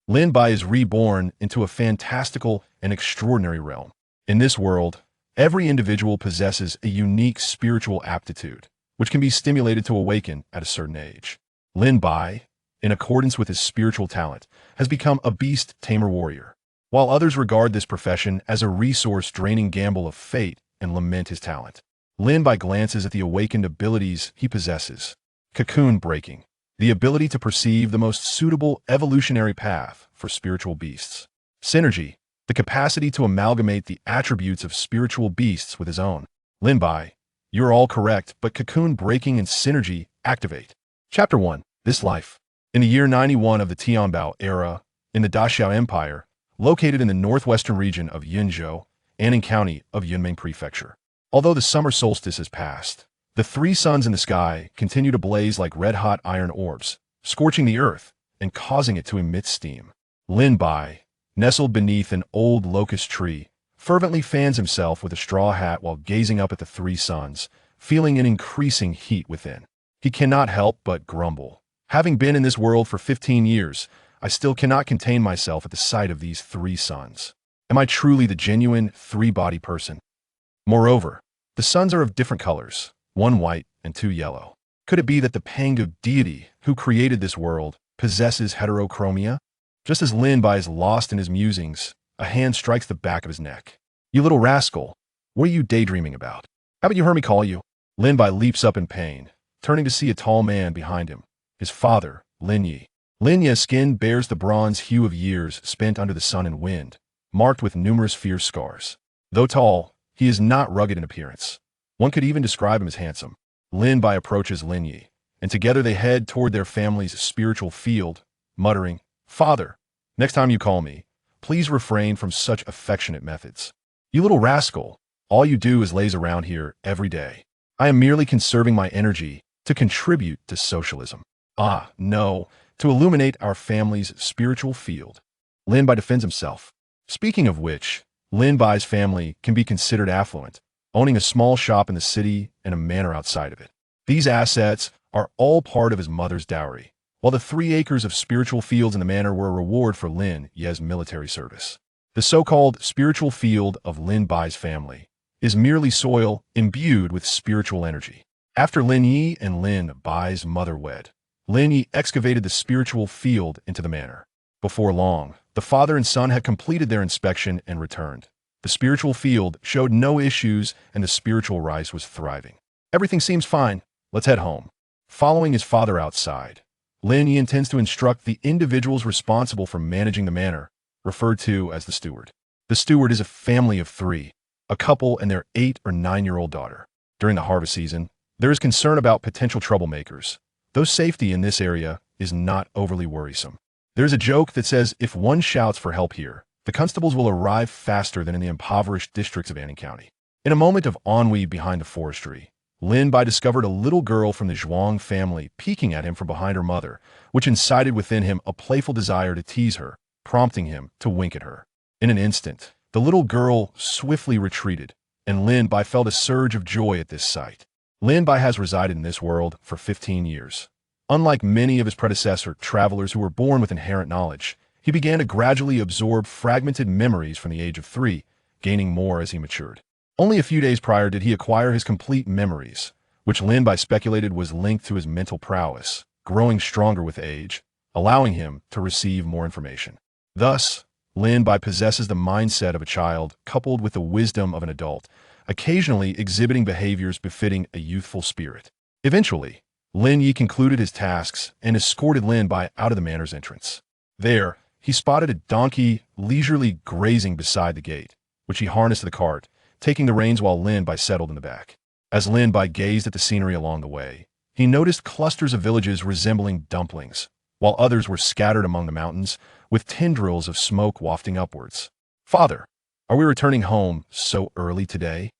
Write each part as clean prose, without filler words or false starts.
Lin Bai is reborn into a fantastical and extraordinary realm. In this world, every individual possesses a unique spiritual aptitude, which can be stimulated to awaken at a certain age. Lin Bai, in accordance with his spiritual talent, has become a beast tamer warrior, while others regard this profession as a resource-draining gamble of fate and lament his talent. Lin Bai glances at the awakened abilities he possesses. Cocoon breaking, the ability to perceive the most suitable evolutionary path for spiritual beasts. Synergy, the capacity to amalgamate the attributes of spiritual beasts with his own. Lin Bai, you're all correct, but cocoon breaking and synergy activate. Chapter 1. This Life. In the year 91 of the Tianbao era, in the Daxiao Empire, located in the northwestern region of Yunzhou, Anning County of Yunmeng Prefecture. Although the summer solstice has passed, the three suns in the sky continue to blaze like red-hot iron orbs, scorching the earth and causing it to emit steam. Lin Bai, nestled beneath an old locust tree, fervently fans himself with a straw hat while gazing up at the three suns, feeling an increasing heat within. He cannot help but grumble. Having been in this world for 15 years, I still cannot contain myself at the sight of these three suns. Am I truly the genuine three-body person? Moreover, the suns are of different colors, one white and two yellow. Could it be that the Pangu deity who created this world possesses heterochromia? Just as Lin Bai is lost in his musings, a hand strikes the back of his neck. You little rascal, what are you daydreaming about? Haven't you heard me call you? Lin Bai leaps up in pain, turning to see a tall man behind him, his father, Lin Yi. Lin Yi's skin bears the bronze hue of years spent under the sun and wind, marked with numerous fierce scars. Though tall, he is not rugged in appearance. One could even describe him as handsome. Lin Bai approaches Lin Yi, and together they head toward their family's spiritual field, muttering, "Father, next time you call me, please refrain from such affectionate methods. You little rascal, all you do is laze around here every day. I am merely conserving my energy to contribute to socialism. Ah, no, to illuminate our family's spiritual field." Lin Bai defends himself. Speaking of which, Lin Bai's family can be considered affluent, owning a small shop in the city and a manor outside of it. These assets are all part of his mother's dowry, while the 3 acres of spiritual fields in the manor were a reward for Lin Yi's military service. The so-called spiritual field of Lin Bai's family is merely soil imbued with spiritual energy. After Lin Yi and Lin Bai's mother wed, Lin Yi excavated the spiritual field into the manor. Before long, the father and son had completed their inspection and returned. The spiritual field showed no issues and the spiritual rice was thriving. Everything seems fine. Let's head home. Following his father outside, Lin Yi intends to instruct the individuals responsible for managing the manor, referred to as the steward. The steward is a family of 3, a couple and their 8 or 9-year-old daughter. During the harvest season, there is concern about potential troublemakers, though safety in this area is not overly worrisome. There's a joke that says if one shouts for help here, the constables will arrive faster than in the impoverished districts of Anning County. In a moment of ennui behind the forestry, Lin Bai discovered a little girl from the Zhuang family peeking at him from behind her mother, which incited within him a playful desire to tease her, prompting him to wink at her. In an instant, the little girl swiftly retreated, and Lin Bai felt a surge of joy at this sight. Lin Bai has resided in this world for 15 years. Unlike many of his predecessor travelers who were born with inherent knowledge, he began to gradually absorb fragmented memories from the age of 3, gaining more as he matured. Only a few days prior did he acquire his complete memories, which Lin Bai speculated was linked to his mental prowess, growing stronger with age, allowing him to receive more information. Thus, Lin Bai possesses the mindset of a child coupled with the wisdom of an adult, occasionally exhibiting behaviors befitting a youthful spirit. Eventually, Lin Yi concluded his tasks and escorted Lin Bai out of the manor's entrance. There, he spotted a donkey leisurely grazing beside the gate, which he harnessed to the cart, taking the reins while Lin Bai settled in the back. As Lin Bai gazed at the scenery along the way, he noticed clusters of villages resembling dumplings, while others were scattered among the mountains, with tendrils of smoke wafting upwards. "Father, are we returning home so early today?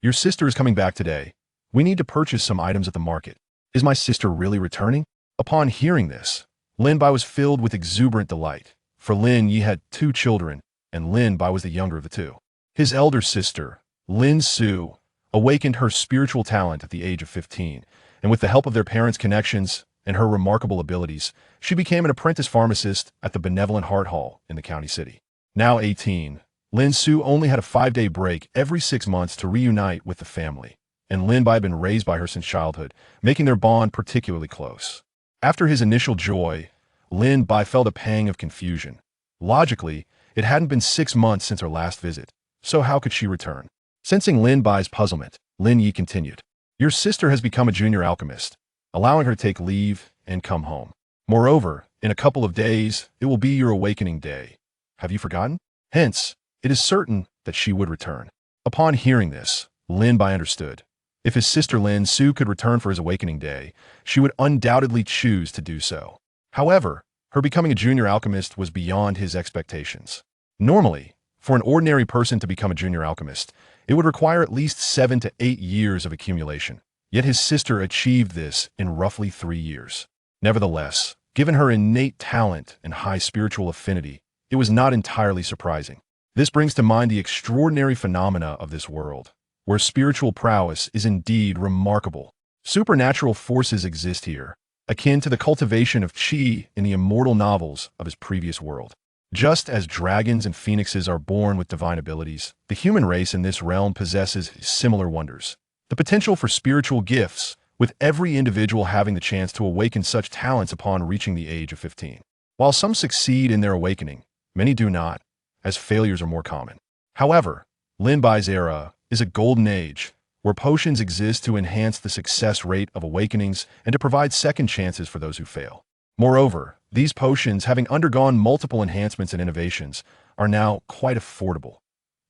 Your sister is coming back today. We need to purchase some items at the market. Is my sister really returning?" Upon hearing this, Lin Bai was filled with exuberant delight, for Lin Yi had 2 children, and Lin Bai was the younger of the 2. His elder sister, Lin Su, awakened her spiritual talent at the age of 15, and with the help of their parents' connections, and her remarkable abilities, she became an apprentice pharmacist at the Benevolent Heart Hall in the county city. Now 18, Lin Su only had a 5-day break every 6 months to reunite with the family, and Lin Bai had been raised by her since childhood, making their bond particularly close. After his initial joy, Lin Bai felt a pang of confusion. Logically, it hadn't been 6 months since her last visit, so how could she return? Sensing Lin Bai's puzzlement, Lin Yi continued, "Your sister has become a junior alchemist, allowing her to take leave and come home. Moreover, in a couple of days, it will be your awakening day. Have you forgotten? Hence, it is certain that she would return." Upon hearing this, Lin Bai understood. If his sister Lin Su could return for his awakening day, she would undoubtedly choose to do so. However, her becoming a junior alchemist was beyond his expectations. Normally, for an ordinary person to become a junior alchemist, it would require at least 7 to 8 years of accumulation. Yet his sister achieved this in roughly 3 years. Nevertheless, given her innate talent and high spiritual affinity, it was not entirely surprising. This brings to mind the extraordinary phenomena of this world, where spiritual prowess is indeed remarkable. Supernatural forces exist here, akin to the cultivation of qi in the immortal novels of his previous world. Just as dragons and phoenixes are born with divine abilities, the human race in this realm possesses similar wonders. The potential for spiritual gifts, with every individual having the chance to awaken such talents upon reaching the age of 15. While some succeed in their awakening, many do not, as failures are more common. However, Lin Bai's era is a golden age, where potions exist to enhance the success rate of awakenings and to provide second chances for those who fail. Moreover, these potions, having undergone multiple enhancements and innovations, are now quite affordable,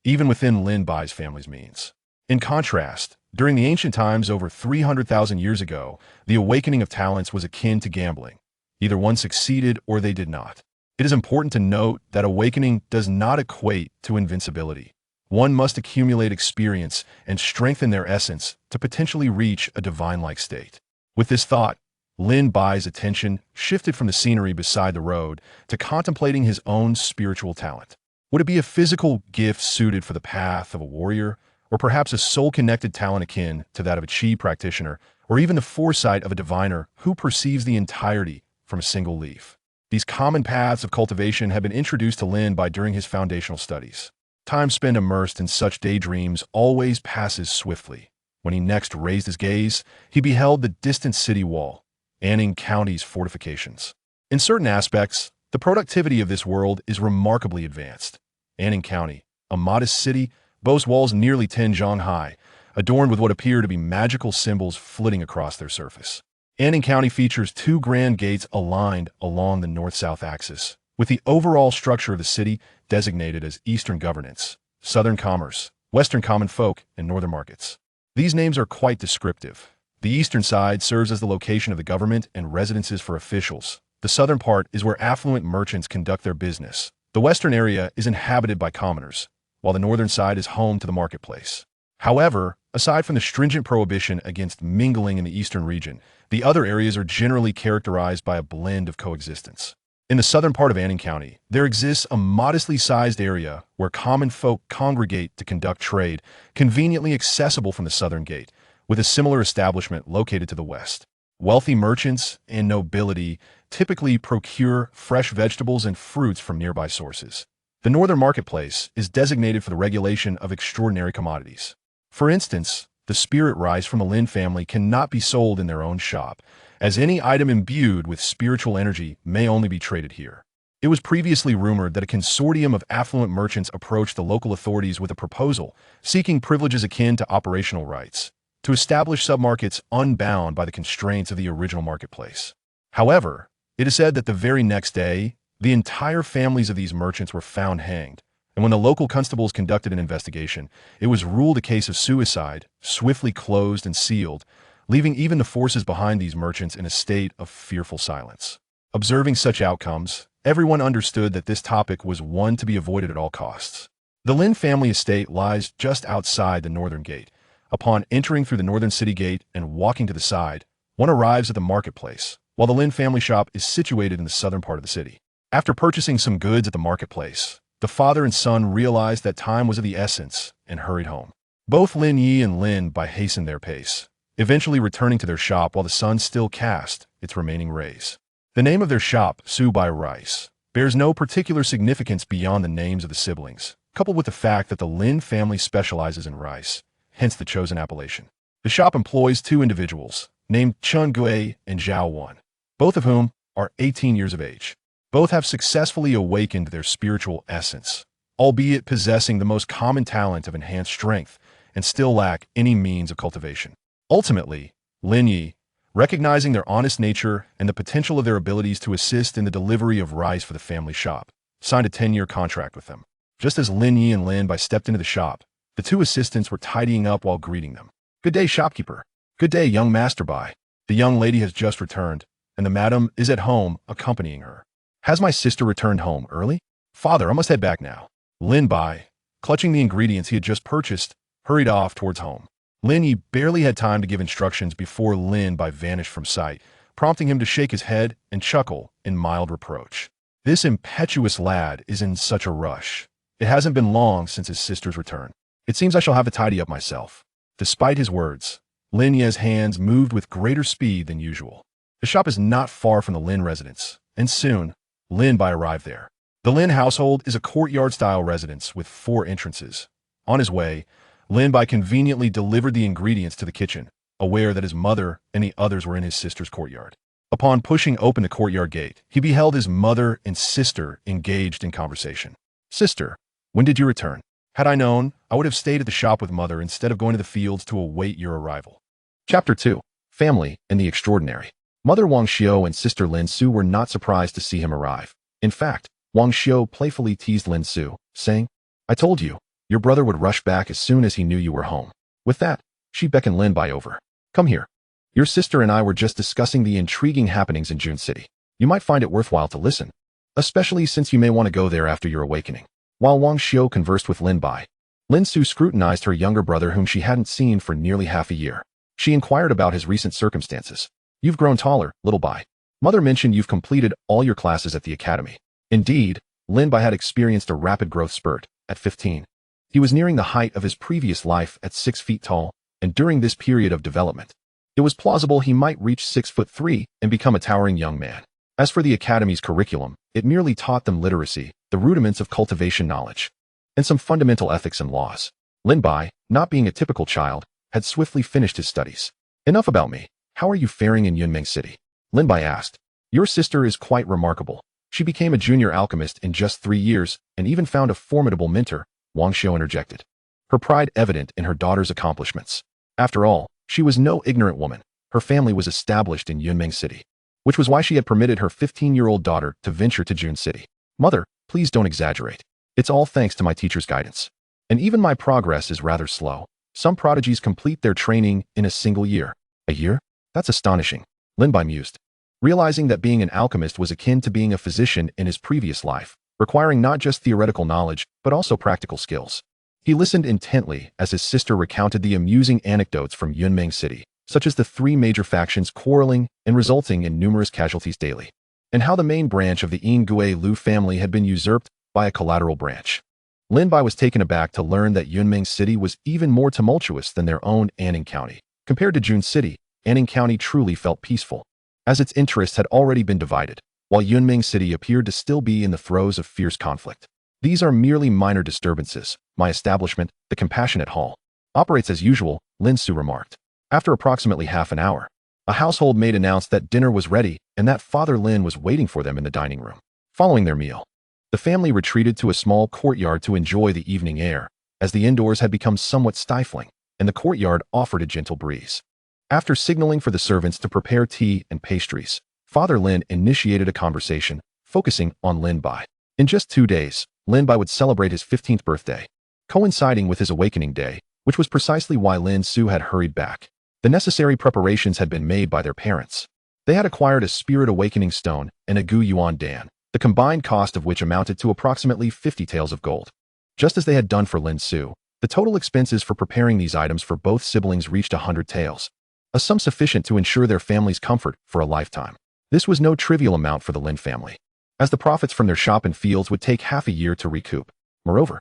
even within Lin Bai's family's means. In contrast, during the ancient times over 300,000 years ago, the awakening of talents was akin to gambling. Either one succeeded or they did not. It is important to note that awakening does not equate to invincibility. One must accumulate experience and strengthen their essence to potentially reach a divine-like state. With this thought, Lin Bai's attention shifted from the scenery beside the road to contemplating his own spiritual talent. Would it be a physical gift suited for the path of a warrior, or perhaps a soul-connected talent akin to that of a qi practitioner, or even the foresight of a diviner who perceives the entirety from a single leaf? These common paths of cultivation have been introduced to Lin Bai during his foundational studies. Time spent immersed in such daydreams always passes swiftly. When he next raised his gaze, he beheld the distant city wall, Anning County's fortifications. In certain aspects, the productivity of this world is remarkably advanced. Anning County, a modest city, boasts walls nearly 10 zhang high, adorned with what appear to be magical symbols flitting across their surface. Anning County features 2 grand gates aligned along the north-south axis, with the overall structure of the city designated as Eastern Governance, Southern Commerce, Western Common Folk, and Northern Markets. These names are quite descriptive. The eastern side serves as the location of the government and residences for officials. The southern part is where affluent merchants conduct their business. The western area is inhabited by commoners, while the northern side is home to the marketplace. However, aside from the stringent prohibition against mingling in the eastern region, the other areas are generally characterized by a blend of coexistence. In the southern part of Anning County, there exists a modestly sized area where common folk congregate to conduct trade, conveniently accessible from the southern gate, with a similar establishment located to the west. Wealthy merchants and nobility typically procure fresh vegetables and fruits from nearby sources. The northern marketplace is designated for the regulation of extraordinary commodities. For instance, the spirit rice from the Lin family cannot be sold in their own shop, as any item imbued with spiritual energy may only be traded here. It was previously rumored that a consortium of affluent merchants approached the local authorities with a proposal seeking privileges akin to operational rights to establish submarkets unbound by the constraints of the original marketplace. However, it is said that the very next day, the entire families of these merchants were found hanged, and when the local constables conducted an investigation, it was ruled a case of suicide, swiftly closed and sealed, leaving even the forces behind these merchants in a state of fearful silence. Observing such outcomes, everyone understood that this topic was one to be avoided at all costs. The Lin family estate lies just outside the northern gate. Upon entering through the northern city gate and walking to the side, one arrives at the marketplace, while the Lin family shop is situated in the southern part of the city. After purchasing some goods at the marketplace, the father and son realized that time was of the essence and hurried home. Both Lin Yi and Lin Bai hastened their pace, eventually returning to their shop while the sun still cast its remaining rays. The name of their shop, Su by Rice, bears no particular significance beyond the names of the siblings, coupled with the fact that the Lin family specializes in rice, hence the chosen appellation. The shop employs two individuals, named Chun Gui and Zhao Wan, both of whom are 18 years of age. Both have successfully awakened their spiritual essence, albeit possessing the most common talent of enhanced strength and still lack any means of cultivation. Ultimately, Lin Yi, recognizing their honest nature and the potential of their abilities to assist in the delivery of rice for the family shop, signed a 10-year contract with them. Just as Lin Yi and Lin Bai stepped into the shop, the two assistants were tidying up while greeting them. "Good day, shopkeeper." "Good day, young Master Bai." The young lady has just returned, and the madam is at home accompanying her. "Has my sister returned home early?" "Father, I must head back now." Lin Bai, clutching the ingredients he had just purchased, hurried off towards home. Lin Yi barely had time to give instructions before Lin Bai vanished from sight, prompting him to shake his head and chuckle in mild reproach. This impetuous lad is in such a rush. It hasn't been long since his sister's return. It seems I shall have to tidy up myself. Despite his words, Lin Ye's hands moved with greater speed than usual. The shop is not far from the Lin residence, and soon, Lin Bai arrived there. The Lin household is a courtyard-style residence with 4 entrances. On his way, Lin Bai conveniently delivered the ingredients to the kitchen, aware that his mother and the others were in his sister's courtyard. Upon pushing open the courtyard gate, he beheld his mother and sister engaged in conversation. "Sister, when did you return? Had I known, I would have stayed at the shop with mother instead of going to the fields to await your arrival." Chapter 2. Family and the Extraordinary. Mother Wang Xiao and sister Lin Su were not surprised to see him arrive. In fact, Wang Xiao playfully teased Lin Su, saying, "I told you, your brother would rush back as soon as he knew you were home." With that, she beckoned Lin Bai over. "Come here. Your sister and I were just discussing the intriguing happenings in June City. You might find it worthwhile to listen, especially since you may want to go there after your awakening." While Wang Xiao conversed with Lin Bai, Lin Su scrutinized her younger brother whom she hadn't seen for nearly half a year. She inquired about his recent circumstances. "You've grown taller, little Bai. Mother mentioned you've completed all your classes at the academy." Indeed, Lin Bai had experienced a rapid growth spurt. At 15, he was nearing the height of his previous life at 6 feet tall, and during this period of development, it was plausible he might reach 6'3" and become a towering young man. As for the academy's curriculum, it merely taught them literacy, the rudiments of cultivation knowledge, and some fundamental ethics and laws. Lin Bai, not being a typical child, had swiftly finished his studies. "Enough about me. How are you faring in Yunmeng City?" Lin Bai asked. "Your sister is quite remarkable. She became a junior alchemist in just 3 years and even found a formidable mentor," Wang Xiao interjected, her pride evident in her daughter's accomplishments. After all, she was no ignorant woman. Her family was established in Yunmeng City, which was why she had permitted her 15-year-old daughter to venture to June City. "Mother, please don't exaggerate. It's all thanks to my teacher's guidance. And even my progress is rather slow. Some prodigies complete their training in a single year." "A year? That's astonishing," Lin Bai mused, realizing that being an alchemist was akin to being a physician in his previous life, requiring not just theoretical knowledge, but also practical skills. He listened intently as his sister recounted the amusing anecdotes from Yunmeng City, such as the 3 major factions quarreling and resulting in numerous casualties daily, and how the main branch of the Ingui Lu family had been usurped by a collateral branch. Lin Bai was taken aback to learn that Yunmeng City was even more tumultuous than their own Anning County. Compared to June City, Anning County truly felt peaceful, as its interests had already been divided, while Yunmeng City appeared to still be in the throes of fierce conflict. "These are merely minor disturbances. My establishment, the Compassionate Hall, operates as usual," Lin Su remarked. After approximately half an hour, a household maid announced that dinner was ready and that Father Lin was waiting for them in the dining room. Following their meal, the family retreated to a small courtyard to enjoy the evening air, as the indoors had become somewhat stifling, and the courtyard offered a gentle breeze. After signaling for the servants to prepare tea and pastries, Father Lin initiated a conversation, focusing on Lin Bai. In just 2 days, Lin Bai would celebrate his 15th birthday, coinciding with his awakening day, which was precisely why Lin Su had hurried back. The necessary preparations had been made by their parents. They had acquired a spirit awakening stone and a Gu Yuan Dan, the combined cost of which amounted to approximately 50 taels of gold. Just as they had done for Lin Su, the total expenses for preparing these items for both siblings reached 100 taels, a sum sufficient to ensure their family's comfort for a lifetime. This was no trivial amount for the Lin family, as the profits from their shop and fields would take half a year to recoup. Moreover,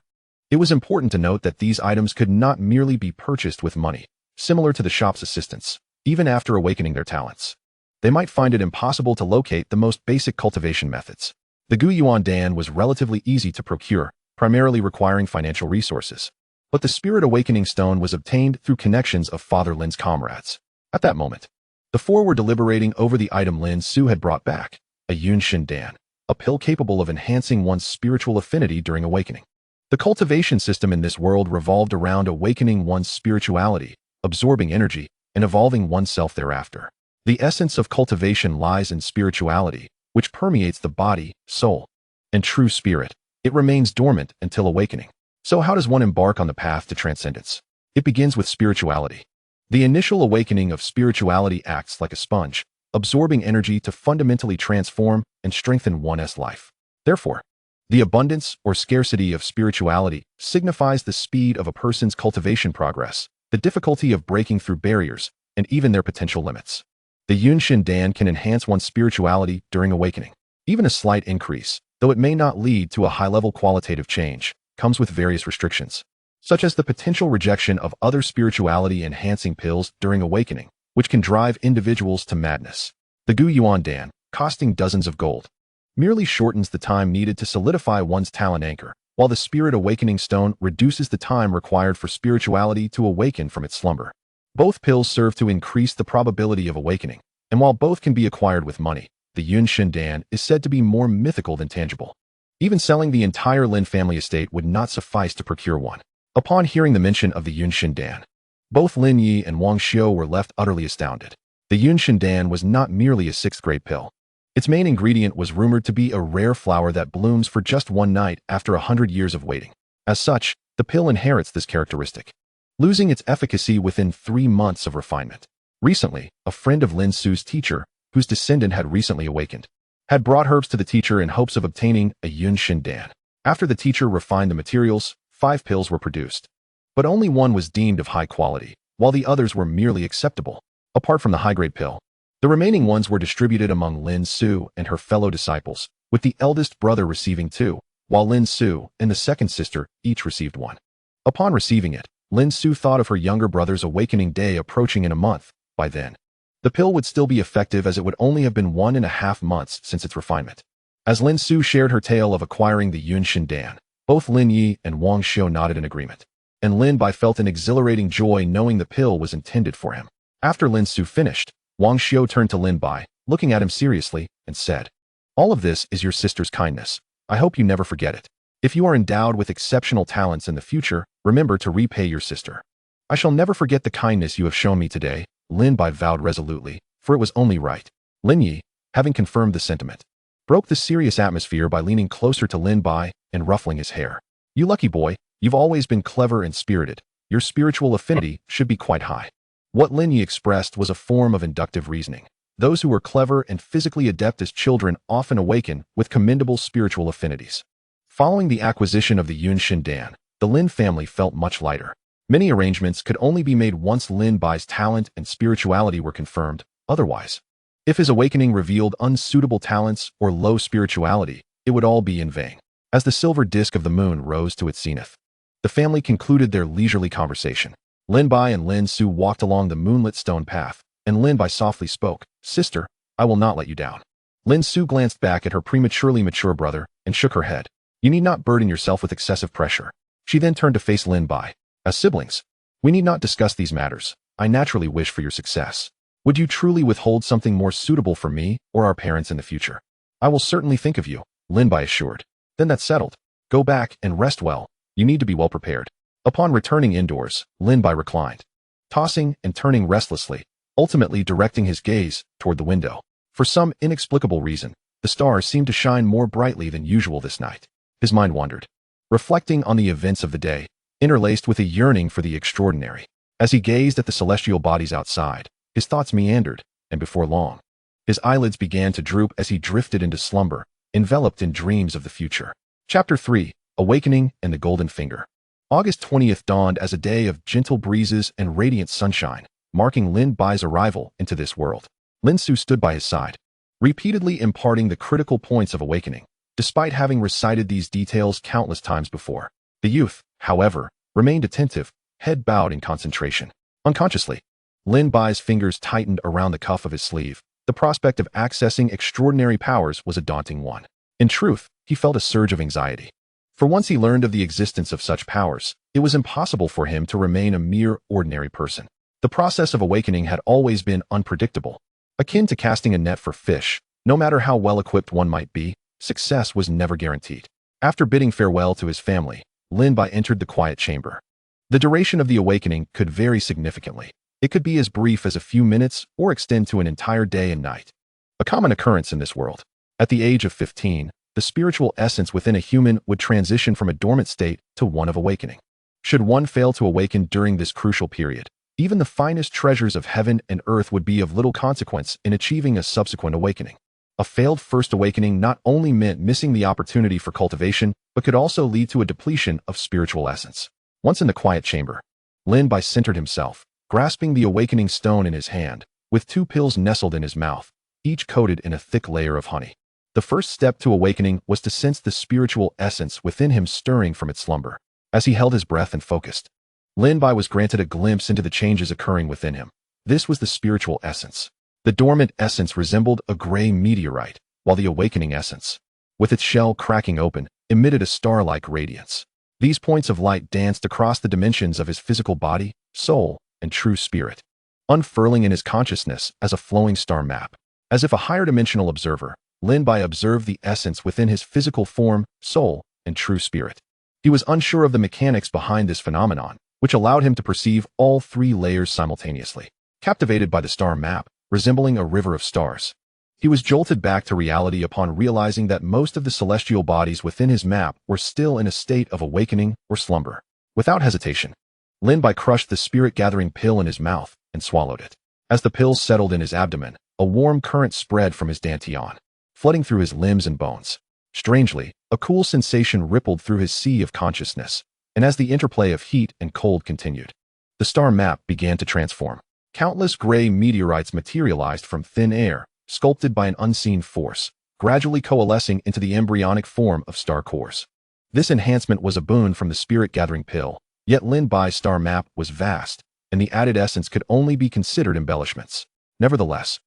it was important to note that these items could not merely be purchased with money, similar to the shop's assistants, even after awakening their talents. they might find it impossible to locate the most basic cultivation methods. The Guyuan Dan was relatively easy to procure, primarily requiring financial resources. But the Spirit Awakening Stone was obtained through connections of Father Lin's comrades. At that moment, the four were deliberating over the item Lin Su had brought back, a Yunshin Dan, a pill capable of enhancing one's spiritual affinity during awakening. The cultivation system in this world revolved around awakening one's spirituality, absorbing energy, and evolving oneself thereafter. The essence of cultivation lies in spirituality, which permeates the body, soul, and true spirit. It remains dormant until awakening. So how does one embark on the path to transcendence? It begins with spirituality. The initial awakening of spirituality acts like a sponge, absorbing energy to fundamentally transform and strengthen one's life. Therefore, the abundance or scarcity of spirituality signifies the speed of a person's cultivation progress, the difficulty of breaking through barriers, and even their potential limits. The Yunshin Dan can enhance one's spirituality during awakening. Even a slight increase, though it may not lead to a high-level qualitative change, comes with various restrictions, such as the potential rejection of other spirituality-enhancing pills during awakening, which can drive individuals to madness. The Guyuan Dan, costing dozens of gold, merely shortens the time needed to solidify one's talent anchor, while the Spirit Awakening Stone reduces the time required for spirituality to awaken from its slumber. Both pills serve to increase the probability of awakening, and while both can be acquired with money, the Yunshin Dan is said to be more mythical than tangible. Even selling the entire Lin family estate would not suffice to procure one. Upon hearing the mention of the Yunshin Dan, both Lin Yi and Wang Xiu were left utterly astounded. The Yunshin Dan was not merely a sixth-grade pill. Its main ingredient was rumored to be a rare flower that blooms for just one night after 100 years of waiting. As such, the pill inherits this characteristic, losing its efficacy within 3 months of refinement. Recently, a friend of Lin Su's teacher, whose descendant had recently awakened, had brought herbs to the teacher in hopes of obtaining a Yunshin Dan. After the teacher refined the materials, 5 pills were produced. But only one was deemed of high quality, while the others were merely acceptable. Apart from the high-grade pill, the remaining ones were distributed among Lin Su and her fellow disciples, with the eldest brother receiving 2, while Lin Su and the second sister each received 1. Upon receiving it, Lin Su thought of her younger brother's awakening day approaching in a month. By then, the pill would still be effective as it would only have been 1.5 months since its refinement. As Lin Su shared her tale of acquiring the Yunshin Dan, both Lin Yi and Wang Xiu nodded in agreement, and Lin Bai felt an exhilarating joy knowing the pill was intended for him. After Lin Su finished, Wang Xiu turned to Lin Bai, looking at him seriously, and said, "All of this is your sister's kindness. I hope you never forget it. If you are endowed with exceptional talents in the future, remember to repay your sister." "I shall never forget the kindness you have shown me today," Lin Bai vowed resolutely, for it was only right. Lin Yi, having confirmed the sentiment, broke the serious atmosphere by leaning closer to Lin Bai and ruffling his hair. "You lucky boy, you've always been clever and spirited. Your spiritual affinity should be quite high." What Lin Yi expressed was a form of inductive reasoning. Those who are clever and physically adept as children often awaken with commendable spiritual affinities. Following the acquisition of the Yunshin Dan, the Lin family felt much lighter. Many arrangements could only be made once Lin Bai's talent and spirituality were confirmed. Otherwise, if his awakening revealed unsuitable talents or low spirituality, it would all be in vain. As the silver disk of the moon rose to its zenith, the family concluded their leisurely conversation. Lin Bai and Lin Su walked along the moonlit stone path, and Lin Bai softly spoke, "Sister, I will not let you down." Lin Su glanced back at her prematurely mature brother and shook her head. "You need not burden yourself with excessive pressure." She then turned to face Lin Bai. "As siblings, we need not discuss these matters. I naturally wish for your success. Would you truly withhold something more suitable for me or our parents in the future?" "I will certainly think of you," Lin Bai assured. "Then that's settled. Go back and rest well. You need to be well prepared." Upon returning indoors, Lin Bai reclined, tossing and turning restlessly, ultimately directing his gaze toward the window. For some inexplicable reason, the stars seemed to shine more brightly than usual this night. His mind wandered, reflecting on the events of the day, interlaced with a yearning for the extraordinary. As he gazed at the celestial bodies outside, his thoughts meandered, and before long, his eyelids began to droop as he drifted into slumber, enveloped in dreams of the future. Chapter 3: Awakening and the Golden Finger. August 20th dawned as a day of gentle breezes and radiant sunshine, marking Lin Bai's arrival into this world. Lin Su stood by his side, repeatedly imparting the critical points of awakening. Despite having recited these details countless times before, the youth, however, remained attentive, head bowed in concentration. Unconsciously, Lin Bai's fingers tightened around the cuff of his sleeve, The prospect of accessing extraordinary powers was a daunting one. In truth, he felt a surge of anxiety. For once he learned of the existence of such powers, it was impossible for him to remain a mere ordinary person. The process of awakening had always been unpredictable. Akin to casting a net for fish, no matter how well-equipped one might be, success was never guaranteed. After bidding farewell to his family, Lin Bai entered the quiet chamber. The duration of the awakening could vary significantly. It could be as brief as a few minutes or extend to an entire day and night. A common occurrence in this world. At the age of 15, the spiritual essence within a human would transition from a dormant state to one of awakening. Should one fail to awaken during this crucial period, even the finest treasures of heaven and earth would be of little consequence in achieving a subsequent awakening. A failed first awakening not only meant missing the opportunity for cultivation, but could also lead to a depletion of spiritual essence. Once in the quiet chamber, Lin Bai centered himself, grasping the awakening stone in his hand, with 2 pills nestled in his mouth, each coated in a thick layer of honey. The first step to awakening was to sense the spiritual essence within him stirring from its slumber. As he held his breath and focused, Lin Bai was granted a glimpse into the changes occurring within him. This was the spiritual essence. The dormant essence resembled a gray meteorite, while the awakening essence, with its shell cracking open, emitted a star-like radiance. These points of light danced across the dimensions of his physical body, soul, and true spirit, unfurling in his consciousness as a flowing star map. As if a higher-dimensional observer, Lin Bai observed the essence within his physical form, soul, and true spirit. He was unsure of the mechanics behind this phenomenon, which allowed him to perceive all 3 layers simultaneously. Captivated by the star map, resembling a river of stars, he was jolted back to reality upon realizing that most of the celestial bodies within his map were still in a state of awakening or slumber. Without hesitation, Lin Bai crushed the spirit-gathering pill in his mouth and swallowed it. As the pill settled in his abdomen, a warm current spread from his dantian, flooding through his limbs and bones. Strangely, a cool sensation rippled through his sea of consciousness, and as the interplay of heat and cold continued, the star map began to transform. Countless gray meteorites materialized from thin air, sculpted by an unseen force, gradually coalescing into the embryonic form of star cores. This enhancement was a boon from the spirit-gathering pill, yet Lin Bai's star map was vast, and the added essence could only be considered embellishments. Nevertheless,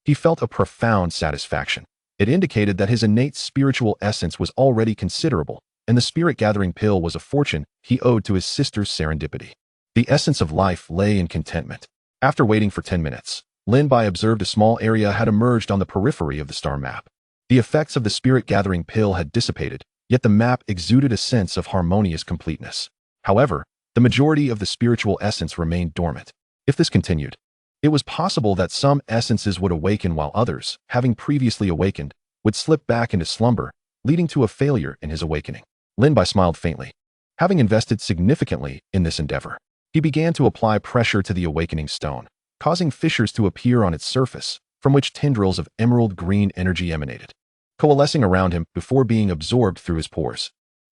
he felt a profound satisfaction. It indicated that his innate spiritual essence was already considerable, and the spirit-gathering pill was a fortune he owed to his sister's serendipity. The essence of life lay in contentment. After waiting for 10 minutes, Lin Bai observed a small area had emerged on the periphery of the star map. The effects of the spirit-gathering pill had dissipated, yet the map exuded a sense of harmonious completeness. However, the majority of the spiritual essence remained dormant. If this continued, it was possible that some essences would awaken while others, having previously awakened, would slip back into slumber, leading to a failure in his awakening. Lin Bai smiled faintly. Having invested significantly in this endeavor, he began to apply pressure to the awakening stone, causing fissures to appear on its surface, from which tendrils of emerald green energy emanated, coalescing around him before being absorbed through his pores.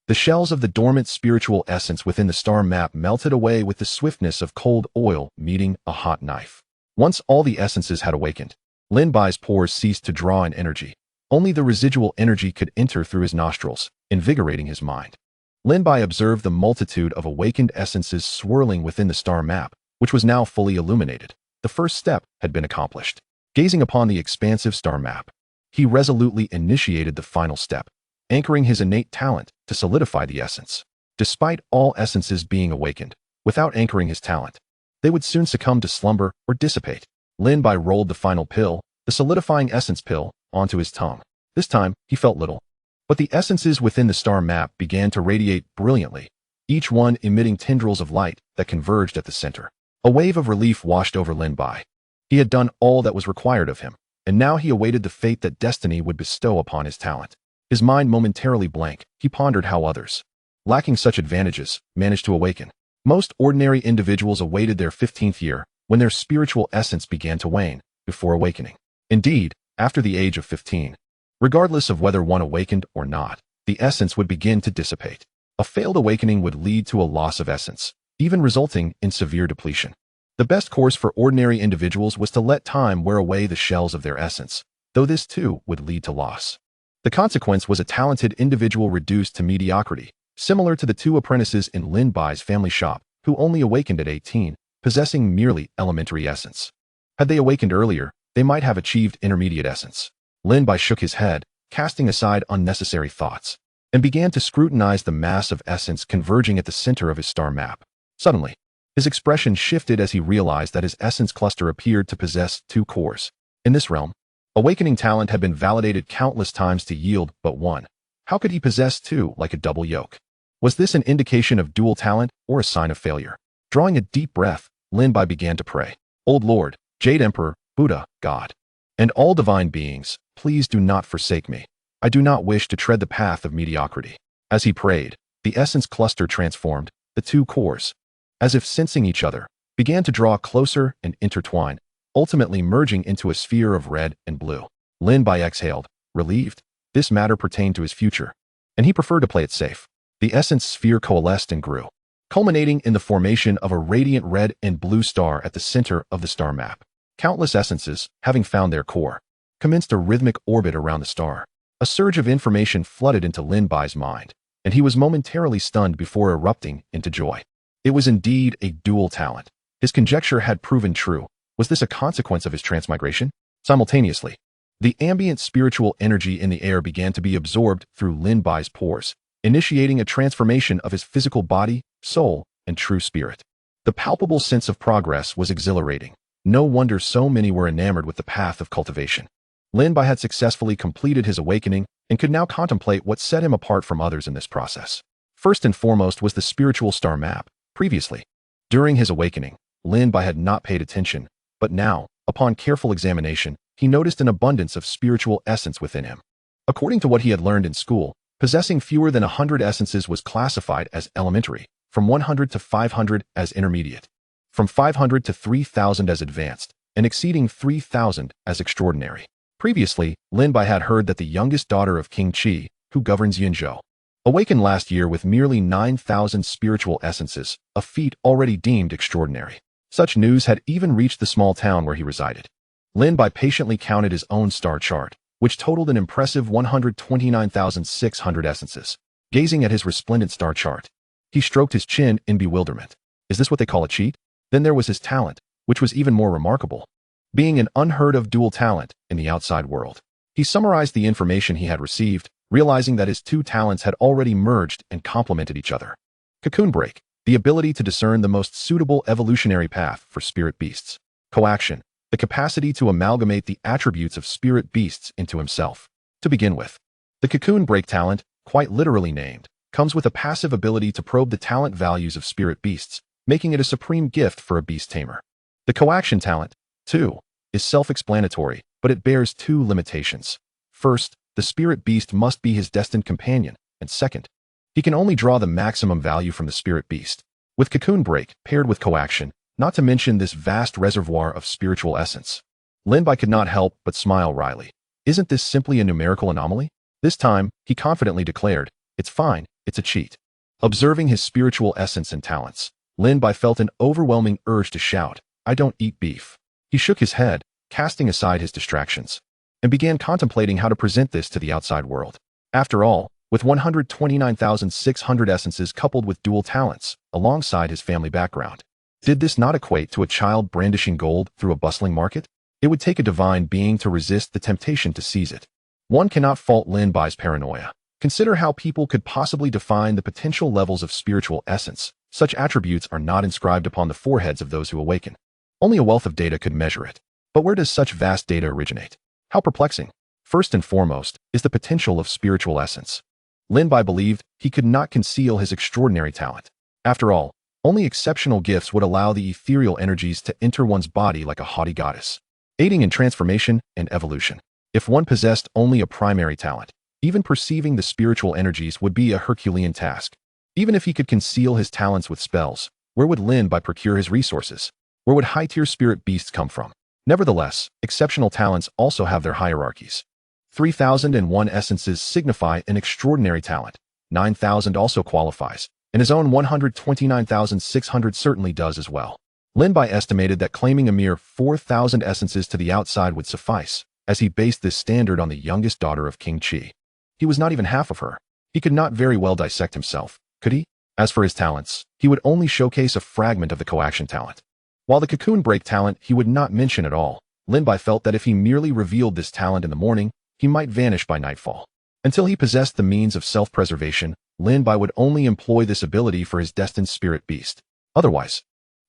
The shells of the dormant spiritual essence within the star map melted away with the swiftness of cold oil meeting a hot knife. Once all the essences had awakened, Lin Bai's pores ceased to draw in energy. Only the residual energy could enter through his nostrils, invigorating his mind. Lin Bai observed the multitude of awakened essences swirling within the star map, which was now fully illuminated. The first step had been accomplished. Gazing upon the expansive star map, he resolutely initiated the final step, anchoring his innate talent to solidify the essence. Despite all essences being awakened, without anchoring his talent, they would soon succumb to slumber or dissipate. Lin Bai rolled the final pill, the solidifying essence pill, onto his tongue. This time, he felt little. But the essences within the star map began to radiate brilliantly, each one emitting tendrils of light that converged at the center. A wave of relief washed over Lin Bai. He had done all that was required of him, and now he awaited the fate that destiny would bestow upon his talent. His mind momentarily blank, he pondered how others, lacking such advantages, managed to awaken. Most ordinary individuals awaited their 15th year, when their spiritual essence began to wane, before awakening. Indeed, after the age of 15, regardless of whether one awakened or not, the essence would begin to dissipate. A failed awakening would lead to a loss of essence, even resulting in severe depletion. The best course for ordinary individuals was to let time wear away the shells of their essence, though this too would lead to loss. The consequence was a talented individual reduced to mediocrity, similar to the 2 apprentices in Lin Bai's family shop, who only awakened at 18, possessing merely elementary essence. Had they awakened earlier, they might have achieved intermediate essence. Lin Bai shook his head, casting aside unnecessary thoughts, and began to scrutinize the mass of essence converging at the center of his star map. Suddenly, his expression shifted as he realized that his essence cluster appeared to possess two cores. In this realm, awakening talent had been validated countless times to yield but one. How could he possess two like a double yoke? Was this an indication of dual talent or a sign of failure? Drawing a deep breath, Lin Bai began to pray. Old Lord, Jade Emperor, Buddha, God, and all divine beings, please do not forsake me. I do not wish to tread the path of mediocrity. As he prayed, the essence cluster transformed, the two cores, as if sensing each other, began to draw closer and intertwine, ultimately merging into a sphere of red and blue. Lin Bai exhaled, relieved. This matter pertained to his future, and he preferred to play it safe. The essence sphere coalesced and grew, culminating in the formation of a radiant red and blue star at the center of the star map. Countless essences, having found their core, commenced a rhythmic orbit around the star. A surge of information flooded into Lin Bai's mind, and he was momentarily stunned before erupting into joy. It was indeed a dual talent. His conjecture had proven true. Was this a consequence of his transmigration? Simultaneously, the ambient spiritual energy in the air began to be absorbed through Lin Bai's pores, initiating a transformation of his physical body, soul, and true spirit. The palpable sense of progress was exhilarating. No wonder so many were enamored with the path of cultivation. Lin Bai had successfully completed his awakening and could now contemplate what set him apart from others in this process. First and foremost was the spiritual star map. Previously, during his awakening, Lin Bai had not paid attention, but now, upon careful examination, he noticed an abundance of spiritual essence within him. According to what he had learned in school, possessing fewer than 100 essences was classified as elementary, from 100 to 500 as intermediate, from 500 to 3,000 as advanced, and exceeding 3,000 as extraordinary. Previously, Lin Bai had heard that the youngest daughter of King Qi, who governs Yinzhou, awakened last year with merely 9,000 spiritual essences, a feat already deemed extraordinary. Such news had even reached the small town where he resided. Lin Bai patiently counted his own star chart, which totaled an impressive 129,600 essences. Gazing at his resplendent star chart, he stroked his chin in bewilderment. Is this what they call a cheat? Then there was his talent, which was even more remarkable, being an unheard-of dual talent in the outside world. He summarized the information he had received, realizing that his two talents had already merged and complemented each other. Cocoon Break, the ability to discern the most suitable evolutionary path for spirit beasts. Coaction, the capacity to amalgamate the attributes of spirit beasts into himself. To begin with, the Cocoon Break talent, quite literally named, comes with a passive ability to probe the talent values of spirit beasts, making it a supreme gift for a beast tamer. The Coaction talent, too, is self-explanatory, but it bears two limitations. First, the spirit beast must be his destined companion, and second, he can only draw the maximum value from the spirit beast. With Cocoon Break paired with Coaction, not to mention this vast reservoir of spiritual essence, Lin Bai could not help but smile wryly. Isn't this simply a numerical anomaly? This time, he confidently declared, it's fine, it's a cheat. Observing his spiritual essence and talents, Lin Bai felt an overwhelming urge to shout, I don't eat beef. He shook his head, casting aside his distractions, and began contemplating how to present this to the outside world. After all, with 129,600 essences coupled with dual talents, alongside his family background, did this not equate to a child brandishing gold through a bustling market? It would take a divine being to resist the temptation to seize it. One cannot fault Lin Bai's paranoia. Consider how people could possibly define the potential levels of spiritual essence. Such attributes are not inscribed upon the foreheads of those who awaken. Only a wealth of data could measure it. But where does such vast data originate? How perplexing. First and foremost is the potential of spiritual essence. Lin Bai believed he could not conceal his extraordinary talent. After all, only exceptional gifts would allow the ethereal energies to enter one's body like a haughty goddess, aiding in transformation and evolution. If one possessed only a primary talent, even perceiving the spiritual energies would be a Herculean task. Even if he could conceal his talents with spells, where would Lin Bai procure his resources? Where would high-tier spirit beasts come from? Nevertheless, exceptional talents also have their hierarchies. 3,001 essences signify an extraordinary talent. 9,000 also qualifies, and his own 129,600 certainly does as well. Lin Bai estimated that claiming a mere 4,000 essences to the outside would suffice, as he based this standard on the youngest daughter of King Qi. He was not even half of her. He could not very well dissect himself, could he? As for his talents, he would only showcase a fragment of the Coaction talent, while the Cocoon Break talent he would not mention at all. Lin Bai felt that if he merely revealed this talent in the morning, he might vanish by nightfall. Until he possessed the means of self-preservation, Lin Bai would only employ this ability for his destined spirit beast. Otherwise,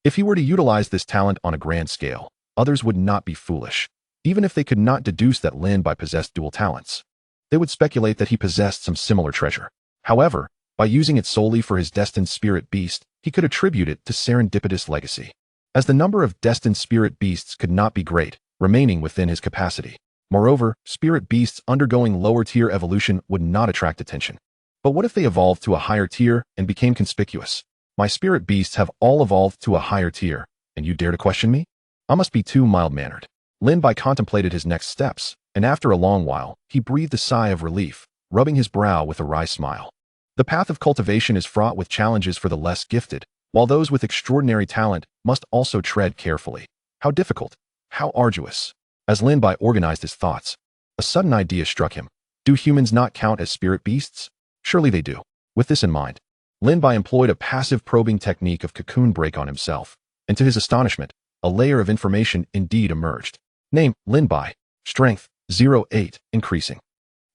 if he were to utilize this talent on a grand scale, others would not be foolish. Even if they could not deduce that Lin Bai possessed dual talents, they would speculate that he possessed some similar treasure. However, by using it solely for his destined spirit beast, he could attribute it to serendipitous legacy, as the number of destined spirit beasts could not be great, remaining within his capacity. Moreover, spirit beasts undergoing lower-tier evolution would not attract attention. But what if they evolved to a higher tier and became conspicuous? My spirit beasts have all evolved to a higher tier, and you dare to question me? I must be too mild-mannered. Lin Bai contemplated his next steps, and after a long while, he breathed a sigh of relief, rubbing his brow with a wry smile. The path of cultivation is fraught with challenges for the less gifted, while those with extraordinary talent must also tread carefully. How difficult, how arduous. As Lin Bai organized his thoughts, a sudden idea struck him. Do humans not count as spirit beasts? Surely they do. With this in mind, Lin Bai employed a passive probing technique of Cocoon Break on himself, and to his astonishment, a layer of information indeed emerged. Name, Lin Bai. Strength, 0.8, increasing.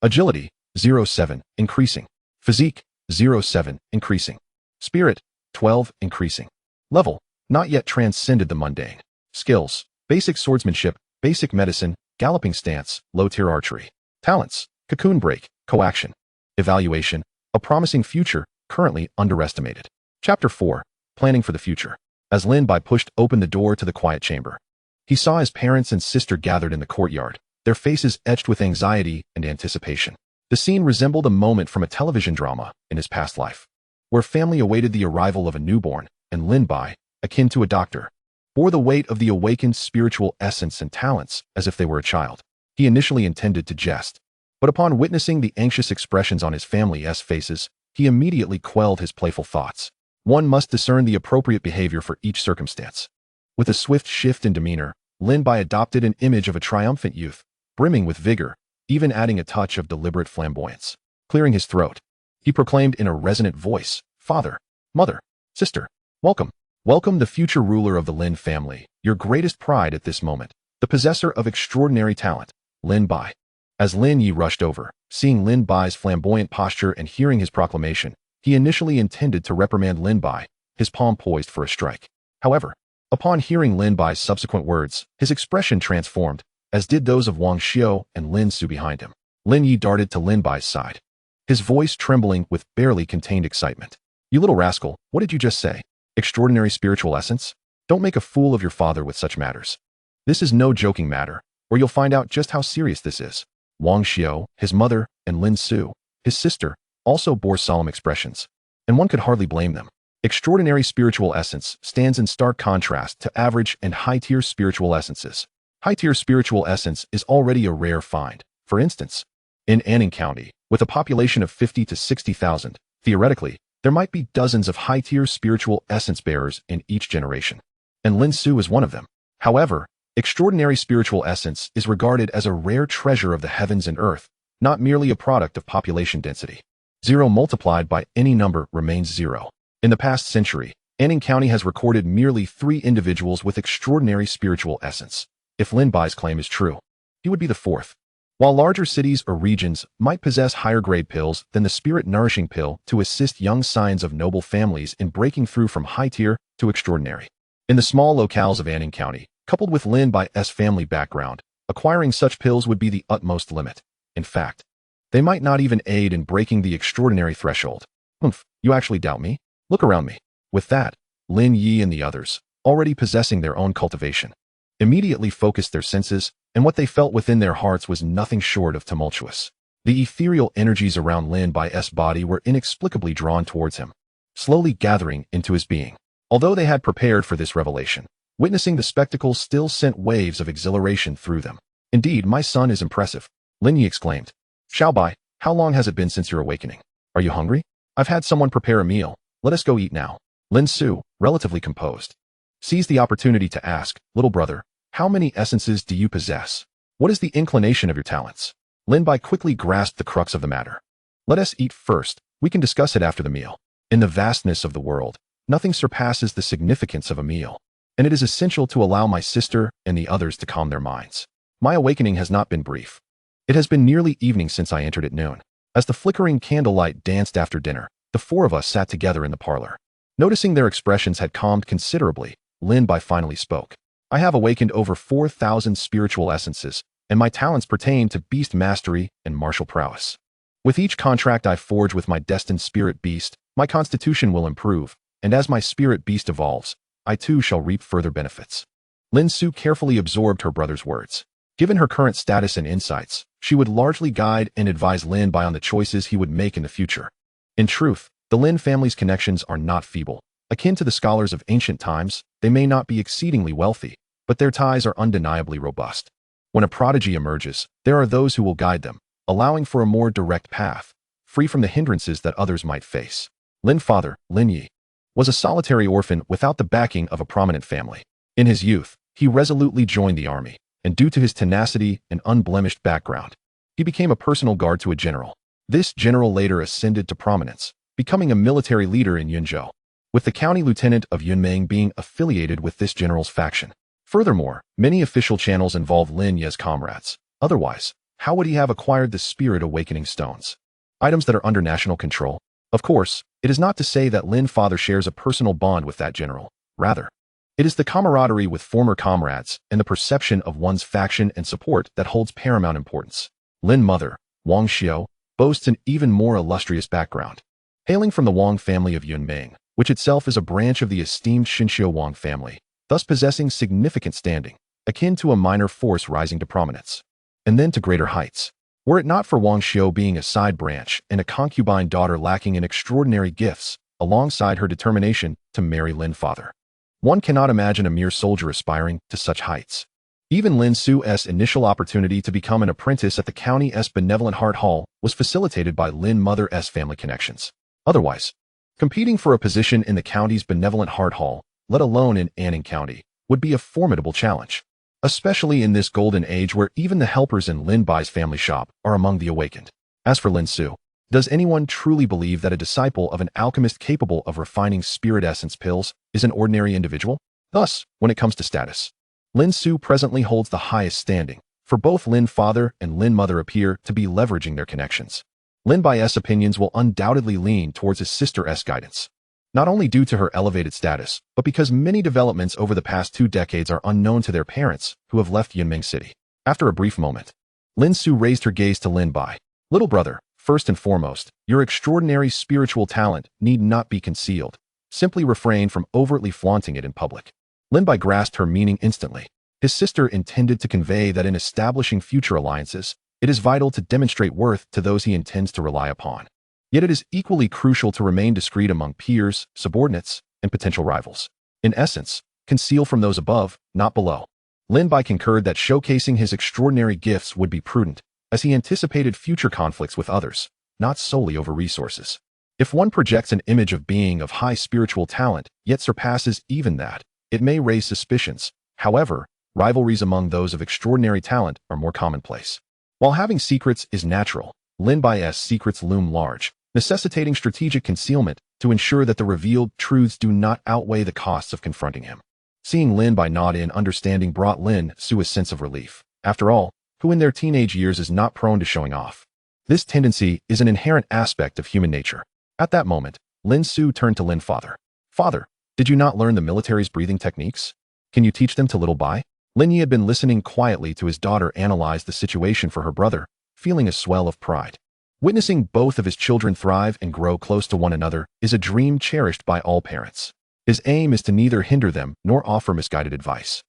Agility, 0.7, increasing. Physique, 0.7, increasing. Spirit, 12, increasing. Level, not yet transcended the mundane. Skills, basic swordsmanship, basic medicine, galloping stance, low-tier archery. Talents, Cocoon Break, coaction. Evaluation, a promising future, currently underestimated. Chapter 4, Planning for the Future. As Lin Bai pushed open the door to the quiet chamber, he saw his parents and sister gathered in the courtyard, their faces etched with anxiety and anticipation. The scene resembled a moment from a television drama in his past life, where family awaited the arrival of a newborn, and Lin Bai, akin to a doctor, bore the weight of the awakened spiritual essence and talents as if they were a child. He initially intended to jest, but upon witnessing the anxious expressions on his family's faces, he immediately quelled his playful thoughts. One must discern the appropriate behavior for each circumstance. With a swift shift in demeanor, Lin Bai adopted an image of a triumphant youth, brimming with vigor, even adding a touch of deliberate flamboyance. Clearing his throat, he proclaimed in a resonant voice, "Father, mother, sister, welcome. Welcome the future ruler of the Lin family, your greatest pride at this moment, the possessor of extraordinary talent, Lin Bai." As Lin Yi rushed over, seeing Lin Bai's flamboyant posture and hearing his proclamation, he initially intended to reprimand Lin Bai, his palm poised for a strike. However, upon hearing Lin Bai's subsequent words, his expression transformed, as did those of Wang Xiao and Lin Su behind him. Lin Yi darted to Lin Bai's side, his voice trembling with barely contained excitement. "You little rascal, what did you just say? Extraordinary spiritual essence? Don't make a fool of your father with such matters. This is no joking matter, or you'll find out just how serious this is." Wang Xiao, his mother, and Lin Su, his sister, also bore solemn expressions, and one could hardly blame them. Extraordinary spiritual essence stands in stark contrast to average and high-tier spiritual essences. High-tier spiritual essence is already a rare find. For instance, in Anning County, with a population of 50 to 60,000, theoretically, there might be dozens of high-tier spiritual essence bearers in each generation, and Lin Su is one of them. However, extraordinary spiritual essence is regarded as a rare treasure of the heavens and earth, not merely a product of population density. 0 multiplied by any number remains 0. In the past century, Anning County has recorded merely 3 individuals with extraordinary spiritual essence. If Lin Bai's claim is true, he would be the 4th. While larger cities or regions might possess higher-grade pills than the spirit-nourishing pill to assist young scions of noble families in breaking through from high-tier to extraordinary. In the small locales of Anning County, coupled with Lin Bai's family background, acquiring such pills would be the utmost limit. In fact, they might not even aid in breaking the extraordinary threshold. Humph, you actually doubt me? Look around me. With that, Lin Yi and the others, already possessing their own cultivation, immediately focused their senses, and what they felt within their hearts was nothing short of tumultuous. The ethereal energies around Lin Bai's body were inexplicably drawn towards him, slowly gathering into his being. Although they had prepared for this revelation, witnessing the spectacle still sent waves of exhilaration through them. "Indeed, my son is impressive," Lin Yi exclaimed. "Xiao Bai, how long has it been since your awakening? Are you hungry? I've had someone prepare a meal. Let us go eat now." Lin Su, relatively composed, seized the opportunity to ask, "Little brother, how many essences do you possess? What is the inclination of your talents?" Lin Bai quickly grasped the crux of the matter. "Let us eat first. We can discuss it after the meal." In the vastness of the world, nothing surpasses the significance of a meal. and it is essential to allow my sister and the others to calm their minds. My awakening has not been brief. It has been nearly evening since I entered at noon. As the flickering candlelight danced after dinner, the four of us sat together in the parlor. Noticing their expressions had calmed considerably, Lin Bai finally spoke. I have awakened over 4,000 spiritual essences, and my talents pertain to beast mastery and martial prowess. With each contract I forge with my destined spirit beast, my constitution will improve, and as my spirit beast evolves, I too shall reap further benefits. Lin Su carefully absorbed her brother's words. Given her current status and insights, she would largely guide and advise Lin Bai on the choices he would make in the future. In truth, the Lin family's connections are not feeble. Akin to the scholars of ancient times, they may not be exceedingly wealthy, but their ties are undeniably robust. When a prodigy emerges, there are those who will guide them, allowing for a more direct path, free from the hindrances that others might face. Lin's father, Lin Yi, was a solitary orphan without the backing of a prominent family. In his youth, he resolutely joined the army, and due to his tenacity and unblemished background, he became a personal guard to a general. This general later ascended to prominence, becoming a military leader in Yunzhou, with the county lieutenant of Yunmeng being affiliated with this general's faction. Furthermore, many official channels involve Lin Ye's comrades. Otherwise, how would he have acquired the spirit awakening stones? Items that are under national control. Of course, it is not to say that Lin's father shares a personal bond with that general. Rather, it is the camaraderie with former comrades and the perception of one's faction and support that holds paramount importance. Lin's mother, Wang Xiao, boasts an even more illustrious background. Hailing from the Wang family of Yunmeng, which itself is a branch of the esteemed Xinxiu Wang family, thus possessing significant standing, akin to a minor force rising to prominence, and then to greater heights. Were it not for Wang Xiao being a side branch and a concubine daughter lacking in extraordinary gifts, alongside her determination to marry Lin's father, one cannot imagine a mere soldier aspiring to such heights. Even Lin Su's initial opportunity to become an apprentice at the county's Benevolent Heart Hall was facilitated by Lin's mother's family connections. Otherwise, competing for a position in the county's Benevolent Heart Hall, let alone in Anning County, would be a formidable challenge, especially in this golden age where even the helpers in Lin Bai's family shop are among the awakened. As for Lin Su, does anyone truly believe that a disciple of an alchemist capable of refining spirit essence pills is an ordinary individual? Thus, when it comes to status, Lin Su presently holds the highest standing, for both Lin's father and Lin's mother appear to be leveraging their connections. Lin Bai's opinions will undoubtedly lean towards his sister's guidance, not only due to her elevated status, but because many developments over the past 2 decades are unknown to their parents, who have left Yunmeng City. After a brief moment, Lin Su raised her gaze to Lin Bai. Little brother, first and foremost, your extraordinary spiritual talent need not be concealed. Simply refrain from overtly flaunting it in public. Lin Bai grasped her meaning instantly. His sister intended to convey that in establishing future alliances, it is vital to demonstrate worth to those he intends to rely upon. Yet it is equally crucial to remain discreet among peers, subordinates, and potential rivals. In essence, conceal from those above, not below. Lin Bai concurred that showcasing his extraordinary gifts would be prudent, as he anticipated future conflicts with others, not solely over resources. If one projects an image of being of high spiritual talent, yet surpasses even that, it may raise suspicions. However, rivalries among those of extraordinary talent are more commonplace. While having secrets is natural, Lin Bai's secrets loom large, necessitating strategic concealment to ensure that the revealed truths do not outweigh the costs of confronting him. Seeing Lin Bai nod in understanding brought Lin Su a sense of relief. After all, who in their teenage years is not prone to showing off? This tendency is an inherent aspect of human nature. At that moment, Lin Su turned to Lin's father. Father, did you not learn the military's breathing techniques? Can you teach them to little Bai? Lin Yi had been listening quietly to his daughter analyze the situation for her brother, feeling a swell of pride. Witnessing both of his children thrive and grow close to one another is a dream cherished by all parents. His aim is to neither hinder them nor offer misguided advice.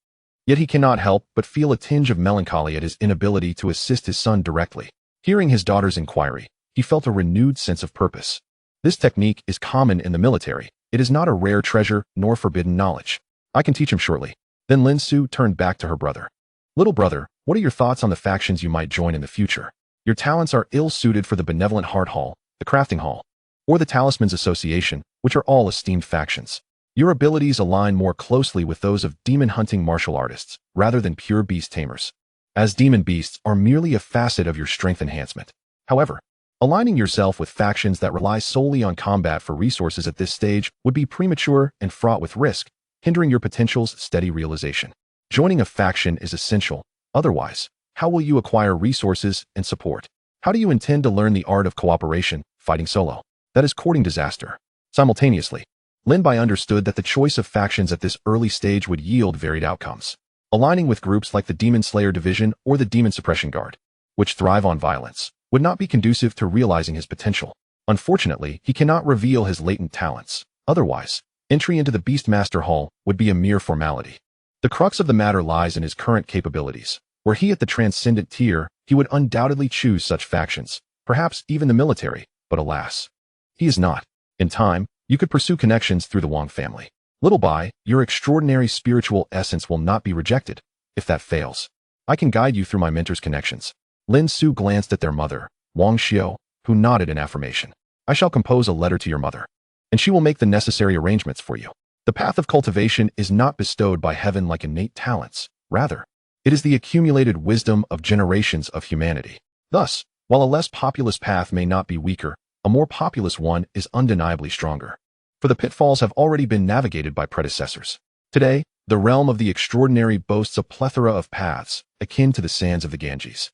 Yet he cannot help but feel a tinge of melancholy at his inability to assist his son directly. Hearing his daughter's inquiry, he felt a renewed sense of purpose. This technique is common in the military. It is not a rare treasure nor forbidden knowledge. I can teach him shortly. Then Lin Su turned back to her brother. Little brother, what are your thoughts on the factions you might join in the future? Your talents are ill-suited for the Benevolent Heart Hall, the Crafting Hall, or the Talismans Association, which are all esteemed factions. Your abilities align more closely with those of demon-hunting martial artists, rather than pure beast tamers, as demon beasts are merely a facet of your strength enhancement. However, aligning yourself with factions that rely solely on combat for resources at this stage would be premature and fraught with risk, hindering your potential's steady realization. Joining a faction is essential. Otherwise, how will you acquire resources and support? How do you intend to learn the art of cooperation, fighting solo? That is courting disaster. Simultaneously, Lin Bai understood that the choice of factions at this early stage would yield varied outcomes. Aligning with groups like the Demon Slayer Division or the Demon Suppression Guard, which thrive on violence, would not be conducive to realizing his potential. Unfortunately, he cannot reveal his latent talents. Otherwise, entry into the Beastmaster Hall would be a mere formality. The crux of the matter lies in his current capabilities. Were he at the transcendent tier, he would undoubtedly choose such factions, perhaps even the military, but alas, he is not. In time, you could pursue connections through the Wang family. Little Bai, your extraordinary spiritual essence will not be rejected. If that fails, I can guide you through my mentor's connections. Lin Su glanced at their mother, Wang Xiao, who nodded in affirmation. I shall compose a letter to your mother, and she will make the necessary arrangements for you. The path of cultivation is not bestowed by heaven like innate talents. Rather, it is the accumulated wisdom of generations of humanity. Thus, while a less populous path may not be weaker, a more populous one is undeniably stronger. For the pitfalls have already been navigated by predecessors. Today, the realm of the extraordinary boasts a plethora of paths, akin to the sands of the Ganges,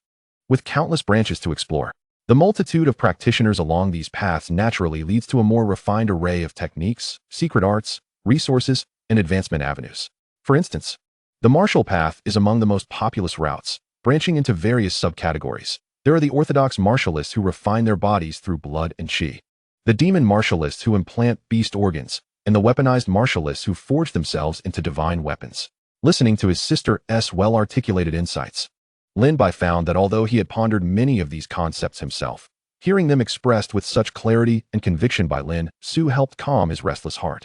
with countless branches to explore. The multitude of practitioners along these paths naturally leads to a more refined array of techniques, secret arts, resources, and advancement avenues. For instance, the martial path is among the most populous routes, branching into various subcategories. There are the orthodox martialists who refine their bodies through blood and chi, the demon martialists who implant beast organs, and the weaponized martialists who forge themselves into divine weapons. Listening to his sister's well-articulated insights, Lin Bai found that although he had pondered many of these concepts himself, hearing them expressed with such clarity and conviction by Lin Su helped calm his restless heart.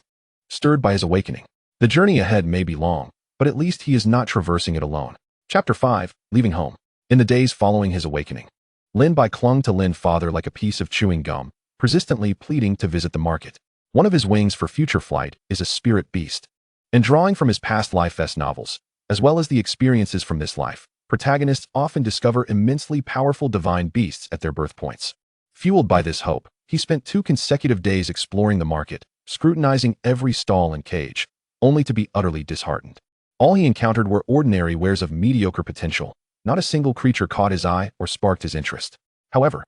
Stirred by his awakening, the journey ahead may be long, but at least he is not traversing it alone. Chapter 5, Leaving Home. In the days following his awakening, Lin Bai clung to Lin father like a piece of chewing gum, persistently pleading to visit the market. One of his wings for future flight is a spirit beast. In drawing from his past life novels, as well as the experiences from this life, protagonists often discover immensely powerful divine beasts at their birth points. Fueled by this hope, he spent 2 consecutive days exploring the market, scrutinizing every stall and cage, only to be utterly disheartened. All he encountered were ordinary wares of mediocre potential. Not a single creature caught his eye or sparked his interest. However,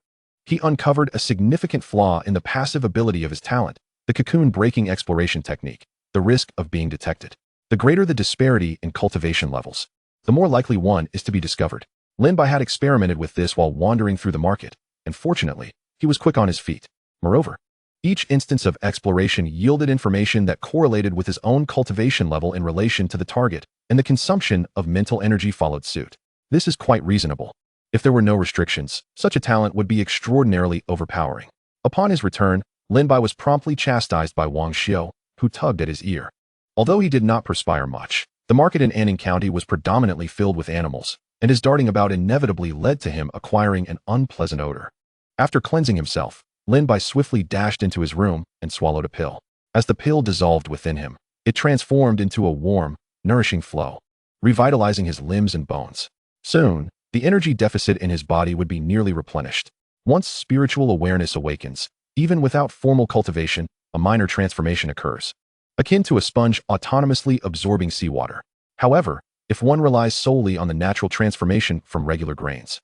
he uncovered a significant flaw in the passive ability of his talent, the cocoon breaking exploration technique, the risk of being detected. The greater the disparity in cultivation levels, the more likely one is to be discovered. Lin Bai had experimented with this while wandering through the market, and fortunately, he was quick on his feet. Moreover, each instance of exploration yielded information that correlated with his own cultivation level in relation to the target, and the consumption of mental energy followed suit. This is quite reasonable. If there were no restrictions, such a talent would be extraordinarily overpowering. Upon his return, Lin Bai was promptly chastised by Wang Xiao, who tugged at his ear. Although he did not perspire much, the market in Anning County was predominantly filled with animals, and his darting about inevitably led to him acquiring an unpleasant odor. After cleansing himself, Lin Bai swiftly dashed into his room and swallowed a pill. As the pill dissolved within him, it transformed into a warm, nourishing flow, revitalizing his limbs and bones. Soon, the energy deficit in his body would be nearly replenished. Once spiritual awareness awakens, even without formal cultivation, a minor transformation occurs, akin to a sponge autonomously absorbing seawater. However, if one relies solely on the natural transformation from regular grains,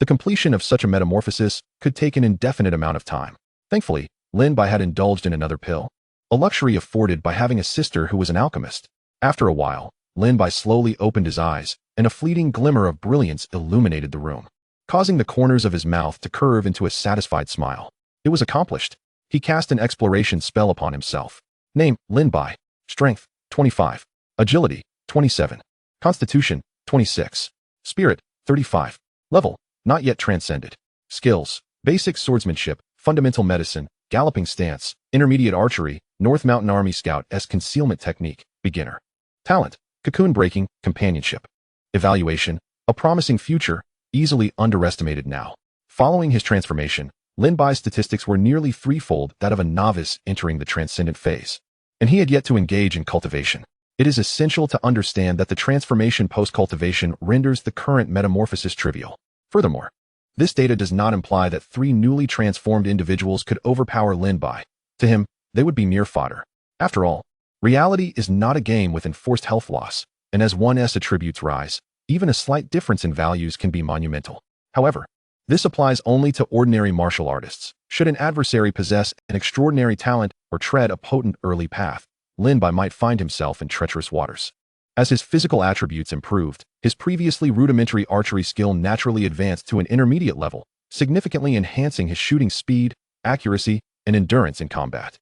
the completion of such a metamorphosis could take an indefinite amount of time. Thankfully, Lin Bai had indulged in another pill, a luxury afforded by having a sister who was an alchemist. After a while, Lin Bai slowly opened his eyes, and a fleeting glimmer of brilliance illuminated the room, causing the corners of his mouth to curve into a satisfied smile. It was accomplished. He cast an exploration spell upon himself. Name, Lin Bai. Strength, 25. Agility, 27. Constitution, 26. Spirit, 35. Level, not yet transcended. Skills, basic swordsmanship, fundamental medicine, galloping stance, intermediate archery, North Mountain Army Scout-esque concealment technique, beginner. Talent, cocoon breaking, companionship. Evaluation, a promising future, easily underestimated now. Following his transformation, Lin Bai's statistics were nearly threefold that of a novice entering the transcendent phase, and he had yet to engage in cultivation. It is essential to understand that the transformation post-cultivation renders the current metamorphosis trivial. Furthermore, this data does not imply that 3 newly transformed individuals could overpower Lin Bai. To him, they would be mere fodder. After all, Reality is not a game with enforced health loss, and as one's attributes rise, even a slight difference in values can be monumental. However, this applies only to ordinary martial artists. Should an adversary possess an extraordinary talent or tread a potent early path, Lin Bai might find himself in treacherous waters. As his physical attributes improved, his previously rudimentary archery skill naturally advanced to an intermediate level, significantly enhancing his shooting speed, accuracy, and endurance in combat.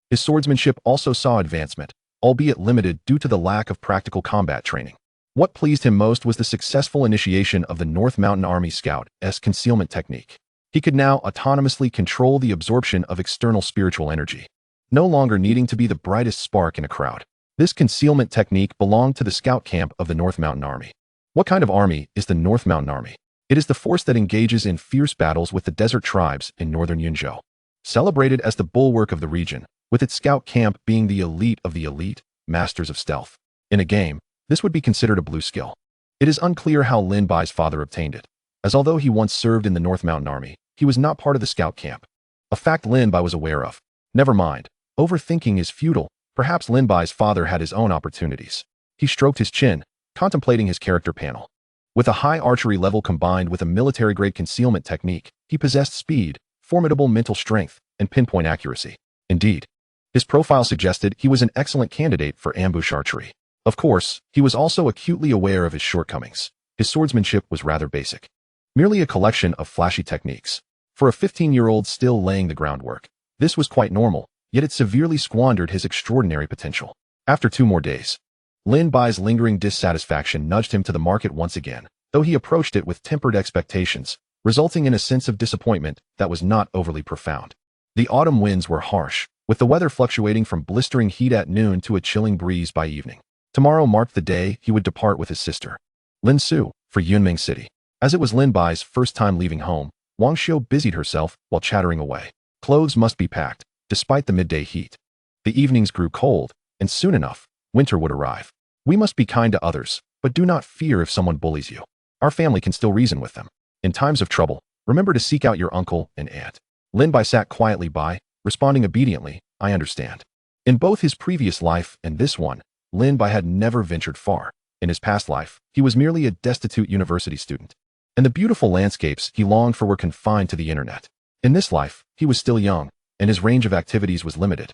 His swordsmanship also saw advancement, albeit limited due to the lack of practical combat training. What pleased him most was the successful initiation of the North Mountain Army Scout's concealment technique. He could now autonomously control the absorption of external spiritual energy, no longer needing to be the brightest spark in a crowd. This concealment technique belonged to the scout camp of the North Mountain Army. What kind of army is the North Mountain Army? It is the force that engages in fierce battles with the desert tribes in northern Yunzhou. Celebrated as the bulwark of the region, with its scout camp being the elite of the elite, masters of stealth. In a game, this would be considered a blue skill. It is unclear how Lin Bai's father obtained it, as although he once served in the North Mountain Army, he was not part of the scout camp. A fact Lin Bai was aware of. Never mind, overthinking is futile. Perhaps Lin Bai's father had his own opportunities. He stroked his chin, contemplating his character panel. With a high archery level combined with a military-grade concealment technique, he possessed speed, formidable mental strength, and pinpoint accuracy. Indeed, his profile suggested he was an excellent candidate for ambush archery. Of course, he was also acutely aware of his shortcomings. His swordsmanship was rather basic, merely a collection of flashy techniques. For a 15-year-old still laying the groundwork, this was quite normal, yet it severely squandered his extraordinary potential. After 2 more days, Lin Bai's lingering dissatisfaction nudged him to the market once again, though he approached it with tempered expectations, resulting in a sense of disappointment that was not overly profound. The autumn winds were harsh, with the weather fluctuating from blistering heat at noon to a chilling breeze by evening. Tomorrow marked the day he would depart with his sister, Lin Su, for Yunming City. As it was Lin Bai's first time leaving home, Wang Xiu busied herself while chattering away. Clothes must be packed, despite the midday heat. The evenings grew cold, and soon enough, winter would arrive. We must be kind to others, but do not fear if someone bullies you. Our family can still reason with them. In times of trouble, remember to seek out your uncle and aunt. Lin Bai sat quietly by, responding obediently, I understand. In both his previous life and this one, Lin Bai had never ventured far. In his past life, he was merely a destitute university student, and the beautiful landscapes he longed for were confined to the internet. In this life, he was still young, and his range of activities was limited.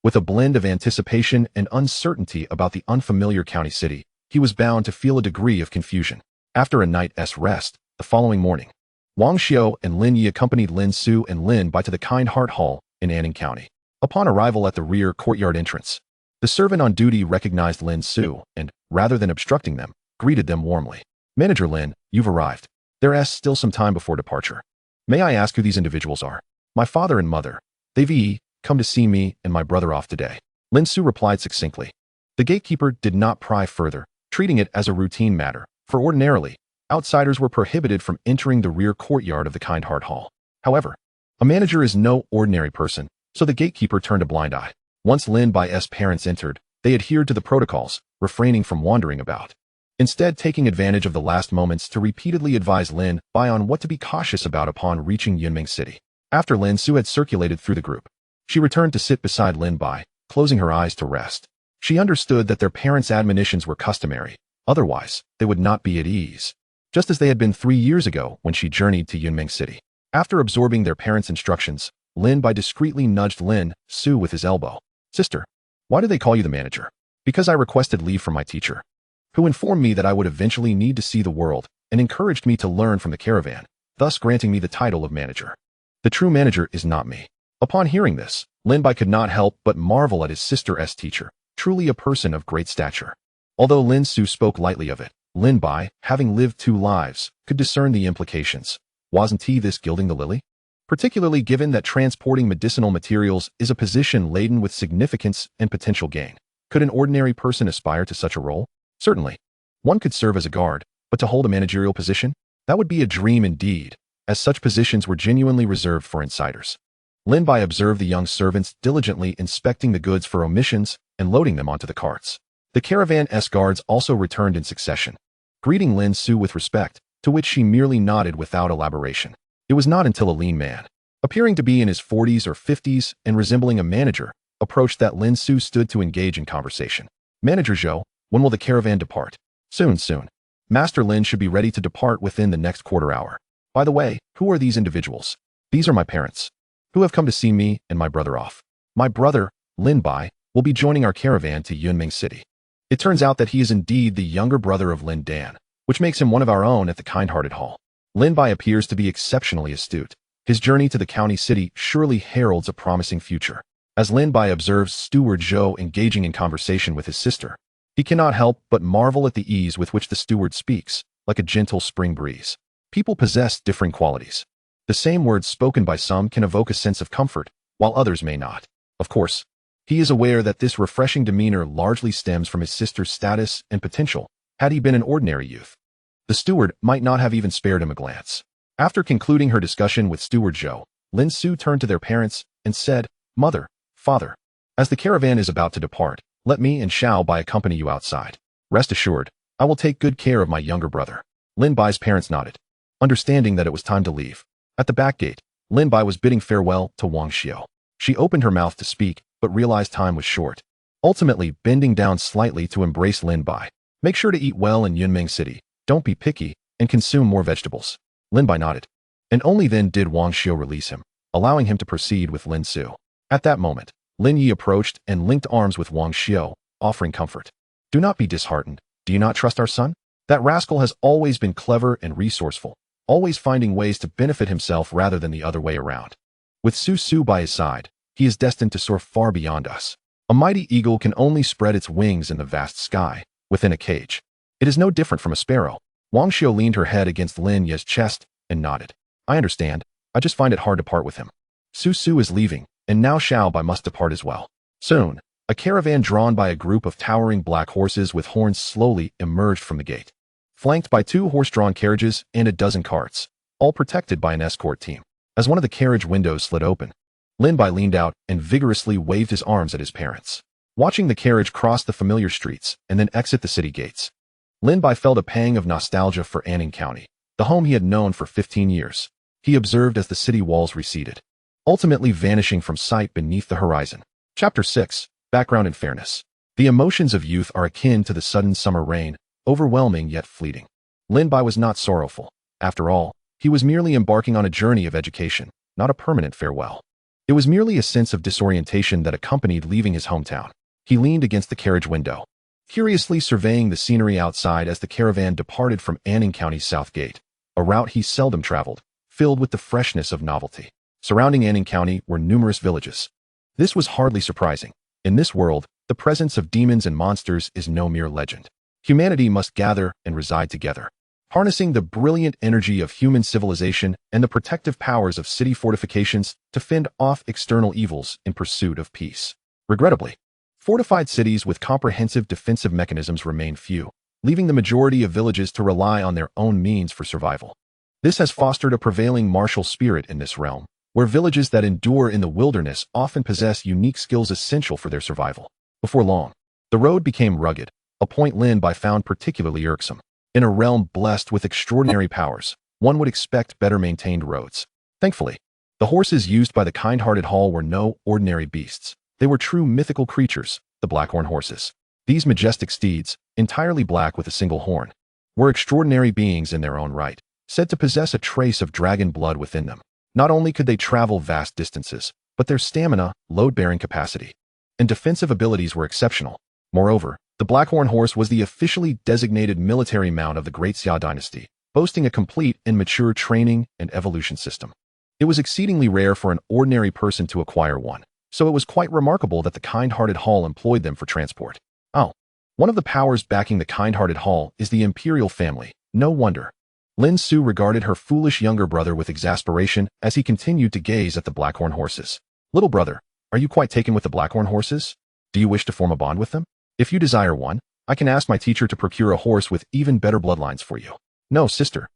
With a blend of anticipation and uncertainty about the unfamiliar county city, he was bound to feel a degree of confusion. After a night's rest, the following morning, Wang Xiu and Lin Yi accompanied Lin Su and Lin Bai to the Kind Heart Hall in Anning County. Upon arrival at the rear courtyard entrance, the servant on duty recognized Lin Su and, rather than obstructing them, greeted them warmly. Manager Lin, you've arrived. There's still some time before departure. May I ask who these individuals are? My father and mother. They've come to see me and my brother off today. Lin Su replied succinctly. The gatekeeper did not pry further, treating it as a routine matter, for ordinarily, outsiders were prohibited from entering the rear courtyard of the Kind Heart Hall. However, a manager is no ordinary person, so the gatekeeper turned a blind eye. Once Lin Bai's parents entered, they adhered to the protocols, refraining from wandering about. Instead, taking advantage of the last moments to repeatedly advise Lin Bai on what to be cautious about upon reaching Yunming City. After Lin Su had circulated through the group, she returned to sit beside Lin Bai, closing her eyes to rest. She understood that their parents' admonitions were customary, otherwise, they would not be at ease. Just as they had been 3 years ago when she journeyed to Yunming City. After absorbing their parents' instructions, Lin Bai discreetly nudged Lin Su with his elbow. Sister, why do they call you the manager? Because I requested leave from my teacher, who informed me that I would eventually need to see the world and encouraged me to learn from the caravan, thus granting me the title of manager. The true manager is not me. Upon hearing this, Lin Bai could not help but marvel at his sister's teacher, truly a person of great stature. Although Lin Su spoke lightly of it, Lin Bai, having lived 2 lives, could discern the implications. Wasn't he this gilding the lily? Particularly given that transporting medicinal materials is a position laden with significance and potential gain. Could an ordinary person aspire to such a role? Certainly. One could serve as a guard, but to hold a managerial position? That would be a dream indeed, as such positions were genuinely reserved for insiders. Lin Bai observed the young servants diligently inspecting the goods for omissions and loading them onto the carts. The caravan's guards also returned in succession, greeting Lin Su with respect, to which she merely nodded without elaboration. It was not until a lean man, appearing to be in his 40s or 50s and resembling a manager, approached that Lin Su stood to engage in conversation. Manager Zhou, when will the caravan depart? Soon, soon. Master Lin should be ready to depart within the next quarter hour. By the way, who are these individuals? These are my parents, who have come to see me and my brother off. My brother, Lin Bai, will be joining our caravan to Yunming City. It turns out that he is indeed the younger brother of Lin Dan, which makes him one of our own at the kind-hearted hall. Lin Bai appears to be exceptionally astute. His journey to the county city surely heralds a promising future. As Lin Bai observes Steward Zhou engaging in conversation with his sister, he cannot help but marvel at the ease with which the steward speaks, like a gentle spring breeze. People possess differing qualities. The same words spoken by some can evoke a sense of comfort, while others may not. Of course, he is aware that this refreshing demeanor largely stems from his sister's status and potential. Had he been an ordinary youth, the steward might not have even spared him a glance. After concluding her discussion with Steward Zhou, Lin Su turned to their parents and said, "Mother, Father, as the caravan is about to depart, let me and Xiao Bai accompany you outside. Rest assured, I will take good care of my younger brother." Lin Bai's parents nodded, understanding that it was time to leave. At the back gate, Lin Bai was bidding farewell to Wang Xiao. She opened her mouth to speak, but realized time was short. Ultimately, bending down slightly to embrace Lin Bai. "Make sure to eat well in Yunming City. Don't be picky, and consume more vegetables." Lin Bai nodded, and only then did Wang Xiao release him, allowing him to proceed with Lin Su. At that moment, Lin Yi approached and linked arms with Wang Xiao, offering comfort. "Do not be disheartened. Do you not trust our son? That rascal has always been clever and resourceful, always finding ways to benefit himself rather than the other way around. With Su Su by his side, he is destined to soar far beyond us. A mighty eagle can only spread its wings in the vast sky, within a cage. It is no different from a sparrow." Wang Xiao leaned her head against Lin Ye's chest and nodded. "I understand. I just find it hard to part with him." Su Su is leaving, and now Xiao Bai must depart as well. Soon, a caravan drawn by a group of towering black horses with horns slowly emerged from the gate, flanked by 2 horse-drawn carriages and a dozen carts, all protected by an escort team. As one of the carriage windows slid open, Lin Bai leaned out and vigorously waved his arms at his parents. Watching the carriage cross the familiar streets and then exit the city gates, Lin Bai felt a pang of nostalgia for Anning County, the home he had known for 15 years. He observed as the city walls receded, ultimately vanishing from sight beneath the horizon. Chapter 6. Background and Fairness. The emotions of youth are akin to the sudden summer rain, overwhelming yet fleeting. Lin Bai was not sorrowful. After all, he was merely embarking on a journey of education, not a permanent farewell. It was merely a sense of disorientation that accompanied leaving his hometown. He leaned against the carriage window, curiously surveying the scenery outside as the caravan departed from Anning County's south gate, a route he seldom traveled, filled with the freshness of novelty. Surrounding Anning County were numerous villages. This was hardly surprising. In this world, the presence of demons and monsters is no mere legend. Humanity must gather and reside together, harnessing the brilliant energy of human civilization and the protective powers of city fortifications to fend off external evils in pursuit of peace. Regrettably, fortified cities with comprehensive defensive mechanisms remain few, leaving the majority of villages to rely on their own means for survival. This has fostered a prevailing martial spirit in this realm, where villages that endure in the wilderness often possess unique skills essential for their survival. Before long, the road became rugged, a point Lin Bai found particularly irksome. In a realm blessed with extraordinary powers, one would expect better-maintained roads. Thankfully, the horses used by the kind-hearted hall were no ordinary beasts. They were true mythical creatures, the blackhorn horses. These majestic steeds, entirely black with a single horn, were extraordinary beings in their own right, said to possess a trace of dragon blood within them. Not only could they travel vast distances, but their stamina, load-bearing capacity, and defensive abilities were exceptional. Moreover, the blackhorn horse was the officially designated military mount of the Great Xia dynasty, boasting a complete and mature training and evolution system. It was exceedingly rare for an ordinary person to acquire one, so it was quite remarkable that the kind-hearted hall employed them for transport. Oh, one of the powers backing the kind-hearted hall is the imperial family. No wonder. Lin Su regarded her foolish younger brother with exasperation as he continued to gaze at the blackhorn horses. "Little brother, are you quite taken with the blackhorn horses? Do you wish to form a bond with them? If you desire one, I can ask my teacher to procure a horse with even better bloodlines for you." "No, sister,"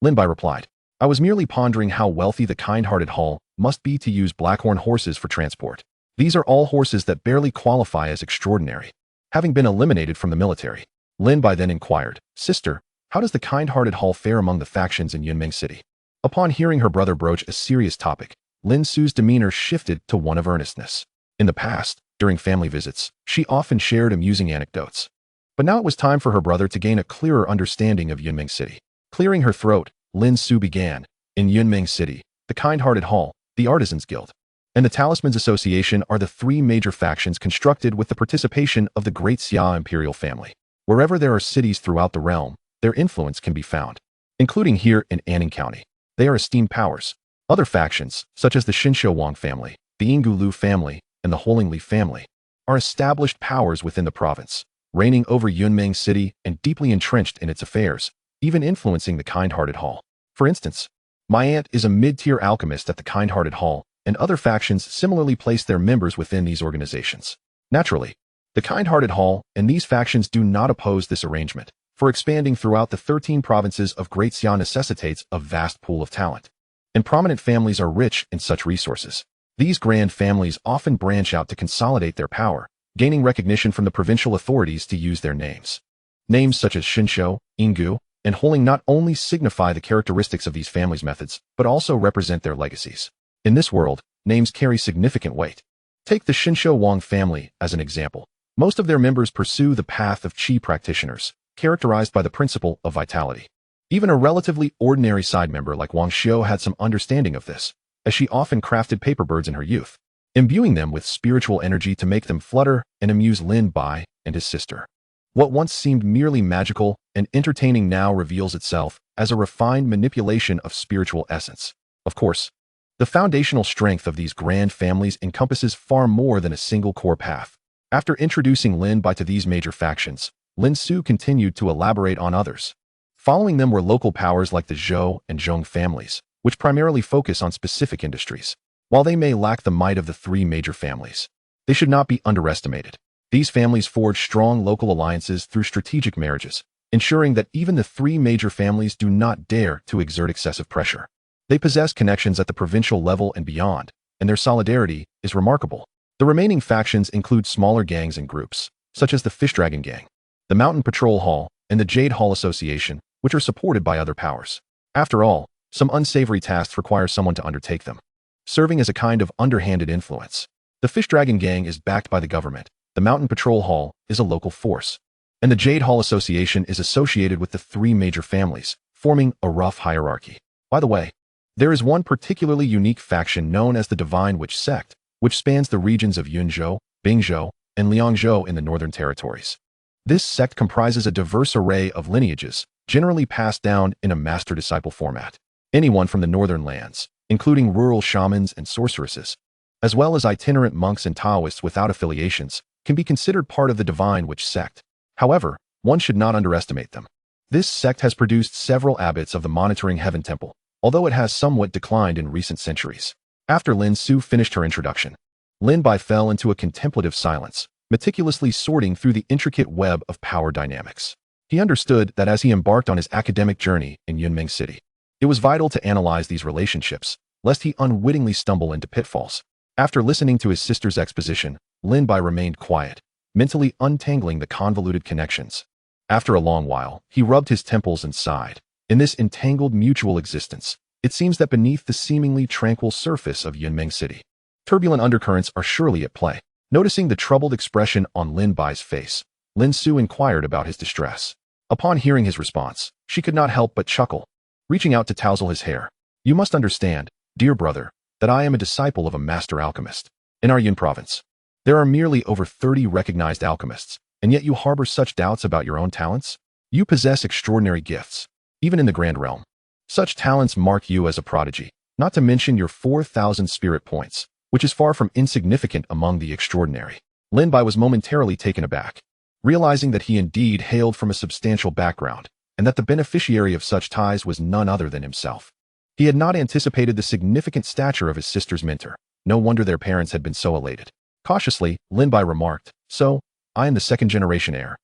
Lin Bai replied. "I was merely pondering how wealthy the kind-hearted hall must be to use blackhorn horses for transport. These are all horses that barely qualify as extraordinary, having been eliminated from the military." Lin Bai then inquired, "Sister, how does the kind-hearted hall fare among the factions in Yunming City?" Upon hearing her brother broach a serious topic, Lin Su's demeanor shifted to one of earnestness. In the past, During family visits, she often shared amusing anecdotes. But now it was time for her brother to gain a clearer understanding of Yunming City. Clearing her throat, Lin Su began. In Yunming City, the Kind-Hearted Hall, the Artisans Guild, and the Talismans Association are the three major factions constructed with the participation of the Great Xia imperial family. Wherever there are cities throughout the realm, their influence can be found, including here in Anning County. They are esteemed powers. Other factions, such as the Shinsho Wang family, the Yinggu Lu family, and the Holingli family, are established powers within the province, reigning over Yunming City and deeply entrenched in its affairs, even influencing the Kind-Hearted Hall. For instance, my aunt is a mid-tier alchemist at the Kind-Hearted Hall, and other factions similarly place their members within these organizations. Naturally, the Kind-Hearted Hall and these factions do not oppose this arrangement, for expanding throughout the 13 provinces of Great Xia necessitates a vast pool of talent, and prominent families are rich in such resources. These grand families often branch out to consolidate their power, gaining recognition from the provincial authorities to use their names. Names such as Shinsho, Yinggu, and Holing not only signify the characteristics of these families' methods, but also represent their legacies. In this world, names carry significant weight. Take the Shinsho Wang family as an example. Most of their members pursue the path of Qi practitioners, characterized by the principle of vitality. Even a relatively ordinary side member like Wang Xiu had some understanding of this, as she often crafted paper birds in her youth, imbuing them with spiritual energy to make them flutter and amuse Lin Bai and his sister. What once seemed merely magical and entertaining now reveals itself as a refined manipulation of spiritual essence. Of course, the foundational strength of these grand families encompasses far more than a single core path. After introducing Lin Bai to these major factions, Lin Su continued to elaborate on others. Following them were local powers like the Zhou and Zhong families, which primarily focus on specific industries. While they may lack the might of the three major families, they should not be underestimated. These families forge strong local alliances through strategic marriages, ensuring that even the three major families do not dare to exert excessive pressure. They possess connections at the provincial level and beyond, and their solidarity is remarkable. The remaining factions include smaller gangs and groups, such as the Fish Dragon Gang, the Mountain Patrol Hall, and the Jade Hall Association, which are supported by other powers. After all, some unsavory tasks require someone to undertake them, serving as a kind of underhanded influence. The Fish Dragon Gang is backed by the government, the Mountain Patrol Hall is a local force, and the Jade Hall Association is associated with the three major families, forming a rough hierarchy. By the way, there is one particularly unique faction known as the Divine Witch Sect, which spans the regions of Yunzhou, Bingzhou, and Liangzhou in the northern territories. This sect comprises a diverse array of lineages, generally passed down in a master-disciple format. Anyone from the northern lands, including rural shamans and sorceresses, as well as itinerant monks and Taoists without affiliations, can be considered part of the Divine Witch Sect. However, one should not underestimate them. This sect has produced several abbots of the Monitoring Heaven Temple, although it has somewhat declined in recent centuries. After Lin Su finished her introduction, Lin Bai fell into a contemplative silence, meticulously sorting through the intricate web of power dynamics. He understood that as he embarked on his academic journey in Yunming City, it was vital to analyze these relationships, lest he unwittingly stumble into pitfalls. After listening to his sister's exposition, Lin Bai remained quiet, mentally untangling the convoluted connections. After a long while, he rubbed his temples and sighed. In this entangled mutual existence, it seems that beneath the seemingly tranquil surface of Yunming City, turbulent undercurrents are surely at play. Noticing the troubled expression on Lin Bai's face, Lin Su inquired about his distress. Upon hearing his response, she could not help but chuckle, reaching out to tousle his hair. You must understand, dear brother, that I am a disciple of a master alchemist. In our Yun province, there are merely over 30 recognized alchemists, and yet you harbor such doubts about your own talents? You possess extraordinary gifts, even in the Grand Realm. Such talents mark you as a prodigy, not to mention your 4,000 spirit points, which is far from insignificant among the extraordinary. Lin Bai was momentarily taken aback, realizing that he indeed hailed from a substantial background, and that the beneficiary of such ties was none other than himself. He had not anticipated the significant stature of his sister's mentor. No wonder their parents had been so elated. Cautiously, Lin Bai remarked, "So, I am the second-generation heir.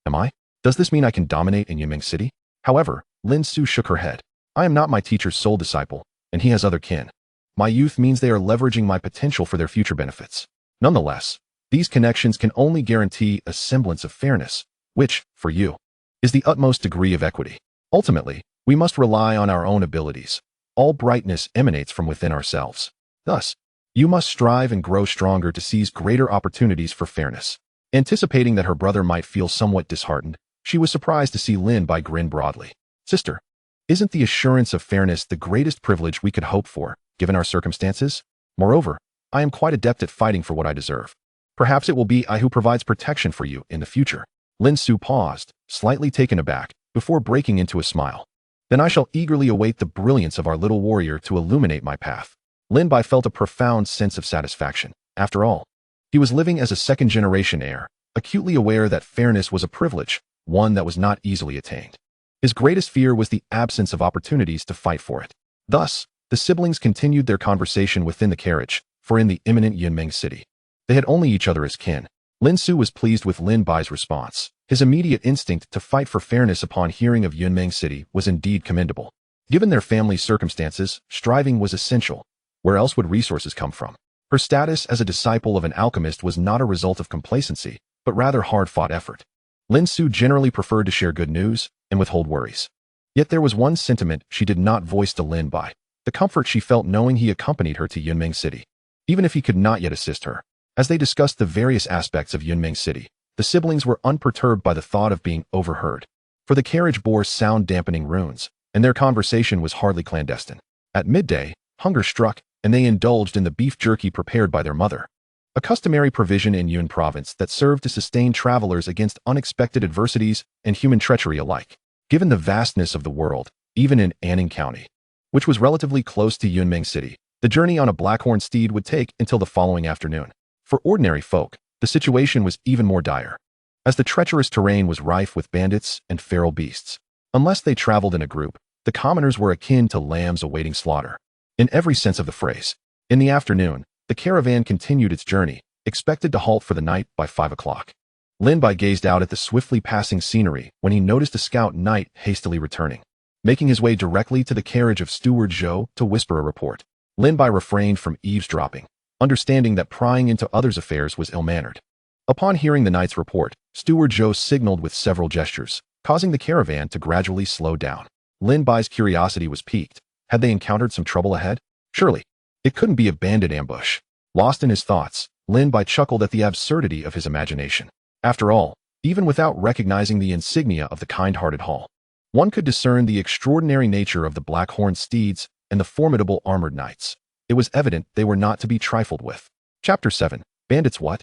Am I? Does this mean I can dominate in Yunming City?" However, Lin Su shook her head. "I am not my teacher's sole disciple, and he has other kin. My youth means they are leveraging my potential for their future benefits. Nonetheless, these connections can only guarantee a semblance of fairness, which, for you, is the utmost degree of equity. Ultimately, we must rely on our own abilities. All brightness emanates from within ourselves. Thus, You must strive and grow stronger to seize greater opportunities for fairness. Anticipating that her brother might feel somewhat disheartened, she was surprised to see Lin Bai grin broadly. Sister, isn't the assurance of fairness the greatest privilege we could hope for, given our circumstances? Moreover, I am quite adept at fighting for what I deserve. Perhaps it will be I who provides protection for you in the future. Lin Su paused, slightly taken aback, before breaking into a smile. Then I shall eagerly await the brilliance of our little warrior to illuminate my path. Lin Bai felt a profound sense of satisfaction. After all, he was living as a second-generation heir, acutely aware that fairness was a privilege, one that was not easily attained. His greatest fear was the absence of opportunities to fight for it. Thus, the siblings continued their conversation within the carriage, for in the imminent Yunmeng city, they had only each other as kin. Lin Su was pleased with Lin Bai's response. His immediate instinct to fight for fairness upon hearing of Yunmeng city was indeed commendable. Given their family's circumstances, striving was essential. Where else would resources come from? Her status as a disciple of an alchemist was not a result of complacency, but rather hard-fought effort. Lin Su generally preferred to share good news and withhold worries. Yet there was one sentiment she did not voice to Lin Bai, the comfort she felt knowing he accompanied her to Yunmeng city, even if he could not yet assist her. As they discussed the various aspects of Yunmeng city, the siblings were unperturbed by the thought of being overheard, for the carriage bore sound-dampening runes, and their conversation was hardly clandestine. At midday, hunger struck, and they indulged in the beef jerky prepared by their mother, a customary provision in Yun province that served to sustain travelers against unexpected adversities and human treachery alike. Given the vastness of the world, even in Anning County, which was relatively close to Yunmeng city, the journey on a blackhorn steed would take until the following afternoon. For ordinary folk, the situation was even more dire, as the treacherous terrain was rife with bandits and feral beasts. Unless they traveled in a group, the commoners were akin to lambs awaiting slaughter, in every sense of the phrase. In the afternoon, the caravan continued its journey, expected to halt for the night by 5 o'clock. Lin Bai gazed out at the swiftly passing scenery when he noticed a scout knight hastily returning. Making his way directly to the carriage of Steward Zhou to whisper a report, Lin Bai refrained from eavesdropping, understanding that prying into others' affairs was ill-mannered. Upon hearing the knight's report, Steward Zhou signaled with several gestures, causing the caravan to gradually slow down. Lin Bai's curiosity was piqued. Had they encountered some trouble ahead? Surely, it couldn't be a bandit ambush. Lost in his thoughts, Lin Bai chuckled at the absurdity of his imagination. After all, even without recognizing the insignia of the kind-hearted hall, one could discern the extraordinary nature of the black-horned steeds and the formidable armored knights. It was evident they were not to be trifled with. Chapter 7. Bandits what?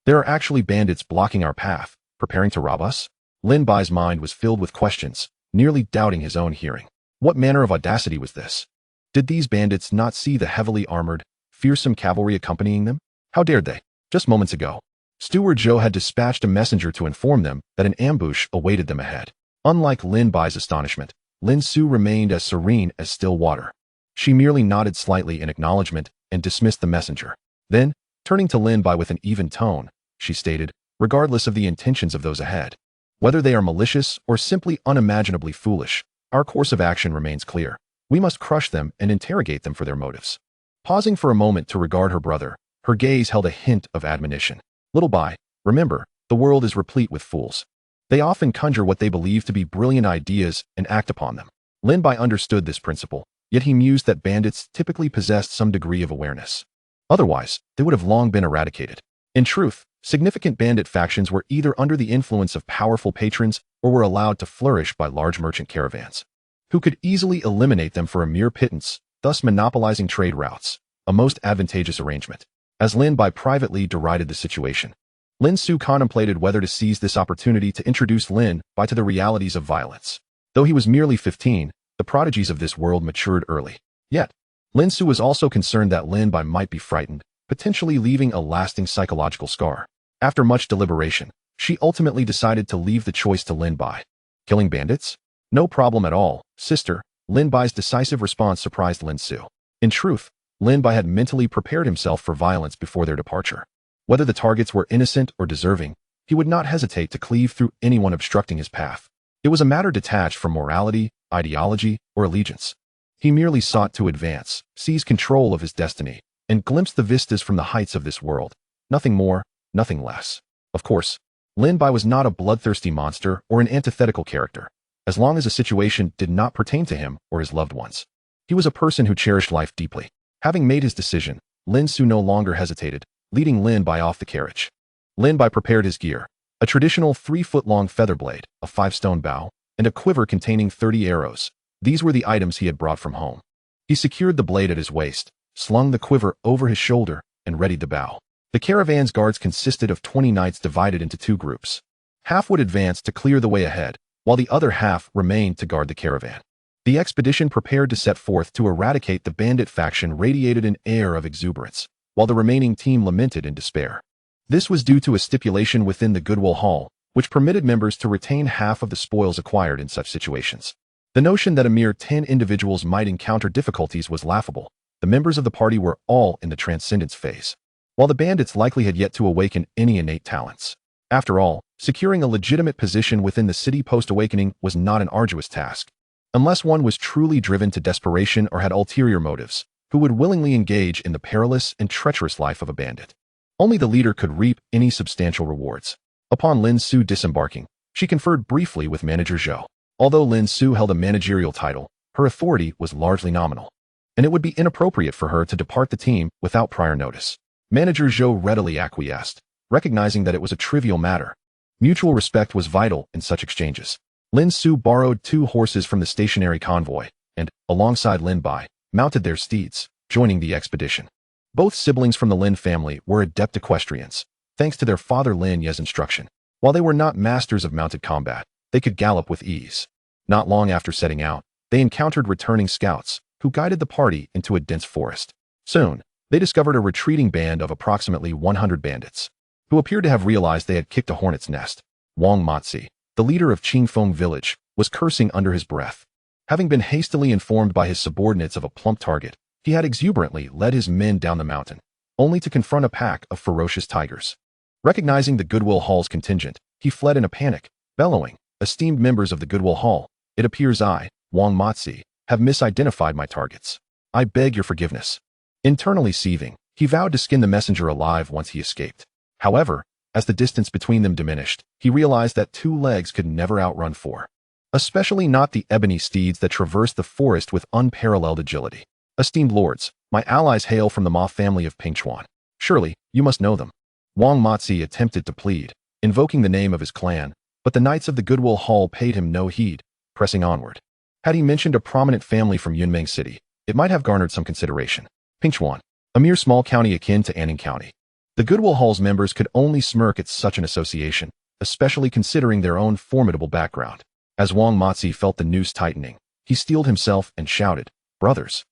There are actually bandits blocking our path, preparing to rob us? Lin Bai's mind was filled with questions, nearly doubting his own hearing. What manner of audacity was this? Did these bandits not see the heavily armored, fearsome cavalry accompanying them? How dared they? Just moments ago, Steward Zhou had dispatched a messenger to inform them that an ambush awaited them ahead. Unlike Lin Bai's astonishment, Lin Su remained as serene as still water. She merely nodded slightly in acknowledgement and dismissed the messenger. Then, turning to Lin Bai with an even tone, she stated, regardless of the intentions of those ahead, whether they are malicious or simply unimaginably foolish, our course of action remains clear. We must crush them and interrogate them for their motives. Pausing for a moment to regard her brother, her gaze held a hint of admonition. Little Bai, remember, the world is replete with fools. They often conjure what they believe to be brilliant ideas and act upon them. Lin Bai understood this principle, yet he mused that bandits typically possessed some degree of awareness. Otherwise, they would have long been eradicated. In truth, significant bandit factions were either under the influence of powerful patrons or were allowed to flourish by large merchant caravans, who could easily eliminate them for a mere pittance, thus monopolizing trade routes, a most advantageous arrangement. As Lin Bai privately derided the situation, Lin Su contemplated whether to seize this opportunity to introduce Lin Bai to the realities of violence. Though he was merely 15, the prodigies of this world matured early. Yet, Lin Su was also concerned that Lin Bai might be frightened, potentially leaving a lasting psychological scar. After much deliberation, she ultimately decided to leave the choice to Lin Bai. Killing bandits? No problem at all, sister. Lin Bai's decisive response surprised Lin Su. In truth, Lin Bai had mentally prepared himself for violence before their departure. Whether the targets were innocent or deserving, he would not hesitate to cleave through anyone obstructing his path. It was a matter detached from morality, ideology, or allegiance. He merely sought to advance, seize control of his destiny, and glimpse the vistas from the heights of this world. Nothing more, nothing less. Of course, Lin Bai was not a bloodthirsty monster or an antithetical character, as long as the situation did not pertain to him or his loved ones. He was a person who cherished life deeply. Having made his decision, Lin Su no longer hesitated, leading Lin Bai off the carriage. Lin Bai prepared his gear, a traditional 3-foot-long feather blade, a 5-stone bow, and a quiver containing 30 arrows. These were the items he had brought from home. He secured the blade at his waist, slung the quiver over his shoulder, and readied the bow. The caravan's guards consisted of 20 knights divided into 2 groups. Half would advance to clear the way ahead, while the other half remained to guard the caravan. The expedition prepared to set forth to eradicate the bandit faction radiated an air of exuberance, while the remaining team lamented in despair. This was due to a stipulation within the Goodwill Hall, which permitted members to retain half of the spoils acquired in such situations. The notion that a mere 10 individuals might encounter difficulties was laughable. The members of the party were all in the transcendence phase, while the bandits likely had yet to awaken any innate talents. After all, securing a legitimate position within the city post-awakening was not an arduous task. Unless one was truly driven to desperation or had ulterior motives, who would willingly engage in the perilous and treacherous life of a bandit? Only the leader could reap any substantial rewards. Upon Lin Su disembarking, she conferred briefly with Manager Zhou. Although Lin Su held a managerial title, her authority was largely nominal, and it would be inappropriate for her to depart the team without prior notice. Manager Zhou readily acquiesced, recognizing that it was a trivial matter. Mutual respect was vital in such exchanges. Lin Su borrowed 2 horses from the stationary convoy, and, alongside Lin Bai, mounted their steeds, joining the expedition. Both siblings from the Lin family were adept equestrians, thanks to their father Lin Ye's instruction. While they were not masters of mounted combat, they could gallop with ease. Not long after setting out, they encountered returning scouts, who guided the party into a dense forest. Soon, they discovered a retreating band of approximately 100 bandits, who appeared to have realized they had kicked a hornet's nest. Wang Matzi, the leader of Qingfeng village, was cursing under his breath. Having been hastily informed by his subordinates of a plump target, he had exuberantly led his men down the mountain, only to confront a pack of ferocious tigers. Recognizing the Goodwill Hall's contingent, he fled in a panic, bellowing, "Esteemed members of the Goodwill Hall, it appears I, Wang Matzi, have misidentified my targets. I beg your forgiveness." Internally seething, he vowed to skin the messenger alive once he escaped. However, as the distance between them diminished, he realized that 2 legs could never outrun 4. Especially not the ebony steeds that traversed the forest with unparalleled agility. "Esteemed lords, my allies hail from the Ma family of Pingchuan. Surely, you must know them." Wang Matzi attempted to plead, invoking the name of his clan, but the knights of the Goodwill Hall paid him no heed, pressing onward. Had he mentioned a prominent family from Yunmeng City, it might have garnered some consideration. Pingchuan, a mere small county akin to Anning County. The Goodwill Hall's members could only smirk at such an association, especially considering their own formidable background. As Wang Matzi felt the noose tightening, he steeled himself and shouted, "Brothers,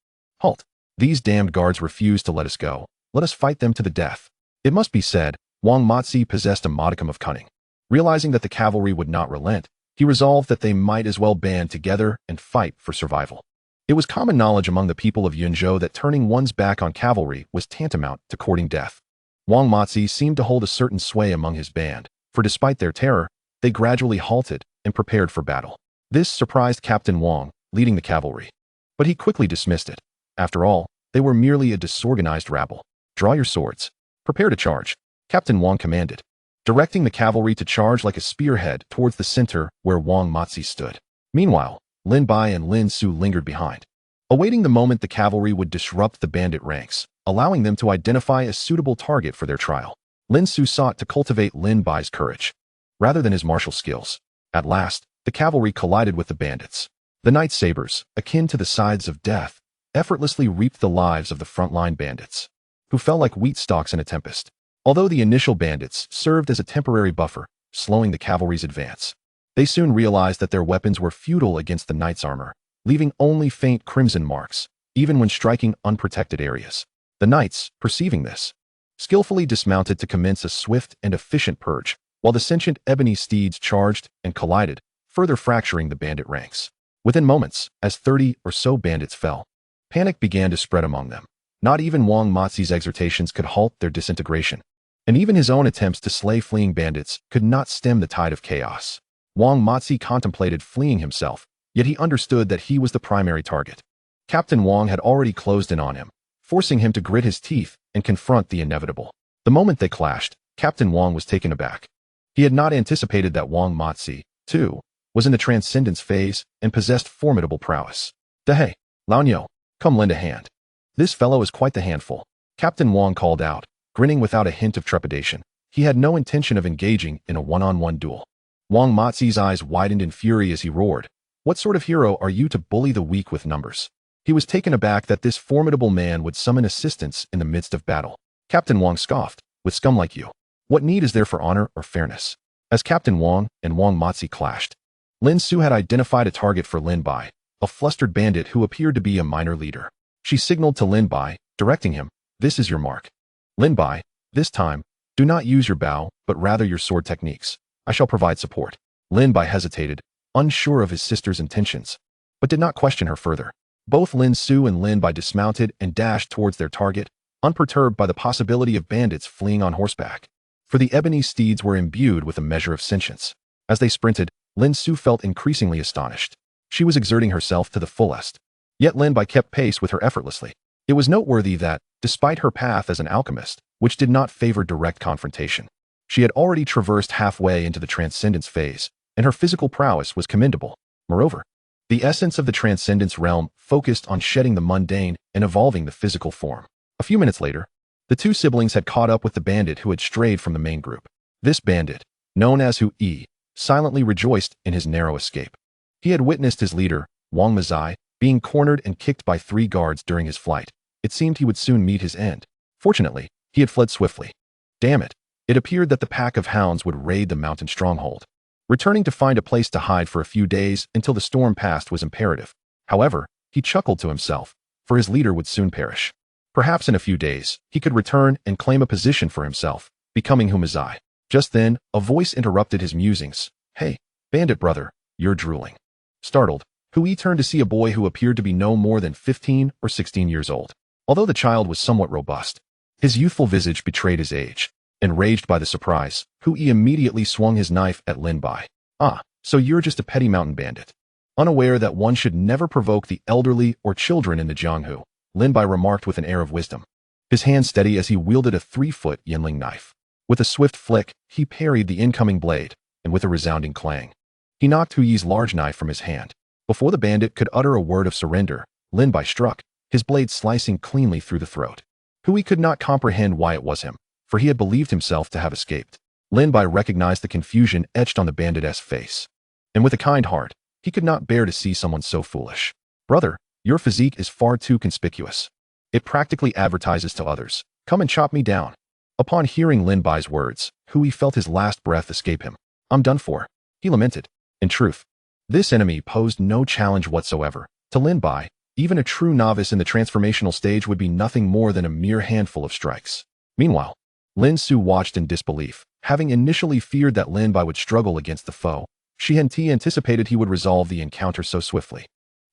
halt! These damned guards refuse to let us go. Let us fight them to the death." It must be said, Wang Matzi possessed a modicum of cunning. Realizing that the cavalry would not relent, he resolved that they might as well band together and fight for survival. It was common knowledge among the people of Yunzhou that turning one's back on cavalry was tantamount to courting death. Wang Matzi seemed to hold a certain sway among his band, for despite their terror, they gradually halted and prepared for battle. This surprised Captain Wang, leading the cavalry. But he quickly dismissed it. After all, they were merely a disorganized rabble. "Draw your swords. Prepare to charge," Captain Wang commanded, directing the cavalry to charge like a spearhead towards the center where Wang Matzi stood. Meanwhile, Lin Bai and Lin Su lingered behind, awaiting the moment the cavalry would disrupt the bandit ranks, allowing them to identify a suitable target for their trial. Lin Su sought to cultivate Lin Bai's courage, rather than his martial skills. At last, the cavalry collided with the bandits. The knights' sabers, akin to the scythes of death, effortlessly reaped the lives of the frontline bandits, who fell like wheat stalks in a tempest. Although the initial bandits served as a temporary buffer, slowing the cavalry's advance, they soon realized that their weapons were futile against the knights' armor, leaving only faint crimson marks, even when striking unprotected areas. The knights, perceiving this, skillfully dismounted to commence a swift and efficient purge, while the sentient ebony steeds charged and collided, further fracturing the bandit ranks. Within moments, as 30 or so bandits fell, panic began to spread among them. Not even Wang Matzi's exhortations could halt their disintegration, and even his own attempts to slay fleeing bandits could not stem the tide of chaos. Wang Matzi contemplated fleeing himself, yet he understood that he was the primary target. Captain Wang had already closed in on him, forcing him to grit his teeth and confront the inevitable. The moment they clashed, Captain Wang was taken aback. He had not anticipated that Wang Matzi, too, was in the transcendence phase and possessed formidable prowess. "Dehei, Lao Niu, come lend a hand. This fellow is quite the handful." Captain Wang called out, grinning without a hint of trepidation. He had no intention of engaging in a one-on-one duel. Wang Mozi's eyes widened in fury as he roared. What sort of hero are you to bully the weak with numbers? He was taken aback that this formidable man would summon assistance in the midst of battle. Captain Wang scoffed, with scum like you. What need is there for honor or fairness? As Captain Wang and Wang Mozi clashed, Lin Su had identified a target for Lin Bai, a flustered bandit who appeared to be a minor leader. She signaled to Lin Bai, directing him, "This is your mark. Lin Bai, this time, do not use your bow, but rather your sword techniques. I shall provide support." Lin Bai hesitated, unsure of his sister's intentions, but did not question her further. Both Lin Su and Lin Bai dismounted and dashed towards their target, unperturbed by the possibility of bandits fleeing on horseback. For the ebony steeds were imbued with a measure of sentience. As they sprinted, Lin Su felt increasingly astonished. She was exerting herself to the fullest. Yet Lin Bai kept pace with her effortlessly. It was noteworthy that, despite her path as an alchemist, which did not favor direct confrontation, she had already traversed halfway into the transcendence phase, and her physical prowess was commendable. Moreover, the essence of the transcendence realm focused on shedding the mundane and evolving the physical form. A few minutes later, the two siblings had caught up with the bandit who had strayed from the main group. This bandit, known as Hu Yi, silently rejoiced in his narrow escape. He had witnessed his leader, Wang Mazai, being cornered and kicked by 3 guards during his flight. It seemed he would soon meet his end. Fortunately, he had fled swiftly. Damn it! It appeared that the pack of hounds would raid the mountain stronghold. Returning to find a place to hide for a few days until the storm passed was imperative. However, he chuckled to himself, for his leader would soon perish. Perhaps in a few days, he could return and claim a position for himself, becoming Humazai. Just then, a voice interrupted his musings. "Hey, bandit brother, you're drooling." Startled, Hui turned to see a boy who appeared to be no more than 15 or 16 years old. Although the child was somewhat robust, his youthful visage betrayed his age. Enraged by the surprise, Hui immediately swung his knife at Lin Bai. "Ah, so you're just a petty mountain bandit." Unaware that one should never provoke the elderly or children in the Jianghu, Lin Bai remarked with an air of wisdom, his hand steady as he wielded a 3-foot Yinling knife. With a swift flick, he parried the incoming blade, and with a resounding clang, he knocked Hui's large knife from his hand. Before the bandit could utter a word of surrender, Lin Bai struck, his blade slicing cleanly through the throat. Hui could not comprehend why it was him, for he had believed himself to have escaped. Lin Bai recognized the confusion etched on the bandit's face, and with a kind heart, he could not bear to see someone so foolish. "Brother, your physique is far too conspicuous. It practically advertises to others, 'Come and chop me down.'" Upon hearing Lin Bai's words, Hui felt his last breath escape him. "I'm done for," he lamented. In truth, this enemy posed no challenge whatsoever. To Lin Bai, even a true novice in the transformational stage would be nothing more than a mere handful of strikes. Meanwhile, Lin Su watched in disbelief. Having initially feared that Lin Bai would struggle against the foe, she had anticipated he would resolve the encounter so swiftly.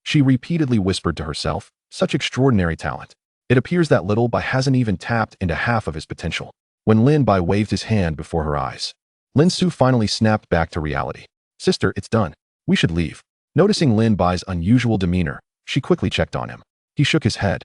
She repeatedly whispered to herself, "Such extraordinary talent. It appears that little Bai hasn't even tapped into half of his potential." When Lin Bai waved his hand before her eyes, Lin Su finally snapped back to reality. "Sister, it's done. We should leave." Noticing Lin Bai's unusual demeanor, she quickly checked on him. He shook his head.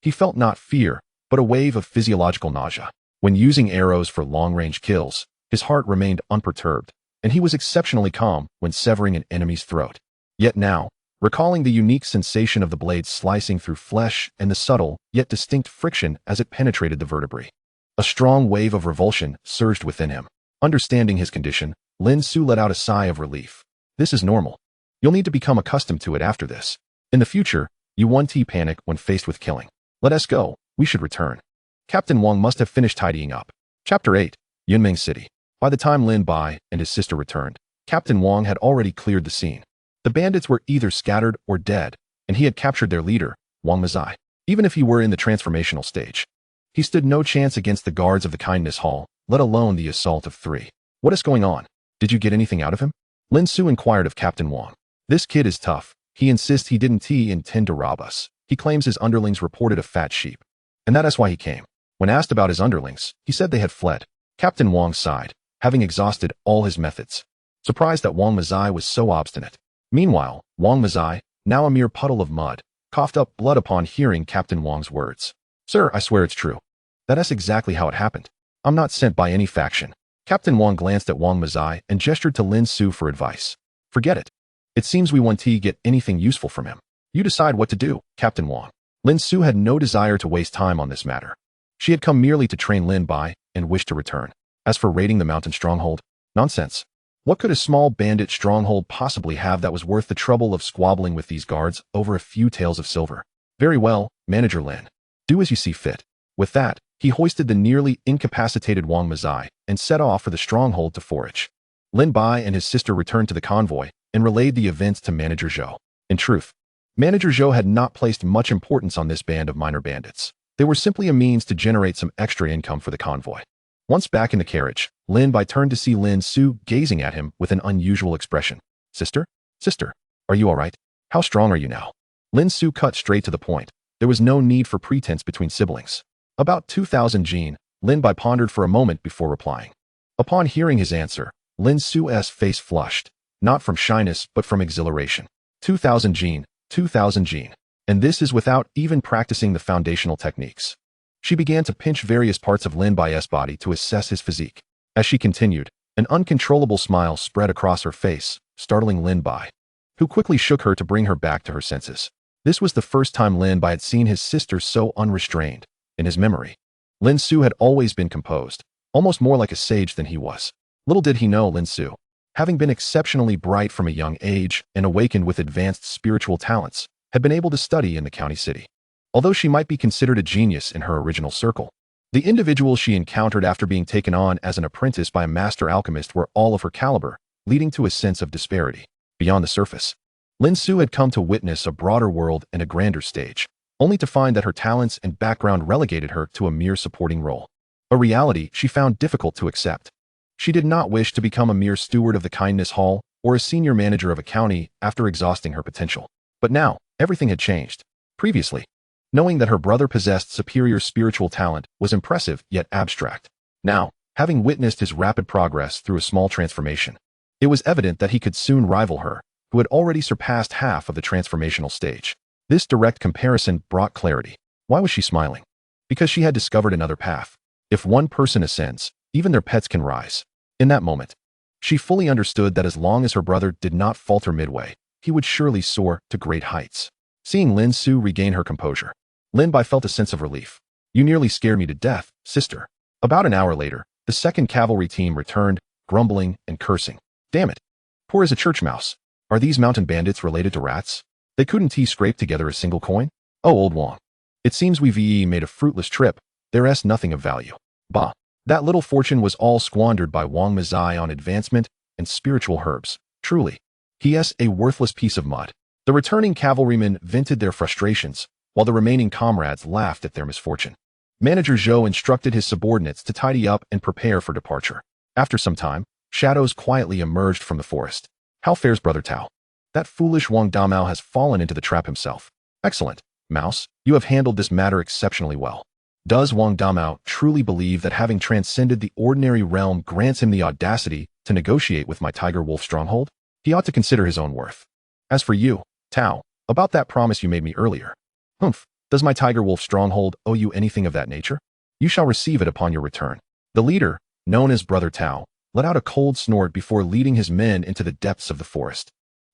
He felt not fear, but a wave of physiological nausea. When using arrows for long-range kills, his heart remained unperturbed, and he was exceptionally calm when severing an enemy's throat. Yet now, recalling the unique sensation of the blade slicing through flesh and the subtle, yet distinct friction as it penetrated the vertebrae, a strong wave of revulsion surged within him. Understanding his condition, Lin Su let out a sigh of relief. "This is normal. You'll need to become accustomed to it after this. In the future, you won't panic when faced with killing. Let us go. We should return." Captain Wang must have finished tidying up. Chapter 8. Yunming City. By the time Lin Bai and his sister returned, Captain Wang had already cleared the scene. The bandits were either scattered or dead, and he had captured their leader, Wang Mazai. Even if he were in the transformational stage, he stood no chance against the guards of the Kindness Hall, let alone the assault of 3. "What is going on? Did you get anything out of him?" Lin Su inquired of Captain Wang. "This kid is tough. He insists he didn't intend to rob us. He claims his underlings reported a fat sheep, and that is why he came." When asked about his underlings, he said they had fled. Captain Wang sighed, having exhausted all his methods, surprised that Wang Mazai was so obstinate. Meanwhile, Wang Mazai, now a mere puddle of mud, coughed up blood upon hearing Captain Wang's words. "Sir, I swear it's true. That is exactly how it happened. I'm not sent by any faction." Captain Wang glanced at Wang Mazai and gestured to Lin Su for advice. "Forget it. It seems we won't get anything useful from him. You decide what to do, Captain Wang." Lin Su had no desire to waste time on this matter. She had come merely to train Lin Bai and wished to return. As for raiding the mountain stronghold, nonsense. What could a small bandit stronghold possibly have that was worth the trouble of squabbling with these guards over a few taels of silver? Very well, Manager Lin. Do as you see fit. With that, he hoisted the nearly incapacitated Wang Mazai and set off for the stronghold to forage. Lin Bai and his sister returned to the convoy and relayed the events to Manager Zhou. In truth, Manager Zhou had not placed much importance on this band of minor bandits. They were simply a means to generate some extra income for the convoy. Once back in the carriage, Lin Bai turned to see Lin Su gazing at him with an unusual expression. Sister? Sister, are you all right? How strong are you now? Lin Su cut straight to the point. There was no need for pretense between siblings. About 2,000 Jin, Lin Bai pondered for a moment before replying. Upon hearing his answer, Lin Su's face flushed, not from shyness but from exhilaration. 2,000 Jin, 2,000 Jin. And this is without even practicing the foundational techniques. She began to pinch various parts of Lin Bai's body to assess his physique. As she continued, an uncontrollable smile spread across her face, startling Lin Bai, who quickly shook her to bring her back to her senses. This was the first time Lin Bai had seen his sister so unrestrained. In his memory, Lin Su had always been composed, almost more like a sage than he was. Little did he know Lin Su, having been exceptionally bright from a young age and awakened with advanced spiritual talents, had been able to study in the county city. Although she might be considered a genius in her original circle, the individuals she encountered after being taken on as an apprentice by a master alchemist were all of her caliber, leading to a sense of disparity. Beyond the surface, Lin Su had come to witness a broader world and a grander stage, only to find that her talents and background relegated her to a mere supporting role. A reality she found difficult to accept. She did not wish to become a mere steward of the kindness hall or a senior manager of a county after exhausting her potential. But now, everything had changed. Previously, knowing that her brother possessed superior spiritual talent was impressive yet abstract. Now, having witnessed his rapid progress through a small transformation, it was evident that he could soon rival her, who had already surpassed half of the transformational stage. This direct comparison brought clarity. Why was she smiling? Because she had discovered another path. If one person ascends, even their pets can rise. In that moment, she fully understood that as long as her brother did not falter midway, he would surely soar to great heights. Seeing Lin Su regain her composure, Lin Bai felt a sense of relief. You nearly scared me to death, sister. About an hour later, the second cavalry team returned, grumbling and cursing. Damn it. Poor as a church mouse. Are these mountain bandits related to rats? They couldn't scrape together a single coin? Oh, old Wang. It seems we made a fruitless trip. There's nothing of value. Bah. That little fortune was all squandered by Wang Mazai on advancement and spiritual herbs. Truly. He is a worthless piece of mud. The returning cavalrymen vented their frustrations, while the remaining comrades laughed at their misfortune. Manager Zhou instructed his subordinates to tidy up and prepare for departure. After some time, shadows quietly emerged from the forest. How fares Brother Tao? That foolish Wang Damao has fallen into the trap himself. Excellent, Mouse, you have handled this matter exceptionally well. Does Wang Damao truly believe that having transcended the ordinary realm grants him the audacity to negotiate with my Tiger Wolf stronghold? He ought to consider his own worth. As for you, Tao, about that promise you made me earlier. Humph, does my Tiger Wolf stronghold owe you anything of that nature? You shall receive it upon your return. The leader, known as Brother Tao, let out a cold snort before leading his men into the depths of the forest.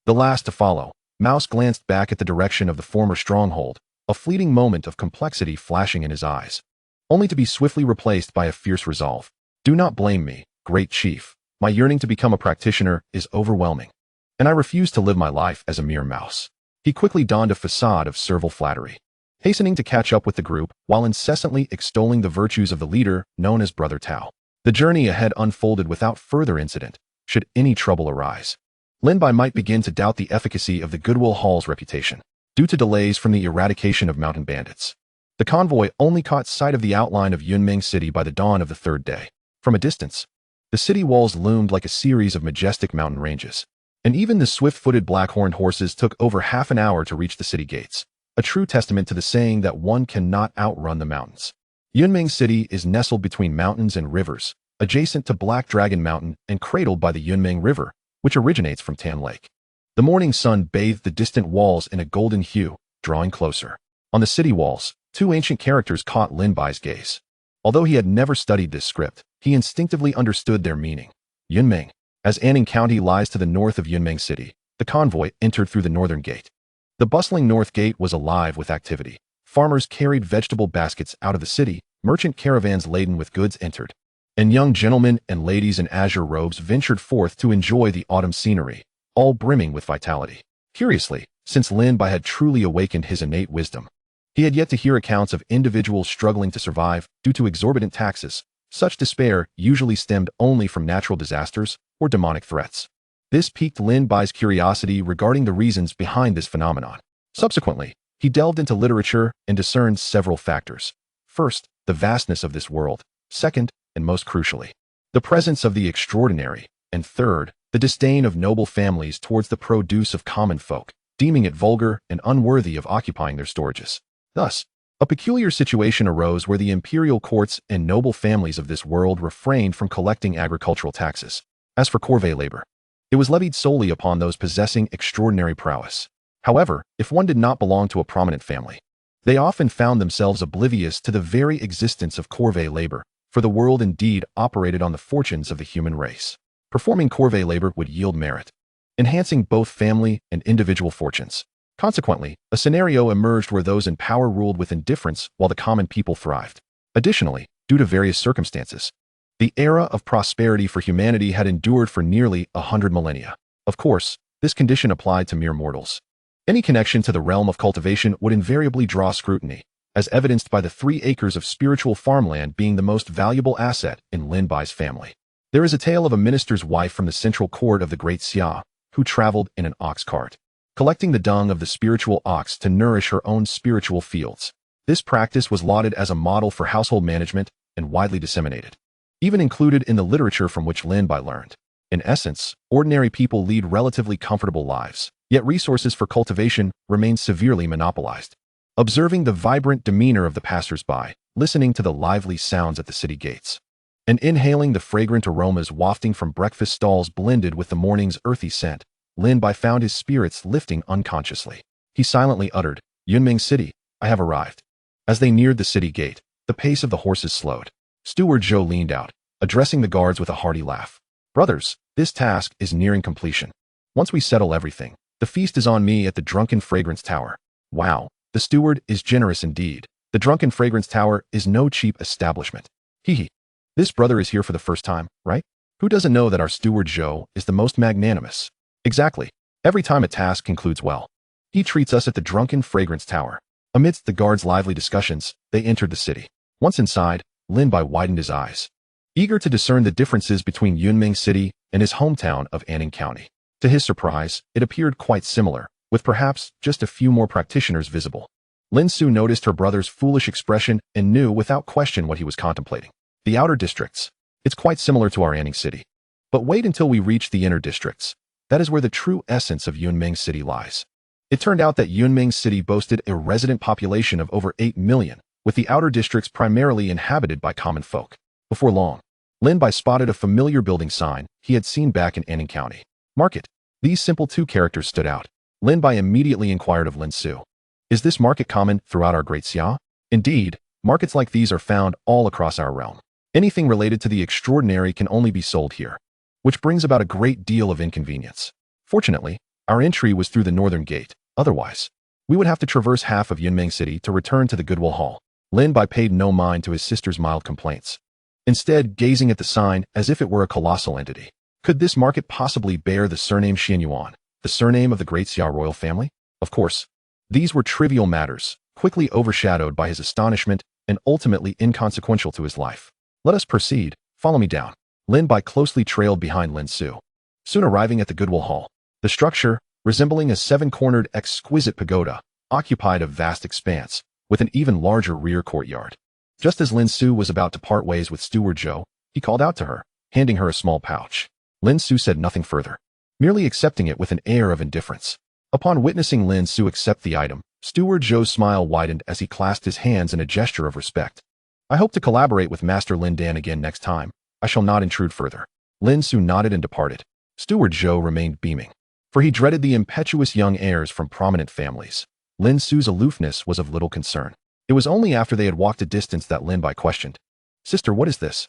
The last to follow, Mouse glanced back at the direction of the former stronghold, a fleeting moment of complexity flashing in his eyes, only to be swiftly replaced by a fierce resolve. Do not blame me, great chief. My yearning to become a practitioner is overwhelming, and I refuse to live my life as a mere mouse. He quickly donned a facade of servile flattery, hastening to catch up with the group while incessantly extolling the virtues of the leader known as Brother Tao. The journey ahead unfolded without further incident, should any trouble arise. Lin Bai might begin to doubt the efficacy of the Goodwill Hall's reputation, due to delays from the eradication of mountain bandits. The convoy only caught sight of the outline of Yunming City by the dawn of the third day. From a distance, the city walls loomed like a series of majestic mountain ranges, and even the swift-footed black-horned horses took over half an hour to reach the city gates, a true testament to the saying that one cannot outrun the mountains. Yunming City is nestled between mountains and rivers, adjacent to Black Dragon Mountain and cradled by the Yunming River, which originates from Tan Lake. The morning sun bathed the distant walls in a golden hue, drawing closer. On the city walls, two ancient characters caught Lin Bai's gaze. Although he had never studied this script, he instinctively understood their meaning. Yunming. As Anning County lies to the north of Yunming City, the convoy entered through the northern gate. The bustling north gate was alive with activity. Farmers carried vegetable baskets out of the city, merchant caravans laden with goods entered, and young gentlemen and ladies in azure robes ventured forth to enjoy the autumn scenery, all brimming with vitality. Curiously, since Lin Bai had truly awakened his innate wisdom, he had yet to hear accounts of individuals struggling to survive due to exorbitant taxes. Such despair usually stemmed only from natural disasters or demonic threats. This piqued Lin Bai's curiosity regarding the reasons behind this phenomenon. Subsequently, he delved into literature and discerned several factors. First, the vastness of this world. Second, and most crucially, the presence of the extraordinary. And third, the disdain of noble families towards the produce of common folk, deeming it vulgar and unworthy of occupying their storages. Thus, a peculiar situation arose where the imperial courts and noble families of this world refrained from collecting agricultural taxes. As for corvée labor, it was levied solely upon those possessing extraordinary prowess. However, if one did not belong to a prominent family, they often found themselves oblivious to the very existence of corvée labor, for the world indeed operated on the fortunes of the human race. Performing corvée labor would yield merit, enhancing both family and individual fortunes. Consequently, a scenario emerged where those in power ruled with indifference while the common people thrived. Additionally, due to various circumstances, the era of prosperity for humanity had endured for nearly 100 millennia. Of course, this condition applied to mere mortals. Any connection to the realm of cultivation would invariably draw scrutiny, as evidenced by the 3 acres of spiritual farmland being the most valuable asset in Lin Bai's family. There is a tale of a minister's wife from the central court of the Great Xia, who traveled in an ox cart, collecting the dung of the spiritual ox to nourish her own spiritual fields. This practice was lauded as a model for household management and widely disseminated, even included in the literature from which Lin Bai learned. In essence, ordinary people lead relatively comfortable lives, yet resources for cultivation remain severely monopolized. Observing the vibrant demeanor of the passers-by, listening to the lively sounds at the city gates, and inhaling the fragrant aromas wafting from breakfast stalls blended with the morning's earthy scent, Lin Bai found his spirits lifting unconsciously. He silently uttered, "Yunming City, I have arrived." As they neared the city gate, the pace of the horses slowed. Steward Zhou leaned out, addressing the guards with a hearty laugh. "Brothers, this task is nearing completion. Once we settle everything, the feast is on me at the Drunken Fragrance Tower." Wow, the steward is generous indeed. The Drunken Fragrance Tower is no cheap establishment. Hee. This brother is here for the first time, right? Who doesn't know that our steward Zhou is the most magnanimous? Exactly. Every time a task concludes well, he treats us at the Drunken Fragrance Tower. Amidst the guards' lively discussions, they entered the city. Once inside, Lin Bai widened his eyes, eager to discern the differences between Yunming City and his hometown of Anning County. To his surprise, it appeared quite similar, with perhaps just a few more practitioners visible. Lin Su noticed her brother's foolish expression and knew without question what he was contemplating. The outer districts. It's quite similar to our Anning City. But wait until we reach the inner districts. That is where the true essence of Yunming City lies. It turned out that Yunming City boasted a resident population of over 8 million, with the outer districts primarily inhabited by common folk. Before long, Lin Bai spotted a familiar building sign he had seen back in Anning County. Market. These simple 2 characters stood out. Lin Bai immediately inquired of Lin Su, "Is this market common throughout our Great Xia?" Indeed, markets like these are found all across our realm. Anything related to the extraordinary can only be sold here, which brings about a great deal of inconvenience. Fortunately, our entry was through the northern gate. Otherwise, we would have to traverse half of Yunming City to return to the Goodwill Hall. Lin Bai paid no mind to his sister's mild complaints, instead gazing at the sign as if it were a colossal entity. Could this market possibly bear the surname Xianyuan, the surname of the Great Xia royal family? Of course, these were trivial matters, quickly overshadowed by his astonishment and ultimately inconsequential to his life. Let us proceed. Follow me down. Lin Bai closely trailed behind Lin Su, soon arriving at the Goodwill Hall. The structure, resembling a 7-cornered exquisite pagoda, occupied a vast expanse, with an even larger rear courtyard. Just as Lin Su was about to part ways with Steward Zhou, he called out to her, handing her a small pouch. Lin Su said nothing further, merely accepting it with an air of indifference. Upon witnessing Lin Su accept the item, Steward Zhou's smile widened as he clasped his hands in a gesture of respect. "I hope to collaborate with Master Lin Dan again next time. I shall not intrude further." Lin Su nodded and departed. Steward Zhou remained beaming, for he dreaded the impetuous young heirs from prominent families. Lin Su's aloofness was of little concern. It was only after they had walked a distance that Lin Bai questioned, "Sister, what is this?"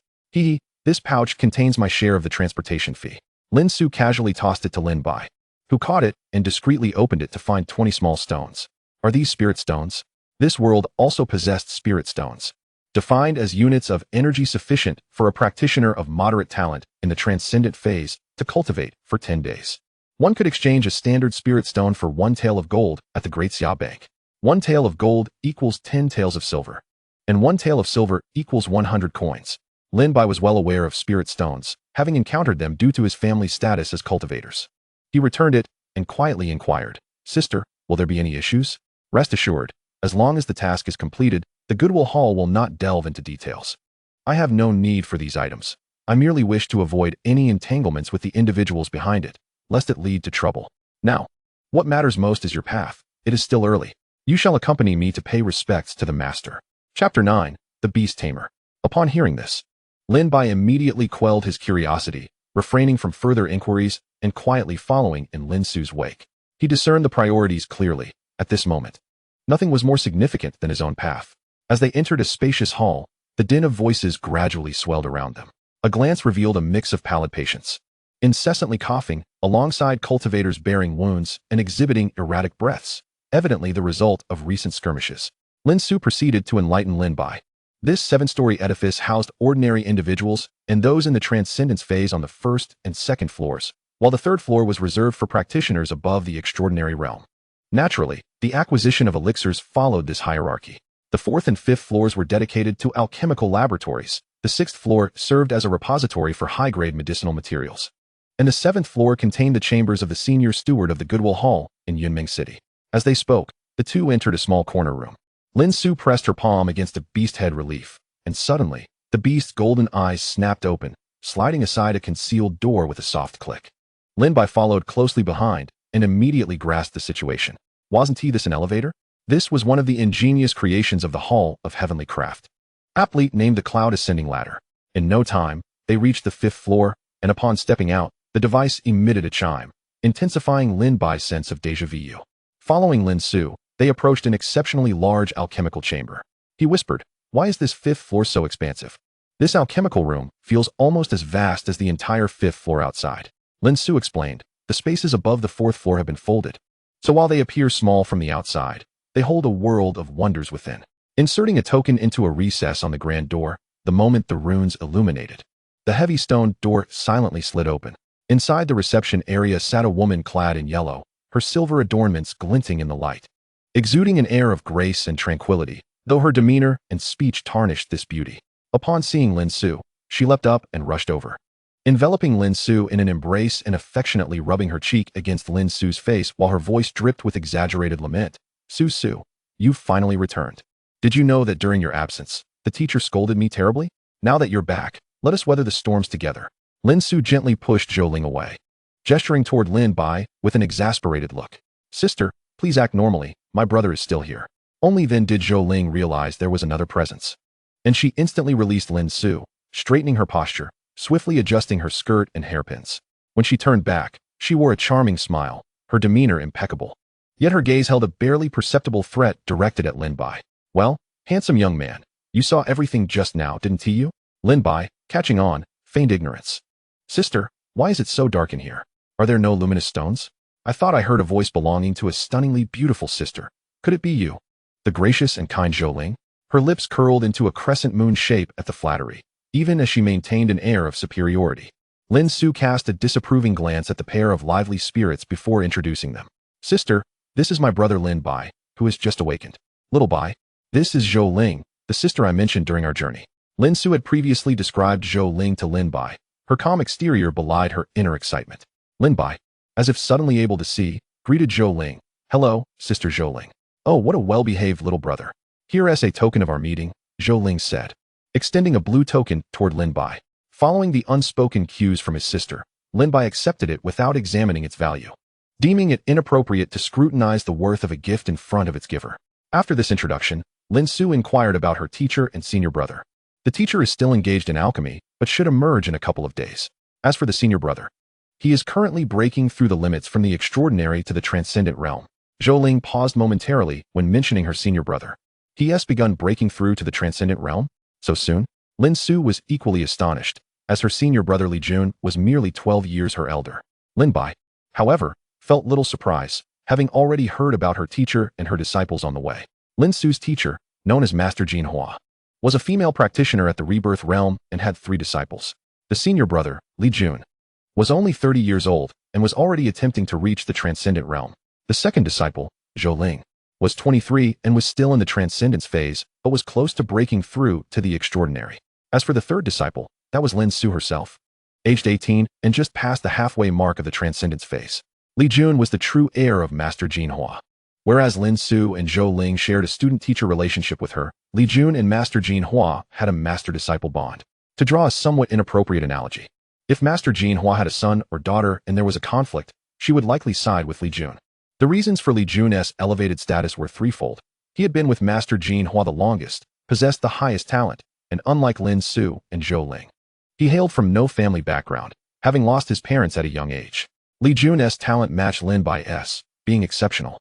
This pouch contains my share of the transportation fee." Lin Su casually tossed it to Lin Bai, who caught it and discreetly opened it to find 20 small stones. "Are these spirit stones?" This world also possessed spirit stones. defined as units of energy sufficient for a practitioner of moderate talent in the transcendent phase to cultivate for 10 days. One could exchange a standard spirit stone for 1 tael of gold at the Great Xia Bank. 1 tael of gold equals 10 taels of silver, and 1 tael of silver equals 100 coins. Lin Bai was well aware of spirit stones, having encountered them due to his family's status as cultivators. He returned it and quietly inquired, "Sister, will there be any issues?" "Rest assured, as long as the task is completed, the Goodwill Hall will not delve into details. I have no need for these items. I merely wish to avoid any entanglements with the individuals behind it, lest it lead to trouble. Now, what matters most is your path. It is still early. You shall accompany me to pay respects to the master." Chapter 9, The Beast Tamer. Upon hearing this, Lin Bai immediately quelled his curiosity, refraining from further inquiries and quietly following in Lin Su's wake. He discerned the priorities clearly. At this moment, nothing was more significant than his own path. As they entered a spacious hall, the din of voices gradually swelled around them. A glance revealed a mix of pallid patients, incessantly coughing, alongside cultivators bearing wounds and exhibiting erratic breaths, evidently the result of recent skirmishes. Lin Su proceeded to enlighten Lin Bai. This 7-story edifice housed ordinary individuals and those in the transcendence phase on the 1st and 2nd floors, while the 3rd floor was reserved for practitioners above the extraordinary realm. Naturally, the acquisition of elixirs followed this hierarchy. The 4th and 5th floors were dedicated to alchemical laboratories, the 6th floor served as a repository for high-grade medicinal materials, and the 7th floor contained the chambers of the senior steward of the Goodwill Hall in Yunming City. As they spoke, the two entered a small corner room. Lin Su pressed her palm against a beast head relief, and suddenly, the beast's golden eyes snapped open, sliding aside a concealed door with a soft click. Lin Bai followed closely behind and immediately grasped the situation. Wasn't this an elevator? This was one of the ingenious creations of the Hall of Heavenly Craft, aptly named the Cloud Ascending Ladder. In no time, they reached the 5th floor, and upon stepping out, the device emitted a chime, intensifying Lin Bai's sense of déjà vu. Following Lin Su, they approached an exceptionally large alchemical chamber. He whispered, "Why is this 5th floor so expansive? This alchemical room feels almost as vast as the entire 5th floor outside." Lin Su explained, "The spaces above the 4th floor have been folded, so while they appear small from the outside, they hold a world of wonders within." Inserting a token into a recess on the grand door, the moment the runes illuminated, the heavy stone door silently slid open. Inside the reception area sat a woman clad in yellow, her silver adornments glinting in the light, exuding an air of grace and tranquility, though her demeanor and speech tarnished this beauty. Upon seeing Lin Su, she leapt up and rushed over, enveloping Lin Su in an embrace and affectionately rubbing her cheek against Lin Su's face while her voice dripped with exaggerated lament. Su, you've finally returned. Did you know that during your absence, the teacher scolded me terribly? Now that you're back, let us weather the storms together." Lin Su gently pushed Zhou Ling away, gesturing toward Lin Bai with an exasperated look. "Sister, please act normally, my brother is still here." Only then did Zhou Ling realize there was another presence, and she instantly released Lin Su, straightening her posture, swiftly adjusting her skirt and hairpins. When she turned back, she wore a charming smile, her demeanor impeccable. Yet her gaze held a barely perceptible threat directed at Lin Bai. "Well, handsome young man, you saw everything just now, didn't you?" Lin Bai, catching on, feigned ignorance. "Sister, why is it so dark in here? Are there no luminous stones? I thought I heard a voice belonging to a stunningly beautiful sister. Could it be you?" The gracious and kind Zhou Ling, her lips curled into a crescent moon shape at the flattery, even as she maintained an air of superiority. Lin Su cast a disapproving glance at the pair of lively spirits before introducing them. "Sister, this is my brother Lin Bai, who has just awakened. Little Bai, this is Zhou Ling, the sister I mentioned during our journey." Lin Su had previously described Zhou Ling to Lin Bai. Her calm exterior belied her inner excitement. Lin Bai, as if suddenly able to see, greeted Zhou Ling. "Hello, Sister Zhou Ling. Oh, what a well-behaved little brother. Here as a token of our meeting," Zhou Ling said, extending a blue token toward Lin Bai. Following the unspoken cues from his sister, Lin Bai accepted it without examining its value, deeming it inappropriate to scrutinize the worth of a gift in front of its giver. After this introduction, Lin Su inquired about her teacher and senior brother. The teacher is still engaged in alchemy, but should emerge in a couple of days. As for the senior brother, he is currently breaking through the limits from the extraordinary to the transcendent realm. Zhou Ling paused momentarily when mentioning her senior brother. He has begun breaking through to the transcendent realm? So soon? Lin Su was equally astonished, as her senior brother Li Jun was merely 12 years her elder. Lin Bai, however, felt little surprise, having already heard about her teacher and her disciples on the way. Lin Su's teacher, known as Master Jinhua, was a female practitioner at the rebirth realm and had 3 disciples. The senior brother, Li Jun, was only 30 years old and was already attempting to reach the transcendent realm. The second disciple, Zhou Ling, was 23 and was still in the transcendence phase, but was close to breaking through to the extraordinary. As for the third disciple, that was Lin Su herself, aged 18 and just past the halfway mark of the transcendence phase. Li Jun was the true heir of Master Jinhua. Whereas Lin Su and Zhou Ling shared a student-teacher relationship with her, Li Jun and Master Jinhua had a master-disciple bond. To draw a somewhat inappropriate analogy, if Master Jinhua had a son or daughter and there was a conflict, she would likely side with Li Jun. The reasons for Li Jun's elevated status were threefold. He had been with Master Jinhua the longest, possessed the highest talent, and unlike Lin Su and Zhou Ling, he hailed from no family background, having lost his parents at a young age. Li Jun's talent matched Lin Bai's, being exceptional,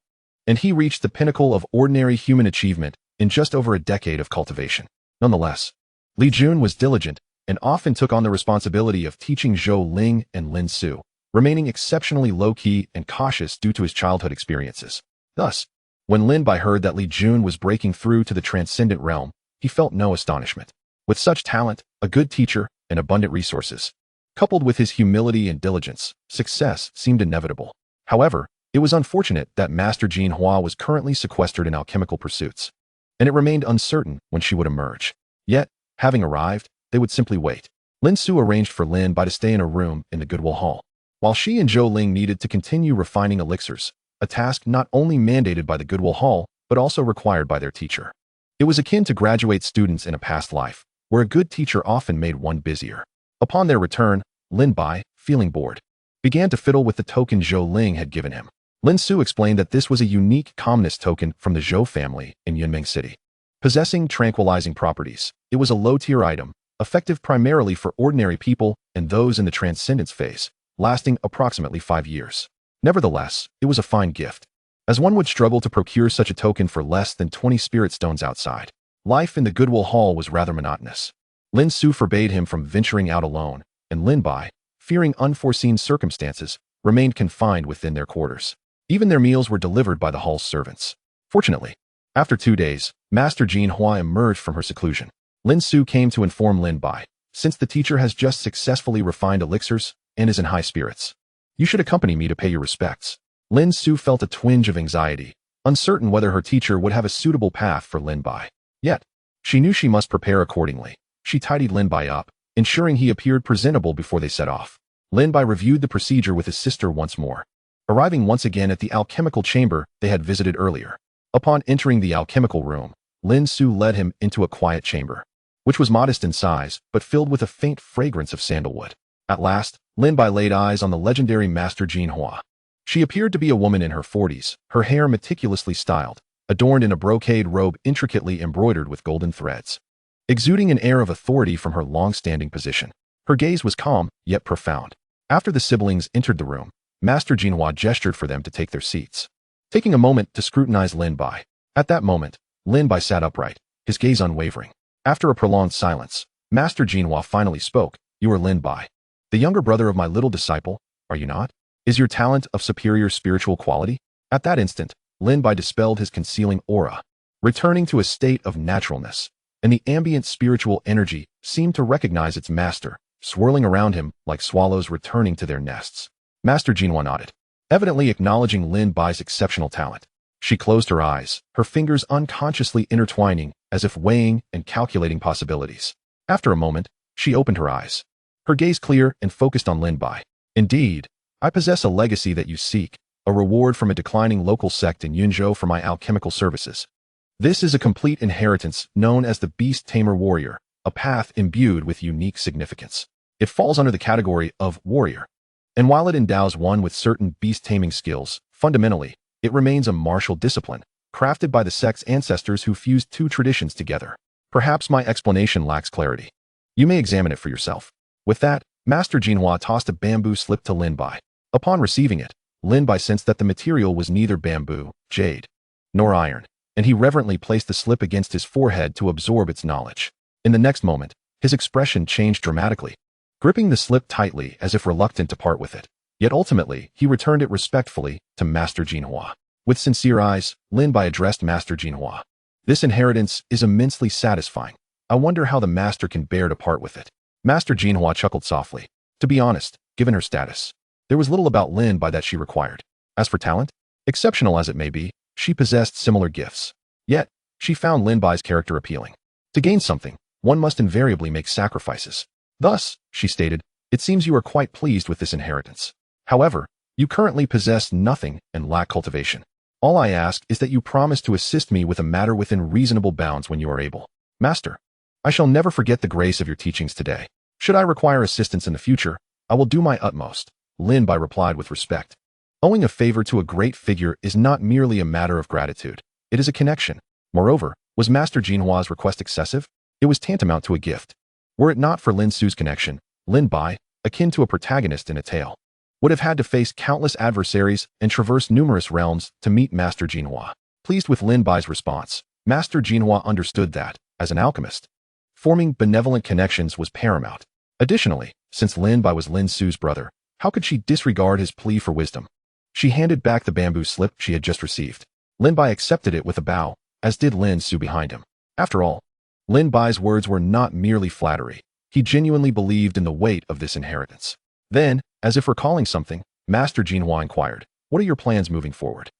and he reached the pinnacle of ordinary human achievement in just over a decade of cultivation. Nonetheless, Li Jun was diligent and often took on the responsibility of teaching Zhou Ling and Lin Su, remaining exceptionally low-key and cautious due to his childhood experiences. Thus, when Lin Bai heard that Li Jun was breaking through to the transcendent realm, he felt no astonishment. With such talent, a good teacher, and abundant resources, coupled with his humility and diligence, success seemed inevitable. However, it was unfortunate that Master Jinhua was currently sequestered in alchemical pursuits, and it remained uncertain when she would emerge. Yet, having arrived, they would simply wait. Lin Su arranged for Lin Bai to stay in a room in the Goodwill Hall, while she and Zhou Ling needed to continue refining elixirs, a task not only mandated by the Goodwill Hall, but also required by their teacher. It was akin to graduate students in a past life, where a good teacher often made one busier. Upon their return, Lin Bai, feeling bored, began to fiddle with the token Zhou Ling had given him. Lin Su explained that this was a unique calmness token from the Zhou family in Yunming City. Possessing tranquilizing properties, it was a low-tier item, effective primarily for ordinary people and those in the transcendence phase, lasting approximately 5 years. Nevertheless, it was a fine gift, as one would struggle to procure such a token for less than 20 spirit stones outside. Life in the Goodwill Hall was rather monotonous. Lin Su forbade him from venturing out alone, and Lin Bai, fearing unforeseen circumstances, remained confined within their quarters. Even their meals were delivered by the hall's servants. Fortunately, after 2 days, Master Jinhua emerged from her seclusion. Lin Su came to inform Lin Bai, since the teacher has just successfully refined elixirs and is in high spirits, you should accompany me to pay your respects. Lin Su felt a twinge of anxiety, uncertain whether her teacher would have a suitable path for Lin Bai. Yet, she knew she must prepare accordingly. She tidied Lin Bai up, ensuring he appeared presentable before they set off. Lin Bai reviewed the procedure with his sister once more, arriving once again at the alchemical chamber they had visited earlier. Upon entering the alchemical room, Lin Su led him into a quiet chamber, which was modest in size but filled with a faint fragrance of sandalwood. At last, Lin Bai laid eyes on the legendary Master Jinhua. She appeared to be a woman in her 40s, her hair meticulously styled, adorned in a brocade robe intricately embroidered with golden threads, exuding an air of authority from her long-standing position. Her gaze was calm, yet profound. After the siblings entered the room, Master Jinhua gestured for them to take their seats, taking a moment to scrutinize Lin Bai. At that moment, Lin Bai sat upright, his gaze unwavering. After a prolonged silence, Master Jinhua finally spoke. You are Lin Bai, the younger brother of my little disciple, are you not? Is your talent of superior spiritual quality? At that instant, Lin Bai dispelled his concealing aura, returning to a state of naturalness, and the ambient spiritual energy seemed to recognize its master, swirling around him like swallows returning to their nests. Master Jinhua nodded, evidently acknowledging Lin Bai's exceptional talent. She closed her eyes, her fingers unconsciously intertwining as if weighing and calculating possibilities. After a moment, she opened her eyes, her gaze clear and focused on Lin Bai. Indeed, I possess a legacy that you seek, a reward from a declining local sect in Yunzhou for my alchemical services. This is a complete inheritance known as the Beast Tamer Warrior, a path imbued with unique significance. It falls under the category of warrior, and while it endows one with certain beast-taming skills, fundamentally, it remains a martial discipline, crafted by the sect's ancestors who fused 2 traditions together. Perhaps my explanation lacks clarity. You may examine it for yourself. With that, Master Jinhua tossed a bamboo slip to Lin Bai. Upon receiving it, Lin Bai sensed that the material was neither bamboo, jade, nor iron, and he reverently placed the slip against his forehead to absorb its knowledge. In the next moment, his expression changed dramatically, gripping the slip tightly as if reluctant to part with it. Yet ultimately, he returned it respectfully to Master Jinhua. With sincere eyes, Lin Bai addressed Master Jinhua. This inheritance is immensely satisfying. I wonder how the master can bear to part with it. Master Jinhua chuckled softly. To be honest, given her status, there was little about Lin Bai that she required. As for talent, exceptional as it may be, she possessed similar gifts. Yet, she found Lin Bai's character appealing. To gain something, one must invariably make sacrifices. Thus, she stated, it seems you are quite pleased with this inheritance. However, you currently possess nothing and lack cultivation. All I ask is that you promise to assist me with a matter within reasonable bounds when you are able. Master, I shall never forget the grace of your teachings today. Should I require assistance in the future, I will do my utmost, Lin Bai replied with respect. Owing a favor to a great figure is not merely a matter of gratitude. It is a connection. Moreover, was Master Jinhua's request excessive? It was tantamount to a gift. Were it not for Lin Su's connection, Lin Bai, akin to a protagonist in a tale, would have had to face countless adversaries and traverse numerous realms to meet Master Jinhua. Pleased with Lin Bai's response, Master Jinhua understood that, as an alchemist, forming benevolent connections was paramount. Additionally, since Lin Bai was Lin Su's brother, how could she disregard his plea for wisdom? She handed back the bamboo slip she had just received. Lin Bai accepted it with a bow, as did Lin Su behind him. After all, Lin Bai's words were not merely flattery. He genuinely believed in the weight of this inheritance. Then, as if recalling something, Master Jinhua inquired, "What are your plans moving forward?"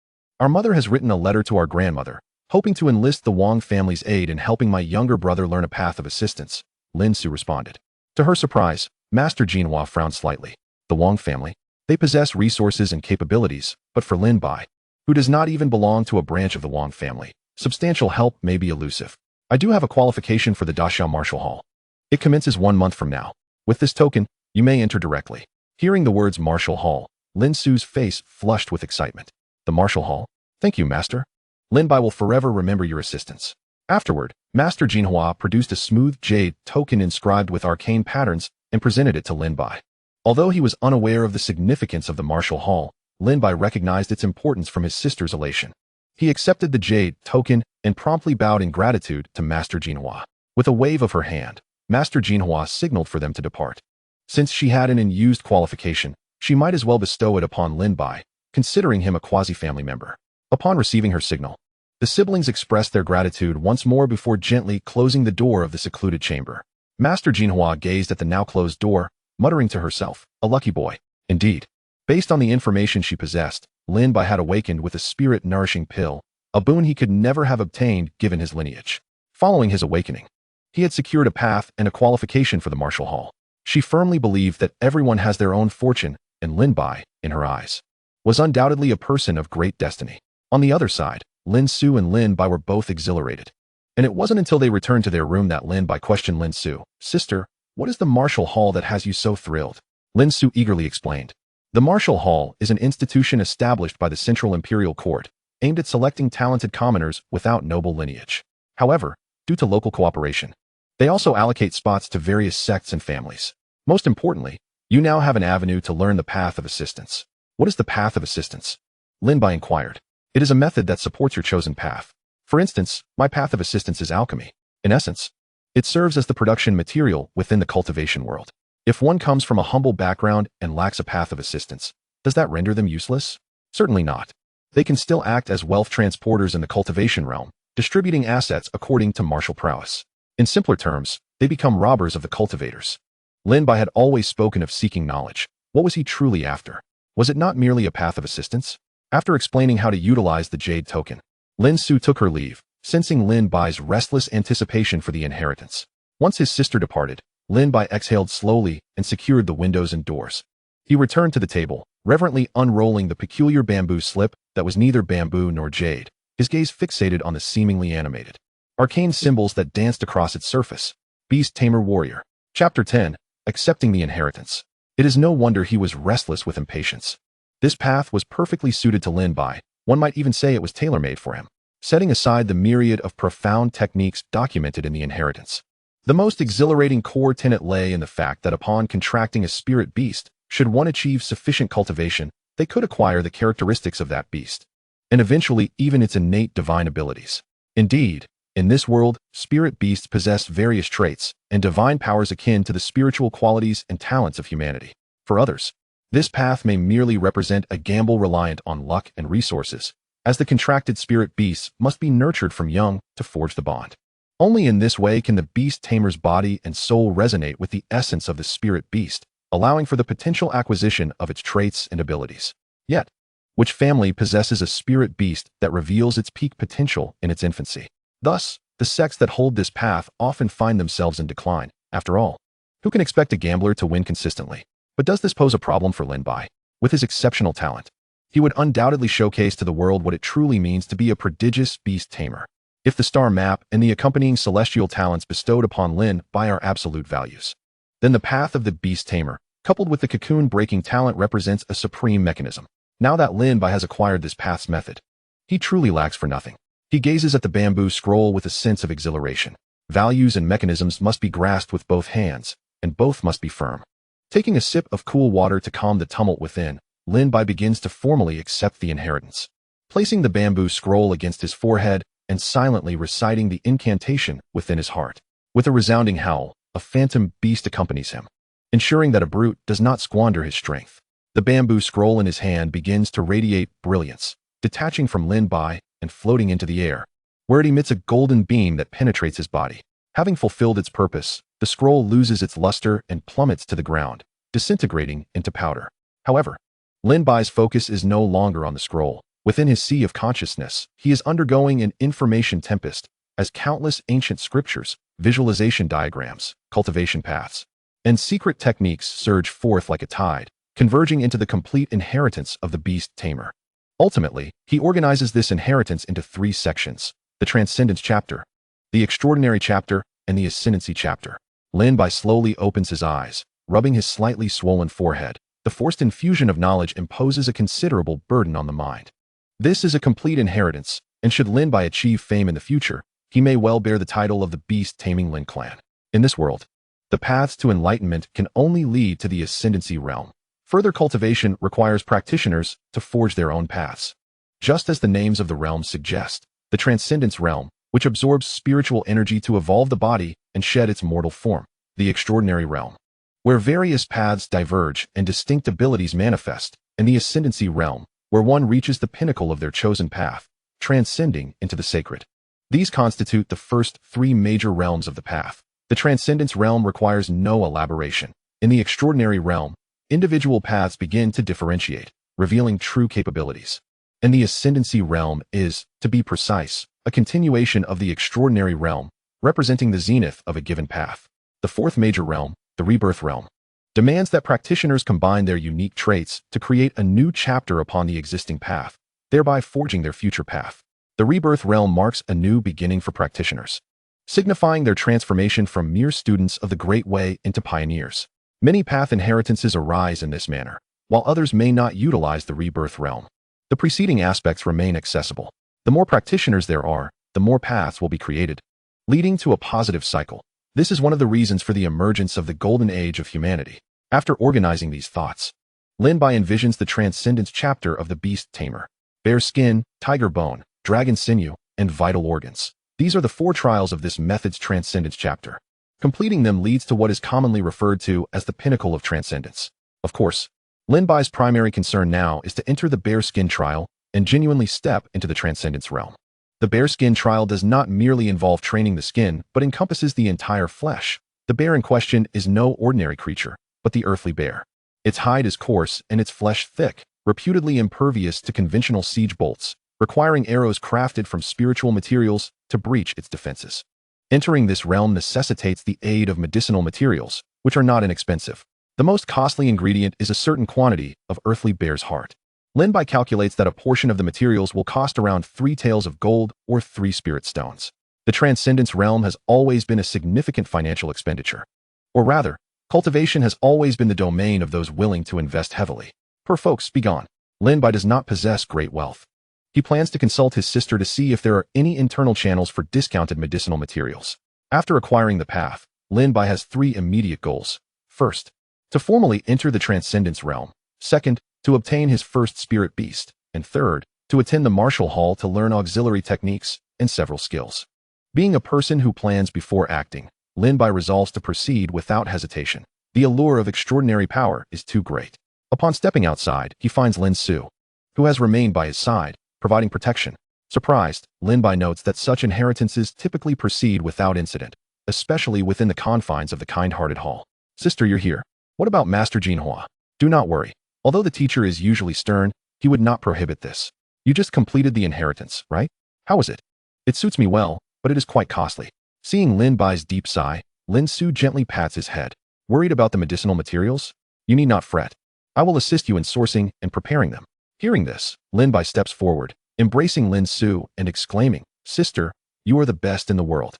"Our mother has written a letter to our grandmother, hoping to enlist the Wang family's aid in helping my younger brother learn a path of assistance," Lin Su responded. To her surprise, Master Jinhua frowned slightly. The Wang family? They possess resources and capabilities, but for Lin Bai, who does not even belong to a branch of the Wang family, substantial help may be elusive. "I do have a qualification for the Daxiao Martial Hall. It commences 1 month from now. With this token, you may enter directly." Hearing the words Martial Hall, Lin Su's face flushed with excitement. "The Martial Hall? Thank you, Master. Lin Bai will forever remember your assistance." Afterward, Master Jinhua produced a smooth jade token inscribed with arcane patterns and presented it to Lin Bai. Although he was unaware of the significance of the Martial Hall, Lin Bai recognized its importance from his sister's elation. He accepted the jade token and promptly bowed in gratitude to Master Jinhua. With a wave of her hand, Master Jinhua signaled for them to depart. Since she had an unused qualification, she might as well bestow it upon Lin Bai, considering him a quasi-family member. Upon receiving her signal, the siblings expressed their gratitude once more before gently closing the door of the secluded chamber. Master Jinhua gazed at the now-closed door, muttering to herself, "A lucky boy." Indeed, based on the information she possessed, Lin Bai had awakened with a spirit-nourishing pill, a boon he could never have obtained given his lineage. Following his awakening, he had secured a path and a qualification for the Martial Hall. She firmly believed that everyone has their own fortune, and Lin Bai, in her eyes, was undoubtedly a person of great destiny. On the other side, Lin Su and Lin Bai were both exhilarated. And it wasn't until they returned to their room that Lin Bai questioned Lin Su, "Sister, what is the Martial Hall that has you so thrilled?" Lin Su eagerly explained. The Martial Hall is an institution established by the Central Imperial Court, aimed at selecting talented commoners without noble lineage. However, due to local cooperation, they also allocate spots to various sects and families. Most importantly, you now have an avenue to learn the path of assistance. "What is the path of assistance?" Lin Bai inquired. "It is a method that supports your chosen path. For instance, my path of assistance is alchemy. In essence, it serves as the production material within the cultivation world. If one comes from a humble background and lacks a path of assistance, does that render them useless? Certainly not. They can still act as wealth transporters in the cultivation realm, distributing assets according to martial prowess. In simpler terms, they become robbers of the cultivators." Lin Bai had always spoken of seeking knowledge. What was he truly after? Was it not merely a path of assistance? After explaining how to utilize the jade token, Lin Su took her leave, sensing Lin Bai's restless anticipation for the inheritance. Once his sister departed, Lin Bai exhaled slowly and secured the windows and doors. He returned to the table, reverently unrolling the peculiar bamboo slip that was neither bamboo nor jade, his gaze fixated on the seemingly animated, arcane symbols that danced across its surface. Beast Tamer Warrior. Chapter 10. Accepting the Inheritance. It is no wonder he was restless with impatience. This path was perfectly suited to Lin Bai. One might even say it was tailor-made for him. Setting aside the myriad of profound techniques documented in the inheritance, the most exhilarating core tenet lay in the fact that upon contracting a spirit beast, should one achieve sufficient cultivation, they could acquire the characteristics of that beast, and eventually even its innate divine abilities. Indeed, in this world, spirit beasts possess various traits and divine powers akin to the spiritual qualities and talents of humanity. For others, this path may merely represent a gamble reliant on luck and resources, as the contracted spirit beasts must be nurtured from young to forge the bond. Only in this way can the beast tamer's body and soul resonate with the essence of the spirit beast, allowing for the potential acquisition of its traits and abilities. Yet, which family possesses a spirit beast that reveals its peak potential in its infancy? Thus, the sects that hold this path often find themselves in decline. After all, who can expect a gambler to win consistently? But does this pose a problem for Lin Bai? With his exceptional talent, he would undoubtedly showcase to the world what it truly means to be a prodigious beast tamer. If the star map and the accompanying celestial talents bestowed upon Lin Bai are absolute values, then the path of the beast tamer, coupled with the cocoon breaking talent, represents a supreme mechanism. Now that Lin Bai has acquired this path's method, he truly lacks for nothing. He gazes at the bamboo scroll with a sense of exhilaration. Values and mechanisms must be grasped with both hands, and both must be firm. Taking a sip of cool water to calm the tumult within, Lin Bai begins to formally accept the inheritance. Placing the bamboo scroll against his forehead and silently reciting the incantation within his heart. With a resounding howl, a phantom beast accompanies him, ensuring that a brute does not squander his strength. The bamboo scroll in his hand begins to radiate brilliance, detaching from Lin Bai and floating into the air, where it emits a golden beam that penetrates his body. Having fulfilled its purpose, the scroll loses its luster and plummets to the ground, disintegrating into powder. However, Lin Bai's focus is no longer on the scroll. Within his sea of consciousness, he is undergoing an information tempest as countless ancient scriptures, visualization diagrams, cultivation paths, and secret techniques surge forth like a tide, converging into the complete inheritance of the beast tamer. Ultimately, he organizes this inheritance into 3 sections: the Transcendence chapter, the Extraordinary chapter, and the Ascendancy chapter. Lin Bai slowly opens his eyes, rubbing his slightly swollen forehead. The forced infusion of knowledge imposes a considerable burden on the mind. This is a complete inheritance, and should Lin Bai achieve fame in the future, he may well bear the title of the Beast Taming Lin clan. In this world, the paths to enlightenment can only lead to the Ascendancy realm. Further cultivation requires practitioners to forge their own paths. Just as the names of the realms suggest, the Transcendence realm, which absorbs spiritual energy to evolve the body and shed its mortal form. The Extraordinary realm, where various paths diverge and distinct abilities manifest, and the Ascendancy realm, where one reaches the pinnacle of their chosen path, transcending into the sacred. These constitute the first 3 major realms of the path. The Transcendence realm requires no elaboration. In the Extraordinary realm, individual paths begin to differentiate, revealing true capabilities. And the Ascendancy realm is, to be precise, a continuation of the Extraordinary realm, representing the zenith of a given path. The 4th major realm, the Rebirth realm, demands that practitioners combine their unique traits to create a new chapter upon the existing path, thereby forging their future path. The Rebirth realm marks a new beginning for practitioners, signifying their transformation from mere students of the Great Way into pioneers. Many path inheritances arise in this manner, while others may not utilize the Rebirth realm. The preceding aspects remain accessible. The more practitioners there are, the more paths will be created, leading to a positive cycle. This is one of the reasons for the emergence of the Golden Age of humanity. After organizing these thoughts, Lin Bai envisions the Transcendence chapter of the Beast Tamer. Bear skin, tiger bone, dragon sinew, and vital organs. These are the 4 trials of this method's Transcendence chapter. Completing them leads to what is commonly referred to as the pinnacle of transcendence. Of course, Lin Bai's primary concern now is to enter the bear skin trial and genuinely step into the Transcendence realm. The bear skin trial does not merely involve training the skin, but encompasses the entire flesh. The bear in question is no ordinary creature, but the earthly bear. Its hide is coarse and its flesh thick, reputedly impervious to conventional siege bolts, requiring arrows crafted from spiritual materials to breach its defenses. Entering this realm necessitates the aid of medicinal materials, which are not inexpensive. The most costly ingredient is a certain quantity of earthly bear's heart. Lin Bai calculates that a portion of the materials will cost around 3 taels of gold or 3 spirit stones. The Transcendence realm has always been a significant financial expenditure. Or rather, cultivation has always been the domain of those willing to invest heavily. Per folks, begone. Lin Bai does not possess great wealth. He plans to consult his sister to see if there are any internal channels for discounted medicinal materials. After acquiring the path, Lin Bai has 3 immediate goals. First, to formally enter the Transcendence realm. Second, to obtain his first spirit beast. And third, to attend the martial hall to learn auxiliary techniques and several skills. Being a person who plans before acting, Lin Bai resolves to proceed without hesitation. The allure of extraordinary power is too great. Upon stepping outside, he finds Lin Su, who has remained by his side, providing protection. Surprised, Lin Bai notes that such inheritances typically proceed without incident, especially within the confines of the kind-hearted hall. Sister, you're here. What about Master Jinhua? Do not worry. Although the teacher is usually stern, he would not prohibit this. You just completed the inheritance, right? How is it? It suits me well, but it is quite costly. Seeing Lin Bai's deep sigh, Lin Su gently pats his head. Worried about the medicinal materials? You need not fret. I will assist you in sourcing and preparing them. Hearing this, Lin Bai steps forward, embracing Lin Su and exclaiming, Sister, you are the best in the world.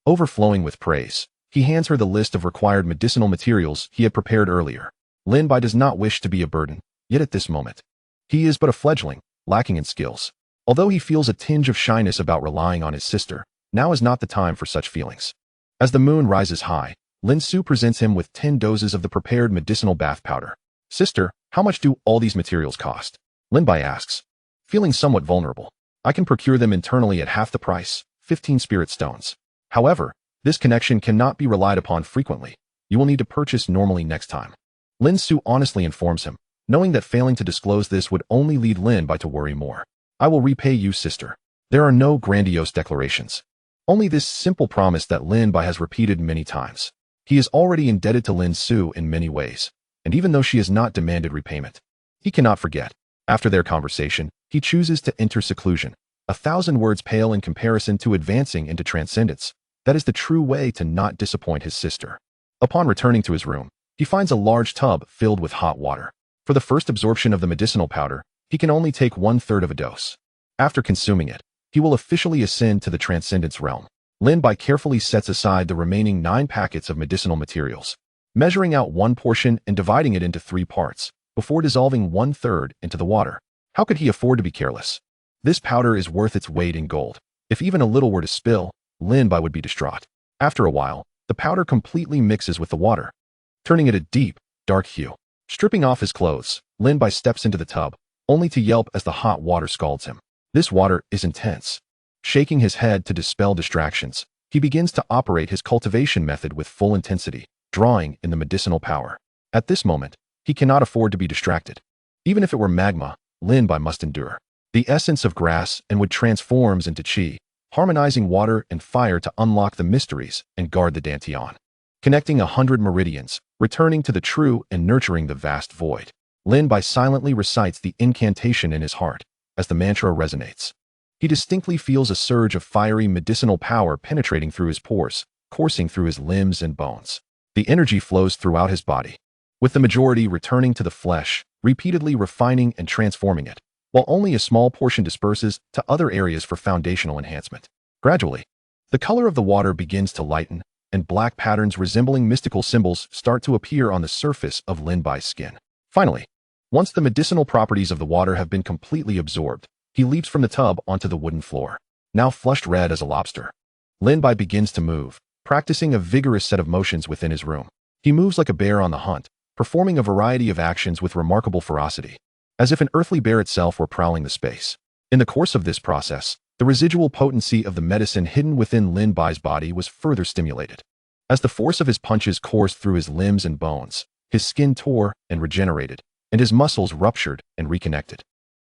Overflowing with praise, he hands her the list of required medicinal materials he had prepared earlier. Lin Bai does not wish to be a burden, yet at this moment, he is but a fledgling, lacking in skills. Although he feels a tinge of shyness about relying on his sister, now is not the time for such feelings. As the moon rises high, Lin Su presents him with 10 doses of the prepared medicinal bath powder. Sister, how much do all these materials cost? Lin Bai asks, feeling somewhat vulnerable. I can procure them internally at half the price, 15 spirit stones. However, this connection cannot be relied upon frequently. You will need to purchase normally next time. Lin Su honestly informs him, knowing that failing to disclose this would only lead Lin Bai to worry more. I will repay you, sister. There are no grandiose declarations. Only this simple promise that Lin Bai has repeated many times. He is already indebted to Lin Su in many ways, and even though she has not demanded repayment, he cannot forget. After their conversation, he chooses to enter seclusion, 1,000 words pale in comparison to advancing into transcendence. That is the true way to not disappoint his sister. Upon returning to his room, he finds a large tub filled with hot water. For the first absorption of the medicinal powder, he can only take 1/3 of a dose. After consuming it, he will officially ascend to the transcendence realm. Lin Bai carefully sets aside the remaining 9 packets of medicinal materials, measuring out one portion and dividing it into 3 parts, before dissolving 1/3 into the water. How could he afford to be careless? This powder is worth its weight in gold. If even a little were to spill, Lin Bai would be distraught. After a while, the powder completely mixes with the water, turning it a deep, dark hue. Stripping off his clothes, Lin Bai steps into the tub, only to yelp as the hot water scalds him. This water is intense. Shaking his head to dispel distractions, he begins to operate his cultivation method with full intensity, drawing in the medicinal power. At this moment, he cannot afford to be distracted. Even if it were magma, Lin Bai must endure. The essence of grass and wood transforms into qi, harmonizing water and fire to unlock the mysteries and guard the Dantian. Connecting 100 meridians, returning to the true and nurturing the vast void. Lin Bai silently recites the incantation in his heart. As the mantra resonates, he distinctly feels a surge of fiery medicinal power penetrating through his pores, coursing through his limbs and bones. The energy flows throughout his body, with the majority returning to the flesh, repeatedly refining and transforming it, while only a small portion disperses to other areas for foundational enhancement. Gradually, the color of the water begins to lighten, and black patterns resembling mystical symbols start to appear on the surface of Lin Bai's skin. Finally, once the medicinal properties of the water have been completely absorbed, he leaps from the tub onto the wooden floor, now flushed red as a lobster. Lin Bai begins to move, practicing a vigorous set of motions within his room. He moves like a bear on the hunt, performing a variety of actions with remarkable ferocity, as if an earthly bear itself were prowling the space. In the course of this process, the residual potency of the medicine hidden within Lin Bai's body was further stimulated. As the force of his punches coursed through his limbs and bones, his skin tore and regenerated, and his muscles ruptured and reconnected.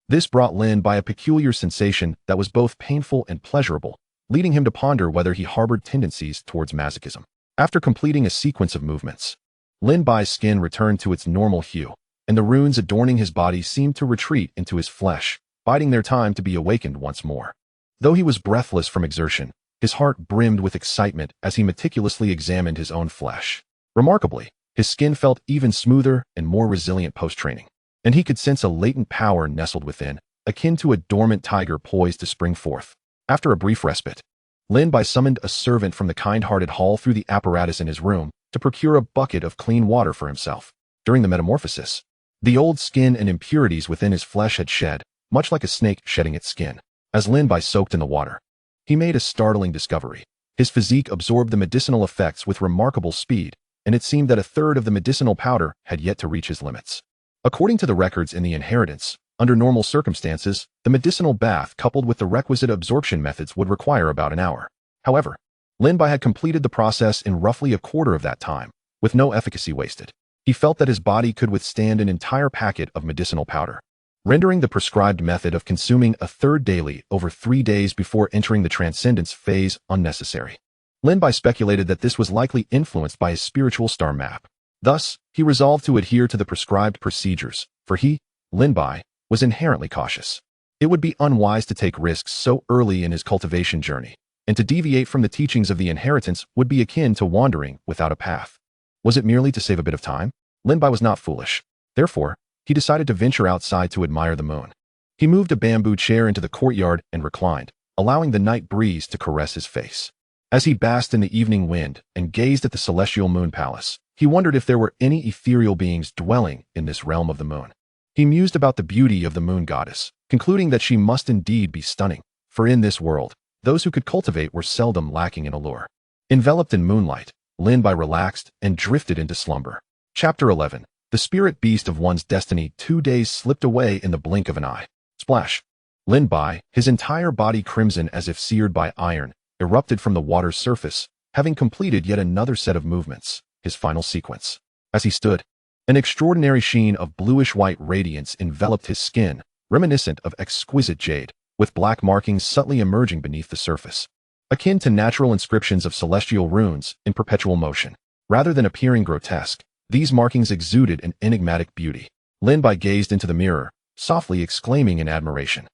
This brought Lin Bai a peculiar sensation that was both painful and pleasurable, leading him to ponder whether he harbored tendencies towards masochism. After completing a sequence of movements, Lin Bai's skin returned to its normal hue, and the runes adorning his body seemed to retreat into his flesh, biding their time to be awakened once more. Though he was breathless from exertion, his heart brimmed with excitement as he meticulously examined his own flesh. Remarkably, his skin felt even smoother and more resilient post-training, and he could sense a latent power nestled within, akin to a dormant tiger poised to spring forth. After a brief respite, Lin Bai summoned a servant from the kind-hearted hall through the apparatus in his room to procure a bucket of clean water for himself. During the metamorphosis, the old skin and impurities within his flesh had shed, much like a snake shedding its skin. As Lin Bai soaked in the water, he made a startling discovery. His physique absorbed the medicinal effects with remarkable speed, and it seemed that 1/3 of the medicinal powder had yet to reach his limits. According to the records in the inheritance, under normal circumstances, the medicinal bath coupled with the requisite absorption methods would require about an hour. However, Lin Bai had completed the process in roughly a quarter of that time, with no efficacy wasted. He felt that his body could withstand an entire packet of medicinal powder. rendering the prescribed method of consuming a third daily over 3 days before entering the transcendence phase unnecessary. Lin Bai speculated that this was likely influenced by his spiritual star map. Thus, he resolved to adhere to the prescribed procedures, for he, Lin Bai, was inherently cautious. It would be unwise to take risks so early in his cultivation journey, and to deviate from the teachings of the inheritance would be akin to wandering without a path. Was it merely to save a bit of time? Lin Bai was not foolish. Therefore, he decided to venture outside to admire the moon. He moved a bamboo chair into the courtyard and reclined, allowing the night breeze to caress his face. As he basked in the evening wind and gazed at the celestial moon palace, he wondered if there were any ethereal beings dwelling in this realm of the moon. He mused about the beauty of the moon goddess, concluding that she must indeed be stunning, for in this world, those who could cultivate were seldom lacking in allure. Enveloped in moonlight, Lin Bai relaxed and drifted into slumber. Chapter 11. The spirit beast of one's destiny. 2 days slipped away in the blink of an eye. Splash. Lin Bai, his entire body crimson as if seared by iron, erupted from the water's surface, having completed yet another set of movements, his final sequence. As he stood, an extraordinary sheen of bluish-white radiance enveloped his skin, reminiscent of exquisite jade, with black markings subtly emerging beneath the surface, akin to natural inscriptions of celestial runes in perpetual motion. Rather than appearing grotesque, these markings exuded an enigmatic beauty. Lin Bai gazed into the mirror, softly exclaiming in admiration.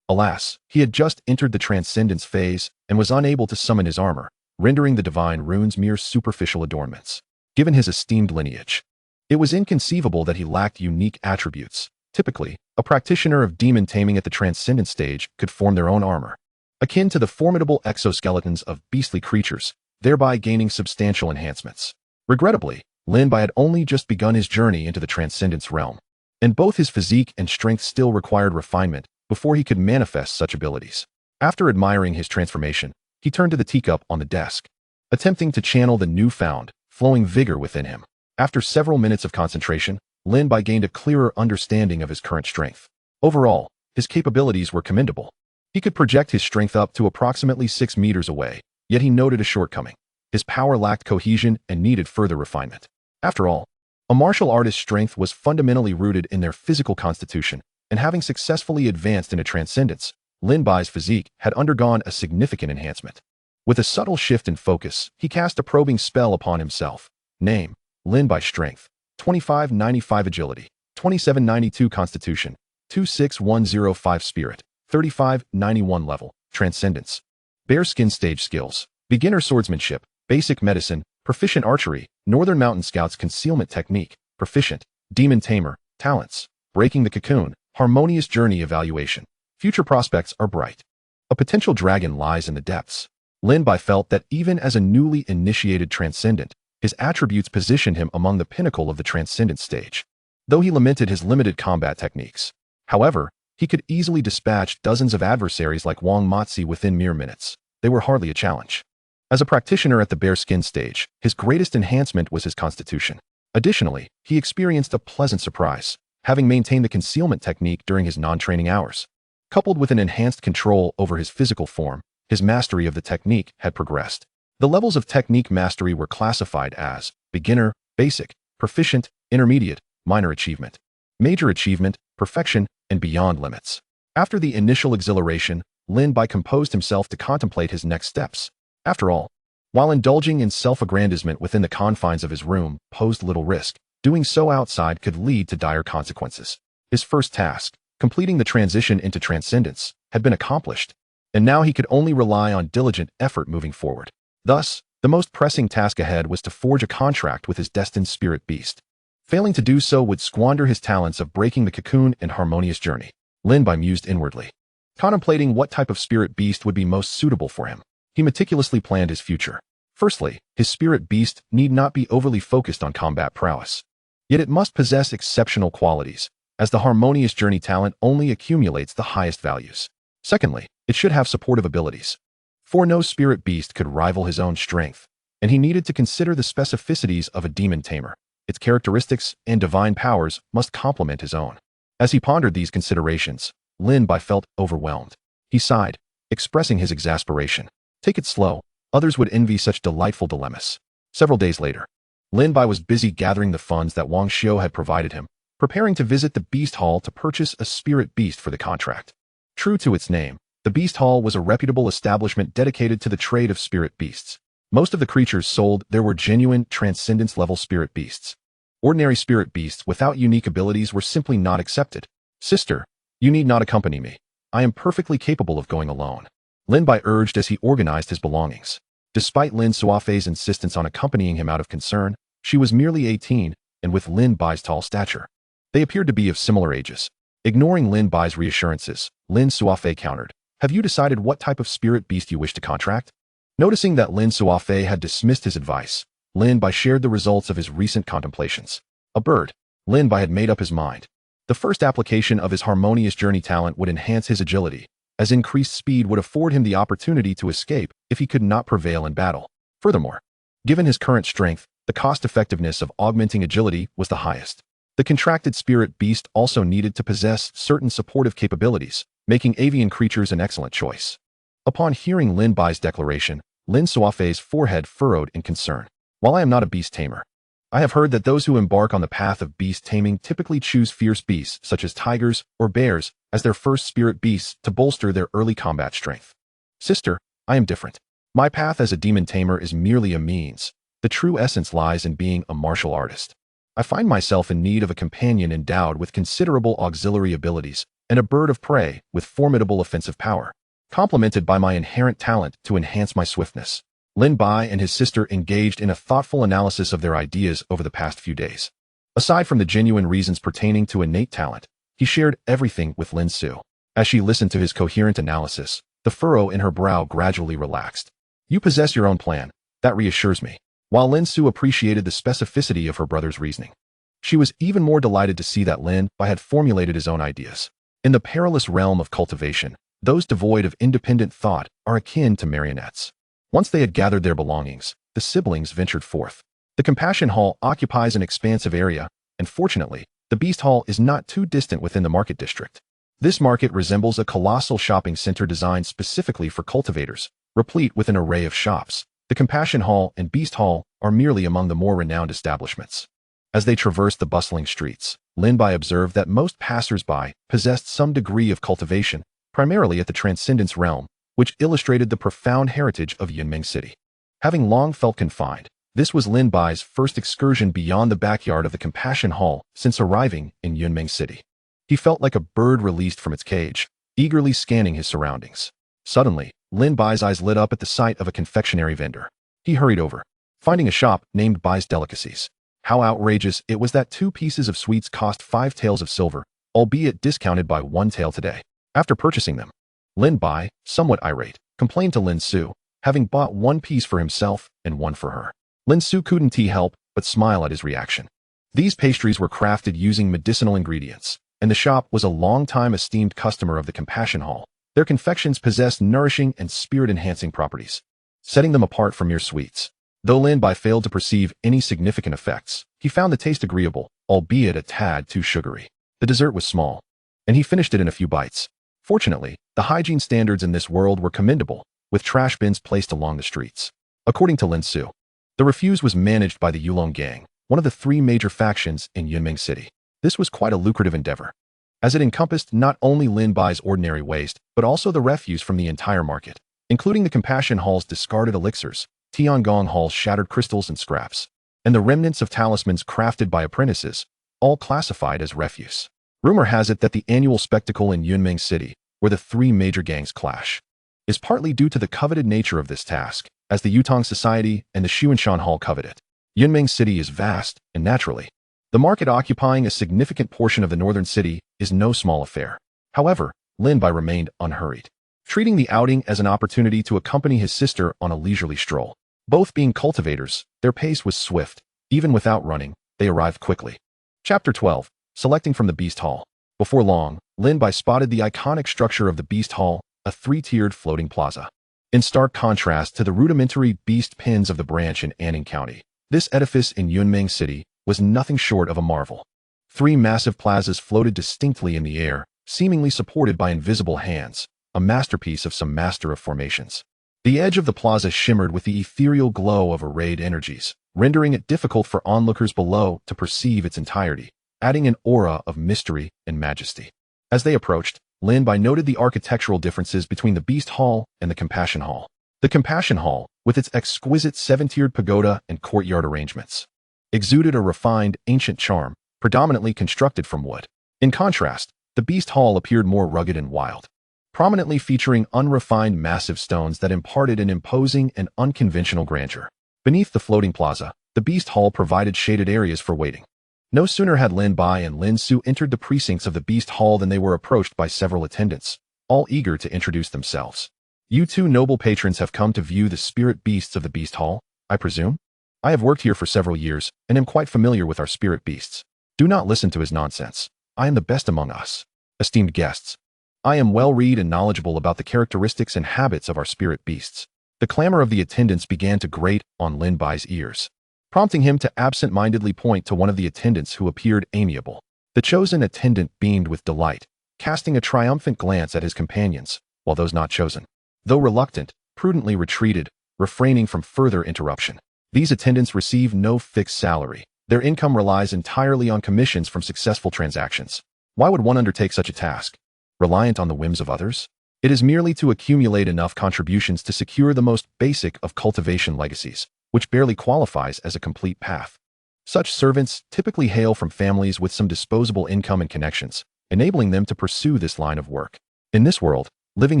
Alas, he had just entered the transcendence phase and was unable to summon his armor, rendering the divine runes mere superficial adornments. Given his esteemed lineage, it was inconceivable that he lacked unique attributes. Typically, a practitioner of demon taming at the transcendent stage could form their own armor, akin to the formidable exoskeletons of beastly creatures, thereby gaining substantial enhancements. Regrettably, Lin Bai had only just begun his journey into the transcendence realm, and both his physique and strength still required refinement before he could manifest such abilities. After admiring his transformation, he turned to the teacup on the desk, attempting to channel the newfound, flowing vigor within him. After several minutes of concentration, Lin Bai gained a clearer understanding of his current strength. Overall, his capabilities were commendable. He could project his strength up to approximately 6 meters away, yet he noted a shortcoming. His power lacked cohesion and needed further refinement. After all, a martial artist's strength was fundamentally rooted in their physical constitution, and having successfully advanced into transcendence, Lin Bai's physique had undergone a significant enhancement. With a subtle shift in focus, he cast a probing spell upon himself. Name: Lin Bai. Strength: 2595. Agility: 2792. Constitution: 26105. Spirit: 3591. Level: Transcendence. Bearskin Stage Skills: Beginner Swordsmanship, Basic Medicine, Proficient Archery, Northern Mountain Scouts Concealment Technique, Proficient, Demon Tamer, Talents: Breaking the Cocoon, Harmonious Journey. Evaluation: Future prospects are bright. A potential dragon lies in the depths. Lin Bai felt that even as a newly initiated transcendent, his attributes positioned him among the pinnacle of the transcendent stage. Though he lamented his limited combat techniques, however, he could easily dispatch dozens of adversaries like Wang Matzi within mere minutes. They were hardly a challenge. As a practitioner at the bearskin stage, his greatest enhancement was his constitution. Additionally, he experienced a pleasant surprise, having maintained the concealment technique during his non-training hours. Coupled with an enhanced control over his physical form, his mastery of the technique had progressed. The levels of technique mastery were classified as beginner, basic, proficient, intermediate, minor achievement, major achievement, perfection, and beyond limits. After the initial exhilaration, Lin Bai composed himself to contemplate his next steps. After all, while indulging in self-aggrandizement within the confines of his room posed little risk, doing so outside could lead to dire consequences. His first task, completing the transition into transcendence, had been accomplished, and now he could only rely on diligent effort moving forward. Thus, the most pressing task ahead was to forge a contract with his destined spirit beast. Failing to do so would squander his talents of breaking the cocoon and harmonious journey. Lin Bai mused inwardly, contemplating what type of spirit beast would be most suitable for him. He meticulously planned his future. Firstly, his spirit beast need not be overly focused on combat prowess. Yet it must possess exceptional qualities, as the harmonious journey talent only accumulates the highest values. Secondly, it should have supportive abilities. For no spirit beast could rival his own strength, and he needed to consider the specificities of a demon tamer. Its characteristics and divine powers must complement his own. As he pondered these considerations, Lin Bai felt overwhelmed. He sighed, expressing his exasperation. Take it slow. Others would envy such delightful dilemmas. Several days later, Lin Bai was busy gathering the funds that Wang Xiu had provided him, preparing to visit the Beast Hall to purchase a spirit beast for the contract. True to its name, the Beast Hall was a reputable establishment dedicated to the trade of spirit beasts. Most of the creatures sold there were genuine, transcendence-level spirit beasts. Ordinary spirit beasts without unique abilities were simply not accepted. Sister, you need not accompany me. I am perfectly capable of going alone, Lin Bai urged as he organized his belongings. Despite Lin Suafei's insistence on accompanying him out of concern, she was merely 18, and with Lin Bai's tall stature. They appeared to be of similar ages. Ignoring Lin Bai's reassurances, Lin Suafei countered, "Have you decided what type of spirit beast you wish to contract?" Noticing that Lin Suafei had dismissed his advice, Lin Bai shared the results of his recent contemplations. A bird. Lin Bai had made up his mind. The first application of his harmonious journey talent would enhance his agility, as increased speed would afford him the opportunity to escape if he could not prevail in battle. Furthermore, given his current strength, the cost-effectiveness of augmenting agility was the highest. The contracted spirit beast also needed to possess certain supportive capabilities, making avian creatures an excellent choice. Upon hearing Lin Bai's declaration, Lin Suafei's forehead furrowed in concern. "While I am not a beast tamer, I have heard that those who embark on the path of beast taming typically choose fierce beasts such as tigers or bears as their first spirit beasts to bolster their early combat strength. Sister, I am different. My path as a demon tamer is merely a means. The true essence lies in being a martial artist. I find myself in need of a companion endowed with considerable auxiliary abilities and a bird of prey with formidable offensive power, complemented by my inherent talent to enhance my swiftness." Lin Bai and his sister engaged in a thoughtful analysis of their ideas over the past few days. Aside from the genuine reasons pertaining to innate talent, he shared everything with Lin Su. As she listened to his coherent analysis, the furrow in her brow gradually relaxed. "You possess your own plan. That reassures me." While Lin Su appreciated the specificity of her brother's reasoning, she was even more delighted to see that Lin Bai had formulated his own ideas. In the perilous realm of cultivation, those devoid of independent thought are akin to marionettes. Once they had gathered their belongings, the siblings ventured forth. The Compassion Hall occupies an expansive area, and fortunately, the Beast Hall is not too distant within the market district. This market resembles a colossal shopping center designed specifically for cultivators, replete with an array of shops. The Compassion Hall and Beast Hall are merely among the more renowned establishments. As they traversed the bustling streets, Lin Bai observed that most passers-by possessed some degree of cultivation, primarily at the Transcendence realm, which illustrated the profound heritage of Yunmeng City. Having long felt confined, this was Lin Bai's first excursion beyond the backyard of the Compassion Hall since arriving in Yunmeng City. He felt like a bird released from its cage, eagerly scanning his surroundings. Suddenly, Lin Bai's eyes lit up at the sight of a confectionery vendor. He hurried over, finding a shop named Bai's Delicacies. How outrageous it was that 2 pieces of sweets cost 5 taels of silver, albeit discounted by 1 tael today. After purchasing them, Lin Bai, somewhat irate, complained to Lin Su, having bought 1 piece for himself and 1 for her. Lin Su couldn't help but smile at his reaction. These pastries were crafted using medicinal ingredients, and the shop was a long-time esteemed customer of the Compassion Hall. Their confections possessed nourishing and spirit-enhancing properties, setting them apart from mere sweets. Though Lin Bai failed to perceive any significant effects, he found the taste agreeable, albeit a tad too sugary. The dessert was small, and he finished it in a few bites. Fortunately, the hygiene standards in this world were commendable, with trash bins placed along the streets. According to Lin Su, the refuse was managed by the Yulong Gang, one of the 3 major factions in Yunmeng City. This was quite a lucrative endeavor, as it encompassed not only Lin Bai's ordinary waste, but also the refuse from the entire market, including the Compassion Hall's discarded elixirs, Tiangong Hall's shattered crystals and scraps, and the remnants of talismans crafted by apprentices, all classified as refuse. Rumor has it that the annual spectacle in Yunmeng City, where the 3 major gangs clash, is partly due to the coveted nature of this task, as the Yutong Society and the Xuanshan Hall covet it. Yunmeng City is vast, and naturally, the market occupying a significant portion of the northern city is no small affair. However, Lin Bai remained unhurried, treating the outing as an opportunity to accompany his sister on a leisurely stroll. Both being cultivators, their pace was swift. Even without running, they arrived quickly. Chapter 12. Selecting from the Beast Hall. Before long, Lin Bai spotted the iconic structure of the Beast Hall, a 3-tiered floating plaza. In stark contrast to the rudimentary beast pens of the branch in Anning County, this edifice in Yunmeng City was nothing short of a marvel. 3 massive plazas floated distinctly in the air, seemingly supported by invisible hands, a masterpiece of some master of formations. The edge of the plaza shimmered with the ethereal glow of arrayed energies, rendering it difficult for onlookers below to perceive its entirety, adding an aura of mystery and majesty. As they approached, Lin Bai noted the architectural differences between the Beast Hall and the Compassion Hall. The Compassion Hall, with its exquisite seven-tiered pagoda and courtyard arrangements, exuded a refined, ancient charm, predominantly constructed from wood. In contrast, the Beast Hall appeared more rugged and wild, prominently featuring unrefined massive stones that imparted an imposing and unconventional grandeur. Beneath the floating plaza, the Beast Hall provided shaded areas for waiting. No sooner had Lin Bai and Lin Su entered the precincts of the Beast Hall than they were approached by several attendants, all eager to introduce themselves. "You two noble patrons have come to view the spirit beasts of the Beast Hall, I presume? I have worked here for several years and am quite familiar with our spirit beasts. Do not listen to his nonsense. I am the best among us. Esteemed guests, I am well-read and knowledgeable about the characteristics and habits of our spirit beasts." The clamor of the attendants began to grate on Lin Bai's ears, prompting him to absent-mindedly point to one of the attendants who appeared amiable. The chosen attendant beamed with delight, casting a triumphant glance at his companions, while those not chosen, though reluctant, prudently retreated, refraining from further interruption. These attendants receive no fixed salary. Their income relies entirely on commissions from successful transactions. Why would one undertake such a task, reliant on the whims of others? It is merely to accumulate enough contributions to secure the most basic of cultivation legacies, which barely qualifies as a complete path. Such servants typically hail from families with some disposable income and connections, enabling them to pursue this line of work. In this world, living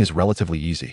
is relatively easy,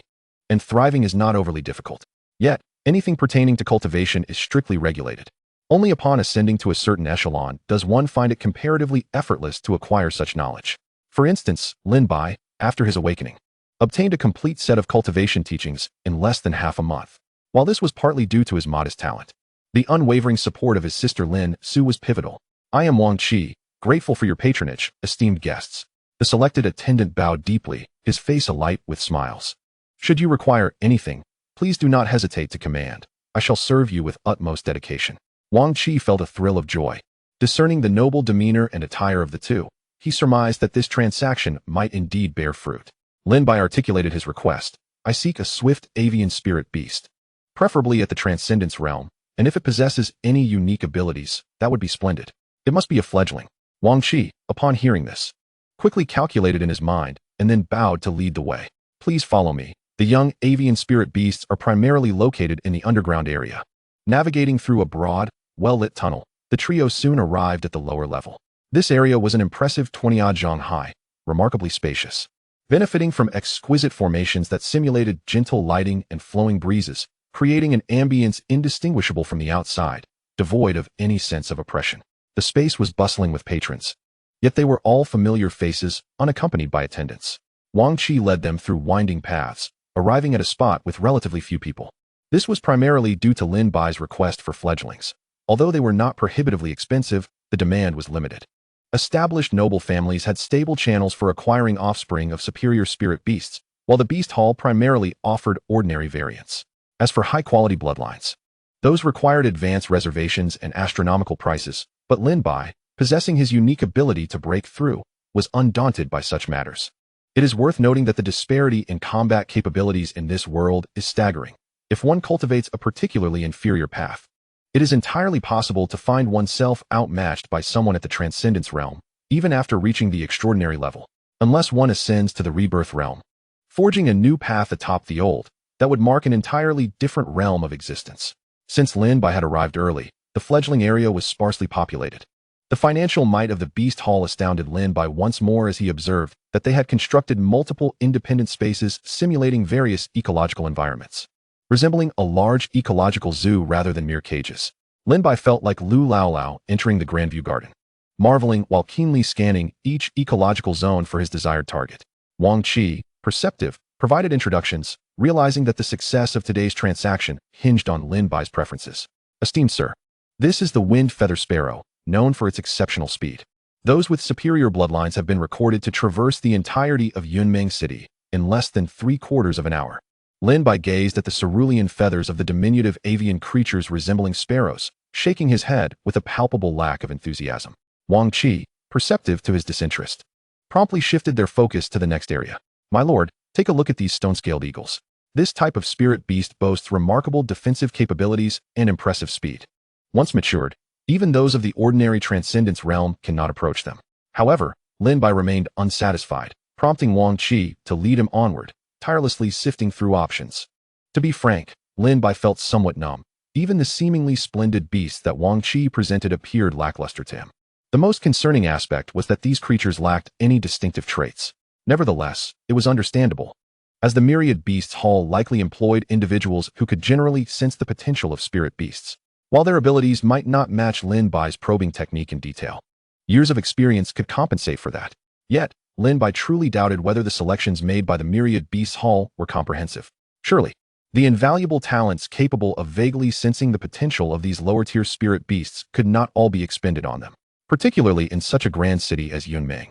and thriving is not overly difficult. Yet, anything pertaining to cultivation is strictly regulated. Only upon ascending to a certain echelon does one find it comparatively effortless to acquire such knowledge. For instance, Lin Bai, after his awakening, obtained a complete set of cultivation teachings in less than half a month. While this was partly due to his modest talent, the unwavering support of his sister Lin Su was pivotal. "I am Wang Qi, grateful for your patronage, esteemed guests." The selected attendant bowed deeply, his face alight with smiles. "Should you require anything, please do not hesitate to command. I shall serve you with utmost dedication." Wang Qi felt a thrill of joy. Discerning the noble demeanor and attire of the two, he surmised that this transaction might indeed bear fruit. Lin Bai articulated his request. "I seek a swift avian spirit beast, preferably at the Transcendence realm, and if it possesses any unique abilities, that would be splendid. It must be a fledgling." Wang Qi, upon hearing this, quickly calculated in his mind and then bowed to lead the way. "Please follow me." The young avian spirit beasts are primarily located in the underground area. Navigating through a broad, well-lit tunnel, the trio soon arrived at the lower level. This area was an impressive 20-odd zhang high, remarkably spacious. Benefiting from exquisite formations that simulated gentle lighting and flowing breezes, creating an ambience indistinguishable from the outside, devoid of any sense of oppression. The space was bustling with patrons, yet they were all familiar faces, unaccompanied by attendants. Wang Qi led them through winding paths, arriving at a spot with relatively few people. This was primarily due to Lin Bai's request for fledglings. Although they were not prohibitively expensive, the demand was limited. Established noble families had stable channels for acquiring offspring of superior spirit beasts, while the Beast Hall primarily offered ordinary variants. As for high-quality bloodlines, those required advanced reservations and astronomical prices, but Lin Bai, possessing his unique ability to break through, was undaunted by such matters. It is worth noting that the disparity in combat capabilities in this world is staggering. If one cultivates a particularly inferior path, it is entirely possible to find oneself outmatched by someone at the Transcendence realm, even after reaching the extraordinary level, unless one ascends to the rebirth realm, forging a new path atop the old, that would mark an entirely different realm of existence. Since Lin Bai had arrived early, the fledgling area was sparsely populated. The financial might of the Beast Hall astounded Lin Bai once more as he observed that they had constructed multiple independent spaces simulating various ecological environments, resembling a large ecological zoo rather than mere cages. Lin Bai felt like Lu Lao entering the Grandview Garden, marveling while keenly scanning each ecological zone for his desired target. Wang Qi, perceptive, provided introductions, realizing that the success of today's transaction hinged on Lin Bai's preferences. "Esteemed sir, this is the Wind Feather Sparrow, known for its exceptional speed. Those with superior bloodlines have been recorded to traverse the entirety of Yunmeng City in less than 3/4 of an hour." Lin Bai gazed at the cerulean feathers of the diminutive avian creatures resembling sparrows, shaking his head with a palpable lack of enthusiasm. Wang Qi, perceptive to his disinterest, promptly shifted their focus to the next area. "My lord, take a look at these stone-scaled eagles. This type of spirit beast boasts remarkable defensive capabilities and impressive speed. Once matured, Even those of the ordinary transcendence realm cannot approach them. However, Lin Bai remained unsatisfied, prompting Wang Qi to lead him onward, tirelessly sifting through options. To be frank, Lin Bai felt somewhat numb. Even the seemingly splendid beasts that Wang Qi presented appeared lackluster to him. The most concerning aspect was that these creatures lacked any distinctive traits. Nevertheless, it was understandable, as the myriad beasts hall likely employed individuals who could generally sense the potential of spirit beasts. While their abilities might not match Lin Bai's probing technique in detail, years of experience could compensate for that. Yet, Lin Bai truly doubted whether the selections made by the myriad beasts hall were comprehensive. Surely, the invaluable talents capable of vaguely sensing the potential of these lower-tier spirit beasts could not all be expended on them, particularly in such a grand city as Yunming.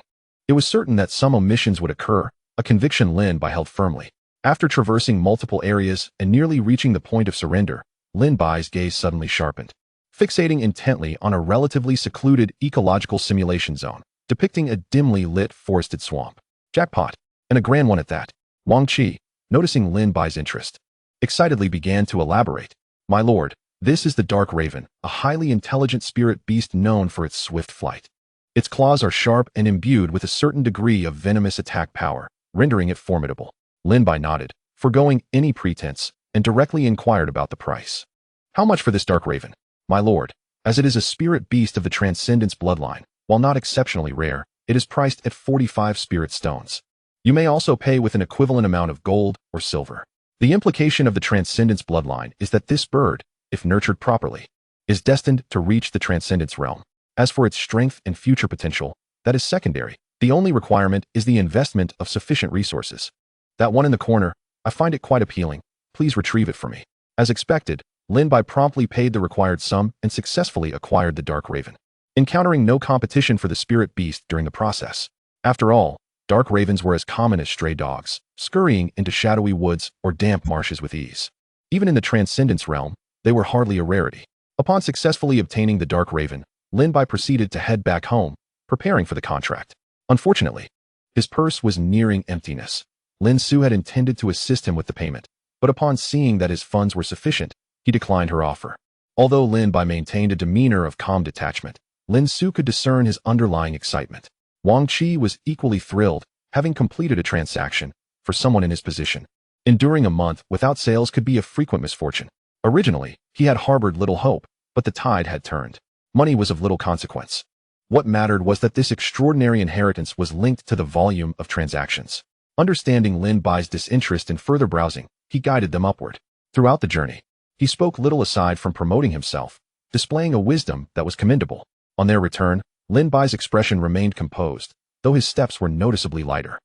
It was certain that some omissions would occur, a conviction Lin Bai held firmly. After traversing multiple areas and nearly reaching the point of surrender, Lin Bai's gaze suddenly sharpened, fixating intently on a relatively secluded ecological simulation zone, depicting a dimly lit forested swamp. Jackpot, and a grand one at that. Wang Qi, noticing Lin Bai's interest, excitedly began to elaborate. My lord, this is the Dark Raven, a highly intelligent spirit beast known for its swift flight. Its claws are sharp and imbued with a certain degree of venomous attack power, rendering it formidable. Lin Bai nodded, foregoing any pretense, and directly inquired about the price. How much for this Dark Raven? My lord, as it is a spirit beast of the Transcendence bloodline, while not exceptionally rare, it is priced at 45 spirit stones. You may also pay with an equivalent amount of gold or silver. The implication of the Transcendence bloodline is that this bird, if nurtured properly, is destined to reach the Transcendence realm. As for its strength and future potential, that is secondary. The only requirement is the investment of sufficient resources. That one in the corner, I find it quite appealing. Please retrieve it for me. As expected, Lin Bai promptly paid the required sum and successfully acquired the Dark Raven, encountering no competition for the spirit beast during the process. After all, Dark Ravens were as common as stray dogs, scurrying into shadowy woods or damp marshes with ease. Even in the Transcendence realm, they were hardly a rarity. Upon successfully obtaining the Dark Raven, Lin Bai proceeded to head back home, preparing for the contract. Unfortunately, his purse was nearing emptiness. Lin Su had intended to assist him with the payment, but upon seeing that his funds were sufficient, he declined her offer. Although Lin Bai maintained a demeanor of calm detachment, Lin Su could discern his underlying excitement. Wang Qi was equally thrilled, having completed a transaction. For someone in his position, enduring a month without sales could be a frequent misfortune. Originally, he had harbored little hope, but the tide had turned. Money was of little consequence. What mattered was that this extraordinary inheritance was linked to the volume of transactions. Understanding Lin Bai's disinterest in further browsing, he guided them upward. Throughout the journey, he spoke little aside from promoting himself, displaying a wisdom that was commendable. On their return, Lin Bai's expression remained composed, though his steps were noticeably lighter.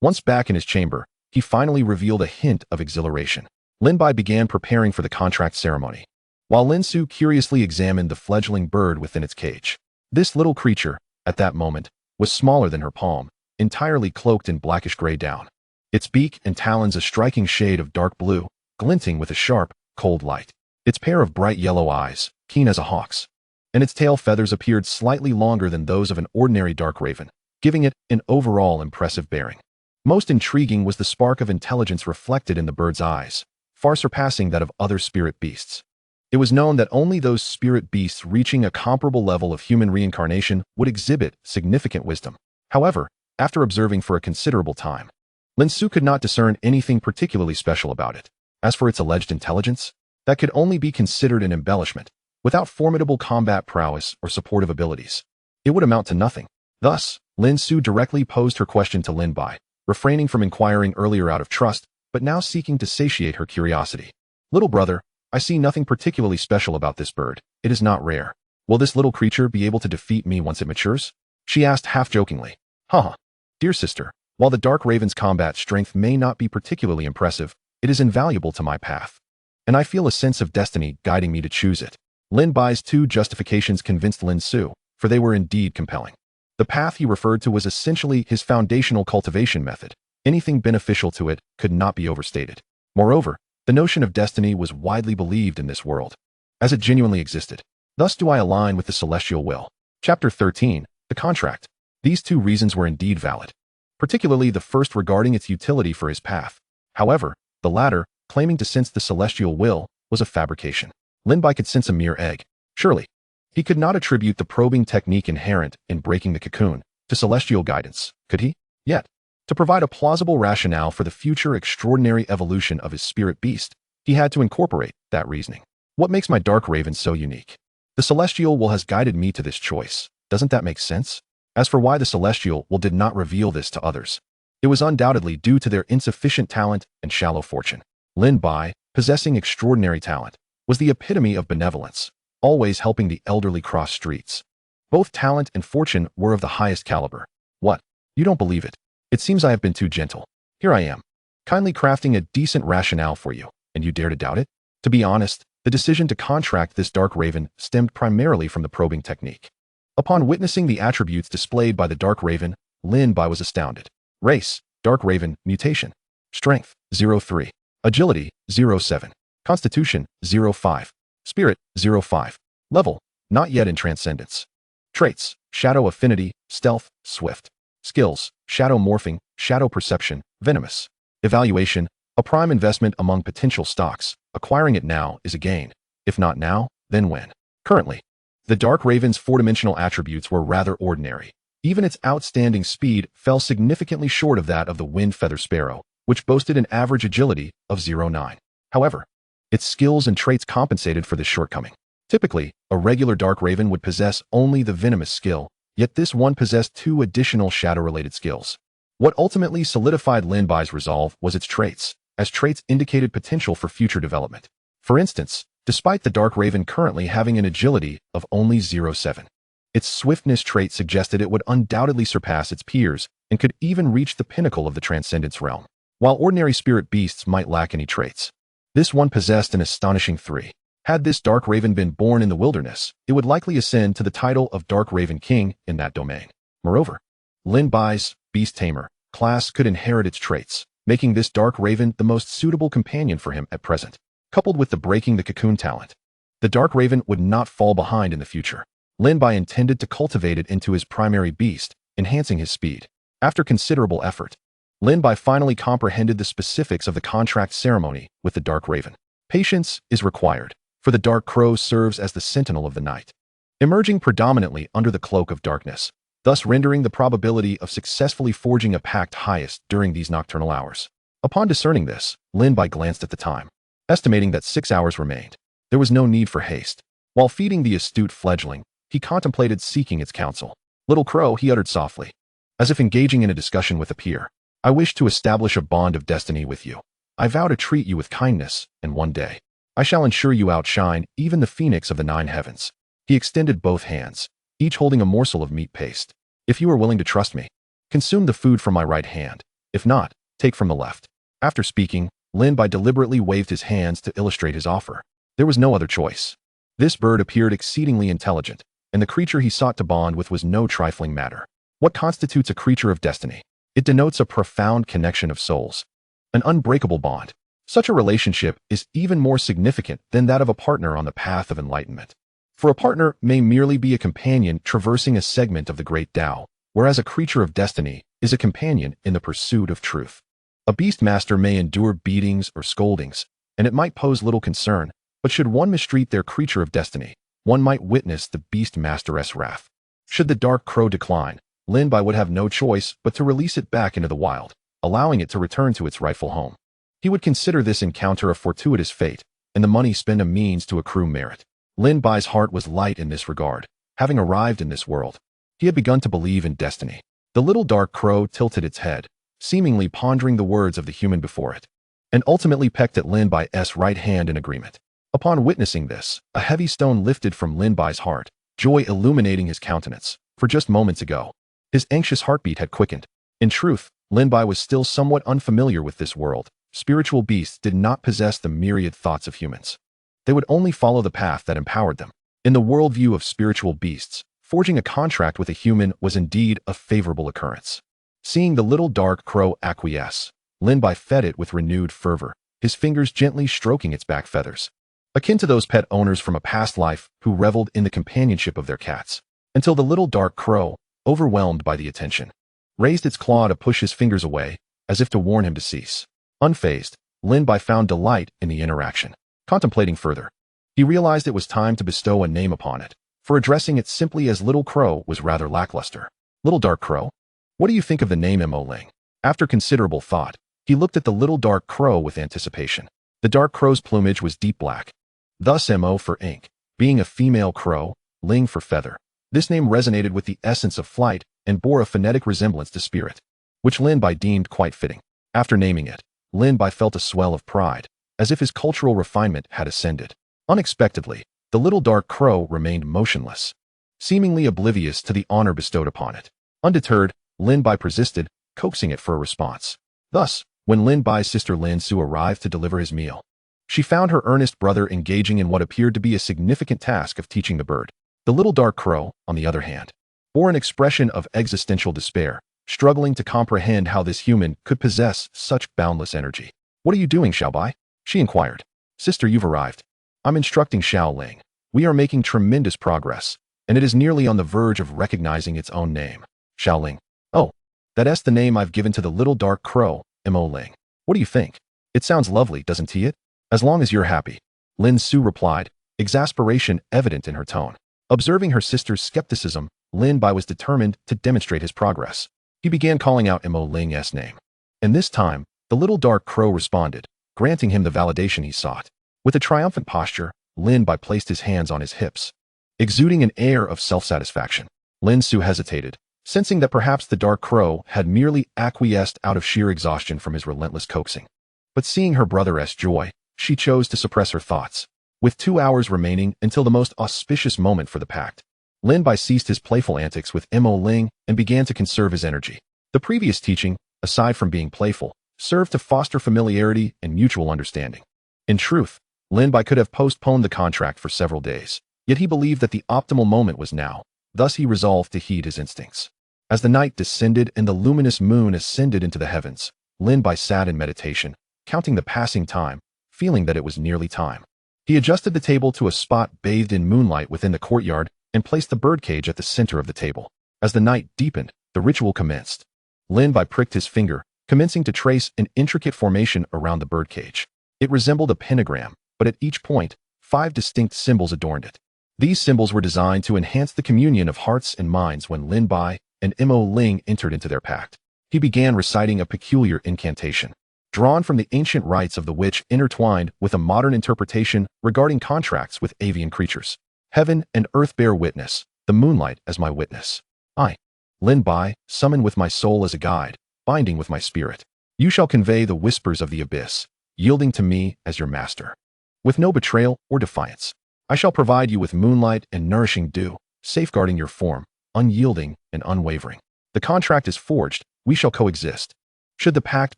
Once back in his chamber, he finally revealed a hint of exhilaration. Lin Bai began preparing for the contract ceremony, while Lin Su curiously examined the fledgling bird within its cage. This little creature, at that moment, was smaller than her palm, entirely cloaked in blackish-gray down. Its beak and talons a striking shade of dark blue, glinting with a sharp, cold light. Its pair of bright yellow eyes, keen as a hawk's, and its tail feathers appeared slightly longer than those of an ordinary dark raven, giving it an overall impressive bearing. Most intriguing was the spark of intelligence reflected in the bird's eyes, far surpassing that of other spirit beasts. It was known that only those spirit beasts reaching a comparable level of human reincarnation would exhibit significant wisdom. However, after observing for a considerable time, Lin Su could not discern anything particularly special about it. As for its alleged intelligence, that could only be considered an embellishment. Without formidable combat prowess or supportive abilities, it would amount to nothing. Thus, Lin Su directly posed her question to Lin Bai, refraining from inquiring earlier out of trust, but now seeking to satiate her curiosity. Little brother, I see nothing particularly special about this bird. It is not rare. Will this little creature be able to defeat me once it matures? She asked half-jokingly. Haha. Dear sister, while the Dark Raven's combat strength may not be particularly impressive, it is invaluable to my path, and I feel a sense of destiny guiding me to choose it. Lin Bai's two justifications convinced Lin Su, for they were indeed compelling. The path he referred to was essentially his foundational cultivation method. Anything beneficial to it could not be overstated. Moreover, the notion of destiny was widely believed in this world, as it genuinely existed. Thus do I align with the celestial will. Chapter 13, The Contract. These two reasons were indeed valid, particularly the first regarding its utility for his path. However, the latter, claiming to sense the celestial will, was a fabrication. Lin Bai could sense a mere egg. Surely, He could not attribute the probing technique inherent in breaking the cocoon to celestial guidance, could he? Yet, to provide a plausible rationale for the future extraordinary evolution of his spirit beast, he had to incorporate that reasoning. What makes my dark raven so unique? The celestial will has guided me to this choice. Doesn't that make sense? As for why the celestial will did not reveal this to others, it was undoubtedly due to their insufficient talent and shallow fortune. Lin Bai, possessing extraordinary talent, was the epitome of benevolence, always helping the elderly cross streets. Both talent and fortune were of the highest caliber. What? You don't believe it? It seems I have been too gentle. Here I am, kindly crafting a decent rationale for you, and you dare to doubt it? To be honest, the decision to contract this dark raven stemmed primarily from the probing technique. Upon witnessing the attributes displayed by the dark raven, Lin Bai was astounded. Race, dark raven, mutation. Strength, 03. Agility, 07. Constitution, 05. Spirit, 05. Level, not yet in transcendence. Traits, shadow affinity, stealth, swift. Skills, shadow morphing, shadow perception, venomous. Evaluation, a prime investment among potential stocks. Acquiring it now is a gain. If not now, then when? Currently, the dark raven's four-dimensional attributes were rather ordinary. Even its outstanding speed fell significantly short of that of the wind feather sparrow, which boasted an average agility of 09. However, its skills and traits compensated for this shortcoming. Typically, a regular dark raven would possess only the venomous skill, yet this one possessed two additional shadow-related skills. What ultimately solidified Lin Bai's resolve was its traits, as traits indicated potential for future development. For instance, despite the dark raven currently having an agility of only 07, its swiftness trait suggested it would undoubtedly surpass its peers and could even reach the pinnacle of the transcendence realm. While ordinary spirit beasts might lack any traits, this one possessed an astonishing 3. Had this dark raven been born in the wilderness, it would likely ascend to the title of Dark Raven King in that domain. Moreover, Lin Bai's Beast Tamer class could inherit its traits, making this dark raven the most suitable companion for him at present. Coupled with the breaking the cocoon talent, the dark raven would not fall behind in the future. Lin Bai intended to cultivate it into his primary beast, enhancing his speed. After considerable effort, Lin Bai finally comprehended the specifics of the contract ceremony with the dark raven. Patience is required, for the dark crow serves as the sentinel of the night, emerging predominantly under the cloak of darkness, thus rendering the probability of successfully forging a pact highest during these nocturnal hours. Upon discerning this, Lin Bai glanced at the time, estimating that 6 hours remained. There was no need for haste. While feeding the astute fledgling, he contemplated seeking its counsel. Little crow, he uttered softly, as if engaging in a discussion with a peer. I wish to establish a bond of destiny with you. I vow to treat you with kindness, and one day, I shall ensure you outshine even the phoenix of the 9 heavens. He extended both hands, each holding a morsel of meat paste. If you are willing to trust me, consume the food from my right hand. If not, take from the left. After speaking, Lin Bai deliberately waved his hands to illustrate his offer. There was no other choice. This bird appeared exceedingly intelligent, and the creature he sought to bond with was no trifling matter. What constitutes a creature of destiny? It denotes a profound connection of souls, an unbreakable bond. Such a relationship is even more significant than that of a partner on the path of enlightenment. For a partner may merely be a companion traversing a segment of the great Tao, whereas a creature of destiny is a companion in the pursuit of truth. A beast master may endure beatings or scoldings, and it might pose little concern, but should one mistreat their creature of destiny, one might witness the beast master's wrath. Should the dark crow decline, Lin Bai would have no choice but to release it back into the wild, allowing it to return to its rightful home. He would consider this encounter a fortuitous fate, and the money spent a means to accrue merit. Lin Bai's heart was light in this regard. Having arrived in this world, he had begun to believe in destiny. The little dark crow tilted its head, seemingly pondering the words of the human before it, and ultimately pecked at Lin Bai's right hand in agreement. Upon witnessing this, a heavy stone lifted from Lin Bai's heart, joy illuminating his countenance. For just moments ago, his anxious heartbeat had quickened. In truth, Lin Bai was still somewhat unfamiliar with this world. Spiritual beasts did not possess the myriad thoughts of humans. They would only follow the path that empowered them. In the worldview of spiritual beasts, forging a contract with a human was indeed a favorable occurrence. Seeing the little dark crow acquiesce, Lin Bai fed it with renewed fervor, his fingers gently stroking its back feathers, akin to those pet owners from a past life who reveled in the companionship of their cats, until the little dark crow, overwhelmed by the attention, raised its claw to push his fingers away, as if to warn him to cease. Unfazed, Lin Bai found delight in the interaction. Contemplating further, he realized it was time to bestow a name upon it. for addressing it simply as Little Crow was rather lackluster. Little Dark Crow? What do you think of the name Mo Ling? After considerable thought, he looked at the Little Dark Crow with anticipation. The dark crow's plumage was deep black. Thus Mo for ink, being a female crow, Ling for feather. This name resonated with the essence of flight and bore a phonetic resemblance to spirit, which Lin Bai deemed quite fitting. After naming it, Lin Bai felt a swell of pride, as if his cultural refinement had ascended. Unexpectedly, the Little Dark Crow remained motionless, seemingly oblivious to the honor bestowed upon it. Undeterred, Lin Bai persisted, coaxing it for a response. Thus, when Lin Bai's sister Lin Su arrived to deliver his meal, she found her earnest brother engaging in what appeared to be a significant task of teaching the bird. The Little Dark Crow, on the other hand, bore an expression of existential despair, struggling to comprehend how this human could possess such boundless energy. "What are you doing, Xiao Bai?" she inquired. "Sister, you've arrived. I'm instructing Xiao Ling. We are making tremendous progress, and it is nearly on the verge of recognizing its own name." Xiao Ling. "Oh, that's the name I've given to the Little Dark Crow, Mo Ling. What do you think? It sounds lovely, doesn't it? As long as you're happy." Lin Su replied, exasperation evident in her tone. Observing her sister's skepticism, Lin Bai was determined to demonstrate his progress. He began calling out Mo Ling's name. And this time, the Little Dark Crow responded, granting him the validation he sought. With a triumphant posture, Lin Bai placed his hands on his hips, exuding an air of self-satisfaction. Lin Su hesitated, sensing that perhaps the Dark Crow had merely acquiesced out of sheer exhaustion from his relentless coaxing. But seeing her brother's joy, she chose to suppress her thoughts. With 2 hours remaining until the most auspicious moment for the pact, Lin Bai ceased his playful antics with Mo Ling and began to conserve his energy. The previous teaching, aside from being playful, served to foster familiarity and mutual understanding. In truth, Lin Bai could have postponed the contract for several days, yet he believed that the optimal moment was now. Thus he resolved to heed his instincts. As the night descended and the luminous moon ascended into the heavens, Lin Bai sat in meditation, counting the passing time, feeling that it was nearly time. He adjusted the table to a spot bathed in moonlight within the courtyard and placed the birdcage at the center of the table. As the night deepened, the ritual commenced. Lin Bai pricked his finger, commencing to trace an intricate formation around the birdcage. It resembled a pentagram, but at each point, 5 distinct symbols adorned it. These symbols were designed to enhance the communion of hearts and minds when Lin Bai and Mo Ling entered into their pact. He began reciting a peculiar incantation, drawn from the ancient rites of the witch intertwined with a modern interpretation regarding contracts with avian creatures. "Heaven and earth bear witness, the moonlight as my witness. I, Lin Bai, summon with my soul as a guide, binding with my spirit. You shall convey the whispers of the abyss, yielding to me as your master. With no betrayal or defiance, I shall provide you with moonlight and nourishing dew, safeguarding your form, unyielding and unwavering. The contract is forged, we shall coexist. Should the pact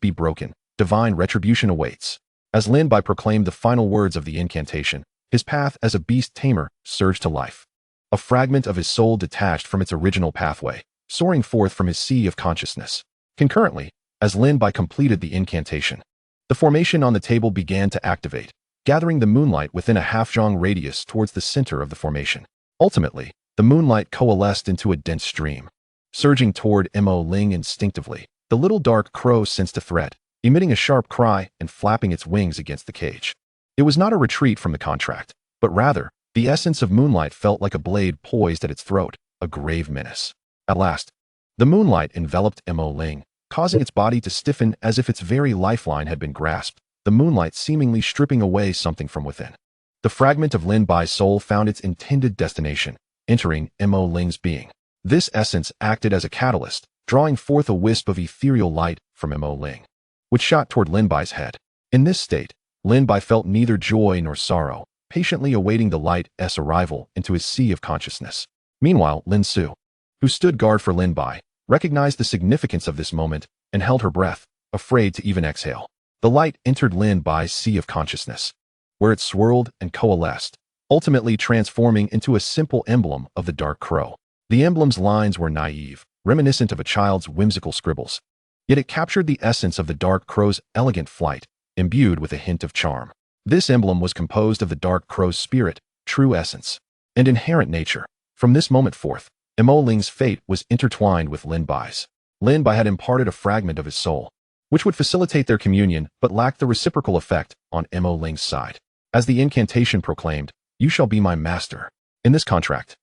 be broken, divine retribution awaits." As Lin Bai proclaimed the final words of the incantation, his path as a beast tamer surged to life. A fragment of his soul detached from its original pathway, soaring forth from his sea of consciousness. Concurrently, as Lin Bai completed the incantation, the formation on the table began to activate, gathering the moonlight within a half-zhang radius towards the center of the formation. Ultimately, the moonlight coalesced into a dense stream. Surging toward Mo Ling instinctively, the Little Dark Crow sensed a threat, emitting a sharp cry and flapping its wings against the cage. It was not a retreat from the contract, but rather, the essence of moonlight felt like a blade poised at its throat, a grave menace. At last, the moonlight enveloped Mo Ling, causing its body to stiffen as if its very lifeline had been grasped, the moonlight seemingly stripping away something from within. The fragment of Lin Bai's soul found its intended destination, entering Mo Ling's being. This essence acted as a catalyst, drawing forth a wisp of ethereal light from Mo Ling, which shot toward Lin Bai's head. In this state, Lin Bai felt neither joy nor sorrow, patiently awaiting the light's arrival into his sea of consciousness. Meanwhile, Lin Su, who stood guard for Lin Bai, recognized the significance of this moment and held her breath, afraid to even exhale. The light entered Lin Bai's sea of consciousness, where it swirled and coalesced, ultimately transforming into a simple emblem of the Dark Crow. The emblem's lines were naive, reminiscent of a child's whimsical scribbles. Yet it captured the essence of the Dark Crow's elegant flight, imbued with a hint of charm. This emblem was composed of the Dark Crow's spirit, true essence, and inherent nature. From this moment forth, Mo Ling's fate was intertwined with Lin Bai's. Lin Bai had imparted a fragment of his soul, which would facilitate their communion but lacked the reciprocal effect on Mo Ling's side. As the incantation proclaimed, "You shall be my master." In this contract,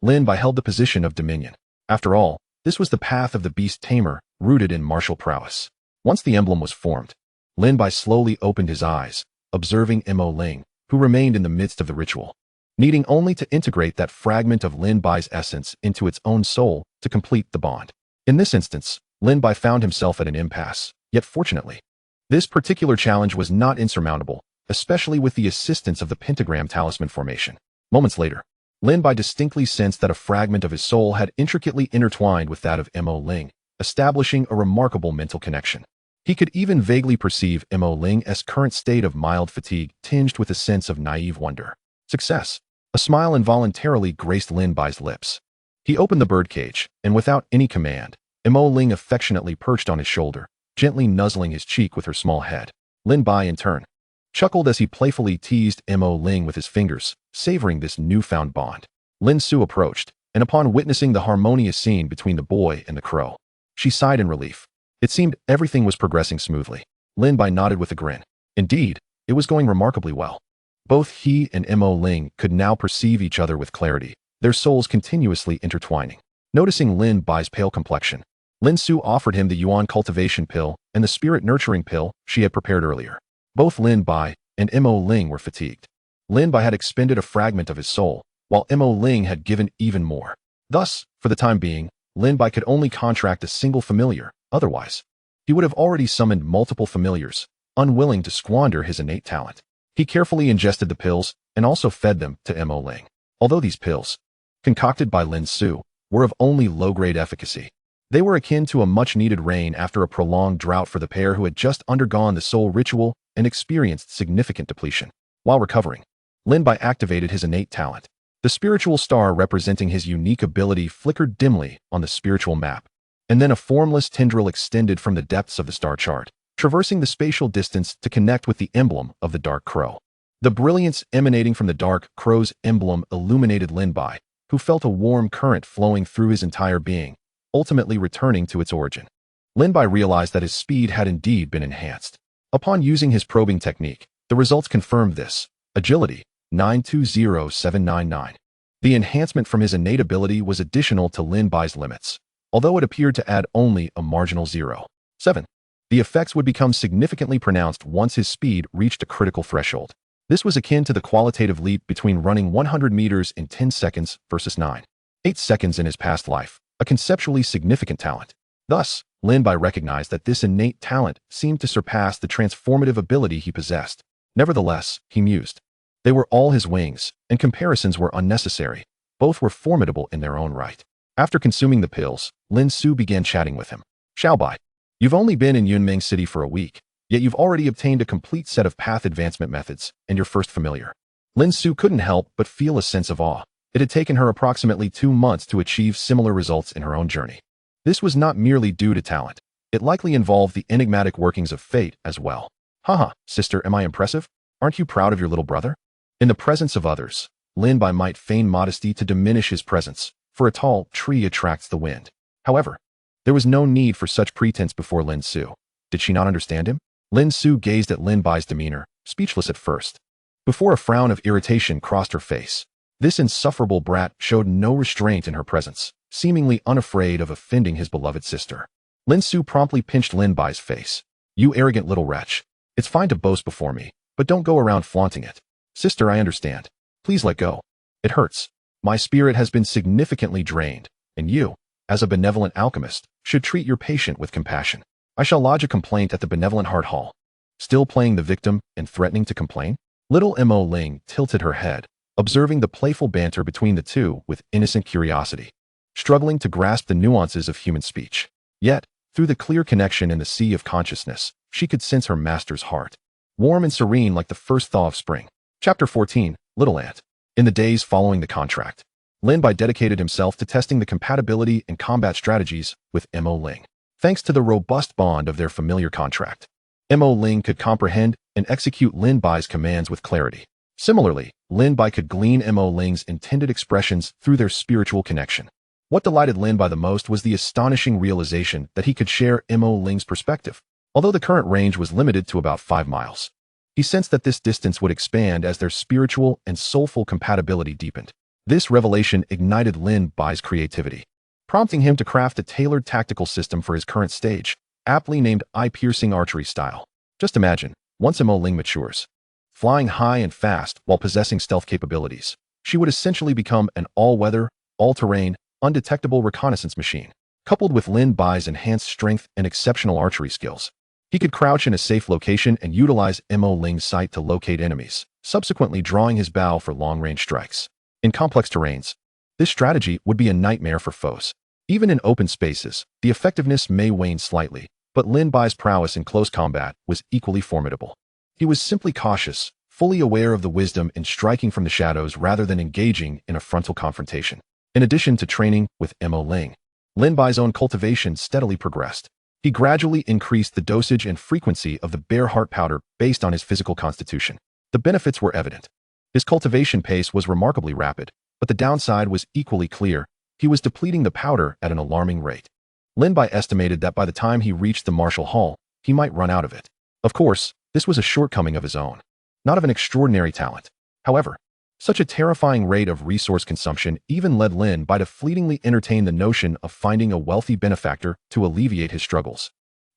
Lin Bai held the position of dominion. After all, this was the path of the Beast Tamer, rooted in martial prowess. Once the emblem was formed, Lin Bai slowly opened his eyes, observing Mo Ling, who remained in the midst of the ritual, needing only to integrate that fragment of Lin Bai's essence into its own soul to complete the bond. In this instance, Lin Bai found himself at an impasse, yet fortunately, this particular challenge was not insurmountable, especially with the assistance of the pentagram talisman formation. Moments later, Lin Bai distinctly sensed that a fragment of his soul had intricately intertwined with that of Mo Ling, establishing a remarkable mental connection. He could even vaguely perceive Mo Ling's current state of mild fatigue tinged with a sense of naive wonder. Success! A smile involuntarily graced Lin Bai's lips. He opened the birdcage, and without any command, Mo Ling affectionately perched on his shoulder, gently nuzzling his cheek with her small head. Lin Bai, in turn, chuckled as he playfully teased Mo Ling with his fingers, savoring this newfound bond. Lin Su approached, and upon witnessing the harmonious scene between the boy and the crow, she sighed in relief. It seemed everything was progressing smoothly. Lin Bai nodded with a grin. Indeed, it was going remarkably well. Both he and Mo Ling could now perceive each other with clarity, their souls continuously intertwining. Noticing Lin Bai's pale complexion, Lin Su offered him the Yuan cultivation pill and the spirit nurturing pill she had prepared earlier. Both Lin Bai and Mo Ling were fatigued. Lin Bai had expended a fragment of his soul, while Mo Ling had given even more. Thus, for the time being, Lin Bai could only contract a single familiar, otherwise, he would have already summoned multiple familiars, unwilling to squander his innate talent. He carefully ingested the pills and also fed them to Mo Ling. Although these pills, concocted by Lin Su, were of only low-grade efficacy, they were akin to a much-needed rain after a prolonged drought for the pair who had just undergone the soul ritual and experienced significant depletion. While recovering, Lin Bai activated his innate talent. The spiritual star representing his unique ability flickered dimly on the spiritual map, and then a formless tendril extended from the depths of the star chart, traversing the spatial distance to connect with the emblem of the Dark Crow. The brilliance emanating from the Dark Crow's emblem illuminated Lin Bai, who felt a warm current flowing through his entire being, ultimately returning to its origin. Lin Bai realized that his speed had indeed been enhanced. Upon using his probing technique, the results confirmed this. Agility, 920799. The enhancement from his innate ability was additional to Lin Bai's limits, although it appeared to add only a marginal 0.7. The effects would become significantly pronounced once his speed reached a critical threshold. This was akin to the qualitative leap between running 100 meters in 10 seconds versus 9.8 seconds in his past life, a conceptually significant talent. Thus, Lin Bai recognized that this innate talent seemed to surpass the transformative ability he possessed. Nevertheless, he mused, they were all his wings, and comparisons were unnecessary. Both were formidable in their own right. After consuming the pills, Lin Su began chatting with him. Xiao Bai, you've only been in Yunming City for a week, yet you've already obtained a complete set of path advancement methods and your first familiar. Lin Su couldn't help but feel a sense of awe. It had taken her approximately 2 months to achieve similar results in her own journey. This was not merely due to talent. It likely involved the enigmatic workings of fate as well. Haha, sister, am I impressive? Aren't you proud of your little brother? In the presence of others, Lin Bai might feign modesty to diminish his presence, for a tall tree attracts the wind. However, there was no need for such pretense before Lin Su. Did she not understand him? Lin Su gazed at Lin Bai's demeanor, speechless at first, before a frown of irritation crossed her face. This insufferable brat showed no restraint in her presence, seemingly unafraid of offending his beloved sister. Lin Su promptly pinched Lin Bai's face. You arrogant little wretch. It's fine to boast before me, but don't go around flaunting it. Sister, I understand. Please let go. It hurts. My spirit has been significantly drained, and you, as a benevolent alchemist, should treat your patient with compassion. I shall lodge a complaint at the Benevolent Heart Hall. Still playing the victim and threatening to complain? Little Mo Ling tilted her head, observing the playful banter between the two with innocent curiosity, struggling to grasp the nuances of human speech. Yet, through the clear connection in the sea of consciousness, she could sense her master's heart, warm and serene like the first thaw of spring. Chapter 14, Little Ant. In the days following the contract, Lin Bai dedicated himself to testing the compatibility and combat strategies with Mo Ling. Thanks to the robust bond of their familiar contract, Mo Ling could comprehend and execute Lin Bai's commands with clarity. Similarly, Lin Bai could glean Mo Ling's intended expressions through their spiritual connection. What delighted Lin Bai the most was the astonishing realization that he could share Mo Ling's perspective. Although the current range was limited to about 5 miles, he sensed that this distance would expand as their spiritual and soulful compatibility deepened. This revelation ignited Lin Bai's creativity, prompting him to craft a tailored tactical system for his current stage, aptly named eye-piercing archery style. Just imagine, once Mo Ling matures, flying high and fast while possessing stealth capabilities, she would essentially become an all-weather, all-terrain, undetectable reconnaissance machine. Coupled with Lin Bai's enhanced strength and exceptional archery skills, he could crouch in a safe location and utilize Mo Ling's sight to locate enemies, subsequently drawing his bow for long-range strikes. In complex terrains, this strategy would be a nightmare for foes. Even in open spaces, the effectiveness may wane slightly, but Lin Bai's prowess in close combat was equally formidable. He was simply cautious, fully aware of the wisdom in striking from the shadows rather than engaging in a frontal confrontation. In addition to training with Mo Ling, Lin Bai's own cultivation steadily progressed. He gradually increased the dosage and frequency of the bear heart powder based on his physical constitution. The benefits were evident. His cultivation pace was remarkably rapid, but the downside was equally clear. He was depleting the powder at an alarming rate. Lin Bai estimated that by the time he reached the martial hall, he might run out of it. Of course, this was a shortcoming of his own, not of an extraordinary talent. However, such a terrifying rate of resource consumption even led Lin Bai to fleetingly entertain the notion of finding a wealthy benefactor to alleviate his struggles,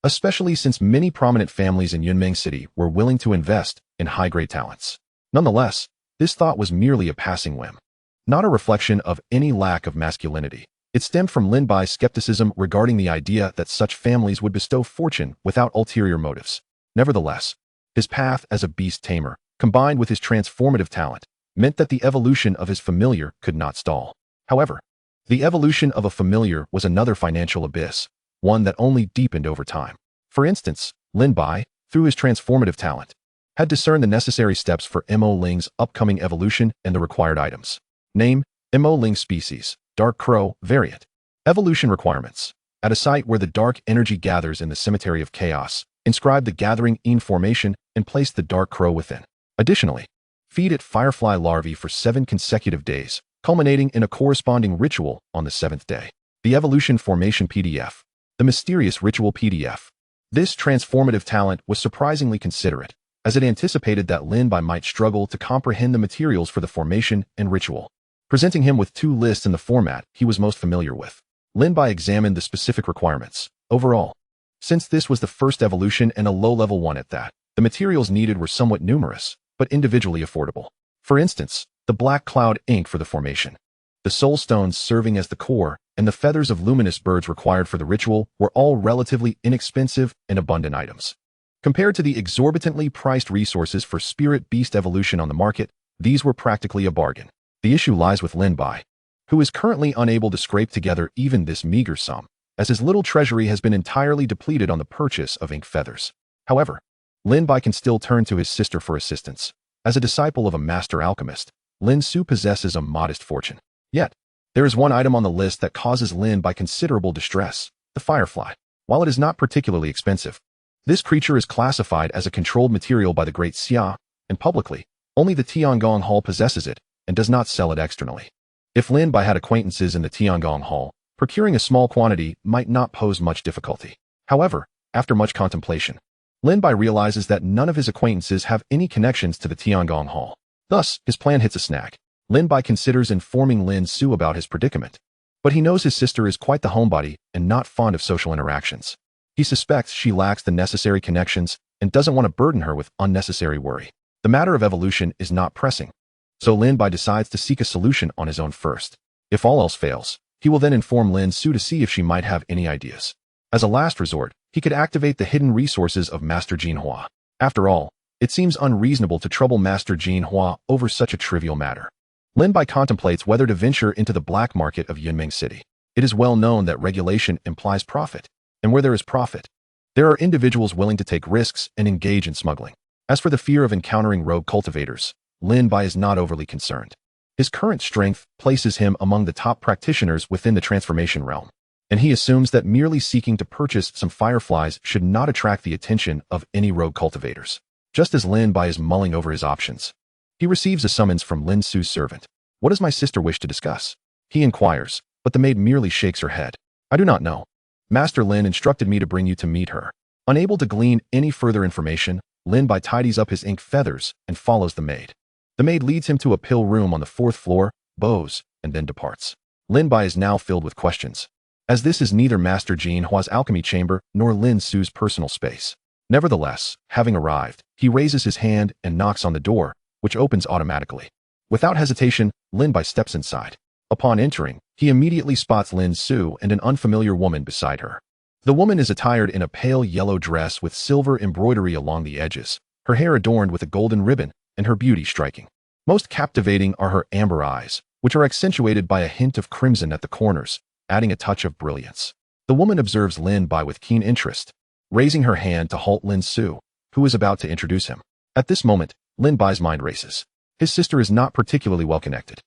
especially since many prominent families in Yunmeng City were willing to invest in high-grade talents. Nonetheless, this thought was merely a passing whim, not a reflection of any lack of masculinity. It stemmed from Lin Bai's skepticism regarding the idea that such families would bestow fortune without ulterior motives. Nevertheless, his path as a beast tamer, combined with his transformative talent, meant that the evolution of his familiar could not stall. However, the evolution of a familiar was another financial abyss, one that only deepened over time. For instance, Lin Bai, through his transformative talent, had discerned the necessary steps for Mo Ling's upcoming evolution and the required items. Name, Mo Ling species, Dark Crow, variant. Evolution requirements. At a site where the dark energy gathers in the Cemetery of Chaos, inscribe the gathering in formation and place the Dark Crow within. Additionally, feed it firefly larvae for 7 consecutive days, culminating in a corresponding ritual on the 7th day. The Evolution Formation PDF. The Mysterious Ritual PDF. This transformative talent was surprisingly considerate, as it anticipated that Lin Bai might struggle to comprehend the materials for the formation and ritual, presenting him with 2 lists in the format he was most familiar with. Lin Bai examined the specific requirements. Overall, since this was the first evolution and a low-level one at that, the materials needed were somewhat numerous, but individually affordable. For instance, the black cloud ink for the formation, the soul stones serving as the core, and the feathers of luminous birds required for the ritual were all relatively inexpensive and abundant items. Compared to the exorbitantly priced resources for spirit beast evolution on the market, these were practically a bargain. The issue lies with Lin Bai, who is currently unable to scrape together even this meager sum, as his little treasury has been entirely depleted on the purchase of ink feathers. However, Lin Bai can still turn to his sister for assistance. As a disciple of a master alchemist, Lin Su possesses a modest fortune. Yet, there is one item on the list that causes Lin Bai considerable distress, the firefly. While it is not particularly expensive, this creature is classified as a controlled material by the Great Xia, and publicly, only the Tiangong Hall possesses it and does not sell it externally. If Lin Bai had acquaintances in the Tiangong Hall, procuring a small quantity might not pose much difficulty. However, after much contemplation, Lin Bai realizes that none of his acquaintances have any connections to the Tiangong Hall. Thus, his plan hits a snag. Lin Bai considers informing Lin Su about his predicament, but he knows his sister is quite the homebody and not fond of social interactions. He suspects she lacks the necessary connections and doesn't want to burden her with unnecessary worry. The matter of evolution is not pressing, so Lin Bai decides to seek a solution on his own first. If all else fails, he will then inform Lin Su to see if she might have any ideas. As a last resort, he could activate the hidden resources of Master Jin Hua. After all, it seems unreasonable to trouble Master Jin Hua over such a trivial matter. Lin Bai contemplates whether to venture into the black market of Yunmeng City. It is well known that regulation implies profit, and where there is profit, there are individuals willing to take risks and engage in smuggling. As for the fear of encountering rogue cultivators, Lin Bai is not overly concerned. His current strength places him among the top practitioners within the transformation realm, and he assumes that merely seeking to purchase some fireflies should not attract the attention of any rogue cultivators. Just as Lin Bai is mulling over his options, he receives a summons from Lin Su's servant. "What does my sister wish to discuss?" he inquires, but the maid merely shakes her head. "I do not know. Master Lin instructed me to bring you to meet her." Unable to glean any further information, Lin Bai tidies up his ink feathers and follows the maid. The maid leads him to a pill room on the 4th floor, bows, and then departs. Lin Bai is now filled with questions, as this is neither Master Jin Hua's alchemy chamber nor Lin Su's personal space. Nevertheless, having arrived, he raises his hand and knocks on the door, which opens automatically. Without hesitation, Lin Bai steps inside. Upon entering, he immediately spots Lin Su and an unfamiliar woman beside her. The woman is attired in a pale yellow dress with silver embroidery along the edges, her hair adorned with a golden ribbon, and her beauty striking. Most captivating are her amber eyes, which are accentuated by a hint of crimson at the corners, adding a touch of brilliance. The woman observes Lin Bai with keen interest, raising her hand to halt Lin Su, who is about to introduce him. At this moment, Lin Bai's mind races. His sister is not particularly well connected,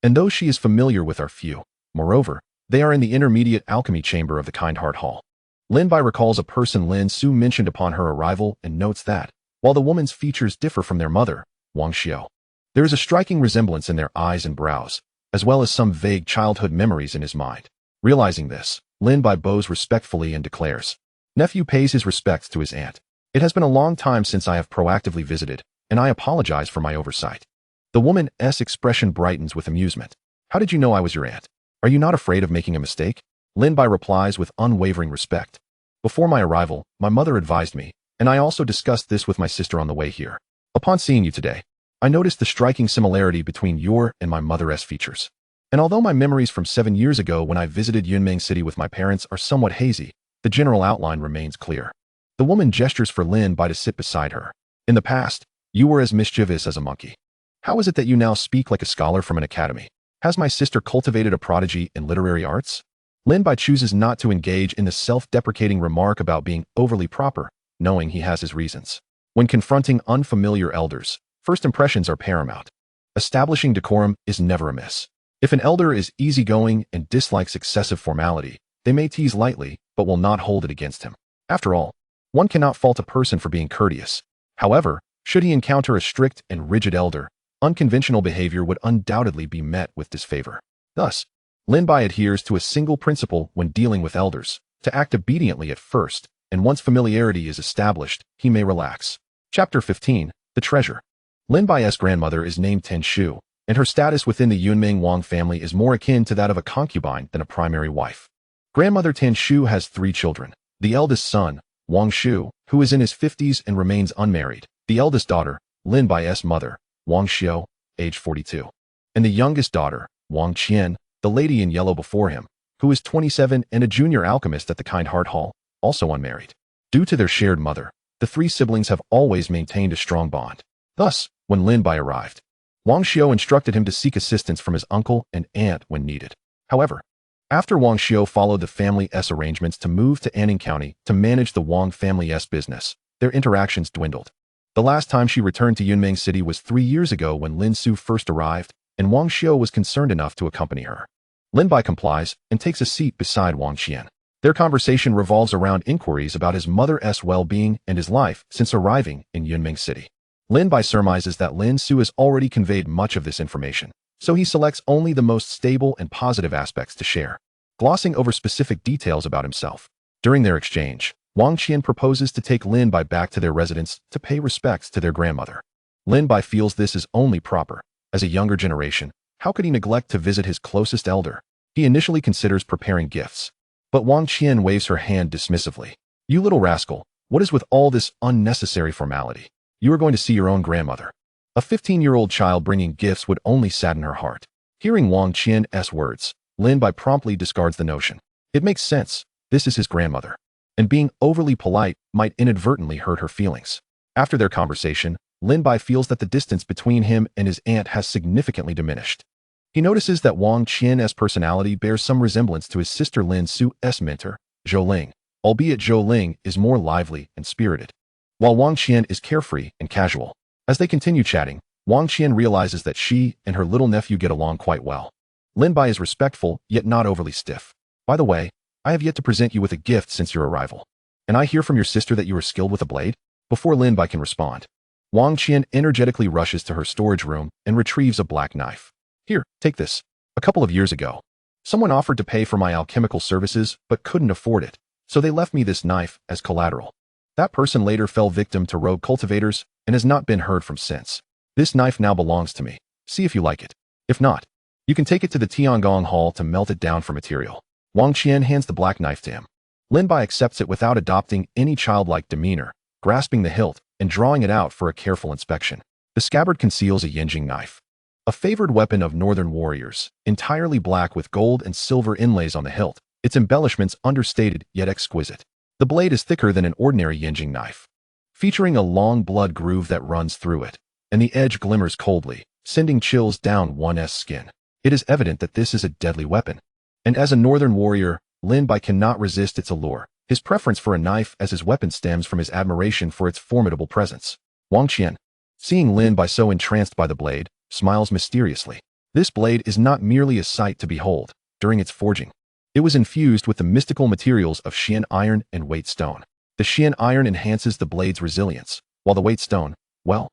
and though she is familiar with our few, moreover, they are in the intermediate alchemy chamber of the Kind Heart Hall. Lin Bai recalls a person Lin Su mentioned upon her arrival and notes that, while the woman's features differ from their mother, Wang Xiao, there is a striking resemblance in their eyes and brows, as well as some vague childhood memories in his mind. Realizing this, Lin Bai bows respectfully and declares, "Nephew pays his respects to his aunt. It has been a long time since I have proactively visited, and I apologize for my oversight." The woman's expression brightens with amusement. "How did you know I was your aunt? Are you not afraid of making a mistake?" Lin Bai replies with unwavering respect. "Before my arrival, my mother advised me, and I also discussed this with my sister on the way here. Upon seeing you today, I noticed the striking similarity between your and my mother's features. And although my memories from 7 years ago when I visited Yunming City with my parents are somewhat hazy, the general outline remains clear." The woman gestures for Lin Bai to sit beside her. "In the past, you were as mischievous as a monkey. How is it that you now speak like a scholar from an academy? Has my sister cultivated a prodigy in literary arts?" Lin Bai chooses not to engage in the self-deprecating remark about being overly proper, knowing he has his reasons. When confronting unfamiliar elders, first impressions are paramount. Establishing decorum is never amiss. If an elder is easygoing and dislikes excessive formality, they may tease lightly, but will not hold it against him. After all, one cannot fault a person for being courteous. However, should he encounter a strict and rigid elder, unconventional behavior would undoubtedly be met with disfavor. Thus, Lin Bai adheres to a single principle when dealing with elders: to act obediently at first, and once familiarity is established, he may relax. Chapter 15, The Treasure. Lin Bai's grandmother is named Ten Shu, and her status within the Yunming Wang family is more akin to that of a concubine than a primary wife. Grandmother Ten Shu has 3 children. The eldest son, Wang Shu, who is in his 50s and remains unmarried. The eldest daughter, Lin Bai's mother, Wang Xiao, age 42. And the youngest daughter, Wang Qian, the lady in yellow before him, who is 27 and a junior alchemist at the Kind Heart Hall, also unmarried. Due to their shared mother, the 3 siblings have always maintained a strong bond. Thus, when Lin Bai arrived, Wang Xiao instructed him to seek assistance from his uncle and aunt when needed. However, after Wang Xiao followed the family's arrangements to move to Anning County to manage the Wang family's business, their interactions dwindled. The last time she returned to Yunming City was 3 years ago when Lin Su first arrived, and Wang Xiao was concerned enough to accompany her. Lin Bai complies and takes a seat beside Wang Qian. Their conversation revolves around inquiries about his mother's well-being and his life since arriving in Yunming City. Lin Bai surmises that Lin Su has already conveyed much of this information, so he selects only the most stable and positive aspects to share, glossing over specific details about himself. During their exchange, Wang Qian proposes to take Lin Bai back to their residence to pay respects to their grandmother. Lin Bai feels this is only proper. As a younger generation, how could he neglect to visit his closest elder? He initially considers preparing gifts, but Wang Qian waves her hand dismissively. "You little rascal, what is with all this unnecessary formality? You are going to see your own grandmother." A 15-year-old child bringing gifts would only sadden her heart. Hearing Wang Qian's words, Lin Bai promptly discards the notion. It makes sense. This is his grandmother, and being overly polite might inadvertently hurt her feelings. After their conversation, Lin Bai feels that the distance between him and his aunt has significantly diminished. He notices that Wang Qian's personality bears some resemblance to his sister Lin Su's mentor, Zhou Ling, albeit Zhou Ling is more lively and spirited, while Wang Qian is carefree and casual. As they continue chatting, Wang Qian realizes that she and her little nephew get along quite well. Lin Bai is respectful, yet not overly stiff. "By the way, I have yet to present you with a gift since your arrival. And I hear from your sister that you are skilled with a blade?" Before Lin Bai can respond, Wang Qian energetically rushes to her storage room and retrieves a black knife. "Here, take this. A couple of years ago, someone offered to pay for my alchemical services but couldn't afford it, so they left me this knife as collateral. That person later fell victim to rogue cultivators and has not been heard from since. This knife now belongs to me. See if you like it. If not, You can take it to the Tiangong Hall to melt it down for material. Wang Qian hands the black knife to him. Lin Bai accepts it without adopting any childlike demeanor, grasping the hilt and drawing it out for a careful inspection. The scabbard conceals a Yinjing knife, a favored weapon of northern warriors, entirely black with gold and silver inlays on the hilt, its embellishments understated yet exquisite. The blade is thicker than an ordinary Yinjing knife, featuring a long blood groove that runs through it, and the edge glimmers coldly, sending chills down one's skin. It is evident that this is a deadly weapon. And as a northern warrior, Lin Bai cannot resist its allure. His preference for a knife as his weapon stems from his admiration for its formidable presence. Wang Qian, seeing Lin Bai so entranced by the blade, smiles mysteriously. This blade is not merely a sight to behold. During its forging, it was infused with the mystical materials of Xian iron and weight stone. The Xian iron enhances the blade's resilience, while the weight stone, well,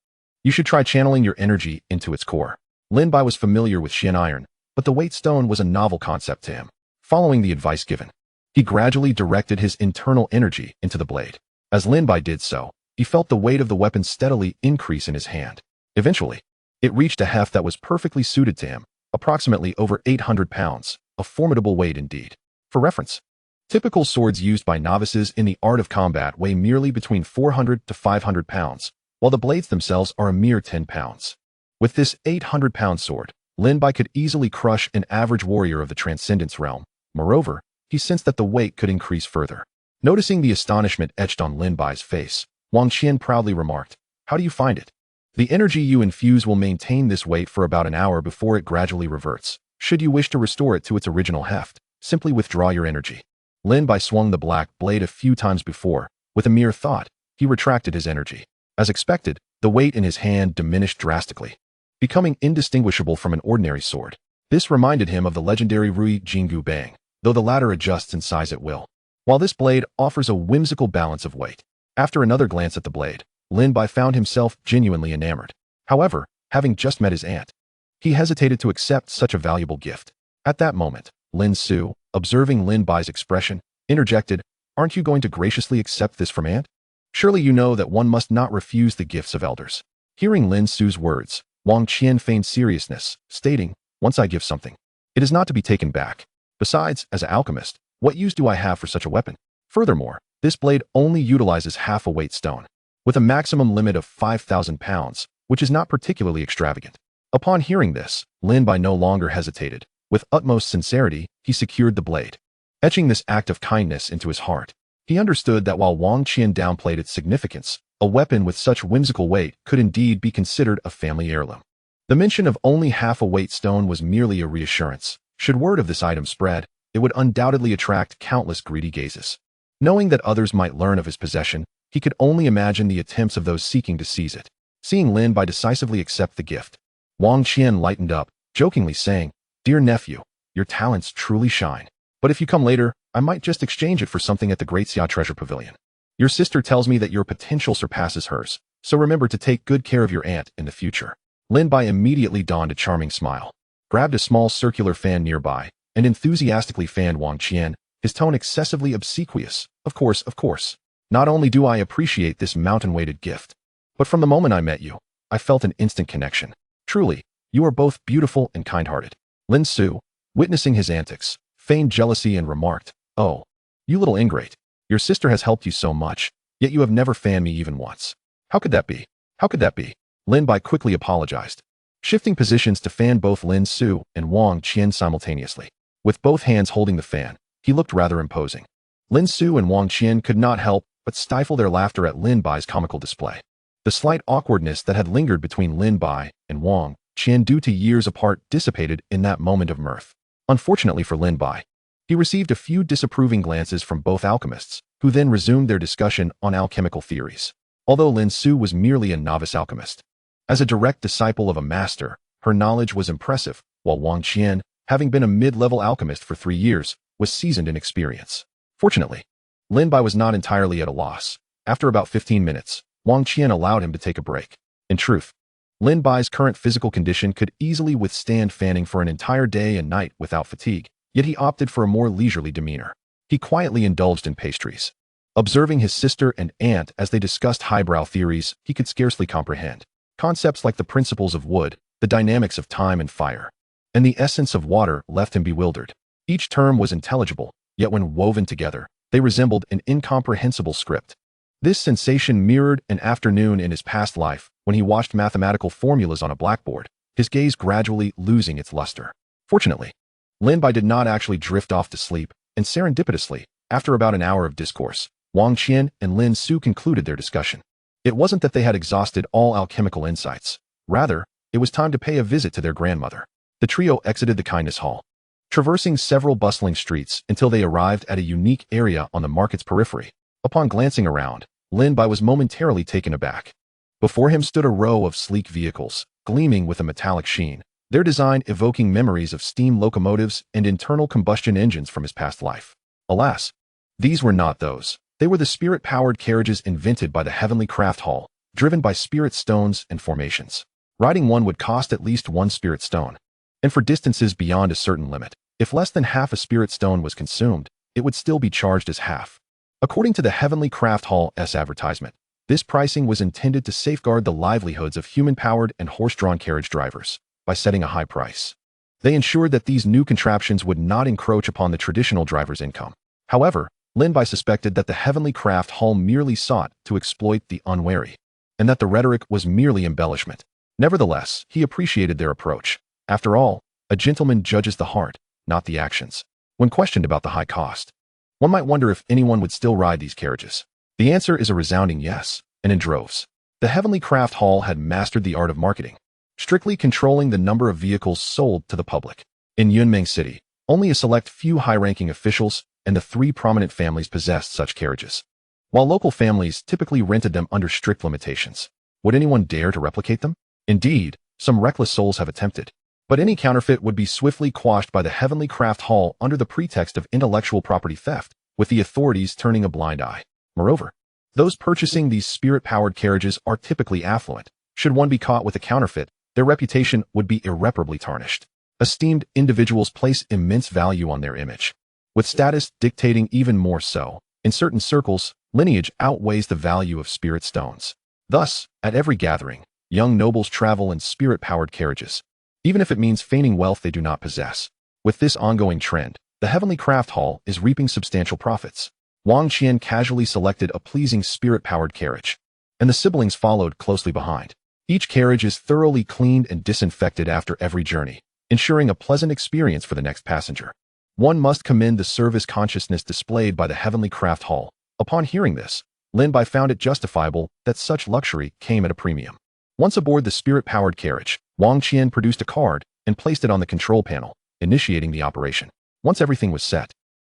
you should try channeling your energy into its core. Lin Bai was familiar with Xian iron, but the weight stone was a novel concept to him. Following the advice given, he gradually directed his internal energy into the blade. As Lin Bai did so, he felt the weight of the weapon steadily increase in his hand. Eventually, it reached a heft that was perfectly suited to him, approximately over 800 pounds, a formidable weight indeed. For reference, typical swords used by novices in the art of combat weigh merely between 400 to 500 pounds, while the blades themselves are a mere 10 pounds. With this 800-pound sword, Lin Bai could easily crush an average warrior of the Transcendence realm. Moreover, he sensed that the weight could increase further. Noticing the astonishment etched on Lin Bai's face, Wang Qian proudly remarked, "How do you find it? The energy you infuse will maintain this weight for about an hour before it gradually reverts. Should you wish to restore it to its original heft, simply withdraw your energy." Lin Bai swung the black blade a few times before. With a mere thought, he retracted his energy. As expected, the weight in his hand diminished drastically, becoming indistinguishable from an ordinary sword. This reminded him of the legendary Rui Jinggu Bang, though the latter adjusts in size at will. While this blade offers a whimsical balance of weight. After another glance at the blade, Lin Bai found himself genuinely enamored. However, having just met his aunt, he hesitated to accept such a valuable gift. At that moment, Lin Su, observing Lin Bai's expression, interjected, "Aren't you going to graciously accept this from aunt? Surely you know that one must not refuse the gifts of elders." Hearing Lin Su's words, Wang Qian feigned seriousness, stating, "Once I give something, it is not to be taken back. Besides, as an alchemist, what use do I have for such a weapon? Furthermore, this blade only utilizes half a weight stone, with a maximum limit of 5,000 pounds, which is not particularly extravagant." Upon hearing this, Lin Bai no longer hesitated. With utmost sincerity, he secured the blade, etching this act of kindness into his heart. He understood that while Wang Qian downplayed its significance, a weapon with such whimsical weight could indeed be considered a family heirloom. The mention of only half a weight stone was merely a reassurance. Should word of this item spread, it would undoubtedly attract countless greedy gazes. Knowing that others might learn of his possession, he could only imagine the attempts of those seeking to seize it. Seeing Lin Bai decisively accept the gift, Wang Qian lightened up, jokingly saying, "Dear nephew, your talents truly shine. But if you come later, I might just exchange it for something at the Great Xia Treasure Pavilion. Your sister tells me that your potential surpasses hers, so remember to take good care of your aunt in the future." Lin Bai immediately donned a charming smile, grabbed a small circular fan nearby, and enthusiastically fanned Wang Qian, his tone excessively obsequious. Of course. Not only do I appreciate this mountain-weighted gift, but from the moment I met you, I felt an instant connection. Truly, you are both beautiful and kind-hearted." Lin Su, witnessing his antics, feigned jealousy and remarked, "Oh, you little ingrate. Your sister has helped you so much, yet you have never fanned me even once. How could that be? How could that be?" Lin Bai quickly apologized, shifting positions to fan both Lin Su and Wang Qian simultaneously. With both hands holding the fan, he looked rather imposing. Lin Su and Wang Qian could not help but stifle their laughter at Lin Bai's comical display. The slight awkwardness that had lingered between Lin Bai and Wang Qian due to years apart dissipated in that moment of mirth. Unfortunately for Lin Bai, he received a few disapproving glances from both alchemists, who then resumed their discussion on alchemical theories. Although Lin Su was merely a novice alchemist, as a direct disciple of a master, her knowledge was impressive, while Wang Qian, having been a mid-level alchemist for 3 years, was seasoned in experience. Fortunately, Lin Bai was not entirely at a loss. After about 15 minutes, Wang Qian allowed him to take a break. In truth, Lin Bai's current physical condition could easily withstand fanning for an entire day and night without fatigue, yet he opted for a more leisurely demeanor. He quietly indulged in pastries, observing his sister and aunt as they discussed highbrow theories he could scarcely comprehend. Concepts like the principles of wood, the dynamics of time and fire, and the essence of water left him bewildered. Each term was intelligible, yet when woven together, they resembled an incomprehensible script. This sensation mirrored an afternoon in his past life when he watched mathematical formulas on a blackboard, his gaze gradually losing its luster. Fortunately, Lin Bai did not actually drift off to sleep, and serendipitously, after about an hour of discourse, Wang Qian and Lin Su concluded their discussion. It wasn't that they had exhausted all alchemical insights. Rather, it was time to pay a visit to their grandmother. The trio exited the kindness hall, traversing several bustling streets until they arrived at a unique area on the market's periphery. Upon glancing around, Lin Bai was momentarily taken aback. Before him stood a row of sleek vehicles, gleaming with a metallic sheen, their design evoking memories of steam locomotives and internal combustion engines from his past life. Alas, these were not those. They were the spirit-powered carriages invented by the Heavenly Craft Hall, driven by spirit stones and formations. Riding one would cost at least 1 spirit stone, and for distances beyond a certain limit, if less than half a spirit stone was consumed, it would still be charged as half. According to the Heavenly Craft Hall's advertisement, this pricing was intended to safeguard the livelihoods of human-powered and horse-drawn carriage drivers by setting a high price. They ensured that these new contraptions would not encroach upon the traditional driver's income. However, Lin Bai suspected that the Heavenly Craft Hall merely sought to exploit the unwary, and that the rhetoric was merely embellishment. Nevertheless, he appreciated their approach. After all, a gentleman judges the heart, not the actions. When questioned about the high cost, one might wonder if anyone would still ride these carriages. The answer is a resounding yes, and in droves. The Heavenly Craft Hall had mastered the art of marketing, strictly controlling the number of vehicles sold to the public. In Yunmeng City, only a select few high-ranking officials and the 3 prominent families possessed such carriages, while local families typically rented them under strict limitations. Would anyone dare to replicate them? Indeed, some reckless souls have attempted, but any counterfeit would be swiftly quashed by the Heavenly Craft Hall under the pretext of intellectual property theft, with the authorities turning a blind eye. Moreover, those purchasing these spirit-powered carriages are typically affluent. Should one be caught with a counterfeit, their reputation would be irreparably tarnished. Esteemed individuals place immense value on their image, with status dictating even more so. In certain circles, lineage outweighs the value of spirit stones. Thus, at every gathering, young nobles travel in spirit-powered carriages, even if it means feigning wealth they do not possess. With this ongoing trend, the Heavenly Craft Hall is reaping substantial profits. Wang Qian casually selected a pleasing spirit-powered carriage, and the siblings followed closely behind. Each carriage is thoroughly cleaned and disinfected after every journey, ensuring a pleasant experience for the next passenger. One must commend the service consciousness displayed by the Heavenly Craft Hall. Upon hearing this, Lin Bai found it justifiable that such luxury came at a premium. Once aboard the spirit-powered carriage, Wang Qian produced a card and placed it on the control panel, initiating the operation. Once everything was set,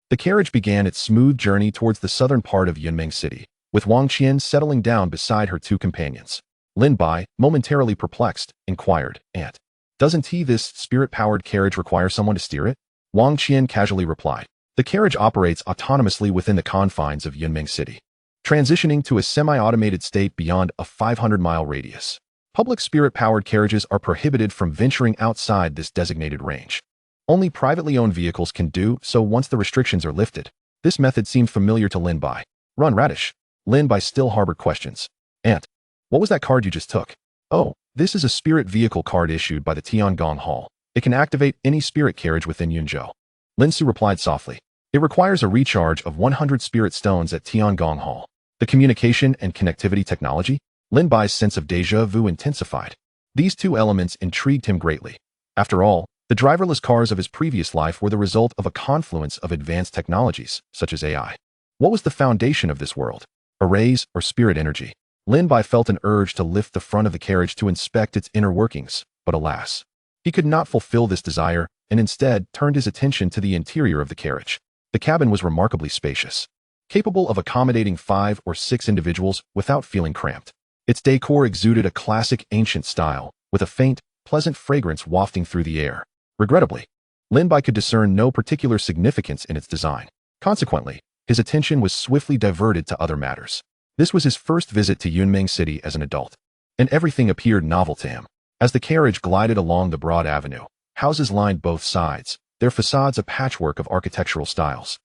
the carriage began its smooth journey towards the southern part of Yunmeng City, with Wang Qian settling down beside her 2 companions. Lin Bai, momentarily perplexed, inquired, "Aunt, doesn't this spirit-powered carriage require someone to steer it?" Wang Qian casually replied, "The carriage operates autonomously within the confines of Yunmeng City, transitioning to a semi-automated state beyond a 500-mile radius. Public spirit-powered carriages are prohibited from venturing outside this designated range. Only privately owned vehicles can do so once the restrictions are lifted." This method seemed familiar to Lin Bai. Run radish. Lin Bai still harbored questions. "Aunt, what was that card you just took?" "Oh, this is a spirit vehicle card issued by the Tiangong Hall. It can activate any spirit carriage within Yunzhou." Lin Su replied softly. "It requires a recharge of 100 spirit stones at Tiangong Hall." The communication and connectivity technology? Lin Bai's sense of déjà vu intensified. These 2 elements intrigued him greatly. After all, the driverless cars of his previous life were the result of a confluence of advanced technologies, such as AI. What was the foundation of this world? Arrays or spirit energy? Lin Bai felt an urge to lift the front of the carriage to inspect its inner workings, but alas, he could not fulfill this desire and instead turned his attention to the interior of the carriage. The cabin was remarkably spacious, capable of accommodating 5 or 6 individuals without feeling cramped. Its decor exuded a classic ancient style, with a faint, pleasant fragrance wafting through the air. Regrettably, Lin Bai could discern no particular significance in its design. Consequently, his attention was swiftly diverted to other matters. This was his first visit to Yunmeng City as an adult, and everything appeared novel to him. As the carriage glided along the broad avenue, houses lined both sides, their facades a patchwork of architectural styles,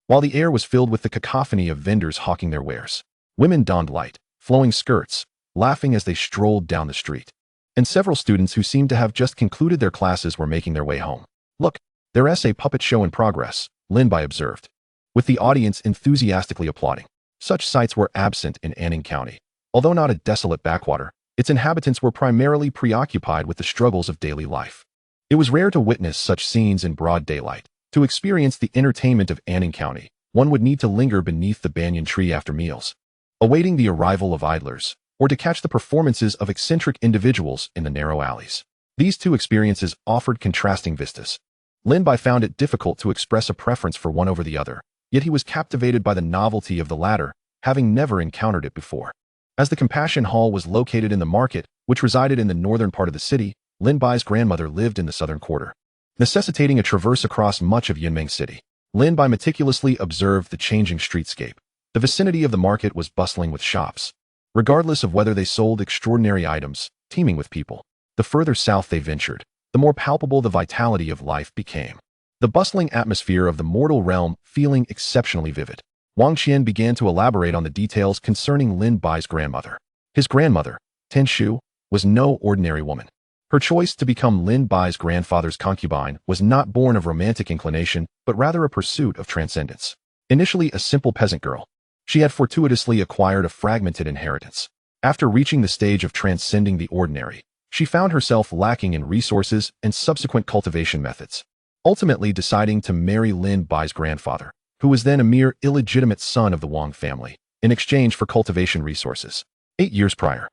while the air was filled with the cacophony of vendors hawking their wares. Women donned light, flowing skirts, laughing as they strolled down the street. and several students who seemed to have just concluded their classes were making their way home. "Look, their essay puppet show in progress," Lin Bai observed, with the audience enthusiastically applauding. Such sights were absent in Anning County. Although not a desolate backwater, its inhabitants were primarily preoccupied with the struggles of daily life. It was rare to witness such scenes in broad daylight. To experience the entertainment of Anning County, one would need to linger beneath the banyan tree after meals, awaiting the arrival of idlers, or to catch the performances of eccentric individuals in the narrow alleys. These two experiences offered contrasting vistas. Lin Bai found it difficult to express a preference for one over the other, yet he was captivated by the novelty of the latter, having never encountered it before. As the Compassion Hall was located in the market, which resided in the northern part of the city, Lin Bai's grandmother lived in the southern quarter, necessitating a traverse across much of Yunmeng City. Lin Bai meticulously observed the changing streetscape. The vicinity of the market was bustling with shops, regardless of whether they sold extraordinary items, teeming with people. The further south they ventured, the more palpable the vitality of life became. The bustling atmosphere of the mortal realm feeling exceptionally vivid. Wang Qian began to elaborate on the details concerning Lin Bai's grandmother. His grandmother, Ten Shu, was no ordinary woman. Her choice to become Lin Bai's grandfather's concubine was not born of romantic inclination, but rather a pursuit of transcendence. Initially a simple peasant girl, she had fortuitously acquired a fragmented inheritance. After reaching the stage of transcending the ordinary, she found herself lacking in resources and subsequent cultivation methods, ultimately deciding to marry Lin Bai's grandfather, who was then a mere illegitimate son of the Wang family, in exchange for cultivation resources. 8 years prior,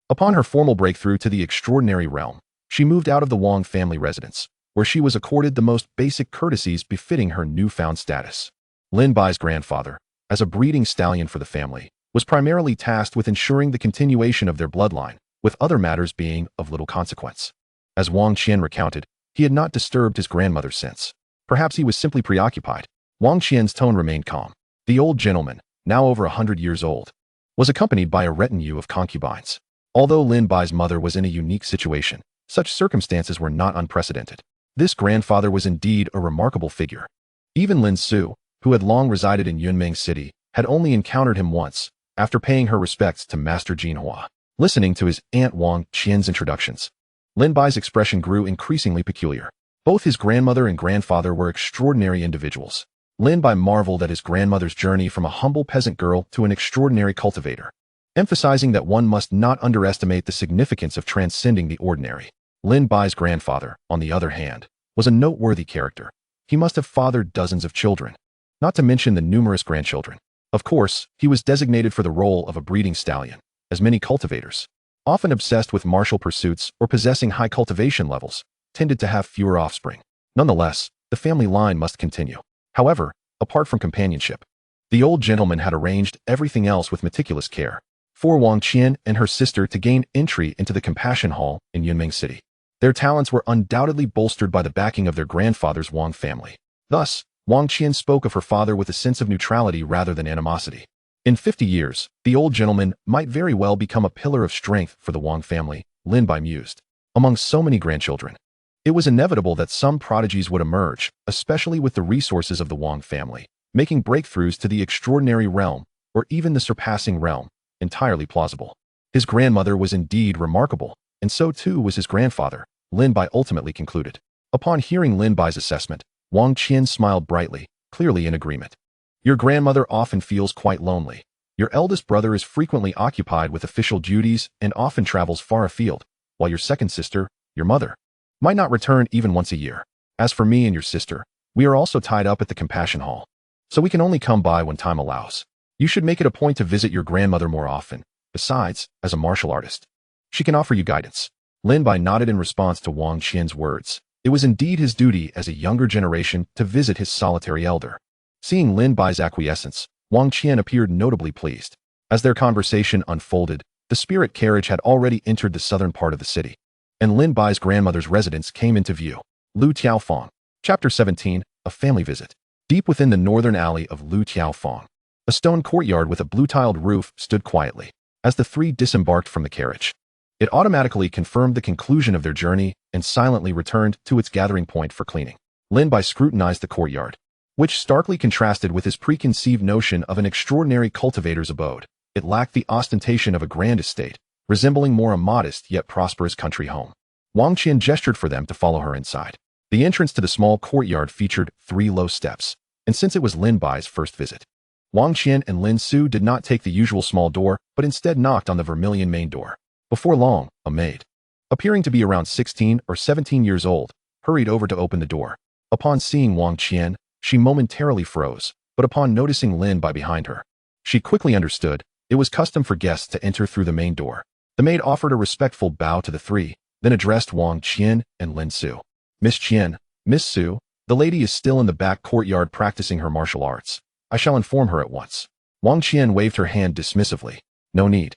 upon her formal breakthrough to the extraordinary realm, she moved out of the Wang family residence, where she was accorded the most basic courtesies befitting her newfound status. Lin Bai's grandfather, as a breeding stallion for the family, was primarily tasked with ensuring the continuation of their bloodline, with other matters being of little consequence. As Wang Qian recounted, he had not disturbed his grandmother since. Perhaps he was simply preoccupied. Wang Qian's tone remained calm. The old gentleman, now over 100 years old, was accompanied by a retinue of concubines. Although Lin Bai's mother was in a unique situation, such circumstances were not unprecedented. This grandfather was indeed a remarkable figure. Even Lin Su, who had long resided in Yunmeng City, had only encountered him once, after paying her respects to Master Jinhua. Listening to his Aunt Wang Qian's introductions, Lin Bai's expression grew increasingly peculiar. Both his grandmother and grandfather were extraordinary individuals. Lin Bai marveled at his grandmother's journey from a humble peasant girl to an extraordinary cultivator, emphasizing that one must not underestimate the significance of transcending the ordinary. Lin Bai's grandfather, on the other hand, was a noteworthy character. He must have fathered dozens of children, not to mention the numerous grandchildren. Of course, he was designated for the role of a breeding stallion, as many cultivators, often obsessed with martial pursuits or possessing high cultivation levels, tended to have fewer offspring. Nonetheless, the family line must continue. However, apart from companionship, the old gentleman had arranged everything else with meticulous care for Wang Qian and her sister to gain entry into the Compassion Hall in Yunmeng City. Their talents were undoubtedly bolstered by the backing of their grandfather's Wang family. Thus, Wang Qian spoke of her father with a sense of neutrality rather than animosity. In 50 years, the old gentleman might very well become a pillar of strength for the Wang family, Lin Bai mused. Among so many grandchildren, it was inevitable that some prodigies would emerge, especially with the resources of the Wang family, making breakthroughs to the extraordinary realm, or even the surpassing realm, entirely plausible. His grandmother was indeed remarkable, and so too was his grandfather, Lin Bai ultimately concluded. Upon hearing Lin Bai's assessment, Wang Qian smiled brightly, clearly in agreement. Your grandmother often feels quite lonely. Your eldest brother is frequently occupied with official duties and often travels far afield, while your second sister, your mother, might not return even once a year. As for me and your sister, we are also tied up at the Compassion Hall, so we can only come by when time allows. You should make it a point to visit your grandmother more often. Besides, as a martial artist, she can offer you guidance. Lin Bai nodded in response to Wang Qian's words. It was indeed his duty as a younger generation to visit his solitary elder. Seeing Lin Bai's acquiescence, Wang Qian appeared notably pleased. As their conversation unfolded, the spirit carriage had already entered the southern part of the city, and Lin Bai's grandmother's residence came into view. Lu Tiaofeng. Chapter 17, A Family Visit. Deep within the northern alley of Lu Tiaofeng, a stone courtyard with a blue-tiled roof stood quietly. As the three disembarked from the carriage, it automatically confirmed the conclusion of their journey and silently returned to its gathering point for cleaning. Lin Bai scrutinized the courtyard, which starkly contrasted with his preconceived notion of an extraordinary cultivator's abode. It lacked the ostentation of a grand estate, resembling more a modest yet prosperous country home. Wang Qian gestured for them to follow her inside. The entrance to the small courtyard featured 3 low steps, and since it was Lin Bai's first visit, Wang Qian and Lin Su did not take the usual small door, but instead knocked on the vermilion main door. Before long, a maid, appearing to be around 16 or 17 years old, hurried over to open the door. Upon seeing Wang Qian, she momentarily froze, but upon noticing Lin Bai behind her, she quickly understood it was custom for guests to enter through the main door. The maid offered a respectful bow to the 3, then addressed Wang Qian and Lin Su. Miss Qian, Miss Su, the lady is still in the back courtyard practicing her martial arts. I shall inform her at once. Wang Qian waved her hand dismissively. No need.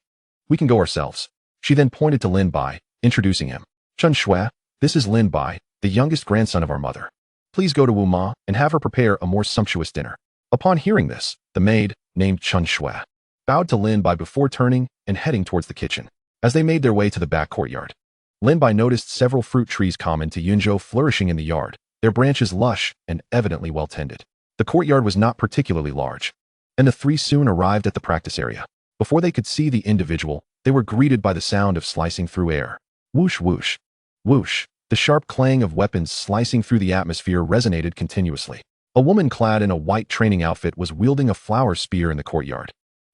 We can go ourselves. She then pointed to Lin Bai, introducing him. Chun Shui, this is Lin Bai, the youngest grandson of our mother. Please go to Wu Ma and have her prepare a more sumptuous dinner. Upon hearing this, the maid, named Chun Shui, bowed to Lin Bai before turning and heading towards the kitchen. As they made their way to the back courtyard, Lin Bai noticed several fruit trees common to Yunzhou flourishing in the yard, their branches lush and evidently well tended. The courtyard was not particularly large, and the 3 soon arrived at the practice area. Before they could see the individual, they were greeted by the sound of slicing through air. Whoosh whoosh, whoosh. The sharp clang of weapons slicing through the atmosphere resonated continuously. A woman clad in a white training outfit was wielding a flower spear in the courtyard,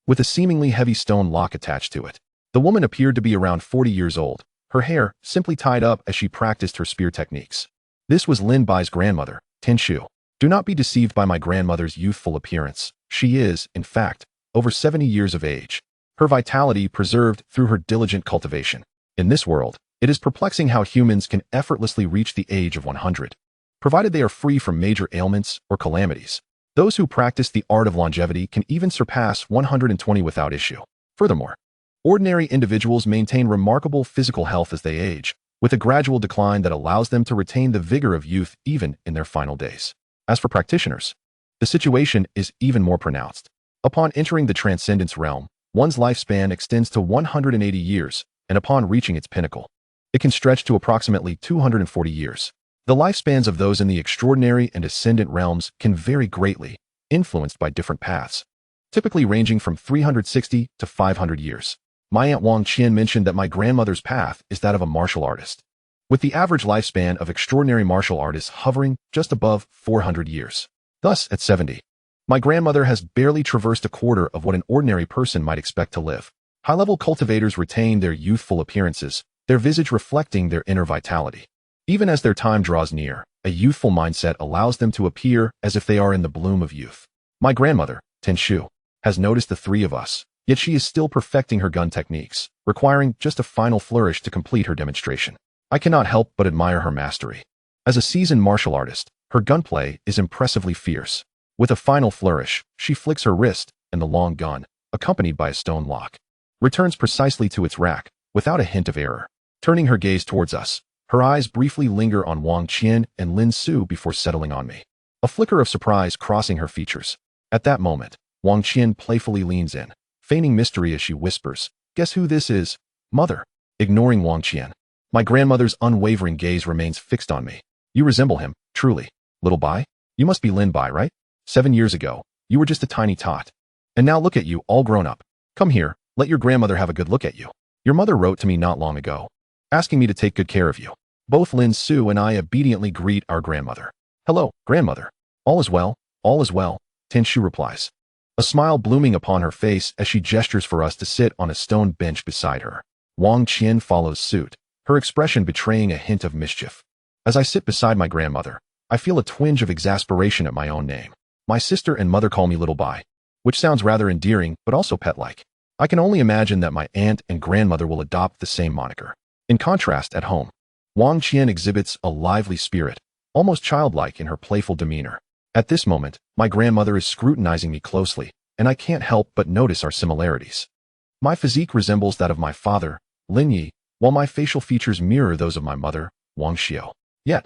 with a seemingly heavy stone lock attached to it. The woman appeared to be around 40 years old, her hair simply tied up as she practiced her spear techniques. This was Lin Bai's grandmother, Tian Shu. Do not be deceived by my grandmother's youthful appearance. She is, in fact, over 70 years of age, her vitality preserved through her diligent cultivation. In this world, it is perplexing how humans can effortlessly reach the age of 100, provided they are free from major ailments or calamities. Those who practice the art of longevity can even surpass 120 without issue. Furthermore, ordinary individuals maintain remarkable physical health as they age, with a gradual decline that allows them to retain the vigor of youth even in their final days. As for practitioners, the situation is even more pronounced. Upon entering the transcendence realm, one's lifespan extends to 180 years, and upon reaching its pinnacle, it can stretch to approximately 240 years. The lifespans of those in the extraordinary and ascendant realms can vary greatly, influenced by different paths, typically ranging from 360 to 500 years. My aunt Wang Qian mentioned that my grandmother's path is that of a martial artist, with the average lifespan of extraordinary martial artists hovering just above 400 years. Thus, at 70, my grandmother has barely traversed a quarter of what an ordinary person might expect to live. High-level cultivators retain their youthful appearances, their visage reflecting their inner vitality. Even as their time draws near, a youthful mindset allows them to appear as if they are in the bloom of youth. My grandmother, Tian Shu, has noticed the 3 of us, yet she is still perfecting her gun techniques, requiring just a final flourish to complete her demonstration. I cannot help but admire her mastery. As a seasoned martial artist, her gunplay is impressively fierce. With a final flourish, she flicks her wrist, and the long gun, accompanied by a stone lock, returns precisely to its rack, without a hint of error. Turning her gaze towards us, her eyes briefly linger on Wang Qian and Lin Su before settling on me, a flicker of surprise crossing her features. At that moment, Wang Qian playfully leans in, feigning mystery as she whispers, "Guess who this is, mother?" Ignoring Wang Qian, my grandmother's unwavering gaze remains fixed on me. You resemble him, truly. Little Bai? You must be Lin Bai, right? 7 years ago, you were just a tiny tot. And now look at you, all grown up. Come here, let your grandmother have a good look at you. Your mother wrote to me not long ago, asking me to take good care of you. Both Lin Su and I obediently greet our grandmother. Hello, grandmother. All is well, Tian Shu replies, a smile blooming upon her face as she gestures for us to sit on a stone bench beside her. Wang Qian follows suit, her expression betraying a hint of mischief. As I sit beside my grandmother, I feel a twinge of exasperation at my own name. My sister and mother call me Little Bai, which sounds rather endearing but also pet-like. I can only imagine that my aunt and grandmother will adopt the same moniker. In contrast, at home, Wang Qian exhibits a lively spirit, almost childlike in her playful demeanor. At this moment, my grandmother is scrutinizing me closely, and I can't help but notice our similarities. My physique resembles that of my father, Lin Yi, while my facial features mirror those of my mother, Wang Xiao. Yet,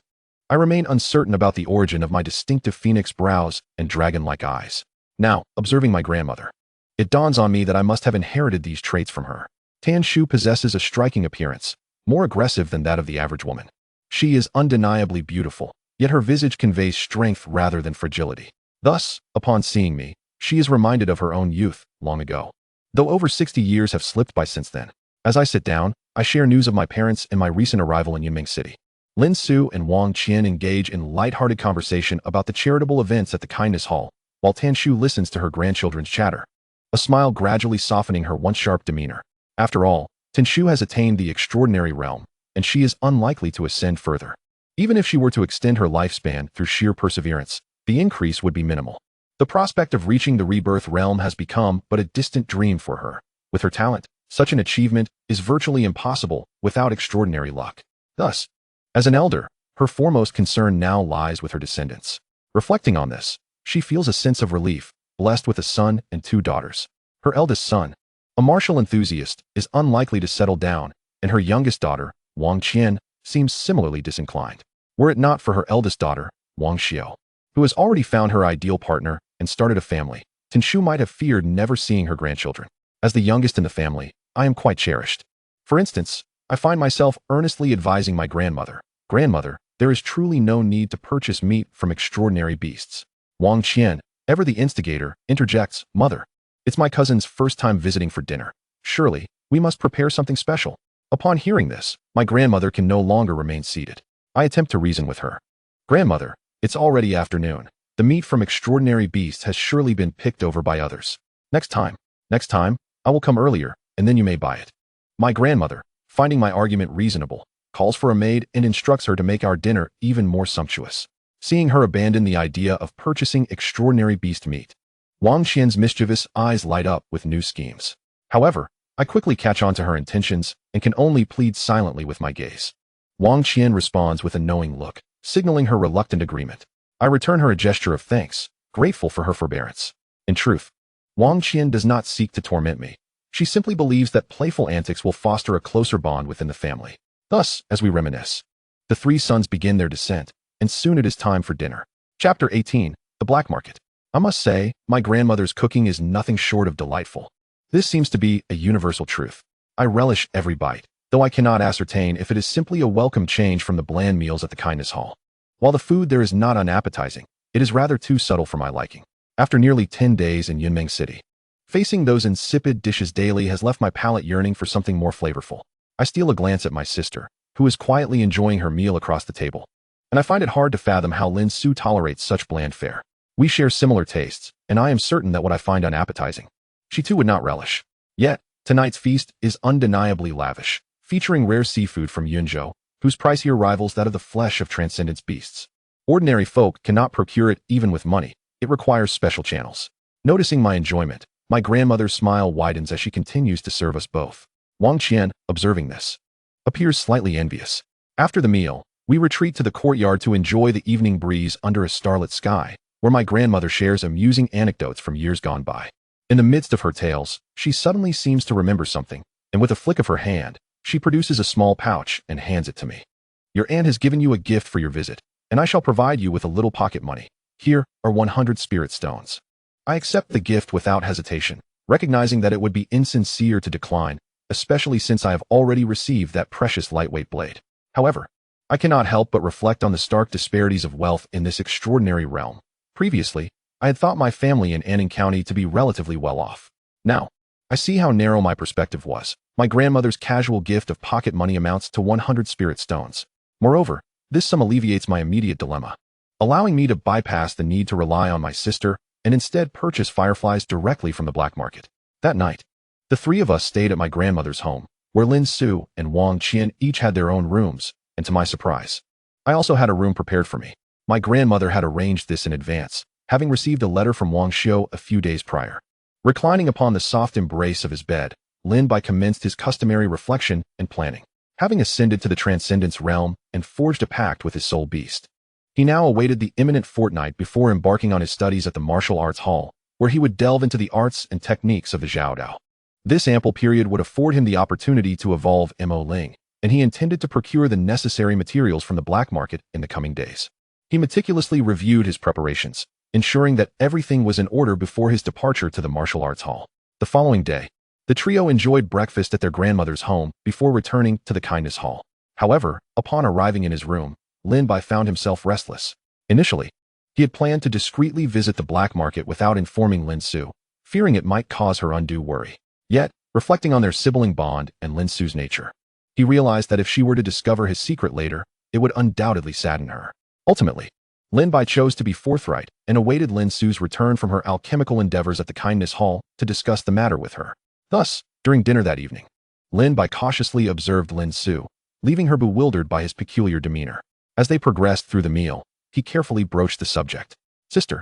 I remain uncertain about the origin of my distinctive phoenix brows and dragon-like eyes. Now, observing my grandmother, it dawns on me that I must have inherited these traits from her. Tian Shu possesses a striking appearance, more aggressive than that of the average woman. She is undeniably beautiful, yet her visage conveys strength rather than fragility. Thus, upon seeing me, she is reminded of her own youth, long ago. Though over 60 years have slipped by since then, As I sit down, I share news of my parents and my recent arrival in Yunming City. Lin Su and Wang Qian engage in light-hearted conversation about the charitable events at the Kindness Hall, while Tanshu listens to her grandchildren's chatter, a smile gradually softening her once sharp demeanor. After all, Tanshu has attained the extraordinary realm, and she is unlikely to ascend further. Even if she were to extend her lifespan through sheer perseverance, the increase would be minimal. The prospect of reaching the rebirth realm has become but a distant dream for her. With her talent, such an achievement is virtually impossible without extraordinary luck. Thus, as an elder, her foremost concern now lies with her descendants. Reflecting on this, she feels a sense of relief, blessed with a son and 2 daughters. Her eldest son, a martial enthusiast, is unlikely to settle down, and her youngest daughter, Wang Qian, seems similarly disinclined. Were it not for her eldest daughter, Wang Xiao, who has already found her ideal partner and started a family, Tanshu might have feared never seeing her grandchildren. As the youngest in the family, I am quite cherished. For instance, I find myself earnestly advising my grandmother, "Grandmother, there is truly no need to purchase meat from extraordinary beasts." Wang Qian, ever the instigator, interjects, "Mother, it's my cousin's first time visiting for dinner. Surely, we must prepare something special." Upon hearing this, my grandmother can no longer remain seated. I attempt to reason with her. "Grandmother, it's already afternoon. The meat from extraordinary beasts has surely been picked over by others. Next time, I will come earlier, and then you may buy it." My grandmother, finding my argument reasonable, calls for a maid and instructs her to make our dinner even more sumptuous. Seeing her abandon the idea of purchasing extraordinary beast meat, Wang Qian's mischievous eyes light up with new schemes. However, I quickly catch on to her intentions and can only plead silently with my gaze. Wang Qian responds with a knowing look, signaling her reluctant agreement. I return her a gesture of thanks, grateful for her forbearance. In truth, Wang Qian does not seek to torment me. She simply believes that playful antics will foster a closer bond within the family. Thus, as we reminisce, the 3 sons begin their descent, and soon it is time for dinner. Chapter 18, The Black Market. I must say, my grandmother's cooking is nothing short of delightful. This seems to be a universal truth. I relish every bite, though I cannot ascertain if it is simply a welcome change from the bland meals at the Kindness Hall. While the food there is not unappetizing, it is rather too subtle for my liking. After nearly 10 days in Yunming City, facing those insipid dishes daily has left my palate yearning for something more flavorful. I steal a glance at my sister, who is quietly enjoying her meal across the table, and I find it hard to fathom how Lin Su tolerates such bland fare. We share similar tastes, and I am certain that what I find unappetizing, she too would not relish. Yet, tonight's feast is undeniably lavish, featuring rare seafood from Yunzhou, whose price here rivals that of the flesh of transcendence beasts. Ordinary folk cannot procure it even with money. It requires special channels. Noticing my enjoyment, my grandmother's smile widens as she continues to serve us both. Wang Qian, observing this, appears slightly envious. After the meal, we retreat to the courtyard to enjoy the evening breeze under a starlit sky, where my grandmother shares amusing anecdotes from years gone by. In the midst of her tales, she suddenly seems to remember something, and with a flick of her hand, she produces a small pouch and hands it to me. "Your aunt has given you a gift for your visit, and I shall provide you with a little pocket money. Here are 100 spirit stones." I accept the gift without hesitation, recognizing that it would be insincere to decline, especially since I have already received that precious lightweight blade. However, I cannot help but reflect on the stark disparities of wealth in this extraordinary realm. Previously, I had thought my family in Anning County to be relatively well off. Now, I see how narrow my perspective was. My grandmother's casual gift of pocket money amounts to 100 spirit stones. Moreover, this sum alleviates my immediate dilemma, allowing me to bypass the need to rely on my sister and instead purchase fireflies directly from the black market. That night, the 3 of us stayed at my grandmother's home, where Lin Su and Wang Qian each had their own rooms, and to my surprise, I also had a room prepared for me. My grandmother had arranged this in advance, having received a letter from Wang Xiu a few days prior. Reclining upon the soft embrace of his bed, Lin Bai commenced his customary reflection and planning. Having ascended to the transcendence realm and forged a pact with his soul beast, he now awaited the imminent fortnight before embarking on his studies at the martial arts hall, where he would delve into the arts and techniques of the Zhao Dao. This ample period would afford him the opportunity to evolve Mo Ling, and he intended to procure the necessary materials from the black market in the coming days. He meticulously reviewed his preparations, ensuring that everything was in order before his departure to the martial arts hall. The following day, the trio enjoyed breakfast at their grandmother's home before returning to the Kindness Hall. However, upon arriving in his room, Lin Bai found himself restless. Initially, he had planned to discreetly visit the black market without informing Lin Su, fearing it might cause her undue worry. Yet, reflecting on their sibling bond and Lin Su's nature. He realized that if she were to discover his secret later, it would undoubtedly sadden her. Ultimately, Lin Bai chose to be forthright and awaited Lin Su's return from her alchemical endeavors at the Kindness Hall to discuss the matter with her. Thus, during dinner that evening, Lin Bai cautiously observed Lin Su, leaving her bewildered by his peculiar demeanor. As they progressed through the meal, he carefully broached the subject. Sister,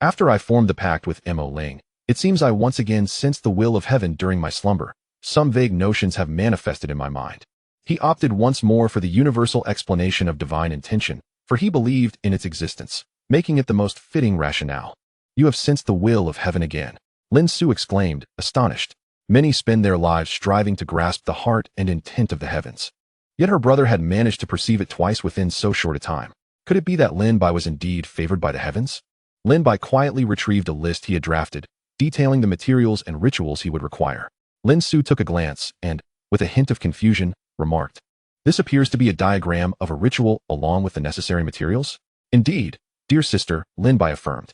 after I formed the pact with Mo Ling, it seems I once again sensed the will of heaven during my slumber. Some vague notions have manifested in my mind. He opted once more for the universal explanation of divine intention, for he believed in its existence, making it the most fitting rationale. You have sensed the will of heaven again, Lin Su exclaimed, astonished. Many spend their lives striving to grasp the heart and intent of the heavens. Yet her brother had managed to perceive it twice within so short a time. Could it be that Lin Bai was indeed favored by the heavens? Lin Bai quietly retrieved a list he had drafted, detailing the materials and rituals he would require. Lin Su took a glance and, with a hint of confusion, remarked, "This appears to be a diagram of a ritual along with the necessary materials?" "Indeed, dear sister," Lin Bai affirmed.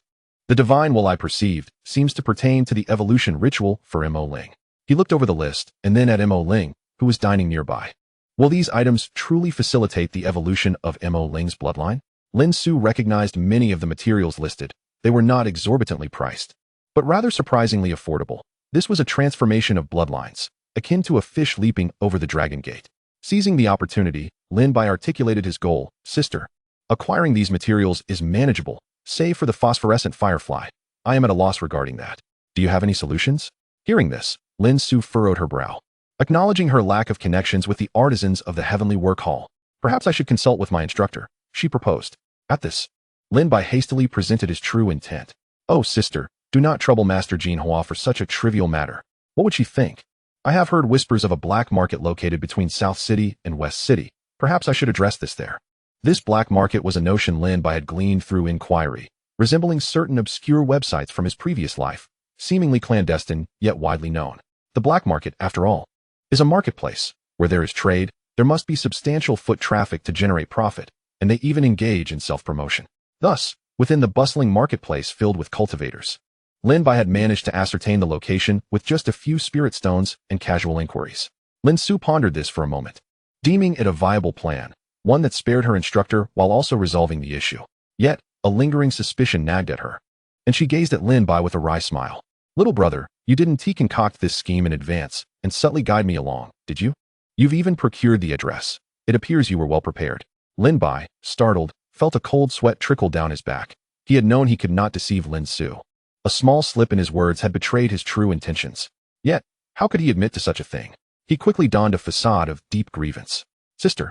"The divine will I perceived seems to pertain to the evolution ritual for Mo Ling." He looked over the list and then at Mo Ling, who was dining nearby. Will these items truly facilitate the evolution of Mo Ling's bloodline? Lin Su recognized many of the materials listed. They were not exorbitantly priced, but rather surprisingly affordable. This was a transformation of bloodlines, akin to a fish leaping over the dragon gate. Seizing the opportunity, Lin Bai articulated his goal. "Sister, acquiring these materials is manageable, save for the phosphorescent firefly. I am at a loss regarding that. Do you have any solutions?" Hearing this, Lin Su furrowed her brow. Acknowledging her lack of connections with the artisans of the heavenly work hall, "Perhaps I should consult with my instructor," she proposed. At this, Lin Bai hastily presented his true intent. "Oh, sister, do not trouble Master Jinhua for such a trivial matter. What would she think? I have heard whispers of a black market located between South City and West City. Perhaps I should address this there." This black market was a notion Lin Bai had gleaned through inquiry, resembling certain obscure websites from his previous life, seemingly clandestine, yet widely known. The black market, after all, is a marketplace. Where there is trade, there must be substantial foot traffic to generate profit, and they even engage in self-promotion. Thus, within the bustling marketplace filled with cultivators, Lin Bai had managed to ascertain the location with just a few spirit stones and casual inquiries. Lin Su pondered this for a moment, deeming it a viable plan, one that spared her instructor while also resolving the issue. Yet, a lingering suspicion nagged at her, and she gazed at Lin Bai with a wry smile. "Little brother, you didn't concoct this scheme in advance and subtly guide me along, did you? You've even procured the address. It appears you were well prepared." Lin Bai, startled, felt a cold sweat trickle down his back. He had known he could not deceive Lin Su. A small slip in his words had betrayed his true intentions. Yet, how could he admit to such a thing? He quickly donned a facade of deep grievance. "Sister,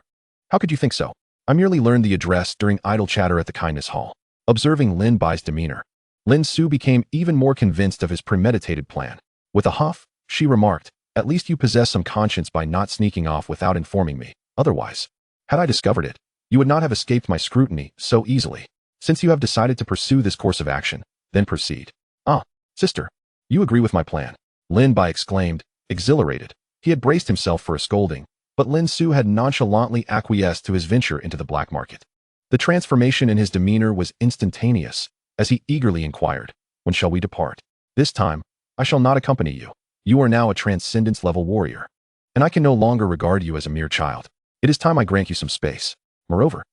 how could you think so? I merely learned the address during idle chatter at the Kindness Hall." Observing Lin Bai's demeanor, Lin Su became even more convinced of his premeditated plan. With a huff, she remarked, "At least you possess some conscience by not sneaking off without informing me. Otherwise, had I discovered it, you would not have escaped my scrutiny so easily. Since you have decided to pursue this course of action, then proceed." "Ah, sister, you agree with my plan," Lin Bai exclaimed, exhilarated. He had braced himself for a scolding, but Lin Su had nonchalantly acquiesced to his venture into the black market. The transformation in his demeanor was instantaneous, as he eagerly inquired, "When shall we depart?" "This time, I shall not accompany you. You are now a transcendence-level warrior, and I can no longer regard you as a mere child. It is time I grant you some space. Moreover,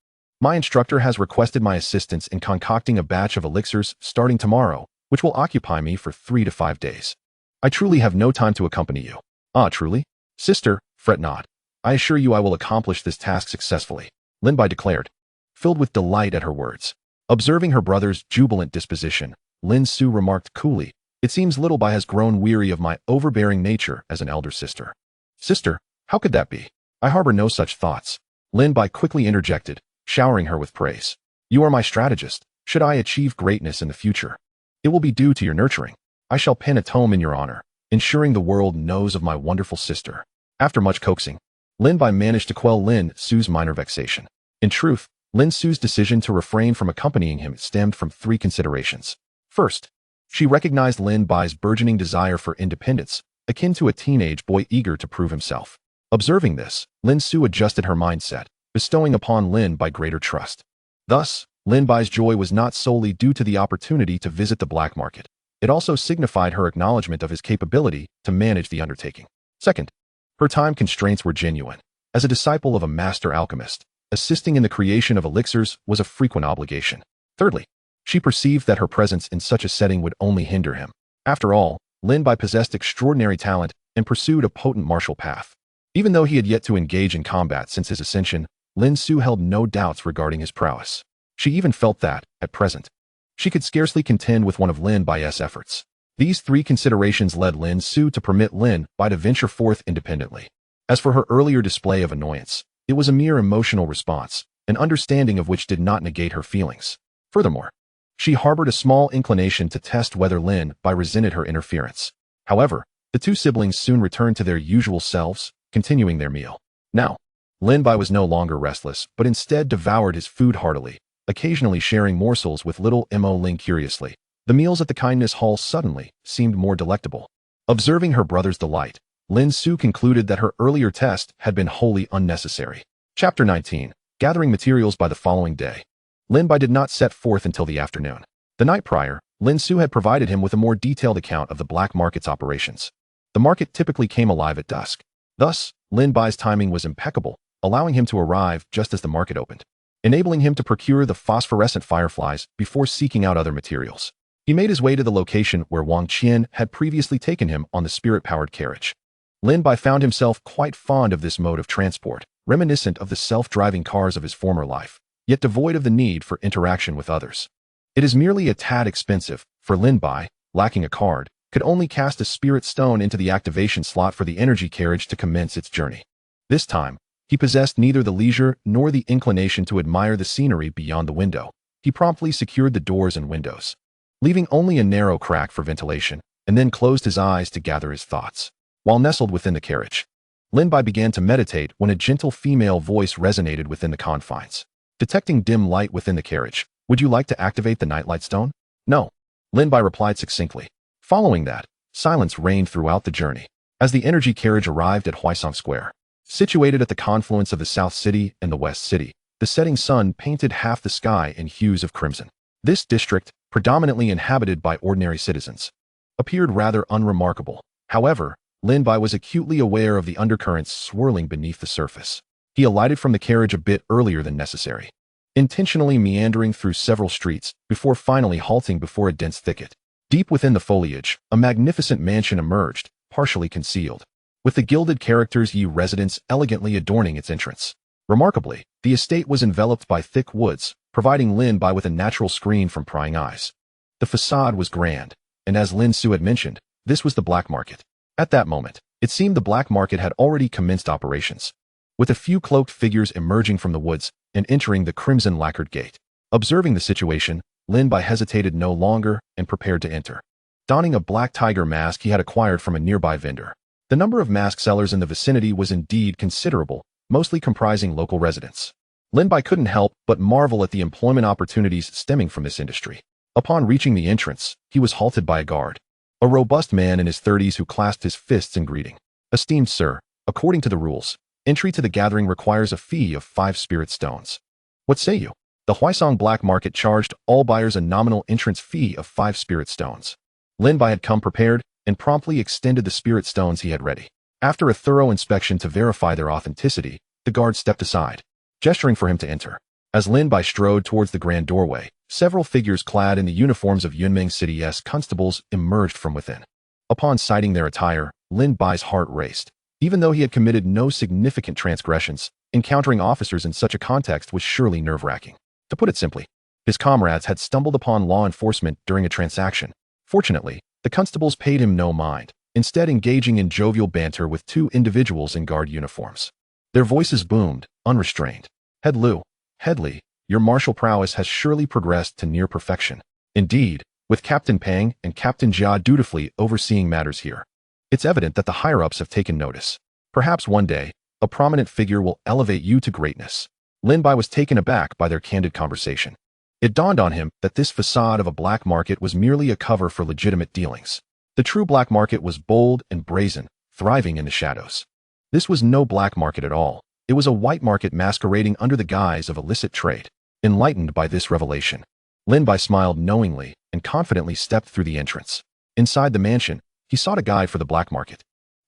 my instructor has requested my assistance in concocting a batch of elixirs starting tomorrow, which will occupy me for 3 to 5 days. I truly have no time to accompany you." "Ah, truly? Sister, fret not. I assure you I will accomplish this task successfully," Lin Bai declared, filled with delight at her words. Observing her brother's jubilant disposition, Lin Su remarked coolly, "It seems Little Bai has grown weary of my overbearing nature as an elder sister." "Sister, how could that be? I harbor no such thoughts," Lin Bai quickly interjected, showering her with praise. "You are my strategist. Should I achieve greatness in the future, it will be due to your nurturing. I shall pen a tome in your honor, ensuring the world knows of my wonderful sister." After much coaxing, Lin Bai managed to quell Lin Su's minor vexation. In truth, Lin Su's decision to refrain from accompanying him stemmed from 3 considerations. First, she recognized Lin Bai's burgeoning desire for independence, akin to a teenage boy eager to prove himself. Observing this, Lin Su adjusted her mindset, bestowing upon Lin Bai greater trust. Thus, Lin Bai's joy was not solely due to the opportunity to visit the black market, It also signified her acknowledgement of his capability to manage the undertaking. Second, her time constraints were genuine. As a disciple of a master alchemist, assisting in the creation of elixirs was a frequent obligation. Thirdly, she perceived that her presence in such a setting would only hinder him. After all, Lin Bai possessed extraordinary talent and pursued a potent martial path. Even though he had yet to engage in combat since his ascension, Lin Su held no doubts regarding his prowess. She even felt that, at present, she could scarcely contend with one of Lin Bai's efforts. These three considerations led Lin Su to permit Lin Bai to venture forth independently. As for her earlier display of annoyance, it was a mere emotional response, an understanding of which did not negate her feelings. Furthermore, she harbored a small inclination to test whether Lin Bai resented her interference. However, the two siblings soon returned to their usual selves, continuing their meal. Now, Lin Bai was no longer restless, but instead devoured his food heartily, occasionally sharing morsels with little Mo Ling curiously. The meals at the kindness hall suddenly seemed more delectable. Observing her brother's delight, Lin Su concluded that her earlier test had been wholly unnecessary. Chapter 19. Gathering materials by the following day. Lin Bai did not set forth until the afternoon. The night prior, Lin Su had provided him with a more detailed account of the black market's operations. The market typically came alive at dusk. Thus, Lin Bai's timing was impeccable, allowing him to arrive just as the market opened, enabling him to procure the phosphorescent fireflies before seeking out other materials. He made his way to the location where Wang Qian had previously taken him on the spirit-powered carriage. Lin Bai found himself quite fond of this mode of transport, reminiscent of the self-driving cars of his former life, yet devoid of the need for interaction with others. It is merely a tad expensive, for Lin Bai, lacking a card, could only cast a spirit stone into the activation slot for the energy carriage to commence its journey. This time, he possessed neither the leisure nor the inclination to admire the scenery beyond the window. He promptly secured the doors and windows, leaving only a narrow crack for ventilation, and then closed his eyes to gather his thoughts. While nestled within the carriage, Lin Bai began to meditate when a gentle female voice resonated within the confines. Detecting dim light within the carriage, "Would you like to activate the nightlight stone?" "No," Lin Bai replied succinctly. Following that, silence reigned throughout the journey. As the energy carriage arrived at Huaisong Square, situated at the confluence of the South City and the West City, the setting sun painted half the sky in hues of crimson. This district, predominantly inhabited by ordinary citizens, appeared rather unremarkable. However, Lin Bai was acutely aware of the undercurrents swirling beneath the surface. He alighted from the carriage a bit earlier than necessary, intentionally meandering through several streets before finally halting before a dense thicket. Deep within the foliage, a magnificent mansion emerged, partially concealed, with the gilded characters Yi residence elegantly adorning its entrance. Remarkably, the estate was enveloped by thick woods, providing Lin Bai with a natural screen from prying eyes. The facade was grand, and as Lin Su had mentioned, this was the black market. At that moment, it seemed the black market had already commenced operations, with a few cloaked figures emerging from the woods and entering the crimson lacquered gate. Observing the situation, Lin Bai hesitated no longer and prepared to enter, donning a black tiger mask he had acquired from a nearby vendor. The number of mask sellers in the vicinity was indeed considerable, mostly comprising local residents. Lin Bai couldn't help but marvel at the employment opportunities stemming from this industry. Upon reaching the entrance, he was halted by a guard, a robust man in his 30s who clasped his fists in greeting. "Esteemed sir, according to the rules, entry to the gathering requires a fee of 5 spirit stones. What say you?" The Huaisong black market charged all buyers a nominal entrance fee of 5 spirit stones. Lin Bai had come prepared and promptly extended the spirit stones he had ready. After a thorough inspection to verify their authenticity, the guard stepped aside, gesturing for him to enter. As Lin Bai strode towards the grand doorway, several figures clad in the uniforms of Yunming City's constables emerged from within. Upon sighting their attire, Lin Bai's heart raced. Even though he had committed no significant transgressions, encountering officers in such a context was surely nerve-wracking. To put it simply, his comrades had stumbled upon law enforcement during a transaction. Fortunately, the constables paid him no mind, instead engaging in jovial banter with 2 individuals in guard uniforms. Their voices boomed, unrestrained. Headley, your martial prowess has surely progressed to near perfection. Indeed, with Captain Pang and Captain Jia dutifully overseeing matters here, it's evident that the higher-ups have taken notice. Perhaps one day, a prominent figure will elevate you to greatness. Lin Bai was taken aback by their candid conversation. It dawned on him that this facade of a black market was merely a cover for legitimate dealings. The true black market was bold and brazen, thriving in the shadows. This was no black market at all. It was a white market masquerading under the guise of illicit trade. Enlightened by this revelation, Lin Bai smiled knowingly and confidently stepped through the entrance. Inside the mansion, he sought a guide for the black market,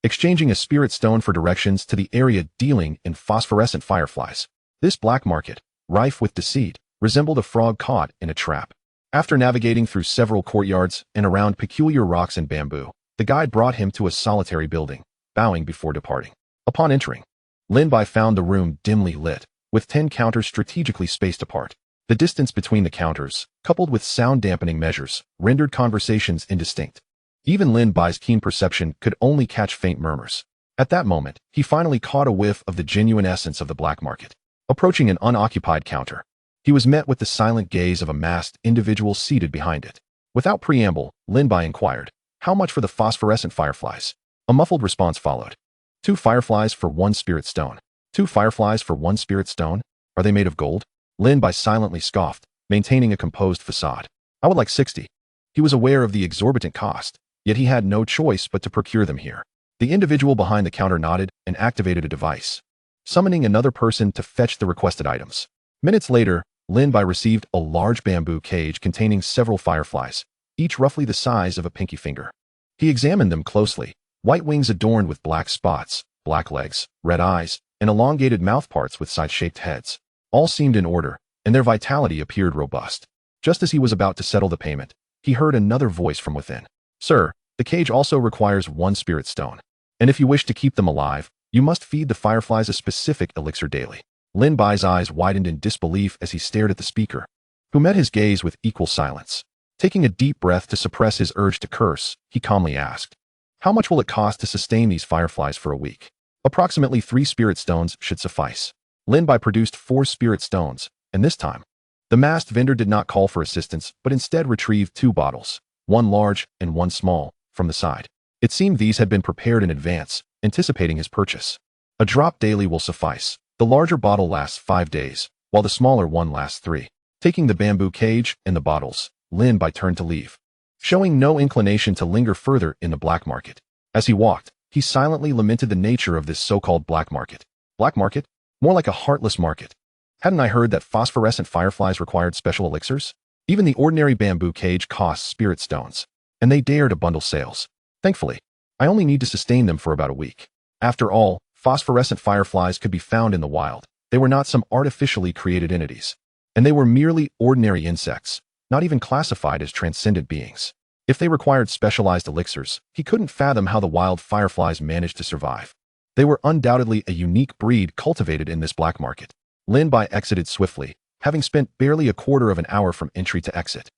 exchanging a spirit stone for directions to the area dealing in phosphorescent fireflies. This black market, rife with deceit, resembled a frog caught in a trap. After navigating through several courtyards and around peculiar rocks and bamboo, the guide brought him to a solitary building, bowing before departing. Upon entering, Lin Bai found the room dimly lit, with 10 counters strategically spaced apart. The distance between the counters, coupled with sound-dampening measures, rendered conversations indistinct. Even Lin Bai's keen perception could only catch faint murmurs. At that moment, he finally caught a whiff of the genuine essence of the black market. Approaching an unoccupied counter, he was met with the silent gaze of a masked individual seated behind it. Without preamble, Lin Bai inquired, "How much for the phosphorescent fireflies?" A muffled response followed. 2 fireflies for 1 spirit stone. 2 fireflies for 1 spirit stone? Are they made of gold? Lin Bai silently scoffed, maintaining a composed facade. "I would like 60. He was aware of the exorbitant cost, yet he had no choice but to procure them here. The individual behind the counter nodded and activated a device, summoning another person to fetch the requested items. Minutes later, Lin Bai received a large bamboo cage containing several fireflies, each roughly the size of a pinky finger. He examined them closely, white wings adorned with black spots, black legs, red eyes, and elongated mouthparts with side-shaped heads. All seemed in order, and their vitality appeared robust. Just as he was about to settle the payment, he heard another voice from within. "Sir, the cage also requires 1 spirit stone, and if you wish to keep them alive, you must feed the fireflies a specific elixir daily." Lin Bai's eyes widened in disbelief as he stared at the speaker, who met his gaze with equal silence. Taking a deep breath to suppress his urge to curse, he calmly asked, "How much will it cost to sustain these fireflies for a week?" "Approximately 3 spirit stones should suffice." Lin Bai produced 4 spirit stones, and this time, the masked vendor did not call for assistance, but instead retrieved 2 bottles, one large and one small, from the side. It seemed these had been prepared in advance, anticipating his purchase. "A drop daily will suffice. The larger bottle lasts 5 days, while the smaller one lasts 3. Taking the bamboo cage and the bottles, Lin Bai turned to leave, showing no inclination to linger further in the black market. As he walked, he silently lamented the nature of this so-called black market. Black market? More like a heartless market. Hadn't I heard that phosphorescent fireflies required special elixirs? Even the ordinary bamboo cage costs spirit stones, and they dare to bundle sales. Thankfully, I only need to sustain them for about a week. After all, phosphorescent fireflies could be found in the wild. They were not some artificially created entities, and they were merely ordinary insects, not even classified as transcendent beings. If they required specialized elixirs, he couldn't fathom how the wild fireflies managed to survive. They were undoubtedly a unique breed cultivated in this black market. Lin Bai exited swiftly, having spent barely a quarter of an hour from entry to exit.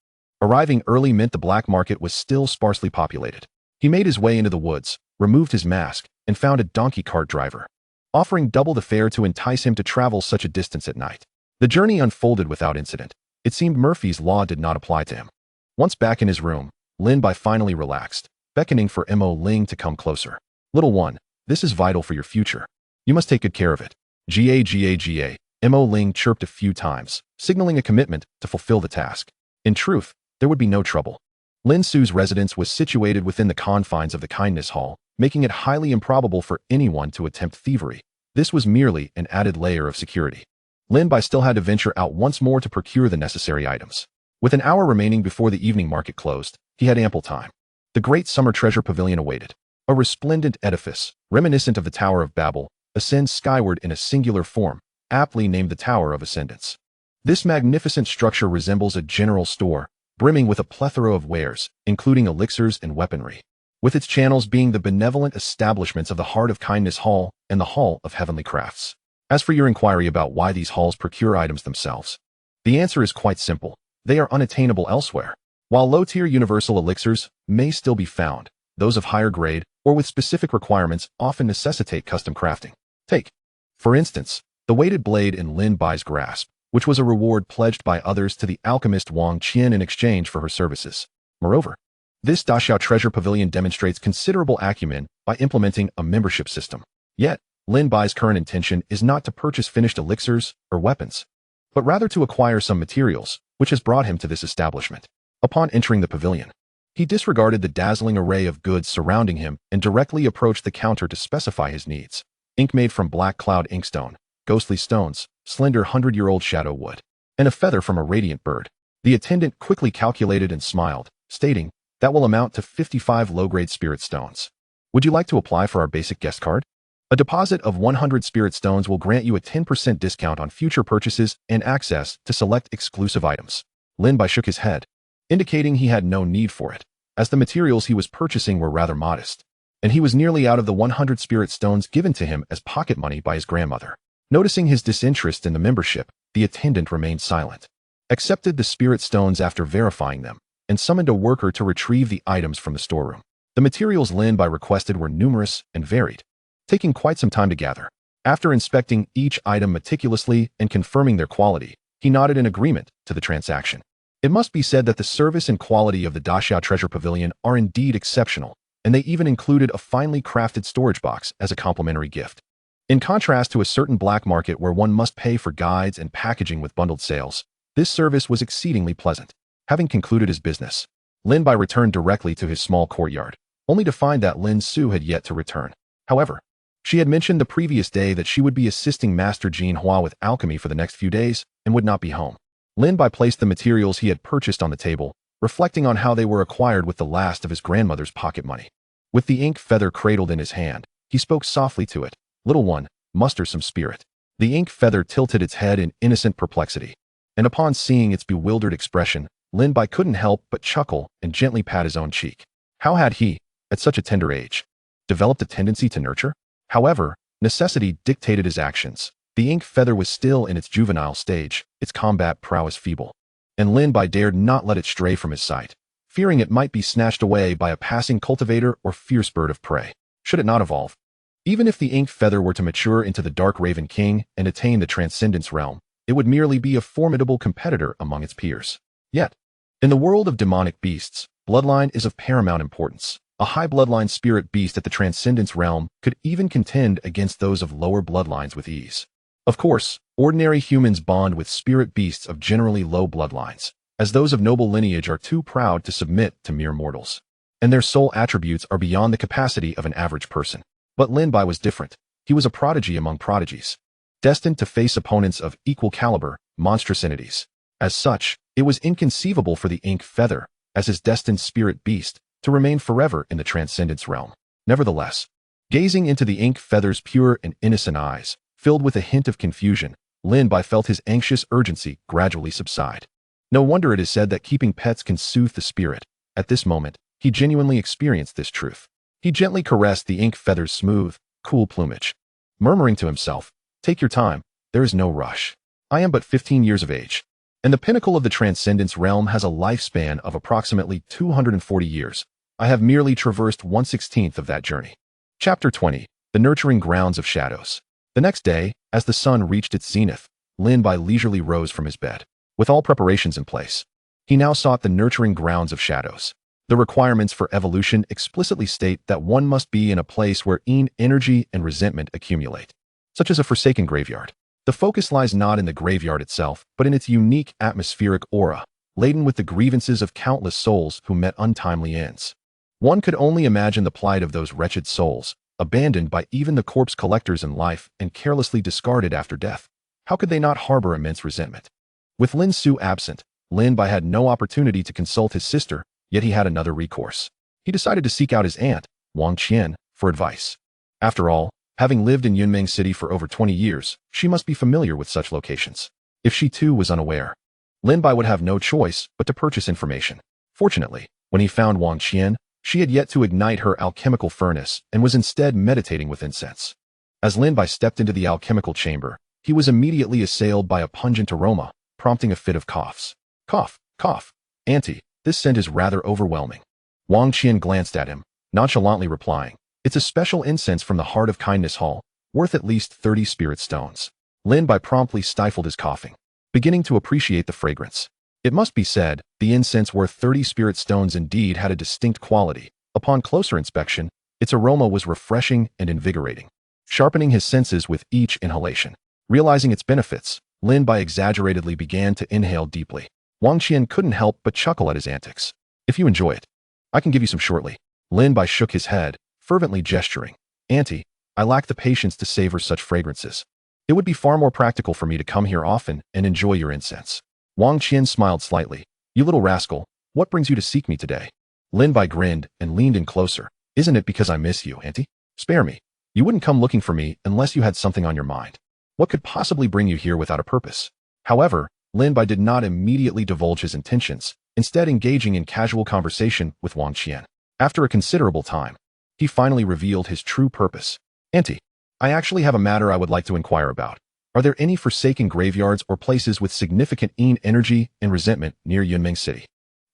Arriving early meant the black market was still sparsely populated. He made his way into the woods, removed his mask, and found a donkey cart driver, offering double the fare to entice him to travel such a distance at night. The journey unfolded without incident. It seemed Murphy's Law did not apply to him. Once back in his room, Lin Bai finally relaxed, beckoning for Mo Ling to come closer. "Little one, this is vital for your future. You must take good care of it." Ga. Mo Ling chirped a few times, signaling a commitment to fulfill the task. In truth, there would be no trouble. Lin Su's residence was situated within the confines of the Kindness Hall, making it highly improbable for anyone to attempt thievery. This was merely an added layer of security. Lin Bai still had to venture out once more to procure the necessary items. With an hour remaining before the evening market closed, he had ample time. The great summer treasure pavilion awaited. A resplendent edifice, reminiscent of the Tower of Babel, ascends skyward in a singular form, aptly named the Tower of Ascendance. This magnificent structure resembles a general store, brimming with a plethora of wares, including elixirs and weaponry, with its channels being the benevolent establishments of the Heart of Kindness Hall and the Hall of Heavenly Crafts. As for your inquiry about why these halls procure items themselves, the answer is quite simple. They are unattainable elsewhere. While low-tier universal elixirs may still be found, those of higher grade or with specific requirements often necessitate custom crafting. Take, for instance, the weighted blade in Lin Bai's grasp, which was a reward pledged by others to the alchemist Wang Qian in exchange for her services. Moreover, this Daxiao Treasure Pavilion demonstrates considerable acumen by implementing a membership system. Yet, Lin Bai's current intention is not to purchase finished elixirs or weapons, but rather to acquire some materials, which has brought him to this establishment. Upon entering the pavilion, he disregarded the dazzling array of goods surrounding him and directly approached the counter to specify his needs. Ink made from black cloud inkstone, ghostly stones, slender 100-year-old shadow wood, and a feather from a radiant bird. The attendant quickly calculated and smiled, stating, That will amount to 55 low-grade spirit stones. Would you like to apply for our basic guest card? A deposit of 100 spirit stones will grant you a 10% discount on future purchases and access to select exclusive items. Lin Bai shook his head, indicating he had no need for it, as the materials he was purchasing were rather modest, and he was nearly out of the 100 spirit stones given to him as pocket money by his grandmother. Noticing his disinterest in the membership, the attendant remained silent, accepted the spirit stones after verifying them, and summoned a worker to retrieve the items from the storeroom. The materials Lin Bai requested were numerous and varied, taking quite some time to gather. After inspecting each item meticulously and confirming their quality, he nodded in agreement to the transaction. It must be said that the service and quality of the Daxiao Treasure Pavilion are indeed exceptional, and they even included a finely crafted storage box as a complimentary gift. In contrast to a certain black market where one must pay for guides and packaging with bundled sales, this service was exceedingly pleasant. Having concluded his business, Lin Bai returned directly to his small courtyard, only to find that Lin Su had yet to return. However, she had mentioned the previous day that she would be assisting Master Jin Hua with alchemy for the next few days and would not be home. Lin Bai placed the materials he had purchased on the table, reflecting on how they were acquired with the last of his grandmother's pocket money. With the ink feather cradled in his hand, he spoke softly to it. "Little one, muster some spirit." The ink feather tilted its head in innocent perplexity, and upon seeing its bewildered expression, Lin Bai couldn't help but chuckle and gently pat his own cheek. How had he, at such a tender age, developed a tendency to nurture? However, necessity dictated his actions. The ink feather was still in its juvenile stage, its combat prowess feeble, and Lin Bai dared not let it stray from his sight, fearing it might be snatched away by a passing cultivator or fierce bird of prey, should it not evolve. Even if the ink feather were to mature into the Dark Raven King and attain the Transcendence realm, it would merely be a formidable competitor among its peers. Yet, in the world of demonic beasts, bloodline is of paramount importance. A high bloodline spirit beast at the Transcendence realm could even contend against those of lower bloodlines with ease. Of course, ordinary humans bond with spirit beasts of generally low bloodlines, as those of noble lineage are too proud to submit to mere mortals, and their soul attributes are beyond the capacity of an average person. But Lin Bai was different. He was a prodigy among prodigies, destined to face opponents of equal caliber, monstrous entities. As such, it was inconceivable for the ink feather, as his destined spirit beast, to remain forever in the Transcendence realm. Nevertheless, gazing into the ink feather's pure and innocent eyes, filled with a hint of confusion, Lin Bai felt his anxious urgency gradually subside. No wonder it is said that keeping pets can soothe the spirit. At this moment, he genuinely experienced this truth. He gently caressed the ink feather's smooth, cool plumage, murmuring to himself, "Take your time, there is no rush. I am but 15 years of age, and the pinnacle of the Transcendence realm has a lifespan of approximately 240 years. I have merely traversed 1/16 of that journey." Chapter 20. The Nurturing Grounds of Shadows. The next day, as the sun reached its zenith, Lin Bai leisurely rose from his bed. With all preparations in place, he now sought the nurturing grounds of shadows. The requirements for evolution explicitly state that one must be in a place where energy and resentment accumulate, such as a forsaken graveyard. The focus lies not in the graveyard itself, but in its unique atmospheric aura, laden with the grievances of countless souls who met untimely ends. One could only imagine the plight of those wretched souls, abandoned by even the corpse collectors in life and carelessly discarded after death. How could they not harbor immense resentment? With Lin Su absent, Lin Bai had no opportunity to consult his sister, yet he had another recourse. He decided to seek out his aunt, Wang Qian, for advice. After all, having lived in Yunmeng City for over 20 years, she must be familiar with such locations. If she too was unaware, Lin Bai would have no choice but to purchase information. Fortunately, when he found Wang Qian, she had yet to ignite her alchemical furnace and was instead meditating with incense. As Lin Bai stepped into the alchemical chamber, he was immediately assailed by a pungent aroma, prompting a fit of coughs. "Cough, cough. Auntie, this scent is rather overwhelming." Wang Qian glanced at him, nonchalantly replying, "It's a special incense from the Heart of Kindness Hall, worth at least 30 spirit stones." Lin Bai promptly stifled his coughing, beginning to appreciate the fragrance. It must be said, the incense worth 30 spirit stones indeed had a distinct quality. Upon closer inspection, its aroma was refreshing and invigorating, sharpening his senses with each inhalation. Realizing its benefits, Lin Bai exaggeratedly began to inhale deeply. Wang Qian couldn't help but chuckle at his antics. "If you enjoy it, I can give you some shortly." Lin Bai shook his head, fervently gesturing. "Auntie, I lack the patience to savor such fragrances. It would be far more practical for me to come here often and enjoy your incense." Wang Qian smiled slightly. "You little rascal, what brings you to seek me today?" Lin Bai grinned and leaned in closer. Isn't it because I miss you, Auntie? Spare me. You wouldn't come looking for me unless you had something on your mind. What could possibly bring you here without a purpose? However, Lin Bai did not immediately divulge his intentions, instead engaging in casual conversation with Wang Qian. After a considerable time, he finally revealed his true purpose. Auntie, I actually have a matter I would like to inquire about. Are there any forsaken graveyards or places with significant yin energy and resentment near Yunming City?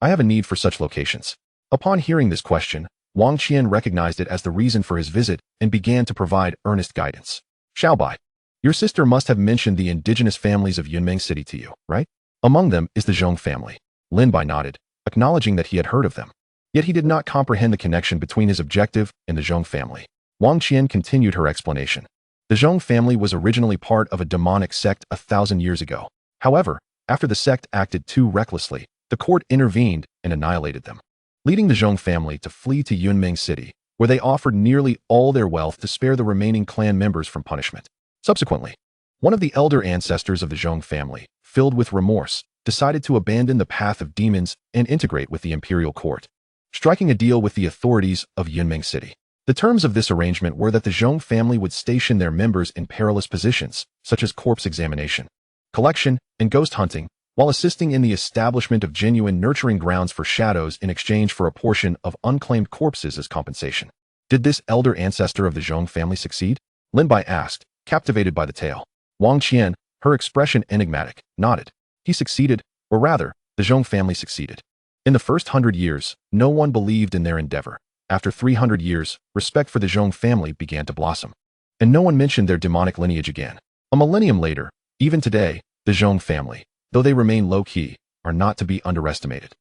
I have a need for such locations. Upon hearing this question, Wang Qian recognized it as the reason for his visit and began to provide earnest guidance. Xiaobai, your sister must have mentioned the indigenous families of Yunming City to you, right? Among them is the Zhong family. Lin Bai nodded, acknowledging that he had heard of them. Yet he did not comprehend the connection between his objective and the Zhong family. Wang Qian continued her explanation. The Zhong family was originally part of a demonic sect 1,000 years ago. However, after the sect acted too recklessly, the court intervened and annihilated them, leading the Zhong family to flee to Yunming City, where they offered nearly all their wealth to spare the remaining clan members from punishment. Subsequently, one of the elder ancestors of the Zhong family, filled with remorse, decided to abandon the path of demons and integrate with the imperial court, striking a deal with the authorities of Yunming City. The terms of this arrangement were that the Zhong family would station their members in perilous positions, such as corpse examination, collection, and ghost hunting, while assisting in the establishment of genuine nurturing grounds for shadows in exchange for a portion of unclaimed corpses as compensation. Did this elder ancestor of the Zhong family succeed? Lin Bai asked, captivated by the tale. Wang Qian, her expression enigmatic, nodded. He succeeded, or rather, the Zhong family succeeded. In the first 100 years, no one believed in their endeavor. After 300 years, respect for the Zhong family began to blossom, and no one mentioned their demonic lineage again. A millennium later, even today, the Zhong family, though they remain low-key, are not to be underestimated.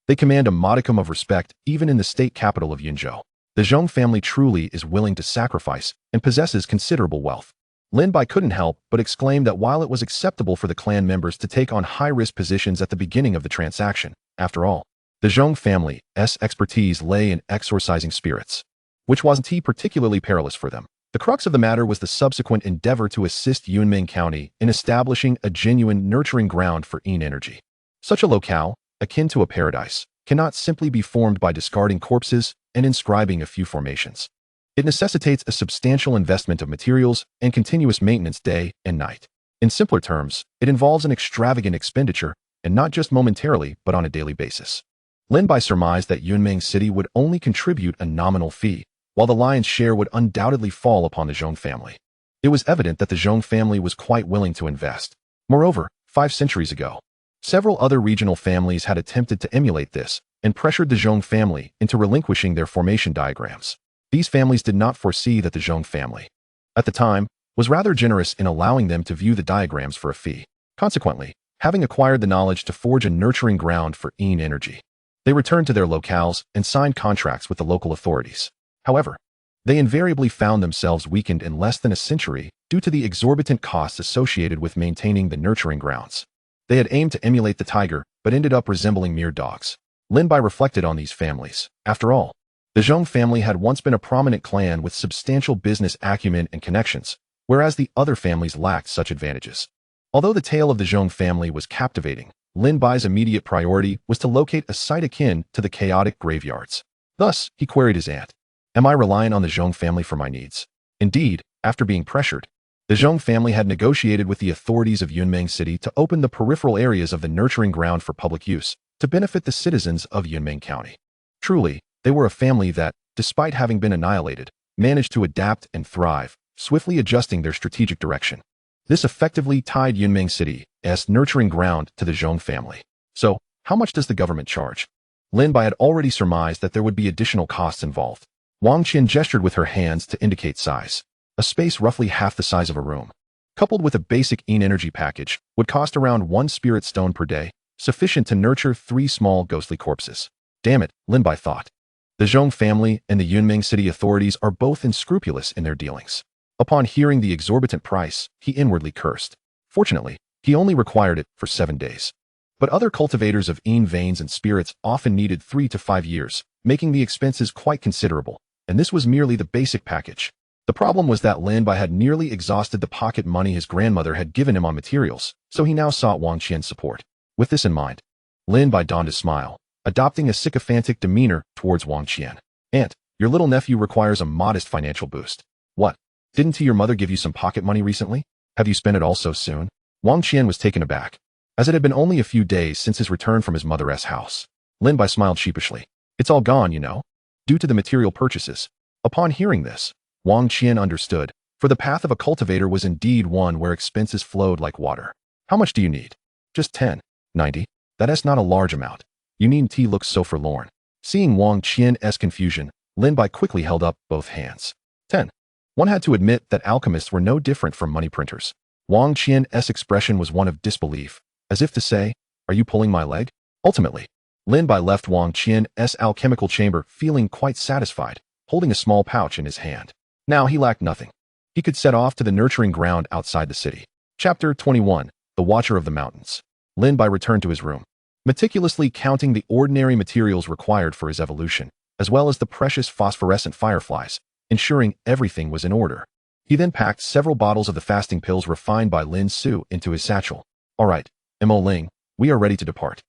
They command a modicum of respect even in the state capital of Yunzhou. The Zhong family truly is willing to sacrifice and possesses considerable wealth. Lin Bai couldn't help but exclaim that while it was acceptable for the clan members to take on high-risk positions at the beginning of the transaction, after all, the Zhong family's expertise lay in exorcising spirits, which wasn't particularly perilous for them. The crux of the matter was the subsequent endeavor to assist Yunming County in establishing a genuine nurturing ground for yin energy. Such a locale, akin to a paradise, cannot simply be formed by discarding corpses and inscribing a few formations. It necessitates a substantial investment of materials and continuous maintenance day and night. In simpler terms, it involves an extravagant expenditure, and not just momentarily but on a daily basis. Lin Bai surmised that Yunming City would only contribute a nominal fee, while the lion's share would undoubtedly fall upon the Zhong family. It was evident that the Zhong family was quite willing to invest. Moreover, 5 centuries ago, several other regional families had attempted to emulate this and pressured the Zhong family into relinquishing their formation diagrams. These families did not foresee that the Zhong family, at the time, was rather generous in allowing them to view the diagrams for a fee. Consequently, having acquired the knowledge to forge a nurturing ground for yin energy, they returned to their locales and signed contracts with the local authorities. However, they invariably found themselves weakened in less than a century due to the exorbitant costs associated with maintaining the nurturing grounds. They had aimed to emulate the tiger, but ended up resembling mere dogs. Lin Bai reflected on these families. After all, the Zhong family had once been a prominent clan with substantial business acumen and connections, whereas the other families lacked such advantages. Although the tale of the Zhong family was captivating, Lin Bai's immediate priority was to locate a site akin to the chaotic graveyards. Thus, he queried his aunt, "Am I relying on the Zhong family for my needs?" Indeed, after being pressured, the Zhong family had negotiated with the authorities of Yunming City to open the peripheral areas of the nurturing ground for public use, to benefit the citizens of Yunming County. Truly, they were a family that, despite having been annihilated, managed to adapt and thrive, swiftly adjusting their strategic direction. This effectively tied Yunming City's nurturing ground to the Zhong family. So, how much does the government charge? Lin Bai had already surmised that there would be additional costs involved. Wang Qian gestured with her hands to indicate size. A space roughly half the size of a room, coupled with a basic yin energy package, would cost around 1 spirit stone per day, sufficient to nurture 3 small ghostly corpses. Damn it, Lin Bai thought. The Zhong family and the Yunming City authorities are both unscrupulous in their dealings. Upon hearing the exorbitant price, he inwardly cursed. Fortunately, he only required it for 7 days. But other cultivators of yin veins and spirits often needed 3 to 5 years, making the expenses quite considerable, and this was merely the basic package. The problem was that Lin Bai had nearly exhausted the pocket money his grandmother had given him on materials, so he now sought Wang Qian's support. With this in mind, Lin Bai donned a smile. adopting a sycophantic demeanor towards Wang Qian. "Aunt, your little nephew requires a modest financial boost." "What? Didn't your mother give you some pocket money recently? Have you spent it all so soon?" Wang Qian was taken aback, as it had been only a few days since his return from his mother's house. Lin Bai smiled sheepishly. "It's all gone, you know, due to the material purchases." Upon hearing this, Wang Qian understood, for the path of a cultivator was indeed one where expenses flowed like water. "How much do you need?" "Just 10.90. That's not a large amount. You needn't look so forlorn." Seeing Wang Qian's confusion, Lin Bai quickly held up both hands. 10. One had to admit that alchemists were no different from money printers. Wang Qian's expression was one of disbelief, as if to say, "Are you pulling my leg?" Ultimately, Lin Bai left Wang Qian's alchemical chamber feeling quite satisfied, holding a small pouch in his hand. Now he lacked nothing. He could set off to the nurturing ground outside the city. Chapter 21. The Watcher of the Mountains. Lin Bai returned to his room, meticulously counting the ordinary materials required for his evolution, as well as the precious phosphorescent fireflies, ensuring everything was in order. He then packed several bottles of the fasting pills refined by Lin Su into his satchel. "All right, Mo Ling, we are ready to depart,"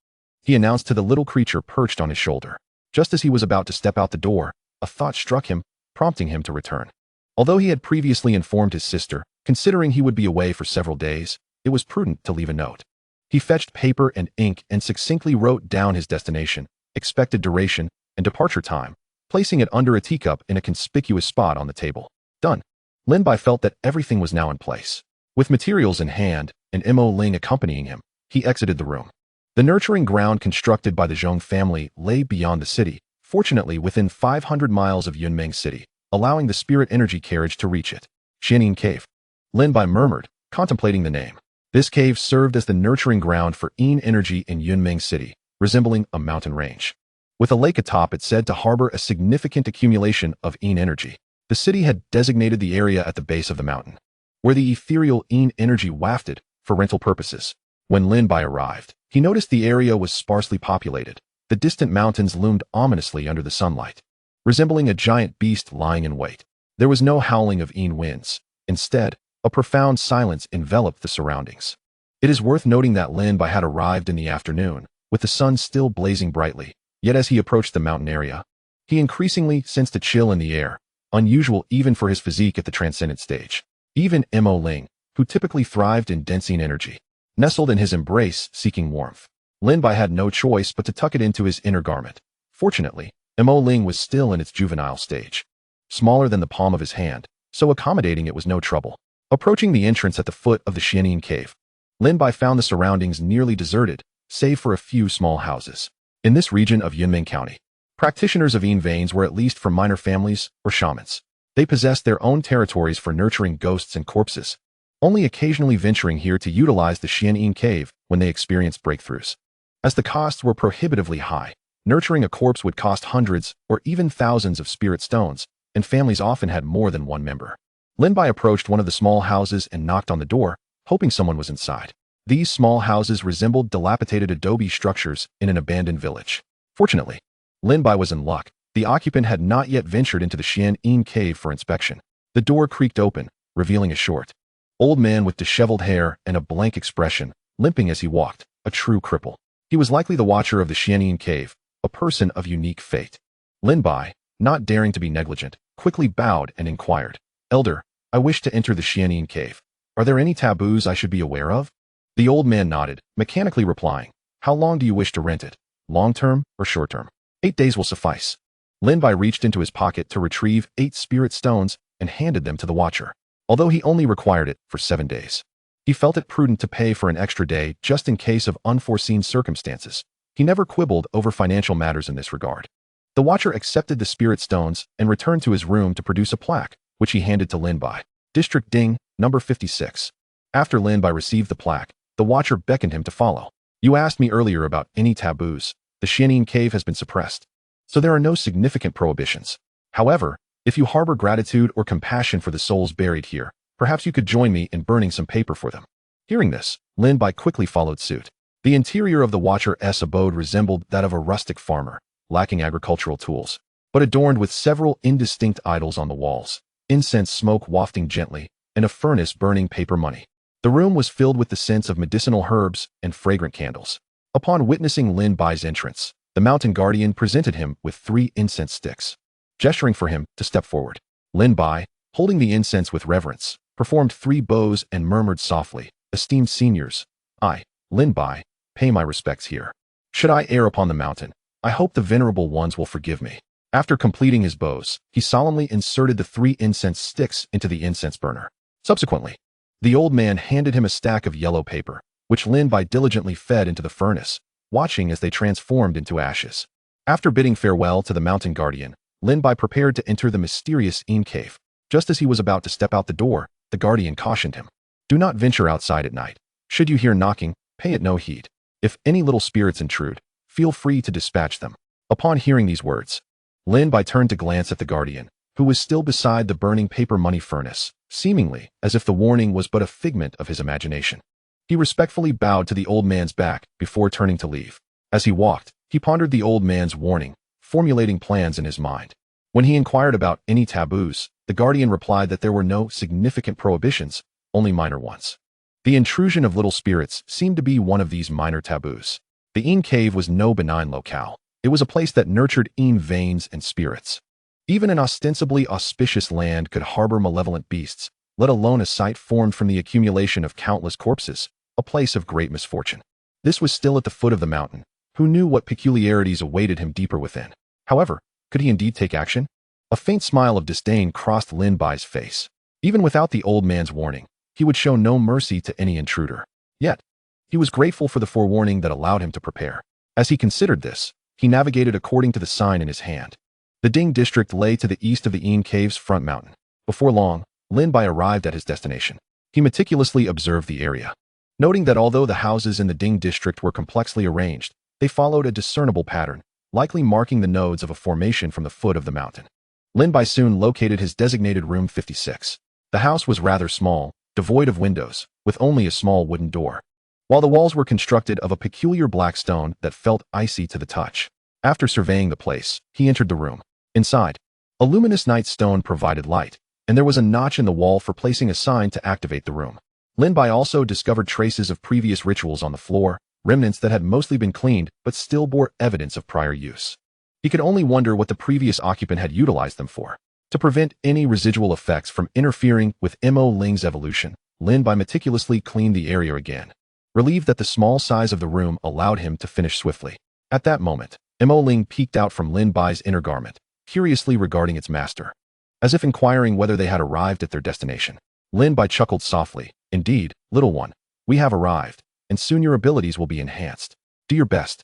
he announced to the little creature perched on his shoulder. Just as he was about to step out the door, a thought struck him, prompting him to return. Although he had previously informed his sister, considering he would be away for several days, it was prudent to leave a note. He fetched paper and ink and succinctly wrote down his destination, expected duration, and departure time, placing it under a teacup in a conspicuous spot on the table. Done. Lin Bai felt that everything was now in place. With materials in hand, and Mo Ling accompanying him, he exited the room. The nurturing ground constructed by the Zhong family lay beyond the city, fortunately within 500 miles of Yunmeng City, allowing the spirit energy carriage to reach it. Xianyin Cave. Lin Bai murmured, contemplating the name. This cave served as the nurturing ground for Yin energy in Yunmeng City, resembling a mountain range. With a lake atop it said to harbor a significant accumulation of Yin energy, the city had designated the area at the base of the mountain, where the ethereal Yin energy wafted for rental purposes. When Lin Bai arrived, he noticed the area was sparsely populated. The distant mountains loomed ominously under the sunlight, resembling a giant beast lying in wait. There was no howling of Yin winds. Instead, a profound silence enveloped the surroundings. It is worth noting that Lin Bai had arrived in the afternoon, with the sun still blazing brightly, yet as he approached the mountain area, he increasingly sensed a chill in the air, unusual even for his physique at the transcendent stage. Even Mo Ling, who typically thrived in dense Yin energy, nestled in his embrace seeking warmth. Lin Bai had no choice but to tuck it into his inner garment. Fortunately, Mo Ling was still in its juvenile stage, smaller than the palm of his hand, so accommodating it was no trouble. Approaching the entrance at the foot of the Xianyin Cave, Lin Bai found the surroundings nearly deserted, save for a few small houses. In this region of Yunmeng County, practitioners of Yin veins were at least from minor families or shamans. They possessed their own territories for nurturing ghosts and corpses, only occasionally venturing here to utilize the Xianyin Cave when they experienced breakthroughs. As the costs were prohibitively high, nurturing a corpse would cost hundreds or even thousands of spirit stones, and families often had more than one member. Lin Bai approached one of the small houses and knocked on the door, hoping someone was inside. These small houses resembled dilapidated adobe structures in an abandoned village. Fortunately, Lin Bai was in luck. The occupant had not yet ventured into the Xianyin Cave for inspection. The door creaked open, revealing a short, old man with disheveled hair and a blank expression, limping as he walked, a true cripple. He was likely the watcher of the Xianyin Cave, a person of unique fate. Lin Bai, not daring to be negligent, quickly bowed and inquired, "Elder, I wish to enter the Xianyin Cave. Are there any taboos I should be aware of?" The old man nodded, mechanically replying, "How long do you wish to rent it? Long-term or short-term?" 8 days will suffice." Lin Bai reached into his pocket to retrieve 8 spirit stones and handed them to the watcher. Although he only required it for 7 days, he felt it prudent to pay for an extra day just in case of unforeseen circumstances. He never quibbled over financial matters in this regard. The watcher accepted the spirit stones and returned to his room to produce a plaque, which he handed to Lin Bai. District Ding, number 56. After Lin Bai received the plaque, the watcher beckoned him to follow. "You asked me earlier about any taboos. The Xianyin Cave has been suppressed, so there are no significant prohibitions. However, if you harbor gratitude or compassion for the souls buried here, perhaps you could join me in burning some paper for them." Hearing this, Lin Bai quickly followed suit. The interior of the watcher's abode resembled that of a rustic farmer, lacking agricultural tools, but adorned with several indistinct idols on the walls, incense smoke wafting gently, and a furnace burning paper money. The room was filled with the scents of medicinal herbs and fragrant candles. Upon witnessing Lin Bai's entrance, The mountain guardian presented him with 3 incense sticks. Gesturing for him to step forward, Lin Bai, holding the incense with reverence, performed 3 bows and murmured softly, "Esteemed seniors, I, Lin Bai, pay my respects here. Should I err upon the mountain, I hope the venerable ones will forgive me." After completing his bows, he solemnly inserted the 3 incense sticks into the incense burner. Subsequently, the old man handed him a stack of yellow paper, which Lin Bai diligently fed into the furnace, watching as they transformed into ashes. After bidding farewell to the mountain guardian, Lin Bai prepared to enter the mysterious cave. Just as he was about to step out the door, the guardian cautioned him. "Do not venture outside at night. Should you hear knocking, pay it no heed. If any little spirits intrude, feel free to dispatch them." Upon hearing these words, Lin Bai turned to glance at the guardian, who was still beside the burning paper money furnace, seemingly as if the warning was but a figment of his imagination. He respectfully bowed to the old man's back before turning to leave. As he walked, he pondered the old man's warning, formulating plans in his mind. When he inquired about any taboos, the guardian replied that there were no significant prohibitions, only minor ones. The intrusion of little spirits seemed to be one of these minor taboos. The cave was no benign locale. It was a place that nurtured veins and spirits. Even an ostensibly auspicious land could harbor malevolent beasts, let alone a site formed from the accumulation of countless corpses, a place of great misfortune. This was still at the foot of the mountain. Who knew what peculiarities awaited him deeper within? However, could he indeed take action? A faint smile of disdain crossed Lin Bai's face. Even without the old man's warning, he would show no mercy to any intruder. Yet, he was grateful for the forewarning that allowed him to prepare. As he considered this, he navigated according to the sign in his hand. The Ding district lay to the east of the cave's front mountain. Before long, Lin Bai arrived at his destination. He meticulously observed the area, noting that although the houses in the Ding district were complexly arranged, they followed a discernible pattern, likely marking the nodes of a formation from the foot of the mountain. Lin Bai soon located his designated room 56. The house was rather small, devoid of windows, with only a small wooden door, while the walls were constructed of a peculiar black stone that felt icy to the touch. After surveying the place, he entered the room. Inside, a luminous night stone provided light, and there was a notch in the wall for placing a sign to activate the room. Lin Bai also discovered traces of previous rituals on the floor, remnants that had mostly been cleaned but still bore evidence of prior use. He could only wonder what the previous occupant had utilized them for. To prevent any residual effects from interfering with Mo Ling's evolution, Lin Bai meticulously cleaned the area again, relieved that the small size of the room allowed him to finish swiftly. At that moment, Mo Ling peeked out from Lin Bai's inner garment, curiously regarding its master, as if inquiring whether they had arrived at their destination. Lin Bai chuckled softly. "Indeed, little one, we have arrived, and soon your abilities will be enhanced. Do your best."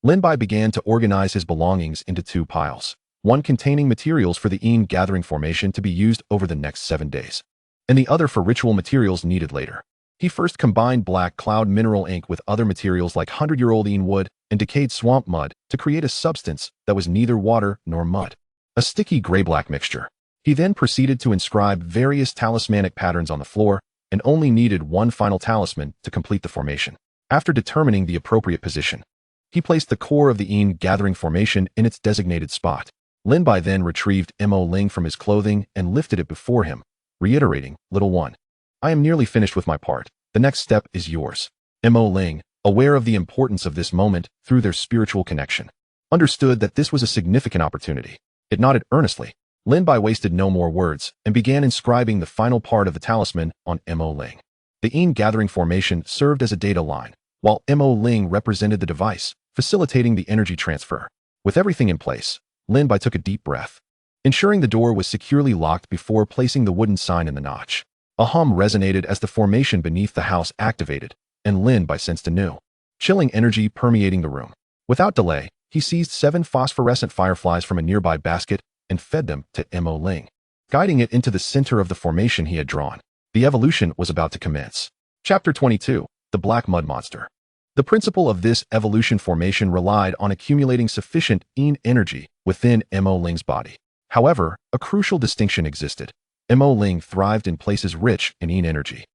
Lin Bai began to organize his belongings into 2 piles, one containing materials for the gathering formation to be used over the next 7 days, and the other for ritual materials needed later. He first combined black cloud mineral ink with other materials like 100-year-old wood and decayed swamp mud to create a substance that was neither water nor mud, a sticky gray-black mixture. He then proceeded to inscribe various talismanic patterns on the floor and only needed one final talisman to complete the formation. After determining the appropriate position, he placed the core of the gathering formation in its designated spot. Lin Bai then retrieved Mo Ling from his clothing and lifted it before him, reiterating, "Little one, I am nearly finished with my part. The next step is yours." Mo Ling, aware of the importance of this moment through their spiritual connection, understood that this was a significant opportunity. It nodded earnestly. Lin Bai wasted no more words and began inscribing the final part of the talisman on Mo Ling. The gathering formation served as a data line, while Mo Ling represented the device, facilitating the energy transfer. With everything in place, Lin Bai took a deep breath, ensuring the door was securely locked before placing the wooden sign in the notch. A hum resonated as the formation beneath the house activated, and Lin Bai sensed a new, chilling energy permeating the room. Without delay, he seized 7 phosphorescent fireflies from a nearby basket and fed them to Mo Ling, guiding it into the center of the formation he had drawn. The evolution was about to commence. Chapter 22. The Black Mud Monster. The principle of this evolution formation relied on accumulating sufficient energy within Mo Ling's body. However, a crucial distinction existed. Mo Ling thrived in places rich in energy,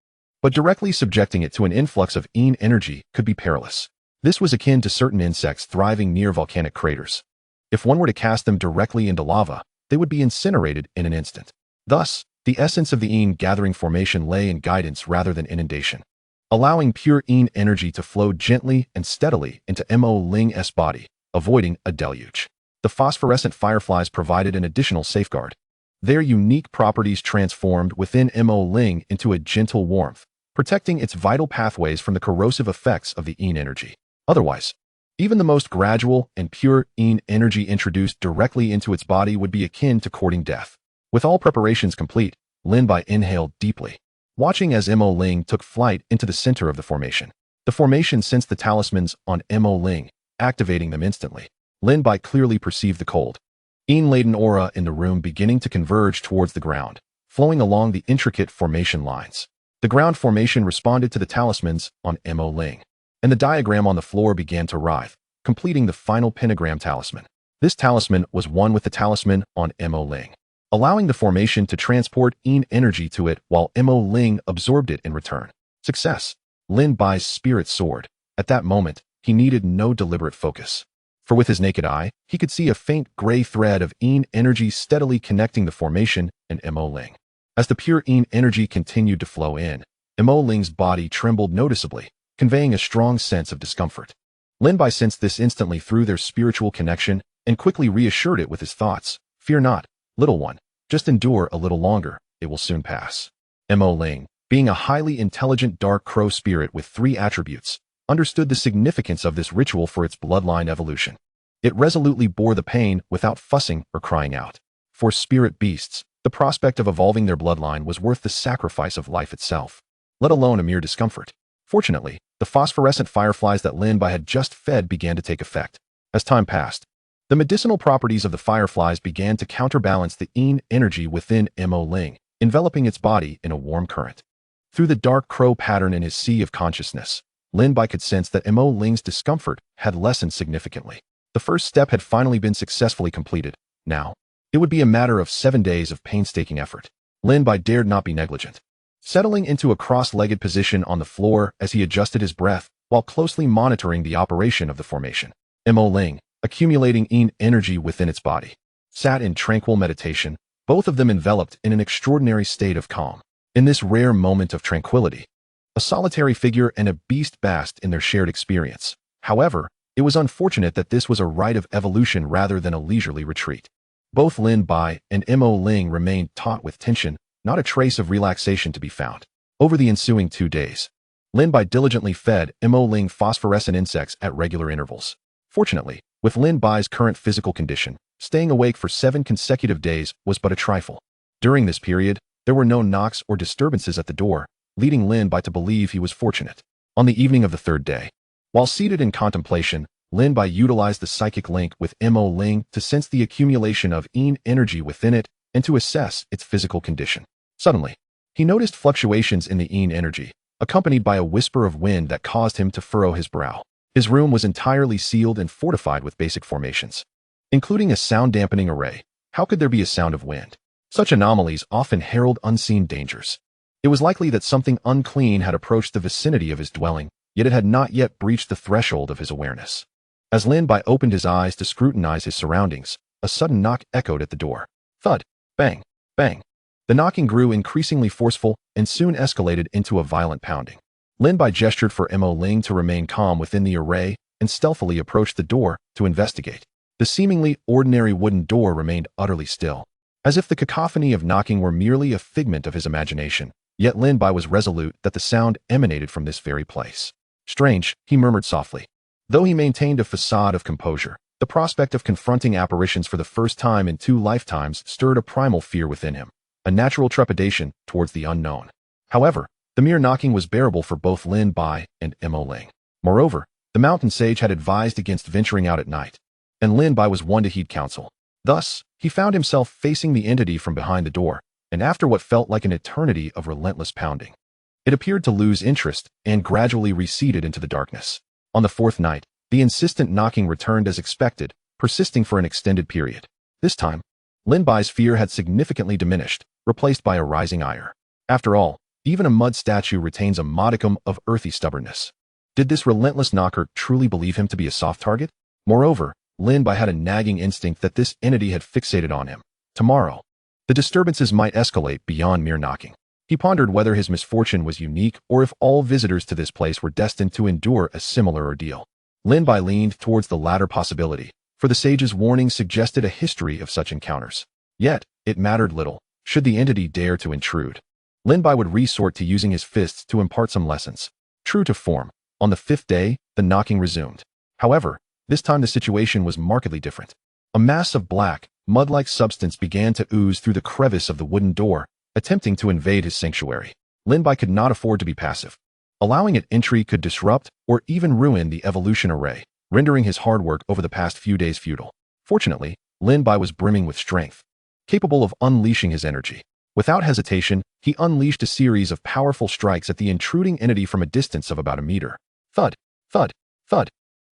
but directly subjecting it to an influx of energy could be perilous. This was akin to certain insects thriving near volcanic craters. If one were to cast them directly into lava, they would be incinerated in an instant. Thus, the essence of the gathering formation lay in guidance rather than inundation, allowing pure energy to flow gently and steadily into Mo Ling's body, avoiding a deluge. The phosphorescent fireflies provided an additional safeguard. Their unique properties transformed within Mo Ling into a gentle warmth, protecting its vital pathways from the corrosive effects of the Yin energy. Otherwise, even the most gradual and pure Yin energy introduced directly into its body would be akin to courting death. With all preparations complete, Lin Bai inhaled deeply, watching as Mo Ling took flight into the center of the formation. The formation sensed the talismans on Mo Ling, activating them instantly. Lin Bai clearly perceived the cold, Yin-laden aura in the room beginning to converge towards the ground, flowing along the intricate formation lines. The ground formation responded to the talismans on Mo Ling, and the diagram on the floor began to writhe, completing the final pentagram talisman. This talisman was one with the talisman on Mo Ling, allowing the formation to transport Yin energy to it while Mo Ling absorbed it in return. Success! Lin Bai's spirit soared. At that moment, he needed no deliberate focus. For with his naked eye, he could see a faint gray thread of Yin energy steadily connecting the formation and Mo Ling. As the pure Yin energy continued to flow in, Mo Ling's body trembled noticeably, conveying a strong sense of discomfort. Lin Bai sensed this instantly through their spiritual connection and quickly reassured it with his thoughts. Fear not, little one, just endure a little longer, it will soon pass. Mo Ling, being a highly intelligent dark crow spirit with 3 attributes, understood the significance of this ritual for its bloodline evolution. It resolutely bore the pain without fussing or crying out. For spirit beasts, the prospect of evolving their bloodline was worth the sacrifice of life itself, let alone a mere discomfort. Fortunately, the phosphorescent fireflies that Lin Bai had just fed began to take effect. As time passed, the medicinal properties of the fireflies began to counterbalance the Yin energy within Mo Ling, enveloping its body in a warm current. Through the dark crow pattern in his sea of consciousness, Lin Bai could sense that Mo Ling's discomfort had lessened significantly. The first step had finally been successfully completed. Now, it would be a matter of 7 days of painstaking effort. Lin Bai dared not be negligent. Settling into a cross-legged position on the floor as he adjusted his breath while closely monitoring the operation of the formation, Mo Ling, accumulating Yin energy within its body, sat in tranquil meditation, both of them enveloped in an extraordinary state of calm. In this rare moment of tranquility, a solitary figure and a beast basked in their shared experience. However, it was unfortunate that this was a rite of evolution rather than a leisurely retreat. Both Lin Bai and Mo Ling remained taut with tension, not a trace of relaxation to be found. Over the ensuing 2 days, Lin Bai diligently fed Mo Ling phosphorescent insects at regular intervals. Fortunately, with Lin Bai's current physical condition, staying awake for 7 consecutive days was but a trifle. During this period, there were no knocks or disturbances at the door, leading Lin Bai to believe he was fortunate. On the evening of the 3rd day, while seated in contemplation, Lin Bai utilized the psychic link with Mo Ling to sense the accumulation of Yin energy within it and to assess its physical condition. Suddenly, he noticed fluctuations in the Yin energy, accompanied by a whisper of wind that caused him to furrow his brow. His room was entirely sealed and fortified with basic formations, including a sound-dampening array. How could there be a sound of wind? Such anomalies often herald unseen dangers. It was likely that something unclean had approached the vicinity of his dwelling, yet it had not yet breached the threshold of his awareness. As Lin Bai opened his eyes to scrutinize his surroundings, a sudden knock echoed at the door. Thud, bang, bang. The knocking grew increasingly forceful and soon escalated into a violent pounding. Lin Bai gestured for Mo Ling to remain calm within the array and stealthily approached the door to investigate. The seemingly ordinary wooden door remained utterly still, as if the cacophony of knocking were merely a figment of his imagination. Yet Lin Bai was resolute that the sound emanated from this very place. Strange, he murmured softly. Though he maintained a facade of composure, the prospect of confronting apparitions for the first time in 2 lifetimes stirred a primal fear within him, a natural trepidation towards the unknown. However, the mere knocking was bearable for both Lin Bai and Mo Ling. Moreover, the mountain sage had advised against venturing out at night, and Lin Bai was one to heed counsel. Thus, he found himself facing the entity from behind the door, and after what felt like an eternity of relentless pounding, it appeared to lose interest and gradually receded into the darkness. On the 4th night, the insistent knocking returned as expected, persisting for an extended period. This time, Lin Bai's fear had significantly diminished, replaced by a rising ire. After all, even a mud statue retains a modicum of earthy stubbornness. Did this relentless knocker truly believe him to be a soft target? Moreover, Lin Bai had a nagging instinct that this entity had fixated on him. Tomorrow, the disturbances might escalate beyond mere knocking. He pondered whether his misfortune was unique or if all visitors to this place were destined to endure a similar ordeal. Lin Bai leaned towards the latter possibility, for the sage's warning suggested a history of such encounters. Yet, it mattered little, should the entity dare to intrude. Lin Bai would resort to using his fists to impart some lessons. True to form, on the 5th day, the knocking resumed. However, this time the situation was markedly different. A mass of black, mud-like substance began to ooze through the crevice of the wooden door, attempting to invade his sanctuary. Lin Bai could not afford to be passive. Allowing it entry could disrupt or even ruin the evolution array, rendering his hard work over the past few days futile. Fortunately, Lin Bai was brimming with strength, capable of unleashing his energy. Without hesitation, he unleashed a series of powerful strikes at the intruding entity from a distance of about a meter. Thud, thud, thud.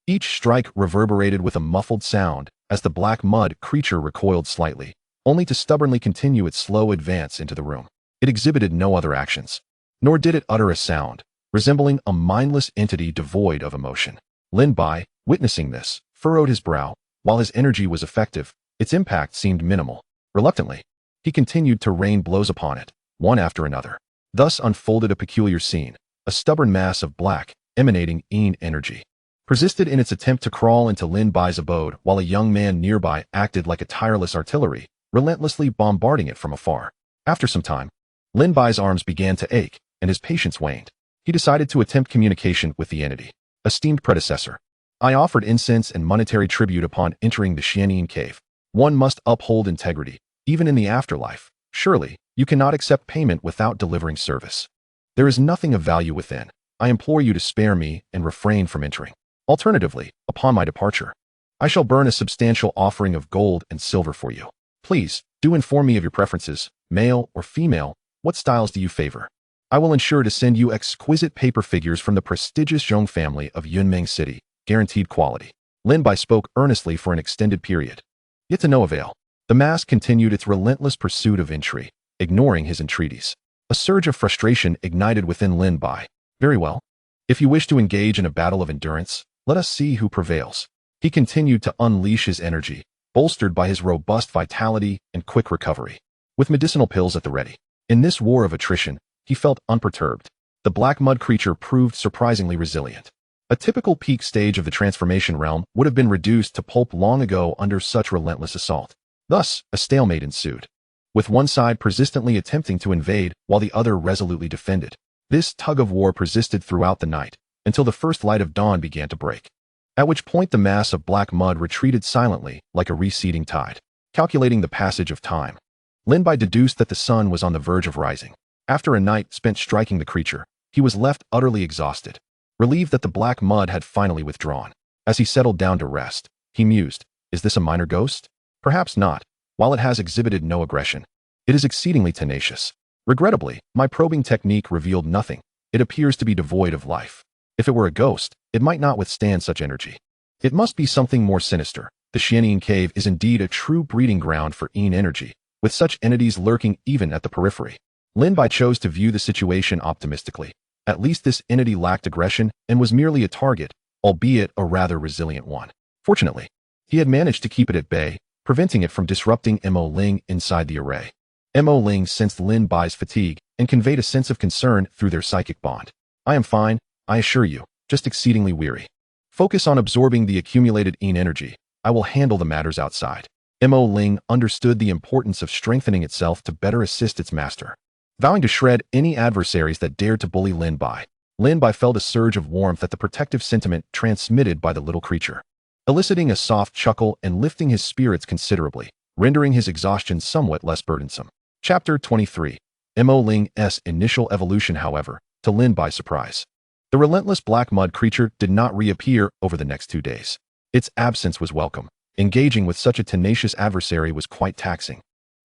Each strike reverberated with a muffled sound as the black mud creature recoiled slightly, only to stubbornly continue its slow advance into the room. It exhibited no other actions, nor did it utter a sound, resembling a mindless entity devoid of emotion. Lin Bai, witnessing this, furrowed his brow. While his energy was effective, its impact seemed minimal. Reluctantly, he continued to rain blows upon it, one after another. Thus unfolded a peculiar scene. A stubborn mass of black, emanating Yin energy persisted in its attempt to crawl into Lin Bai's abode, while a young man nearby acted like a tireless artillery, relentlessly bombarding it from afar. After some time, Lin Bai's arms began to ache, and his patience waned. He decided to attempt communication with the entity. Esteemed predecessor, I offered incense and monetary tribute upon entering the Xianyin cave. One must uphold integrity, even in the afterlife. Surely, you cannot accept payment without delivering service. There is nothing of value within. I implore you to spare me and refrain from entering. Alternatively, upon my departure, I shall burn a substantial offering of gold and silver for you. Please, do inform me of your preferences, male or female. What styles do you favor? I will ensure to send you exquisite paper figures from the prestigious Zhong family of Yunmeng City, guaranteed quality. Lin Bai spoke earnestly for an extended period. Yet to no avail. The mass continued its relentless pursuit of entry, ignoring his entreaties. A surge of frustration ignited within Lin Bai. Very well. If you wish to engage in a battle of endurance, let us see who prevails. He continued to unleash his energy, bolstered by his robust vitality and quick recovery, with medicinal pills at the ready. In this war of attrition, he felt unperturbed. The black mud creature proved surprisingly resilient. A typical peak stage of the transformation realm would have been reduced to pulp long ago under such relentless assault. Thus, a stalemate ensued, with one side persistently attempting to invade while the other resolutely defended. This tug-of-war persisted throughout the night, until the first light of dawn began to break, at which point the mass of black mud retreated silently like a receding tide. Calculating the passage of time, Lin Bai deduced that the sun was on the verge of rising. After a night spent striking the creature, he was left utterly exhausted, relieved that the black mud had finally withdrawn. As he settled down to rest, he mused, is this a minor ghost? Perhaps not. While it has exhibited no aggression, it is exceedingly tenacious. Regrettably, my probing technique revealed nothing. It appears to be devoid of life. If it were a ghost, it might not withstand such energy. It must be something more sinister. The Xianyin cave is indeed a true breeding ground for Yin energy, with such entities lurking even at the periphery. Lin Bai chose to view the situation optimistically. At least this entity lacked aggression and was merely a target, albeit a rather resilient one. Fortunately, he had managed to keep it at bay, preventing it from disrupting Mo Ling inside the array. Mo Ling sensed Lin Bai's fatigue and conveyed a sense of concern through their psychic bond. I am fine, I assure you, just exceedingly weary. Focus on absorbing the accumulated Yin energy. I will handle the matters outside. Mo Ling understood the importance of strengthening itself to better assist its master. Vowing to shred any adversaries that dared to bully Lin Bai felt a surge of warmth at the protective sentiment transmitted by the little creature, eliciting a soft chuckle and lifting his spirits considerably, rendering his exhaustion somewhat less burdensome. Chapter 23. Mo Ling's initial evolution, however, to Lin Bai's surprise. The relentless black mud creature did not reappear over the next 2 days. Its absence was welcome. Engaging with such a tenacious adversary was quite taxing,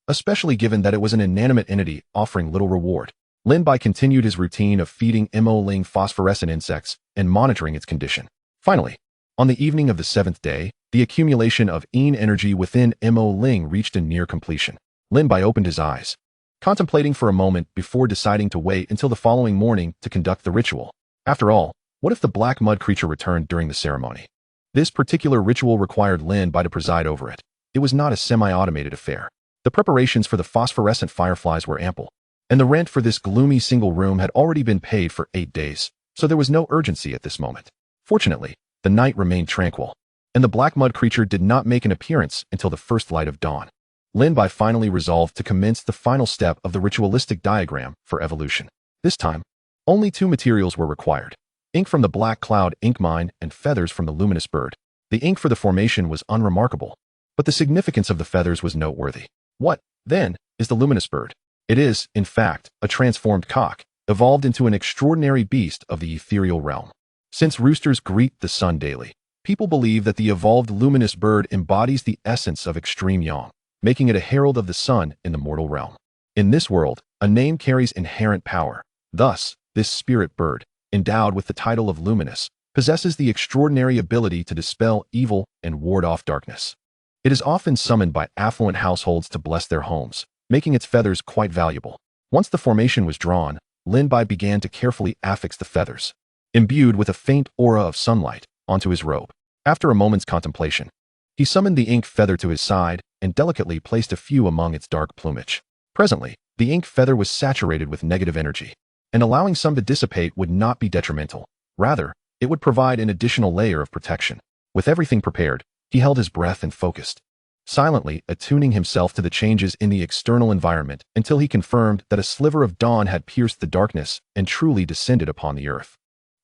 especially given that it was an inanimate entity offering little reward. Lin Bai continued his routine of feeding Mo Ling phosphorescent insects and monitoring its condition. Finally, on the evening of the 7th day, the accumulation of Yin energy within Mo Ling reached a near completion. Lin Bai opened his eyes, contemplating for a moment before deciding to wait until the following morning to conduct the ritual. After all, what if the black mud creature returned during the ceremony? This particular ritual required Lin Bai to preside over it. It was not a semi-automated affair. The preparations for the phosphorescent fireflies were ample, and the rent for this gloomy single room had already been paid for 8 days, so there was no urgency at this moment. Fortunately, The night remained tranquil, and the black mud creature did not make an appearance until the first light of dawn. Lin Bai finally resolved to commence the final step of the ritualistic diagram for evolution. This time, only 2 materials were required: ink from the black cloud ink mine and feathers from the luminous bird. The ink for the formation was unremarkable, but the significance of the feathers was noteworthy. What, then, is the luminous bird? It is, in fact, a transformed cock, evolved into an extraordinary beast of the ethereal realm. Since roosters greet the sun daily, people believe that the evolved luminous bird embodies the essence of extreme yang, making it a herald of the sun in the mortal realm. In this world, a name carries inherent power. Thus, this spirit bird, endowed with the title of luminous, possesses the extraordinary ability to dispel evil and ward off darkness. It is often summoned by affluent households to bless their homes, making its feathers quite valuable. Once the formation was drawn, Lin Bai began to carefully affix the feathers, imbued with a faint aura of sunlight, onto his robe. After a moment's contemplation, he summoned the ink feather to his side and delicately placed a few among its dark plumage. Presently, the ink feather was saturated with negative energy, and allowing some to dissipate would not be detrimental. Rather, it would provide an additional layer of protection. With everything prepared, he held his breath and focused, silently attuning himself to the changes in the external environment until he confirmed that a sliver of dawn had pierced the darkness and truly descended upon the earth.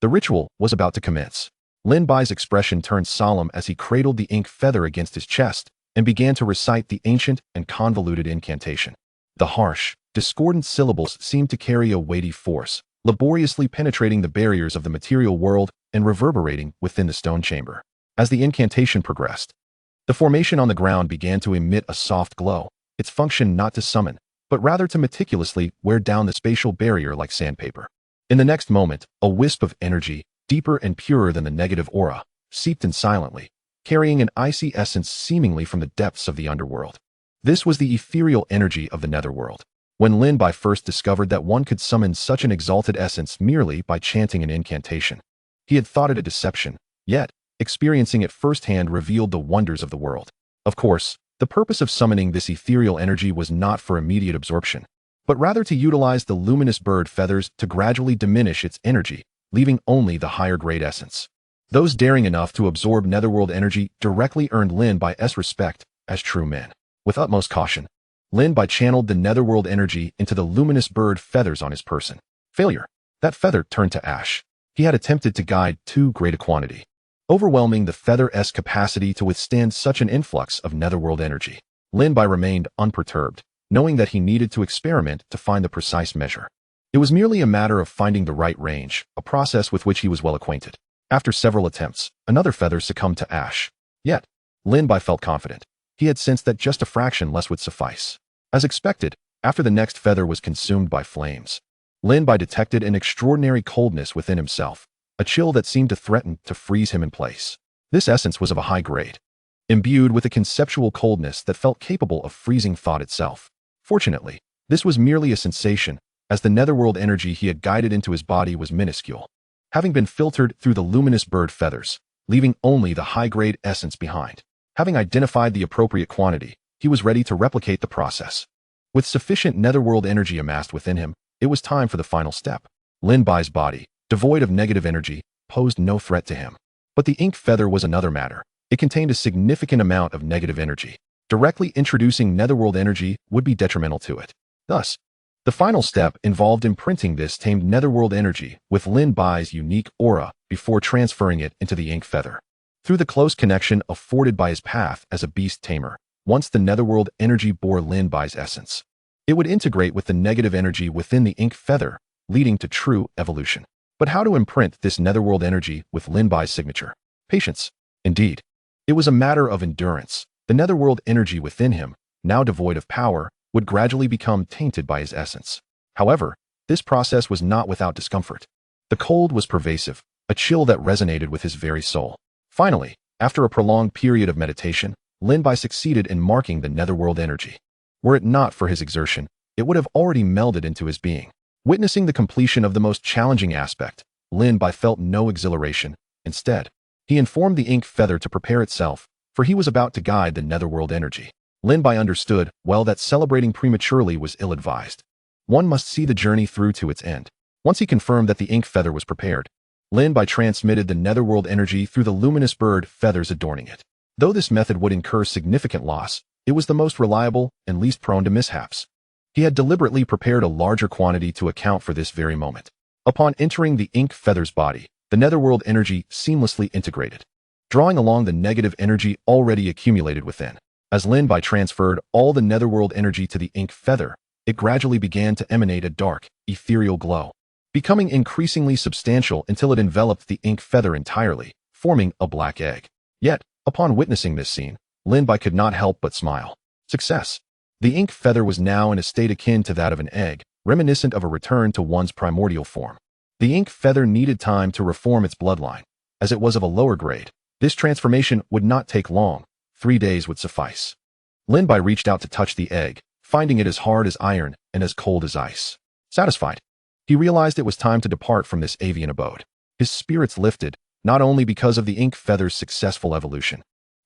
The ritual was about to commence. Lin Bai's expression turned solemn as he cradled the ink feather against his chest and began to recite the ancient and convoluted incantation. The harsh, discordant syllables seemed to carry a weighty force, laboriously penetrating the barriers of the material world and reverberating within the stone chamber. As the incantation progressed, the formation on the ground began to emit a soft glow, its function not to summon, but rather to meticulously wear down the spatial barrier like sandpaper. In the next moment, a wisp of energy, deeper and purer than the negative aura, seeped in silently, carrying an icy essence seemingly from the depths of the underworld. This was the ethereal energy of the netherworld. When Lin Bai first discovered that one could summon such an exalted essence merely by chanting an incantation, he had thought it a deception, yet, experiencing it firsthand revealed the wonders of the world. Of course, the purpose of summoning this ethereal energy was not for immediate absorption, but rather to utilize the luminous bird feathers to gradually diminish its energy, leaving only the higher grade essence. Those daring enough to absorb netherworld energy directly earned Lin Bai's respect as true men. With utmost caution, Lin Bai channeled the netherworld energy into the luminous bird feathers on his person. Failure. That feather turned to ash. He had attempted to guide too great a quantity, overwhelming the feather's capacity to withstand such an influx of netherworld energy. Lin Bai remained unperturbed, knowing that he needed to experiment to find the precise measure. It was merely a matter of finding the right range, a process with which he was well acquainted. After several attempts, another feather succumbed to ash. Yet, Lin Bai felt confident. He had sensed that just a fraction less would suffice. As expected, after the next feather was consumed by flames, Lin Bai detected an extraordinary coldness within himself, a chill that seemed to threaten to freeze him in place. This essence was of a high grade, imbued with a conceptual coldness that felt capable of freezing thought itself. Fortunately, this was merely a sensation, as the netherworld energy he had guided into his body was minuscule, having been filtered through the luminous bird feathers, leaving only the high-grade essence behind. Having identified the appropriate quantity, he was ready to replicate the process. With sufficient netherworld energy amassed within him, it was time for the final step. Lin Bai's body, devoid of negative energy, posed no threat to him. But the ink feather was another matter. It contained a significant amount of negative energy. Directly introducing netherworld energy would be detrimental to it. Thus, the final step involved imprinting this tamed netherworld energy with Lin Bai's unique aura before transferring it into the ink feather. Through the close connection afforded by his path as a beast tamer, once the netherworld energy bore Lin Bai's essence, it would integrate with the negative energy within the ink feather, leading to true evolution. But how to imprint this netherworld energy with Lin Bai's signature? Patience. Indeed, it was a matter of endurance. The netherworld energy within him, now devoid of power, would gradually become tainted by his essence. However, this process was not without discomfort. The cold was pervasive, a chill that resonated with his very soul. Finally, after a prolonged period of meditation, Lin Bai succeeded in marking the netherworld energy. Were it not for his exertion, it would have already melded into his being. Witnessing the completion of the most challenging aspect, Lin Bai felt no exhilaration. Instead, he informed the ink feather to prepare itself, for he was about to guide the netherworld energy. Lin Bai understood well that celebrating prematurely was ill-advised. One must see the journey through to its end. Once he confirmed that the ink feather was prepared, Lin Bai transmitted the netherworld energy through the luminous bird feathers adorning it. Though this method would incur significant loss, it was the most reliable and least prone to mishaps. He had deliberately prepared a larger quantity to account for this very moment. Upon entering the ink feather's body, the netherworld energy seamlessly integrated, drawing along the negative energy already accumulated within. As Lin Bai transferred all the netherworld energy to the ink feather, it gradually began to emanate a dark, ethereal glow, becoming increasingly substantial until it enveloped the ink feather entirely, forming a black egg. Yet, upon witnessing this scene, Lin Bai could not help but smile. Success! The ink feather was now in a state akin to that of an egg, reminiscent of a return to one's primordial form. The ink feather needed time to reform its bloodline. As it was of a lower grade, this transformation would not take long. 3 days would suffice. Lin Bai reached out to touch the egg, finding it as hard as iron and as cold as ice. Satisfied, he realized it was time to depart from this avian abode. His spirits lifted, not only because of the ink feather's successful evolution,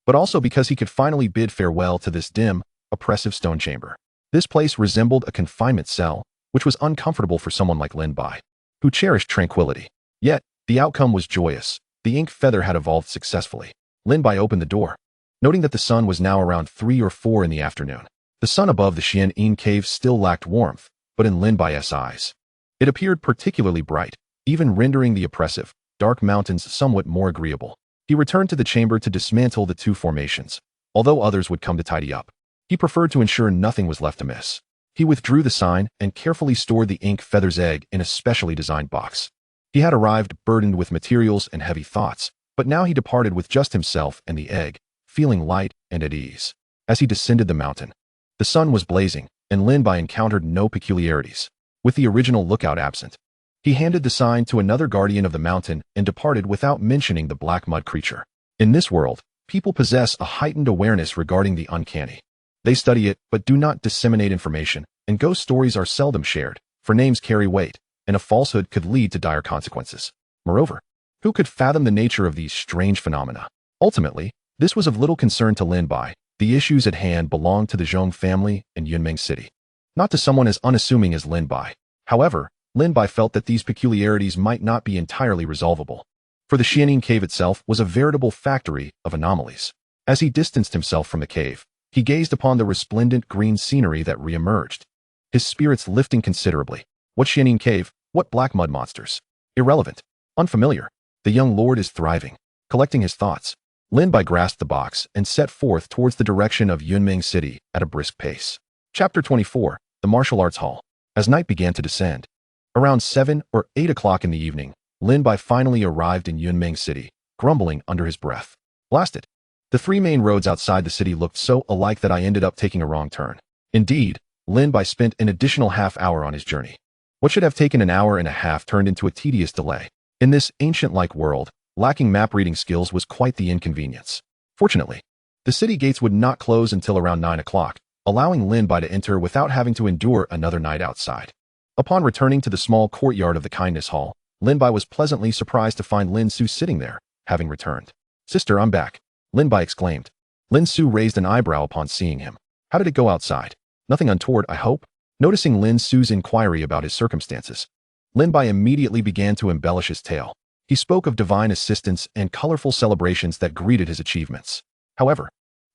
but also because he could finally bid farewell to this dim, oppressive stone chamber. This place resembled a confinement cell, which was uncomfortable for someone like Lin Bai, who cherished tranquility. Yet, the outcome was joyous. The ink feather had evolved successfully. Lin Bai opened the door, noting that the sun was now around 3 or 4 in the afternoon. The sun above the Xian'in cave still lacked warmth, but in Lin Bai's eyes, it appeared particularly bright, even rendering the oppressive, dark mountains somewhat more agreeable. He returned to the chamber to dismantle the 2 formations. Although others would come to tidy up, he preferred to ensure nothing was left amiss. He withdrew the sign and carefully stored the ink feather's egg in a specially designed box. He had arrived burdened with materials and heavy thoughts, but now he departed with just himself and the egg, feeling light and at ease. As he descended the mountain, the sun was blazing, and Lin Bai encountered no peculiarities, with the original lookout absent. He handed the sign to another guardian of the mountain and departed without mentioning the black mud creature. In this world, people possess a heightened awareness regarding the uncanny. They study it but do not disseminate information, and ghost stories are seldom shared, for names carry weight, and a falsehood could lead to dire consequences. Moreover, who could fathom the nature of these strange phenomena? Ultimately, this was of little concern to Lin Bai. The issues at hand belonged to the Zhong family and Yunmeng City, not to someone as unassuming as Lin Bai. However, Lin Bai felt that these peculiarities might not be entirely resolvable, for the Xian'in cave itself was a veritable factory of anomalies. As he distanced himself from the cave, he gazed upon the resplendent green scenery that re-emerged, his spirits lifting considerably. What Xian'in cave? What black mud monsters? Irrelevant. Unfamiliar. The young lord is thriving. Collecting his thoughts, Lin Bai grasped the box and set forth towards the direction of Yunmeng City at a brisk pace. Chapter 24. The Martial Arts Hall. As night began to descend, around 7 or 8 o'clock in the evening, Lin Bai finally arrived in Yunmeng City, grumbling under his breath. Blasted. The 3 main roads outside the city looked so alike that I ended up taking a wrong turn. Indeed, Lin Bai spent an additional half-hour on his journey. What should have taken an hour and a half turned into a tedious delay. In this ancient-like world, lacking map-reading skills was quite the inconvenience. Fortunately, the city gates would not close until around 9 o'clock, allowing Lin Bai to enter without having to endure another night outside. Upon returning to the small courtyard of the Kindness Hall, Lin Bai was pleasantly surprised to find Lin Su sitting there, having returned. "Sister, I'm back," Lin Bai exclaimed. Lin Su raised an eyebrow upon seeing him. "How did it go outside? Nothing untoward, I hope?" Noticing Lin Su's inquiry about his circumstances, Lin Bai immediately began to embellish his tale. He spoke of divine assistance and colorful celebrations that greeted his achievements. However,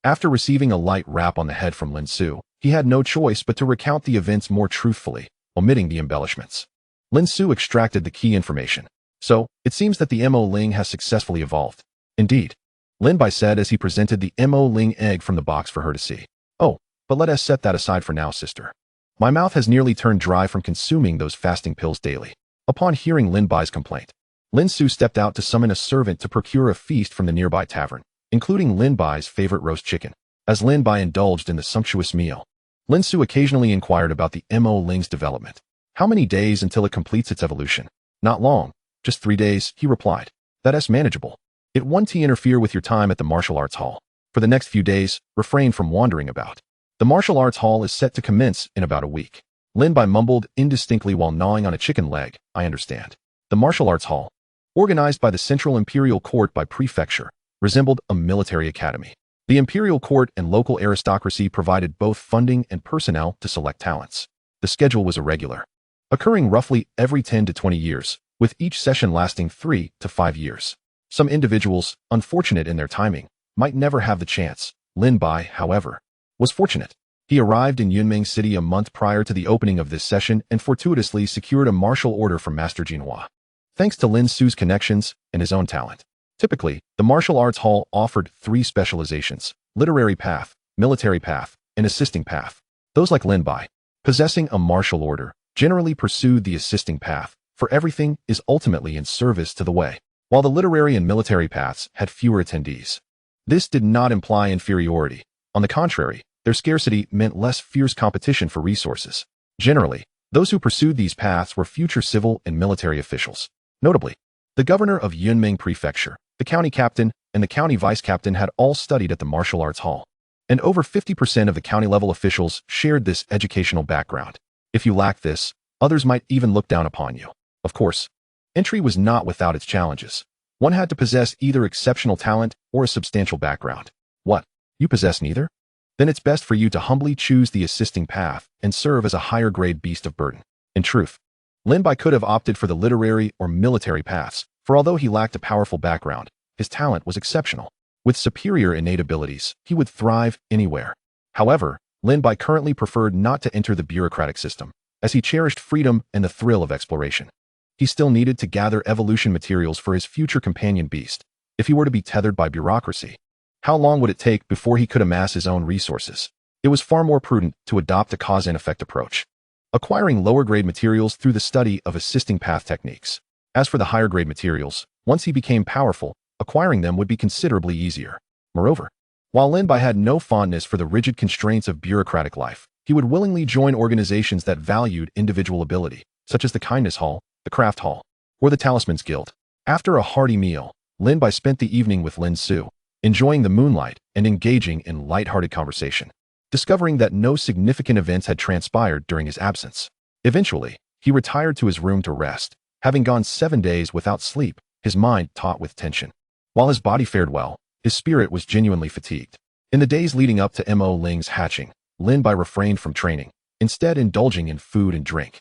after receiving a light rap on the head from Lin Su, he had no choice but to recount the events more truthfully, omitting the embellishments. Lin Su extracted the key information. "So, it seems that the Mo Ling has successfully evolved." "Indeed," Lin Bai said as he presented the Mo Ling egg from the box for her to see. "Oh, but let us set that aside for now, sister. My mouth has nearly turned dry from consuming those fasting pills daily." Upon hearing Lin Bai's complaint, Lin Su stepped out to summon a servant to procure a feast from the nearby tavern, including Lin Bai's favorite roast chicken. As Lin Bai indulged in the sumptuous meal, Lin Su occasionally inquired about the Mo Ling's development. "How many days until it completes its evolution?" "Not long, just 3 days," he replied. "That's manageable. It won't interfere with your time at the martial arts hall. For the next few days, refrain from wandering about. The martial arts hall is set to commence in about a week." Lin Bai mumbled indistinctly while gnawing on a chicken leg. "I understand." The martial arts hall, organized by the Central Imperial Court by prefecture, resembled a military academy. The imperial court and local aristocracy provided both funding and personnel to select talents. The schedule was irregular, occurring roughly every 10 to 20 years, with each session lasting 3 to 5 years. Some individuals, unfortunate in their timing, might never have the chance. Lin Bai, however, was fortunate. He arrived in Yunming City a month prior to the opening of this session and fortuitously secured a martial order from Master Jinhua, thanks to Lin Su's connections and his own talent. Typically, the martial arts hall offered 3 specializations: literary path, military path, and assisting path. Those like Lin Bai, possessing a martial order, generally pursued the assisting path, for everything is ultimately in service to the way, while the literary and military paths had fewer attendees. This did not imply inferiority. On the contrary, their scarcity meant less fierce competition for resources. Generally, those who pursued these paths were future civil and military officials. Notably, the governor of Yunming Prefecture, the county captain, and the county vice captain had all studied at the martial arts hall, and over 50% of the county-level officials shared this educational background. If you lacked this, others might even look down upon you. Of course, entry was not without its challenges. One had to possess either exceptional talent or a substantial background. What? You possess neither? Then it's best for you to humbly choose the assisting path and serve as a higher-grade beast of burden. In truth, Lin Bai could have opted for the literary or military paths, for although he lacked a powerful background, his talent was exceptional. With superior innate abilities, he would thrive anywhere. However, Lin Bai currently preferred not to enter the bureaucratic system, as he cherished freedom and the thrill of exploration. He still needed to gather evolution materials for his future companion beast. If he were to be tethered by bureaucracy, how long would it take before he could amass his own resources? It was far more prudent to adopt a cause-and-effect approach, acquiring lower-grade materials through the study of assisting path techniques. As for the higher-grade materials, once he became powerful, acquiring them would be considerably easier. Moreover, while Lin Bai had no fondness for the rigid constraints of bureaucratic life, he would willingly join organizations that valued individual ability, such as the Kindness Hall, the Craft Hall, or the Talisman's Guild. After a hearty meal, Lin Bai spent the evening with Lin Su, enjoying the moonlight and engaging in light-hearted conversation, discovering that no significant events had transpired during his absence. Eventually, he retired to his room to rest, having gone 7 days without sleep, his mind taut with tension. While his body fared well, his spirit was genuinely fatigued. In the days leading up to Mo Ling's hatching, Lin Bai refrained from training, instead indulging in food and drink,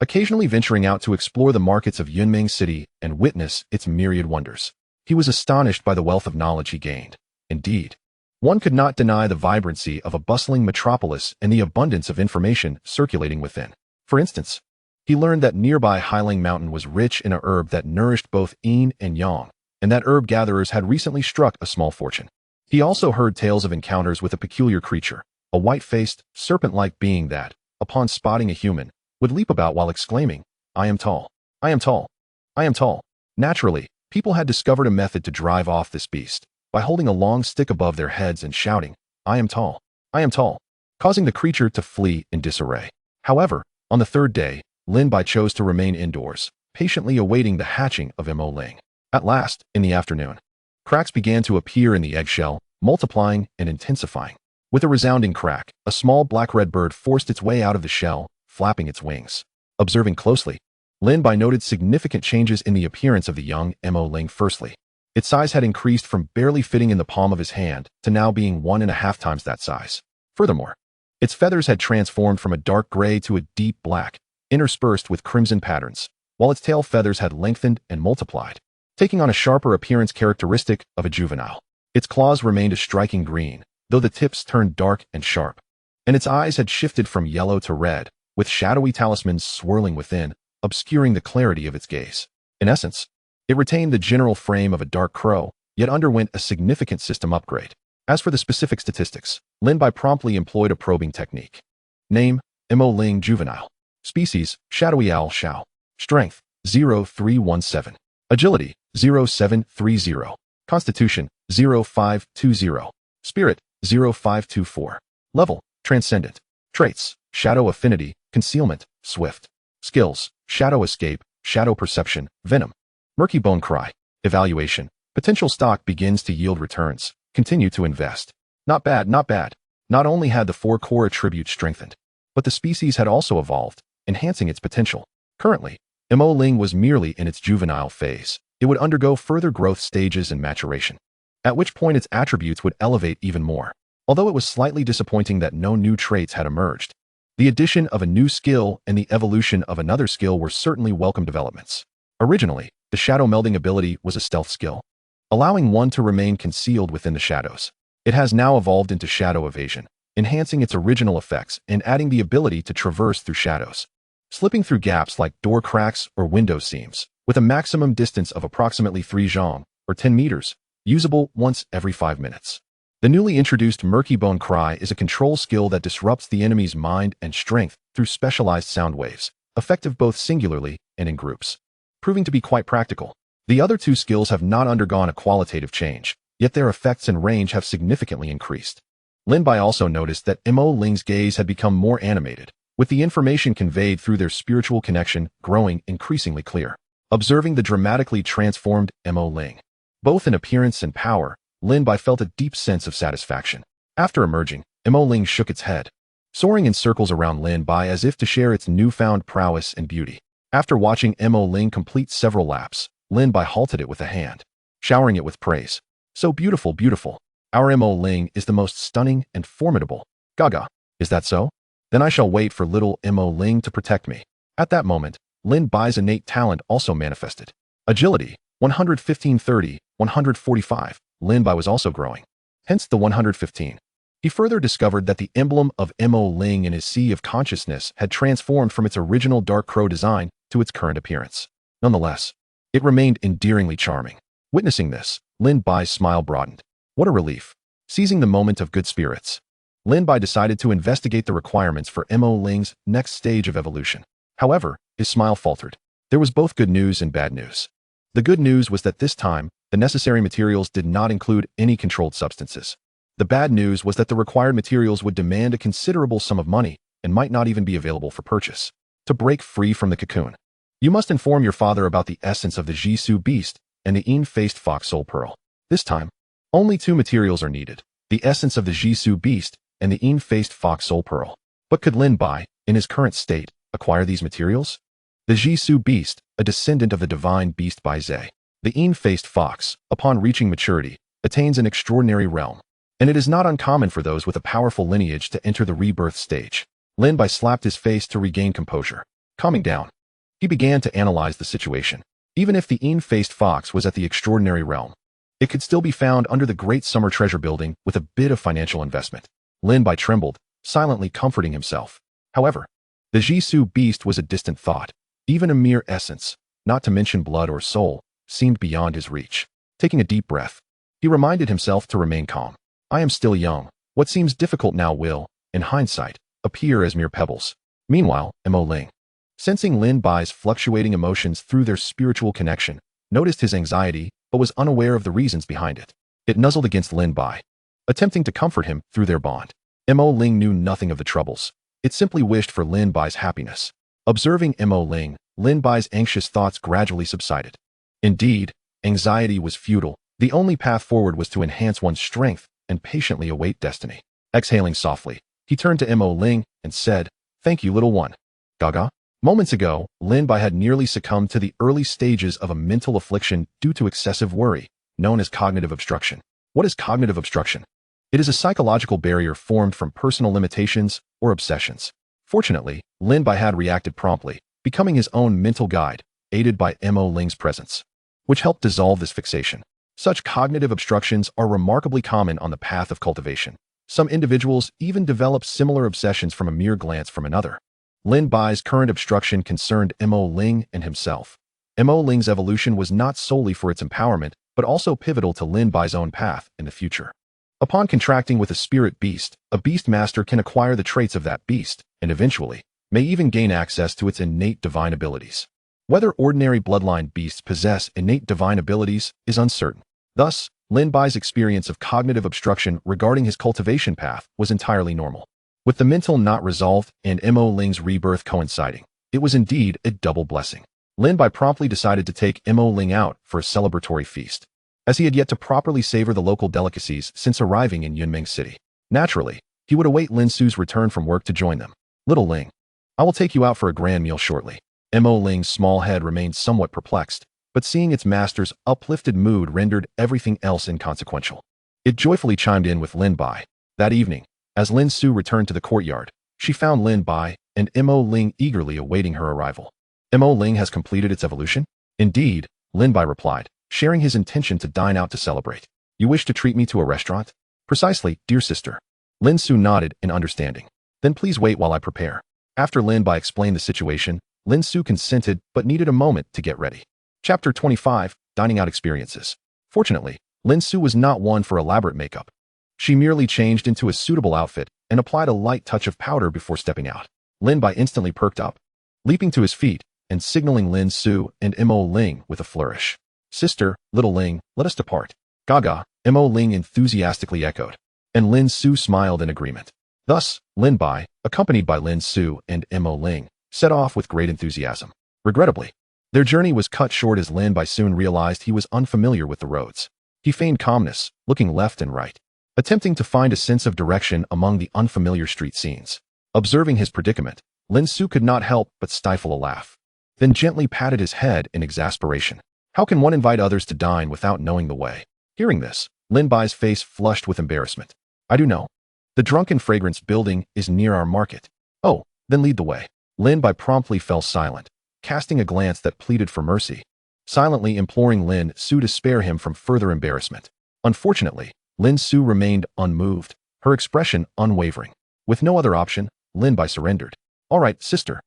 occasionally venturing out to explore the markets of Yunming City and witness its myriad wonders. He was astonished by the wealth of knowledge he gained. Indeed, one could not deny the vibrancy of a bustling metropolis and the abundance of information circulating within. For instance, he learned that nearby Highling Mountain was rich in a herb that nourished both yin and yang, and that herb gatherers had recently struck a small fortune. He also heard tales of encounters with a peculiar creature, a white-faced, serpent-like being that, upon spotting a human, would leap about while exclaiming, "I am tall. I am tall. I am tall." Naturally, people had discovered a method to drive off this beast, by holding a long stick above their heads and shouting, "I am tall. I am tall," causing the creature to flee in disarray. However, on the 3rd day, Lin Bai chose to remain indoors, patiently awaiting the hatching of Mo Ling. At last, in the afternoon, cracks began to appear in the eggshell, multiplying and intensifying. With a resounding crack, a small black-red bird forced its way out of the shell, flapping its wings. Observing closely, Lin Bai noted significant changes in the appearance of the young Mo Ling. Firstly, its size had increased from barely fitting in the palm of his hand to now being 1.5 times that size. Furthermore, its feathers had transformed from a dark gray to a deep black, interspersed with crimson patterns, while its tail feathers had lengthened and multiplied, taking on a sharper appearance characteristic of a juvenile. Its claws remained a striking green, though the tips turned dark and sharp, and its eyes had shifted from yellow to red, with shadowy talismans swirling within, obscuring the clarity of its gaze. In essence, it retained the general frame of a dark crow, yet underwent a significant system upgrade. As for the specific statistics, Lin Bai promptly employed a probing technique. Name, Mo Ling Juvenile. Species, Shadowy Owl Shao. Strength, 0317. Agility, 0730. Constitution, 0520. Spirit, 0524. Level, Transcendent. Traits, Shadow Affinity, Concealment, Swift. Skills, Shadow Escape, Shadow Perception, Venom. Murky Bone Cry. Evaluation. Potential stock begins to yield returns. Continue to invest. Not bad, not bad. Not only had the 4 core attributes strengthened, but the species had also evolved, enhancing its potential. Currently, Mo Ling was merely in its juvenile phase. It would undergo further growth stages and maturation, at which point its attributes would elevate even more. Although it was slightly disappointing that no new traits had emerged, the addition of a new skill and the evolution of another skill were certainly welcome developments. Originally, the shadow melding ability was a stealth skill, allowing one to remain concealed within the shadows. It has now evolved into shadow evasion, enhancing its original effects and adding the ability to traverse through shadows, slipping through gaps like door cracks or window seams, with a maximum distance of approximately 3 zhong, or 10 meters, usable once every 5 minutes. The newly introduced Murky Bone Cry is a control skill that disrupts the enemy's mind and strength through specialized sound waves, effective both singularly and in groups, proving to be quite practical. The other two skills have not undergone a qualitative change, yet their effects and range have significantly increased. Lin Bai also noticed that Mo Ling's gaze had become more animated, with the information conveyed through their spiritual connection growing increasingly clear. Observing the dramatically transformed Mo Ling, both in appearance and power, Lin Bai felt a deep sense of satisfaction. After emerging, Mo Ling shook its head, soaring in circles around Lin Bai as if to share its newfound prowess and beauty. After watching Mo Ling complete several laps, Lin Bai halted it with a hand, showering it with praise. So beautiful, beautiful. Our Mo Ling is the most stunning and formidable. Gaga. Is that so? Then I shall wait for little Mo Ling to protect me. At that moment, Lin Bai's innate talent also manifested. Agility, 115-30, 145. Lin Bai was also growing, hence the 115. He further discovered that the emblem of Mo Ling in his sea of consciousness had transformed from its original dark crow design to its current appearance. Nonetheless, it remained endearingly charming. Witnessing this, Lin Bai's smile broadened. What a relief. Seizing the moment of good spirits, Lin Bai decided to investigate the requirements for Mo Ling's next stage of evolution. However, his smile faltered. There was both good news and bad news. The good news was that this time, the necessary materials did not include any controlled substances. The bad news was that the required materials would demand a considerable sum of money and might not even be available for purchase. To break free from the cocoon, you must inform your father about the essence of the Jisoo beast and the Yin-faced fox soul pearl. This time, only 2 materials are needed, the essence of the Jisoo beast and the Yin-faced fox soul pearl. But could Lin Bai, in his current state, acquire these materials? The Jisoo beast, a descendant of the divine beast Bai Zhe, the Yin-faced fox, upon reaching maturity, attains an extraordinary realm, and it is not uncommon for those with a powerful lineage to enter the rebirth stage. Lin Bai slapped his face to regain composure. Calming down, he began to analyze the situation. Even if the Yin-faced fox was at the extraordinary realm, it could still be found under the Great Summer Treasure Building with a bit of financial investment. Lin Bai trembled, silently comforting himself. However, the Jisoo beast was a distant thought. Even a mere essence, not to mention blood or soul, seemed beyond his reach. Taking a deep breath, he reminded himself to remain calm. I am still young. What seems difficult now will, in hindsight, appear as mere pebbles. Meanwhile, Mo Ling, sensing Lin Bai's fluctuating emotions through their spiritual connection, noticed his anxiety but was unaware of the reasons behind it. It nuzzled against Lin Bai, attempting to comfort him through their bond. Mo Ling knew nothing of the troubles. It simply wished for Lin Bai's happiness. Observing Mo Ling, Lin Bai's anxious thoughts gradually subsided. Indeed, anxiety was futile. The only path forward was to enhance one's strength and patiently await destiny. Exhaling softly, he turned to Mo Ling and said, "Thank you, little one." Gaga. Moments ago, Lin Bai had nearly succumbed to the early stages of a mental affliction due to excessive worry, known as cognitive obstruction. What is cognitive obstruction? It is a psychological barrier formed from personal limitations or obsessions. Fortunately, Lin Bai had reacted promptly, becoming his own mental guide, aided by Mo Ling's presence, which helped dissolve this fixation. Such cognitive obstructions are remarkably common on the path of cultivation. Some individuals even develop similar obsessions from a mere glance from another. Lin Bai's current obstruction concerned Mo Ling and himself. Mo Ling's evolution was not solely for its empowerment, but also pivotal to Lin Bai's own path in the future. Upon contracting with a spirit beast, a beast master can acquire the traits of that beast, and eventually, may even gain access to its innate divine abilities. Whether ordinary bloodline beasts possess innate divine abilities is uncertain. Thus, Lin Bai's experience of cognitive obstruction regarding his cultivation path was entirely normal. With the mental not resolved and Mo Ling's rebirth coinciding, it was indeed a double blessing. Lin Bai promptly decided to take Mo Ling out for a celebratory feast, as he had yet to properly savor the local delicacies since arriving in Yunmeng City. Naturally, he would await Lin Su's return from work to join them. Little Ling, I will take you out for a grand meal shortly. Mo Ling's small head remained somewhat perplexed, but seeing its master's uplifted mood rendered everything else inconsequential. It joyfully chimed in with Lin Bai. That evening, as Lin Su returned to the courtyard, she found Lin Bai and Mo Ling eagerly awaiting her arrival. Mo Ling has completed its evolution? Indeed, Lin Bai replied, sharing his intention to dine out to celebrate. You wish to treat me to a restaurant? Precisely, dear sister. Lin Su nodded in understanding. Then please wait while I prepare. After Lin Bai explained the situation, Lin Su consented but needed a moment to get ready. Chapter 25, Dining Out Experiences. Fortunately, Lin Su was not one for elaborate makeup. She merely changed into a suitable outfit and applied a light touch of powder before stepping out. Lin Bai instantly perked up, leaping to his feet and signaling Lin Su and Mo Ling with a flourish. Sister, little Ling, let us depart. Gaga, Mo Ling enthusiastically echoed, and Lin Su smiled in agreement. Thus, Lin Bai, accompanied by Lin Su and Mo Ling, set off with great enthusiasm. Regrettably, their journey was cut short as Lin Bai soon realized he was unfamiliar with the roads. He feigned calmness, looking left and right, attempting to find a sense of direction among the unfamiliar street scenes. Observing his predicament, Lin Su could not help but stifle a laugh, then gently patted his head in exasperation. How can one invite others to dine without knowing the way? Hearing this, Lin Bai's face flushed with embarrassment. I do know. The Drunken Fragrance building is near our market. Oh, then lead the way. Lin Bai promptly fell silent, casting a glance that pleaded for mercy, silently imploring Lin Su to spare him from further embarrassment. Unfortunately, Lin Su remained unmoved, her expression unwavering. With no other option, Lin Bai surrendered. All right, sister.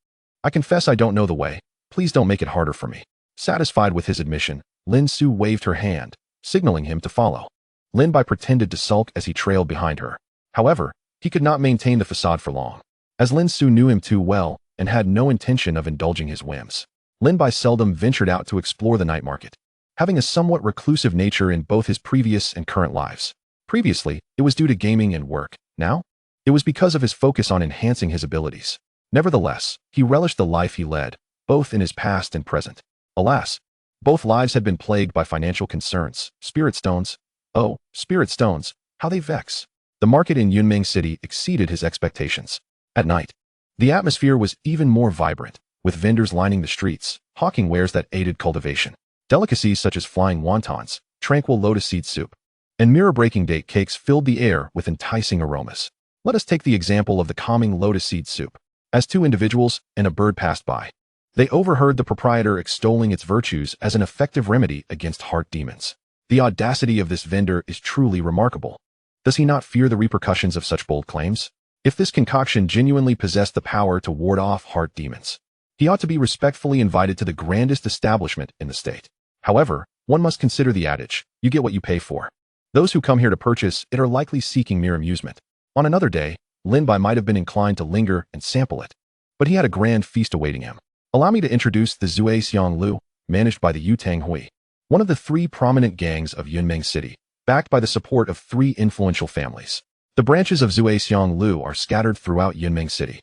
I confess I don't know the way. Please don't make it harder for me. Satisfied with his admission, Lin Su waved her hand, signaling him to follow. Lin Bai pretended to sulk as he trailed behind her. However, he could not maintain the facade for long, as Lin Su knew him too well and had no intention of indulging his whims. Lin Bai seldom ventured out to explore the night market, having a somewhat reclusive nature in both his previous and current lives. Previously, it was due to gaming and work. Now, it was because of his focus on enhancing his abilities. Nevertheless, he relished the life he led, both in his past and present. Alas, both lives had been plagued by financial concerns. Spirit stones. Oh, spirit stones, how they vex. The market in Yunming City exceeded his expectations. At night, the atmosphere was even more vibrant, with vendors lining the streets, hawking wares that aided cultivation. Delicacies such as flying wontons, tranquil lotus seed soup, and mirror-breaking date cakes filled the air with enticing aromas. Let us take the example of the calming lotus seed soup. As two individuals and a bird passed by, they overheard the proprietor extolling its virtues as an effective remedy against heart demons. The audacity of this vendor is truly remarkable. Does he not fear the repercussions of such bold claims? If this concoction genuinely possessed the power to ward off heart demons, he ought to be respectfully invited to the grandest establishment in the state. However, one must consider the adage, you get what you pay for. Those who come here to purchase it are likely seeking mere amusement. On another day, Lin Bai might have been inclined to linger and sample it, but he had a grand feast awaiting him. Allow me to introduce the Zui Xiang Lu, managed by the Yutang Hui, one of the three prominent gangs of Yunming City, backed by the support of three influential families. The branches of Zui Xiang Lu are scattered throughout Yunming City,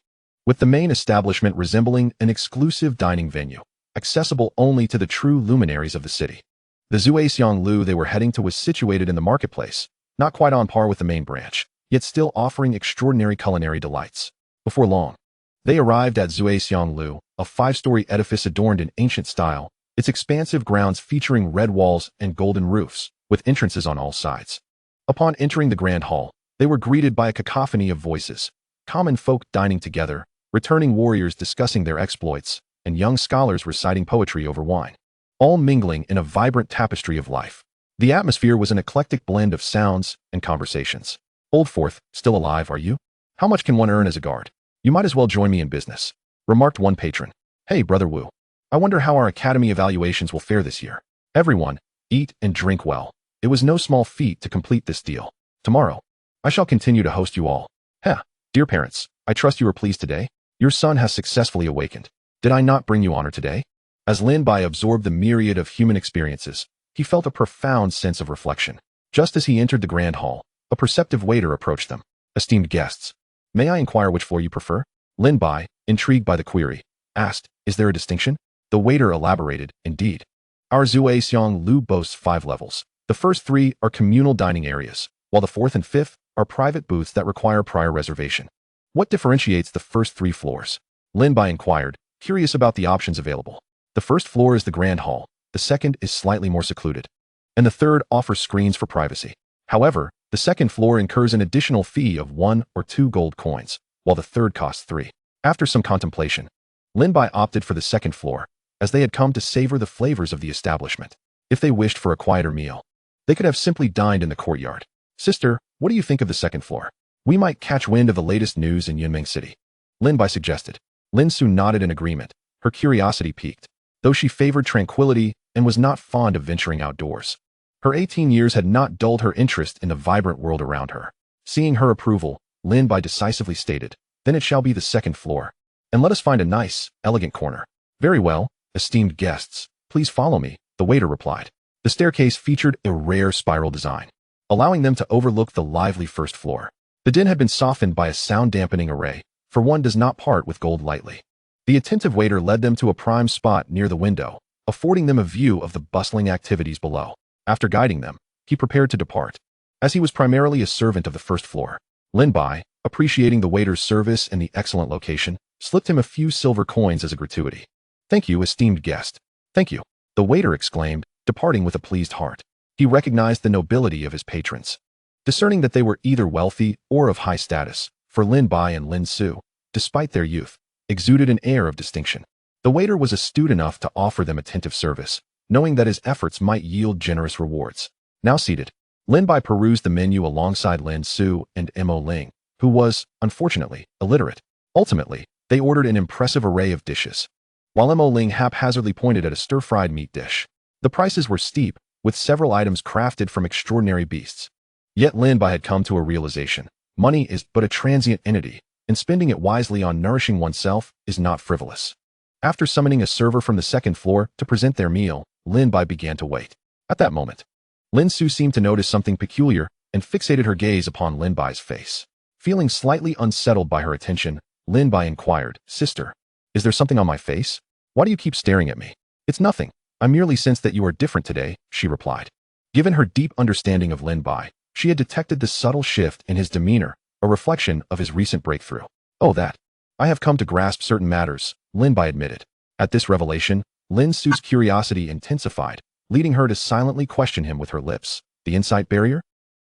with the main establishment resembling an exclusive dining venue, accessible only to the true luminaries of the city. The Zui Xiang Lu they were heading to was situated in the marketplace, not quite on par with the main branch, yet still offering extraordinary culinary delights. Before long, they arrived at Zui Xiang Lu, a 5-story edifice adorned in ancient style, its expansive grounds featuring red walls and golden roofs, with entrances on all sides. Upon entering the grand hall, they were greeted by a cacophony of voices, common folk dining together, returning warriors discussing their exploits, and young scholars reciting poetry over wine, all mingling in a vibrant tapestry of life. The atmosphere was an eclectic blend of sounds and conversations. Oldforth, still alive, are you? How much can one earn as a guard? You might as well join me in business, remarked one patron. Hey, Brother Wu. I wonder how our academy evaluations will fare this year. Everyone, eat and drink well. It was no small feat to complete this deal. Tomorrow, I shall continue to host you all. Heh, dear parents, I trust you are pleased today. Your son has successfully awakened. Did I not bring you honor today? As Lin Bai absorbed the myriad of human experiences, he felt a profound sense of reflection. Just as he entered the grand hall, a perceptive waiter approached them. Esteemed guests, may I inquire which floor you prefer? Lin Bai, intrigued by the query, asked, is there a distinction? The waiter elaborated, indeed. Our Zui Xiang Lu boasts 5 levels. The first 3 are communal dining areas, while the 4th and 5th are private booths that require prior reservation. What differentiates the first 3 floors? Lin Bai inquired, curious about the options available. The first floor is the grand hall, the second is slightly more secluded, and the third offers screens for privacy. However, the second floor incurs an additional fee of 1 or 2 gold coins, while the third costs 3. After some contemplation, Lin Bai opted for the second floor, as they had come to savor the flavors of the establishment. If they wished for a quieter meal, they could have simply dined in the courtyard. Sister, what do you think of the second floor? We might catch wind of the latest news in Yunmeng City, Lin Bai suggested. Lin Su nodded in agreement, her curiosity piqued, though she favored tranquility and was not fond of venturing outdoors. Her 18 years had not dulled her interest in the vibrant world around her. Seeing her approval, Lin Bai decisively stated, then it shall be the second floor. And let us find a nice, elegant corner. Very well, esteemed guests, please follow me, the waiter replied. The staircase featured a rare spiral design, allowing them to overlook the lively first floor. The din had been softened by a sound-dampening array, for one does not part with gold lightly. The attentive waiter led them to a prime spot near the window, affording them a view of the bustling activities below. After guiding them, he prepared to depart. As he was primarily a servant of the first floor, Lin Bai, appreciating the waiter's service and the excellent location, slipped him a few silver coins as a gratuity. Thank you, esteemed guest. Thank you, the waiter exclaimed, departing with a pleased heart. He recognized the nobility of his patrons, discerning that they were either wealthy or of high status, for Lin Bai and Lin Su, despite their youth, exuded an air of distinction. The waiter was astute enough to offer them attentive service, knowing that his efforts might yield generous rewards. Now seated, Lin Bai perused the menu alongside Lin Su and Mo Ling, who was, unfortunately, illiterate. Ultimately, they ordered an impressive array of dishes, while Mo Ling haphazardly pointed at a stir-fried meat dish. The prices were steep, with several items crafted from extraordinary beasts. Yet Lin Bai had come to a realization. Money is but a transient entity, and spending it wisely on nourishing oneself is not frivolous. After summoning a server from the second floor to present their meal, Lin Bai began to wait. At that moment, Lin Su seemed to notice something peculiar and fixated her gaze upon Lin Bai's face. Feeling slightly unsettled by her attention, Lin Bai inquired, Sister, is there something on my face? Why do you keep staring at me? It's nothing. I merely sense that you are different today, she replied. Given her deep understanding of Lin Bai, she had detected the subtle shift in his demeanor, a reflection of his recent breakthrough. Oh, that. I have come to grasp certain matters, Lin Bai admitted. At this revelation, Lin Su's curiosity intensified, leading her to silently question him with her lips. The insight barrier?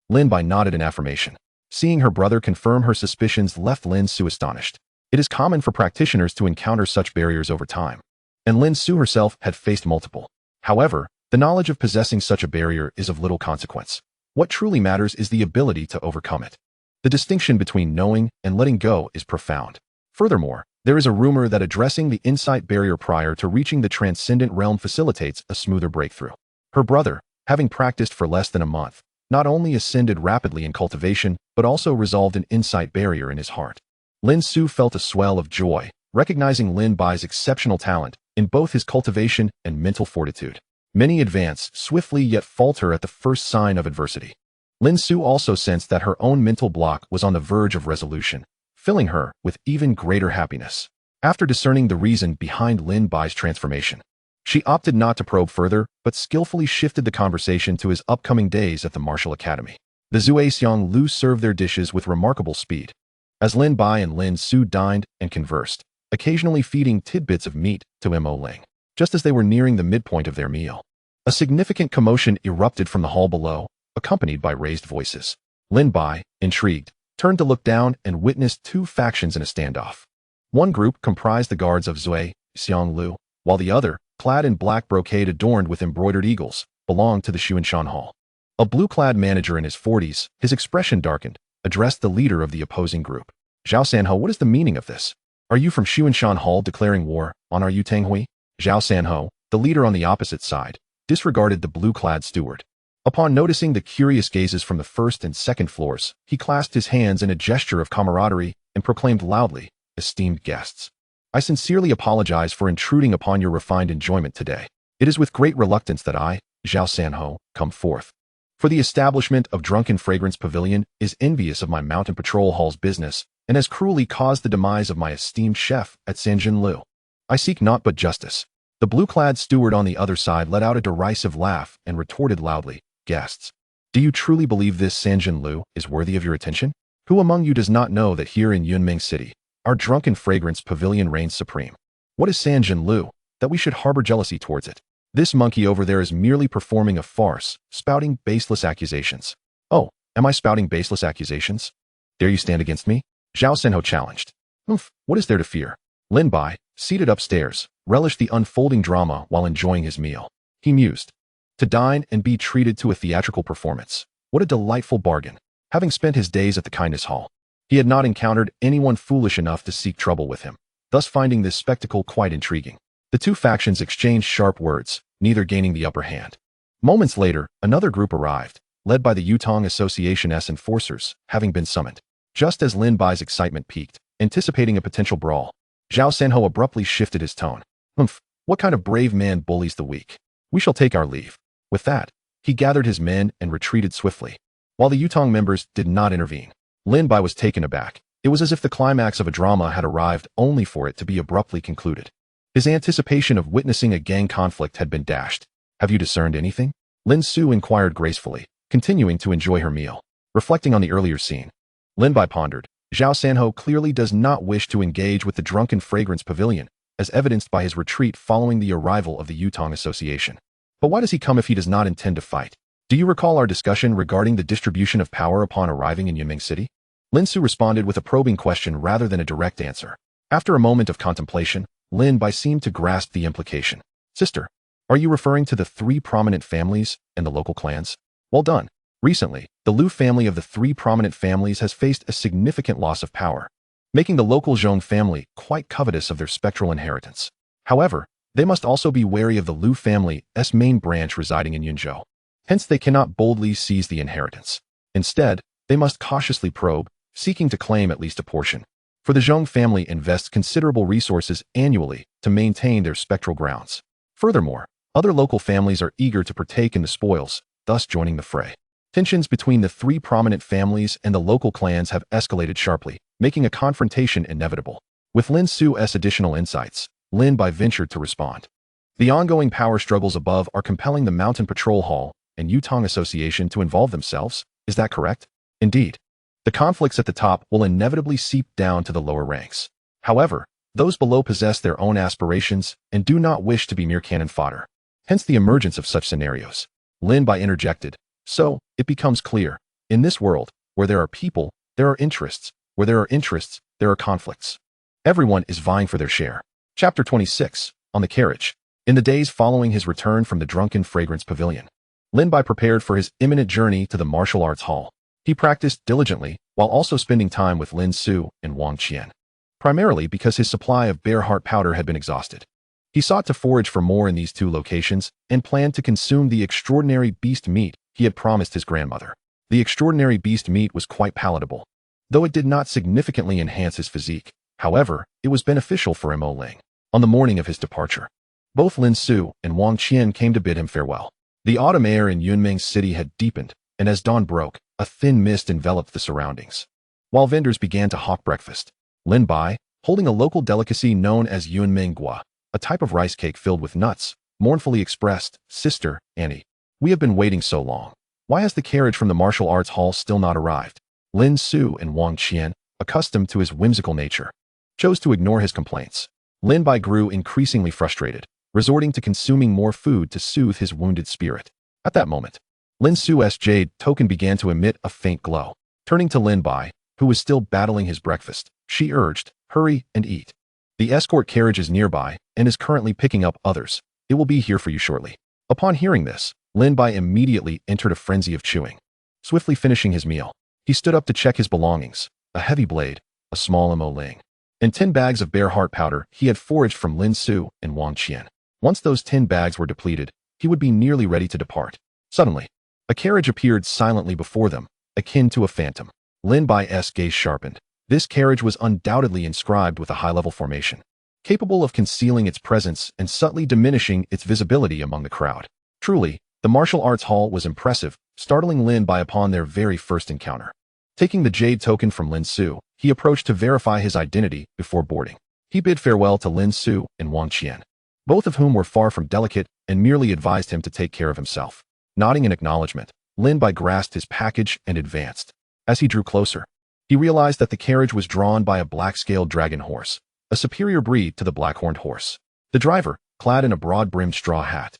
Lin Bai nodded in affirmation. Seeing her brother confirm her suspicions left Lin Su astonished. It is common for practitioners to encounter such barriers over time, and Lin Su herself had faced multiple. However, the knowledge of possessing such a barrier is of little consequence. What truly matters is the ability to overcome it. The distinction between knowing and letting go is profound. Furthermore, there is a rumor that addressing the insight barrier prior to reaching the transcendent realm facilitates a smoother breakthrough. Her brother, having practiced for less than a month, not only ascended rapidly in cultivation, but also resolved an insight barrier in his heart. Lin Su felt a swell of joy, recognizing Lin Bai's exceptional talent in both his cultivation and mental fortitude. Many advance swiftly yet falter at the first sign of adversity. Lin Su also sensed that her own mental block was on the verge of resolution, filling her with even greater happiness. After discerning the reason behind Lin Bai's transformation, she opted not to probe further, but skillfully shifted the conversation to his upcoming days at the martial academy. The Zhuai Lu served their dishes with remarkable speed, as Lin Bai and Lin Su dined and conversed, occasionally feeding tidbits of meat to Mo Ling. Just as they were nearing the midpoint of their meal, a significant commotion erupted from the hall below, accompanied by raised voices. Lin Bai, intrigued, turned to look down and witnessed two factions in a standoff. One group comprised the guards of Zhuai Lu, while the other, clad in black brocade adorned with embroidered eagles, belonged to the Xuanshan Hall. A blue-clad manager in his 40s, his expression darkened, addressed the leader of the opposing group. Zhao Sanho, what is the meaning of this? Are you from Xuanshan Hall declaring war on our Yutanghui? Zhao Sanho, the leader on the opposite side, disregarded the blue-clad steward. Upon noticing the curious gazes from the first and second floors, he clasped his hands in a gesture of camaraderie and proclaimed loudly, Esteemed guests, I sincerely apologize for intruding upon your refined enjoyment today. It is with great reluctance that I, Zhao Sanho, come forth. For the establishment of Drunken Fragrance Pavilion is envious of my Mountain Patrol Hall's business and has cruelly caused the demise of my esteemed chef at Sanjin Lu. I seek naught but justice. The blue-clad steward on the other side let out a derisive laugh and retorted loudly, Guests, do you truly believe this Sanjin Lu is worthy of your attention? Who among you does not know that here in Yunmeng City, our Drunken Fragrance Pavilion reigns supreme? What is Sanjin Lu, that we should harbor jealousy towards it? This monkey over there is merely performing a farce, spouting baseless accusations. Oh, am I spouting baseless accusations? Dare you stand against me? Zhao Senho challenged. What is there to fear? Lin Bai, seated upstairs, relished the unfolding drama while enjoying his meal. He mused. To dine and be treated to a theatrical performance. What a delightful bargain. Having spent his days at the kindness hall, he had not encountered anyone foolish enough to seek trouble with him, thus finding this spectacle quite intriguing. The two factions exchanged sharp words, neither gaining the upper hand. Moments later, another group arrived, led by the Yutong Association's enforcers, having been summoned. Just as Lin Bai's excitement peaked, anticipating a potential brawl, Zhao Sanho abruptly shifted his tone. What kind of brave man bullies the weak? We shall take our leave. With that, he gathered his men and retreated swiftly. While the Yutong members did not intervene, Lin Bai was taken aback. It was as if the climax of a drama had arrived only for it to be abruptly concluded. His anticipation of witnessing a gang conflict had been dashed. Have you discerned anything? Lin Su inquired gracefully, continuing to enjoy her meal. Reflecting on the earlier scene, Lin Bai pondered. Zhao Sanho clearly does not wish to engage with the drunken fragrance pavilion, as evidenced by his retreat following the arrival of the Yutong Association. But why does he come if he does not intend to fight? Do you recall our discussion regarding the distribution of power upon arriving in Yunming City? Lin Su responded with a probing question rather than a direct answer. After a moment of contemplation, Lin Bai seemed to grasp the implication. Sister, are you referring to the three prominent families and the local clans? Well done. Recently, the Lu family of the three prominent families has faced a significant loss of power, making the local Zhong family quite covetous of their spectral inheritance. However, they must also be wary of the Lu family's main branch residing in Yunzhou. Hence, they cannot boldly seize the inheritance. Instead, they must cautiously probe, seeking to claim at least a portion. For the Zhong family invests considerable resources annually to maintain their spectral grounds. Furthermore, other local families are eager to partake in the spoils, thus joining the fray. Tensions between the three prominent families and the local clans have escalated sharply, making a confrontation inevitable. With Lin Su's additional insights, Lin Bai ventured to respond. The ongoing power struggles above are compelling the Mountain Patrol Hall and Yutong Association to involve themselves, is that correct? Indeed. The conflicts at the top will inevitably seep down to the lower ranks. However, those below possess their own aspirations and do not wish to be mere cannon fodder. Hence the emergence of such scenarios. Lin Bai interjected. So, it becomes clear, in this world, where there are people, there are interests. Where there are interests, there are conflicts. Everyone is vying for their share. Chapter 26, On the Carriage. In the days following his return from the Drunken Fragrance Pavilion, Lin Bai prepared for his imminent journey to the martial arts hall. He practiced diligently, while also spending time with Lin Su and Wang Qian, primarily because his supply of bear heart powder had been exhausted. He sought to forage for more in these two locations and planned to consume the extraordinary beast meat he had promised his grandmother. The extraordinary beast meat was quite palatable, though it did not significantly enhance his physique. However, it was beneficial for Mo Ling. On the morning of his departure, both Lin Su and Wang Qian came to bid him farewell. The autumn air in Yunming City had deepened, and as dawn broke, a thin mist enveloped the surroundings. While vendors began to hawk breakfast, Lin Bai, holding a local delicacy known as Yunming Gua, a type of rice cake filled with nuts, mournfully expressed, Sister, Annie, we have been waiting so long. Why has the carriage from the martial arts hall still not arrived? Lin Su and Wang Qian, accustomed to his whimsical nature, chose to ignore his complaints. Lin Bai grew increasingly frustrated, resorting to consuming more food to soothe his wounded spirit. At that moment, Lin Su's jade token began to emit a faint glow. Turning to Lin Bai, who was still battling his breakfast, she urged, hurry and eat. The escort carriage is nearby and is currently picking up others. It will be here for you shortly. Upon hearing this, Lin Bai immediately entered a frenzy of chewing. Swiftly finishing his meal, he stood up to check his belongings, a heavy blade, a small Mo Ling, and 10 bags of bear heart powder he had foraged from Lin Su and Wang Qian. Once those 10 bags were depleted, he would be nearly ready to depart. Suddenly, a carriage appeared silently before them, akin to a phantom. Lin Bai's gaze sharpened. This carriage was undoubtedly inscribed with a high-level formation, capable of concealing its presence and subtly diminishing its visibility among the crowd. Truly, the martial arts hall was impressive, startling Lin Bai upon their very first encounter. Taking the jade token from Lin Su, he approached to verify his identity before boarding. He bid farewell to Lin Su and Wang Qian, both of whom were far from delicate and merely advised him to take care of himself. Nodding in acknowledgement, Lin Bai grasped his package and advanced. As he drew closer, he realized that the carriage was drawn by a black-scaled dragon horse, a superior breed to the black-horned horse. The driver, clad in a broad-brimmed straw hat,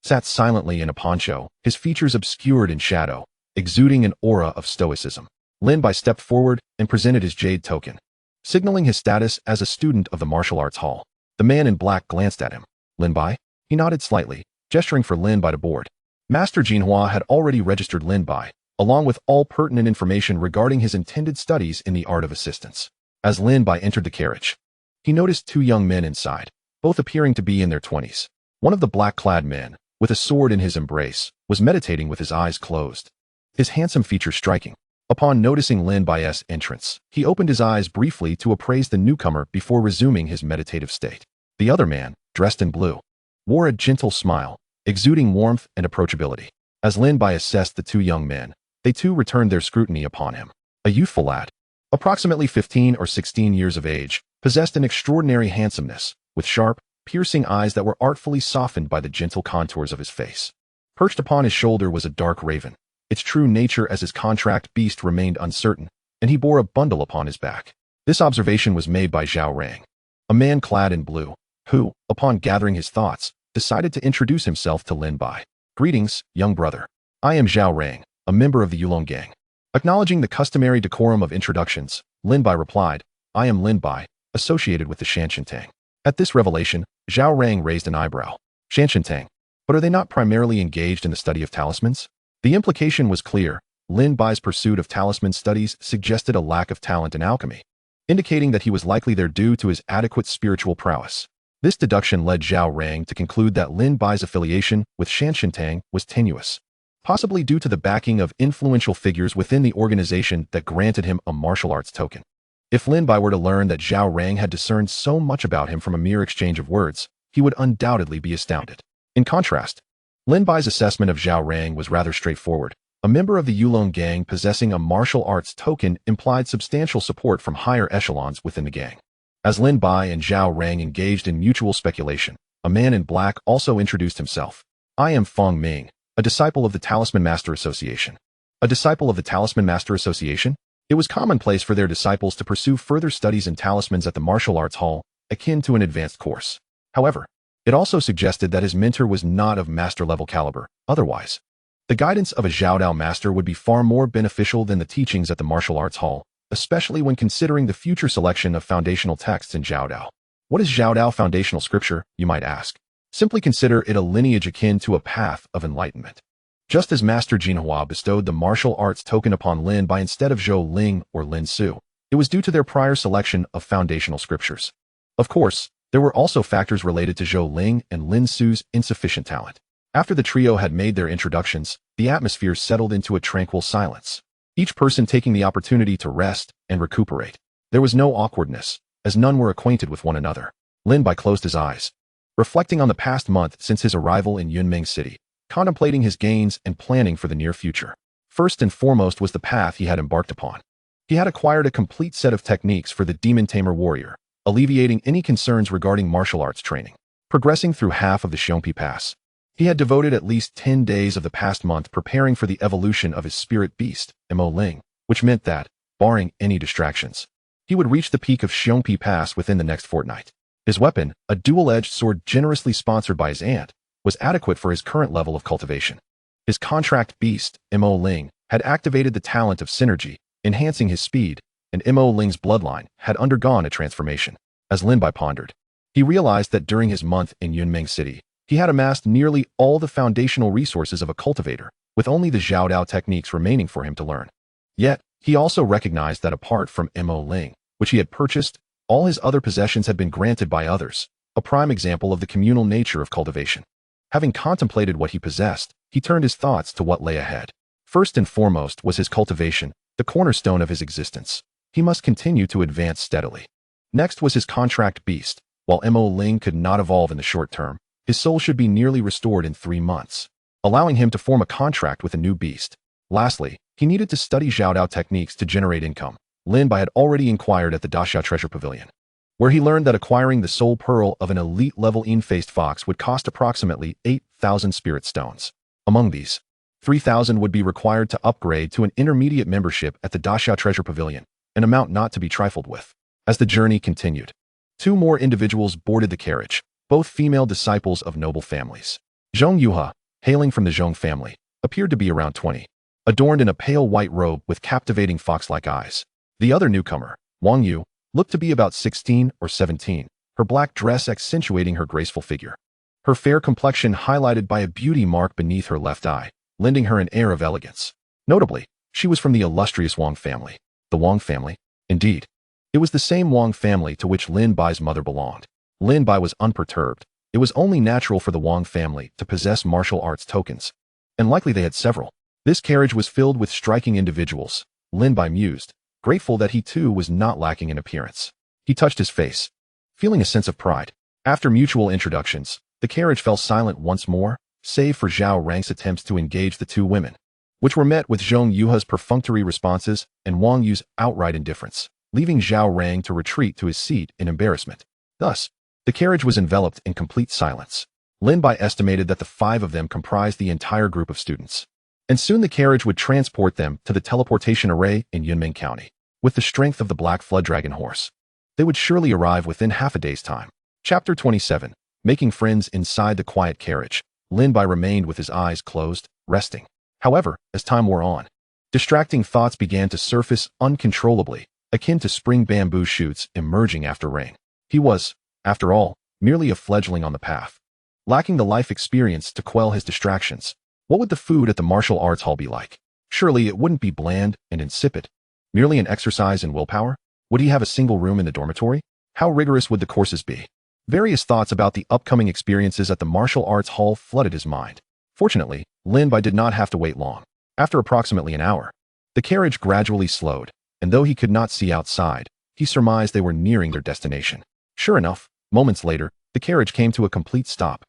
sat silently in a poncho, his features obscured in shadow, exuding an aura of stoicism. Lin Bai stepped forward and presented his jade token, signaling his status as a student of the martial arts hall. The man in black glanced at him. Lin Bai? He nodded slightly, gesturing for Lin Bai to board. Master Jinhua had already registered Lin Bai, along with all pertinent information regarding his intended studies in the art of assistance. As Lin Bai entered the carriage, he noticed two young men inside, both appearing to be in their 20s. One of the black-clad men, with a sword in his embrace, was meditating with his eyes closed, his handsome features striking. Upon noticing Lin Bai's entrance, he opened his eyes briefly to appraise the newcomer before resuming his meditative state. The other man, dressed in blue, wore a gentle smile, exuding warmth and approachability. As Lin Bai assessed the two young men, they too returned their scrutiny upon him. A youthful lad, approximately 15 or 16 years of age, possessed an extraordinary handsomeness, with sharp, piercing eyes that were artfully softened by the gentle contours of his face. Perched upon his shoulder was a dark raven. Its true nature as his contract beast remained uncertain, and he bore a bundle upon his back. This observation was made by Zhao Rang, a man clad in blue, who, upon gathering his thoughts, decided to introduce himself to Lin Bai. Greetings, young brother. I am Zhao Rang, a member of the Yulong gang. Acknowledging the customary decorum of introductions, Lin Bai replied, I am Lin Bai, associated with the Shanshan. At this revelation, Zhao Rang raised an eyebrow. Shanshan, but are they not primarily engaged in the study of talismans? The implication was clear. Lin Bai's pursuit of talisman studies suggested a lack of talent in alchemy, indicating that he was likely there due to his adequate spiritual prowess. This deduction led Zhao Rang to conclude that Lin Bai's affiliation with Shanshan was tenuous, possibly due to the backing of influential figures within the organization that granted him a martial arts token. If Lin Bai were to learn that Zhao Rang had discerned so much about him from a mere exchange of words, he would undoubtedly be astounded. In contrast, Lin Bai's assessment of Zhao Rang was rather straightforward. A member of the Yulong gang possessing a martial arts token implied substantial support from higher echelons within the gang. As Lin Bai and Zhao Rang engaged in mutual speculation, a man in black also introduced himself. I am Feng Ming, a disciple of the Talisman Master Association. A disciple of the Talisman Master Association? It was commonplace for their disciples to pursue further studies in talismans at the martial arts hall, akin to an advanced course. However, it also suggested that his mentor was not of master-level caliber. Otherwise, the guidance of a Zhaodao master would be far more beneficial than the teachings at the martial arts hall, especially when considering the future selection of foundational texts in Zhaodao. What is Zhaodao foundational scripture, you might ask? Simply consider it a lineage akin to a path of enlightenment. Just as Master Jinhua bestowed the martial arts token upon Lin Bai instead of Zhou Ling or Lin Su, it was due to their prior selection of foundational scriptures. Of course, there were also factors related to Zhou Ling and Lin Su's insufficient talent. After the trio had made their introductions, the atmosphere settled into a tranquil silence, each person taking the opportunity to rest and recuperate. There was no awkwardness, as none were acquainted with one another. Lin Bai closed his eyes, reflecting on the past month since his arrival in Yunmeng City, contemplating his gains and planning for the near future. First and foremost was the path he had embarked upon. He had acquired a complete set of techniques for the Demon Tamer warrior, alleviating any concerns regarding martial arts training. Progressing through half of the Xiongpi Pass, he had devoted at least 10 days of the past month preparing for the evolution of his spirit beast, Mo Ling, which meant that, barring any distractions, he would reach the peak of Xiongpi Pass within the next fortnight. His weapon, a dual-edged sword generously sponsored by his aunt, was adequate for his current level of cultivation. His contract beast, Mo Ling, had activated the talent of synergy, enhancing his speed, and Mo Ling's bloodline had undergone a transformation. As Lin Bai pondered, he realized that during his month in Yunmeng City, he had amassed nearly all the foundational resources of a cultivator, with only the Zhaodao techniques remaining for him to learn. Yet, he also recognized that apart from Mo Ling, which he had purchased, all his other possessions had been granted by others, a prime example of the communal nature of cultivation. Having contemplated what he possessed, he turned his thoughts to what lay ahead. First and foremost was his cultivation, the cornerstone of his existence. He must continue to advance steadily. Next was his contract beast. While Mo Ling could not evolve in the short term, his soul should be nearly restored in 3 months, allowing him to form a contract with a new beast. Lastly, he needed to study Zhaodao techniques to generate income. Lin Bai had already inquired at the Daxia Treasure Pavilion, where he learned that acquiring the soul pearl of an elite-level in-faced fox would cost approximately 8,000 spirit stones. Among these, 3,000 would be required to upgrade to an intermediate membership at the Daxia Treasure Pavilion, an amount not to be trifled with. As the journey continued, 2 more individuals boarded the carriage, both female disciples of noble families. Zhong Yuha, hailing from the Zhong family, appeared to be around 20, adorned in a pale white robe with captivating fox-like eyes. The other newcomer, Wang Yu, looked to be about 16 or 17, her black dress accentuating her graceful figure. Her fair complexion highlighted by a beauty mark beneath her left eye, lending her an air of elegance. Notably, she was from the illustrious Wang family. The Wang family? Indeed. It was the same Wang family to which Lin Bai's mother belonged. Lin Bai was unperturbed. It was only natural for the Wang family to possess martial arts tokens, and likely they had several. This carriage was filled with striking individuals, Lin Bai mused, grateful that he too was not lacking in appearance. He touched his face, feeling a sense of pride. After mutual introductions, the carriage fell silent once more, save for Zhao Rang's attempts to engage the two women, which were met with Zhong Yuha's perfunctory responses and Wang Yu's outright indifference, leaving Zhao Rang to retreat to his seat in embarrassment. Thus, the carriage was enveloped in complete silence. Lin Bai estimated that the five of them comprised the entire group of students. And soon the carriage would transport them to the teleportation array in Yunming County. With the strength of the Black Flood Dragon horse, they would surely arrive within half a day's time. Chapter 27. Making friends inside the quiet carriage. Lin Bai remained with his eyes closed, resting. However, as time wore on, distracting thoughts began to surface uncontrollably, akin to spring bamboo shoots emerging after rain. He was, after all, merely a fledgling on the path, lacking the life experience to quell his distractions. What would the food at the martial arts hall be like? Surely it wouldn't be bland and insipid. Merely an exercise in willpower? Would he have a single room in the dormitory? How rigorous would the courses be? Various thoughts about the upcoming experiences at the martial arts hall flooded his mind. Fortunately, Lin Bai did not have to wait long. After approximately an hour, the carriage gradually slowed, and though he could not see outside, he surmised they were nearing their destination. Sure enough, moments later, the carriage came to a complete stop,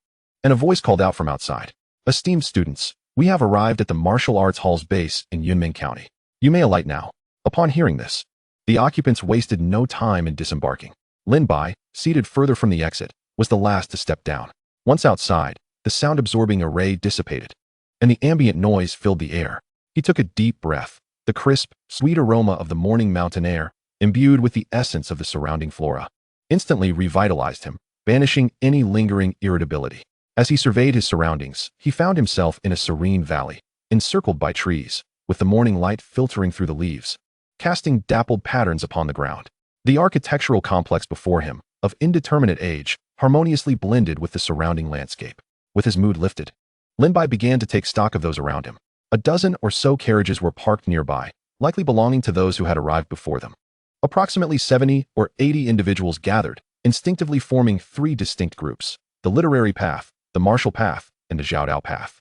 and a voice called out from outside. Esteemed students, we have arrived at the martial arts hall's base in Yunming County. You may alight now. Upon hearing this, the occupants wasted no time in disembarking. Lin Bai, seated further from the exit, was the last to step down. Once outside, the sound-absorbing array dissipated, and the ambient noise filled the air. He took a deep breath, the crisp, sweet aroma of the morning mountain air, imbued with the essence of the surrounding flora, instantly revitalized him, banishing any lingering irritability. As he surveyed his surroundings, he found himself in a serene valley, encircled by trees, with the morning light filtering through the leaves, casting dappled patterns upon the ground. The architectural complex before him, of indeterminate age, harmoniously blended with the surrounding landscape. With his mood lifted, Lin Bai began to take stock of those around him. A dozen or so carriages were parked nearby, likely belonging to those who had arrived before them. Approximately 70 or 80 individuals gathered, instinctively forming three distinct groups: the literary path, the martial path, and the Zhaodao path.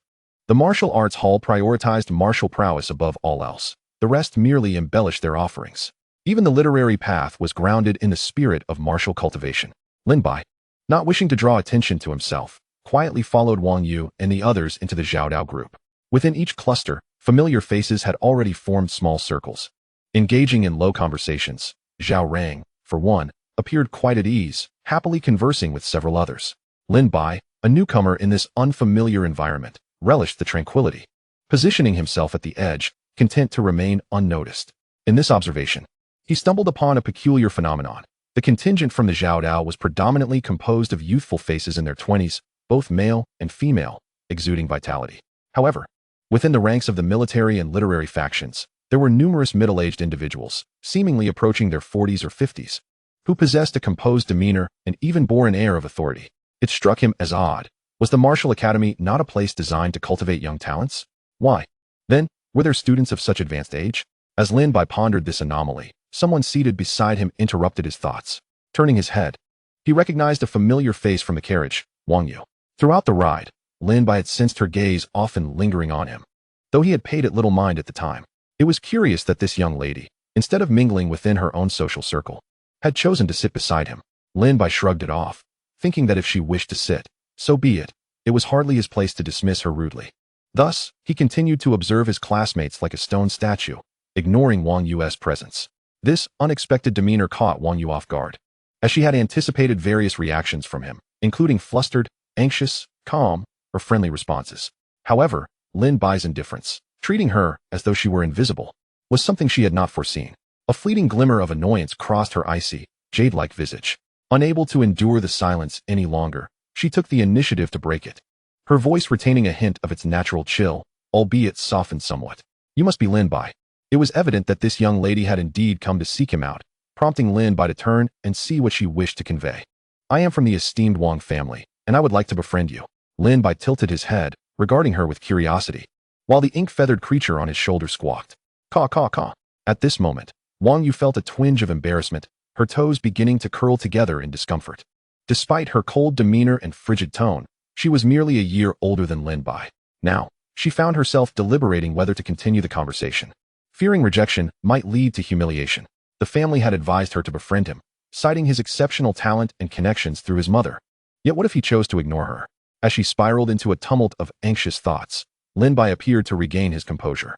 The martial arts hall prioritized martial prowess above all else. The rest merely embellished their offerings. Even the literary path was grounded in the spirit of martial cultivation. Lin Bai, not wishing to draw attention to himself, quietly followed Wang Yu and the others into the Zhaodao group. Within each cluster, familiar faces had already formed small circles. Engaging in low conversations, Zhao Rang, for one, appeared quite at ease, happily conversing with several others. Lin Bai, a newcomer in this unfamiliar environment, relished the tranquility, positioning himself at the edge, content to remain unnoticed. In this observation, he stumbled upon a peculiar phenomenon. The contingent from the Zhaodao was predominantly composed of youthful faces in their 20s, both male and female, exuding vitality. However, within the ranks of the military and literary factions, there were numerous middle-aged individuals, seemingly approaching their 40s or 50s, who possessed a composed demeanor and even bore an air of authority. It struck him as odd. Was the martial academy not a place designed to cultivate young talents? Why, then, were there students of such advanced age? As Lin Bai pondered this anomaly, someone seated beside him interrupted his thoughts. Turning his head, he recognized a familiar face from the carriage, Wang Yu. Throughout the ride, Lin Bai had sensed her gaze often lingering on him, though he had paid it little mind at the time. It was curious that this young lady, instead of mingling within her own social circle, had chosen to sit beside him. Lin Bai shrugged it off, thinking that if she wished to sit, so be it. It was hardly his place to dismiss her rudely. Thus, he continued to observe his classmates like a stone statue, ignoring Wang Yu's presence. This unexpected demeanor caught Wang Yu off guard, as she had anticipated various reactions from him, including flustered, anxious, calm, or friendly responses. However, Lin Bai's indifference, treating her as though she were invisible, was something she had not foreseen. A fleeting glimmer of annoyance crossed her icy, jade-like visage. Unable to endure the silence any longer, she took the initiative to break it, her voice retaining a hint of its natural chill, albeit softened somewhat. You must be Lin Bai. It was evident that this young lady had indeed come to seek him out, prompting Lin Bai to turn and see what she wished to convey. I am from the esteemed Wang family, and I would like to befriend you. Lin Bai tilted his head, regarding her with curiosity, while the ink-feathered creature on his shoulder squawked. Caw, caw, caw. At this moment, Wang Yu felt a twinge of embarrassment, her toes beginning to curl together in discomfort. Despite her cold demeanor and frigid tone, she was merely a year older than Lin Bai. Now, she found herself deliberating whether to continue the conversation. Fearing rejection might lead to humiliation, the family had advised her to befriend him, citing his exceptional talent and connections through his mother. Yet what if he chose to ignore her? As she spiraled into a tumult of anxious thoughts, Lin Bai appeared to regain his composure.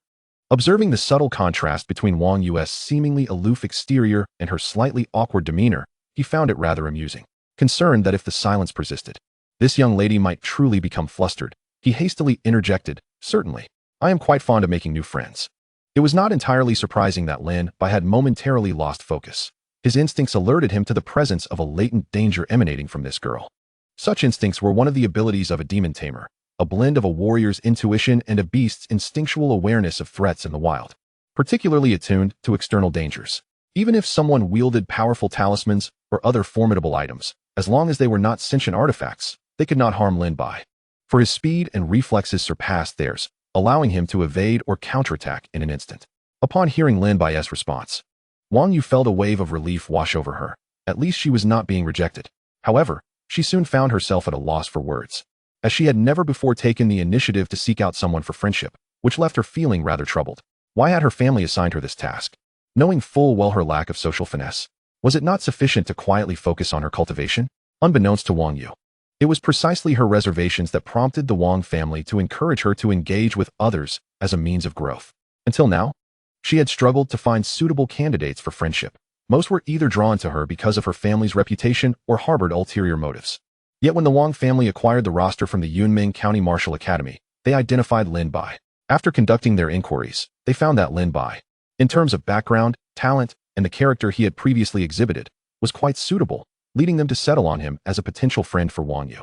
Observing the subtle contrast between Wang Yu's seemingly aloof exterior and her slightly awkward demeanor, he found it rather amusing. Concerned that if the silence persisted, this young lady might truly become flustered, he hastily interjected, "Certainly. I am quite fond of making new friends." It was not entirely surprising that Lin Bai had momentarily lost focus. His instincts alerted him to the presence of a latent danger emanating from this girl. Such instincts were one of the abilities of a demon tamer, a blend of a warrior's intuition and a beast's instinctual awareness of threats in the wild, particularly attuned to external dangers. Even if someone wielded powerful talismans or other formidable items, as long as they were not sentient artifacts, they could not harm Lin Bai. For his speed and reflexes surpassed theirs, allowing him to evade or counterattack in an instant. Upon hearing Lin Bai's response, Wang Yu felt a wave of relief wash over her. At least she was not being rejected. However, she soon found herself at a loss for words, as she had never before taken the initiative to seek out someone for friendship, which left her feeling rather troubled. Why had her family assigned her this task? Knowing full well her lack of social finesse, was it not sufficient to quietly focus on her cultivation? Unbeknownst to Wang Yu, it was precisely her reservations that prompted the Wang family to encourage her to engage with others as a means of growth. Until now, she had struggled to find suitable candidates for friendship. Most were either drawn to her because of her family's reputation or harbored ulterior motives. Yet when the Wang family acquired the roster from the Yunming County Martial Academy, they identified Lin Bai. After conducting their inquiries, they found that Lin Bai, in terms of background, talent, and the character he had previously exhibited, was quite suitable, leading them to settle on him as a potential friend for Wang Yu.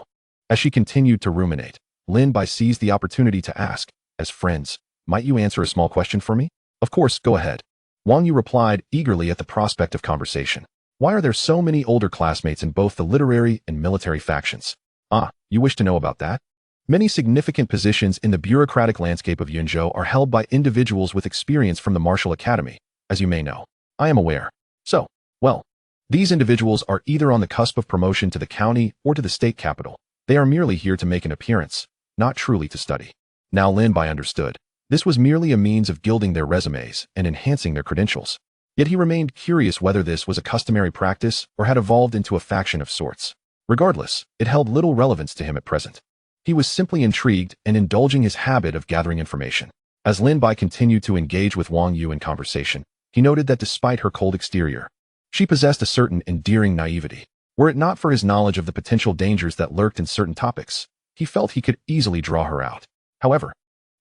As she continued to ruminate, Lin Bai seized the opportunity to ask, "As friends, might you answer a small question for me?" "Of course, go ahead." Wang Yu replied eagerly at the prospect of conversation. "Why are there so many older classmates in both the literary and military factions?" "Ah, you wish to know about that?" Many significant positions in the bureaucratic landscape of Yunzhou are held by individuals with experience from the martial academy, as you may know. "I am aware." "So, well, these individuals are either on the cusp of promotion to the county or to the state capital. They are merely here to make an appearance, not truly to study." Now Lin Bai understood. This was merely a means of gilding their resumes and enhancing their credentials. Yet he remained curious whether this was a customary practice or had evolved into a faction of sorts. Regardless, it held little relevance to him at present. He was simply intrigued and indulging his habit of gathering information. As Lin Bai continued to engage with Wang Yu in conversation, he noted that despite her cold exterior, she possessed a certain endearing naivety. Were it not for his knowledge of the potential dangers that lurked in certain topics, he felt he could easily draw her out. However,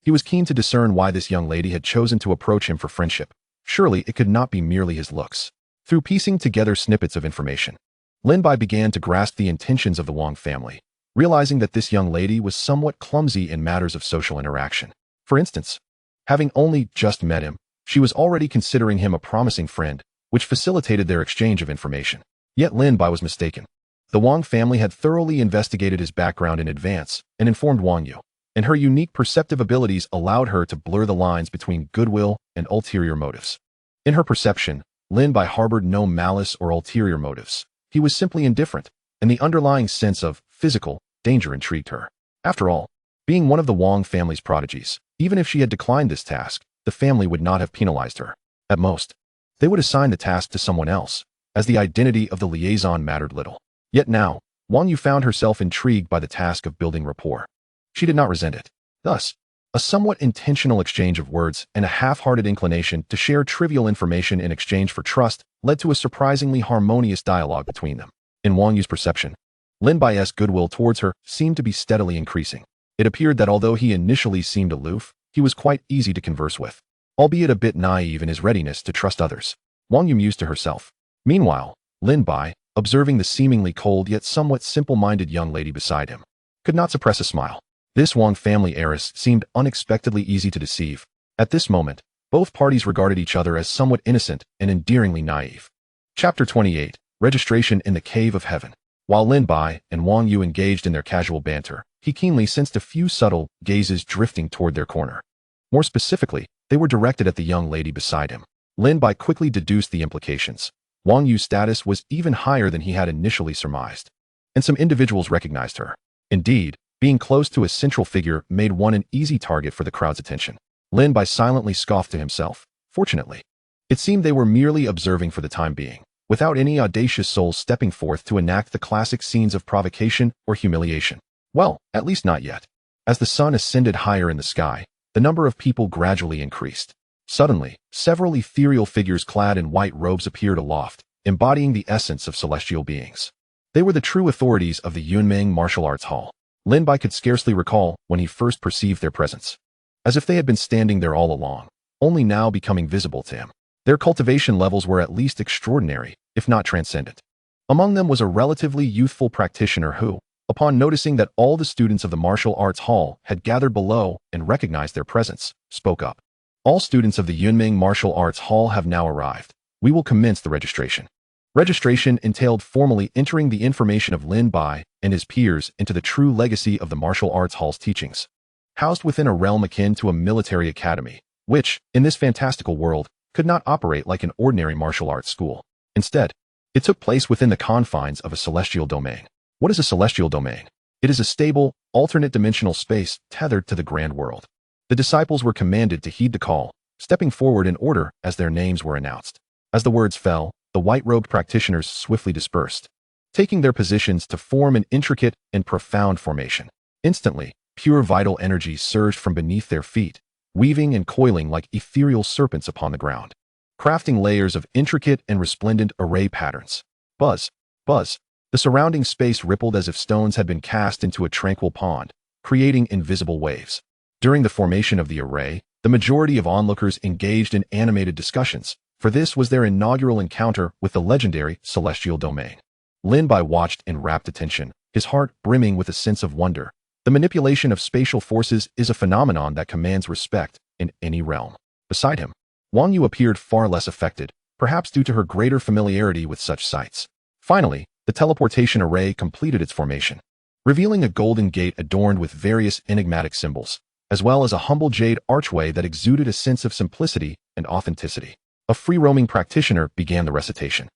he was keen to discern why this young lady had chosen to approach him for friendship. Surely it could not be merely his looks. Through piecing together snippets of information, Lin Bai began to grasp the intentions of the Wang family, realizing that this young lady was somewhat clumsy in matters of social interaction. For instance, having only just met him, she was already considering him a promising friend, which facilitated their exchange of information. Yet Lin Bai was mistaken. The Wang family had thoroughly investigated his background in advance and informed Wang Yu, and her unique perceptive abilities allowed her to blur the lines between goodwill and ulterior motives. In her perception, Lin Bai harbored no malice or ulterior motives. He was simply indifferent, and the underlying sense of physical danger intrigued her. After all, being one of the Wang family's prodigies, even if she had declined this task, the family would not have penalized her. At most, they would assign the task to someone else, as the identity of the liaison mattered little. Yet now, Wang Yu found herself intrigued by the task of building rapport. She did not resent it. Thus, a somewhat intentional exchange of words and a half-hearted inclination to share trivial information in exchange for trust led to a surprisingly harmonious dialogue between them. In Wang Yu's perception, Lin Bai's goodwill towards her seemed to be steadily increasing. It appeared that although he initially seemed aloof, he was quite easy to converse with, albeit a bit naive in his readiness to trust others. Wang Yu mused to herself. Meanwhile, Lin Bai, observing the seemingly cold yet somewhat simple-minded young lady beside him, could not suppress a smile. This Wang family heiress seemed unexpectedly easy to deceive. At this moment, both parties regarded each other as somewhat innocent and endearingly naive. Chapter 28, Registration in the Cave of Heaven. While Lin Bai and Wang Yu engaged in their casual banter, he keenly sensed a few subtle gazes drifting toward their corner. More specifically, they were directed at the young lady beside him. Lin Bai quickly deduced the implications. Wang Yu's status was even higher than he had initially surmised, and some individuals recognized her. Indeed, being close to a central figure made one an easy target for the crowd's attention. Lin Bai silently scoffed to himself. Fortunately, it seemed they were merely observing for the time being, without any audacious souls stepping forth to enact the classic scenes of provocation or humiliation. Well, at least not yet. As the sun ascended higher in the sky, the number of people gradually increased. Suddenly, several ethereal figures clad in white robes appeared aloft, embodying the essence of celestial beings. They were the true authorities of the Yunmeng Martial Arts Hall. Lin Bai could scarcely recall when he first perceived their presence. As if they had been standing there all along, only now becoming visible to him. Their cultivation levels were at least extraordinary, if not transcendent. Among them was a relatively youthful practitioner who, upon noticing that all the students of the martial arts hall had gathered below and recognized their presence, spoke up. All students of the Yunmeng Martial Arts Hall have now arrived. We will commence the registration. Registration entailed formally entering the information of Lin Bai and his peers into the true legacy of the martial arts hall's teachings. Housed within a realm akin to a military academy, which, in this fantastical world, could not operate like an ordinary martial arts school. Instead, it took place within the confines of a celestial domain. What is a celestial domain? It is a stable, alternate dimensional space tethered to the grand world. The disciples were commanded to heed the call, stepping forward in order as their names were announced. As the words fell, the white-robed practitioners swiftly dispersed, taking their positions to form an intricate and profound formation. Instantly, pure vital energy surged from beneath their feet, weaving and coiling like ethereal serpents upon the ground, crafting layers of intricate and resplendent array patterns. Buzz, buzz. The surrounding space rippled as if stones had been cast into a tranquil pond, creating invisible waves. During the formation of the array, the majority of onlookers engaged in animated discussions, for this was their inaugural encounter with the legendary celestial domain. Lin Bai watched in rapt attention, his heart brimming with a sense of wonder. The manipulation of spatial forces is a phenomenon that commands respect in any realm. Beside him, Wang Yu appeared far less affected, perhaps due to her greater familiarity with such sights. Finally, the teleportation array completed its formation, revealing a golden gate adorned with various enigmatic symbols, as well as a humble jade archway that exuded a sense of simplicity and authenticity. A free-roaming practitioner began the recitation.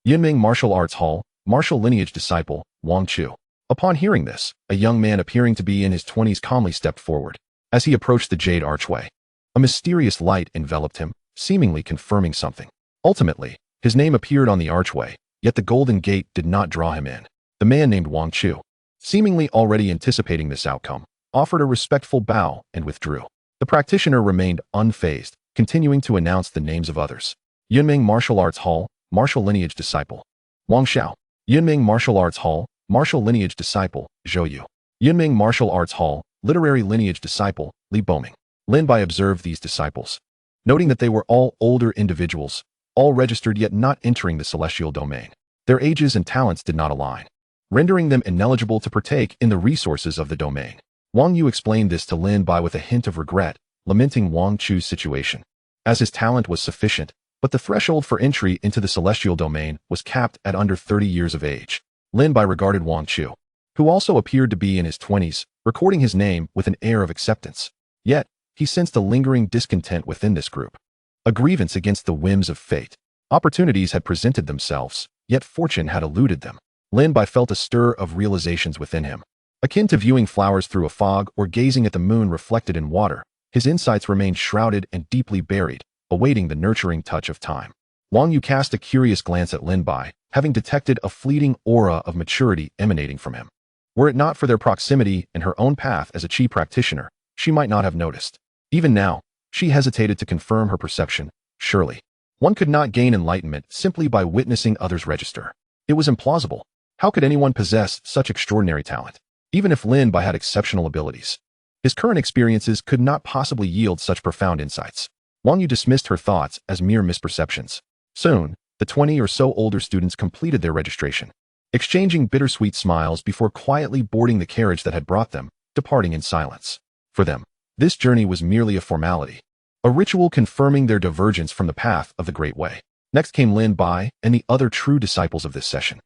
Yunmeng Martial Arts Hall, martial lineage disciple, Wang Chu. Upon hearing this, a young man appearing to be in his 20s calmly stepped forward. As he approached the jade archway, a mysterious light enveloped him, seemingly confirming something. Ultimately, his name appeared on the archway, yet the golden gate did not draw him in. The man named Wang Chu, seemingly already anticipating this outcome, offered a respectful bow and withdrew. The practitioner remained unfazed, continuing to announce the names of others. Yunmeng Martial Arts Hall, martial lineage disciple, Wang Xiao. Yunmeng Martial Arts Hall, martial lineage disciple, Zhou Yu. Yunmeng Martial Arts Hall, literary lineage disciple, Li Boming. Lin Bai observed these disciples, noting that they were all older individuals, all registered yet not entering the celestial domain. Their ages and talents did not align, rendering them ineligible to partake in the resources of the domain. Wang Yu explained this to Lin Bai with a hint of regret, lamenting Wang Chu's situation, as his talent was sufficient, but the threshold for entry into the celestial domain was capped at under 30 years of age. Lin Bai regarded Wang Chu, who also appeared to be in his 20s, recording his name with an air of acceptance. Yet, he sensed a lingering discontent within this group, a grievance against the whims of fate. Opportunities had presented themselves, yet fortune had eluded them. Lin Bai felt a stir of realizations within him. Akin to viewing flowers through a fog or gazing at the moon reflected in water, his insights remained shrouded and deeply buried, awaiting the nurturing touch of time. Wang Yu cast a curious glance at Lin Bai, having detected a fleeting aura of maturity emanating from him. Were it not for their proximity and her own path as a chi practitioner, she might not have noticed. Even now, she hesitated to confirm her perception. Surely, one could not gain enlightenment simply by witnessing others register. It was implausible. How could anyone possess such extraordinary talent? Even if Lin Bai had exceptional abilities, his current experiences could not possibly yield such profound insights. Wang Yu dismissed her thoughts as mere misperceptions. Soon, the 20 or so older students completed their registration, exchanging bittersweet smiles before quietly boarding the carriage that had brought them, departing in silence. For them, this journey was merely a formality, a ritual confirming their divergence from the path of the Great Way. Next came Lin Bai and the other true disciples of this session.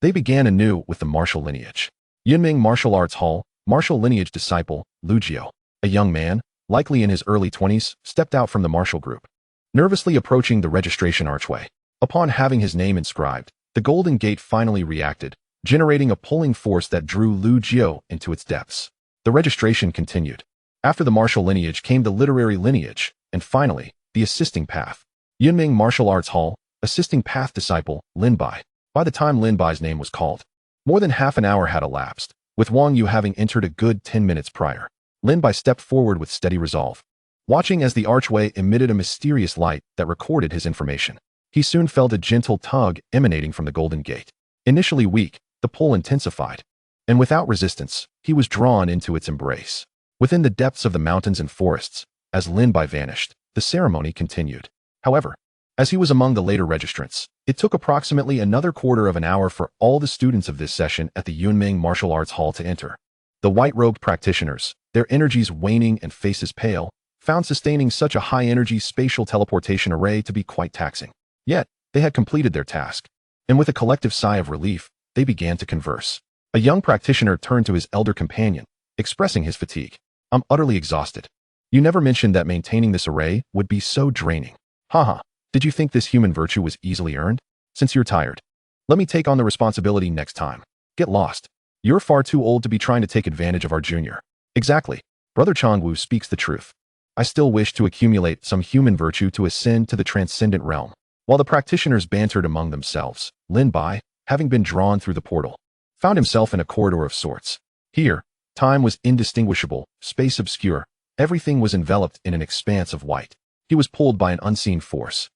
They began anew with the martial lineage. Yunming Martial Arts Hall, martial lineage disciple, Lu Jiao. A young man, likely in his early 20s, stepped out from the martial group, nervously approaching the registration archway. Upon having his name inscribed, the Golden Gate finally reacted, generating a pulling force that drew Lu Jiao into its depths. The registration continued. After the martial lineage came the literary lineage, and finally, the assisting path. Yunming Martial Arts Hall, assisting path disciple, Lin Bai. By the time Lin Bai's name was called, more than half an hour had elapsed, with Wang Yu having entered a good 10 minutes prior. Lin Bai stepped forward with steady resolve, watching as the archway emitted a mysterious light that recorded his information. He soon felt a gentle tug emanating from the Golden Gate. Initially weak, the pull intensified, and without resistance, he was drawn into its embrace. Within the depths of the mountains and forests, as Lin Bai vanished, the ceremony continued. However, as he was among the later registrants, it took approximately another quarter of an hour for all the students of this session at the Yunming Martial Arts Hall to enter. The white-robed practitioners, their energies waning and faces pale, found sustaining such a high-energy spatial teleportation array to be quite taxing. Yet, they had completed their task, and with a collective sigh of relief, they began to converse. A young practitioner turned to his elder companion, expressing his fatigue. "I'm utterly exhausted. You never mentioned that maintaining this array would be so draining. Haha, did you think this human virtue was easily earned? Since you're tired, let me take on the responsibility next time. Get lost. You're far too old to be trying to take advantage of our junior." Exactly. Brother Changwu speaks the truth. I still wish to accumulate some human virtue to ascend to the transcendent realm. While the practitioners bantered among themselves, Lin Bai, having been drawn through the portal, found himself in a corridor of sorts. Here, time was indistinguishable, space obscure, everything was enveloped in an expanse of white. He was pulled by an unseen force,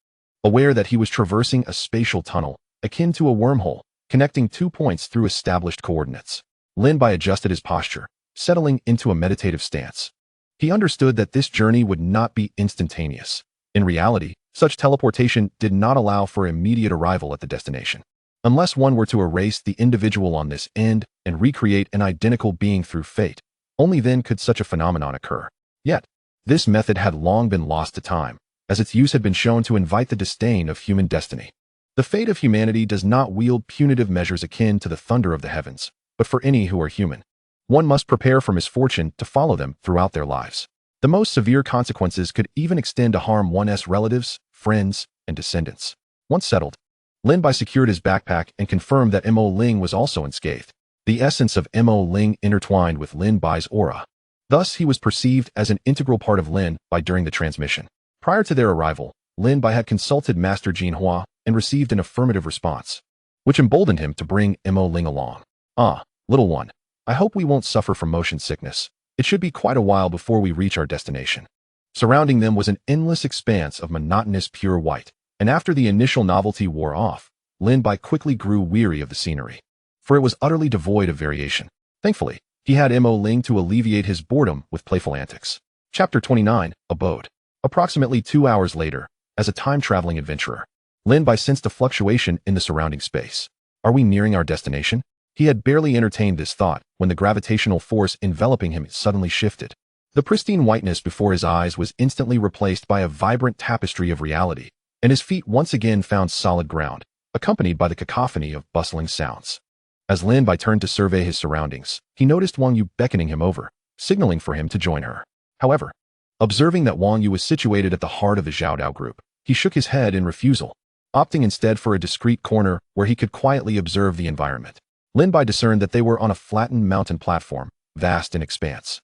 aware that he was traversing a spatial tunnel, akin to a wormhole, connecting 2 points through established coordinates. Lin Bai adjusted his posture, settling into a meditative stance. He understood that this journey would not be instantaneous. In reality, such teleportation did not allow for immediate arrival at the destination. Unless one were to erase the individual on this end and recreate an identical being through fate, only then could such a phenomenon occur. Yet, this method had long been lost to time, as its use had been shown to invite the disdain of human destiny. The fate of humanity does not wield punitive measures akin to the thunder of the heavens, but for any who are human, one must prepare for misfortune to follow them throughout their lives. The most severe consequences could even extend to harm one's relatives, friends, and descendants. Once settled, Lin Bai secured his backpack and confirmed that Mo Ling was also unscathed. The essence of Mo Ling intertwined with Lin Bai's aura. Thus, he was perceived as an integral part of Lin Bai during the transmission. Prior to their arrival, Lin Bai had consulted Master Jinhua and received an affirmative response, which emboldened him to bring Mo Ling along. "Ah, little one, I hope we won't suffer from motion sickness. It should be quite a while before we reach our destination." Surrounding them was an endless expanse of monotonous pure white, and after the initial novelty wore off, Lin Bai quickly grew weary of the scenery, for it was utterly devoid of variation. Thankfully, he had Mo Ling to alleviate his boredom with playful antics. Chapter 29, Abode. Approximately 2 hours later, as a time-traveling adventurer, Lin Bai sensed a fluctuation in the surrounding space. Are we nearing our destination? He had barely entertained this thought when the gravitational force enveloping him suddenly shifted. The pristine whiteness before his eyes was instantly replaced by a vibrant tapestry of reality, and his feet once again found solid ground, accompanied by the cacophony of bustling sounds. As Lin Bai turned to survey his surroundings, he noticed Wang Yu beckoning him over, signaling for him to join her. However, observing that Wang Yu was situated at the heart of the Zhaodao group, he shook his head in refusal, opting instead for a discreet corner where he could quietly observe the environment. Lin Bai discerned that they were on a flattened mountain platform, vast in expanse.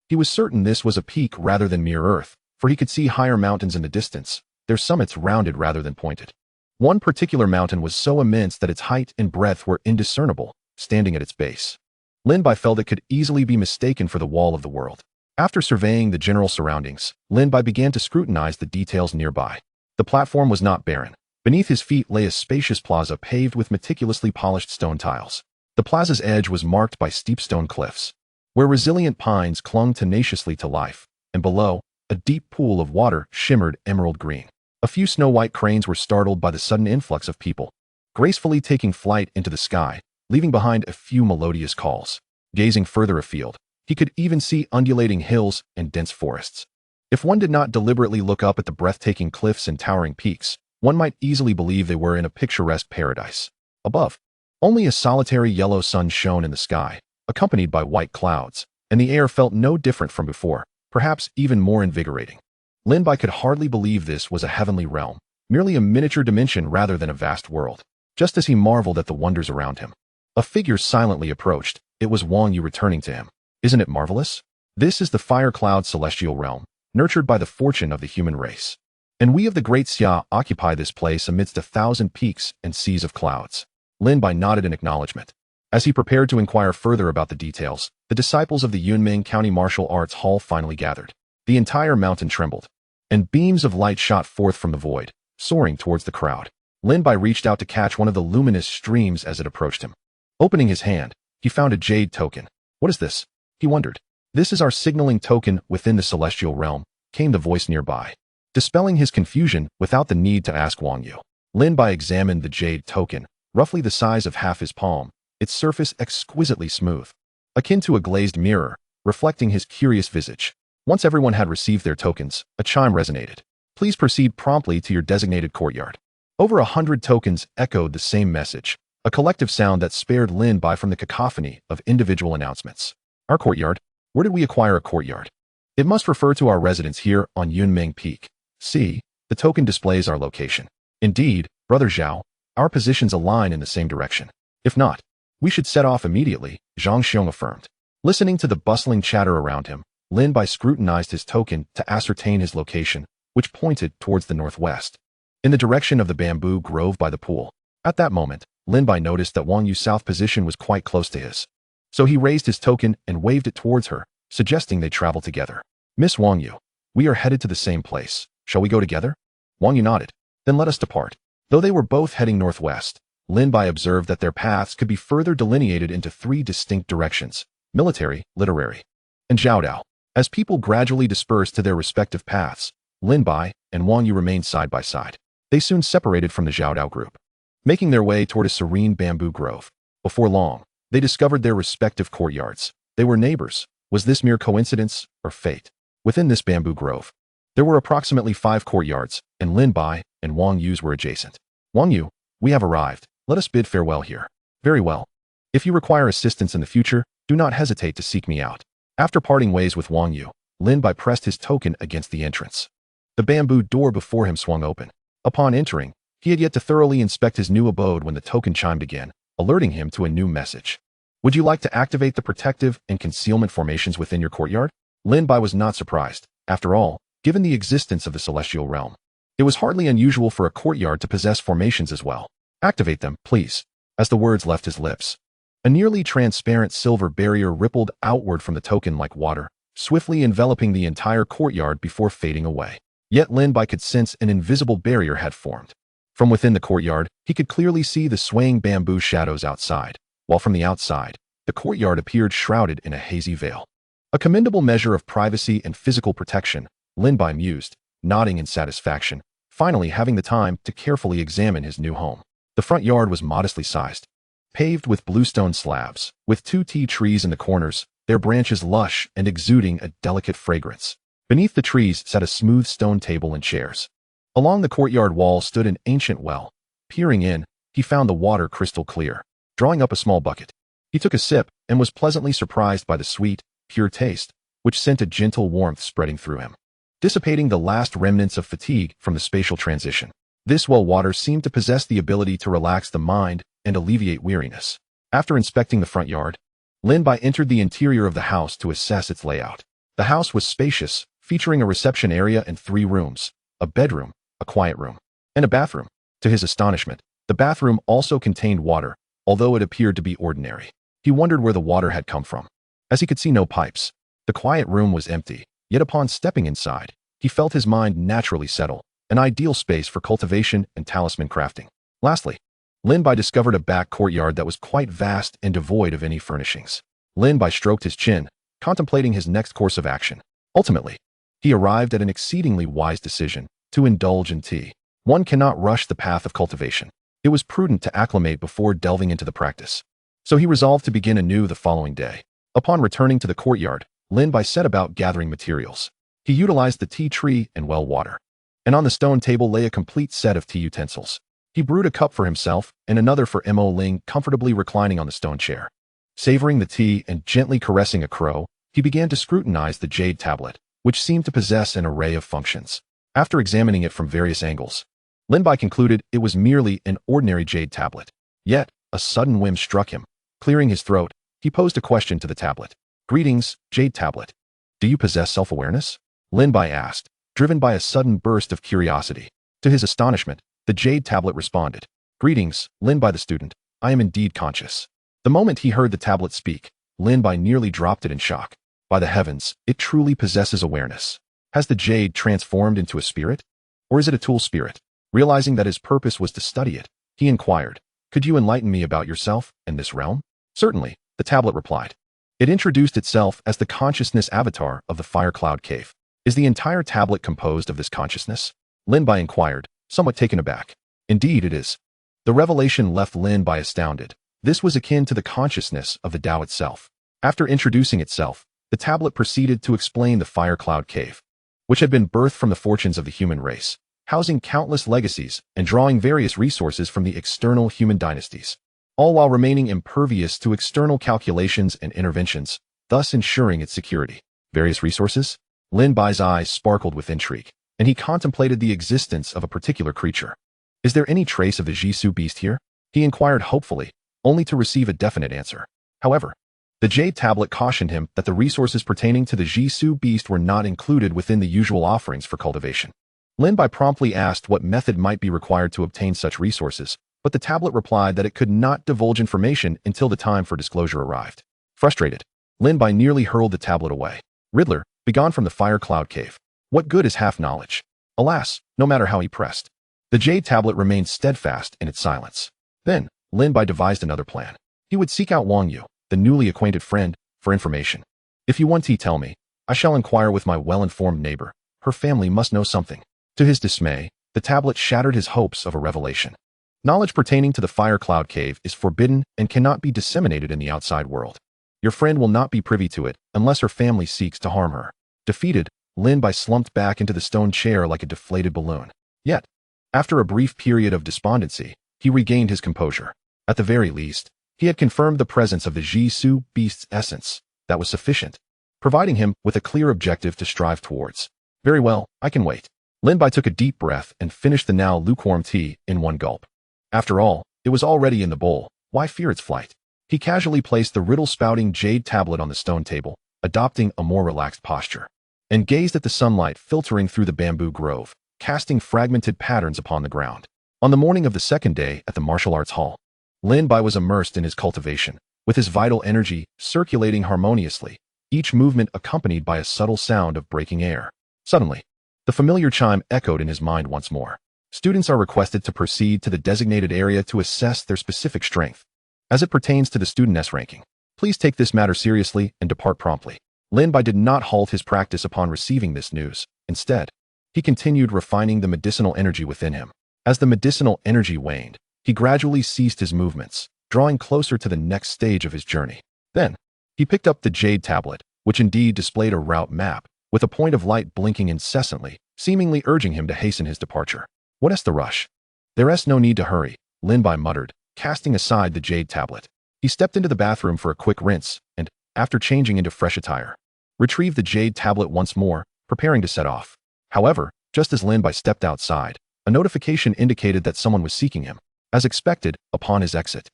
He was certain this was a peak rather than mere earth, for he could see higher mountains in the distance, their summits rounded rather than pointed. One particular mountain was so immense that its height and breadth were indiscernible, standing at its base. Lin Bai felt it could easily be mistaken for the wall of the world. After surveying the general surroundings, Lin Bai began to scrutinize the details nearby. The platform was not barren. Beneath his feet lay a spacious plaza paved with meticulously polished stone tiles. The plaza's edge was marked by steep stone cliffs, where resilient pines clung tenaciously to life, and below, a deep pool of water shimmered emerald green. A few snow-white cranes were startled by the sudden influx of people, gracefully taking flight into the sky, leaving behind a few melodious calls. Gazing further afield, he could even see undulating hills and dense forests. If one did not deliberately look up at the breathtaking cliffs and towering peaks, one might easily believe they were in a picturesque paradise. Above, Only a solitary yellow sun shone in the sky, accompanied by white clouds, and the air felt no different from before, perhaps even more invigorating. Lin Bai could hardly believe this was a heavenly realm, merely a miniature dimension rather than a vast world. Just as he marveled at the wonders around him, a figure silently approached. It was Wang Yu returning to him. Isn't it marvelous? This is the Fire Cloud celestial realm, nurtured by the fortune of the human race. And we of the Great Xia occupy this place amidst 1,000 peaks and seas of clouds. Lin Bai nodded in acknowledgement. As he prepared to inquire further about the details, the disciples of the Yunming County Martial Arts Hall finally gathered. The entire mountain trembled, and beams of light shot forth from the void, soaring towards the crowd. Lin Bai reached out to catch one of the luminous streams as it approached him. Opening his hand, he found a jade token. What is this? He wondered. This is our signaling token within the celestial realm, came the voice nearby, dispelling his confusion without the need to ask Wang Yu. Lin Bai examined the jade token, roughly the size of half his palm, its surface exquisitely smooth, akin to a glazed mirror, reflecting his curious visage. Once everyone had received their tokens, a chime resonated. Please proceed promptly to your designated courtyard. Over 100 tokens echoed the same message, a collective sound that spared Lin Bai from the cacophony of individual announcements. Our courtyard? Where did we acquire a courtyard? It must refer to our residence here on Yunming Peak. See, the token displays our location. Indeed, Brother Zhao, our positions align in the same direction. If not, we should set off immediately, Zhang Xiong affirmed. Listening to the bustling chatter around him, Lin Bai scrutinized his token to ascertain his location, which pointed towards the northwest, in the direction of the bamboo grove by the pool. At that moment, Lin Bai noticed that Wang Yu's south position was quite close to his. So he raised his token and waved it towards her, suggesting they travel together. Miss Wang Yu, we are headed to the same place. Shall we go together? Wang Yu nodded. Then let us depart. Though they were both heading northwest, Lin Bai observed that their paths could be further delineated into 3 distinct directions: military, literary, and Zhaodao. As people gradually dispersed to their respective paths, Lin Bai and Wang Yu remained side by side. They soon separated from the Zhaodao group, making their way toward a serene bamboo grove. Before long, they discovered their respective courtyards. They were neighbors. Was this mere coincidence or fate? Within this bamboo grove, there were approximately 5 courtyards, and Lin Bai and Wang Yu's were adjacent. Wang Yu, we have arrived. Let us bid farewell here. Very well. If you require assistance in the future, do not hesitate to seek me out. After parting ways with Wang Yu, Lin Bai pressed his token against the entrance. The bamboo door before him swung open. Upon entering, he had yet to thoroughly inspect his new abode when the token chimed again, alerting him to a new message. Would you like to activate the protective and concealment formations within your courtyard? Lin Bai was not surprised. After all, given the existence of the celestial realm, it was hardly unusual for a courtyard to possess formations as well. Activate them, please. As the words left his lips, a nearly transparent silver barrier rippled outward from the token like water, swiftly enveloping the entire courtyard before fading away. Yet Lin Bai could sense an invisible barrier had formed. From within the courtyard, he could clearly see the swaying bamboo shadows outside, while from the outside, the courtyard appeared shrouded in a hazy veil. A commendable measure of privacy and physical protection, Lin Bai mused, nodding in satisfaction, finally having the time to carefully examine his new home. The front yard was modestly sized, paved with bluestone slabs, with 2 tea trees in the corners, their branches lush and exuding a delicate fragrance. Beneath the trees sat a smooth stone table and chairs. Along the courtyard wall stood an ancient well. Peering in, he found the water crystal clear. Drawing up a small bucket, he took a sip and was pleasantly surprised by the sweet, pure taste, which sent a gentle warmth spreading through him, dissipating the last remnants of fatigue from the spatial transition. This well water seemed to possess the ability to relax the mind and alleviate weariness. After inspecting the front yard, Lin Bai entered the interior of the house to assess its layout. The house was spacious, featuring a reception area and 3 rooms, a bedroom, a quiet room, and a bathroom. To his astonishment, the bathroom also contained water, although it appeared to be ordinary. He wondered where the water had come from, as he could see no pipes. The quiet room was empty, yet upon stepping inside, he felt his mind naturally settle, an ideal space for cultivation and talisman crafting. Lastly, Lin Bai discovered a back courtyard that was quite vast and devoid of any furnishings. Lin Bai stroked his chin, contemplating his next course of action. Ultimately, he arrived at an exceedingly wise decision: to indulge in tea. One cannot rush the path of cultivation. It was prudent to acclimate before delving into the practice. So he resolved to begin anew the following day. Upon returning to the courtyard, Lin Bai set about gathering materials. He utilized the tea tree and well water, and on the stone table lay a complete set of tea utensils. He brewed a cup for himself and another for Mo Ling, comfortably reclining on the stone chair. Savoring the tea and gently caressing a crow, he began to scrutinize the jade tablet, which seemed to possess an array of functions. After examining it from various angles, Lin Bai concluded it was merely an ordinary jade tablet. Yet, a sudden whim struck him. Clearing his throat, he posed a question to the tablet. "Greetings, jade tablet. Do you possess self-awareness?" Lin Bai asked, driven by a sudden burst of curiosity. To his astonishment, the jade tablet responded. "Greetings, Lin Bai the student. I am indeed conscious." The moment he heard the tablet speak, Lin Bai nearly dropped it in shock. By the heavens, it truly possesses awareness. Has the jade transformed into a spirit? Or is it a tool spirit? Realizing that his purpose was to study it, he inquired, "Could you enlighten me about yourself and this realm?" "Certainly," the tablet replied. It introduced itself as the consciousness avatar of the Fire Cloud Cave. "Is the entire tablet composed of this consciousness?" Lin Bai inquired, somewhat taken aback. "Indeed it is." The revelation left Lin Bai astounded. This was akin to the consciousness of the Tao itself. After introducing itself, the tablet proceeded to explain the Fire Cloud Cave, which had been birthed from the fortunes of the human race, housing countless legacies and drawing various resources from the external human dynasties, all while remaining impervious to external calculations and interventions, thus ensuring its security. Various resources? Lin Bai's eyes sparkled with intrigue, and he contemplated the existence of a particular creature. "Is there any trace of the Jisoo beast here?" he inquired hopefully, only to receive a definite answer. However, the jade tablet cautioned him that the resources pertaining to the Jisoo beast were not included within the usual offerings for cultivation. Lin Bai promptly asked what method might be required to obtain such resources, but the tablet replied that it could not divulge information until the time for disclosure arrived. Frustrated, Lin Bai nearly hurled the tablet away. "Riddler, begone from the Fire Cloud Cave. What good is half knowledge?" Alas, no matter how he pressed, the jade tablet remained steadfast in its silence. Then, Lin Bai devised another plan. He would seek out Wang Yu, the newly acquainted friend, for information. "If you want to tell me, I shall inquire with my well-informed neighbor. Her family must know something." To his dismay, the tablet shattered his hopes of a revelation. Knowledge pertaining to the Fire Cloud Cave is forbidden and cannot be disseminated in the outside world. Your friend will not be privy to it unless her family seeks to harm her. Defeated, Lin Bai slumped back into the stone chair like a deflated balloon. Yet, after a brief period of despondency, he regained his composure. At the very least, he had confirmed the presence of the Jisoo beast's essence. That was sufficient, providing him with a clear objective to strive towards. "Very well, I can wait." Lin Bai took a deep breath and finished the now lukewarm tea in one gulp. After all, it was already in the bowl. Why fear its flight? He casually placed the riddle-spouting jade tablet on the stone table, adopting a more relaxed posture, and gazed at the sunlight filtering through the bamboo grove, casting fragmented patterns upon the ground. On the morning of the second day at the martial arts hall, Lin Bai was immersed in his cultivation, with his vital energy circulating harmoniously, each movement accompanied by a subtle sound of breaking air. Suddenly, the familiar chime echoed in his mind once more. Students are requested to proceed to the designated area to assess their specific strength. As it pertains to the student S ranking, please take this matter seriously and depart promptly. Lin Bai did not halt his practice upon receiving this news. Instead, he continued refining the medicinal energy within him. As the medicinal energy waned, he gradually ceased his movements, drawing closer to the next stage of his journey. Then, he picked up the jade tablet, which indeed displayed a route map, with a point of light blinking incessantly, seemingly urging him to hasten his departure. "What is the rush? There's no need to hurry," Lin Bai muttered, casting aside the jade tablet. He stepped into the bathroom for a quick rinse, and, after changing into fresh attire, retrieved the jade tablet once more, preparing to set off. However, just as Lin Bai stepped outside, a notification indicated that someone was seeking him. As expected, upon his exit,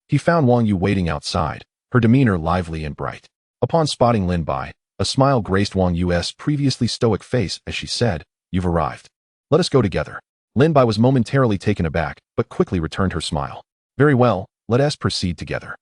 he found Wang Yu waiting outside, her demeanor lively and bright. Upon spotting Lin Bai, a smile graced Wang Yu's previously stoic face as she said, "You've arrived. Let us go together." Lin Bai was momentarily taken aback, but quickly returned her smile. "Very well, let us proceed together."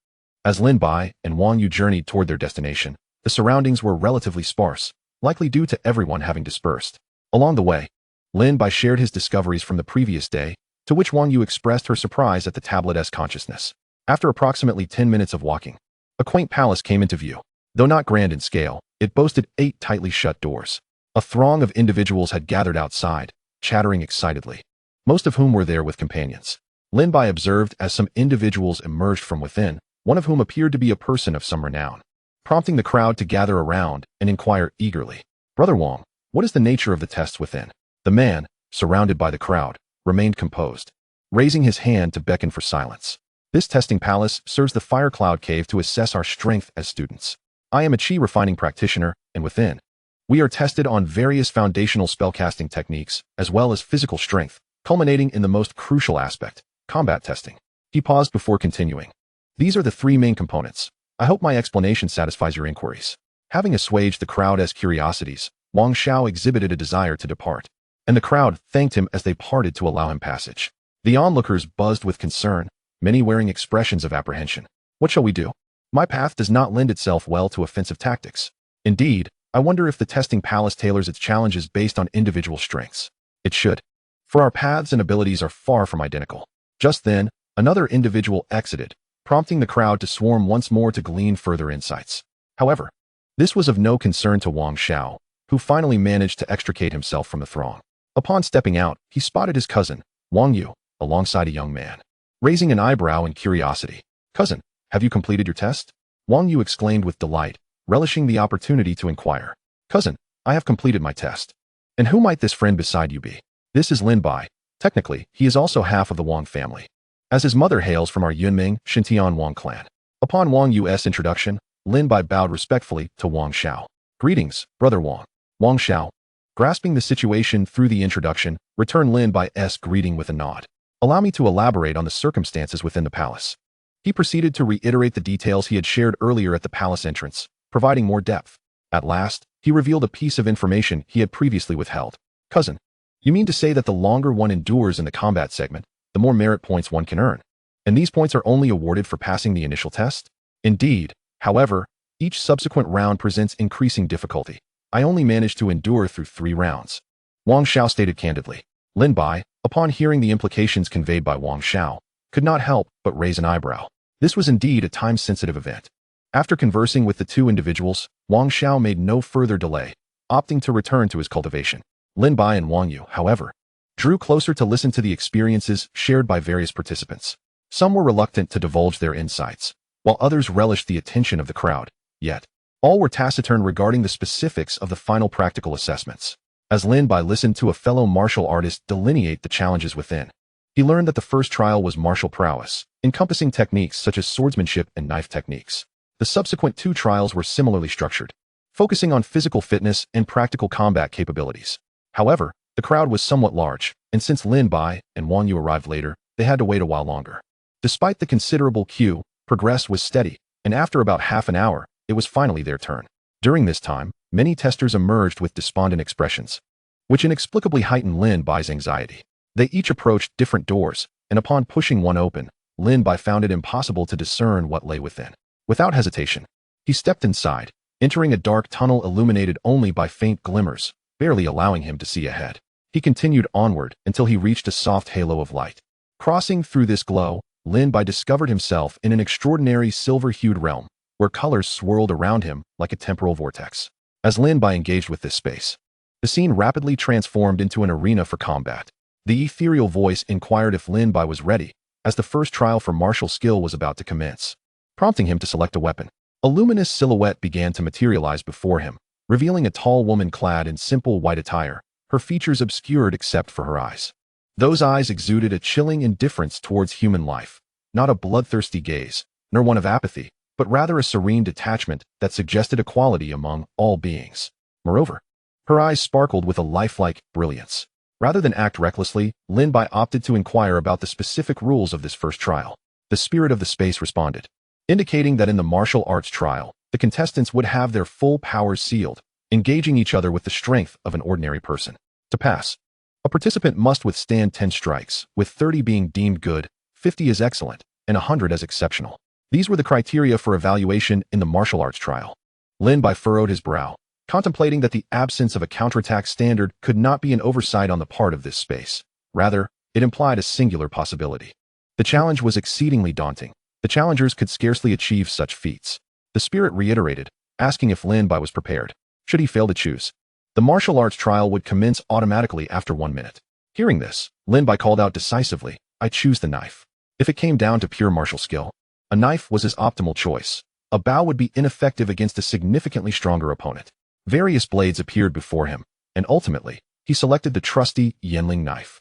As Lin Bai and Wang Yu journeyed toward their destination, the surroundings were relatively sparse, likely due to everyone having dispersed. Along the way, Lin Bai shared his discoveries from the previous day, to which Wang Yu expressed her surprise at the tablet's consciousness. After approximately 10 minutes of walking, a quaint palace came into view. Though not grand in scale, it boasted 8 tightly shut doors. A throng of individuals had gathered outside, chattering excitedly, most of whom were there with companions. Lin Bai observed as some individuals emerged from within, one of whom appeared to be a person of some renown, prompting the crowd to gather around and inquire eagerly, "Brother Wang, what is the nature of the tests within?" The man, surrounded by the crowd, remained composed. raising his hand to beckon for silence. This testing palace serves the Fire Cloud Cave to assess our strength as students. I am a chi refining practitioner, and within, we are tested on various foundational spellcasting techniques, as well as physical strength, culminating in the most crucial aspect, combat testing. He paused before continuing. These are the three main components. I hope my explanation satisfies your inquiries. Having assuaged the crowd's curiosities, Wang Xiao exhibited a desire to depart, and the crowd thanked him as they parted to allow him passage. The onlookers buzzed with concern, many wearing expressions of apprehension. What shall we do? My path does not lend itself well to offensive tactics. Indeed, I wonder if the testing palace tailors its challenges based on individual strengths. It should, for our paths and abilities are far from identical. Just then, another individual exited, prompting the crowd to swarm once more to glean further insights. However, this was of no concern to Wang Xiao, who finally managed to extricate himself from the throng. Upon stepping out, he spotted his cousin, Wang Yu, alongside a young man. Raising an eyebrow in curiosity, "Cousin, have you completed your test?" Wang Yu exclaimed with delight, relishing the opportunity to inquire. "Cousin, I have completed my test. And who might this friend beside you be?" "This is Lin Bai. Technically, he is also half of the Wang family, as his mother hails from our Yunming, Xintian Wang clan." Upon Wang Yu's introduction, Lin Bai bowed respectfully to Wang Xiao. "Greetings, brother Wang." Wang Xiao, grasping the situation through the introduction, returned Lin Bai's greeting with a nod. "Allow me to elaborate on the circumstances within the palace." He proceeded to reiterate the details he had shared earlier at the palace entrance, providing more depth. At last, he revealed a piece of information he had previously withheld. "Cousin, you mean to say that the longer one endures in the combat segment, the more merit points one can earn? And these points are only awarded for passing the initial test?" "Indeed. However, each subsequent round presents increasing difficulty. I only managed to endure through 3 rounds." Wang Xiao stated candidly. Lin Bai, upon hearing the implications conveyed by Wang Xiao, could not help but raise an eyebrow. This was indeed a time-sensitive event. After conversing with the two individuals, Wang Xiao made no further delay, opting to return to his cultivation. Lin Bai and Wang Yu, however, drew closer to listen to the experiences shared by various participants. Some were reluctant to divulge their insights, while others relished the attention of the crowd. Yet, all were taciturn regarding the specifics of the final practical assessments. As Lin Bai listened to a fellow martial artist delineate the challenges within, he learned that the first trial was martial prowess, encompassing techniques such as swordsmanship and knife techniques. The subsequent 2 trials were similarly structured, focusing on physical fitness and practical combat capabilities. However, the crowd was somewhat large, and since Lin Bai and Wang Yu arrived later, they had to wait a while longer. Despite the considerable queue, progress was steady, and after about half an hour, it was finally their turn. During this time, many testers emerged with despondent expressions, which inexplicably heightened Lin Bai's anxiety. They each approached different doors, and upon pushing one open, Lin Bai found it impossible to discern what lay within. Without hesitation, he stepped inside, entering a dark tunnel illuminated only by faint glimmers, barely allowing him to see ahead. He continued onward until he reached a soft halo of light. Crossing through this glow, Lin Bai discovered himself in an extraordinary silver-hued realm, where colors swirled around him like a temporal vortex. As Lin Bai engaged with this space, the scene rapidly transformed into an arena for combat. The ethereal voice inquired if Lin Bai was ready, as the first trial for martial skill was about to commence, prompting him to select a weapon. A luminous silhouette began to materialize before him, revealing a tall woman clad in simple white attire, her features obscured except for her eyes. Those eyes exuded a chilling indifference towards human life, not a bloodthirsty gaze, nor one of apathy, but rather a serene detachment that suggested equality among all beings. Moreover, her eyes sparkled with a lifelike brilliance. Rather than act recklessly, Lin Bai opted to inquire about the specific rules of this first trial. The spirit of the space responded, indicating that in the martial arts trial, the contestants would have their full powers sealed, engaging each other with the strength of an ordinary person. To pass, a participant must withstand 10 strikes, with 30 being deemed good, 50 as excellent, and 100 as exceptional. These were the criteria for evaluation in the martial arts trial. Lin Bai furrowed his brow, contemplating that the absence of a counterattack standard could not be an oversight on the part of this space. Rather, it implied a singular possibility. The challenge was exceedingly daunting. The challengers could scarcely achieve such feats. The spirit reiterated, asking if Lin Bai was prepared. Should he fail to choose, the martial arts trial would commence automatically after 1 minute. Hearing this, Lin Bai called out decisively, "I choose the knife." If it came down to pure martial skill, a knife was his optimal choice. A bow would be ineffective against a significantly stronger opponent. Various blades appeared before him, and ultimately, he selected the trusty Yanling knife.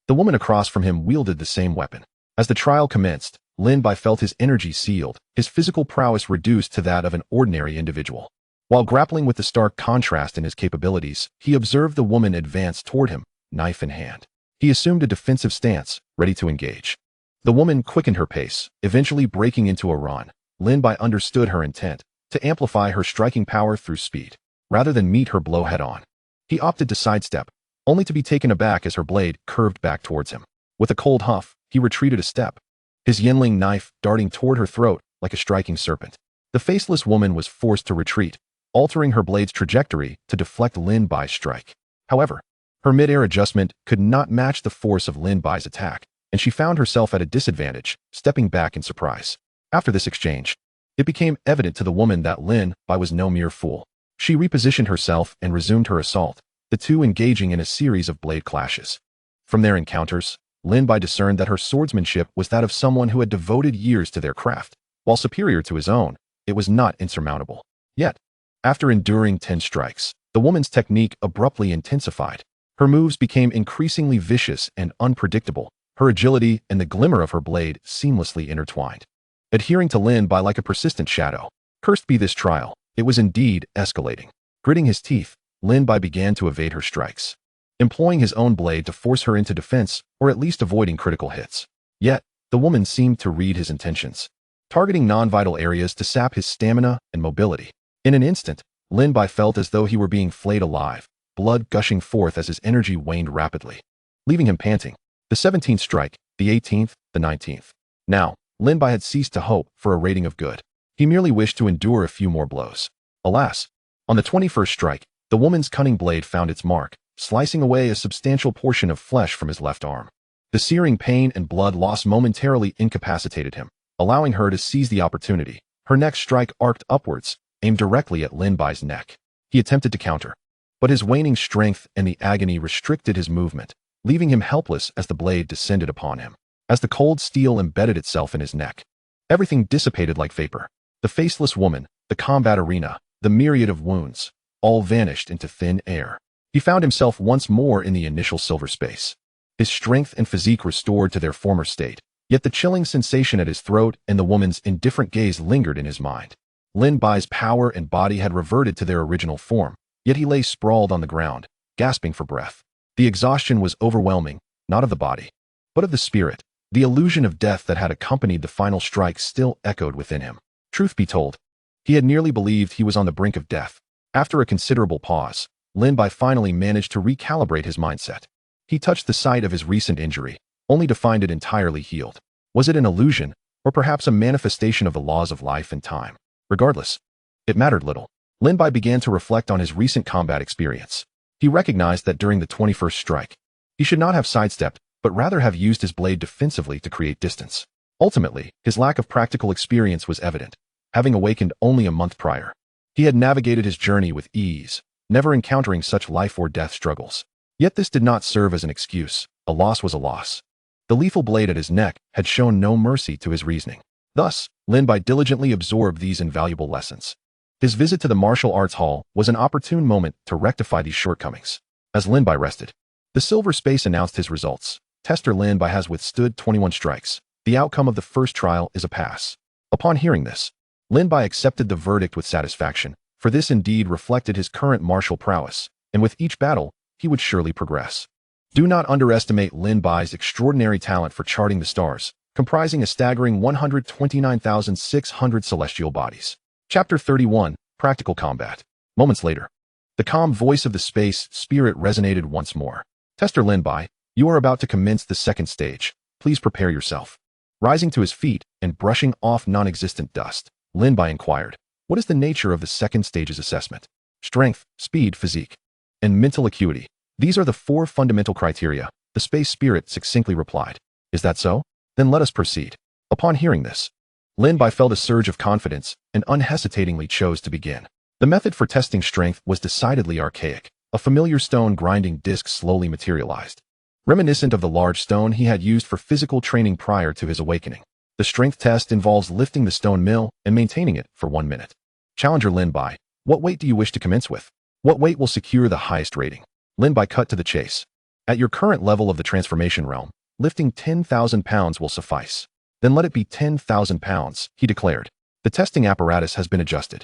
The woman across from him wielded the same weapon. As the trial commenced, Lin Bai felt his energy sealed, his physical prowess reduced to that of an ordinary individual. While grappling with the stark contrast in his capabilities, he observed the woman advance toward him, knife in hand. He assumed a defensive stance, ready to engage. The woman quickened her pace, eventually breaking into a run. Lin Bai understood her intent, to amplify her striking power through speed, rather than meet her blow head-on. He opted to sidestep, only to be taken aback as her blade curved back towards him. With a cold huff, he retreated a step, his Yinling knife darting toward her throat like a striking serpent. The faceless woman was forced to retreat, altering her blade's trajectory to deflect Lin Bai's strike. However, her mid-air adjustment could not match the force of Lin Bai's attack, and she found herself at a disadvantage, stepping back in surprise. After this exchange, it became evident to the woman that Lin Bai was no mere fool. She repositioned herself and resumed her assault, the two engaging in a series of blade clashes. From their encounters, Lin Bai discerned that her swordsmanship was that of someone who had devoted years to their craft. While superior to his own, it was not insurmountable. Yet, after enduring 10 strikes, the woman's technique abruptly intensified. Her moves became increasingly vicious and unpredictable, her agility and the glimmer of her blade seamlessly intertwined. Adhering to Lin Bai like a persistent shadow. Cursed be this trial, it was indeed escalating. Gritting his teeth, Lin Bai began to evade her strikes, employing his own blade to force her into defense or at least avoiding critical hits. Yet, the woman seemed to read his intentions, targeting non-vital areas to sap his stamina and mobility. In an instant, Lin Bai felt as though he were being flayed alive, blood gushing forth as his energy waned rapidly, leaving him panting. The 17th strike, the 18th, the 19th. Now, Lin Bai had ceased to hope for a rating of good. He merely wished to endure a few more blows. Alas, on the 21st strike, the woman's cunning blade found its mark, slicing away a substantial portion of flesh from his left arm. The searing pain and blood loss momentarily incapacitated him, allowing her to seize the opportunity. Her next strike arced upwards, aimed directly at Lin Bai's neck. He attempted to counter, but his waning strength and the agony restricted his movement, leaving him helpless as the blade descended upon him. As the cold steel embedded itself in his neck, everything dissipated like vapor. The faceless woman, the combat arena, the myriad of wounds, all vanished into thin air. He found himself once more in the initial silver space, his strength and physique restored to their former state, yet the chilling sensation at his throat and the woman's indifferent gaze lingered in his mind. Lin Bai's power and body had reverted to their original form, yet he lay sprawled on the ground, gasping for breath. The exhaustion was overwhelming, not of the body, but of the spirit. The illusion of death that had accompanied the final strike still echoed within him. Truth be told, he had nearly believed he was on the brink of death. After a considerable pause, Lin Bai finally managed to recalibrate his mindset. He touched the site of his recent injury, only to find it entirely healed. Was it an illusion, or perhaps a manifestation of the laws of life and time? Regardless, it mattered little. Lin Bai began to reflect on his recent combat experience. He recognized that during the 21st strike, he should not have sidestepped, but rather have used his blade defensively to create distance. Ultimately, his lack of practical experience was evident. Having awakened only a month prior, he had navigated his journey with ease, never encountering such life or death struggles. Yet this did not serve as an excuse. A loss was a loss. The lethal blade at his neck had shown no mercy to his reasoning. Thus, Lin Bai diligently absorbed these invaluable lessons. His visit to the martial arts hall was an opportune moment to rectify these shortcomings. As Lin Bai rested, the silver space announced his results. Tester Lin Bai has withstood 21 strikes. The outcome of the first trial is a pass. Upon hearing this, Lin Bai accepted the verdict with satisfaction, for this indeed reflected his current martial prowess, and with each battle, he would surely progress. Do not underestimate Lin Bai's extraordinary talent for charting the stars, comprising a staggering 129,600 celestial bodies. Chapter 31, Practical Combat. Moments later, the calm voice of the space spirit resonated once more. Tester Lin Bai, you are about to commence the second stage. Please prepare yourself. Rising to his feet and brushing off non-existent dust, Lin Bai inquired, what is the nature of the second stage's assessment? Strength, speed, physique, and mental acuity. These are the 4 fundamental criteria, the space spirit succinctly replied. Is that so? Then let us proceed. Upon hearing this, Lin Bai felt a surge of confidence and unhesitatingly chose to begin. The method for testing strength was decidedly archaic. A familiar stone grinding disc slowly materialized, reminiscent of the large stone he had used for physical training prior to his awakening. The strength test involves lifting the stone mill and maintaining it for 1 minute. Challenger Lin Bai, what weight do you wish to commence with? What weight will secure the highest rating? Lin Bai cut to the chase, At your current level of the transformation realm, lifting 10,000 pounds will suffice. Then let it be 10,000 pounds, he declared. The testing apparatus has been adjusted.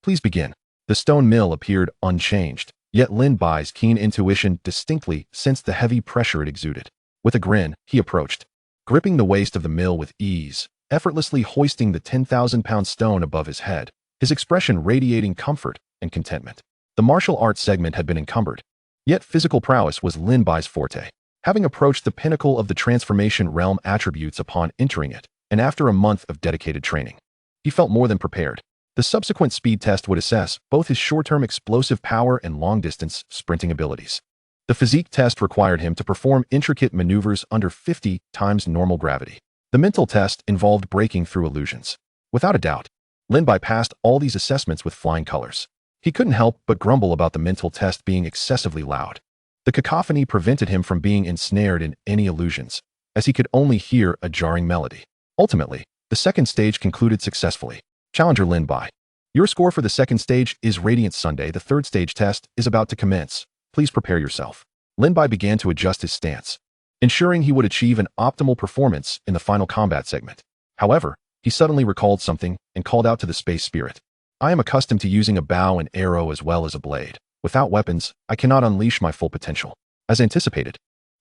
Please begin. The stone mill appeared unchanged, yet Lin Bai's keen intuition distinctly sensed the heavy pressure it exuded. With a grin, he approached, gripping the waist of the mill with ease, effortlessly hoisting the 10,000-pound stone above his head, his expression radiating comfort and contentment. The martial arts segment had been encumbered, yet physical prowess was Lin Bai's forte. Having approached the pinnacle of the transformation realm attributes upon entering it, and after a month of dedicated training, he felt more than prepared. The subsequent speed test would assess both his short-term explosive power and long-distance sprinting abilities. The physique test required him to perform intricate maneuvers under 50 times normal gravity. The mental test involved breaking through illusions. Without a doubt, Lin Bai passed all these assessments with flying colors. He couldn't help but grumble about the mental test being excessively loud. The cacophony prevented him from being ensnared in any illusions, as he could only hear a jarring melody. Ultimately, the second stage concluded successfully. Challenger Lin Bai. Your score for the second stage is Radiant Sunday. The third stage test is about to commence. Please prepare yourself. Lin Bai began to adjust his stance, ensuring he would achieve an optimal performance in the final combat segment. However, he suddenly recalled something and called out to the space spirit. I am accustomed to using a bow and arrow as well as a blade. Without weapons, I cannot unleash my full potential. As anticipated,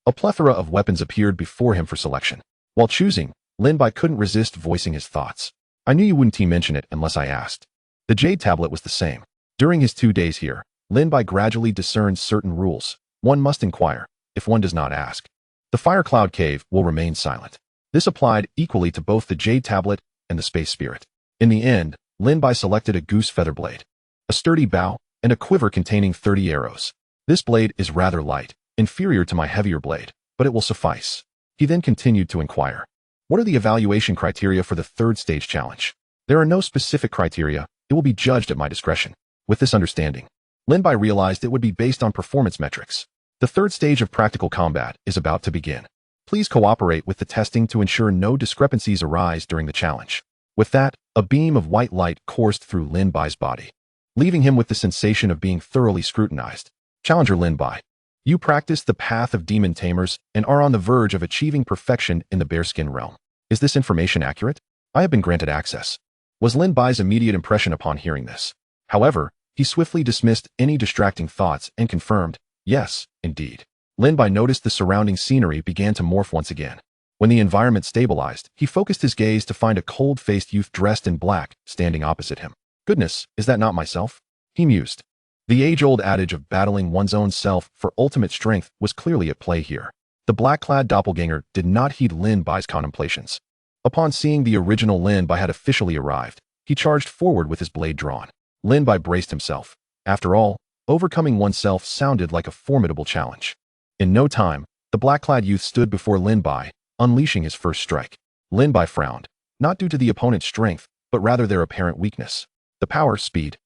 a plethora of weapons appeared before him for selection. While choosing, Lin Bai couldn't resist voicing his thoughts. I knew you wouldn't mention it unless I asked. The Jade Tablet was the same. During his 2 days here, Lin Bai gradually discerned certain rules. One must inquire, if one does not ask. The Fire Cloud Cave will remain silent. This applied equally to both the Jade Tablet and the Space Spirit. In the end, Lin Bai selected a goose feather blade, a sturdy bow, and a quiver containing 30 arrows. This blade is rather light, inferior to my heavier blade, but it will suffice. He then continued to inquire. What are the evaluation criteria for the third stage challenge? There are no specific criteria. It will be judged at my discretion. With this understanding, Lin Bai realized it would be based on performance metrics. The third stage of practical combat is about to begin. Please cooperate with the testing to ensure no discrepancies arise during the challenge. With that, a beam of white light coursed through Lin Bai's body, leaving him with the sensation of being thoroughly scrutinized. Challenger Lin Bai. You practice the path of demon tamers and are on the verge of achieving perfection in the bearskin realm. Is this information accurate? I have been granted access, was Lin Bai's immediate impression upon hearing this. However, he swiftly dismissed any distracting thoughts and confirmed, yes, indeed. Lin Bai noticed the surrounding scenery began to morph once again. When the environment stabilized, he focused his gaze to find a cold-faced youth dressed in black standing opposite him. Goodness, is that not myself? He mused. The age-old adage of battling one's own self for ultimate strength was clearly at play here. The black-clad doppelganger did not heed Lin Bai's contemplations. Upon seeing the original Lin Bai had officially arrived, he charged forward with his blade drawn. Lin Bai braced himself. After all, overcoming oneself sounded like a formidable challenge. In no time, the black-clad youth stood before Lin Bai, unleashing his first strike. Lin Bai frowned, not due to the opponent's strength, but rather their apparent weakness. The power, speed,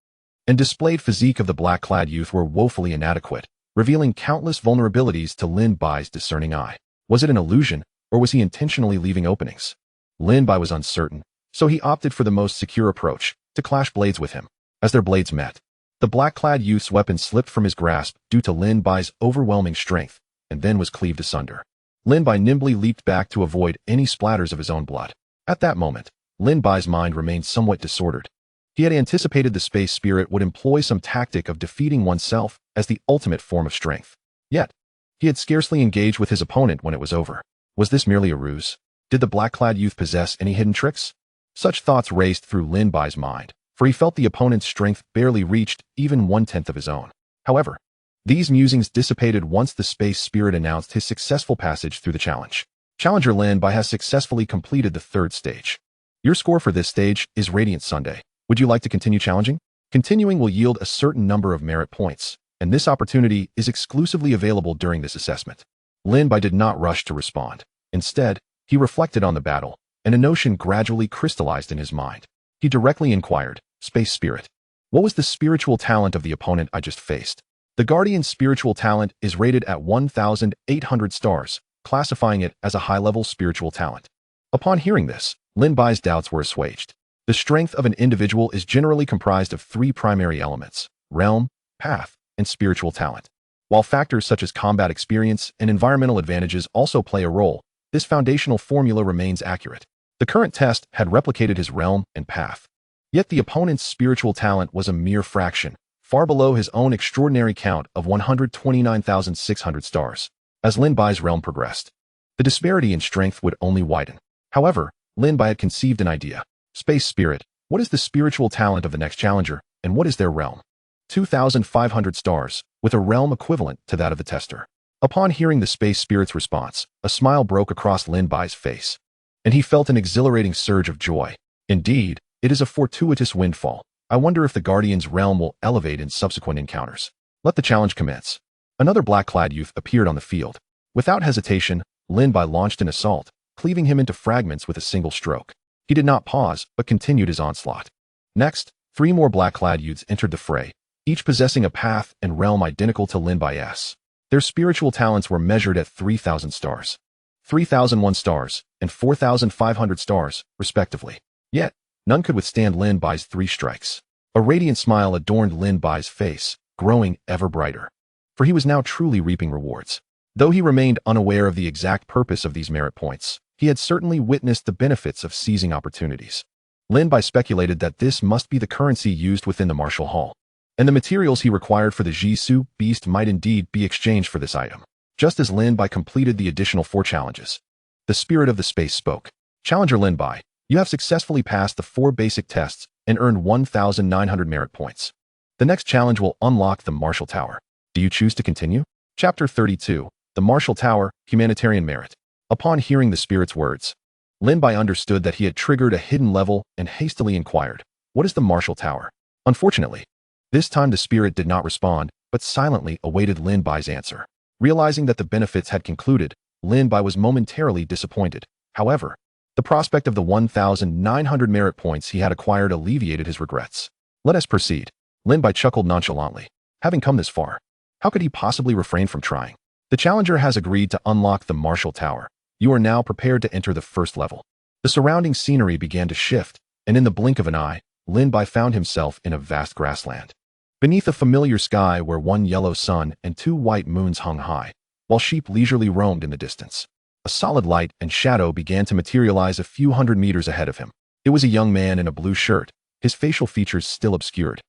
and displayed physique of the black-clad youth were woefully inadequate, revealing countless vulnerabilities to Lin Bai's discerning eye. Was it an illusion, or was he intentionally leaving openings? Lin Bai was uncertain, so he opted for the most secure approach, to clash blades with him. As their blades met, the black-clad youth's weapon slipped from his grasp due to Lin Bai's overwhelming strength, and then was cleaved asunder. Lin Bai nimbly leaped back to avoid any splatters of his own blood. At that moment, Lin Bai's mind remained somewhat disordered. He had anticipated the space spirit would employ some tactic of defeating oneself as the ultimate form of strength. Yet, he had scarcely engaged with his opponent when it was over. Was this merely a ruse? Did the black-clad youth possess any hidden tricks? Such thoughts raced through Lin Bai's mind, for he felt the opponent's strength barely reached even 1/10 of his own. However, these musings dissipated once the space spirit announced his successful passage through the challenge. Challenger Lin Bai has successfully completed the third stage. Your score for this stage is Radiant Sunday. Would you like to continue challenging? Continuing will yield a certain number of merit points, and this opportunity is exclusively available during this assessment. Lin Bai did not rush to respond. Instead, he reflected on the battle, and a notion gradually crystallized in his mind. He directly inquired, Space Spirit, what was the spiritual talent of the opponent I just faced? The Guardian's spiritual talent is rated at 1,800 stars, classifying it as a high-level spiritual talent. Upon hearing this, Lin Bai's doubts were assuaged. The strength of an individual is generally comprised of 3 primary elements: realm, path, and spiritual talent. While factors such as combat experience and environmental advantages also play a role, this foundational formula remains accurate. The current test had replicated his realm and path. Yet the opponent's spiritual talent was a mere fraction, far below his own extraordinary count of 129,600 stars. As Lin Bai's realm progressed, the disparity in strength would only widen. However, Lin Bai had conceived an idea. Space Spirit, what is the spiritual talent of the next challenger, and what is their realm? 2,500 stars, with a realm equivalent to that of the tester. Upon hearing the Space Spirit's response, a smile broke across Lin Bai's face, and he felt an exhilarating surge of joy. Indeed, it is a fortuitous windfall. I wonder if the Guardian's realm will elevate in subsequent encounters. Let the challenge commence. Another black-clad youth appeared on the field. Without hesitation, Lin Bai launched an assault, cleaving him into fragments with a single stroke. He did not pause, but continued his onslaught. Next, 3 more black-clad youths entered the fray, each possessing a path and realm identical to Lin Bai's. Their spiritual talents were measured at 3,000 stars, 3,001 stars, and 4,500 stars, respectively. Yet, none could withstand Lin Bai's 3 strikes. A radiant smile adorned Lin Bai's face, growing ever brighter. For he was now truly reaping rewards. Though he remained unaware of the exact purpose of these merit points, he had certainly witnessed the benefits of seizing opportunities. Lin Bai speculated that this must be the currency used within the martial hall, and the materials he required for the Jisoo beast might indeed be exchanged for this item. Just as Lin Bai completed the additional 4 challenges, the spirit of the space spoke. Challenger Lin Bai, you have successfully passed the 4 basic tests and earned 1,900 merit points. The next challenge will unlock the Martial Tower. Do you choose to continue? Chapter 32, The Martial Tower, Humanitarian Merit. Upon hearing the spirit's words, Lin Bai understood that he had triggered a hidden level and hastily inquired, what is the Martial Tower? Unfortunately, this time the spirit did not respond, but silently awaited Lin Bai's answer. Realizing that the benefits had concluded, Lin Bai was momentarily disappointed. However, the prospect of the 1,900 merit points he had acquired alleviated his regrets. Let us proceed. Lin Bai chuckled nonchalantly. Having come this far, how could he possibly refrain from trying? The challenger has agreed to unlock the Martial Tower. You are now prepared to enter the first level. The surrounding scenery began to shift, and in the blink of an eye, Lin Bai found himself in a vast grassland. Beneath a familiar sky where 1 yellow sun and 2 white moons hung high, while sheep leisurely roamed in the distance. A solid light and shadow began to materialize a few hundred meters ahead of him. It was a young man in a blue shirt, his facial features still obscured.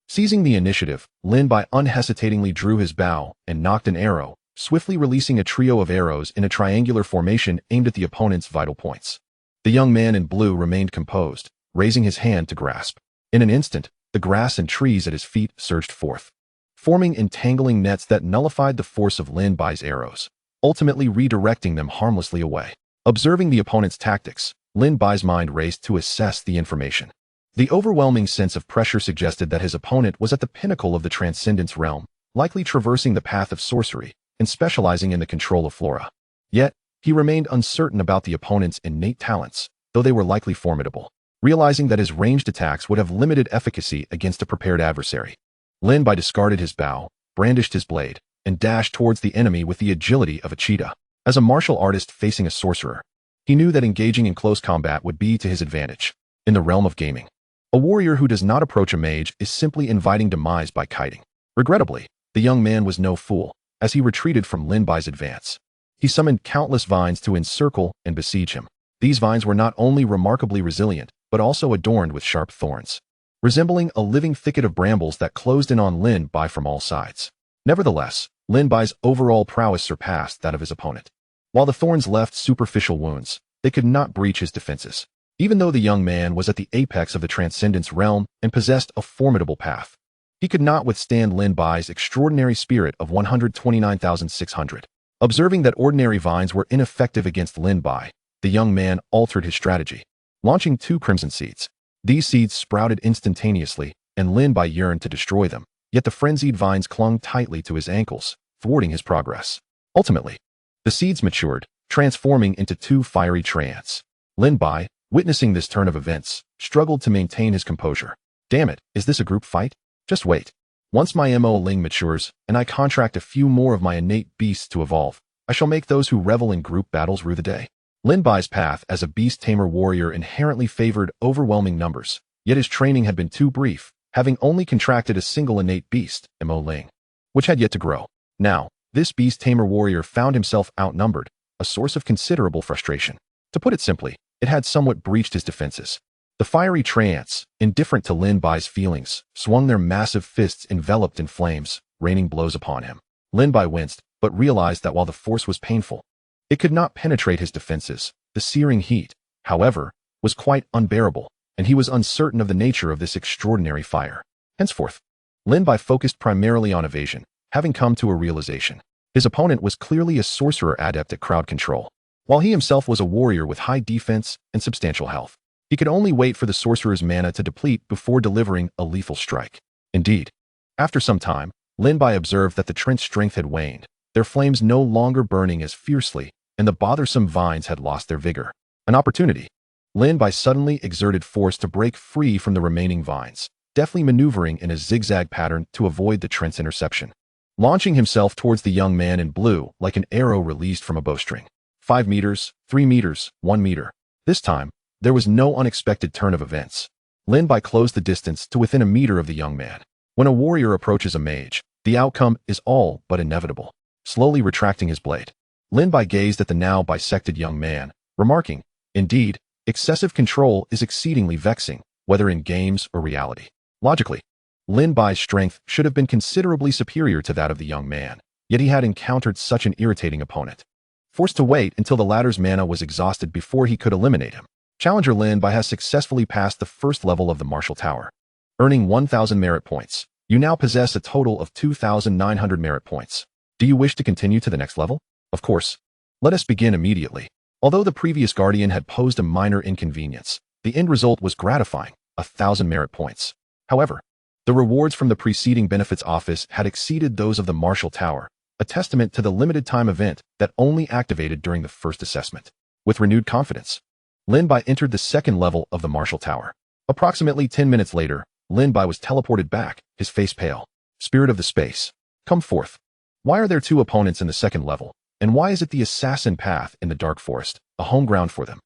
Seizing the initiative, Lin Bai unhesitatingly drew his bow and nocked an arrow, swiftly releasing a trio of arrows in a triangular formation aimed at the opponent's vital points. The young man in blue remained composed, raising his hand to grasp. In an instant, the grass and trees at his feet surged forth, forming entangling nets that nullified the force of Lin Bai's arrows, ultimately redirecting them harmlessly away. Observing the opponent's tactics, Lin Bai's mind raced to assess the information. The overwhelming sense of pressure suggested that his opponent was at the pinnacle of the Transcendence realm, likely traversing the path of sorcery and specializing in the control of flora. Yet, he remained uncertain about the opponent's innate talents, though they were likely formidable. Realizing that his ranged attacks would have limited efficacy against a prepared adversary, Lin Bai discarded his bow, brandished his blade, and dashed towards the enemy with the agility of a cheetah. As a martial artist facing a sorcerer, he knew that engaging in close combat would be to his advantage. In the realm of gaming, a warrior who does not approach a mage is simply inviting demise by kiting. Regrettably, the young man was no fool. As he retreated from Lin Bai's advance, he summoned countless vines to encircle and besiege him. These vines were not only remarkably resilient, but also adorned with sharp thorns, resembling a living thicket of brambles that closed in on Lin Bai from all sides. Nevertheless, Lin Bai's overall prowess surpassed that of his opponent. While the thorns left superficial wounds, they could not breach his defenses. Even though the young man was at the apex of the Transcendence realm and possessed a formidable path, he could not withstand Lin Bai's extraordinary spirit of 129,600. Observing that ordinary vines were ineffective against Lin Bai, the young man altered his strategy, launching 2 crimson seeds. These seeds sprouted instantaneously, and Lin Bai yearned to destroy them, yet the frenzied vines clung tightly to his ankles, thwarting his progress. Ultimately, the seeds matured, transforming into 2 fiery treants. Lin Bai, witnessing this turn of events, struggled to maintain his composure. Damn it, is this a group fight? Just wait. Once my Mo Ling matures, and I contract a few more of my innate beasts to evolve, I shall make those who revel in group battles rue the day. Lin Bai's path as a beast tamer warrior inherently favored overwhelming numbers, yet his training had been too brief, having only contracted a single innate beast, Mo Ling, which had yet to grow. Now, this beast tamer warrior found himself outnumbered, a source of considerable frustration. To put it simply, it had somewhat breached his defenses. The fiery treants, indifferent to Lin Bai's feelings, swung their massive fists enveloped in flames, raining blows upon him. Lin Bai winced, but realized that while the force was painful, it could not penetrate his defenses. The searing heat, however, was quite unbearable, and he was uncertain of the nature of this extraordinary fire. Henceforth, Lin Bai focused primarily on evasion, having come to a realization. His opponent was clearly a sorcerer adept at crowd control, while he himself was a warrior with high defense and substantial health. He could only wait for the sorcerer's mana to deplete before delivering a lethal strike. Indeed, after some time, Lin Bai observed that the treant's strength had waned, their flames no longer burning as fiercely, and the bothersome vines had lost their vigor. An opportunity. Lin Bai suddenly exerted force to break free from the remaining vines, deftly maneuvering in a zigzag pattern to avoid the treant's interception. Launching himself towards the young man in blue like an arrow released from a bowstring. 5 meters, 3 meters, 1 meter. This time, there was no unexpected turn of events. Lin Bai closed the distance to within a meter of the young man. When a warrior approaches a mage, the outcome is all but inevitable. Slowly retracting his blade, Lin Bai gazed at the now bisected young man, remarking, "Indeed, excessive control is exceedingly vexing, whether in games or reality." Logically, Lin Bai's strength should have been considerably superior to that of the young man, yet he had encountered such an irritating opponent. Forced to wait until the latter's mana was exhausted before he could eliminate him, Challenger Lin Bai has successfully passed the first level of the martial tower. Earning 1,000 merit points, you now possess a total of 2,900 merit points. Do you wish to continue to the next level? Of course. Let us begin immediately. Although the previous guardian had posed a minor inconvenience, the end result was gratifying, 1,000 merit points. However, the rewards from the preceding benefits office had exceeded those of the martial tower, a testament to the limited time event that only activated during the first assessment. With renewed confidence, Lin Bai entered the second level of the martial tower. Approximately 10 minutes later, Lin Bai was teleported back, his face pale. Spirit of the space, come forth. Why are there two opponents in the second level, and why is it the assassin path in the dark forest, a home ground for them?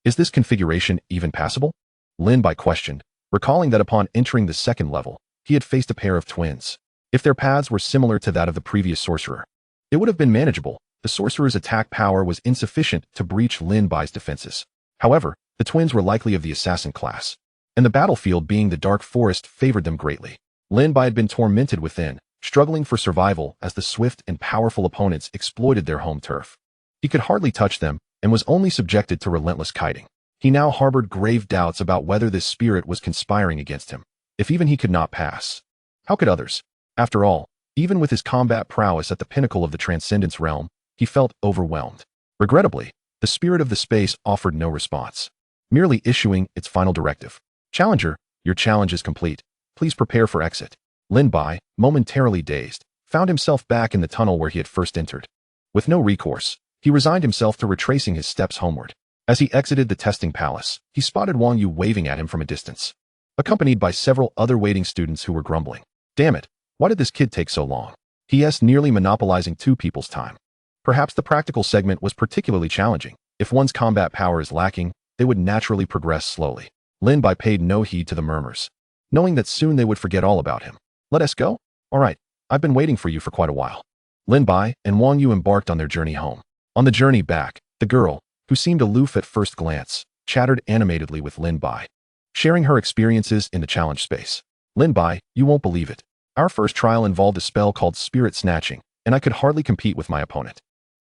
Is this configuration even passable? Lin Bai questioned, recalling that upon entering the second level, he had faced a pair of twins. If their paths were similar to that of the previous sorcerer, it would have been manageable. The sorcerer's attack power was insufficient to breach Lin Bai's defenses. However, the twins were likely of the assassin class, and the battlefield being the dark forest favored them greatly. Lin Bai had been tormented within, struggling for survival as the swift and powerful opponents exploited their home turf. He could hardly touch them and was only subjected to relentless kiting. He now harbored grave doubts about whether this spirit was conspiring against him. If even he could not pass, how could others? After all, even with his combat prowess at the pinnacle of the Transcendence realm, he felt overwhelmed. Regrettably, the spirit of the space offered no response, merely issuing its final directive. Challenger, your challenge is complete. Please prepare for exit. Lin Bai, momentarily dazed, found himself back in the tunnel where he had first entered. With no recourse, he resigned himself to retracing his steps homeward. As he exited the testing palace, he spotted Wang Yu waving at him from a distance, accompanied by several other waiting students who were grumbling. Damn it, why did this kid take so long? He is nearly monopolizing two people's time. Perhaps the practical segment was particularly challenging. If one's combat power is lacking, they would naturally progress slowly. Lin Bai paid no heed to the murmurs, knowing that soon they would forget all about him. Let us go? All right, I've been waiting for you for quite a while. Lin Bai and Wang Yu embarked on their journey home. On the journey back, the girl, who seemed aloof at first glance, chattered animatedly with Lin Bai, sharing her experiences in the challenge space. Lin Bai, you won't believe it. Our first trial involved a spell called Spirit Snatching, and I could hardly compete with my opponent.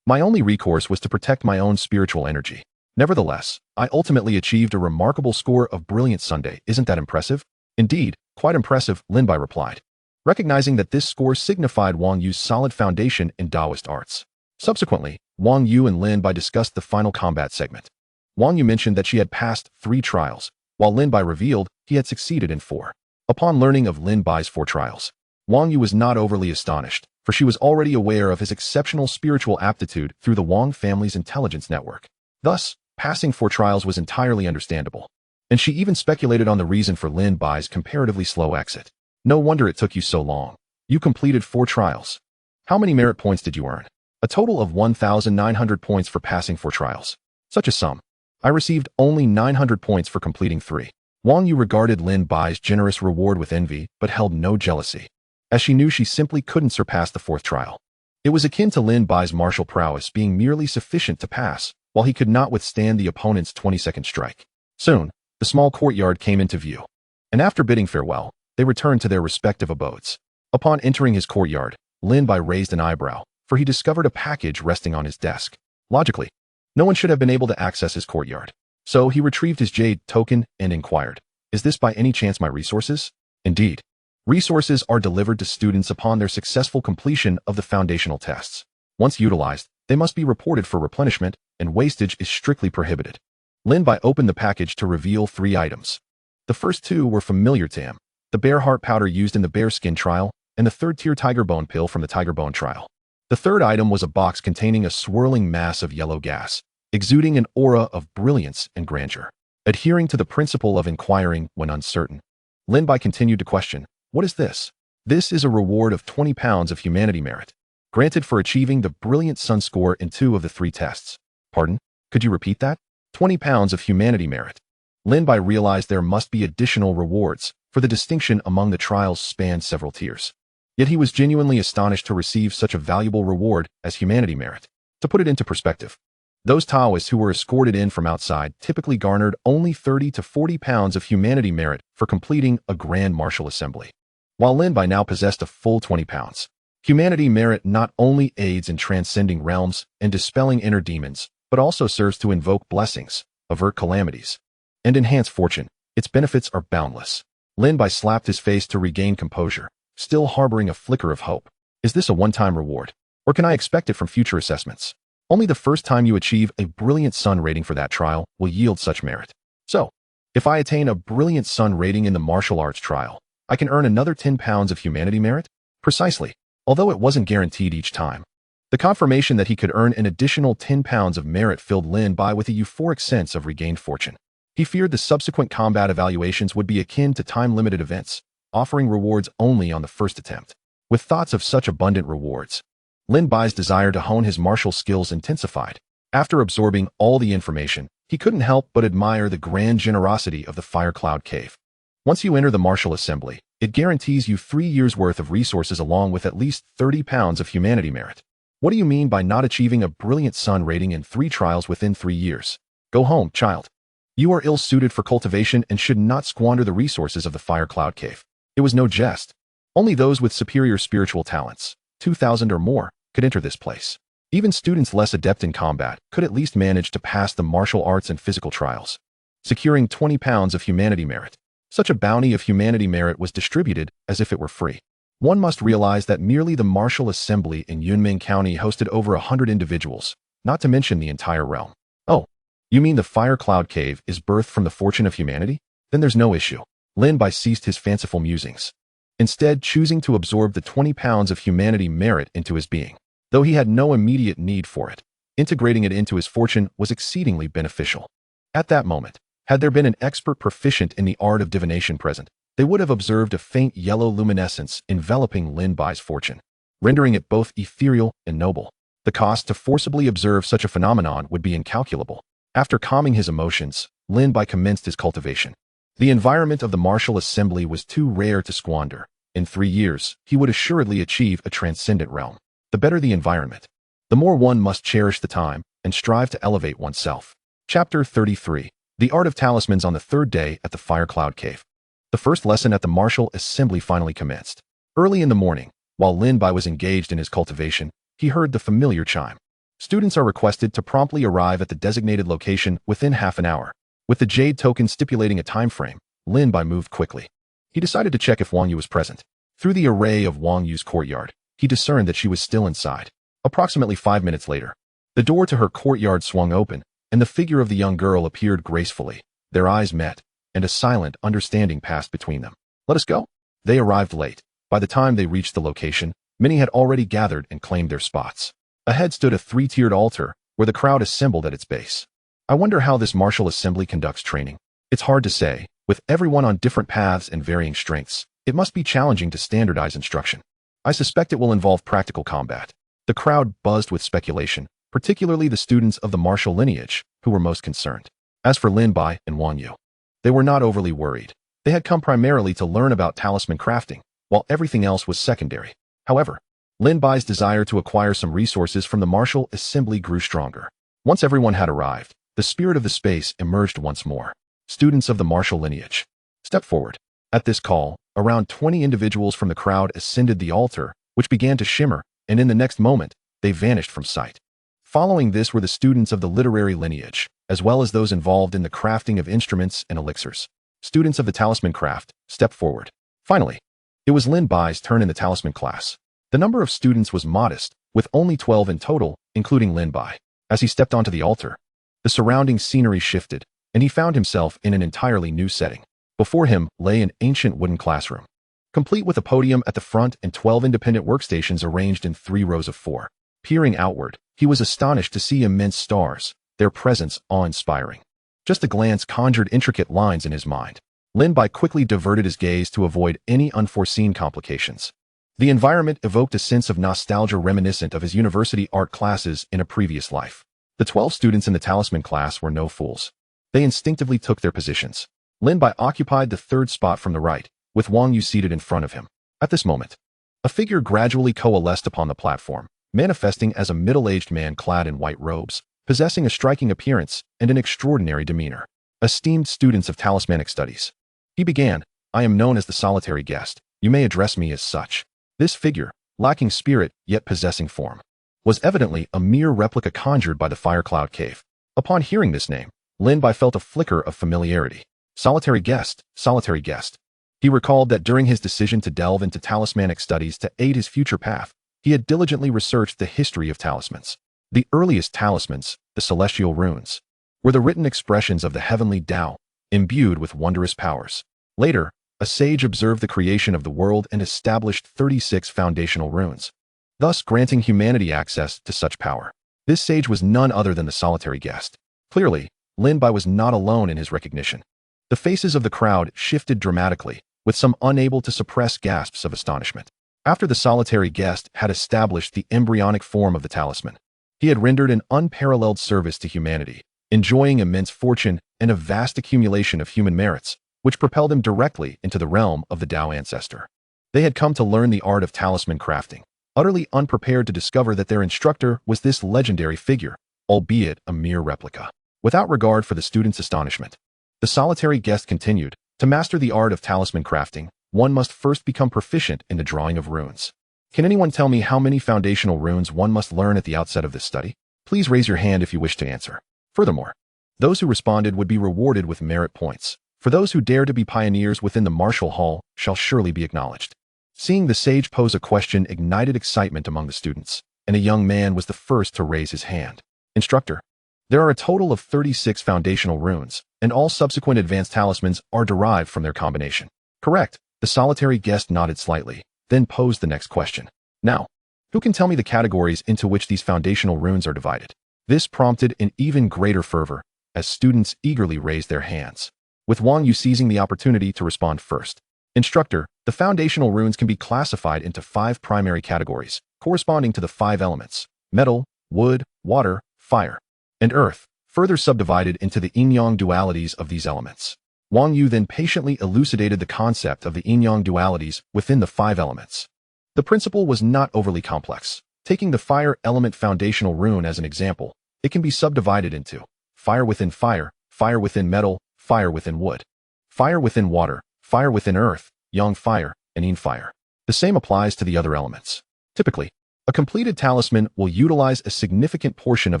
My only recourse was to protect my own spiritual energy. Nevertheless, I ultimately achieved a remarkable score of Brilliant Sunday. Isn't that impressive? Indeed, quite impressive, Lin Bai replied, recognizing that this score signified Wang Yu's solid foundation in Taoist arts. Subsequently, Wang Yu and Lin Bai discussed the final combat segment. Wang Yu mentioned that she had passed 3 trials, while Lin Bai revealed he had succeeded in 4. Upon learning of Lin Bai's 4 trials, Wang Yu was not overly astonished, for she was already aware of his exceptional spiritual aptitude through the Wang family's intelligence network. Thus, passing 4 trials was entirely understandable, and she even speculated on the reason for Lin Bai's comparatively slow exit. No wonder it took you so long. You completed 4 trials. How many merit points did you earn? A total of 1,900 points for passing 4 trials. Such a sum. I received only 900 points for completing 3. Wang Yu regarded Lin Bai's generous reward with envy, but held no jealousy, as she knew she simply couldn't surpass the 4th trial. It was akin to Lin Bai's martial prowess being merely sufficient to pass, while he could not withstand the opponent's 20-second strike. Soon, the small courtyard came into view, and after bidding farewell, they returned to their respective abodes. Upon entering his courtyard, Lin Bai raised an eyebrow, for he discovered a package resting on his desk. Logically, no one should have been able to access his courtyard. So he retrieved his jade token and inquired, "Is this by any chance my resources?" Indeed. Resources are delivered to students upon their successful completion of the foundational tests. Once utilized, they must be reported for replenishment, and wastage is strictly prohibited. Lin Bai opened the package to reveal 3 items. The first 2 were familiar to him: the bear heart powder used in the bear skin trial, and the third-tier tiger bone pill from the tiger bone trial. The third item was a box containing a swirling mass of yellow gas, exuding an aura of brilliance and grandeur. Adhering to the principle of inquiring when uncertain, Lin Bai continued to question, "What is this?" "This is a reward of 20 pounds of humanity merit, granted for achieving the brilliant sun score in 2 of the 3 tests." "Pardon? Could you repeat that?" 20 pounds of humanity merit. Lin Bai realized there must be additional rewards, for the distinction among the trials spanned several tiers. Yet he was genuinely astonished to receive such a valuable reward as humanity merit. To put it into perspective, those Taoists who were escorted in from outside typically garnered only 30 to 40 pounds of humanity merit for completing a grand martial assembly, while Lin Bai now possessed a full 20 pounds. Humanity merit not only aids in transcending realms and dispelling inner demons, but also serves to invoke blessings, avert calamities, and enhance fortune. Its benefits are boundless. Lin Bai slapped his face to regain composure, still harboring a flicker of hope. "Is this a one-time reward, or can I expect it from future assessments?" "Only the first time you achieve a brilliant sun rating for that trial will yield such merit. So, if I attain a brilliant sun rating in the martial arts trial, I can earn another 10 pounds of humanity merit?" Precisely, although it wasn't guaranteed each time. The confirmation that he could earn an additional 10 pounds of merit filled Lin Bai with a euphoric sense of regained fortune. He feared the subsequent combat evaluations would be akin to time-limited events, offering rewards only on the first attempt. With thoughts of such abundant rewards, Lin Bai's desire to hone his martial skills intensified. After absorbing all the information, he couldn't help but admire the grand generosity of the Fire Cloud Cave. Once you enter the martial assembly, it guarantees you 3 years' worth of resources along with at least 30 pounds of humanity merit. What do you mean by not achieving a brilliant sun rating in 3 trials within 3 years? Go home, child. You are ill-suited for cultivation and should not squander the resources of the Fire Cloud Cave. It was no jest. Only those with superior spiritual talents, 2,000 or more, could enter this place. Even students less adept in combat could at least manage to pass the martial arts and physical trials, securing 20 pounds of humanity merit. Such a bounty of humanity merit was distributed as if it were free. One must realize that merely the martial assembly in Yunming County hosted over 100 individuals, not to mention the entire realm. "Oh, you mean the Fire Cloud Cave is birthed from the fortune of humanity? Then there's no issue." Lin Bai ceased his fanciful musings, instead choosing to absorb the 20 pounds of humanity merit into his being. Though he had no immediate need for it, integrating it into his fortune was exceedingly beneficial. At that moment, had there been an expert proficient in the art of divination present, they would have observed a faint yellow luminescence enveloping Lin Bai's fortune, rendering it both ethereal and noble. The cost to forcibly observe such a phenomenon would be incalculable. After calming his emotions, Lin Bai commenced his cultivation. The environment of the martial assembly was too rare to squander. In 3 years, he would assuredly achieve a transcendent realm. The better the environment, the more one must cherish the time and strive to elevate oneself. Chapter 33. The Art of Talismans on the 3rd day at the Fire Cloud Cave. The first lesson at the martial assembly finally commenced. Early in the morning, while Lin Bai was engaged in his cultivation, he heard the familiar chime. Students are requested to promptly arrive at the designated location within half an hour. With the jade token stipulating a time frame, Lin Bai moved quickly. He decided to check if Wang Yu was present. Through the array of Wang Yu's courtyard, he discerned that she was still inside. Approximately 5 minutes later, the door to her courtyard swung open, and the figure of the young girl appeared gracefully. Their eyes met, and a silent understanding passed between them. "Let us go." They arrived late. By the time they reached the location, many had already gathered and claimed their spots. Ahead stood a 3-tiered altar, where the crowd assembled at its base. I wonder how this martial assembly conducts training. It's hard to say. With everyone on different paths and varying strengths, it must be challenging to standardize instruction. I suspect it will involve practical combat. The crowd buzzed with speculation, particularly the students of the martial lineage, who were most concerned. As for Lin Bai and Wang Yu, they were not overly worried. They had come primarily to learn about talisman crafting, while everything else was secondary. However, Lin Bai's desire to acquire some resources from the martial assembly grew stronger. Once everyone had arrived, the spirit of the space emerged once more. Students of the martial lineage, step forward. At this call, around 20 individuals from the crowd ascended the altar, which began to shimmer, and in the next moment, they vanished from sight. Following this were the students of the literary lineage, as well as those involved in the crafting of instruments and elixirs. Students of the talisman craft, step forward. Finally, it was Lin Bai's turn in the talisman class. The number of students was modest, with only 12 in total, including Lin Bai. As he stepped onto the altar, the surrounding scenery shifted, and he found himself in an entirely new setting. Before him lay an ancient wooden classroom, complete with a podium at the front and 12 independent workstations arranged in 3 rows of 4. Peering outward, he was astonished to see immense stars, their presence awe-inspiring. Just a glance conjured intricate lines in his mind. Lin Bai quickly diverted his gaze to avoid any unforeseen complications. The environment evoked a sense of nostalgia reminiscent of his university art classes in a previous life. The 12 students in the talisman class were no fools. They instinctively took their positions. Lin Bai occupied the 3rd spot from the right, with Wang Yu seated in front of him. At this moment, a figure gradually coalesced upon the platform, manifesting as a middle-aged man clad in white robes, possessing a striking appearance and an extraordinary demeanor. Esteemed students of talismanic studies, he began, I am known as the solitary guest. You may address me as such. This figure, lacking spirit yet possessing form, was evidently a mere replica conjured by the Fire Cloud Cave. Upon hearing this name, Lin Bai felt a flicker of familiarity. Solitary guest, solitary guest. He recalled that during his decision to delve into talismanic studies to aid his future path, he had diligently researched the history of talismans. The earliest talismans, the celestial runes, were the written expressions of the heavenly Tao, imbued with wondrous powers. Later, a sage observed the creation of the world and established 36 foundational runes, thus granting humanity access to such power. This sage was none other than the solitary guest. Clearly, Lin Bai was not alone in his recognition. The faces of the crowd shifted dramatically, with some unable to suppress gasps of astonishment. After the solitary guest had established the embryonic form of the talisman, he had rendered an unparalleled service to humanity, enjoying immense fortune and a vast accumulation of human merits, which propelled him directly into the realm of the Tao ancestor. They had come to learn the art of talisman crafting, utterly unprepared to discover that their instructor was this legendary figure, albeit a mere replica. Without regard for the students' astonishment, the solitary guest continued, to master the art of talisman crafting, one must first become proficient in the drawing of runes. Can anyone tell me how many foundational runes one must learn at the outset of this study? Please raise your hand if you wish to answer. Furthermore, those who responded would be rewarded with merit points. For those who dare to be pioneers within the martial hall shall surely be acknowledged. Seeing the sage pose a question ignited excitement among the students, and a young man was the first to raise his hand. Instructor, there are a total of 36 foundational runes, and all subsequent advanced talismans are derived from their combination. Correct. The solitary guest nodded slightly, then posed the next question. Now, who can tell me the categories into which these foundational runes are divided? This prompted an even greater fervor, as students eagerly raised their hands, with Wang Yu seizing the opportunity to respond first. Instructor, the foundational runes can be classified into 5 primary categories, corresponding to the 5 elements: metal, wood, water, fire, and earth, further subdivided into the yin-yang dualities of these elements. Wang Yu then patiently elucidated the concept of the yin-yang dualities within the 5 elements. The principle was not overly complex. Taking the fire element foundational rune as an example, it can be subdivided into fire within fire, fire within metal, fire within wood, fire within water, fire within earth, yang fire, and yin fire. The same applies to the other elements. Typically, a completed talisman will utilize a significant portion of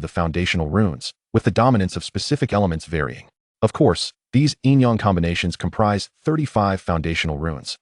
the foundational runes, with the dominance of specific elements varying. Of course, these yin-yang combinations comprise 35 foundational runes,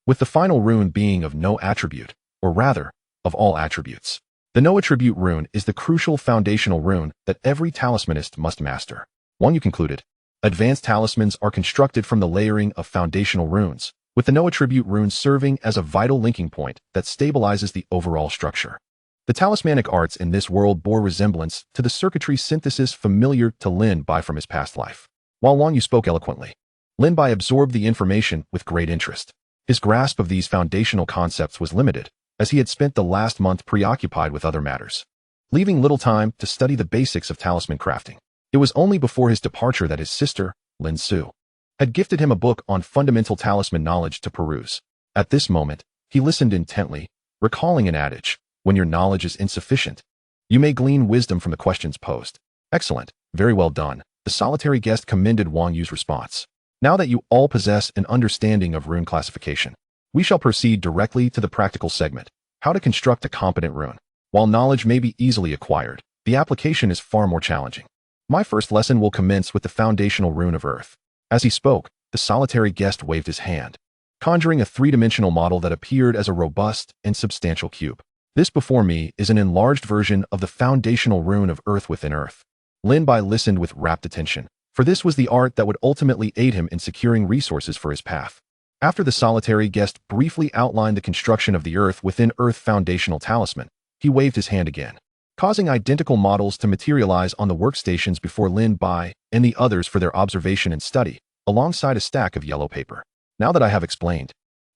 with the final rune being of no attribute, or rather, of all attributes. The no attribute rune is the crucial foundational rune that every talismanist must master. Wang Yu concluded, advanced talismans are constructed from the layering of foundational runes, with the no attribute rune serving as a vital linking point that stabilizes the overall structure. The talismanic arts in this world bore resemblance to the circuitry synthesis familiar to Lin Bai from his past life. While Wang Yu spoke eloquently, Lin Bai absorbed the information with great interest. His grasp of these foundational concepts was limited, as he had spent the last month preoccupied with other matters, leaving little time to study the basics of talisman crafting. It was only before his departure that his sister, Lin Su, had gifted him a book on fundamental talisman knowledge to peruse. At this moment, he listened intently, recalling an adage, when your knowledge is insufficient. You may glean wisdom from the questions posed. Excellent. Very well done. The solitary guest commended Wang Yu's response. Now that you all possess an understanding of rune classification, we shall proceed directly to the practical segment, how to construct a competent rune. While knowledge may be easily acquired, the application is far more challenging. My first lesson will commence with the foundational rune of Earth. As he spoke, the solitary guest waved his hand, conjuring a three-dimensional model that appeared as a robust and substantial cube. This before me is an enlarged version of the foundational rune of Earth within Earth. Lin Bai listened with rapt attention, for this was the art that would ultimately aid him in securing resources for his path. After the solitary guest briefly outlined the construction of the Earth within Earth foundational talisman, he waved his hand again, causing identical models to materialize on the workstations before Lin Bai and the others for their observation and study, alongside a stack of yellow paper. Now that I have explained,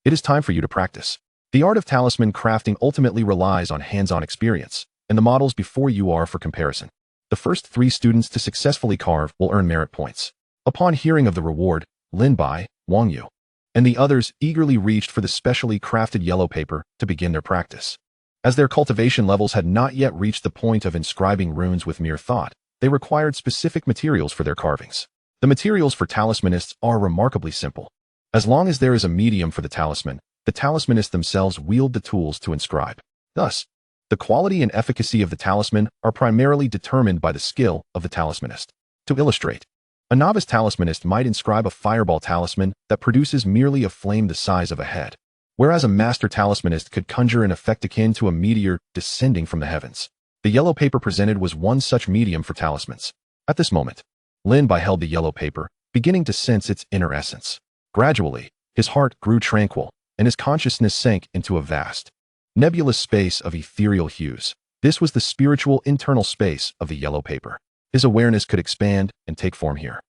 it is time for you to practice. The art of talisman crafting ultimately relies on hands-on experience, and the models before you are for comparison. The first 3 students to successfully carve will earn merit points. Upon hearing of the reward, Lin Bai, Wang Yu, and the others eagerly reached for the specially crafted yellow paper to begin their practice. As their cultivation levels had not yet reached the point of inscribing runes with mere thought, they required specific materials for their carvings. The materials for talismanists are remarkably simple. As long as there is a medium for the talismanists themselves wield the tools to inscribe. Thus, the quality and efficacy of the talisman are primarily determined by the skill of the talismanist. To illustrate, a novice talismanist might inscribe a fireball talisman that produces merely a flame the size of a head, whereas a master talismanist could conjure an effect akin to a meteor descending from the heavens. The yellow paper presented was one such medium for talismans. At this moment, Lin Bai held the yellow paper, beginning to sense its inner essence. Gradually, his heart grew tranquil, and his consciousness sank into a vast, nebulous space of ethereal hues. This was the spiritual internal space of the yellow paper. His awareness could expand and take form here,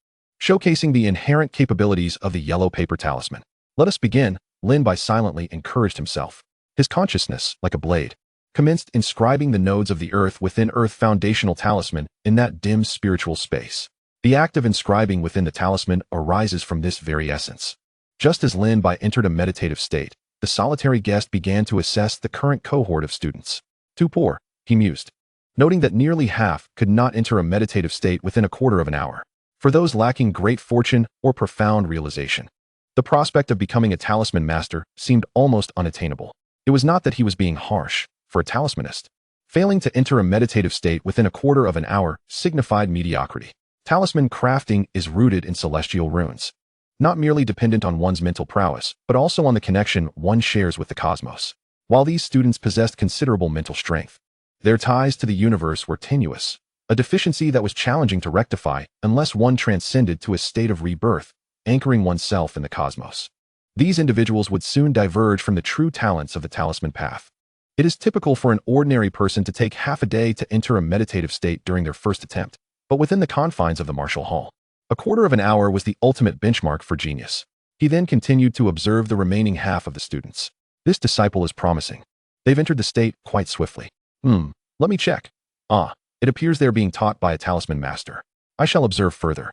showcasing the inherent capabilities of the yellow paper talisman. Let us begin, Lin Bai silently encouraged himself. His consciousness, like a blade, commenced inscribing the nodes of the Earth within Earth foundational talisman in that dim spiritual space. The act of inscribing within the talisman arises from this very essence. Just as Lin Bai entered a meditative state, the solitary guest began to assess the current cohort of students. Too poor, he mused, noting that nearly half could not enter a meditative state within a quarter of an hour. For those lacking great fortune or profound realization, the prospect of becoming a talisman master seemed almost unattainable. It was not that he was being harsh. For a talismanist, failing to enter a meditative state within a quarter of an hour signified mediocrity. Talisman crafting is rooted in celestial runes, not merely dependent on one's mental prowess, but also on the connection one shares with the cosmos. While these students possessed considerable mental strength, their ties to the universe were tenuous, a deficiency that was challenging to rectify unless one transcended to a state of rebirth, anchoring oneself in the cosmos. These individuals would soon diverge from the true talents of the talisman path. It is typical for an ordinary person to take half a day to enter a meditative state during their first attempt, but within the confines of the martial hall, a quarter of an hour was the ultimate benchmark for genius. He then continued to observe the remaining half of the students. This disciple is promising. They've entered the state quite swiftly. Let me check. It appears they're being taught by a talisman master. I shall observe further.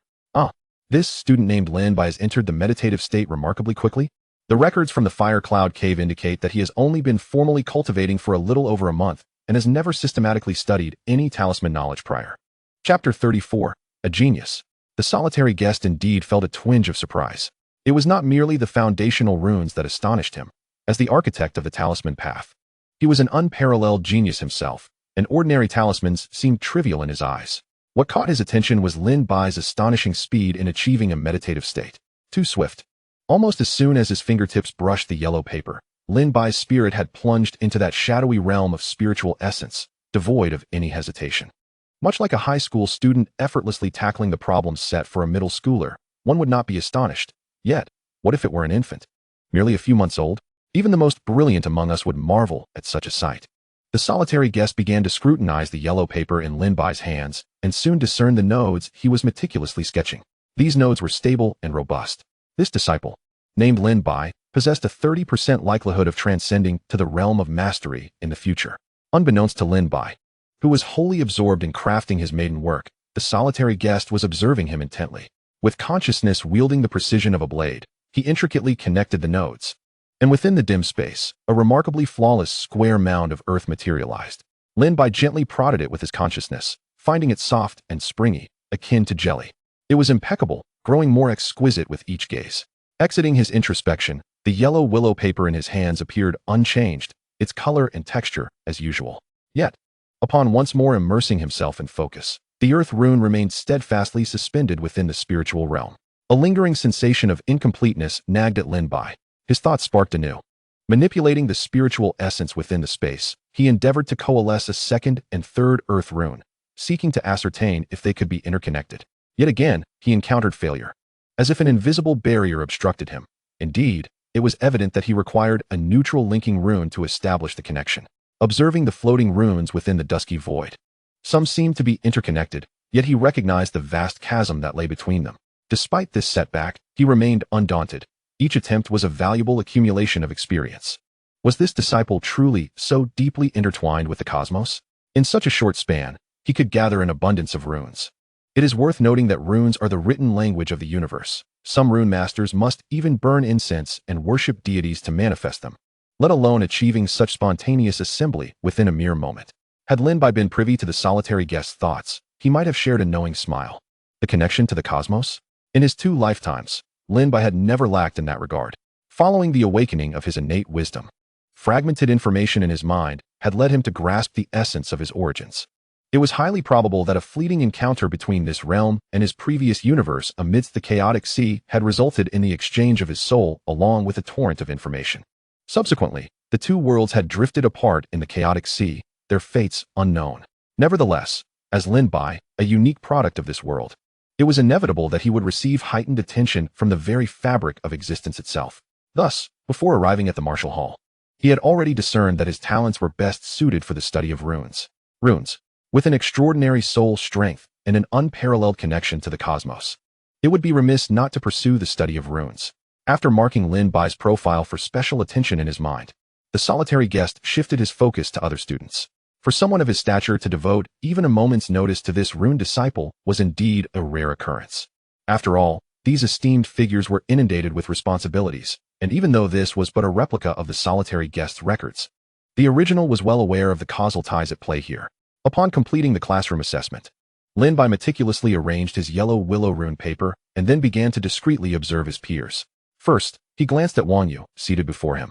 This student named Lin Bai has entered the meditative state remarkably quickly. The records from the Fire Cloud Cave indicate that he has only been formally cultivating for a little over a month and has never systematically studied any talisman knowledge prior. Chapter 34. A Genius. The solitary guest indeed felt a twinge of surprise. It was not merely the foundational runes that astonished him. As the architect of the talisman path, he was an unparalleled genius himself, and ordinary talismans seemed trivial in his eyes. What caught his attention was Lin Bai's astonishing speed in achieving a meditative state. Too swift. Almost as soon as his fingertips brushed the yellow paper, Lin Bai's spirit had plunged into that shadowy realm of spiritual essence, devoid of any hesitation. Much like a high school student effortlessly tackling the problems set for a middle schooler, one would not be astonished. Yet, what if it were an infant? Merely a few months old? Even the most brilliant among us would marvel at such a sight. The solitary guest began to scrutinize the yellow paper in Lin Bai's hands, and soon discerned the nodes he was meticulously sketching. These nodes were stable and robust. This disciple, named Lin Bai, possessed a 30% likelihood of transcending to the realm of mastery in the future. Unbeknownst to Lin Bai, who was wholly absorbed in crafting his maiden work, the solitary guest was observing him intently. With consciousness wielding the precision of a blade, he intricately connected the nodes, And within the dim space, a remarkably flawless square mound of earth materialized. Lin Bai gently prodded it with his consciousness, finding it soft and springy, akin to jelly. It was impeccable, growing more exquisite with each gaze. Exiting his introspection, the yellow willow paper in his hands appeared unchanged, its color and texture as usual. Yet, upon once more immersing himself in focus, the earth rune remained steadfastly suspended within the spiritual realm. A lingering sensation of incompleteness nagged at Lin Bai. His thoughts sparked anew. Manipulating the spiritual essence within the space, he endeavored to coalesce a second and third earth rune, seeking to ascertain if they could be interconnected. Yet again, he encountered failure. As if an invisible barrier obstructed him. Indeed, it was evident that he required a neutral linking rune to establish the connection. Observing the floating runes within the dusky void, some seemed to be interconnected, yet he recognized the vast chasm that lay between them. Despite this setback, he remained undaunted. Each attempt was a valuable accumulation of experience. Was this disciple truly so deeply intertwined with the cosmos? In such a short span, he could gather an abundance of runes. It is worth noting that runes are the written language of the universe. Some rune masters must even burn incense and worship deities to manifest them, let alone achieving such spontaneous assembly within a mere moment. Had Lin Bai been privy to the solitary guest's thoughts, he might have shared a knowing smile. The connection to the cosmos? In his 2 lifetimes, Lin Bai had never lacked in that regard. Following the awakening of his innate wisdom, fragmented information in his mind had led him to grasp the essence of his origins. It was highly probable that a fleeting encounter between this realm and his previous universe amidst the chaotic sea had resulted in the exchange of his soul along with a torrent of information. Subsequently, the 2 worlds had drifted apart in the chaotic sea, their fates unknown. Nevertheless, as Lin Bai, a unique product of this world, it was inevitable that he would receive heightened attention from the very fabric of existence itself. Thus, before arriving at the martial hall, he had already discerned that his talents were best suited for the study of runes. Runes, with an extraordinary soul strength and an unparalleled connection to the cosmos. It would be remiss not to pursue the study of runes. After marking Lin Bai's profile for special attention in his mind, the solitary guest shifted his focus to other students. For someone of his stature to devote even a moment's notice to this rune disciple was indeed a rare occurrence. After all, these esteemed figures were inundated with responsibilities, and even though this was but a replica of the solitary guest's records, the original was well aware of the causal ties at play here. Upon completing the classroom assessment, Lin Bai meticulously arranged his yellow willow rune paper and then began to discreetly observe his peers. First, he glanced at Wang Yu, seated before him.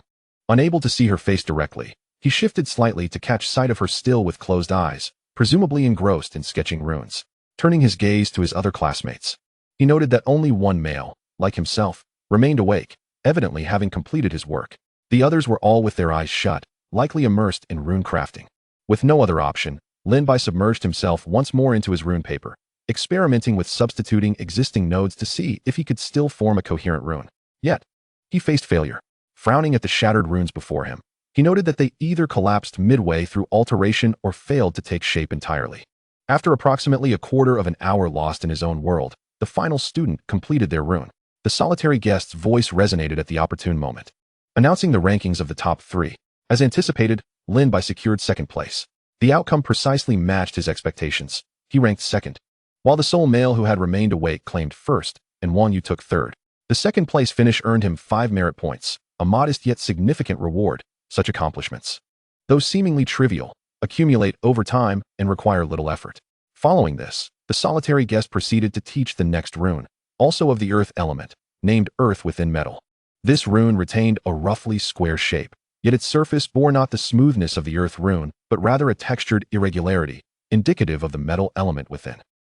Unable to see her face directly, he shifted slightly to catch sight of her still with closed eyes, presumably engrossed in sketching runes. Turning his gaze to his other classmates, he noted that only one male, like himself, remained awake, evidently having completed his work. The others were all with their eyes shut, likely immersed in rune crafting. With no other option, Lin Bai submerged himself once more into his rune paper, experimenting with substituting existing nodes to see if he could still form a coherent rune. Yet, he faced failure. Frowning at the shattered runes before him, he noted that they either collapsed midway through alteration or failed to take shape entirely. After approximately a quarter of an hour lost in his own world, the final student completed their rune. The solitary guest's voice resonated at the opportune moment, announcing the rankings of the top 3. As anticipated, Lin Bai secured second place. The outcome precisely matched his expectations. He ranked second, while the sole male who had remained awake claimed first, and Wang Yu took third. The second place finish earned him 5 merit points, a modest yet significant reward. Such accomplishments, though seemingly trivial, accumulate over time and require little effort. Following this, the solitary guest proceeded to teach the next rune, also of the earth element, named Earth Within Metal. This rune retained a roughly square shape, yet its surface bore not the smoothness of the earth rune, but rather a textured irregularity, indicative of the metal element within.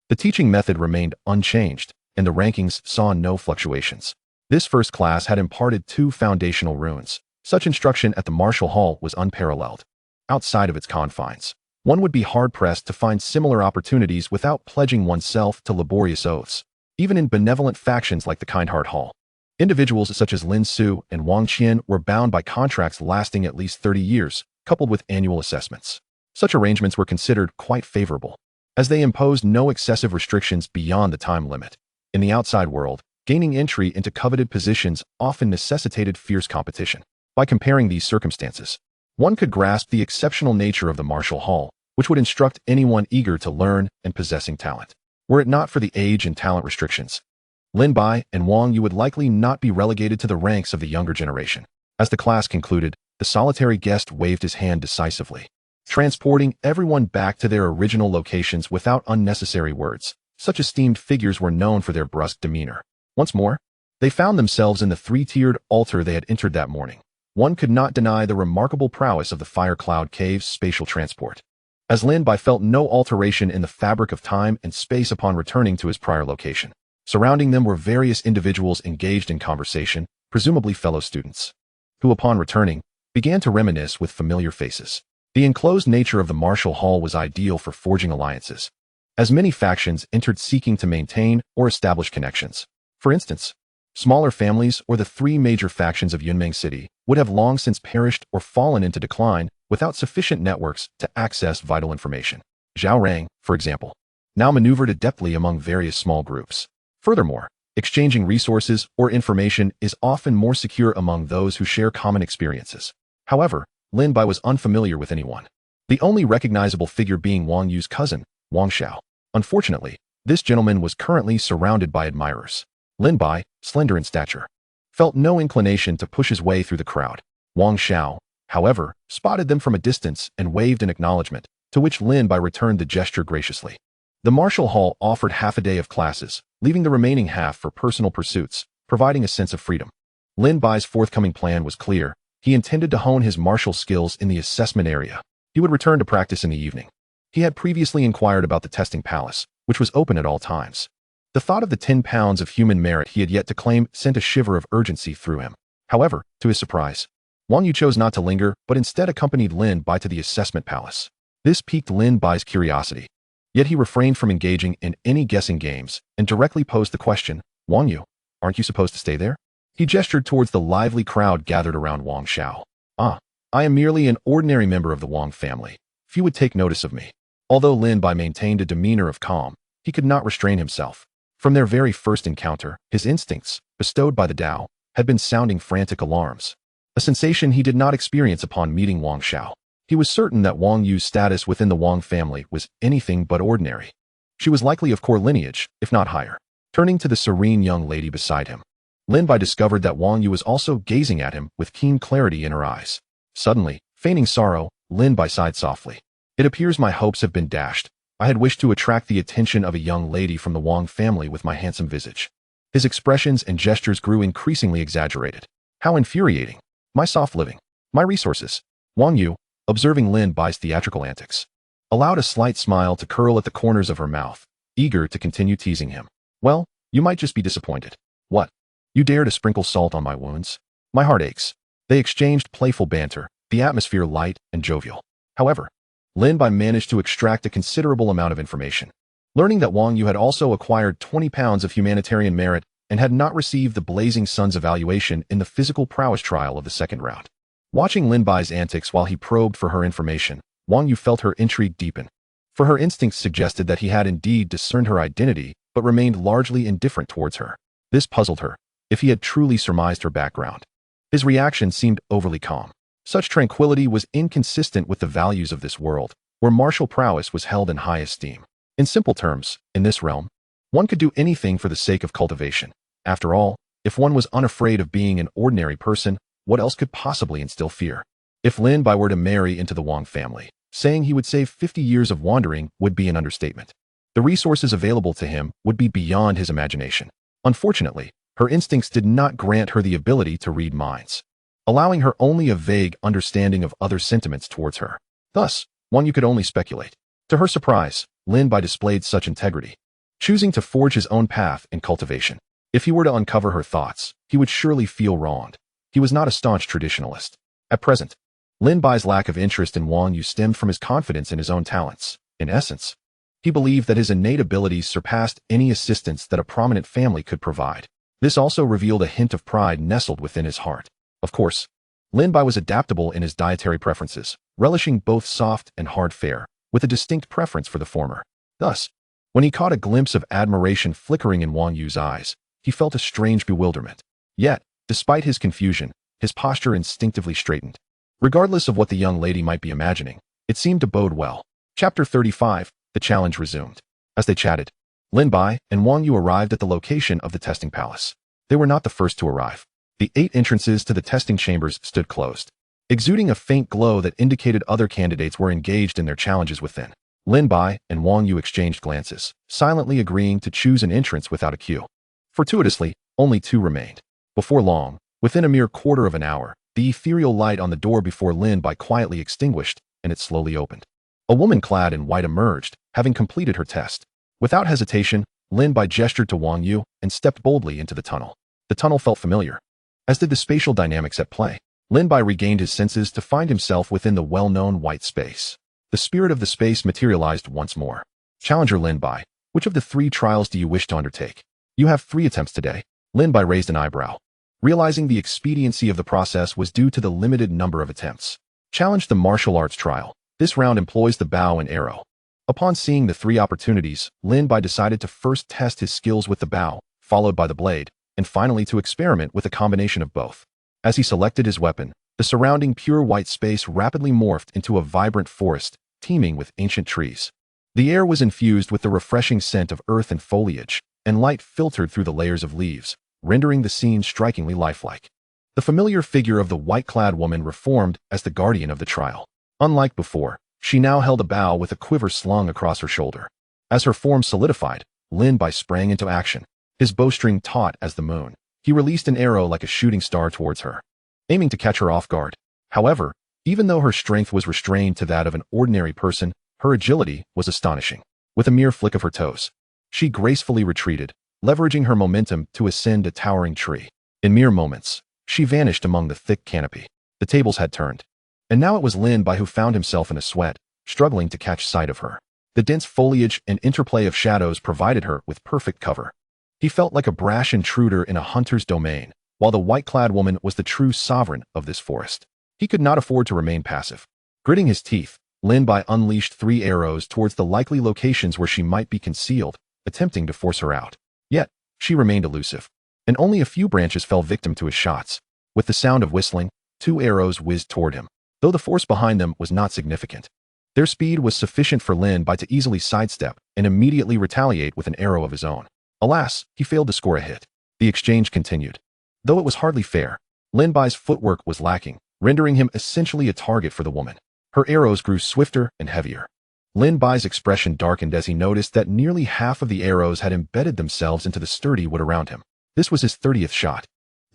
The teaching method remained unchanged, and the rankings saw no fluctuations. This first class had imparted 2 foundational runes. Such instruction at the martial hall was unparalleled. Outside of its confines, one would be hard-pressed to find similar opportunities without pledging oneself to laborious oaths, even in benevolent factions like the Kind Heart Hall. Individuals such as Lin Su and Wang Qian were bound by contracts lasting at least 30 years, coupled with annual assessments. Such arrangements were considered quite favorable, as they imposed no excessive restrictions beyond the time limit. In the outside world, gaining entry into coveted positions often necessitated fierce competition. By comparing these circumstances, one could grasp the exceptional nature of the martial hall, which would instruct anyone eager to learn and possessing talent. Were it not for the age and talent restrictions, Lin Bai and Wang Yu would likely not be relegated to the ranks of the younger generation. As the class concluded, the solitary guest waved his hand decisively, transporting everyone back to their original locations without unnecessary words. Such esteemed figures were known for their brusque demeanor. Once more, they found themselves in the three-tiered altar they had entered that morning. One could not deny the remarkable prowess of the Fire Cloud Cave's spatial transport, as Lin Bai felt no alteration in the fabric of time and space upon returning to his prior location. Surrounding them were various individuals engaged in conversation, presumably fellow students, who upon returning, began to reminisce with familiar faces. The enclosed nature of the martial hall was ideal for forging alliances, as many factions entered seeking to maintain or establish connections. For instance, smaller families or the three major factions of Yunmeng City would have long since perished or fallen into decline without sufficient networks to access vital information. Zhao Rang, for example, now maneuvered adeptly among various small groups. Furthermore, exchanging resources or information is often more secure among those who share common experiences. However, Lin Bai was unfamiliar with anyone, the only recognizable figure being Wang Yu's cousin, Wang Xiao. Unfortunately, this gentleman was currently surrounded by admirers. Lin Bai, slender in stature, felt no inclination to push his way through the crowd. Wang Xiao, however, spotted them from a distance and waved an acknowledgement, to which Lin Bai returned the gesture graciously. The martial hall offered half a day of classes, leaving the remaining half for personal pursuits, providing a sense of freedom. Lin Bai's forthcoming plan was clear. He intended to hone his martial skills in the assessment area. He would return to practice in the evening. He had previously inquired about the testing palace, which was open at all times. The thought of the 10 pounds of human merit he had yet to claim sent a shiver of urgency through him. However, to his surprise, Wang Yu chose not to linger, but instead accompanied Lin Bai to the assessment palace. This piqued Lin Bai's curiosity. Yet he refrained from engaging in any guessing games and directly posed the question, "Wang Yu, aren't you supposed to stay there?" He gestured towards the lively crowd gathered around Wang Xiao. "Ah, I am merely an ordinary member of the Wang family. Few would take notice of me." Although Lin Bai maintained a demeanor of calm, he could not restrain himself. From their very first encounter, his instincts, bestowed by the Tao, had been sounding frantic alarms, a sensation he did not experience upon meeting Wang Xiao. He was certain that Wang Yu's status within the Wang family was anything but ordinary. She was likely of core lineage, if not higher. Turning to the serene young lady beside him, Lin Bai discovered that Wang Yu was also gazing at him with keen clarity in her eyes. Suddenly, feigning sorrow, Lin Bai sighed softly. "It appears my hopes have been dashed. I had wished to attract the attention of a young lady from the Wang family with my handsome visage." His expressions and gestures grew increasingly exaggerated. "How infuriating. My soft living. My resources." Wang Yu, observing Lin Bai's theatrical antics, allowed a slight smile to curl at the corners of her mouth, eager to continue teasing him. "Well, you might just be disappointed. What? You dare to sprinkle salt on my wounds? My heart aches." They exchanged playful banter, the atmosphere light and jovial. However, Lin Bai managed to extract a considerable amount of information. Learning that Wang Yu had also acquired 20 pounds of humanitarian merit and had not received the Blazing Sun's evaluation in the physical prowess trial of the second round. Watching Lin Bai's antics while he probed for her information, Wang Yu felt her intrigue deepen. For her instincts suggested that he had indeed discerned her identity, but remained largely indifferent towards her. This puzzled her, if he had truly surmised her background. His reaction seemed overly calm. Such tranquility was inconsistent with the values of this world, where martial prowess was held in high esteem. In simple terms, in this realm, one could do anything for the sake of cultivation. After all, if one was unafraid of being an ordinary person, what else could possibly instill fear? If Lin Bai were to marry into the Wang family, saying he would save 50 years of wandering would be an understatement. The resources available to him would be beyond his imagination. Unfortunately, her instincts did not grant her the ability to read minds, allowing her only a vague understanding of other sentiments towards her. Thus, Wang Yu could only speculate. To her surprise, Lin Bai displayed such integrity, choosing to forge his own path in cultivation. If he were to uncover her thoughts, he would surely feel wronged. He was not a staunch traditionalist. At present, Lin Bai's lack of interest in Wang Yu stemmed from his confidence in his own talents. In essence, he believed that his innate abilities surpassed any assistance that a prominent family could provide. This also revealed a hint of pride nestled within his heart. Of course, Lin Bai was adaptable in his dietary preferences, relishing both soft and hard fare, with a distinct preference for the former. Thus, when he caught a glimpse of admiration flickering in Wang Yu's eyes, he felt a strange bewilderment. Yet, despite his confusion, his posture instinctively straightened. Regardless of what the young lady might be imagining, it seemed to bode well. Chapter 35, the challenge resumed. As they chatted, Lin Bai and Wang Yu arrived at the location of the testing palace. They were not the first to arrive. The 8 entrances to the testing chambers stood closed, exuding a faint glow that indicated other candidates were engaged in their challenges within. Lin Bai and Wang Yu exchanged glances, silently agreeing to choose an entrance without a queue. Fortuitously, only 2 remained. Before long, within a mere quarter of an hour, the ethereal light on the door before Lin Bai quietly extinguished, and it slowly opened. A woman clad in white emerged, having completed her test. Without hesitation, Lin Bai gestured to Wang Yu and stepped boldly into the tunnel. The tunnel felt familiar, as did the spatial dynamics at play. Lin Bai regained his senses to find himself within the well-known white space. The spirit of the space materialized once more. Challenger Lin Bai, which of the 3 trials do you wish to undertake? You have 3 attempts today. Lin Bai raised an eyebrow, realizing the expediency of the process was due to the limited number of attempts. Challenge the martial arts trial. This round employs the bow and arrow. Upon seeing the 3 opportunities, Lin Bai decided to first test his skills with the bow, followed by the blade, and finally to experiment with a combination of both. As he selected his weapon, the surrounding pure white space rapidly morphed into a vibrant forest, teeming with ancient trees. The air was infused with the refreshing scent of earth and foliage, and light filtered through the layers of leaves, rendering the scene strikingly lifelike. The familiar figure of the white-clad woman reformed as the guardian of the trial. Unlike before, she now held a bow with a quiver slung across her shoulder. As her form solidified, Lin Bai sprang into action, his bowstring taut as the moon. He released an arrow like a shooting star towards her, aiming to catch her off guard. However, even though her strength was restrained to that of an ordinary person, her agility was astonishing. With a mere flick of her toes, she gracefully retreated, leveraging her momentum to ascend a towering tree. In mere moments, she vanished among the thick canopy. The tables had turned, and now it was Lin Bai who found himself in a sweat, struggling to catch sight of her. The dense foliage and interplay of shadows provided her with perfect cover. He felt like a brash intruder in a hunter's domain, while the white-clad woman was the true sovereign of this forest. He could not afford to remain passive. Gritting his teeth, Lin Bai unleashed 3 arrows towards the likely locations where she might be concealed, attempting to force her out. Yet, she remained elusive, and only a few branches fell victim to his shots. With the sound of whistling, 2 arrows whizzed toward him, though the force behind them was not significant. Their speed was sufficient for Lin Bai to easily sidestep and immediately retaliate with an arrow of his own. Alas, he failed to score a hit. The exchange continued. Though it was hardly fair, Lin Bai's footwork was lacking, rendering him essentially a target for the woman. Her arrows grew swifter and heavier. Lin Bai's expression darkened as he noticed that nearly half of the arrows had embedded themselves into the sturdy wood around him. This was his 30th shot.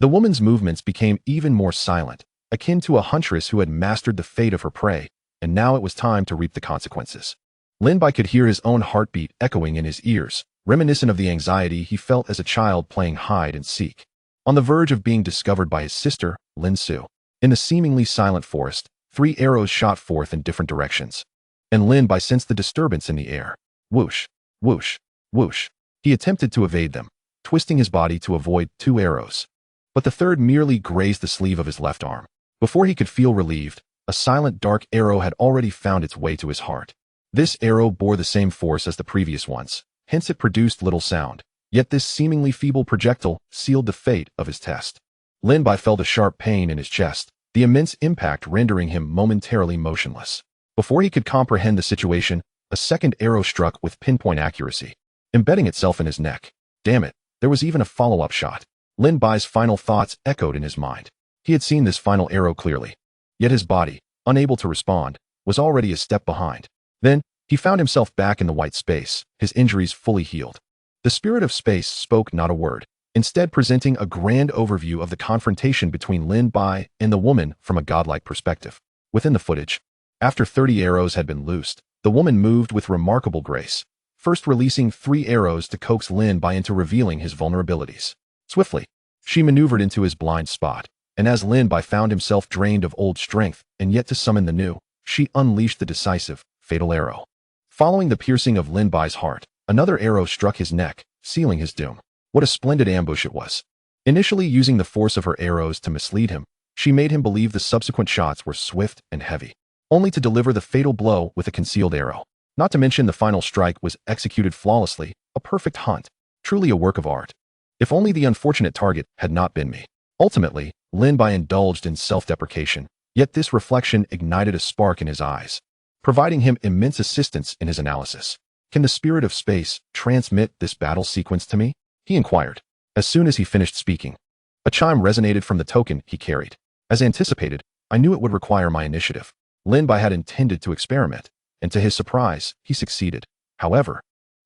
The woman's movements became even more silent, akin to a huntress who had mastered the fate of her prey, and now it was time to reap the consequences. Lin Bai could hear his own heartbeat echoing in his ears, reminiscent of the anxiety he felt as a child playing hide and seek, on the verge of being discovered by his sister, Lin Su. In the seemingly silent forest, 3 arrows shot forth in different directions, and Lin Bai sensed the disturbance in the air. Whoosh, whoosh, whoosh. He attempted to evade them, twisting his body to avoid 2 arrows, but the third merely grazed the sleeve of his left arm. Before he could feel relieved, a silent dark arrow had already found its way to his heart. This arrow bore the same force as the previous ones, hence it produced little sound. Yet this seemingly feeble projectile sealed the fate of his test. Lin Bai felt a sharp pain in his chest, the immense impact rendering him momentarily motionless. Before he could comprehend the situation, a second arrow struck with pinpoint accuracy, embedding itself in his neck. Damn it, there was even a follow-up shot. Lin Bai's final thoughts echoed in his mind. He had seen this final arrow clearly, yet his body, unable to respond, was already a step behind. Then, he found himself back in the white space, his injuries fully healed. The spirit of space spoke not a word, instead presenting a grand overview of the confrontation between Lin Bai and the woman from a godlike perspective. Within the footage, after 30 arrows had been loosed, the woman moved with remarkable grace, first releasing 3 arrows to coax Lin Bai into revealing his vulnerabilities. Swiftly, she maneuvered into his blind spot, and as Lin Bai found himself drained of old strength and yet to summon the new, she unleashed the decisive, fatal arrow. Following the piercing of Lin Bai's heart, another arrow struck his neck, sealing his doom. What a splendid ambush it was. Initially using the force of her arrows to mislead him, she made him believe the subsequent shots were swift and heavy, only to deliver the fatal blow with a concealed arrow. Not to mention the final strike was executed flawlessly, a perfect hunt, truly a work of art. If only the unfortunate target had not been me. Ultimately, Lin Bai indulged in self-deprecation, yet this reflection ignited a spark in his eyes, providing him immense assistance in his analysis. Can the spirit of space transmit this battle sequence to me? He inquired. As soon as he finished speaking, A chime resonated from the token he carried. As anticipated, I knew it would require my initiative. Lin Bai had intended to experiment, and to his surprise, he succeeded. However,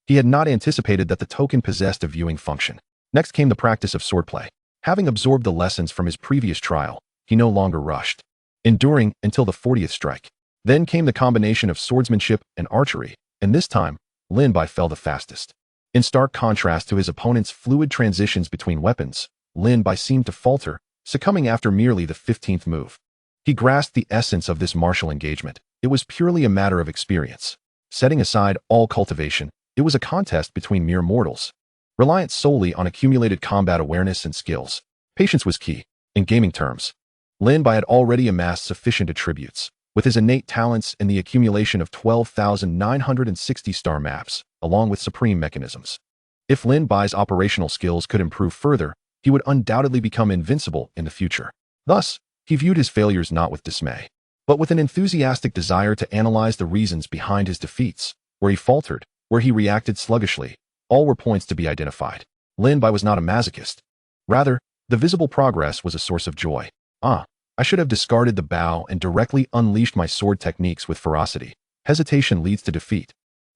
he had not anticipated that the token possessed a viewing function. Next came the practice of swordplay. Having absorbed the lessons from his previous trial, he no longer rushed, enduring until the 40th strike. Then came the combination of swordsmanship and archery, and this time, Lin Bai fell the fastest. In stark contrast to his opponent's fluid transitions between weapons, Lin Bai seemed to falter, succumbing after merely the 15th move. He grasped the essence of this martial engagement. It was purely a matter of experience. Setting aside all cultivation, it was a contest between mere mortals, reliant solely on accumulated combat awareness and skills. Patience was key. In gaming terms, Lin Bai had already amassed sufficient attributes, with his innate talents and the accumulation of 12,960 star maps, along with supreme mechanisms. If Lin Bai's operational skills could improve further, he would undoubtedly become invincible in the future. Thus, he viewed his failures not with dismay, but with an enthusiastic desire to analyze the reasons behind his defeats. Where he faltered, where he reacted sluggishly, all were points to be identified. Lin Bai was not a masochist. Rather, the visible progress was a source of joy. I should have discarded the bow and directly unleashed my sword techniques with ferocity. Hesitation leads to defeat.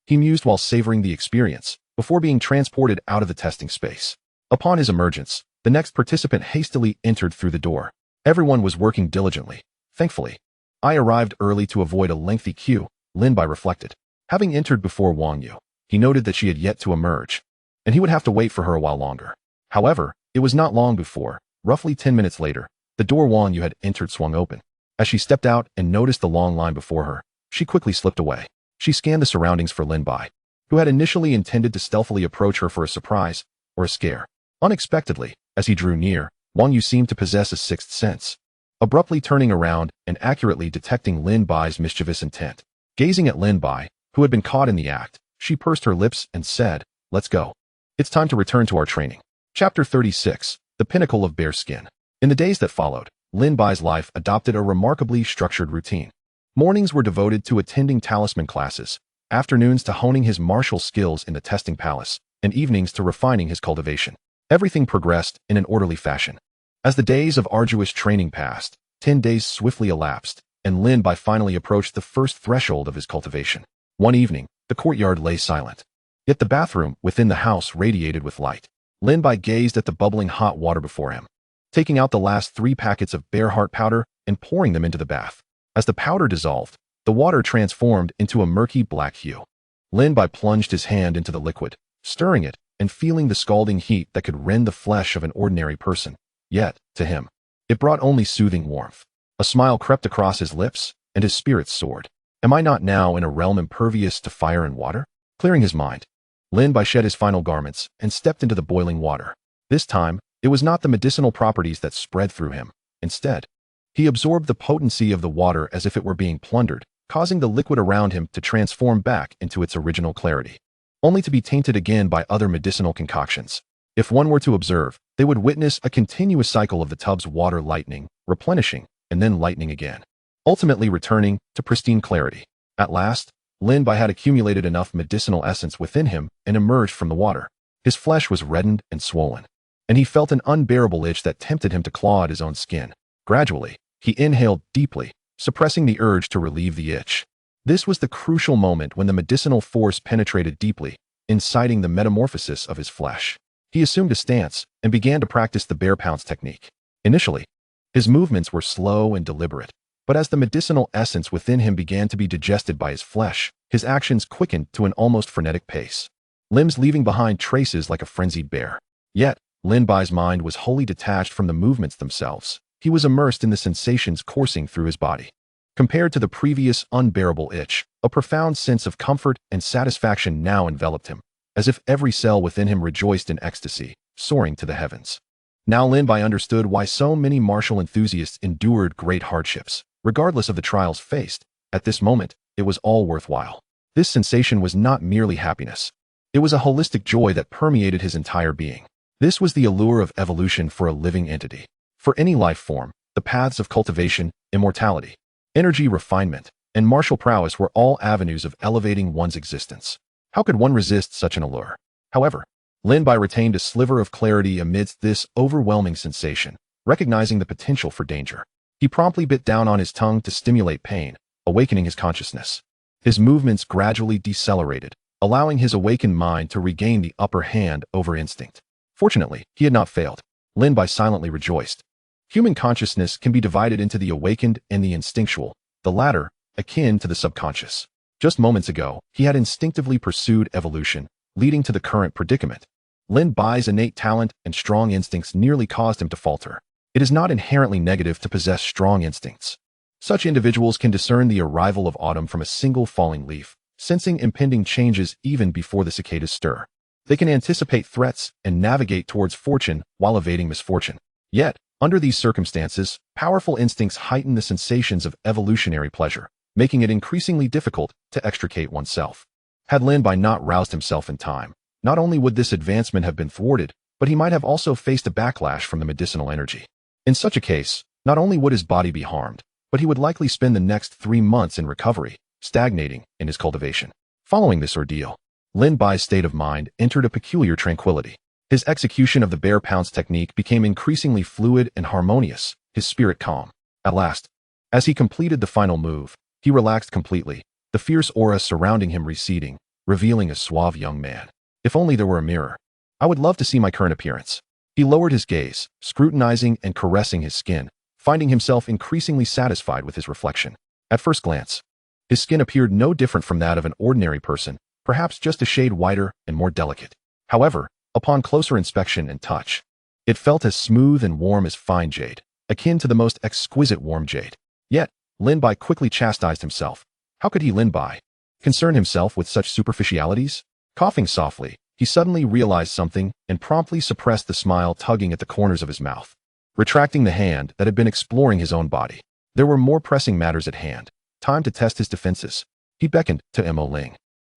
He mused while savoring the experience, before being transported out of the testing space. Upon his emergence, the next participant hastily entered through the door. Everyone was working diligently. Thankfully, I arrived early to avoid a lengthy queue, Lin Bai reflected. Having entered before Wang Yu, he noted that she had yet to emerge, and he would have to wait for her a while longer. However, it was not long before, roughly 10 minutes later, the door Wang Yu had entered swung open. As she stepped out and noticed the long line before her, she quickly slipped away. She scanned the surroundings for Lin Bai, who had initially intended to stealthily approach her for a surprise or a scare. Unexpectedly, as he drew near, Wang Yu seemed to possess a sixth sense, abruptly turning around and accurately detecting Lin Bai's mischievous intent. Gazing at Lin Bai, who had been caught in the act, she pursed her lips and said, "Let's go. It's time to return to our training." Chapter 36, The Pinnacle of Bear Skin. In the days that followed, Lin Bai's life adopted a remarkably structured routine. Mornings were devoted to attending talisman classes, afternoons to honing his martial skills in the testing palace, and evenings to refining his cultivation. Everything progressed in an orderly fashion. As the days of arduous training passed, 10 days swiftly elapsed, and Lin Bai finally approached the first threshold of his cultivation. One evening, the courtyard lay silent. Yet the bathroom within the house radiated with light. Lin Bai gazed at the bubbling hot water before him, taking out the last 3 packets of bear heart powder and pouring them into the bath. As the powder dissolved, the water transformed into a murky black hue. Lin Bai plunged his hand into the liquid, stirring it and feeling the scalding heat that could rend the flesh of an ordinary person. Yet, to him, it brought only soothing warmth. A smile crept across his lips, and his spirits soared. Am I not now in a realm impervious to fire and water? Clearing his mind, Lin Bai shed his final garments and stepped into the boiling water. This time, it was not the medicinal properties that spread through him. Instead, he absorbed the potency of the water as if it were being plundered, causing the liquid around him to transform back into its original clarity, only to be tainted again by other medicinal concoctions. If one were to observe, they would witness a continuous cycle of the tub's water lightening, replenishing, and then lightening again, ultimately returning to pristine clarity. At last, Lin Bai had accumulated enough medicinal essence within him and emerged from the water. His flesh was reddened and swollen, and he felt an unbearable itch that tempted him to claw at his own skin. Gradually, he inhaled deeply, suppressing the urge to relieve the itch. This was the crucial moment when the medicinal force penetrated deeply, inciting the metamorphosis of his flesh. He assumed a stance and began to practice the bear pounce technique. Initially, his movements were slow and deliberate, but as the medicinal essence within him began to be digested by his flesh, his actions quickened to an almost frenetic pace, limbs leaving behind traces like a frenzied bear. Yet, Lin Bai's mind was wholly detached from the movements themselves. He was immersed in the sensations coursing through his body. Compared to the previous unbearable itch, a profound sense of comfort and satisfaction now enveloped him, as if every cell within him rejoiced in ecstasy, soaring to the heavens. Now Lin Bai understood why so many martial enthusiasts endured great hardships. Regardless of the trials faced, at this moment, it was all worthwhile. This sensation was not merely happiness. It was a holistic joy that permeated his entire being. This was the allure of evolution for a living entity. For any life form, the paths of cultivation, immortality, energy refinement, and martial prowess were all avenues of elevating one's existence. How could one resist such an allure? However, Lin Bai retained a sliver of clarity amidst this overwhelming sensation, recognizing the potential for danger. He promptly bit down on his tongue to stimulate pain, awakening his consciousness. His movements gradually decelerated, allowing his awakened mind to regain the upper hand over instinct. Fortunately, he had not failed. Lin Bai silently rejoiced. Human consciousness can be divided into the awakened and the instinctual, the latter akin to the subconscious. Just moments ago, he had instinctively pursued evolution, leading to the current predicament. Lin Bai's innate talent and strong instincts nearly caused him to falter. It is not inherently negative to possess strong instincts. Such individuals can discern the arrival of autumn from a single falling leaf, sensing impending changes even before the cicadas stir. They can anticipate threats and navigate towards fortune while evading misfortune. Yet, under these circumstances, powerful instincts heighten the sensations of evolutionary pleasure, making it increasingly difficult to extricate oneself. Had Lin Bai not roused himself in time, not only would this advancement have been thwarted, but he might have also faced a backlash from the medicinal energy. In such a case, not only would his body be harmed, but he would likely spend the next 3 months in recovery, stagnating in his cultivation. Following this ordeal, Lin Bai's state of mind entered a peculiar tranquility. His execution of the bear pounce technique became increasingly fluid and harmonious, his spirit calm. At last, as he completed the final move, he relaxed completely, the fierce aura surrounding him receding, revealing a suave young man. If only there were a mirror. I would love to see my current appearance. He lowered his gaze, scrutinizing and caressing his skin, finding himself increasingly satisfied with his reflection. At first glance, his skin appeared no different from that of an ordinary person, perhaps just a shade whiter and more delicate. However, upon closer inspection and touch, it felt as smooth and warm as fine jade, akin to the most exquisite warm jade. Yet, Lin Bai quickly chastised himself. How could he, Lin Bai, concern himself with such superficialities? Coughing softly, he suddenly realized something and promptly suppressed the smile tugging at the corners of his mouth. Retracting the hand that had been exploring his own body, there were more pressing matters at hand. Time to test his defenses. He beckoned to Mo Ling,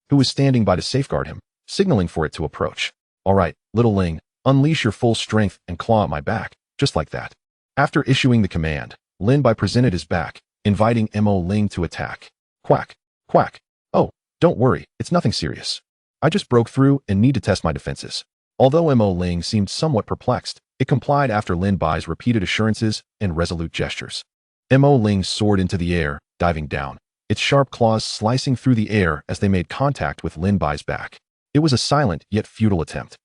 who was standing by to safeguard him, signaling for it to approach. All right, little Ling, unleash your full strength and claw at my back, just like that. After issuing the command, Lin Bai presented his back, inviting Mo Ling to attack. Quack, quack. Oh, don't worry, it's nothing serious. I just broke through and need to test my defenses. Although Mo Ling seemed somewhat perplexed, it complied after Lin Bai's repeated assurances and resolute gestures. Mo Ling soared into the air, diving down, its sharp claws slicing through the air as they made contact with Lin Bai's back. It was a silent yet futile attempt.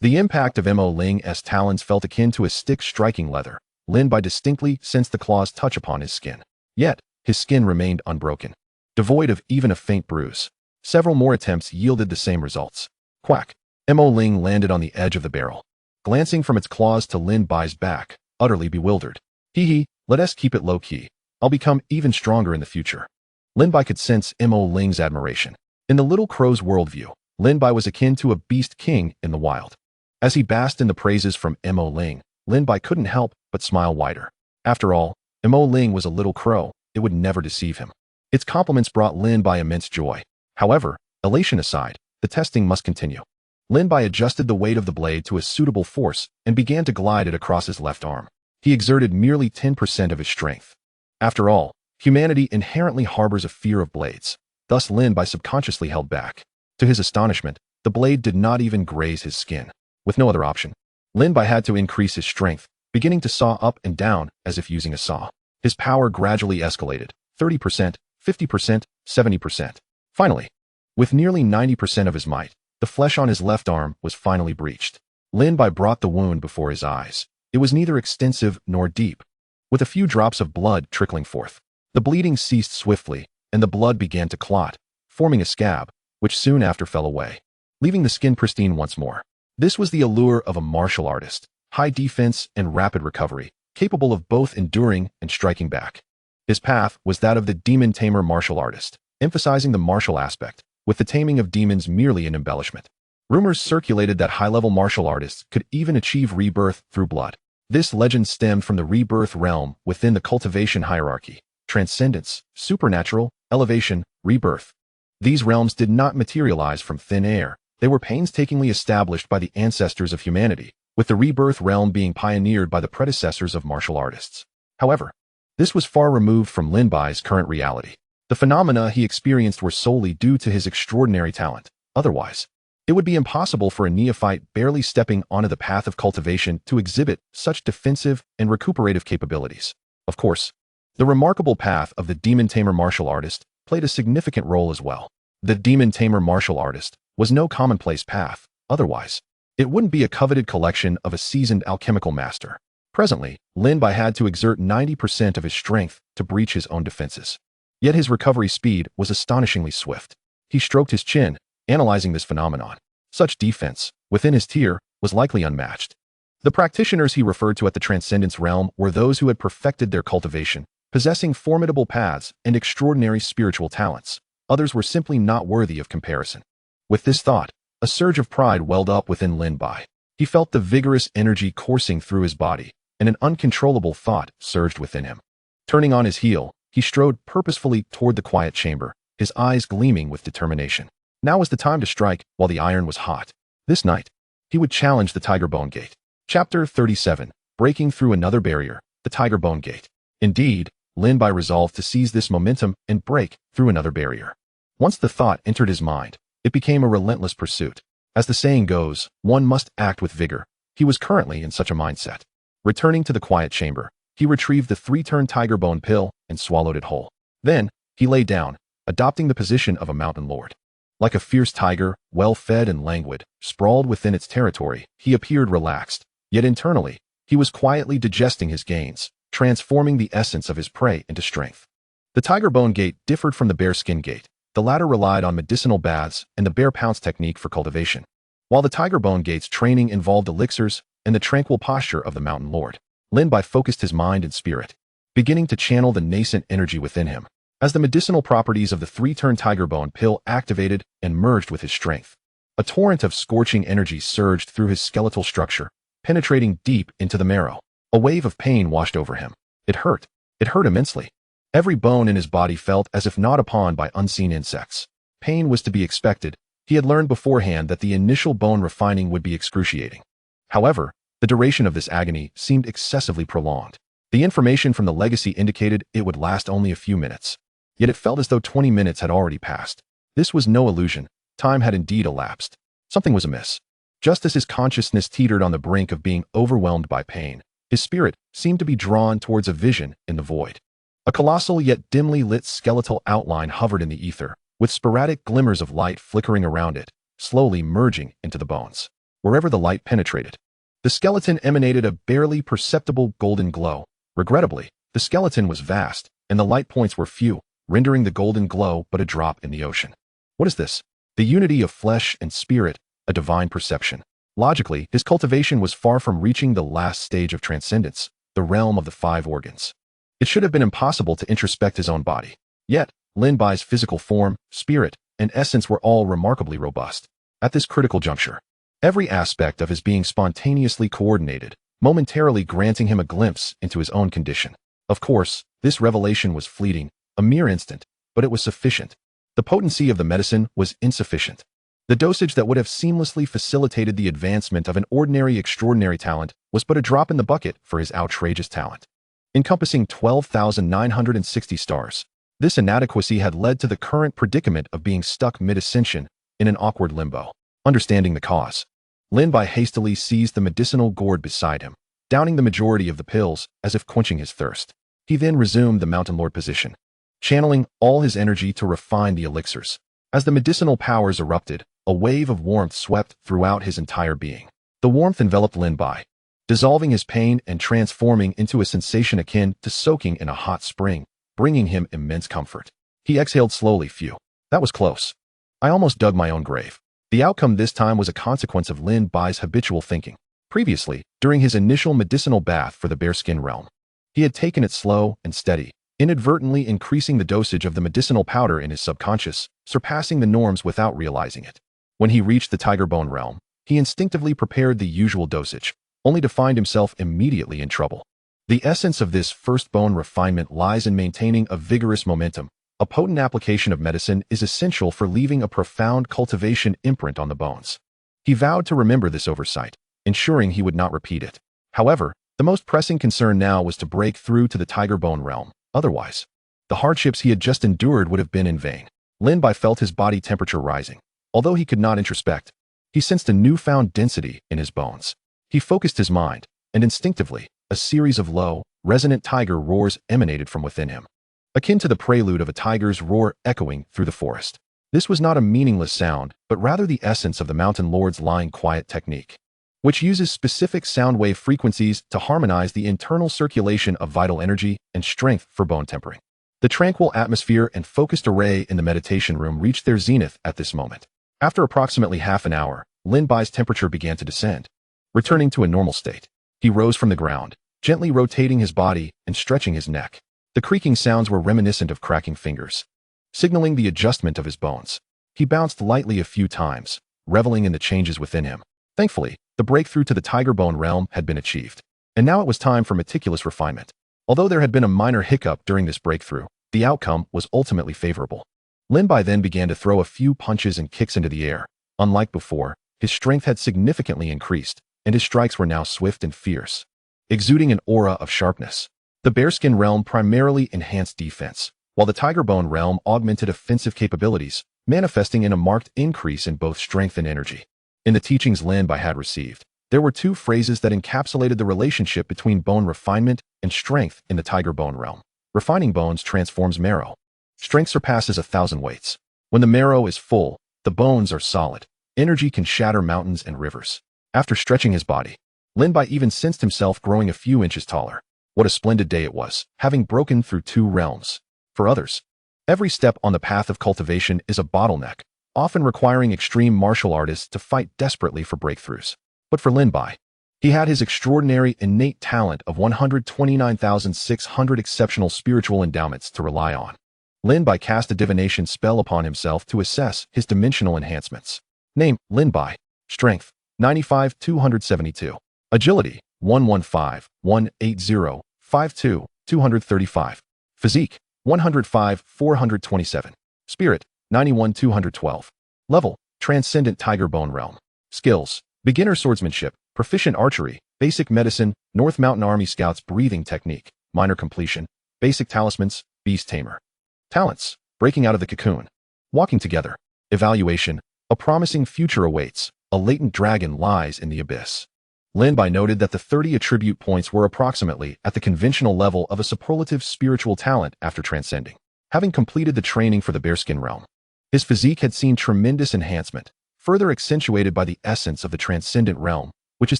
The impact of Mo Ling's talons felt akin to a stick striking leather. Lin Bai distinctly sensed the claws touch upon his skin. Yet, his skin remained unbroken, devoid of even a faint bruise. Several more attempts yielded the same results. Quack. Mo Ling landed on the edge of the barrel, glancing from its claws to Lin Bai's back, utterly bewildered. Hee, let us keep it low-key. I'll become even stronger in the future. Lin Bai could sense Mo Ling's admiration. In the little crow's worldview, Lin Bai was akin to a beast king in the wild. As he basked in the praises from Mo Ling, Lin Bai couldn't help but smile wider. After all, Mo Ling was a little crow. It would never deceive him. Its compliments brought Lin Bai immense joy. However, elation aside, the testing must continue. Lin Bai adjusted the weight of the blade to a suitable force and began to glide it across his left arm. He exerted merely 10% of his strength. After all, humanity inherently harbors a fear of blades. Thus Lin Bai subconsciously held back. To his astonishment, the blade did not even graze his skin. With no other option, Lin Bai had to increase his strength, beginning to saw up and down as if using a saw. His power gradually escalated, 30%, 50%, 70%. Finally, with nearly 90% of his might, the flesh on his left arm was finally breached. Lin Bai brought the wound before his eyes. It was neither extensive nor deep, with a few drops of blood trickling forth. The bleeding ceased swiftly, and the blood began to clot, forming a scab, which soon after fell away, leaving the skin pristine once more. This was the allure of a martial artist, high defense and rapid recovery, capable of both enduring and striking back. His path was that of the demon tamer martial artist, emphasizing the martial aspect, with the taming of demons merely an embellishment. Rumors circulated that high-level martial artists could even achieve rebirth through blood. This legend stemmed from the rebirth realm within the cultivation hierarchy: transcendence, supernatural, elevation, rebirth. These realms did not materialize from thin air. They were painstakingly established by the ancestors of humanity, with the rebirth realm being pioneered by the predecessors of martial artists. However, this was far removed from Lin Bai's current reality. The phenomena he experienced were solely due to his extraordinary talent. Otherwise, It would be impossible for a neophyte barely stepping onto the path of cultivation to exhibit such defensive and recuperative capabilities. Of course, the remarkable path of the Demon Tamer martial artist played a significant role as well. The Demon Tamer martial artist was no commonplace path, otherwise, it wouldn't be a coveted collection of a seasoned alchemical master. Presently, Lin Bai had to exert 90% of his strength to breach his own defenses. Yet his recovery speed was astonishingly swift. He stroked his chin, analyzing this phenomenon. Such defense, within his tier, was likely unmatched. The practitioners he referred to at the Transcendence realm were those who had perfected their cultivation, possessing formidable paths and extraordinary spiritual talents. Others were simply not worthy of comparison. With this thought, a surge of pride welled up within Lin Bai. He felt the vigorous energy coursing through his body, and an uncontrollable thought surged within him. Turning on his heel, he strode purposefully toward the quiet chamber, his eyes gleaming with determination. Now was the time to strike while the iron was hot. This night, he would challenge the Tiger Bone Gate. Chapter 37. Breaking through another barrier, the Tiger Bone Gate. Indeed, Lin Bai resolved to seize this momentum and break through another barrier. Once the thought entered his mind, it became a relentless pursuit. As the saying goes, one must act with vigor. He was currently in such a mindset. Returning to the quiet chamber, he retrieved the 3-turn tiger bone pill and swallowed it whole. Then, he lay down, adopting the position of a mountain lord. Like a fierce tiger, well-fed and languid, sprawled within its territory, he appeared relaxed. Yet internally, he was quietly digesting his gains, transforming the essence of his prey into strength. The Tiger Bone Gate differed from the Bear Skin Gate. The latter relied on medicinal baths and the Bear Pounce technique for cultivation, while the Tiger Bone Gate's training involved elixirs and the tranquil posture of the Mountain Lord. Lin Bai focused his mind and spirit, beginning to channel the nascent energy within him. As the medicinal properties of the 3-turn Tiger Bone pill activated and merged with his strength, a torrent of scorching energy surged through his skeletal structure, penetrating deep into the marrow. A wave of pain washed over him. It hurt. It hurt immensely. Every bone in his body felt as if gnawed upon by unseen insects. Pain was to be expected. He had learned beforehand that the initial bone refining would be excruciating. However, the duration of this agony seemed excessively prolonged. The information from the legacy indicated it would last only a few minutes. Yet it felt as though 20 minutes had already passed. This was no illusion. Time had indeed elapsed. Something was amiss. Just as his consciousness teetered on the brink of being overwhelmed by pain, his spirit seemed to be drawn towards a vision in the void. A colossal yet dimly lit skeletal outline hovered in the ether, with sporadic glimmers of light flickering around it, slowly merging into the bones. Wherever the light penetrated, the skeleton emanated a barely perceptible golden glow. Regrettably, the skeleton was vast, and the light points were few, rendering the golden glow but a drop in the ocean. What is this? The unity of flesh and spirit, a divine perception. Logically, his cultivation was far from reaching the last stage of transcendence, the realm of the 5 organs. It should have been impossible to introspect his own body. Yet, Lin Bai's physical form, spirit, and essence were all remarkably robust. At this critical juncture, every aspect of his being spontaneously coordinated, momentarily granting him a glimpse into his own condition. Of course, this revelation was fleeting, a mere instant, but it was sufficient. The potency of the medicine was insufficient. The dosage that would have seamlessly facilitated the advancement of an ordinary extraordinary talent was but a drop in the bucket for his outrageous talent. Encompassing 12,960 stars, this inadequacy had led to the current predicament of being stuck mid-ascension in an awkward limbo. Understanding the cause, Lin Bai hastily seized the medicinal gourd beside him, downing the majority of the pills as if quenching his thirst. He then resumed the Mountain Lord position, channeling all his energy to refine the elixirs. As the medicinal powers erupted, a wave of warmth swept throughout his entire being. The warmth enveloped Lin Bai, dissolving his pain and transforming into a sensation akin to soaking in a hot spring, bringing him immense comfort. He exhaled slowly. Phew. That was close. I almost dug my own grave. The outcome this time was a consequence of Lin Bai's habitual thinking. Previously, during his initial medicinal bath for the bearskin realm, he had taken it slow and steady, inadvertently increasing the dosage of the medicinal powder in his subconscious, surpassing the norms without realizing it. When he reached the tiger bone realm, he instinctively prepared the usual dosage, only to find himself immediately in trouble. The essence of this first bone refinement lies in maintaining a vigorous momentum. A potent application of medicine is essential for leaving a profound cultivation imprint on the bones. He vowed to remember this oversight, ensuring he would not repeat it. However, the most pressing concern now was to break through to the tiger bone realm. Otherwise, the hardships he had just endured would have been in vain. Lin Bai felt his body temperature rising. Although he could not introspect, He sensed a newfound density in his bones. He focused his mind, and instinctively, a series of low, resonant tiger roars emanated from within him, akin to the prelude of a tiger's roar echoing through the forest. This was not a meaningless sound, but rather the essence of the mountain lord's lying quiet technique, which uses specific sound wave frequencies to harmonize the internal circulation of vital energy and strength for bone tempering. The tranquil atmosphere and focused array in the meditation room reached their zenith at this moment. After approximately half an hour, Lin Bai's temperature began to descend, returning to a normal state. He rose from the ground, gently rotating his body and stretching his neck. The creaking sounds were reminiscent of cracking fingers, signaling the adjustment of his bones. He bounced lightly a few times, reveling in the changes within him. Thankfully, the breakthrough to the tiger bone realm had been achieved, and now it was time for meticulous refinement. Although there had been a minor hiccup during this breakthrough, the outcome was ultimately favorable. Lin Bai then began to throw a few punches and kicks into the air. Unlike before, his strength had significantly increased, and his strikes were now swift and fierce, exuding an aura of sharpness. The bearskin realm primarily enhanced defense, while the tiger bone realm augmented offensive capabilities, manifesting in a marked increase in both strength and energy. In the teachings Lin Bai had received, there were two phrases that encapsulated the relationship between bone refinement and strength in the tiger bone realm. Refining bones transforms marrow. Strength surpasses 1,000 weights. When the marrow is full, the bones are solid. Energy can shatter mountains and rivers. After stretching his body, Lin Bai even sensed himself growing a few inches taller. What a splendid day it was, having broken through 2 realms. For others, every step on the path of cultivation is a bottleneck, often requiring extreme martial artists to fight desperately for breakthroughs. But for Lin Bai, he had his extraordinary innate talent of 129,600 exceptional spiritual endowments to rely on. Lin Bai cast a divination spell upon himself to assess his dimensional enhancements. Name, Lin Bai. Strength, 95,272. Agility, 115,180,52,235. Physique, 105,427. Spirit, 91,212. Level, Transcendent Tiger Bone Realm. Skills, Beginner Swordsmanship, Proficient Archery, Basic Medicine, North Mountain Army Scouts Breathing Technique, Minor Completion, Basic Talismans, Beast Tamer. Talents, Breaking Out of the Cocoon. Walking Together. Evaluation, a promising future awaits. A latent dragon lies in the abyss. Lin Bai noted that the 30 attribute points were approximately at the conventional level of a superlative spiritual talent after transcending. Having completed the training for the bearskin realm, his physique had seen tremendous enhancement, further accentuated by the essence of the transcendent realm, which is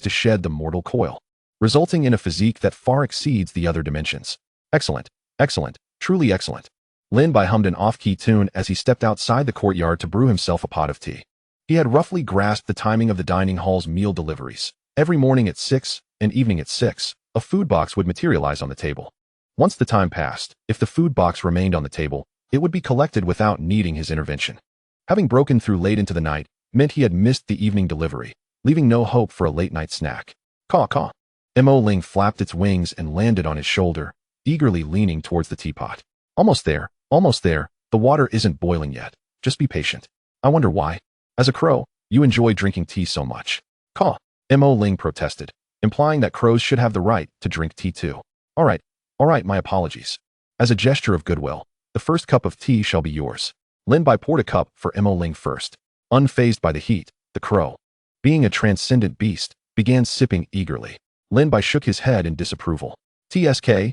to shed the mortal coil, resulting in a physique that far exceeds the other dimensions. Excellent, excellent, truly excellent. Lin Bai hummed an off-key tune as he stepped outside the courtyard to brew himself a pot of tea. He had roughly grasped the timing of the dining hall's meal deliveries. Every morning at 6 and evening at 6, a food box would materialize on the table. Once the time passed, if the food box remained on the table, it would be collected without needing his intervention. Having broken through late into the night meant he had missed the evening delivery, leaving no hope for a late-night snack. Caw caw. Mo Ling flapped its wings and landed on his shoulder, eagerly leaning towards the teapot. Almost there, almost there. The water isn't boiling yet. Just be patient. I wonder why. As a crow, you enjoy drinking tea so much. Caw. Mo Ling protested, implying that crows should have the right to drink tea too. All right, my apologies. As a gesture of goodwill, the first cup of tea shall be yours. Lin Bai poured a cup for Mo Ling first. Unfazed by the heat, the crow, being a transcendent beast, began sipping eagerly. Lin Bai shook his head in disapproval. TSK,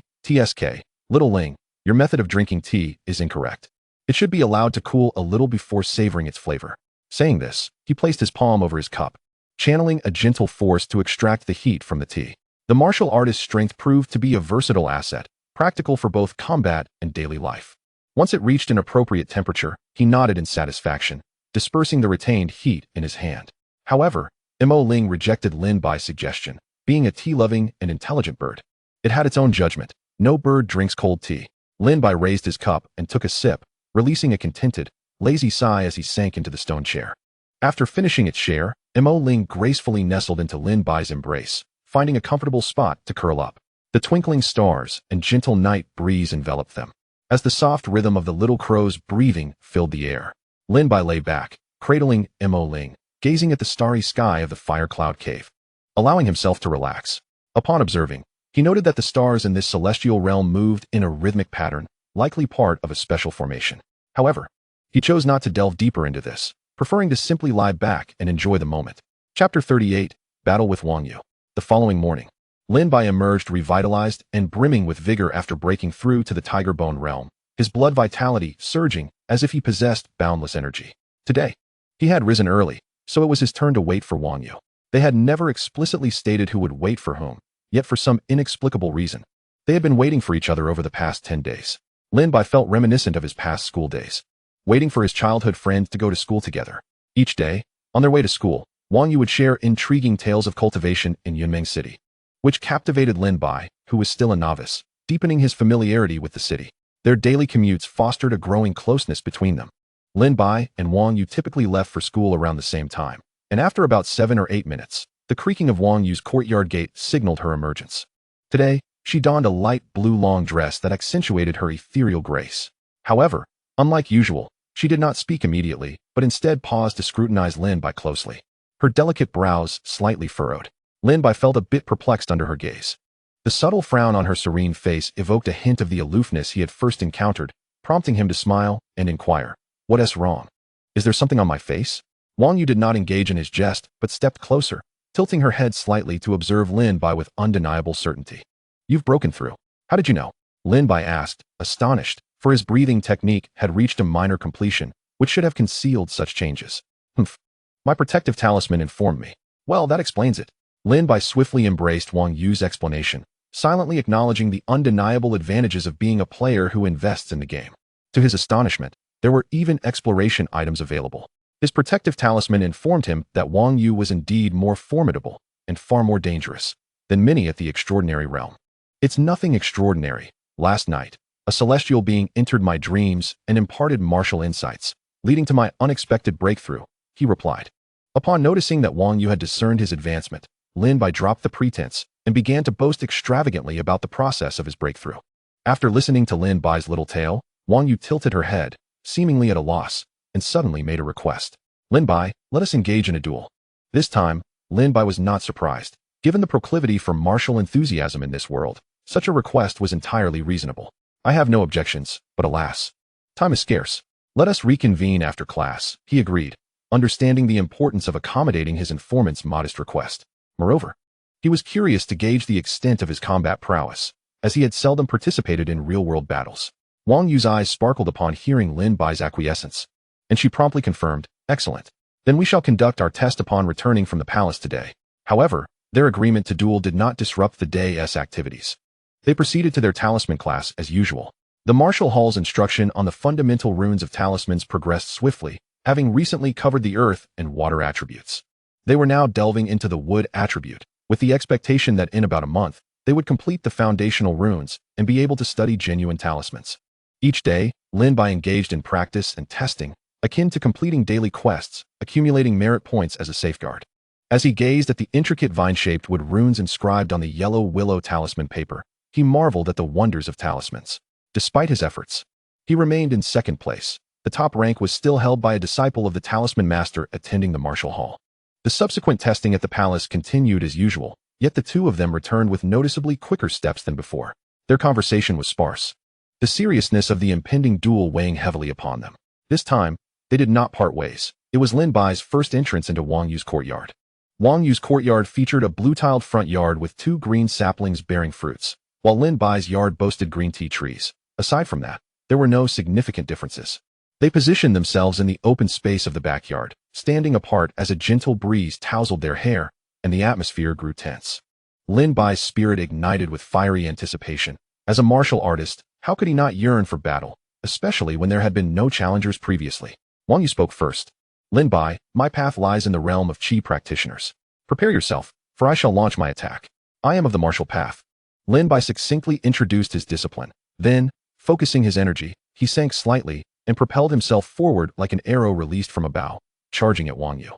little Ling, your method of drinking tea is incorrect. It should be allowed to cool a little before savoring its flavor. Saying this, he placed his palm over his cup, channeling a gentle force to extract the heat from the tea. The martial artist's strength proved to be a versatile asset, practical for both combat and daily life. Once it reached an appropriate temperature, he nodded in satisfaction, dispersing the retained heat in his hand. However, Mo Ling rejected Lin Bai's suggestion. Being a tea-loving and intelligent bird, it had its own judgment. No bird drinks cold tea. Lin Bai raised his cup and took a sip, releasing a contented, lazy sigh as he sank into the stone chair. After finishing its share, Mo Ling gracefully nestled into Lin Bai's embrace, finding a comfortable spot to curl up. The twinkling stars and gentle night breeze enveloped them, as the soft rhythm of the little crow's breathing filled the air. Lin Bai lay back, cradling Mo Ling, gazing at the starry sky of the fire cloud cave, allowing himself to relax. Upon observing, he noted that the stars in this celestial realm moved in a rhythmic pattern, likely part of a special formation. However, he chose not to delve deeper into this, preferring to simply lie back and enjoy the moment. Chapter 38, Battle with Wang Yu. The following morning, Lin Bai emerged revitalized and brimming with vigor after breaking through to the Tiger Bone realm, his blood vitality surging as if he possessed boundless energy. Today, he had risen early, so it was his turn to wait for Wang Yu. They had never explicitly stated who would wait for whom, yet for some inexplicable reason, they had been waiting for each other over the past 10 days. Lin Bai felt reminiscent of his past school days, waiting for his childhood friends to go to school together. Each day, on their way to school, Wang Yu would share intriguing tales of cultivation in Yunmeng City, which captivated Lin Bai, who was still a novice, deepening his familiarity with the city. Their daily commutes fostered a growing closeness between them. Lin Bai and Wang Yu typically left for school around the same time, and after about 7 or 8 minutes, the creaking of Wang Yu's courtyard gate signaled her emergence. Today, she donned a light blue long dress that accentuated her ethereal grace. However, unlike usual, she did not speak immediately, but instead paused to scrutinize Lin Bai closely. Her delicate brows slightly furrowed. Lin Bai felt a bit perplexed under her gaze. The subtle frown on her serene face evoked a hint of the aloofness he had first encountered, prompting him to smile and inquire, "What's wrong? Is there something on my face?" Wang Yu did not engage in his jest, but stepped closer, tilting her head slightly to observe Lin Bai with undeniable certainty. "You've broken through. How did you know?" Lin Bai asked, astonished, for his breathing technique had reached a minor completion, which should have concealed such changes. "Humph. My protective talisman informed me." "Well, that explains it." Lin Bai swiftly embraced Wang Yu's explanation, silently acknowledging the undeniable advantages of being a player who invests in the game. To his astonishment, there were even exploration items available. His protective talisman informed him that Wang Yu was indeed more formidable and far more dangerous than many at the extraordinary realm. "It's nothing extraordinary. Last night, a celestial being entered my dreams and imparted martial insights, leading to my unexpected breakthrough," he replied. Upon noticing that Wang Yu had discerned his advancement, Lin Bai dropped the pretense and began to boast extravagantly about the process of his breakthrough. After listening to Lin Bai's little tale, Wang Yu tilted her head, seemingly at a loss, and suddenly made a request. "Lin Bai, let us engage in a duel." This time, Lin Bai was not surprised. Given the proclivity for martial enthusiasm in this world, such a request was entirely reasonable. "I have no objections, but alas, time is scarce. Let us reconvene after class," he agreed, understanding the importance of accommodating his informant's modest request. Moreover, he was curious to gauge the extent of his combat prowess, as he had seldom participated in real-world battles. Wang Yu's eyes sparkled upon hearing Lin Bai's acquiescence, and she promptly confirmed, "Excellent. Then we shall conduct our test upon returning from the palace today." However, their agreement to duel did not disrupt the day's activities. They proceeded to their talisman class as usual. The martial hall's instruction on the fundamental runes of talismans progressed swiftly, having recently covered the earth and water attributes. They were now delving into the wood attribute, with the expectation that in about a month, they would complete the foundational runes and be able to study genuine talismans. Each day, Lin Bai engaged in practice and testing, akin to completing daily quests, accumulating merit points as a safeguard. As he gazed at the intricate vine-shaped wood runes inscribed on the yellow willow talisman paper, he marveled at the wonders of talismans. Despite his efforts, he remained in second place. The top rank was still held by a disciple of the talisman master attending the martial hall. The subsequent testing at the palace continued as usual, yet the two of them returned with noticeably quicker steps than before. Their conversation was sparse, the seriousness of the impending duel weighing heavily upon them. This time, they did not part ways. It was Lin Bai's first entrance into Wang Yu's courtyard. Wang Yu's courtyard featured a blue-tiled front yard with 2 green saplings bearing fruits, while Lin Bai's yard boasted green tea trees. Aside from that, there were no significant differences. They positioned themselves in the open space of the backyard, standing apart as a gentle breeze tousled their hair, and the atmosphere grew tense. Lin Bai's spirit ignited with fiery anticipation. As a martial artist, how could he not yearn for battle, especially when there had been no challengers previously? Wang Yu spoke first. "Lin Bai, my path lies in the realm of Qi practitioners. Prepare yourself, for I shall launch my attack. I am of the martial path." Lin Bai succinctly introduced his discipline. Then, focusing his energy, he sank slightly and propelled himself forward like an arrow released from a bow, charging at Wang Yu.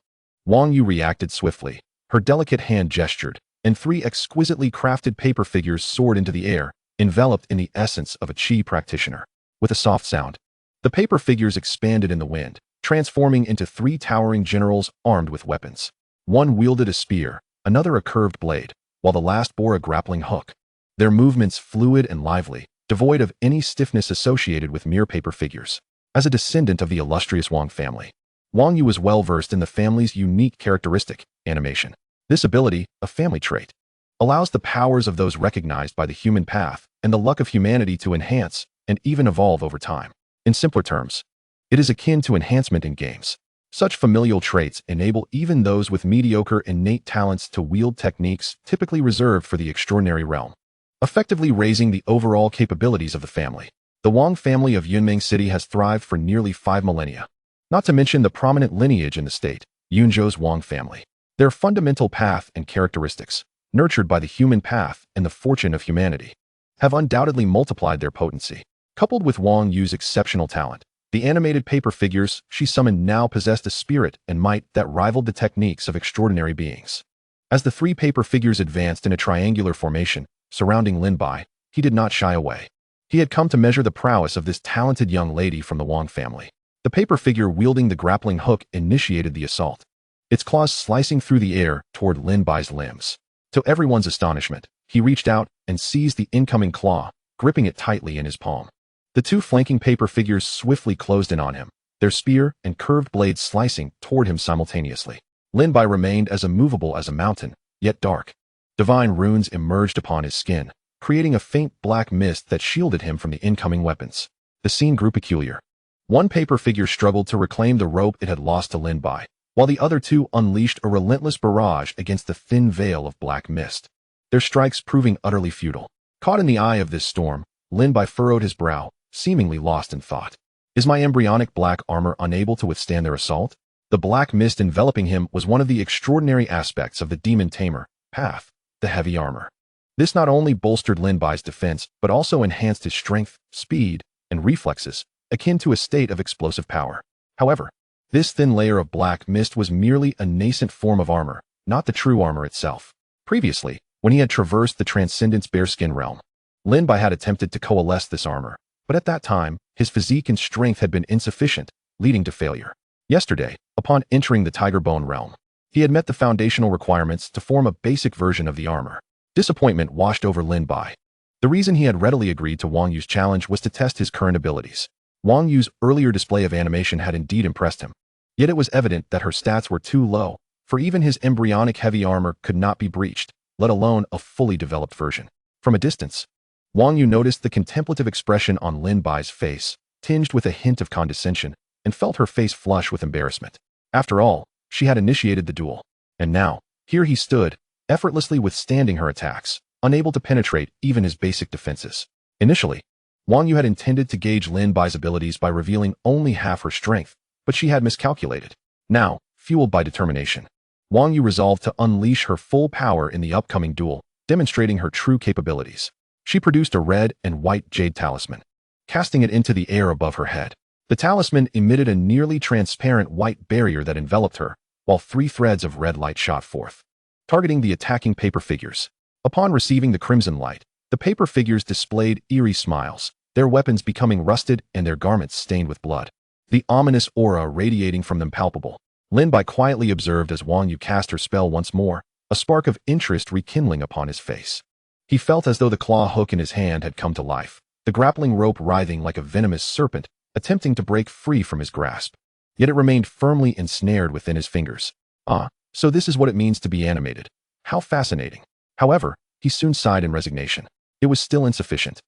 Wang Yu reacted swiftly. Her delicate hand gestured, and 3 exquisitely crafted paper figures soared into the air, enveloped in the essence of a Qi practitioner. With a soft sound, the paper figures expanded in the wind, transforming into 3 towering generals armed with weapons. One wielded a spear, another a curved blade, while the last bore a grappling hook. Their movements fluid and lively, devoid of any stiffness associated with mere paper figures. As a descendant of the illustrious Wang family, Wang Yu was well versed in the family's unique characteristic, animation. This ability, a family trait, allows the powers of those recognized by the human path and the luck of humanity to enhance and even evolve over time. In simpler terms, it is akin to enhancement in games. Such familial traits enable even those with mediocre innate talents to wield techniques typically reserved for the extraordinary realm, effectively raising the overall capabilities of the family. The Wang family of Yunming City has thrived for nearly 5 millennia, not to mention the prominent lineage in the state, Yunzhou's Wang family. Their fundamental path and characteristics, nurtured by the human path and the fortune of humanity, have undoubtedly multiplied their potency. Coupled with Wang Yu's exceptional talent, the animated paper figures she summoned now possessed a spirit and might that rivaled the techniques of extraordinary beings. As the 3 paper figures advanced in a triangular formation surrounding Lin Bai, he did not shy away. He had come to measure the prowess of this talented young lady from the Wang family. The paper figure wielding the grappling hook initiated the assault, its claws slicing through the air toward Lin Bai's limbs. To everyone's astonishment, he reached out and seized the incoming claw, gripping it tightly in his palm. The 2 flanking paper figures swiftly closed in on him, their spear and curved blades slicing toward him simultaneously. Lin Bai remained as immovable as a mountain, yet dark. Divine runes emerged upon his skin, creating a faint black mist that shielded him from the incoming weapons. The scene grew peculiar. One paper figure struggled to reclaim the rope it had lost to Lin Bai, while the other 2 unleashed a relentless barrage against the thin veil of black mist, their strikes proving utterly futile. Caught in the eye of this storm, Lin Bai furrowed his brow, seemingly lost in thought. Is my embryonic black armor unable to withstand their assault? The black mist enveloping him was one of the extraordinary aspects of the demon tamer path, the heavy armor. This not only bolstered Lin Bai's defense, but also enhanced his strength, speed, and reflexes, akin to a state of explosive power. However, this thin layer of black mist was merely a nascent form of armor, not the true armor itself. Previously, when he had traversed the Transcendence Bearskin realm, Lin Bai had attempted to coalesce this armor, but at that time, his physique and strength had been insufficient, leading to failure. Yesterday, upon entering the Tiger Bone realm, he had met the foundational requirements to form a basic version of the armor. Disappointment washed over Lin Bai. The reason he had readily agreed to Wang Yu's challenge was to test his current abilities. Wang Yu's earlier display of animation had indeed impressed him, yet it was evident that her stats were too low, for even his embryonic heavy armor could not be breached, let alone a fully developed version. From a distance, Wang Yu noticed the contemplative expression on Lin Bai's face, tinged with a hint of condescension, and felt her face flush with embarrassment. After all, she had initiated the duel, and now, here he stood, effortlessly withstanding her attacks, unable to penetrate even his basic defenses. Initially, Wang Yu had intended to gauge Lin Bai's abilities by revealing only half her strength, but she had miscalculated. Now, fueled by determination, Wang Yu resolved to unleash her full power in the upcoming duel, demonstrating her true capabilities. She produced a red and white jade talisman, casting it into the air above her head. The talisman emitted a nearly transparent white barrier that enveloped her, while 3 threads of red light shot forth, targeting the attacking paper figures. Upon receiving the crimson light, the paper figures displayed eerie smiles, their weapons becoming rusted and their garments stained with blood, the ominous aura radiating from them palpable. Lin Bai quietly observed as Wang Yu cast her spell once more, a spark of interest rekindling upon his face. He felt as though the claw hook in his hand had come to life, the grappling rope writhing like a venomous serpent, attempting to break free from his grasp. Yet it remained firmly ensnared within his fingers. Ah, so this is what it means to be animated. How fascinating. However, he soon sighed in resignation. It was still insufficient.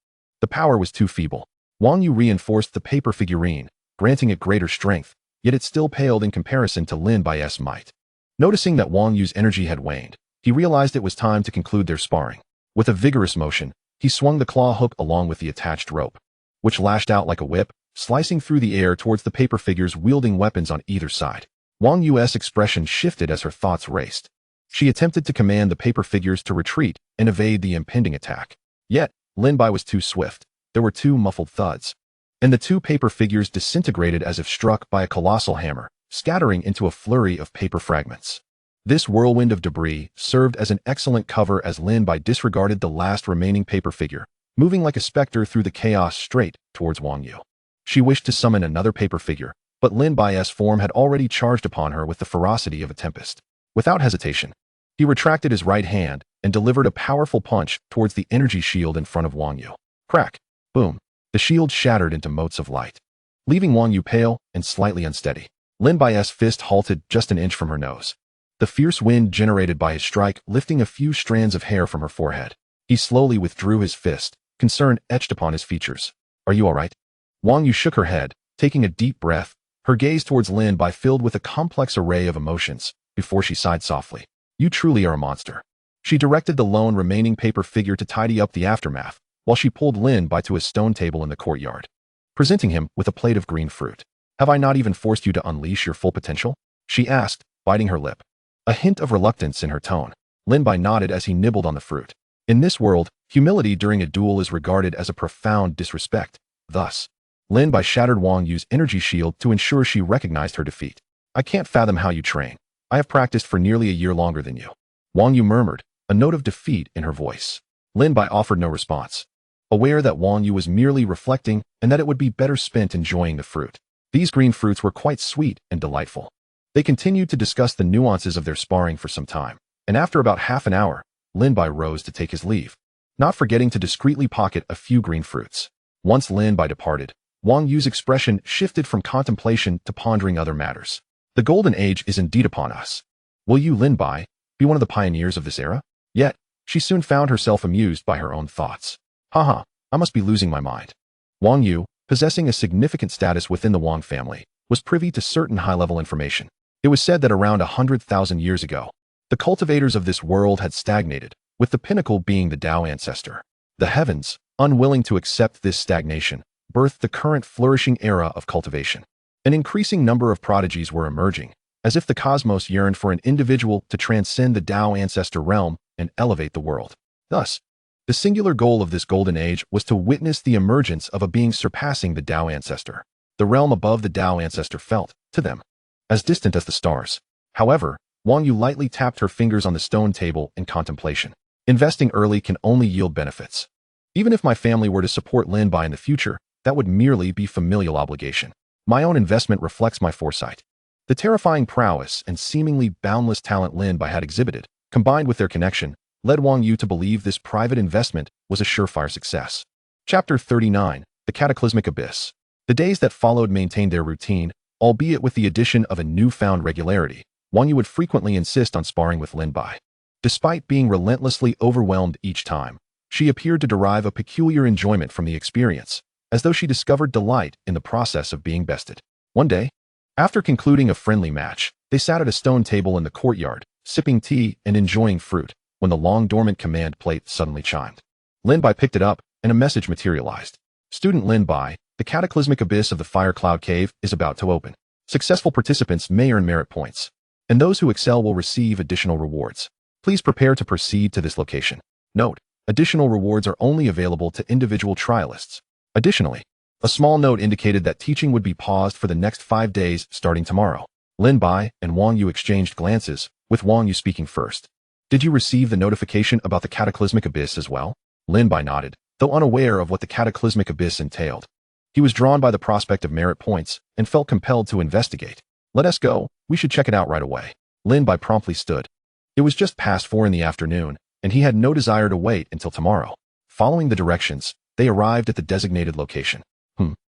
The power was too feeble. Wang Yu reinforced the paper figurine, granting it greater strength, yet it still paled in comparison to Lin Bai's might. Noticing that Wang Yu's energy had waned, he realized it was time to conclude their sparring. With a vigorous motion, he swung the claw hook along with the attached rope, which lashed out like a whip, slicing through the air towards the paper figures wielding weapons on either side. Wang Yu's expression shifted as her thoughts raced. She attempted to command the paper figures to retreat and evade the impending attack. Yet, Lin Bai was too swift. There were 2 muffled thuds, and the 2 paper figures disintegrated as if struck by a colossal hammer, scattering into a flurry of paper fragments. This whirlwind of debris served as an excellent cover as Lin Bai disregarded the last remaining paper figure, moving like a specter through the chaos straight towards Wang Yu. She wished to summon another paper figure, but Lin Bai's form had already charged upon her with the ferocity of a tempest. Without hesitation, he retracted his right hand and delivered a powerful punch towards the energy shield in front of Wang Yu. Crack! Boom! The shield shattered into motes of light, leaving Wang Yu pale and slightly unsteady. Lin Bai's fist halted just an inch from her nose. The fierce wind generated by his strike lifting a few strands of hair from her forehead. He slowly withdrew his fist, concern etched upon his features. Are you all right? Wang Yu shook her head, taking a deep breath, her gaze towards Lin Bai filled with a complex array of emotions, before she sighed softly. You truly are a monster. She directed the lone remaining paper figure to tidy up the aftermath, while she pulled Lin Bai to a stone table in the courtyard, presenting him with a plate of green fruit. Have I not even forced you to unleash your full potential? She asked, biting her lip. A hint of reluctance in her tone. Lin Bai nodded as he nibbled on the fruit. In this world, humility during a duel is regarded as a profound disrespect. Thus, Lin Bai shattered Wang Yu's energy shield to ensure she recognized her defeat. I can't fathom how you train. I have practiced for nearly a year longer than you. Wang Yu murmured, a note of defeat in her voice. Lin Bai offered no response, aware that Wang Yu was merely reflecting and that it would be better spent enjoying the fruit. These green fruits were quite sweet and delightful. They continued to discuss the nuances of their sparring for some time, and after about half an hour, Lin Bai rose to take his leave, not forgetting to discreetly pocket a few green fruits. Once Lin Bai departed, Wang Yu's expression shifted from contemplation to pondering other matters. The golden age is indeed upon us. Will you, Lin Bai, be one of the pioneers of this era? Yet, she soon found herself amused by her own thoughts. Haha, I must be losing my mind. Wang Yu, possessing a significant status within the Wang family, was privy to certain high-level information. It was said that around 100,000 years ago, the cultivators of this world had stagnated, with the pinnacle being the Tao ancestor. The heavens, unwilling to accept this stagnation, birthed the current flourishing era of cultivation. An increasing number of prodigies were emerging, as if the cosmos yearned for an individual to transcend the Tao ancestor realm and elevate the world. Thus, the singular goal of this golden age was to witness the emergence of a being surpassing the Tao ancestor. The realm above the Tao ancestor felt, to them, as distant as the stars. However, Wang Yu lightly tapped her fingers on the stone table in contemplation. Investing early can only yield benefits. Even if my family were to support Lin Bai in the future, that would merely be familial obligation. My own investment reflects my foresight. The terrifying prowess and seemingly boundless talent Lin Bai had exhibited, combined with their connection, led Wang Yu to believe this private investment was a surefire success. Chapter 39, The Cataclysmic Abyss. The days that followed maintained their routine, albeit with the addition of a newfound regularity. Wang Yu would frequently insist on sparring with Lin Bai. Despite being relentlessly overwhelmed each time, she appeared to derive a peculiar enjoyment from the experience, as though she discovered delight in the process of being bested. One day, after concluding a friendly match, they sat at a stone table in the courtyard, sipping tea and enjoying fruit, when the long-dormant command plate suddenly chimed. Lin Bai picked it up, and a message materialized. Student Lin Bai, the cataclysmic abyss of the Fire Cloud Cave is about to open. Successful participants may earn merit points, and those who excel will receive additional rewards. Please prepare to proceed to this location. Note, additional rewards are only available to individual trialists. Additionally, a small note indicated that teaching would be paused for the next 5 days starting tomorrow. Lin Bai and Wang Yu exchanged glances, with Wang Yu speaking first. Did you receive the notification about the cataclysmic abyss as well? Lin Bai nodded, though unaware of what the cataclysmic abyss entailed. He was drawn by the prospect of merit points and felt compelled to investigate. Let us go, we should check it out right away. Lin Bai promptly stood. It was just past 4 in the afternoon, and he had no desire to wait until tomorrow. Following the directions, they arrived at the designated location.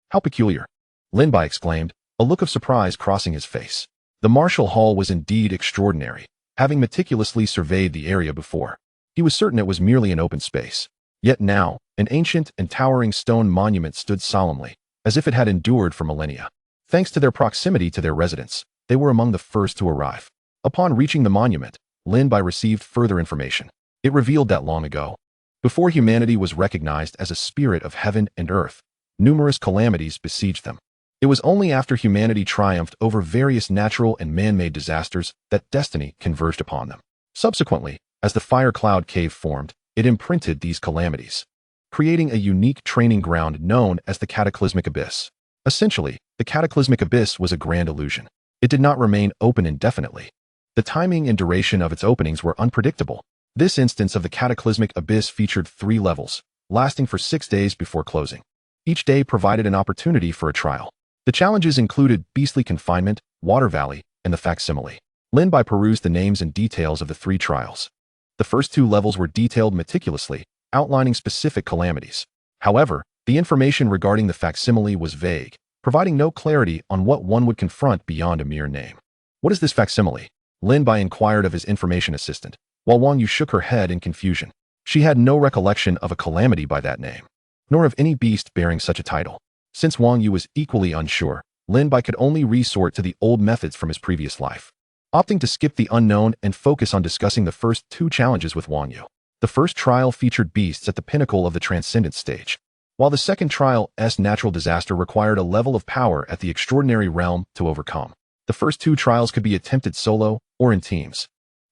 How peculiar. Lin Bai exclaimed, a look of surprise crossing his face. The martial hall was indeed extraordinary, having meticulously surveyed the area before. He was certain it was merely an open space. Yet now, an ancient and towering stone monument stood solemnly, as if it had endured for millennia. Thanks to their proximity to their residence, they were among the first to arrive. Upon reaching the monument, Lin Bai received further information. It revealed that long ago, before humanity was recognized as a spirit of heaven and earth, numerous calamities besieged them. It was only after humanity triumphed over various natural and man-made disasters that destiny converged upon them. Subsequently, as the Fire Cloud Cave formed, it imprinted these calamities, creating a unique training ground known as the Cataclysmic Abyss. Essentially, the Cataclysmic Abyss was a grand illusion. It did not remain open indefinitely. The timing and duration of its openings were unpredictable. This instance of the Cataclysmic Abyss featured 3 levels, lasting for 6 days before closing. Each day provided an opportunity for a trial. The challenges included beastly confinement, water valley, and the facsimile. Lin Bai perused the names and details of the 3 trials. The first 2 levels were detailed meticulously, outlining specific calamities. However, the information regarding the facsimile was vague, providing no clarity on what one would confront beyond a mere name. What is this facsimile? Lin Bai inquired of his information assistant, while Wang Yu shook her head in confusion. She had no recollection of a calamity by that name, nor of any beast bearing such a title. Since Wang Yu was equally unsure, Lin Bai could only resort to the old methods from his previous life, opting to skip the unknown and focus on discussing the first two challenges with Wang Yu. The first trial featured beasts at the pinnacle of the transcendence stage, while the second trial's natural disaster required a level of power at the extraordinary realm to overcome. The first two trials could be attempted solo or in teams.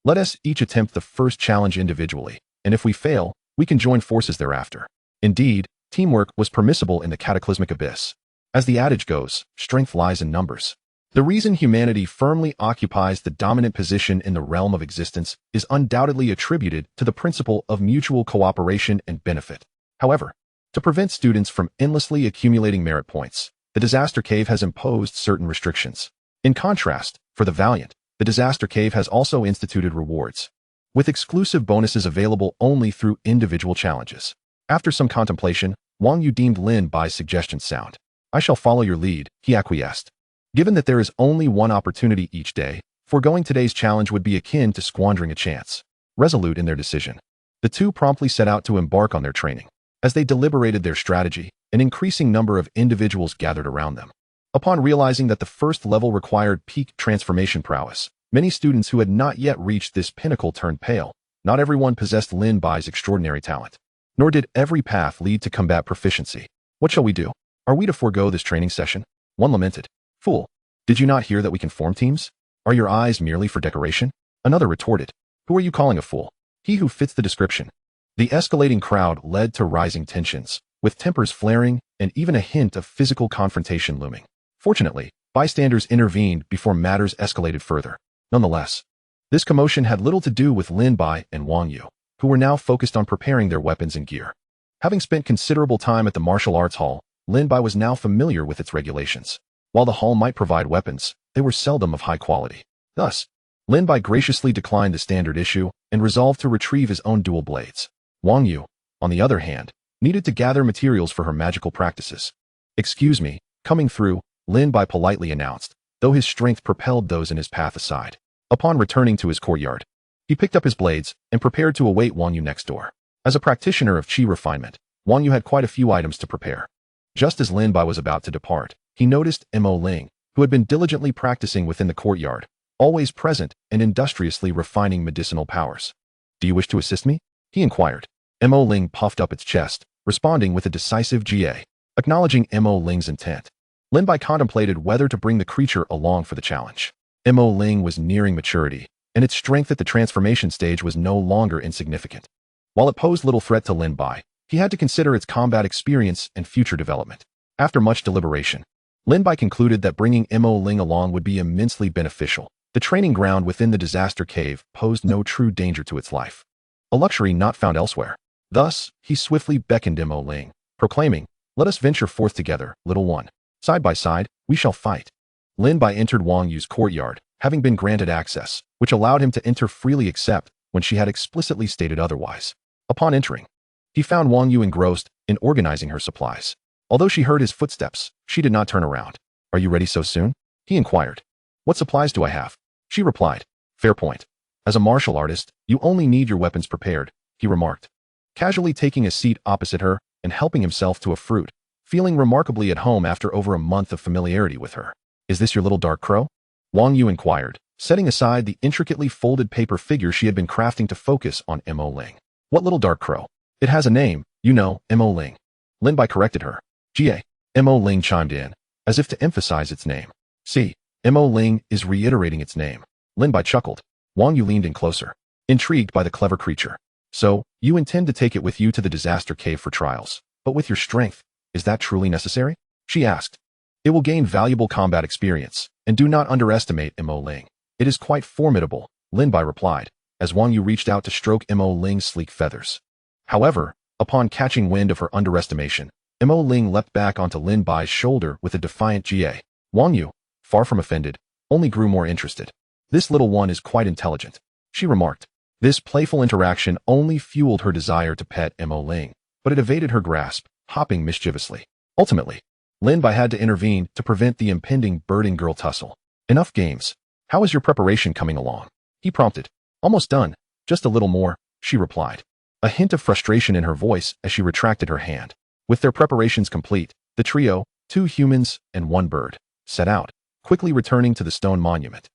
Let us each attempt the first challenge individually, and if we fail, we can join forces thereafter. Indeed, teamwork was permissible in the cataclysmic abyss. As the adage goes, strength lies in numbers. The reason humanity firmly occupies the dominant position in the realm of existence is undoubtedly attributed to the principle of mutual cooperation and benefit. However, to prevent students from endlessly accumulating merit points, the Disaster Cave has imposed certain restrictions. In contrast, for the valiant, the Disaster Cave has also instituted rewards, with exclusive bonuses available only through individual challenges. After some contemplation, Wang Yu deemed Lin Bai's suggestion sound. I shall follow your lead, he acquiesced. Given that there is only one opportunity each day, foregoing today's challenge would be akin to squandering a chance. Resolute in their decision, the two promptly set out to embark on their training. As they deliberated their strategy, an increasing number of individuals gathered around them. Upon realizing that the first level required peak transformation prowess, many students who had not yet reached this pinnacle turned pale. Not everyone possessed Lin Bai's extraordinary talent, nor did every path lead to combat proficiency. What shall we do? Are we to forego this training session? One lamented. Fool, did you not hear that we can form teams? Are your eyes merely for decoration? Another retorted. Who are you calling a fool? He who fits the description. The escalating crowd led to rising tensions, with tempers flaring and even a hint of physical confrontation looming. Fortunately, bystanders intervened before matters escalated further. Nonetheless, this commotion had little to do with Lin Bai and Wang Yu, who were now focused on preparing their weapons and gear. Having spent considerable time at the martial arts hall, Lin Bai was now familiar with its regulations. While the hall might provide weapons, they were seldom of high quality. Thus, Lin Bai graciously declined the standard issue and resolved to retrieve his own dual blades. Wang Yu, on the other hand, needed to gather materials for her magical practices. Excuse me, coming through, Lin Bai politely announced, though his strength propelled those in his path aside. Upon returning to his courtyard, he picked up his blades and prepared to await Wang Yu next door. As a practitioner of chi refinement, Wang Yu had quite a few items to prepare. Just as Lin Bai was about to depart, he noticed Mo Ling, who had been diligently practicing within the courtyard, always present and industriously refining medicinal powers. Do you wish to assist me? He inquired. Mo Ling puffed up its chest, responding with a decisive GA. Acknowledging Mo Ling's intent, Lin Bai contemplated whether to bring the creature along for the challenge. Mo Ling was nearing maturity, and its strength at the transformation stage was no longer insignificant. While it posed little threat to Lin Bai, he had to consider its combat experience and future development. After much deliberation, Lin Bai concluded that bringing Mo Ling along would be immensely beneficial. The training ground within the Disaster Cave posed no true danger to its life, a luxury not found elsewhere. Thus, he swiftly beckoned Mo Ling, proclaiming, "Let us venture forth together, little one. Side by side, we shall fight." Lin Bai entered Wang Yu's courtyard, having been granted access, which allowed him to enter freely except when she had explicitly stated otherwise. Upon entering, he found Wang Yu engrossed in organizing her supplies. Although she heard his footsteps, she did not turn around. "Are you ready so soon?" he inquired. "What supplies do I have?" She replied. "Fair point. As a martial artist, you only need your weapons prepared," he remarked, casually taking a seat opposite her and helping himself to a fruit, feeling remarkably at home after over a month of familiarity with her. "Is this your little dark crow?" Wang Yu inquired, setting aside the intricately folded paper figure she had been crafting to focus on Mo Ling. "What little dark crow? It has a name, you know, Mo Ling." Lin Bai corrected her. "Ga." Mo Ling chimed in, as if to emphasize its name. "See, Mo Ling is reiterating its name." Lin Bai chuckled. Wang Yu leaned in closer, intrigued by the clever creature. "So, you intend to take it with you to the Disaster Cave for trials, but with your strength, is that truly necessary?" she asked. "It will gain valuable combat experience, and do not underestimate Mo Ling. It is quite formidable," Lin Bai replied, as Wang Yu reached out to stroke Mo Ling's sleek feathers. However, upon catching wind of her underestimation, Mo Ling leapt back onto Lin Bai's shoulder with a defiant GA. Wang Yu, far from offended, only grew more interested. "This little one is quite intelligent," she remarked. This playful interaction only fueled her desire to pet Mo Ling, but it evaded her grasp, hopping mischievously. Ultimately, Lin Bai had to intervene to prevent the impending bird-and-girl tussle. Enough games. How is your preparation coming along? He prompted. Almost done. Just a little more, she replied. A hint of frustration in her voice as she retracted her hand. With their preparations complete, the trio, 2 humans and 1 bird, set out, quickly returning to the stone monument.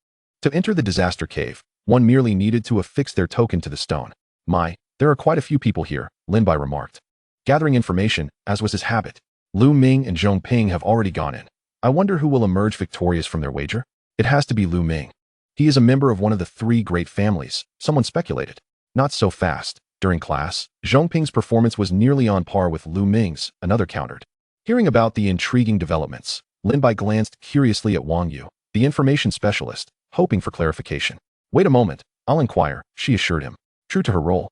To enter the disaster cave, one merely needed to affix their token to the stone. There are quite a few people here, Lin Bai remarked. Gathering information, as was his habit. Lu Ming and Zhong Ping have already gone in. I wonder who will emerge victorious from their wager? It has to be Lu Ming. He is a member of one of the 3 great families, someone speculated. Not so fast. During class, Zhong Ping's performance was nearly on par with Lu Ming's, another countered. Hearing about the intriguing developments, Lin Bai glanced curiously at Wang Yu, the information specialist, hoping for clarification. Wait a moment, I'll inquire, she assured him. True to her role,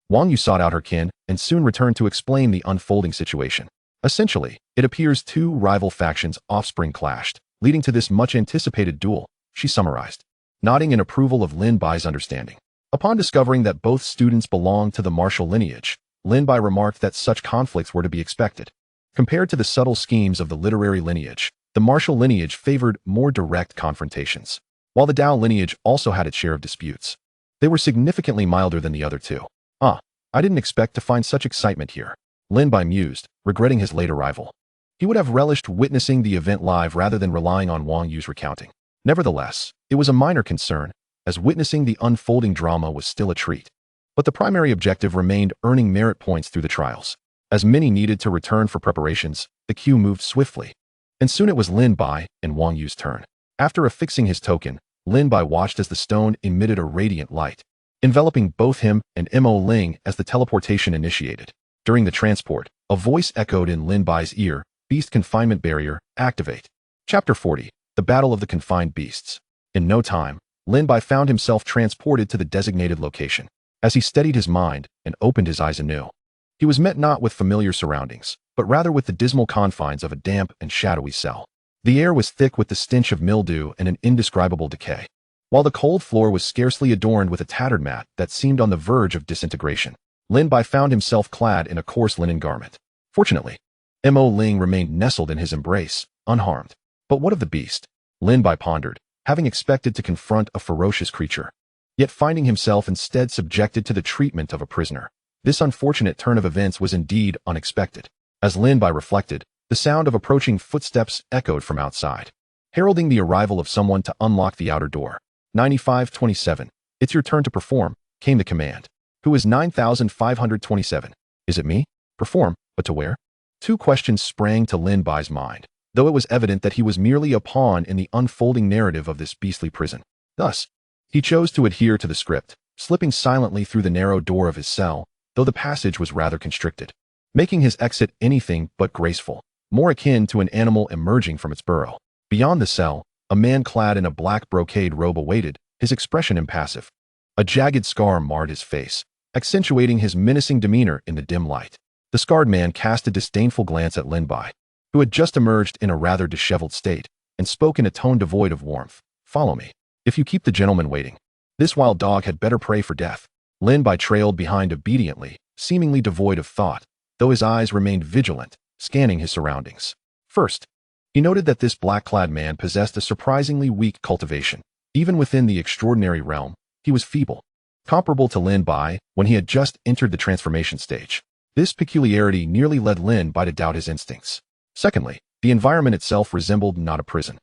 Wang Yu sought out her kin and soon returned to explain the unfolding situation. Essentially, it appears 2 rival factions' offspring clashed, leading to this much-anticipated duel, she summarized, nodding in approval of Lin Bai's understanding. Upon discovering that both students belonged to the martial lineage, Lin Bai remarked that such conflicts were to be expected. Compared to the subtle schemes of the literary lineage, the martial lineage favored more direct confrontations, while the Dao lineage also had its share of disputes. They were significantly milder than the other 2. I didn't expect to find such excitement here, Lin Bai mused, regretting his late arrival. He would have relished witnessing the event live rather than relying on Wang Yu's recounting. Nevertheless, it was a minor concern, as witnessing the unfolding drama was still a treat. But the primary objective remained earning merit points through the trials. As many needed to return for preparations, the queue moved swiftly. And soon it was Lin Bai and Wang Yu's turn. After affixing his token, Lin Bai watched as the stone emitted a radiant light, enveloping both him and Mo Ling as the teleportation initiated. During the transport, a voice echoed in Lin Bai's ear, Beast Confinement Barrier, activate. Chapter 40, The Battle of the Confined Beasts. In no time, Lin Bai found himself transported to the designated location. As he steadied his mind and opened his eyes anew, he was met not with familiar surroundings, but rather with the dismal confines of a damp and shadowy cell. The air was thick with the stench of mildew and an indescribable decay, while the cold floor was scarcely adorned with a tattered mat that seemed on the verge of disintegration. Lin Bai found himself clad in a coarse linen garment. Fortunately, Mo Ling remained nestled in his embrace, unharmed. But what of the beast? Lin Bai pondered, having expected to confront a ferocious creature, yet finding himself instead subjected to the treatment of a prisoner. This unfortunate turn of events was indeed unexpected. As Lin Bai reflected, the sound of approaching footsteps echoed from outside, heralding the arrival of someone to unlock the outer door. 9527. It's your turn to perform, came the command. Who is 9527? Is it me? Perform, but to where? 2 questions sprang to Lin Bai's mind, though it was evident that he was merely a pawn in the unfolding narrative of this beastly prison. Thus, he chose to adhere to the script, slipping silently through the narrow door of his cell, though the passage was rather constricted, making his exit anything but graceful, more akin to an animal emerging from its burrow. Beyond the cell, a man clad in a black brocade robe awaited, his expression impassive. A jagged scar marred his face, accentuating his menacing demeanor in the dim light. The scarred man cast a disdainful glance at Lin Bai, who had just emerged in a rather disheveled state, and spoke in a tone devoid of warmth. Follow me. If you keep the gentleman waiting, this wild dog had better pray for death. Lin Bai trailed behind obediently, seemingly devoid of thought, though his eyes remained vigilant, scanning his surroundings. First, he noted that this black-clad man possessed a surprisingly weak cultivation. Even within the extraordinary realm, he was feeble, comparable to Lin Bai when he had just entered the transformation stage. This peculiarity nearly led Lin Bai to doubt his instincts. Secondly, the environment itself resembled not a prison,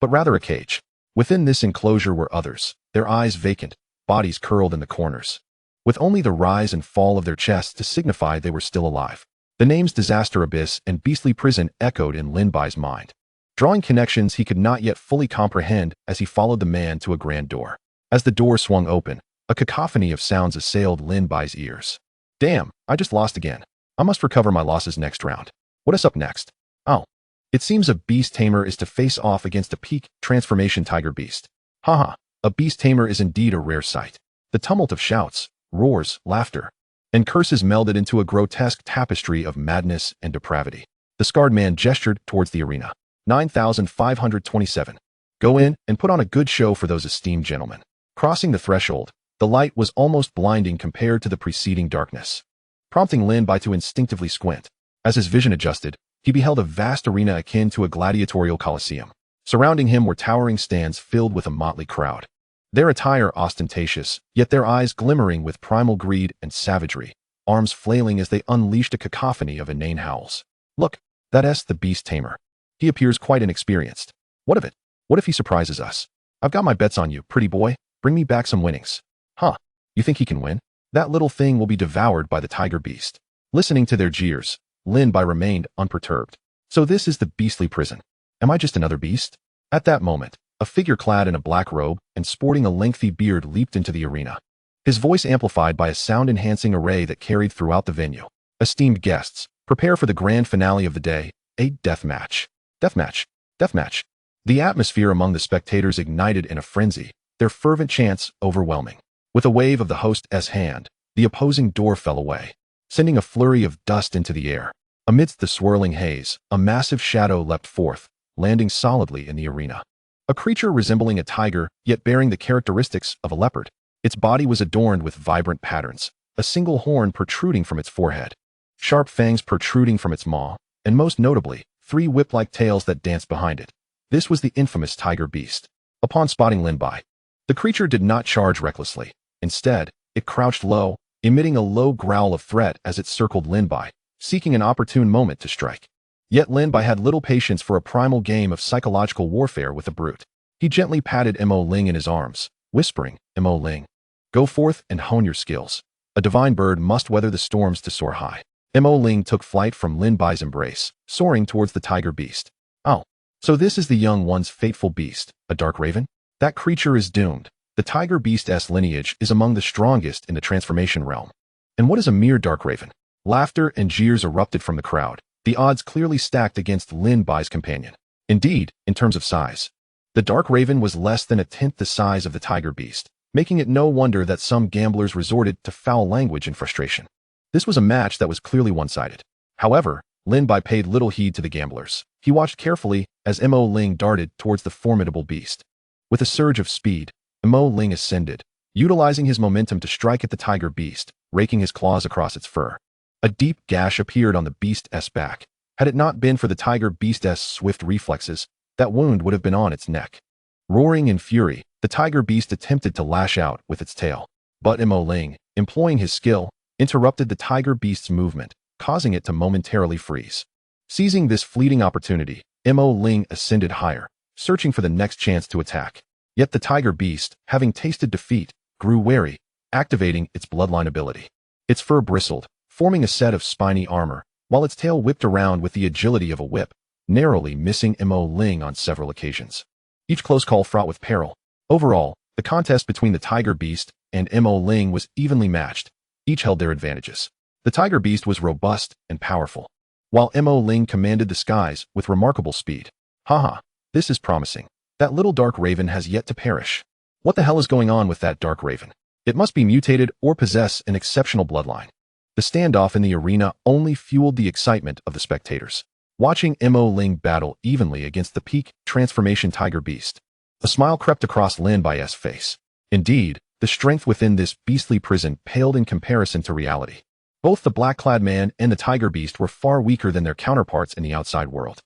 but rather a cage. Within this enclosure were others, their eyes vacant, bodies curled in the corners, with only the rise and fall of their chests to signify they were still alive. The names Disaster Abyss and Beastly Prison echoed in Lin Bai's mind, drawing connections he could not yet fully comprehend as he followed the man to a grand door. As the door swung open, a cacophony of sounds assailed Lin Bai's ears. Damn, I just lost again. I must recover my losses next round. What is up next? Oh, it seems a beast tamer is to face off against a peak transformation tiger beast. Haha, a beast tamer is indeed a rare sight. The tumult of shouts, roars, laughter, and curses melded into a grotesque tapestry of madness and depravity. The scarred man gestured towards the arena. 9527. Go in and put on a good show for those esteemed gentlemen. Crossing the threshold, the light was almost blinding compared to the preceding darkness, prompting Lin Bai to instinctively squint. As his vision adjusted, he beheld a vast arena akin to a gladiatorial coliseum. Surrounding him were towering stands filled with a motley crowd. Their attire ostentatious, yet their eyes glimmering with primal greed and savagery, arms flailing as they unleashed a cacophony of inane howls. Look, that's the Beast Tamer. He appears quite inexperienced. What of it? What if he surprises us? I've got my bets on you, pretty boy. Bring me back some winnings. Huh, you think he can win? That little thing will be devoured by the tiger beast. Listening to their jeers, Lin Bai remained unperturbed. So this is the beastly prison. Am I just another beast? At that moment, a figure clad in a black robe and sporting a lengthy beard leaped into the arena. His voice amplified by a sound-enhancing array that carried throughout the venue. Esteemed guests, prepare for the grand finale of the day, a death match. Death match. Death match. The atmosphere among the spectators ignited in a frenzy, their fervent chants overwhelming. With a wave of the host's hand, the opposing door fell away, sending a flurry of dust into the air. Amidst the swirling haze, a massive shadow leapt forth, landing solidly in the arena. A creature resembling a tiger, yet bearing the characteristics of a leopard. Its body was adorned with vibrant patterns, a single horn protruding from its forehead, sharp fangs protruding from its maw, and most notably, 3 whip-like tails that danced behind it. This was the infamous tiger beast. Upon spotting Lin Bai, the creature did not charge recklessly. Instead, it crouched low, emitting a low growl of threat as it circled Lin Bai, seeking an opportune moment to strike. Yet Lin Bai had little patience for a primal game of psychological warfare with the brute. He gently patted Mo Ling in his arms, whispering, Mo Ling, go forth and hone your skills. A divine bird must weather the storms to soar high. Mo Ling took flight from Lin Bai's embrace, soaring towards the tiger beast. Oh, so this is the young one's fateful beast, a dark raven? That creature is doomed. The tiger beast's lineage is among the strongest in the transformation realm. And what is a mere dark raven? Laughter and jeers erupted from the crowd, the odds clearly stacked against Lin Bai's companion. Indeed, in terms of size, the dark raven was less than a tenth the size of the tiger beast, making it no wonder that some gamblers resorted to foul language in frustration. This was a match that was clearly one-sided. However, Lin Bai paid little heed to the gamblers. He watched carefully as Mo Ling darted towards the formidable beast. With a surge of speed, Mo Ling ascended, utilizing his momentum to strike at the tiger beast, raking his claws across its fur. A deep gash appeared on the beast's back. Had it not been for the tiger beast's swift reflexes, that wound would have been on its neck. Roaring in fury, the tiger beast attempted to lash out with its tail. But Mo Ling, employing his skill, interrupted the tiger beast's movement, causing it to momentarily freeze. Seizing this fleeting opportunity, Mo Ling ascended higher, searching for the next chance to attack. Yet the tiger beast, having tasted defeat, grew wary, activating its bloodline ability. Its fur bristled, forming a set of spiny armor, while its tail whipped around with the agility of a whip, narrowly missing Mo Ling on several occasions. Each close call fraught with peril. Overall, the contest between the tiger beast and Mo Ling was evenly matched. Each held their advantages. The tiger beast was robust and powerful, while Mo Ling commanded the skies with remarkable speed. Haha, this is promising. That little dark raven has yet to perish. What the hell is going on with that dark raven? It must be mutated or possess an exceptional bloodline. The standoff in the arena only fueled the excitement of the spectators, watching Mo Ling battle evenly against the peak transformation tiger beast. A smile crept across Lin Bai's face. Indeed, the strength within this beastly prison paled in comparison to reality. Both the black-clad man and the tiger beast were far weaker than their counterparts in the outside world.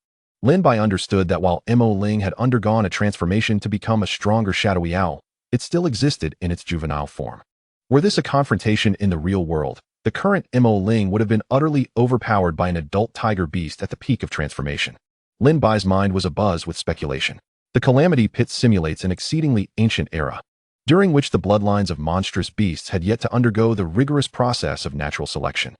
Lin Bai understood that while Mo Ling had undergone a transformation to become a stronger shadowy owl, it still existed in its juvenile form. Were this a confrontation in the real world, the current Mo Ling would have been utterly overpowered by an adult tiger beast at the peak of transformation. Lin Bai's mind was abuzz with speculation. The Calamity Pit simulates an exceedingly ancient era, during which the bloodlines of monstrous beasts had yet to undergo the rigorous process of natural selection.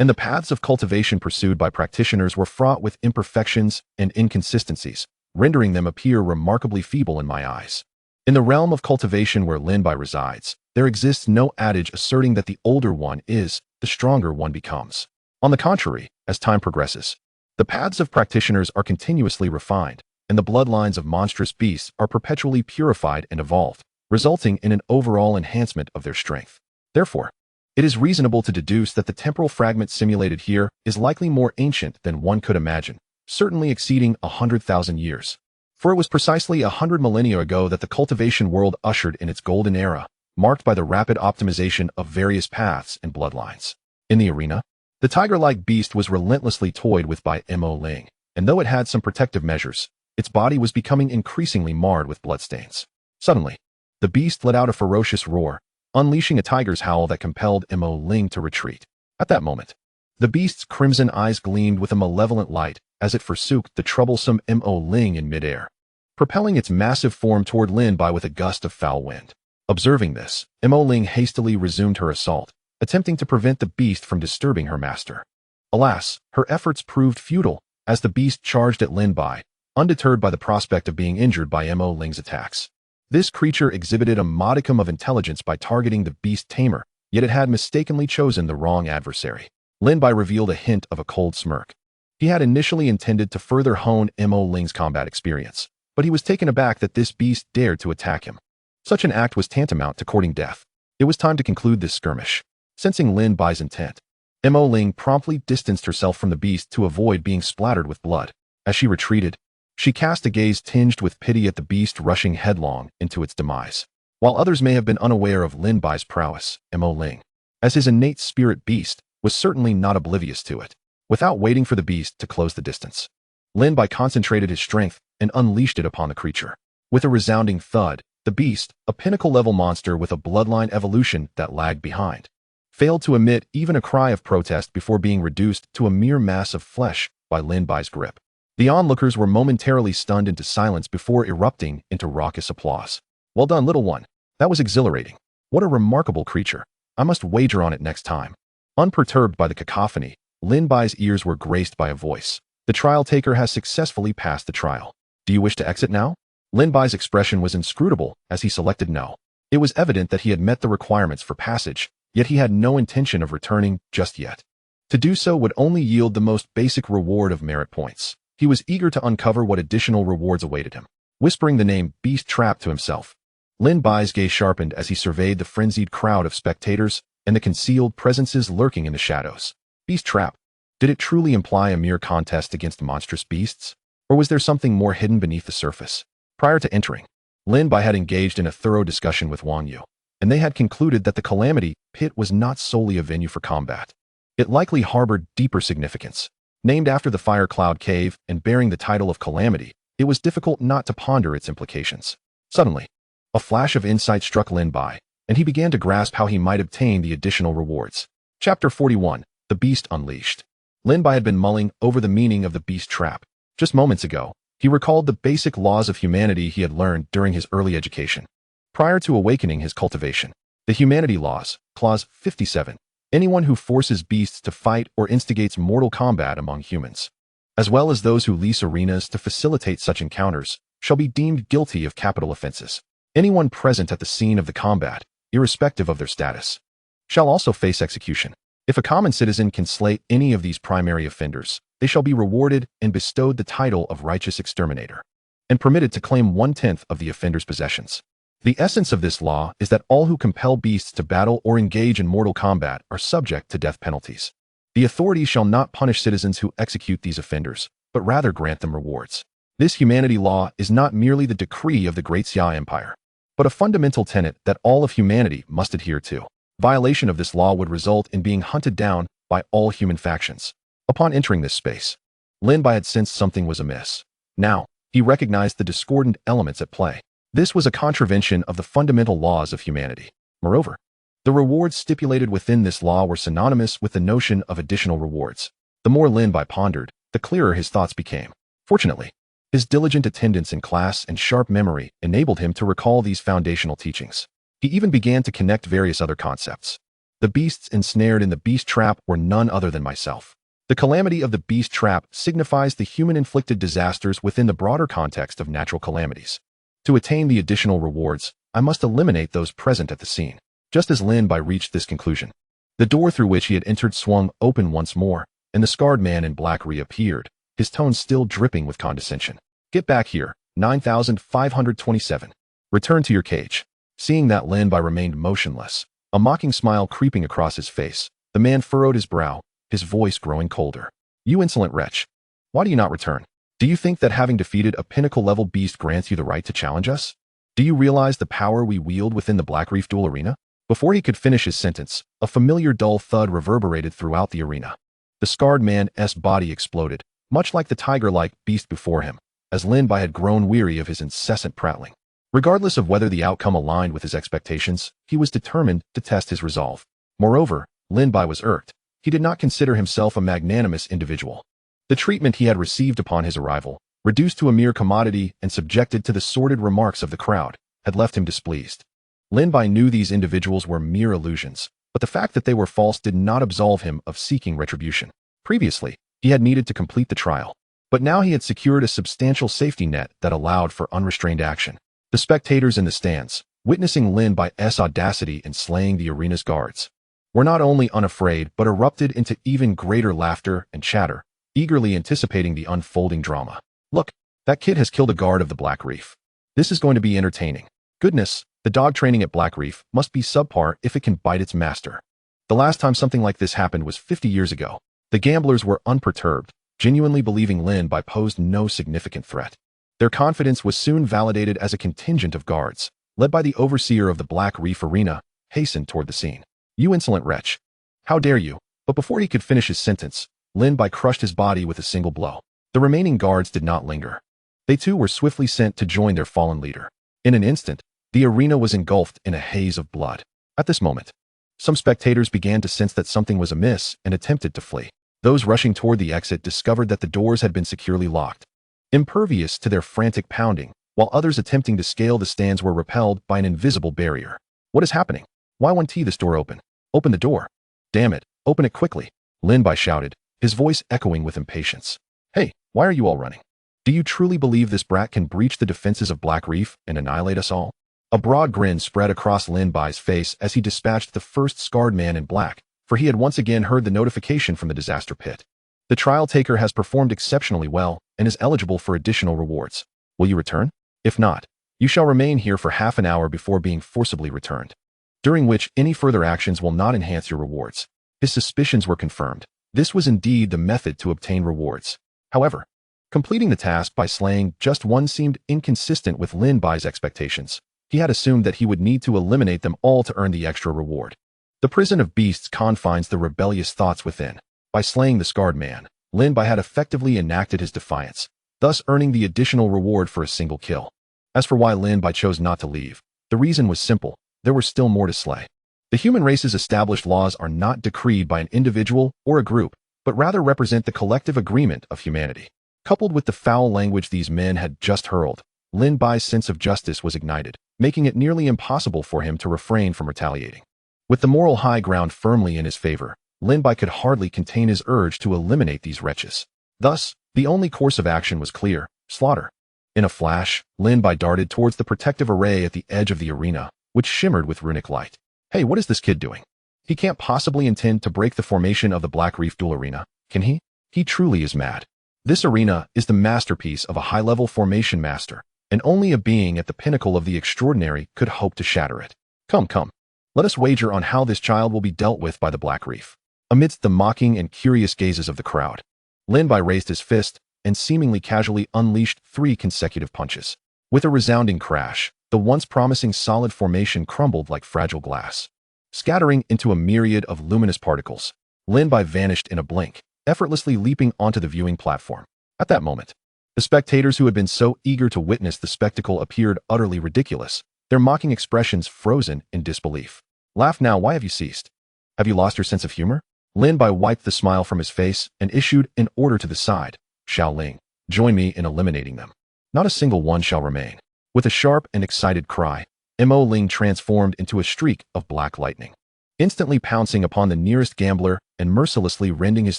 And the paths of cultivation pursued by practitioners were fraught with imperfections and inconsistencies, rendering them appear remarkably feeble in my eyes. In the realm of cultivation where Lin Bai resides, there exists no adage asserting that the older one is, the stronger one becomes. On the contrary, as time progresses, the paths of practitioners are continuously refined, and the bloodlines of monstrous beasts are perpetually purified and evolved, resulting in an overall enhancement of their strength. Therefore, it is reasonable to deduce that the temporal fragment simulated here is likely more ancient than one could imagine, certainly exceeding 100,000 years. For it was precisely 100 millennia ago that the cultivation world ushered in its golden era, marked by the rapid optimization of various paths and bloodlines. In the arena, The tiger-like beast was relentlessly toyed with by Mo Ling, and though it had some protective measures, its body was becoming increasingly marred with bloodstains. Suddenly, the beast let out a ferocious roar, unleashing a tiger's howl that compelled Mo Ling to retreat. At that moment, the beast's crimson eyes gleamed with a malevolent light as it forsook the troublesome Mo Ling in midair, propelling its massive form toward Lin Bai with a gust of foul wind. Observing this, Mo Ling hastily resumed her assault, attempting to prevent the beast from disturbing her master. Alas, her efforts proved futile as the beast charged at Lin Bai, undeterred by the prospect of being injured by Mo Ling's attacks. This creature exhibited a modicum of intelligence by targeting the beast tamer, yet it had mistakenly chosen the wrong adversary. Lin Bai revealed a hint of a cold smirk. He had initially intended to further hone Mo Ling's combat experience, but he was taken aback that this beast dared to attack him. Such an act was tantamount to courting death. It was time to conclude this skirmish. Sensing Lin Bai's intent, Mo Ling promptly distanced herself from the beast to avoid being splattered with blood. As she retreated, she cast a gaze tinged with pity at the beast rushing headlong into its demise. While others may have been unaware of Lin Bai's prowess, Mo Ling, as his innate spirit beast, was certainly not oblivious to it. Without waiting for the beast to close the distance, Lin Bai concentrated his strength and unleashed it upon the creature. With a resounding thud, the beast, a pinnacle-level monster with a bloodline evolution that lagged behind, failed to emit even a cry of protest before being reduced to a mere mass of flesh by Lin Bai's grip. The onlookers were momentarily stunned into silence before erupting into raucous applause. Well done, little one. That was exhilarating. What a remarkable creature. I must wager on it next time. Unperturbed by the cacophony, Lin Bai's ears were graced by a voice. The trial taker has successfully passed the trial. Do you wish to exit now? Lin Bai's expression was inscrutable as he selected no. It was evident that he had met the requirements for passage, yet he had no intention of returning just yet. To do so would only yield the most basic reward of merit points. He was eager to uncover what additional rewards awaited him. Whispering the name Beast Trap to himself, Lin Bai's gaze sharpened as he surveyed the frenzied crowd of spectators and the concealed presences lurking in the shadows. Beast Trap. Did it truly imply a mere contest against monstrous beasts? Or was there something more hidden beneath the surface? Prior to entering, Lin Bai had engaged in a thorough discussion with Wang Yu, and they had concluded that the Calamity Pit was not solely a venue for combat. It likely harbored deeper significance. Named after the Fire Cloud Cave and bearing the title of Calamity, it was difficult not to ponder its implications. Suddenly, a flash of insight struck Lin Bai, and he began to grasp how he might obtain the additional rewards. Chapter 41, The Beast Unleashed. Lin Bai had been mulling over the meaning of the Beast Trap. Just moments ago, he recalled the basic laws of humanity he had learned during his early education. Prior to awakening his cultivation, the Humanity Laws, Clause 57, anyone who forces beasts to fight or instigates mortal combat among humans, as well as those who lease arenas to facilitate such encounters, shall be deemed guilty of capital offenses. Anyone present at the scene of the combat, irrespective of their status, shall also face execution. If a common citizen can slay any of these primary offenders, they shall be rewarded and bestowed the title of righteous exterminator, and permitted to claim 1/10 of the offender's possessions. The essence of this law is that all who compel beasts to battle or engage in mortal combat are subject to death penalties. The authorities shall not punish citizens who execute these offenders, but rather grant them rewards. This humanity law is not merely the decree of the Great Xia Empire, but a fundamental tenet that all of humanity must adhere to. Violation of this law would result in being hunted down by all human factions. Upon entering this space, Lin Bai had sensed something was amiss. Now, he recognized the discordant elements at play. This was a contravention of the fundamental laws of humanity. Moreover, the rewards stipulated within this law were synonymous with the notion of additional rewards. The more Lin Bai pondered, the clearer his thoughts became. Fortunately, his diligent attendance in class and sharp memory enabled him to recall these foundational teachings. He even began to connect various other concepts. The beasts ensnared in the beast trap were none other than myself. The calamity of the beast trap signifies the human-inflicted disasters within the broader context of natural calamities. To attain the additional rewards, I must eliminate those present at the scene. Just as Lin Bai reached this conclusion, the door through which he had entered swung open once more, and the scarred man in black reappeared, his tone still dripping with condescension. Get back here, 9527. Return to your cage. Seeing that Lin Bai remained motionless, a mocking smile creeping across his face, the man furrowed his brow, his voice growing colder. You insolent wretch. Why do you not return? Do you think that having defeated a pinnacle-level beast grants you the right to challenge us? Do you realize the power we wield within the Black Reef duel arena? Before he could finish his sentence, a familiar dull thud reverberated throughout the arena. The scarred man's body exploded, much like the tiger-like beast before him, as Lin Bai had grown weary of his incessant prattling. Regardless of whether the outcome aligned with his expectations, he was determined to test his resolve. Moreover, Lin Bai was irked. He did not consider himself a magnanimous individual. The treatment he had received upon his arrival, reduced to a mere commodity and subjected to the sordid remarks of the crowd, had left him displeased. Lin Bai knew these individuals were mere illusions, but the fact that they were false did not absolve him of seeking retribution. Previously, he had needed to complete the trial, but now he had secured a substantial safety net that allowed for unrestrained action. The spectators in the stands, witnessing Lin Bai's audacity in slaying the arena's guards, were not only unafraid but erupted into even greater laughter and chatter, eagerly anticipating the unfolding drama. Look, that kid has killed a guard of the Black Reef. This is going to be entertaining. Goodness, the dog training at Black Reef must be subpar if it can bite its master. The last time something like this happened was 50 years ago. The gamblers were unperturbed, genuinely believing Lin Bai posed no significant threat. Their confidence was soon validated as a contingent of guards, led by the overseer of the Black Reef Arena, hastened toward the scene. "You insolent wretch! How dare you?" But before he could finish his sentence, Lin Bai crushed his body with a single blow. The remaining guards did not linger. They too were swiftly sent to join their fallen leader. In an instant, the arena was engulfed in a haze of blood. At this moment, some spectators began to sense that something was amiss and attempted to flee. Those rushing toward the exit discovered that the doors had been securely locked, impervious to their frantic pounding, while others attempting to scale the stands were repelled by an invisible barrier. "What is happening? Why won't this door open? Open the door! Damn it, open it quickly!" Lin Bai shouted, his voice echoing with impatience. "Hey, why are you all running? Do you truly believe this brat can breach the defenses of Black Reef and annihilate us all?" A broad grin spread across Lin Bai's face as he dispatched the first scarred man in black, for he had once again heard the notification from the disaster pit. "The trial taker has performed exceptionally well and is eligible for additional rewards. Will you return? If not, you shall remain here for half an hour before being forcibly returned, during which any further actions will not enhance your rewards." His suspicions were confirmed. This was indeed the method to obtain rewards. However, completing the task by slaying just one seemed inconsistent with Lin Bai's expectations. He had assumed that he would need to eliminate them all to earn the extra reward. The prison of beasts confines the rebellious thoughts within. By slaying the scarred man, Lin Bai had effectively enacted his defiance, thus earning the additional reward for a single kill. As for why Lin Bai chose not to leave, the reason was simple: there were still more to slay. The human race's established laws are not decreed by an individual or a group, but rather represent the collective agreement of humanity. Coupled with the foul language these men had just hurled, Lin Bai's sense of justice was ignited, making it nearly impossible for him to refrain from retaliating. With the moral high ground firmly in his favor, Lin Bai could hardly contain his urge to eliminate these wretches. Thus, the only course of action was clear: slaughter. In a flash, Lin Bai darted towards the protective array at the edge of the arena, which shimmered with runic light. "Hey, what is this kid doing? He can't possibly intend to break the formation of the Black Reef duel arena, can he? He truly is mad. This arena is the masterpiece of a high-level formation master, and only a being at the pinnacle of the extraordinary could hope to shatter it. Come, let us wager on how this child will be dealt with by the Black Reef." Amidst the mocking and curious gazes of the crowd, Lin Bai raised his fist and seemingly casually unleashed 3 consecutive punches. With a resounding crash, the once promising solid formation crumbled like fragile glass. Scattering into a myriad of luminous particles, Lin Bai vanished in a blink, effortlessly leaping onto the viewing platform. At that moment, the spectators who had been so eager to witness the spectacle appeared utterly ridiculous, their mocking expressions frozen in disbelief. "Laugh now, why have you ceased? Have you lost your sense of humor?" Lin Bai wiped the smile from his face and issued an order to the side. "Xiao Ling, join me in eliminating them. Not a single one shall remain." With a sharp and excited cry, Mo Ling transformed into a streak of black lightning, instantly pouncing upon the nearest gambler and mercilessly rending his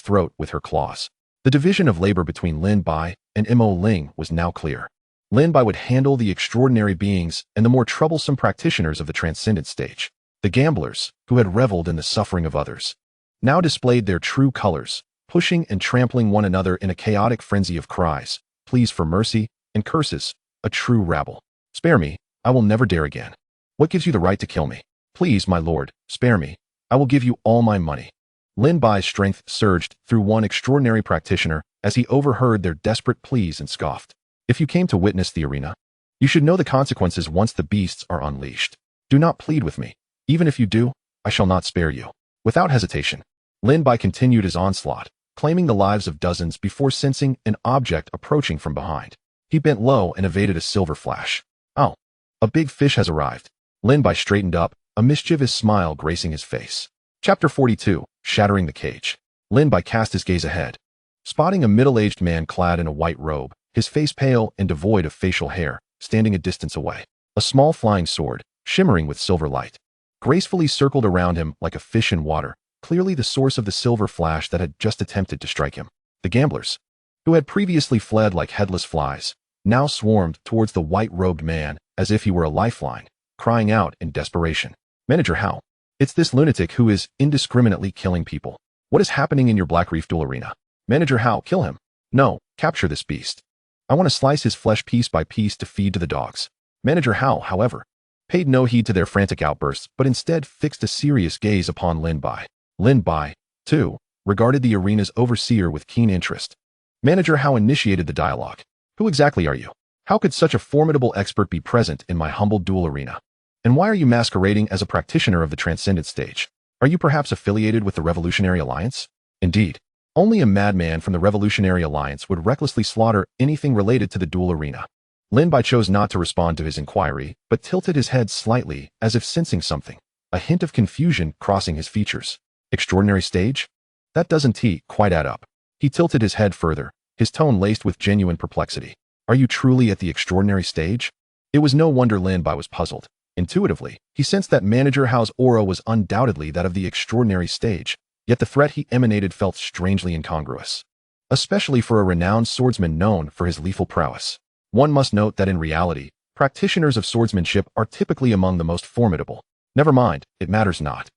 throat with her claws. The division of labor between Lin Bai and Mo Ling was now clear. Lin Bai would handle the extraordinary beings and the more troublesome practitioners of the transcendent stage. The gamblers, who had reveled in the suffering of others, now displayed their true colors, pushing and trampling one another in a chaotic frenzy of cries, pleas for mercy, and curses, a true rabble. "Spare me, I will never dare again. What gives you the right to kill me? Please, my lord, spare me. I will give you all my money." Lin Bai's strength surged through one extraordinary practitioner as he overheard their desperate pleas and scoffed. "If you came to witness the arena, you should know the consequences once the beasts are unleashed. Do not plead with me. Even if you do, I shall not spare you." Without hesitation, Lin Bai continued his onslaught, claiming the lives of dozens before sensing an object approaching from behind. He bent low and evaded a silver flash. Oh, a big fish has arrived. Lin Bai straightened up, a mischievous smile gracing his face. Chapter 42, Shattering the Cage. Lin Bai cast his gaze ahead, spotting a middle-aged man clad in a white robe, his face pale and devoid of facial hair, standing a distance away. A small flying sword, shimmering with silver light, gracefully circled around him like a fish in water, clearly the source of the silver flash that had just attempted to strike him. The gamblers, who had previously fled like headless flies, now swarmed towards the white-robed man as if he were a lifeline, crying out in desperation. Manager Hao, it's this lunatic who is indiscriminately killing people. What is happening in your Black Reef duel arena? Manager Hao, kill him. No, capture this beast. I want to slice his flesh piece by piece to feed to the dogs. Manager Hao, however, paid no heed to their frantic outbursts, but instead fixed a serious gaze upon Lin Bai. Lin Bai, too, regarded the arena's overseer with keen interest. Manager Hao initiated the dialogue. Who exactly are you? How could such a formidable expert be present in my humble duel arena? And why are you masquerading as a practitioner of the Transcendent stage? Are you perhaps affiliated with the Revolutionary Alliance? Indeed, only a madman from the Revolutionary Alliance would recklessly slaughter anything related to the duel arena. Lin Bai chose not to respond to his inquiry, but tilted his head slightly as if sensing something, a hint of confusion crossing his features. Extraordinary stage? That doesn't quite add up. He tilted his head further, his tone laced with genuine perplexity. Are you truly at the extraordinary stage? It was no wonder Lin Bai was puzzled. Intuitively, he sensed that Manager Hao's aura was undoubtedly that of the extraordinary stage, yet the threat he emanated felt strangely incongruous, especially for a renowned swordsman known for his lethal prowess. One must note that in reality, practitioners of swordsmanship are typically among the most formidable. Never mind, it matters not.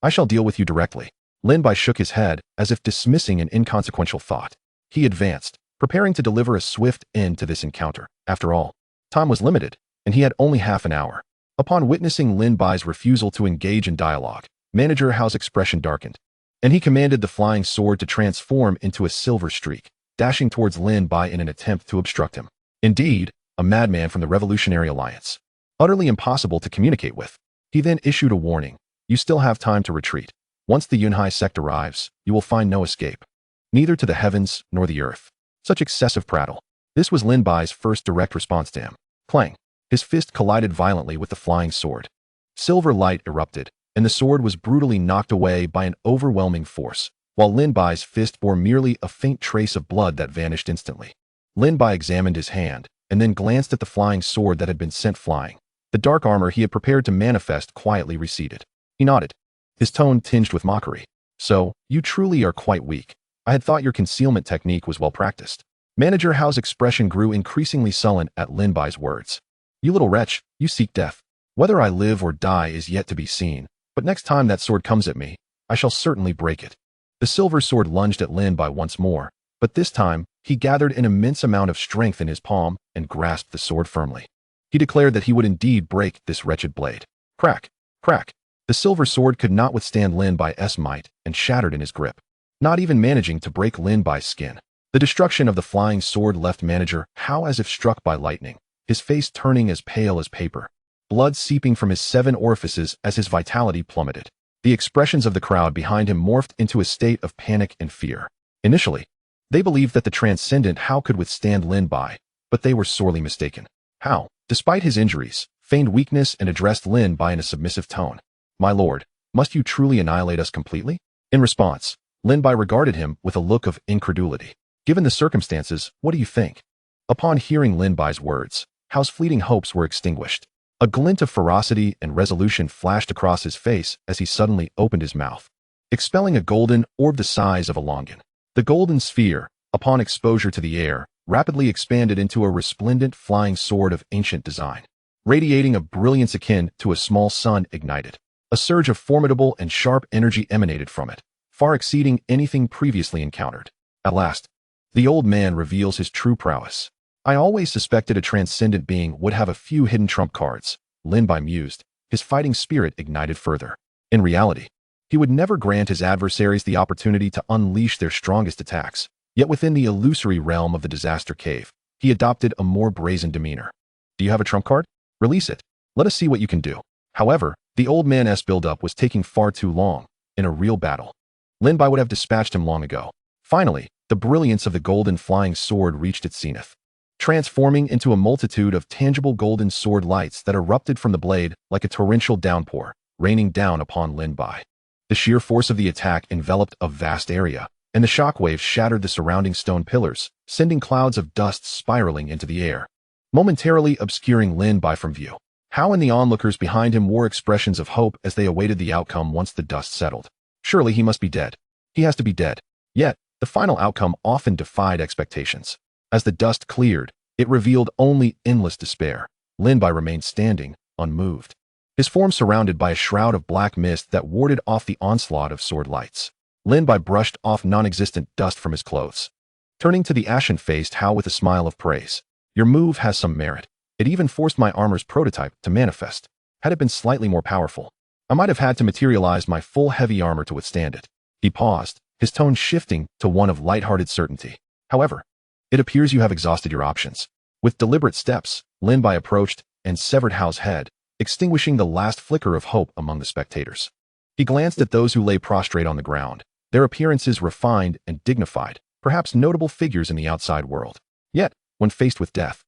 I shall deal with you directly. Lin Bai shook his head, as if dismissing an inconsequential thought. He advanced, preparing to deliver a swift end to this encounter. After all, time was limited, and he had only half an hour. Upon witnessing Lin Bai's refusal to engage in dialogue, Manager Hao's expression darkened, and he commanded the flying sword to transform into a silver streak, dashing towards Lin Bai in an attempt to obstruct him. Indeed, a madman from the Revolutionary Alliance. Utterly impossible to communicate with. He then issued a warning. You still have time to retreat. Once the Yunhai sect arrives, you will find no escape. Neither to the heavens nor the earth. Such excessive prattle. This was Lin Bai's first direct response to him. Clang. His fist collided violently with the flying sword. Silver light erupted, and the sword was brutally knocked away by an overwhelming force, while Lin Bai's fist bore merely a faint trace of blood that vanished instantly. Lin Bai examined his hand, and then glanced at the flying sword that had been sent flying. The dark armor he had prepared to manifest quietly receded. He nodded, his tone tinged with mockery. So, you truly are quite weak. I had thought your concealment technique was well practiced. Manager Hao's expression grew increasingly sullen at Lin Bai's words. You little wretch, you seek death. Whether I live or die is yet to be seen, but next time that sword comes at me, I shall certainly break it. The silver sword lunged at Lin Bai once more, but this time, he gathered an immense amount of strength in his palm and grasped the sword firmly. He declared that he would indeed break this wretched blade. Crack, crack. The silver sword could not withstand Lin Bai's might and shattered in his grip, not even managing to break Lin Bai's skin. The destruction of the flying sword left Manager Hao as if struck by lightning, his face turning as pale as paper, blood seeping from his 7 orifices as his vitality plummeted. The expressions of the crowd behind him morphed into a state of panic and fear. Initially, they believed that the transcendent Hao could withstand Lin Bai, but they were sorely mistaken. Hao, despite his injuries, feigned weakness and addressed Lin Bai in a submissive tone. My lord, must you truly annihilate us completely? In response, Lin Bai regarded him with a look of incredulity. Given the circumstances, what do you think? Upon hearing Lin Bai's words, Hao's fleeting hopes were extinguished. A glint of ferocity and resolution flashed across his face as he suddenly opened his mouth, expelling a golden orb the size of a longan. The golden sphere, upon exposure to the air, rapidly expanded into a resplendent flying sword of ancient design. Radiating a brilliance akin to a small sun ignited. A surge of formidable and sharp energy emanated from it, far exceeding anything previously encountered. At last, the old man reveals his true prowess. I always suspected a transcendent being would have a few hidden trump cards, Lin Bai mused, his fighting spirit ignited further. In reality, he would never grant his adversaries the opportunity to unleash their strongest attacks, yet within the illusory realm of the disaster cave, he adopted a more brazen demeanor. Do you have a trump card? Release it. Let us see what you can do. However, the old man's build-up was taking far too long. In a real battle, Lin Bai would have dispatched him long ago. Finally, the brilliance of the golden flying sword reached its zenith, transforming into a multitude of tangible golden sword lights that erupted from the blade like a torrential downpour, raining down upon Lin Bai. The sheer force of the attack enveloped a vast area, and the shockwaves shattered the surrounding stone pillars, sending clouds of dust spiraling into the air, momentarily obscuring Lin Bai from view. Hao and the onlookers behind him wore expressions of hope as they awaited the outcome once the dust settled. Surely he must be dead. He has to be dead. Yet, the final outcome often defied expectations. As the dust cleared, it revealed only endless despair. Lin Bai remained standing, unmoved, his form surrounded by a shroud of black mist that warded off the onslaught of sword lights. Lin Bai brushed off non-existent dust from his clothes, turning to the ashen-faced Hao with a smile of praise. Your move has some merit. It even forced my armor's prototype to manifest. Had it been slightly more powerful, I might have had to materialize my full heavy armor to withstand it. He paused, his tone shifting to one of light-hearted certainty. However, it appears you have exhausted your options. With deliberate steps, Lin Bai approached and severed Hao's head, extinguishing the last flicker of hope among the spectators. He glanced at those who lay prostrate on the ground, their appearances refined and dignified, perhaps notable figures in the outside world. Yet, when faced with death,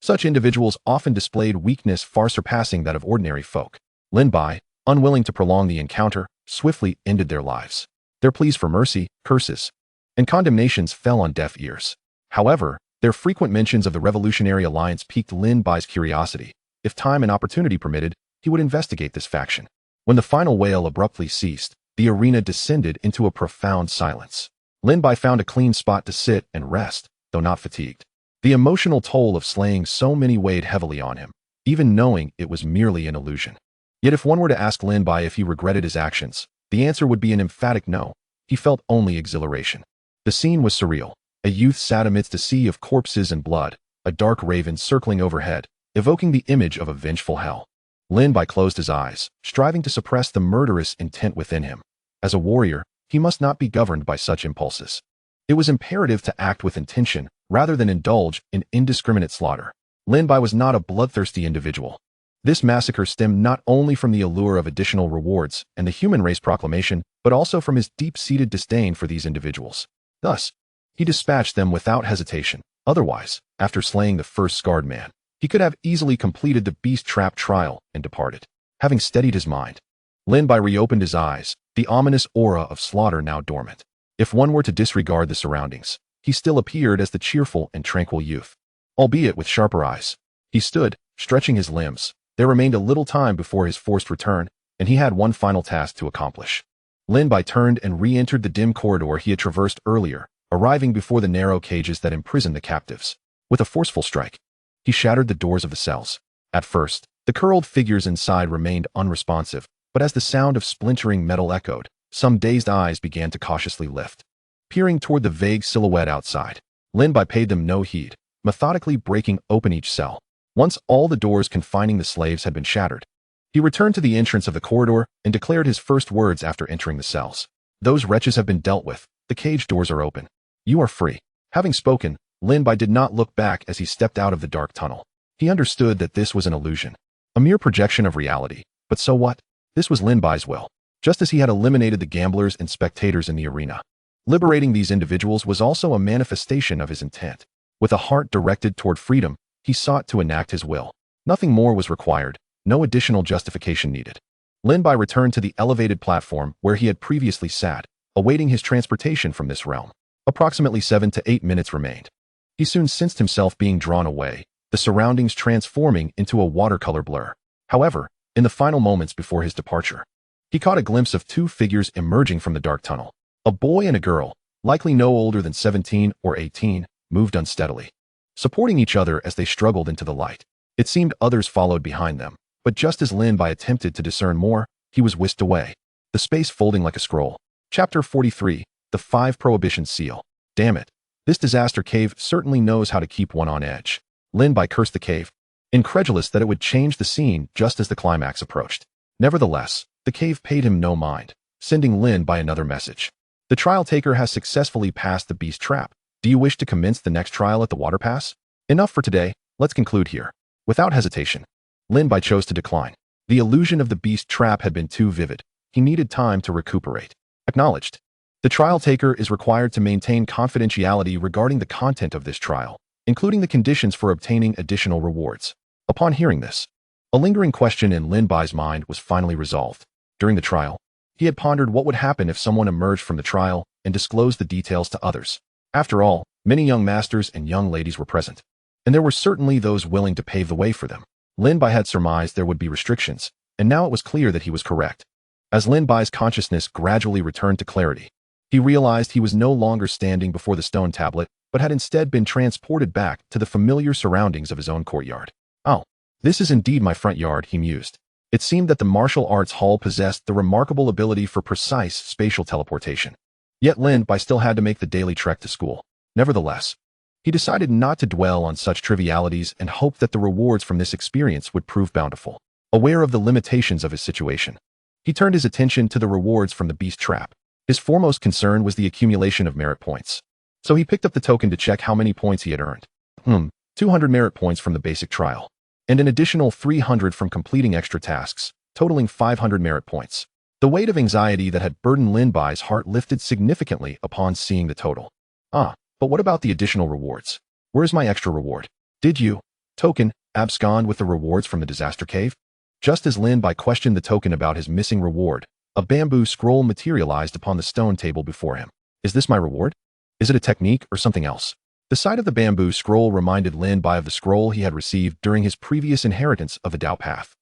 such individuals often displayed weakness far surpassing that of ordinary folk. Lin Bai, unwilling to prolong the encounter, swiftly ended their lives. Their pleas for mercy, curses, and condemnations fell on deaf ears. However, their frequent mentions of the Revolutionary Alliance piqued Lin Bai's curiosity. If time and opportunity permitted, he would investigate this faction. When the final wail abruptly ceased, the arena descended into a profound silence. Lin Bai found a clean spot to sit and rest, though not fatigued. The emotional toll of slaying so many weighed heavily on him, even knowing it was merely an illusion. Yet if one were to ask Lin Bai if he regretted his actions, the answer would be an emphatic no. He felt only exhilaration. The scene was surreal. A youth sat amidst a sea of corpses and blood, a dark raven circling overhead, evoking the image of a vengeful hell. Lin Bai closed his eyes, striving to suppress the murderous intent within him. As a warrior, he must not be governed by such impulses. It was imperative to act with intention, rather than indulge in indiscriminate slaughter. Lin Bai was not a bloodthirsty individual. This massacre stemmed not only from the allure of additional rewards and the human race proclamation, but also from his deep-seated disdain for these individuals. Thus, he dispatched them without hesitation. Otherwise, after slaying the first scarred man, he could have easily completed the beast trap trial and departed. Having steadied his mind, Lin Bai reopened his eyes, the ominous aura of slaughter now dormant. If one were to disregard the surroundings, he still appeared as the cheerful and tranquil youth, albeit with sharper eyes. He stood, stretching his limbs. There remained a little time before his forced return, and he had one final task to accomplish. Lin Bai turned and re-entered the dim corridor he had traversed earlier, arriving before the narrow cages that imprisoned the captives. With a forceful strike, he shattered the doors of the cells. At first, the curled figures inside remained unresponsive, but as the sound of splintering metal echoed, some dazed eyes began to cautiously lift. Peering toward the vague silhouette outside, Lin Bai paid them no heed, methodically breaking open each cell. Once all the doors confining the slaves had been shattered, he returned to the entrance of the corridor and declared his first words after entering the cells. Those wretches have been dealt with. The cage doors are open. You are free. Having spoken, Lin Bai did not look back as he stepped out of the dark tunnel. He understood that this was an illusion, a mere projection of reality. But so what? This was Lin Bai's will. Just as he had eliminated the gamblers and spectators in the arena, liberating these individuals was also a manifestation of his intent. With a heart directed toward freedom, he sought to enact his will. Nothing more was required, no additional justification needed. Lin Bai returned to the elevated platform where he had previously sat, awaiting his transportation from this realm. Approximately 7 to 8 minutes remained. He soon sensed himself being drawn away, the surroundings transforming into a watercolor blur. However, in the final moments before his departure, he caught a glimpse of two figures emerging from the dark tunnel. A boy and a girl, likely no older than 17 or 18, moved unsteadily, supporting each other as they struggled into the light. It seemed others followed behind them, but just as Lin Bai attempted to discern more, he was whisked away, the space folding like a scroll. Chapter 43, The 5 Prohibition Seal. Damn it. This disaster cave certainly knows how to keep one on edge. Lin Bai cursed the cave, incredulous that it would change the scene just as the climax approached. Nevertheless, the cave paid him no mind, sending Lin Bai another message. The trial taker has successfully passed the beast trap. Do you wish to commence the next trial at the water pass? Enough for today. Let's conclude here. Without hesitation, Lin Bai chose to decline. The illusion of the beast trap had been too vivid. He needed time to recuperate. Acknowledged. The trial taker is required to maintain confidentiality regarding the content of this trial, including the conditions for obtaining additional rewards. Upon hearing this, a lingering question in Lin Bai's mind was finally resolved. During the trial, he had pondered what would happen if someone emerged from the trial and disclosed the details to others. After all, many young masters and young ladies were present, and there were certainly those willing to pave the way for them. Lin Bai had surmised there would be restrictions, and now it was clear that he was correct. As Lin Bai's consciousness gradually returned to clarity, he realized he was no longer standing before the stone tablet, but had instead been transported back to the familiar surroundings of his own courtyard. Oh, this is indeed my front yard, he mused. It seemed that the martial arts hall possessed the remarkable ability for precise spatial teleportation. Yet Lin Bai still had to make the daily trek to school. Nevertheless, he decided not to dwell on such trivialities and hoped that the rewards from this experience would prove bountiful. Aware of the limitations of his situation, he turned his attention to the rewards from the beast trap. His foremost concern was the accumulation of merit points. So he picked up the token to check how many points he had earned. 200 merit points from the basic trial, and an additional 300 from completing extra tasks, totaling 500 merit points. The weight of anxiety that had burdened Lin Bai's heart lifted significantly upon seeing the total. But what about the additional rewards? Where's my extra reward? Did you, token, abscond with the rewards from the disaster cave? Just as Lin Bai questioned the token about his missing reward, a bamboo scroll materialized upon the stone table before him. Is this my reward? Is it a technique or something else? The sight of the bamboo scroll reminded Lin Bai of the scroll he had received during his previous inheritance of a Dao path.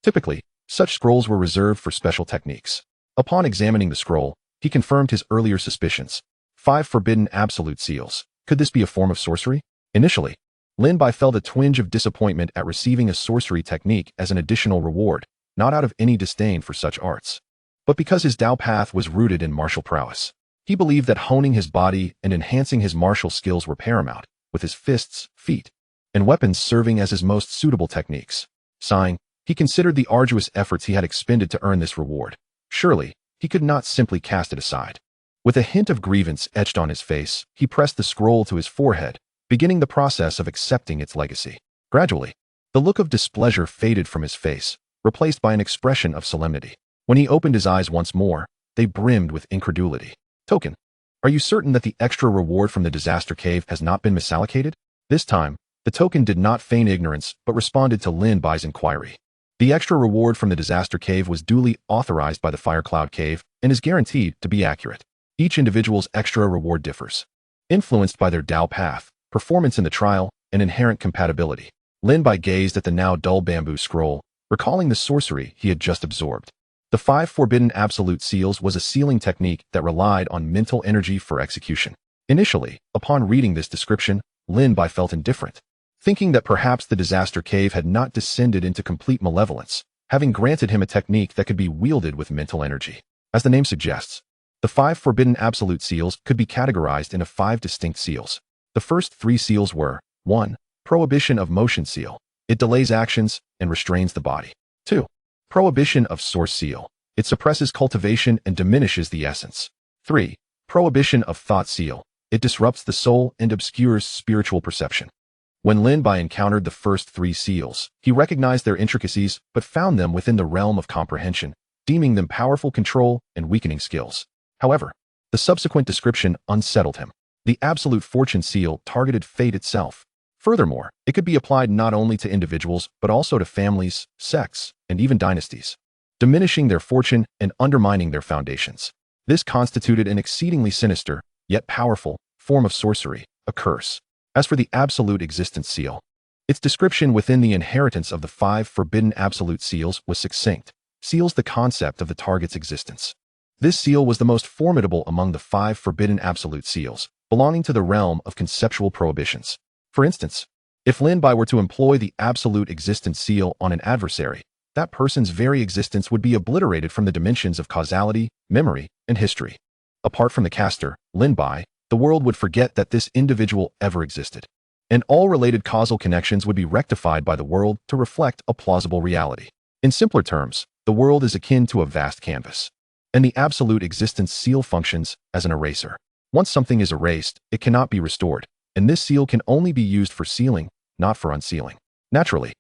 Typically, such scrolls were reserved for special techniques. Upon examining the scroll, he confirmed his earlier suspicions. 5 forbidden absolute seals. Could this be a form of sorcery? Initially, Lin Bai felt a twinge of disappointment at receiving a sorcery technique as an additional reward, not out of any disdain for such arts, but because his Dao path was rooted in martial prowess. He believed that honing his body and enhancing his martial skills were paramount, with his fists, feet, and weapons serving as his most suitable techniques. Sighing, he considered the arduous efforts he had expended to earn this reward. Surely, he could not simply cast it aside. With a hint of grievance etched on his face, he pressed the scroll to his forehead, beginning the process of accepting its legacy. Gradually, the look of displeasure faded from his face, replaced by an expression of solemnity. When he opened his eyes once more, they brimmed with incredulity. Token, are you certain that the extra reward from the disaster cave has not been misallocated? This time, the token did not feign ignorance, but responded to Lin Bai's inquiry. The extra reward from the disaster cave was duly authorized by the Fire Cloud Cave and is guaranteed to be accurate. Each individual's extra reward differs, influenced by their Dao path, performance in the trial, and inherent compatibility. Lin Bai gazed at the now dull bamboo scroll, recalling the sorcery he had just absorbed. The 5 forbidden absolute seals was a sealing technique that relied on mental energy for execution. Initially, upon reading this description, Lin Bai felt indifferent, thinking that perhaps the disaster cave had not descended into complete malevolence, having granted him a technique that could be wielded with mental energy. As the name suggests, the 5 forbidden absolute seals could be categorized into 5 distinct seals. The first 3 seals were: 1. Prohibition of motion seal. It delays actions and restrains the body. 2. Prohibition of source seal. It suppresses cultivation and diminishes the essence. 3. Prohibition of thought seal. It disrupts the soul and obscures spiritual perception. When Lin Bai encountered the first 3 seals, he recognized their intricacies but found them within the realm of comprehension, deeming them powerful control and weakening skills. However, the subsequent description unsettled him. The absolute fortune seal targeted fate itself. Furthermore, it could be applied not only to individuals but also to families, sects, and even dynasties, diminishing their fortune and undermining their foundations. This constituted an exceedingly sinister, yet powerful, form of sorcery, a curse. As for the absolute existence seal, its description within the inheritance of the 5 forbidden absolute seals was succinct, seals the concept of the target's existence. This seal was the most formidable among the 5 forbidden absolute seals, belonging to the realm of conceptual prohibitions. For instance, if Lin Bai were to employ the absolute existence seal on an adversary, that person's very existence would be obliterated from the dimensions of causality, memory, and history. Apart from the caster, Lin Bai, the world would forget that this individual ever existed, and all related causal connections would be rectified by the world to reflect a plausible reality. In simpler terms, the world is akin to a vast canvas, and the absolute existence seal functions as an eraser. Once something is erased, it cannot be restored, and this seal can only be used for sealing, not for unsealing. Naturally,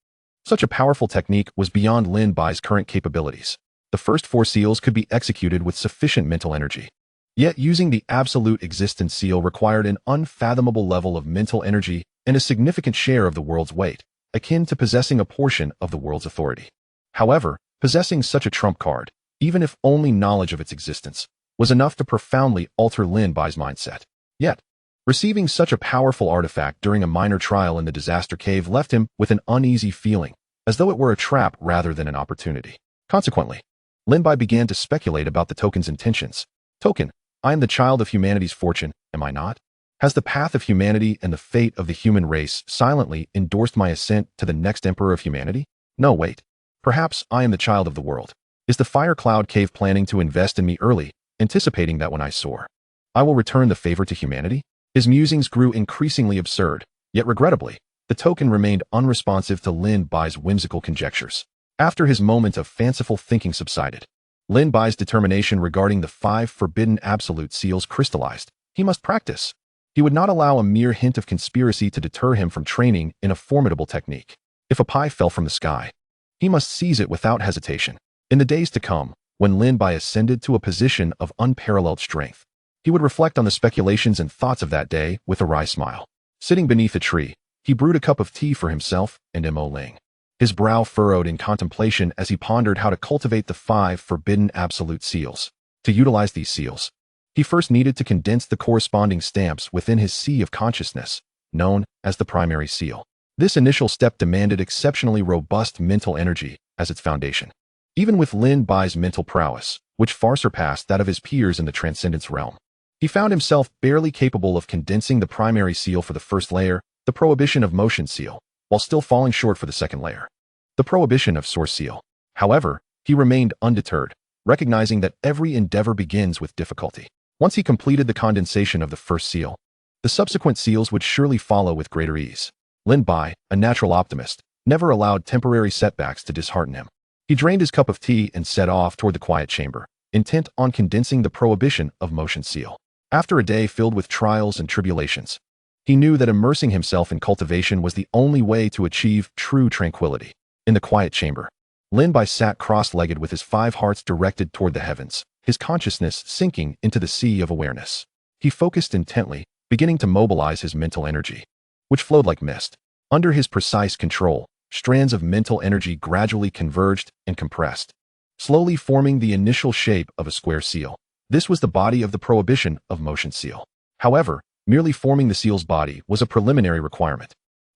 such a powerful technique was beyond Lin Bai's current capabilities. The first 4 seals could be executed with sufficient mental energy. Yet using the absolute existence seal required an unfathomable level of mental energy and a significant share of the world's weight, akin to possessing a portion of the world's authority. However, possessing such a trump card, even if only knowledge of its existence, was enough to profoundly alter Lin Bai's mindset. Yet, receiving such a powerful artifact during a minor trial in the disaster cave left him with an uneasy feeling, as though it were a trap rather than an opportunity. Consequently, Lin Bai began to speculate about the token's intentions. Token, I am the child of humanity's fortune, am I not? Has the path of humanity and the fate of the human race silently endorsed my ascent to the next emperor of humanity? No, wait. Perhaps I am the child of the world. Is the Fire Cloud Cave planning to invest in me early, anticipating that when I soar, I will return the favor to humanity? His musings grew increasingly absurd, yet regrettably, the token remained unresponsive to Lin Bai's whimsical conjectures. After his moment of fanciful thinking subsided, Lin Bai's determination regarding the 5 forbidden absolute seals crystallized. He must practice. He would not allow a mere hint of conspiracy to deter him from training in a formidable technique. If a pie fell from the sky, he must seize it without hesitation. In the days to come, when Lin Bai ascended to a position of unparalleled strength, he would reflect on the speculations and thoughts of that day with a wry smile. Sitting beneath a tree, he brewed a cup of tea for himself and Mo Ling. His brow furrowed in contemplation as he pondered how to cultivate the 5 forbidden absolute seals. To utilize these seals, he first needed to condense the corresponding stamps within his sea of consciousness, known as the primary seal. This initial step demanded exceptionally robust mental energy as its foundation. Even with Lin Bai's mental prowess, which far surpassed that of his peers in the transcendence realm, he found himself barely capable of condensing the primary seal for the first layer, the prohibition of motion seal, while still falling short for the second layer, the prohibition of source seal. However, he remained undeterred, recognizing that every endeavor begins with difficulty. Once he completed the condensation of the first seal, the subsequent seals would surely follow with greater ease. Lin Bai, a natural optimist, never allowed temporary setbacks to dishearten him. He drained his cup of tea and set off toward the quiet chamber, intent on condensing the prohibition of motion seal. After a day filled with trials and tribulations, he knew that immersing himself in cultivation was the only way to achieve true tranquility. In the quiet chamber, Lin Bai sat cross-legged with his 5 hearts directed toward the heavens, his consciousness sinking into the sea of awareness. He focused intently, beginning to mobilize his mental energy, which flowed like mist. Under his precise control, strands of mental energy gradually converged and compressed, slowly forming the initial shape of a square seal. This was the body of the prohibition of motion seal. However, merely forming the seal's body was a preliminary requirement.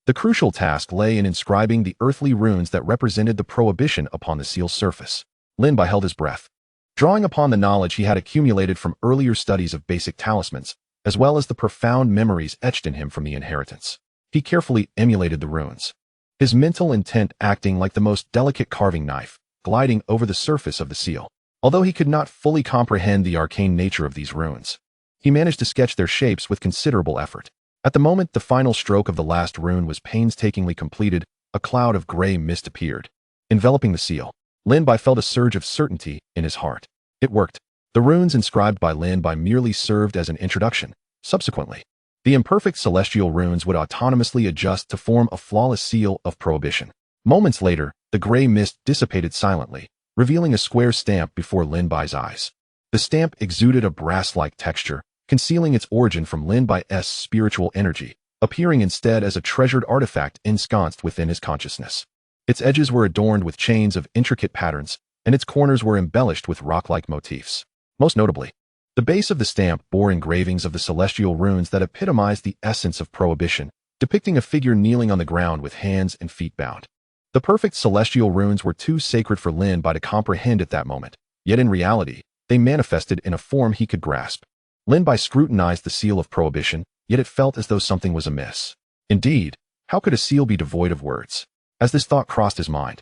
The crucial task lay in inscribing the earthly runes that represented the prohibition upon the seal's surface. Lin Bai held his breath, drawing upon the knowledge he had accumulated from earlier studies of basic talismans, as well as the profound memories etched in him from the inheritance. He carefully emulated the runes, his mental intent acting like the most delicate carving knife, gliding over the surface of the seal. Although he could not fully comprehend the arcane nature of these runes, he managed to sketch their shapes with considerable effort. At the moment the final stroke of the last rune was painstakingly completed, a cloud of gray mist appeared, enveloping the seal. Lin Bai felt a surge of certainty in his heart. It worked. The runes inscribed by Lin Bai merely served as an introduction. Subsequently, the imperfect celestial runes would autonomously adjust to form a flawless seal of prohibition. Moments later, the gray mist dissipated silently, revealing a square stamp before Lin Bai's eyes. The stamp exuded a brass-like texture, concealing its origin from Lin Bai's spiritual energy, appearing instead as a treasured artifact ensconced within his consciousness. Its edges were adorned with chains of intricate patterns, and its corners were embellished with rock-like motifs. Most notably, the base of the stamp bore engravings of the celestial runes that epitomized the essence of prohibition, depicting a figure kneeling on the ground with hands and feet bound. The perfect celestial runes were too sacred for Lin Bai to comprehend at that moment, yet in reality, they manifested in a form he could grasp. Lin Bai scrutinized the seal of prohibition, yet it felt as though something was amiss. Indeed, how could a seal be devoid of words? As this thought crossed his mind,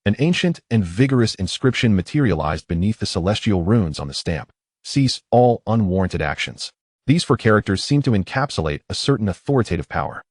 an ancient and vigorous inscription materialized beneath the celestial runes on the stamp. Cease all unwarranted actions. These 4 characters seemed to encapsulate a certain authoritative power.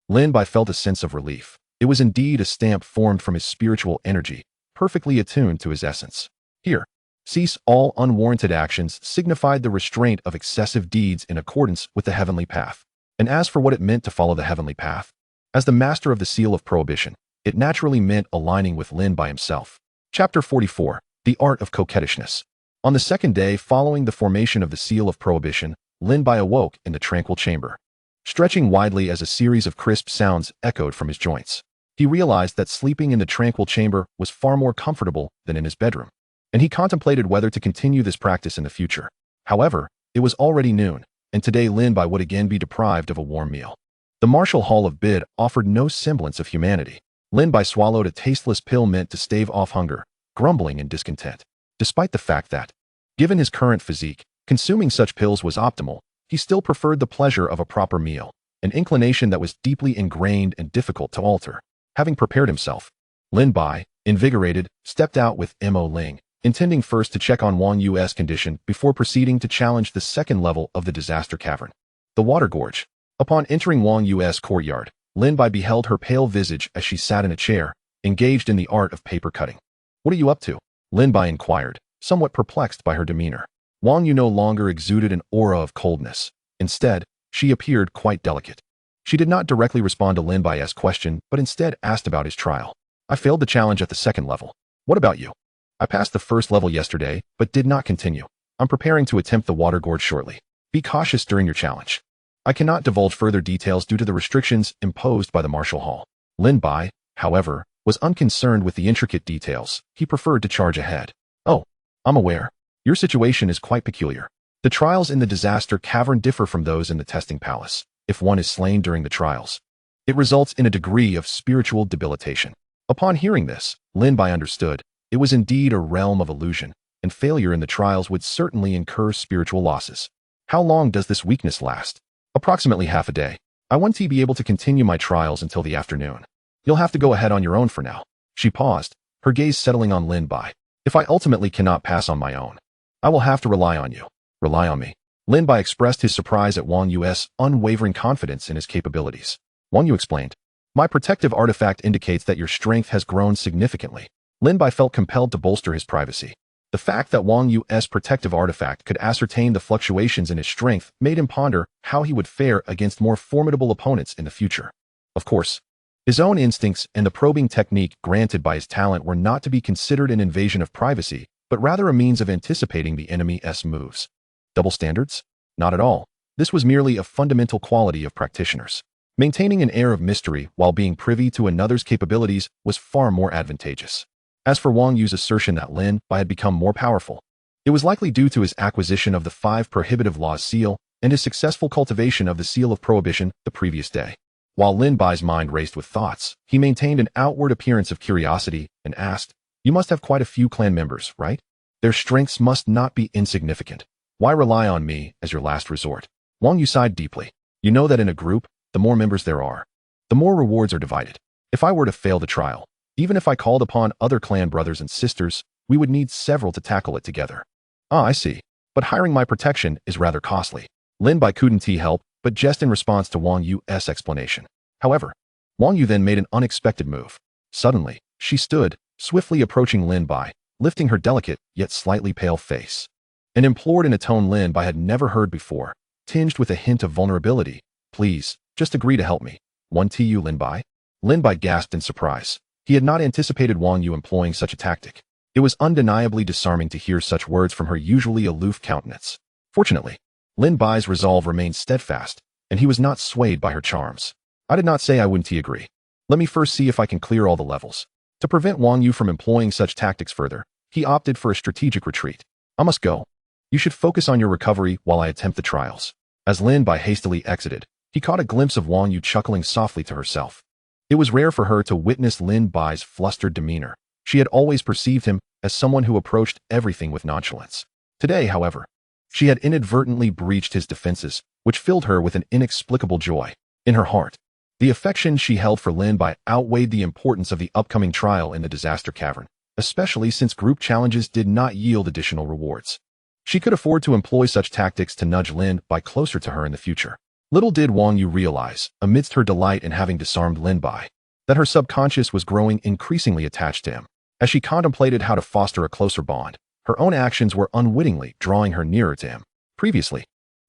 Lin Bai felt a sense of relief. It was indeed a stamp formed from his spiritual energy, perfectly attuned to his essence. Here, cease all unwarranted actions signified the restraint of excessive deeds in accordance with the heavenly path. And as for what it meant to follow the heavenly path, as the master of the seal of prohibition, it naturally meant aligning with Lin Bai himself. Chapter 44, The Art of Coquettishness. On the second day following the formation of the Seal of Prohibition, Lin Bai awoke in the tranquil chamber, stretching widely as a series of crisp sounds echoed from his joints. He realized that sleeping in the tranquil chamber was far more comfortable than in his bedroom, and he contemplated whether to continue this practice in the future. However, it was already noon, and today Lin Bai would again be deprived of a warm meal. The martial hall of Bid offered no semblance of humanity. Lin Bai swallowed a tasteless pill meant to stave off hunger, grumbling in discontent. Despite the fact that, given his current physique, consuming such pills was optimal, he still preferred the pleasure of a proper meal, an inclination that was deeply ingrained and difficult to alter. Having prepared himself, Lin Bai, invigorated, stepped out with Mo Ling, intending first to check on Wang Yu's condition before proceeding to challenge the second level of the disaster cavern, the water gorge. Upon entering Wang Yu's courtyard, Lin Bai beheld her pale visage as she sat in a chair, engaged in the art of paper cutting. "What are you up to?" Lin Bai inquired, somewhat perplexed by her demeanor. Wang Yu no longer exuded an aura of coldness. Instead, she appeared quite delicate. She did not directly respond to Lin Bai's question, but instead asked about his trial. "I failed the challenge at the second level. What about you?" "I passed the first level yesterday, but did not continue. I'm preparing to attempt the water gorge shortly. Be cautious during your challenge." "I cannot divulge further details due to the restrictions imposed by the martial hall." Lin Bai, however, was unconcerned with the intricate details. He preferred to charge ahead. "Oh, I'm aware. Your situation is quite peculiar. The trials in the disaster cavern differ from those in the testing palace. If one is slain during the trials, it results in a degree of spiritual debilitation." Upon hearing this, Lin Bai understood. It was indeed a realm of illusion, and failure in the trials would certainly incur spiritual losses. "How long does this weakness last?" "Approximately half a day. I want to be able to continue my trials until the afternoon. You'll have to go ahead on your own for now." She paused, her gaze settling on Lin Bai. "If I ultimately cannot pass on my own, I will have to rely on you." "Rely on me?" Lin Bai expressed his surprise at Wang Yu's unwavering confidence in his capabilities. Wang Yu explained, "My protective artifact indicates that your strength has grown significantly." Lin Bai felt compelled to bolster his privacy. The fact that Wang Yu's protective artifact could ascertain the fluctuations in his strength made him ponder how he would fare against more formidable opponents in the future. Of course, his own instincts and the probing technique granted by his talent were not to be considered an invasion of privacy, but rather a means of anticipating the enemy's moves. Double standards? Not at all. This was merely a fundamental quality of practitioners. Maintaining an air of mystery while being privy to another's capabilities was far more advantageous. As for Wang Yu's assertion that Lin Bai had become more powerful, it was likely due to his acquisition of the 5 Prohibitive Laws seal and his successful cultivation of the Seal of Prohibition the previous day. While Lin Bai's mind raced with thoughts, he maintained an outward appearance of curiosity and asked, "You must have quite a few clan members, right? Their strengths must not be insignificant. Why rely on me as your last resort?" Wang Yu sighed deeply. "You know that in a group, the more members there are, the more rewards are divided. If I were to fail the trial, even if I called upon other clan brothers and sisters, we would need several to tackle it together." "Ah, I see. But hiring my protection is rather costly." Lin Bai couldn't help but jest in response to Wang Yu's explanation. However, Wang Yu then made an unexpected move. Suddenly, she stood, swiftly approaching Lin Bai, lifting her delicate yet slightly pale face, and implored in a tone Lin Bai had never heard before, tinged with a hint of vulnerability, "Please, just agree to help me." "One to Lin Bai?" Lin Bai gasped in surprise. He had not anticipated Wang Yu employing such a tactic. It was undeniably disarming to hear such words from her usually aloof countenance. Fortunately, Lin Bai's resolve remained steadfast, and he was not swayed by her charms. "I did not say I wouldn't agree. Let me first see if I can clear all the levels." To prevent Wang Yu from employing such tactics further, he opted for a strategic retreat. "I must go. You should focus on your recovery while I attempt the trials." As Lin Bai hastily exited, he caught a glimpse of Wang Yu chuckling softly to herself. It was rare for her to witness Lin Bai's flustered demeanor. She had always perceived him as someone who approached everything with nonchalance. Today, however, she had inadvertently breached his defenses, which filled her with an inexplicable joy. In her heart, the affection she held for Lin Bai outweighed the importance of the upcoming trial in the disaster cavern, especially since group challenges did not yield additional rewards. She could afford to employ such tactics to nudge Lin Bai closer to her in the future. Little did Wang Yu realize, amidst her delight in having disarmed Lin Bai, that her subconscious was growing increasingly attached to him. As she contemplated how to foster a closer bond, her own actions were unwittingly drawing her nearer to him. Previously,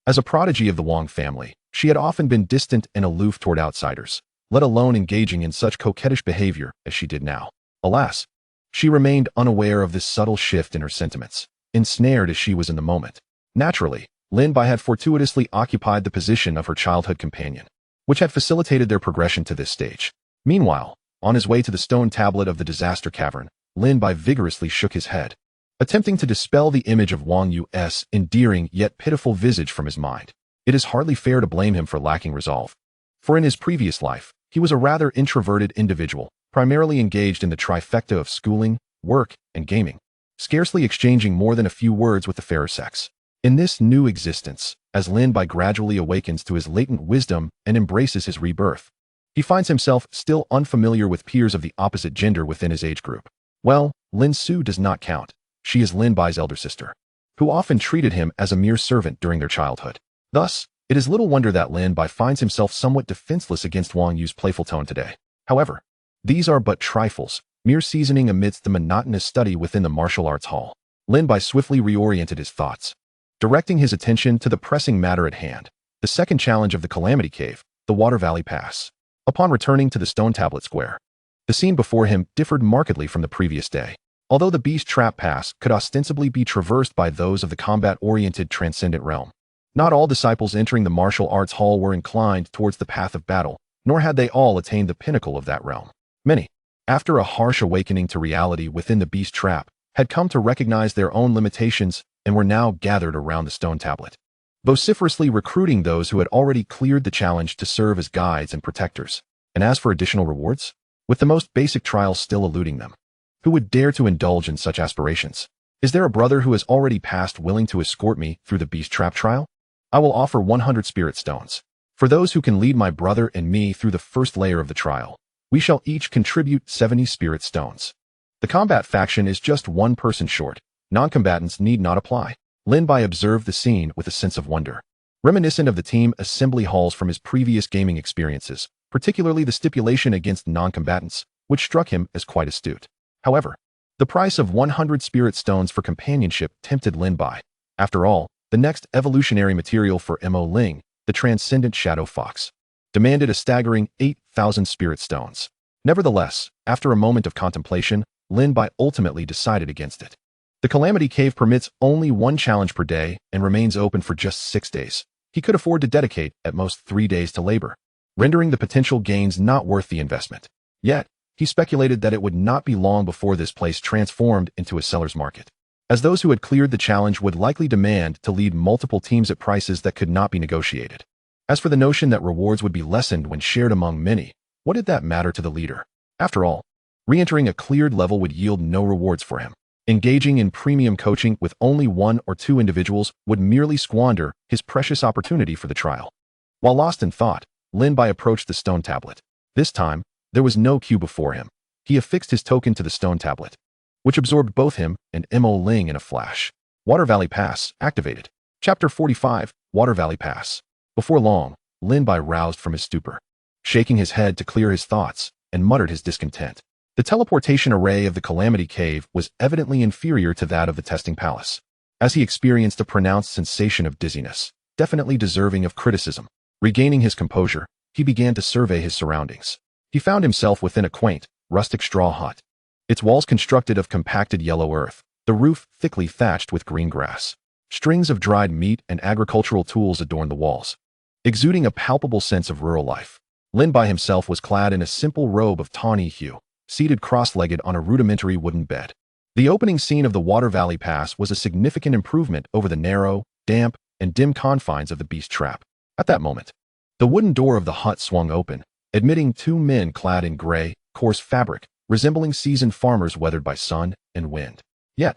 as a prodigy of the Wang family, she had often been distant and aloof toward outsiders, let alone engaging in such coquettish behavior as she did now. Alas, she remained unaware of this subtle shift in her sentiments. ensnared as she was in the moment. Naturally, Lin Bai had fortuitously occupied the position of her childhood companion, which had facilitated their progression to this stage. Meanwhile, on his way to the stone tablet of the disaster cavern, Lin Bai vigorously shook his head, attempting to dispel the image of Wang Yu's endearing yet pitiful visage from his mind. It is hardly fair to blame him for lacking resolve, for in his previous life, he was a rather introverted individual, primarily engaged in the trifecta of schooling, work, and gaming, scarcely exchanging more than a few words with the fairer sex. In this new existence, as Lin Bai gradually awakens to his latent wisdom and embraces his rebirth, he finds himself still unfamiliar with peers of the opposite gender within his age group. Well, Lin Su does not count. She is Lin Bai's elder sister, who often treated him as a mere servant during their childhood. Thus, it is little wonder that Lin Bai finds himself somewhat defenseless against Wang Yu's playful tone today. However, these are but trifles, mere seasoning amidst the monotonous study within the martial arts hall. Lin Bai swiftly reoriented his thoughts, directing his attention to the pressing matter at hand, the second challenge of the Calamity Cave, the Water Valley Pass. Upon returning to the Stone Tablet Square, the scene before him differed markedly from the previous day. Although the Beast Trap Pass could ostensibly be traversed by those of the combat-oriented Transcendent Realm, not all disciples entering the martial arts hall were inclined towards the path of battle, nor had they all attained the pinnacle of that realm. Many, after a harsh awakening to reality within the Beast Trap, had come to recognize their own limitations and were now gathered around the stone tablet, vociferously recruiting those who had already cleared the challenge to serve as guides and protectors. And as for additional rewards, with the most basic trials still eluding them, who would dare to indulge in such aspirations? Is there a brother who has already passed willing to escort me through the Beast Trap trial? I will offer 100 spirit stones. For those who can lead my brother and me through the first layer of the trial, we shall each contribute 70 spirit stones. The combat faction is just one person short. Non-combatants need not apply. Lin Bai observed the scene with a sense of wonder, reminiscent of the team assembly halls from his previous gaming experiences, particularly the stipulation against non-combatants, which struck him as quite astute. However, the price of 100 spirit stones for companionship tempted Lin Bai. After all, the next evolutionary material for Mo Ling, the transcendent shadow fox, demanded a staggering 8,000 spirit stones. Nevertheless, after a moment of contemplation, Lin Bai ultimately decided against it. The Calamity Cave permits only one challenge per day and remains open for just 6 days. He could afford to dedicate at most 3 days to labor, rendering the potential gains not worth the investment. Yet, he speculated that it would not be long before this place transformed into a seller's market, as those who had cleared the challenge would likely demand to lead multiple teams at prices that could not be negotiated. As for the notion that rewards would be lessened when shared among many, what did that matter to the leader? After all, re-entering a cleared level would yield no rewards for him. Engaging in premium coaching with only 1 or 2 individuals would merely squander his precious opportunity for the trial. While lost in thought, Lin Bai approached the stone tablet. This time, there was no queue before him. He affixed his token to the stone tablet, which absorbed both him and Mo Ling in a flash. Water Valley Pass activated. Chapter 45, Water Valley Pass. Before long, Lin Bai roused from his stupor, shaking his head to clear his thoughts, and muttered his discontent. The teleportation array of the Calamity Cave was evidently inferior to that of the testing palace, as he experienced a pronounced sensation of dizziness, definitely deserving of criticism. Regaining his composure, he began to survey his surroundings. He found himself within a quaint, rustic straw hut, its walls constructed of compacted yellow earth, the roof thickly thatched with green grass. Strings of dried meat and agricultural tools adorned the walls, exuding a palpable sense of rural life. Lin Bai himself was clad in a simple robe of tawny hue, seated cross-legged on a rudimentary wooden bed. The opening scene of the Water Valley Pass was a significant improvement over the narrow, damp, and dim confines of the Beast Trap. At that moment, the wooden door of the hut swung open, admitting 2 men clad in gray, coarse fabric, resembling seasoned farmers weathered by sun and wind. Yet,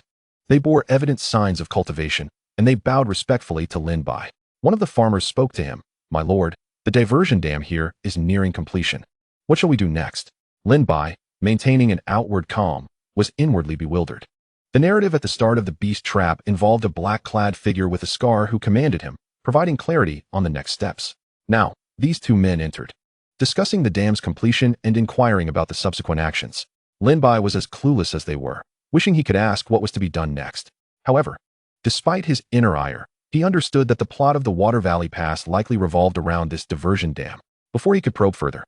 they bore evident signs of cultivation, and they bowed respectfully to Lin Bai. One of the farmers spoke to him. "My lord, the diversion dam here is nearing completion. What shall we do next?" Lin Bai, maintaining an outward calm, was inwardly bewildered. The narrative at the start of the Beast Trap involved a black-clad figure with a scar who commanded him, providing clarity on the next steps. Now, these 2 men entered, discussing the dam's completion and inquiring about the subsequent actions. Lin Bai was as clueless as they were, wishing he could ask what was to be done next. However, despite his inner ire, he understood that the plot of the Water Valley Pass likely revolved around this diversion dam. Before he could probe further,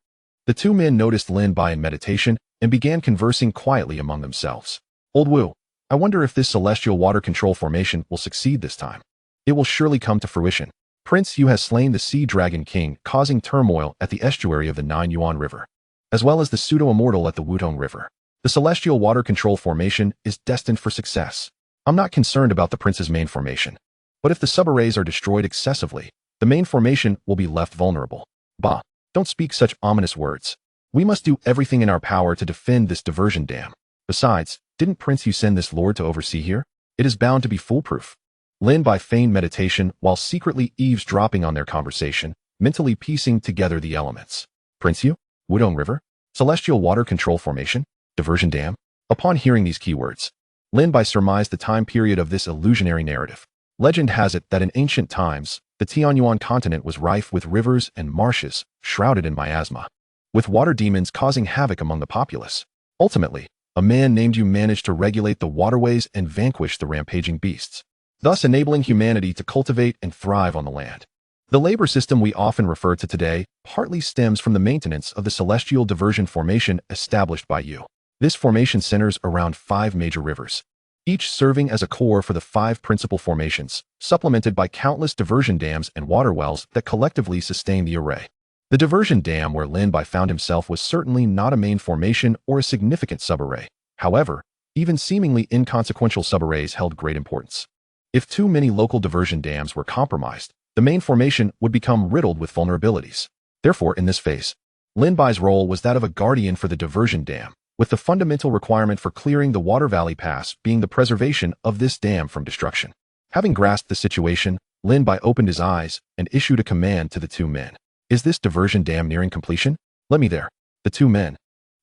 the 2 men noticed Lin Bai in meditation and began conversing quietly among themselves. "Old Wu, I I wonder if this celestial water control formation will succeed this time. It will surely come to fruition. Prince Yu has slain the Sea Dragon King, causing turmoil at the estuary of the Nine Yuan River, as well as the pseudo-immortal at the Wutong River. The celestial water control formation is destined for success. I'm not concerned about the prince's main formation, but if the subarrays are destroyed excessively, the main formation will be left vulnerable. Bah, don't speak such ominous words. We must do everything in our power to defend this diversion dam. Besides, didn't Prince Yu send this lord to oversee here? It is bound to be foolproof. Lin Bai feigned meditation while secretly eavesdropping on their conversation, mentally piecing together the elements. Prince Yu? Wudong River? Celestial water control formation? Diversion dam? Upon hearing these keywords, Lin Bai surmised the time period of this illusionary narrative. Legend has it that in ancient times, the Tianyuan continent was rife with rivers and marshes, shrouded in miasma, with water demons causing havoc among the populace. Ultimately, a man named Yu managed to regulate the waterways and vanquish the rampaging beasts, thus enabling humanity to cultivate and thrive on the land. The labor system we often refer to today partly stems from the maintenance of the celestial diversion formation established by Yu. This formation centers around 5 major rivers, each serving as a core for the 5 principal formations, supplemented by countless diversion dams and water wells that collectively sustain the array. The diversion dam where Lin Bai found himself was certainly not a main formation or a significant subarray. However, even seemingly inconsequential subarrays held great importance. If too many local diversion dams were compromised, the main formation would become riddled with vulnerabilities. Therefore, in this phase, Lin Bai's role was that of a guardian for the diversion dam, with the fundamental requirement for clearing the Water Valley Pass being the preservation of this dam from destruction. Having grasped the situation, Lin Bai opened his eyes and issued a command to the 2 men. Is this diversion dam nearing completion? Let me there. The 2 men,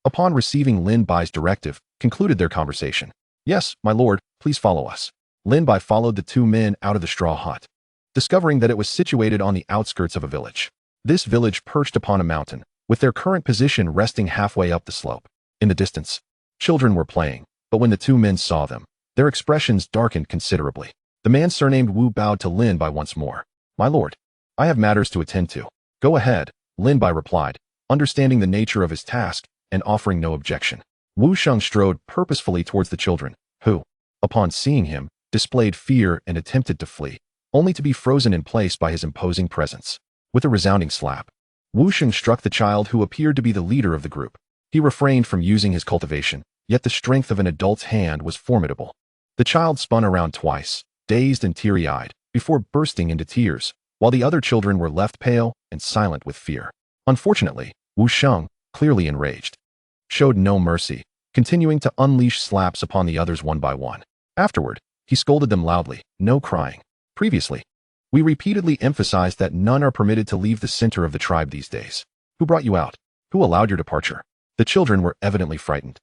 upon receiving Lin Bai's directive, concluded their conversation. Yes, my lord, please follow us. Lin Bai followed the 2 men out of the straw hut, discovering that it was situated on the outskirts of a village. This village perched upon a mountain, with their current position resting halfway up the slope. In the distance, children were playing, but when the 2 men saw them, their expressions darkened considerably. The man surnamed Wu bowed to Lin Bai once more. My lord, I have matters to attend to. Go ahead, Lin Bai replied, understanding the nature of his task and offering no objection. Wu Sheng strode purposefully towards the children, who, upon seeing him, displayed fear and attempted to flee, only to be frozen in place by his imposing presence. With a resounding slap, Wu Sheng struck the child who appeared to be the leader of the group. He refrained from using his cultivation, yet the strength of an adult's hand was formidable. The child spun around twice, dazed and teary-eyed, before bursting into tears, while the other children were left pale and silent with fear. Unfortunately, Wu Sheng, clearly enraged, showed no mercy, continuing to unleash slaps upon the others one by one. Afterward, he scolded them loudly, no crying. Previously, we repeatedly emphasized that none are permitted to leave the center of the tribe these days. Who brought you out? Who allowed your departure? The children were evidently frightened.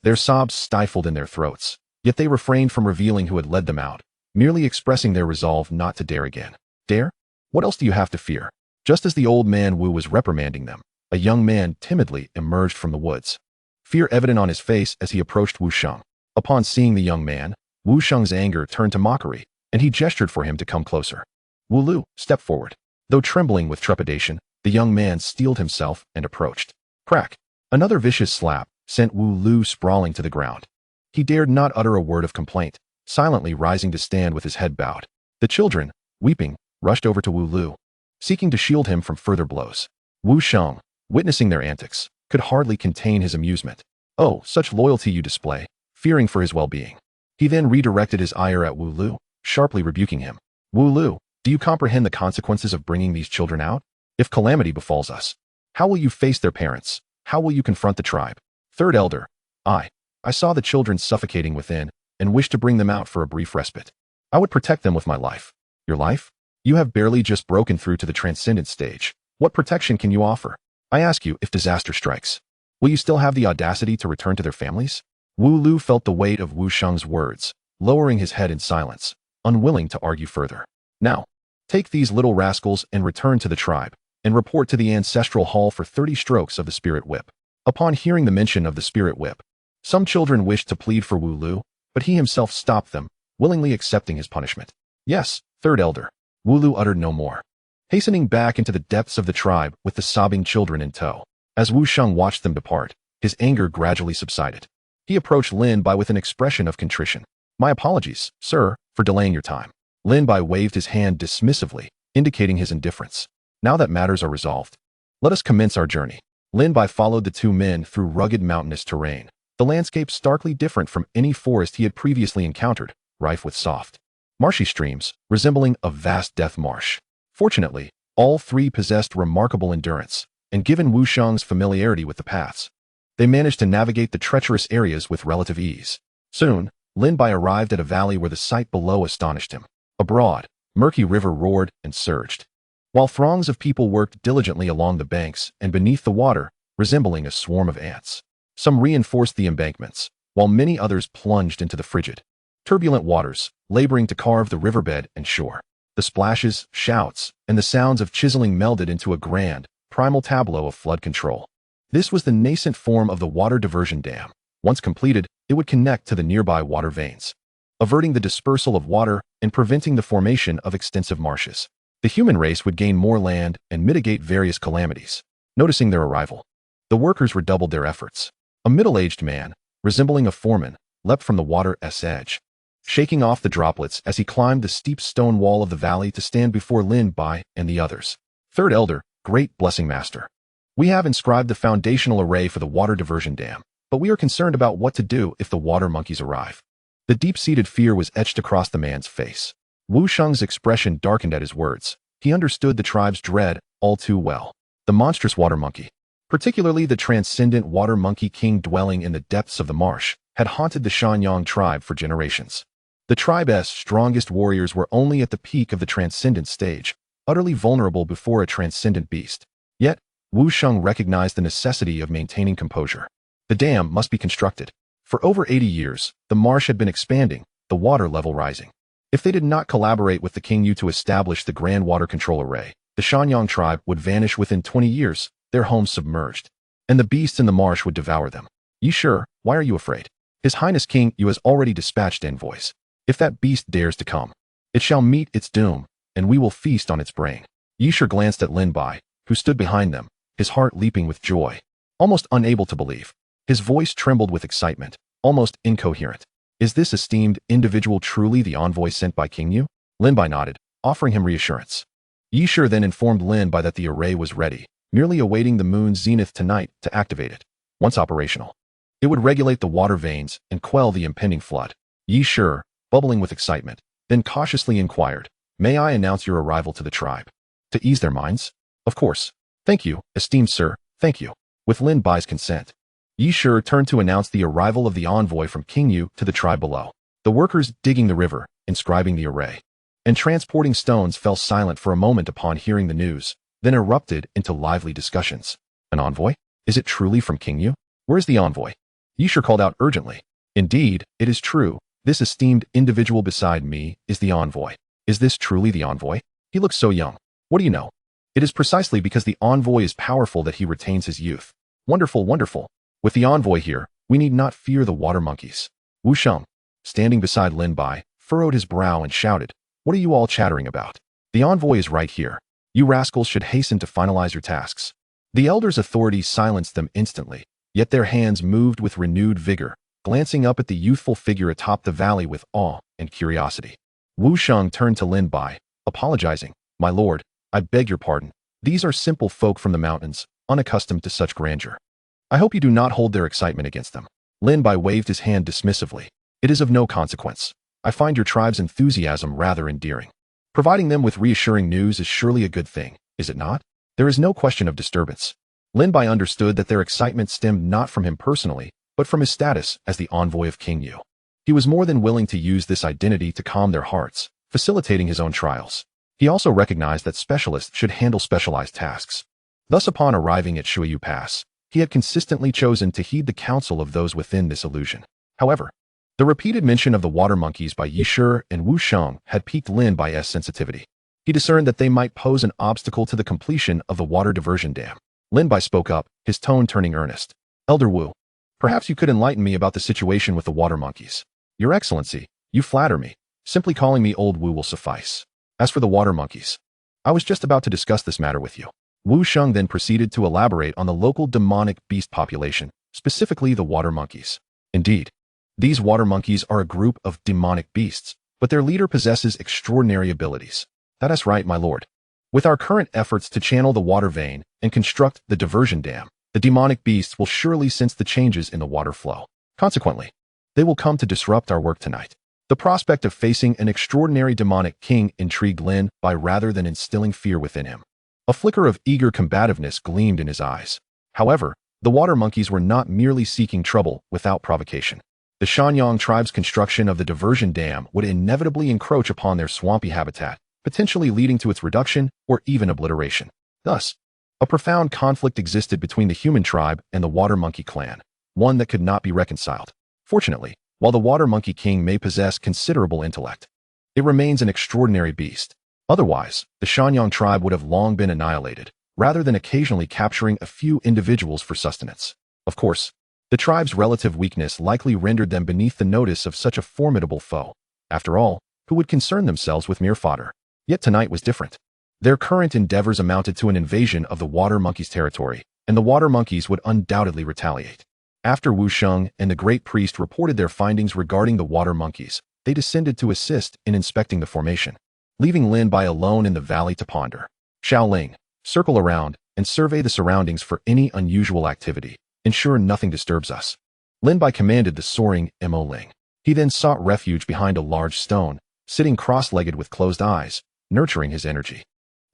Their sobs stifled in their throats, yet they refrained from revealing who had led them out, merely expressing their resolve not to dare again. Dare? What else do you have to fear? Just as the old man Wu was reprimanding them, a young man timidly emerged from the woods, fear evident on his face as he approached Wu Sheng. Upon seeing the young man, Wu Sheng's anger turned to mockery, and he gestured for him to come closer. Wu Lu, step forward. Though trembling with trepidation, the young man steeled himself and approached. Crack! Another vicious slap sent Wu Lu sprawling to the ground. He dared not utter a word of complaint, silently rising to stand with his head bowed. The children, weeping, rushed over to Wu Lu, seeking to shield him from further blows. Wu Sheng, witnessing their antics, could hardly contain his amusement. Oh, such loyalty you display, fearing for his well-being. He then redirected his ire at Wu Lu, sharply rebuking him. Wu Lu, do you comprehend the consequences of bringing these children out? If calamity befalls us, how will you face their parents? How will you confront the tribe? Third elder, I saw the children suffocating within and wished to bring them out for a brief respite. I would protect them with my life. Your life? You have barely just broken through to the transcendent stage. What protection can you offer? I ask you, if disaster strikes, will you still have the audacity to return to their families? Wu Lu felt the weight of Wu Sheng's words, lowering his head in silence, unwilling to argue further. Now, take these little rascals and return to the tribe, and report to the ancestral hall for 30 strokes of the spirit whip. Upon hearing the mention of the spirit whip, some children wished to plead for Wu Lu, but he himself stopped them, willingly accepting his punishment. Yes, third elder. Wu Lu uttered no more, hastening back into the depths of the tribe with the sobbing children in tow. As Wu Sheng watched them depart, his anger gradually subsided. He approached Lin Bai with an expression of contrition. My apologies, sir, for delaying your time. Lin Bai waved his hand dismissively, indicating his indifference. Now that matters are resolved, let us commence our journey. Lin Bai followed the two men through rugged mountainous terrain, the landscape starkly different from any forest he had previously encountered, rife with soft, marshy streams, resembling a vast death marsh. Fortunately, all three possessed remarkable endurance, and given Wu Sheng's familiarity with the paths, they managed to navigate the treacherous areas with relative ease. Soon, Lin Bai arrived at a valley where the sight below astonished him. A broad, murky river roared and surged, while throngs of people worked diligently along the banks and beneath the water, resembling a swarm of ants. Some reinforced the embankments, while many others plunged into the frigid, turbulent waters, laboring to carve the riverbed and shore. The splashes, shouts, and the sounds of chiseling melded into a grand, primal tableau of flood control. This was the nascent form of the water diversion dam. Once completed, it would connect to the nearby water veins, averting the dispersal of water and preventing the formation of extensive marshes. The human race would gain more land and mitigate various calamities. Noticing their arrival, the workers redoubled their efforts. A middle-aged man, resembling a foreman, leapt from the water's edge, shaking off the droplets as he climbed the steep stone wall of the valley to stand before Lin Bai and the others. Third Elder, Great Blessing Master. We have inscribed the foundational array for the water diversion dam, but we are concerned about what to do if the water monkeys arrive. The deep-seated fear was etched across the man's face. Wu Sheng's expression darkened at his words. He understood the tribe's dread all too well. The monstrous water monkey, particularly the transcendent water monkey king dwelling in the depths of the marsh, had haunted the Shanyang tribe for generations. The tribe's strongest warriors were only at the peak of the transcendent stage, utterly vulnerable before a transcendent beast. Yet, Wu Sheng recognized the necessity of maintaining composure. The dam must be constructed. For over 80 years, the marsh had been expanding, the water level rising. If they did not collaborate with the King Yu to establish the Grand Water Control Array, the Shanyang tribe would vanish within 20 years, their homes submerged, and the beasts in the marsh would devour them. Yi Shi, why are you afraid? His Highness King Yu has already dispatched envoys. If that beast dares to come, it shall meet its doom, and we will feast on its brain. Yi Shi glanced at Lin Bai, who stood behind them, his heart leaping with joy, almost unable to believe. His voice trembled with excitement, almost incoherent. Is this esteemed individual truly the envoy sent by King Yu? Lin Bai nodded, offering him reassurance. Yi Shi then informed Lin Bai that the array was ready, merely awaiting the moon's zenith tonight to activate it. Once operational, it would regulate the water veins and quell the impending flood. Yi Shi, bubbling with excitement, then cautiously inquired, "May I announce your arrival to the tribe? To ease their minds?" "Of course. Thank you, esteemed sir, thank you." With Lin Bai's consent, Yi Shi turned to announce the arrival of the envoy from King Yu to the tribe below. The workers digging the river, inscribing the array, and transporting stones fell silent for a moment upon hearing the news, then erupted into lively discussions. An envoy? Is it truly from King Yu? Where's the envoy? Yi Shi called out urgently. Indeed, it is true. This esteemed individual beside me is the envoy. Is this truly the envoy? He looks so young. What do you know? It is precisely because the envoy is powerful that he retains his youth. Wonderful, wonderful. With the envoy here, we need not fear the water monkeys. Wu Sheng, standing beside Lin Bai, furrowed his brow and shouted, "What are you all chattering about? The envoy is right here. You rascals should hasten to finalize your tasks." The elder's authority silenced them instantly, yet their hands moved with renewed vigor, glancing up at the youthful figure atop the valley with awe and curiosity. Wu Sheng turned to Lin Bai, apologizing, "My lord, I beg your pardon. These are simple folk from the mountains, unaccustomed to such grandeur. I hope you do not hold their excitement against them." Lin Bai waved his hand dismissively. "It is of no consequence. I find your tribe's enthusiasm rather endearing. Providing them with reassuring news is surely a good thing, is it not? There is no question of disturbance." Lin Bai understood that their excitement stemmed not from him personally, but from his status as the envoy of King Yu. He was more than willing to use this identity to calm their hearts, facilitating his own trials. He also recognized that specialists should handle specialized tasks. Thus, upon arriving at Shuiyu Pass, he had consistently chosen to heed the counsel of those within this illusion. However, the repeated mention of the water monkeys by Yi Shi and Wu Sheng had piqued Lin Bai's sensitivity. He discerned that they might pose an obstacle to the completion of the water diversion dam. Lin Bai spoke up, his tone turning earnest. "Elder Wu, perhaps you could enlighten me about the situation with the water monkeys. Your Excellency, you flatter me. Simply calling me Old Wu will suffice. As for the water monkeys, I was just about to discuss this matter with you." Wu Sheng then proceeded to elaborate on the local demonic beast population, specifically the water monkeys. Indeed, These water monkeys are a group of demonic beasts, but their leader possesses extraordinary abilities. That is right, my lord. With our current efforts to channel the water vein and construct the diversion dam, the demonic beasts will surely sense the changes in the water flow. Consequently, they will come to disrupt our work tonight. The prospect of facing an extraordinary demonic king intrigued Lin Bai rather than instilling fear within him. A flicker of eager combativeness gleamed in his eyes. However, the water monkeys were not merely seeking trouble without provocation. The Shanyang tribe's construction of the diversion dam would inevitably encroach upon their swampy habitat, potentially leading to its reduction or even obliteration. Thus, a profound conflict existed between the human tribe and the water monkey clan, one that could not be reconciled. Fortunately, while the water monkey king may possess considerable intellect, it remains an extraordinary beast. Otherwise, the Shanyang tribe would have long been annihilated, rather than occasionally capturing a few individuals for sustenance. Of course, the tribe's relative weakness likely rendered them beneath the notice of such a formidable foe. After all, who would concern themselves with mere fodder? Yet tonight was different. Their current endeavors amounted to an invasion of the water monkeys' territory, and the water monkeys would undoubtedly retaliate. After Wu Sheng and the great priest reported their findings regarding the water monkeys, they descended to assist in inspecting the formation, leaving Lin Bai alone in the valley to ponder. Xiaoling, circle around and survey the surroundings for any unusual activity. Ensure nothing disturbs us. Lin Bai commanded the soaring Mo Ling. He then sought refuge behind a large stone, sitting cross-legged with closed eyes, nurturing his energy.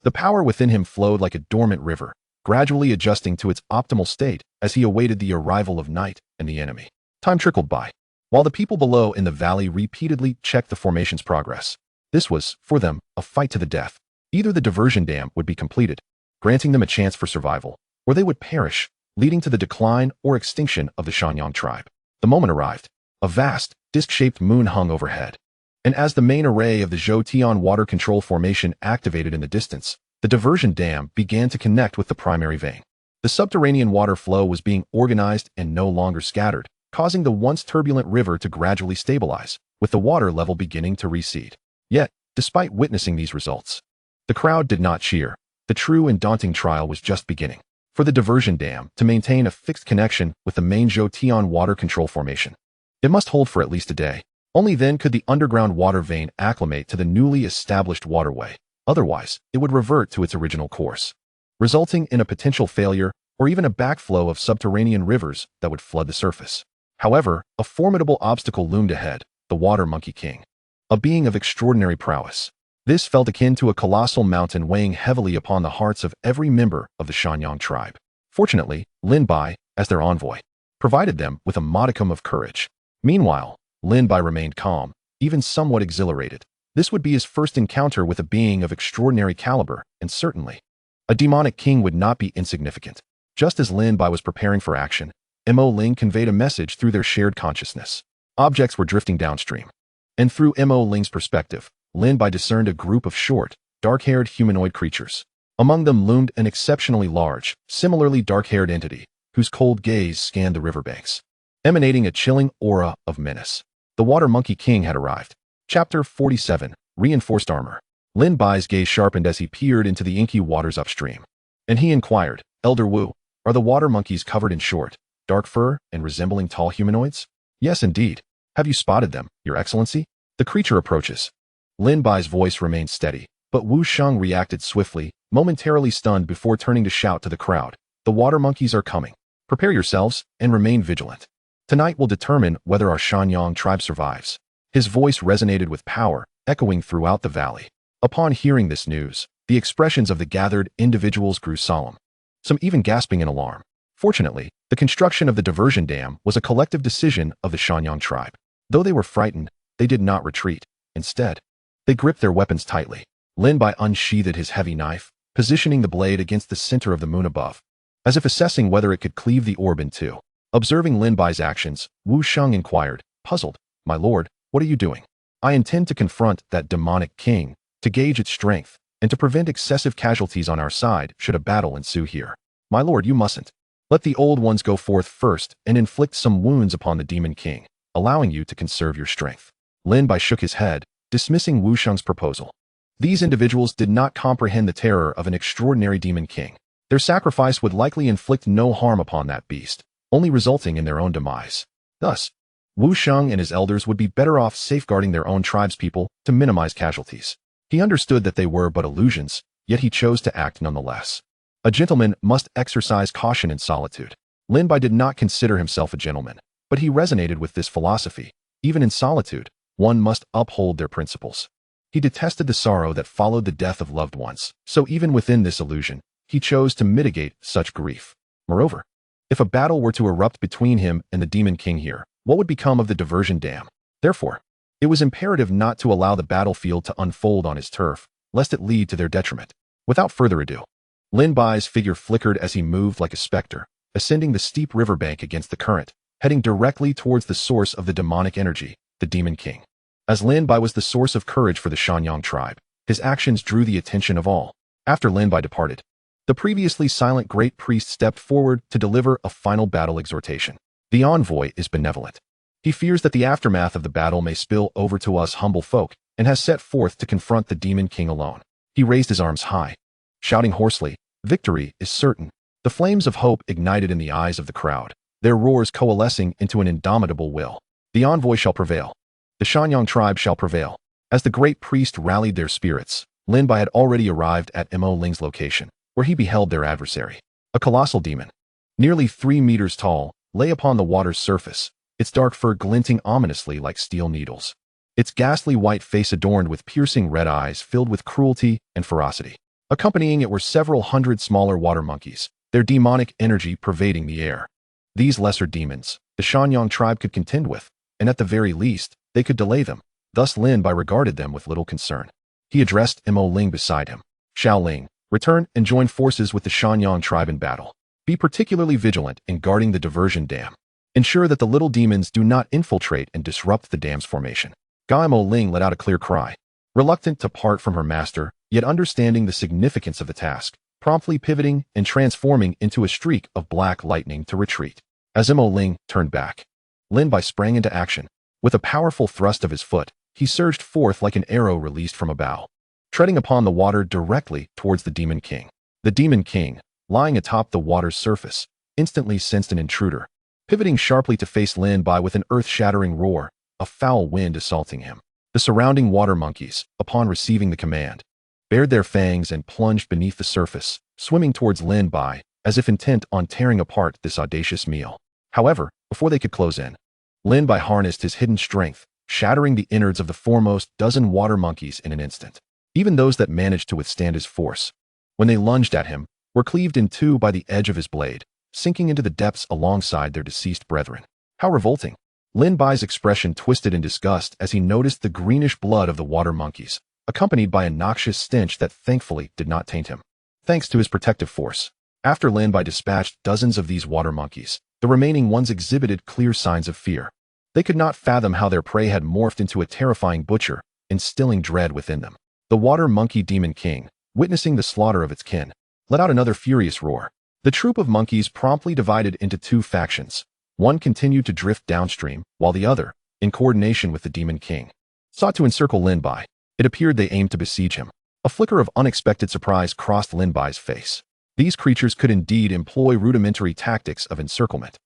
The power within him flowed like a dormant river, gradually adjusting to its optimal state as he awaited the arrival of night and the enemy. Time trickled by, while the people below in the valley repeatedly checked the formation's progress. This was, for them, a fight to the death. Either the diversion dam would be completed, granting them a chance for survival, or they would perish, leading to the decline or extinction of the Shanyang tribe. The moment arrived. A vast, disc-shaped moon hung overhead. And as the main array of the Zhoutian water control formation activated in the distance, the diversion dam began to connect with the primary vein. The subterranean water flow was being organized and no longer scattered, causing the once turbulent river to gradually stabilize, with the water level beginning to recede. Yet, despite witnessing these results, the crowd did not cheer. The true and daunting trial was just beginning. For the diversion dam to maintain a fixed connection with the main Zhoutian water control formation, it must hold for at least a day. Only then could the underground water vein acclimate to the newly established waterway. Otherwise, it would revert to its original course, resulting in a potential failure or even a backflow of subterranean rivers that would flood the surface. However, a formidable obstacle loomed ahead: the Water Monkey King, a being of extraordinary prowess. This felt akin to a colossal mountain weighing heavily upon the hearts of every member of the Shanyang tribe. Fortunately, Lin Bai, as their envoy, provided them with a modicum of courage. Meanwhile, Lin Bai remained calm, even somewhat exhilarated. This would be his first encounter with a being of extraordinary caliber, and certainly, a demonic king would not be insignificant. Just as Lin Bai was preparing for action, Mo Ling conveyed a message through their shared consciousness. Objects were drifting downstream, and through Mo Ling's perspective, Lin Bai discerned a group of short, dark-haired humanoid creatures. Among them loomed an exceptionally large, similarly dark-haired entity, whose cold gaze scanned the riverbanks, emanating a chilling aura of menace. The Water Monkey King had arrived. Chapter 47, Reinforced Armor. Lin Bai's gaze sharpened as he peered into the inky waters upstream, and he inquired, "Elder Wu, are the water monkeys covered in short, dark fur and resembling tall humanoids?" "Yes, indeed. Have you spotted them, Your Excellency?" The creature approaches. Lin Bai's voice remained steady, but Wu Sheng reacted swiftly, momentarily stunned before turning to shout to the crowd, "The water monkeys are coming. Prepare yourselves and remain vigilant. Tonight will determine whether our Shanyang tribe survives." His voice resonated with power, echoing throughout the valley. Upon hearing this news, the expressions of the gathered individuals grew solemn, some even gasping in alarm. Fortunately, the construction of the diversion dam was a collective decision of the Shanyang tribe. Though they were frightened, they did not retreat. Instead, they gripped their weapons tightly. Lin Bai unsheathed his heavy knife, positioning the blade against the center of the moon above, as if assessing whether it could cleave the orb in two. Observing Lin Bai's actions, Wu Sheng inquired, puzzled, "My lord, what are you doing?" "I intend to confront that demonic king, to gauge its strength, and to prevent excessive casualties on our side should a battle ensue here." "My lord, you mustn't. Let the old ones go forth first and inflict some wounds upon the demon king, allowing you to conserve your strength." Lin Bai shook his head, dismissing Wu Sheng's proposal. These individuals did not comprehend the terror of an extraordinary demon king. Their sacrifice would likely inflict no harm upon that beast, only resulting in their own demise. Thus, Wu Sheng and his elders would be better off safeguarding their own tribespeople to minimize casualties. He understood that they were but illusions, yet he chose to act nonetheless. A gentleman must exercise caution in solitude. Lin Bai did not consider himself a gentleman, but he resonated with this philosophy. Even in solitude, one must uphold their principles. He detested the sorrow that followed the death of loved ones, so even within this illusion, he chose to mitigate such grief. Moreover, if a battle were to erupt between him and the Demon King here, what would become of the diversion dam? Therefore, it was imperative not to allow the battlefield to unfold on his turf, lest it lead to their detriment. Without further ado, Lin Bai's figure flickered as he moved like a specter, ascending the steep riverbank against the current, heading directly towards the source of the demonic energy, the Demon King. As Lin Bai was the source of courage for the Shanyang tribe, his actions drew the attention of all. After Lin Bai departed, the previously silent great priest stepped forward to deliver a final battle exhortation. The envoy is benevolent. He fears that the aftermath of the battle may spill over to us humble folk, and has set forth to confront the Demon King alone. He raised his arms high, shouting hoarsely, "Victory is certain." The flames of hope ignited in the eyes of the crowd, their roars coalescing into an indomitable will. The envoy shall prevail. The Shanyang tribe shall prevail. As the great priest rallied their spirits, Lin Bai had already arrived at Mo Ling's location, where he beheld their adversary. A colossal demon, nearly 3 meters tall, lay upon the water's surface, its dark fur glinting ominously like steel needles. Its ghastly white face adorned with piercing red eyes filled with cruelty and ferocity. Accompanying it were several hundred smaller water monkeys, their demonic energy pervading the air. These lesser demons, the Shanyang tribe could contend with, and at the very least, they could delay them. Thus Lin Bai regarded them with little concern. He addressed Mo Ling beside him. "Xiao Ling, return and join forces with the Shanyang tribe in battle. Be particularly vigilant in guarding the diversion dam. Ensure that the little demons do not infiltrate and disrupt the dam's formation." Mo Ling let out a clear cry. Reluctant to part from her master, yet understanding the significance of the task, promptly pivoting and transforming into a streak of black lightning to retreat. As Mo Ling turned back, Lin Bai sprang into action. With a powerful thrust of his foot, he surged forth like an arrow released from a bow, treading upon the water directly towards the Demon King. The Demon King, lying atop the water's surface, instantly sensed an intruder. Pivoting sharply to face Lin Bai with an earth-shattering roar, a foul wind assaulting him. The surrounding water monkeys, upon receiving the command, bared their fangs and plunged beneath the surface, swimming towards Lin Bai, as if intent on tearing apart this audacious meal. However, before they could close in, Lin Bai harnessed his hidden strength, shattering the innards of the foremost dozen water monkeys in an instant. Even those that managed to withstand his force, when they lunged at him, were cleaved in two by the edge of his blade, sinking into the depths alongside their deceased brethren. How revolting! Lin Bai's expression twisted in disgust as he noticed the greenish blood of the water monkeys, accompanied by a noxious stench that thankfully did not taint him. Thanks to his protective force, after Lin Bai dispatched dozens of these water monkeys, the remaining ones exhibited clear signs of fear. They could not fathom how their prey had morphed into a terrifying butcher, instilling dread within them. The water monkey Demon King, witnessing the slaughter of its kin, let out another furious roar. The troop of monkeys promptly divided into two factions. One continued to drift downstream, while the other, in coordination with the Demon King, sought to encircle Lin Bai. It appeared they aimed to besiege him. A flicker of unexpected surprise crossed Lin Bai's face. These creatures could indeed employ rudimentary tactics of encirclement.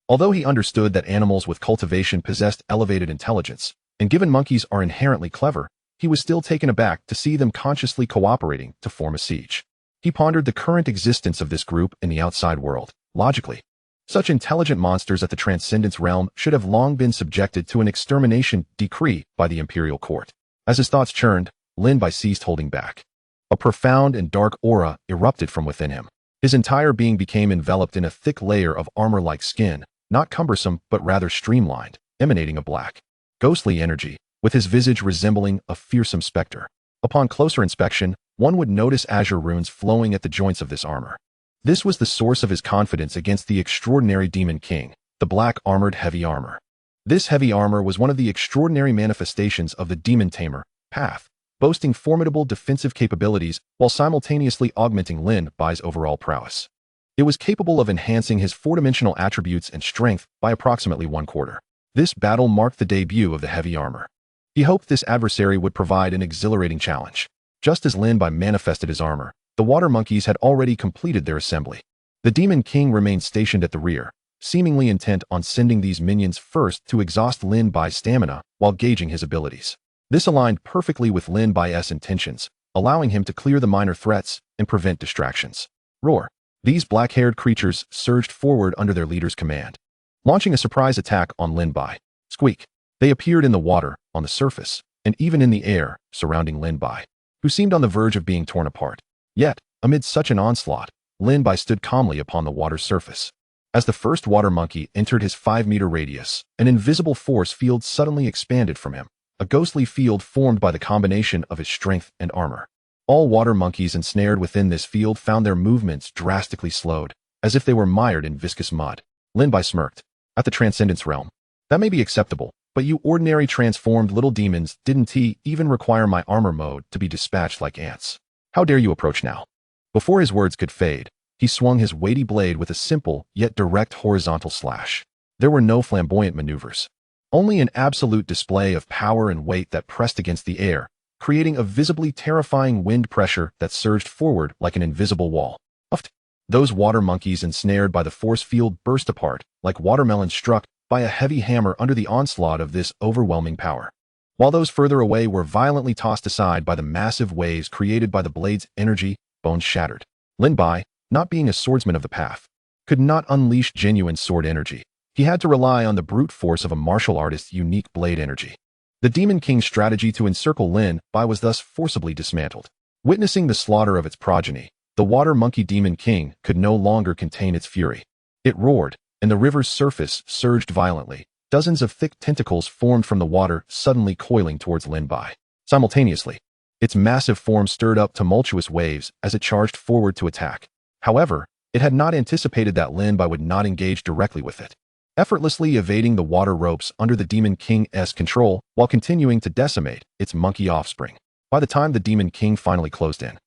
Although he understood that animals with cultivation possessed elevated intelligence, and given monkeys are inherently clever, he was still taken aback to see them consciously cooperating to form a siege. He pondered the current existence of this group in the outside world. Logically, such intelligent monsters at the Transcendence realm should have long been subjected to an extermination decree by the imperial court. As his thoughts churned, Lin Bai ceased holding back. A profound and dark aura erupted from within him. His entire being became enveloped in a thick layer of armor-like skin, not cumbersome but rather streamlined, emanating a black, ghostly energy, with his visage resembling a fearsome specter. Upon closer inspection, one would notice azure runes flowing at the joints of this armor. This was the source of his confidence against the extraordinary Demon King, the black armored heavy armor. This heavy armor was one of the extraordinary manifestations of the Demon Tamer path, boasting formidable defensive capabilities while simultaneously augmenting Lin Bai's overall prowess. It was capable of enhancing his four-dimensional attributes and strength by approximately 1/4. This battle marked the debut of the heavy armor. He hoped this adversary would provide an exhilarating challenge. Just as Lin Bai manifested his armor, the water monkeys had already completed their assembly. The Demon King remained stationed at the rear, seemingly intent on sending these minions first to exhaust Lin Bai's stamina while gauging his abilities. This aligned perfectly with Lin Bai's intentions, allowing him to clear the minor threats and prevent distractions. Roar! These black-haired creatures surged forward under their leader's command, launching a surprise attack on Lin Bai. Squeak! They appeared in the water, on the surface, and even in the air surrounding Lin Bai, who seemed on the verge of being torn apart. Yet, amid such an onslaught, Lin Bai stood calmly upon the water's surface. As the first water monkey entered his 5-meter radius, an invisible force field suddenly expanded from him, a ghostly field formed by the combination of his strength and armor. All water monkeys ensnared within this field found their movements drastically slowed, as if they were mired in viscous mud. Lin Bai smirked. At the Transcendence realm, that may be acceptable, but you ordinary transformed little demons didn't even require my armor mode to be dispatched like ants. How dare you approach now? Before his words could fade, he swung his weighty blade with a simple yet direct horizontal slash. There were no flamboyant maneuvers, only an absolute display of power and weight that pressed against the air, creating a visibly terrifying wind pressure that surged forward like an invisible wall. Uft! Those water monkeys ensnared by the force field burst apart, like watermelons struck by a heavy hammer under the onslaught of this overwhelming power. While those further away were violently tossed aside by the massive waves created by the blade's energy, bones shattered. Lin Bai, not being a swordsman of the path, could not unleash genuine sword energy. He had to rely on the brute force of a martial artist's unique blade energy. The Demon King's strategy to encircle Lin Bai was thus forcibly dismantled. Witnessing the slaughter of its progeny, the water monkey Demon King could no longer contain its fury. It roared, and the river's surface surged violently. Dozens of thick tentacles formed from the water, suddenly coiling towards Lin Bai. Simultaneously, its massive form stirred up tumultuous waves as it charged forward to attack. However, it had not anticipated that Lin Bai would not engage directly with it, effortlessly evading the water ropes under the Demon King's control while continuing to decimate its monkey offspring. By the time the Demon King finally closed in,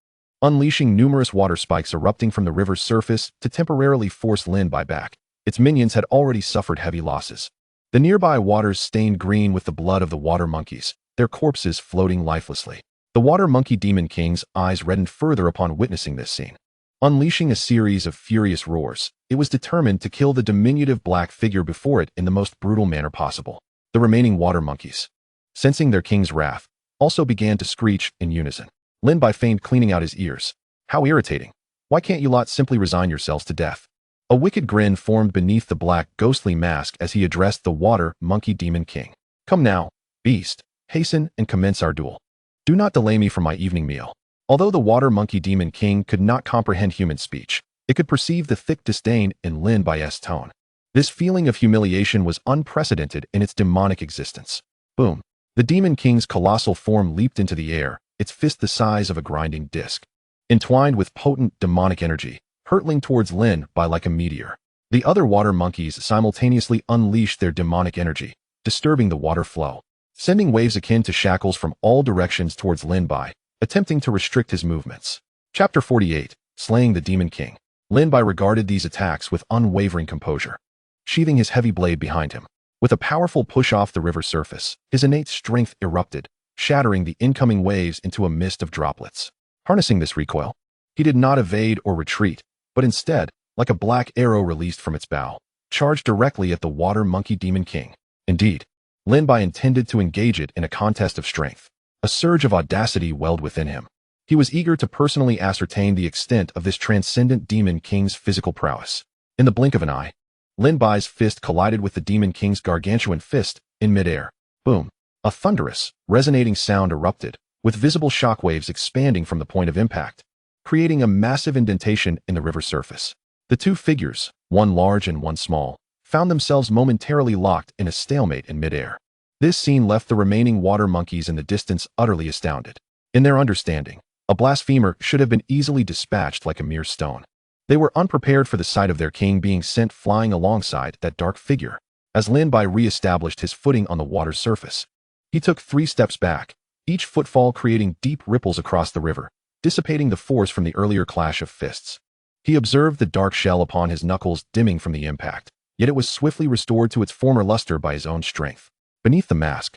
unleashing numerous water spikes erupting from the river's surface to temporarily force Lin Bai back, its minions had already suffered heavy losses. The nearby waters stained green with the blood of the water monkeys, their corpses floating lifelessly. The water monkey Demon King's eyes reddened further upon witnessing this scene. Unleashing a series of furious roars, it was determined to kill the diminutive black figure before it in the most brutal manner possible. The remaining water monkeys, sensing their king's wrath, also began to screech in unison. Lin Bai feigned cleaning out his ears. How irritating. Why can't you lot simply resign yourselves to death? A wicked grin formed beneath the black, ghostly mask as he addressed the water monkey Demon King. Come now, beast, hasten and commence our duel. Do not delay me from my evening meal. Although the water monkey Demon King could not comprehend human speech, it could perceive the thick disdain in Lin Bai's tone. This feeling of humiliation was unprecedented in its demonic existence. Boom! The Demon King's colossal form leaped into the air, its fist the size of a grinding disc, entwined with potent demonic energy, hurtling towards Lin Bai like a meteor. The other water monkeys simultaneously unleashed their demonic energy, disturbing the water flow, sending waves akin to shackles from all directions towards Lin Bai, attempting to restrict his movements. Chapter 48, Slaying the Demon King. Lin Bai regarded these attacks with unwavering composure, sheathing his heavy blade behind him. With a powerful push off the river surface, his innate strength erupted, shattering the incoming waves into a mist of droplets. Harnessing this recoil, he did not evade or retreat, but instead, like a black arrow released from its bow, charged directly at the water monkey Demon King. Indeed, Lin Bai intended to engage it in a contest of strength. A surge of audacity welled within him. He was eager to personally ascertain the extent of this transcendent Demon King's physical prowess. In the blink of an eye, Lin Bai's fist collided with the Demon King's gargantuan fist in midair. Boom! A thunderous, resonating sound erupted, with visible shockwaves expanding from the point of impact, creating a massive indentation in the river surface. The two figures, one large and one small, found themselves momentarily locked in a stalemate in midair. This scene left the remaining water monkeys in the distance utterly astounded. In their understanding, a blasphemer should have been easily dispatched like a mere stone. They were unprepared for the sight of their king being sent flying alongside that dark figure. As Lin Bai re-established his footing on the water's surface, he took 3 steps back, each footfall creating deep ripples across the river, dissipating the force from the earlier clash of fists. He observed the dark shell upon his knuckles dimming from the impact, yet it was swiftly restored to its former luster by his own strength. Beneath the mask,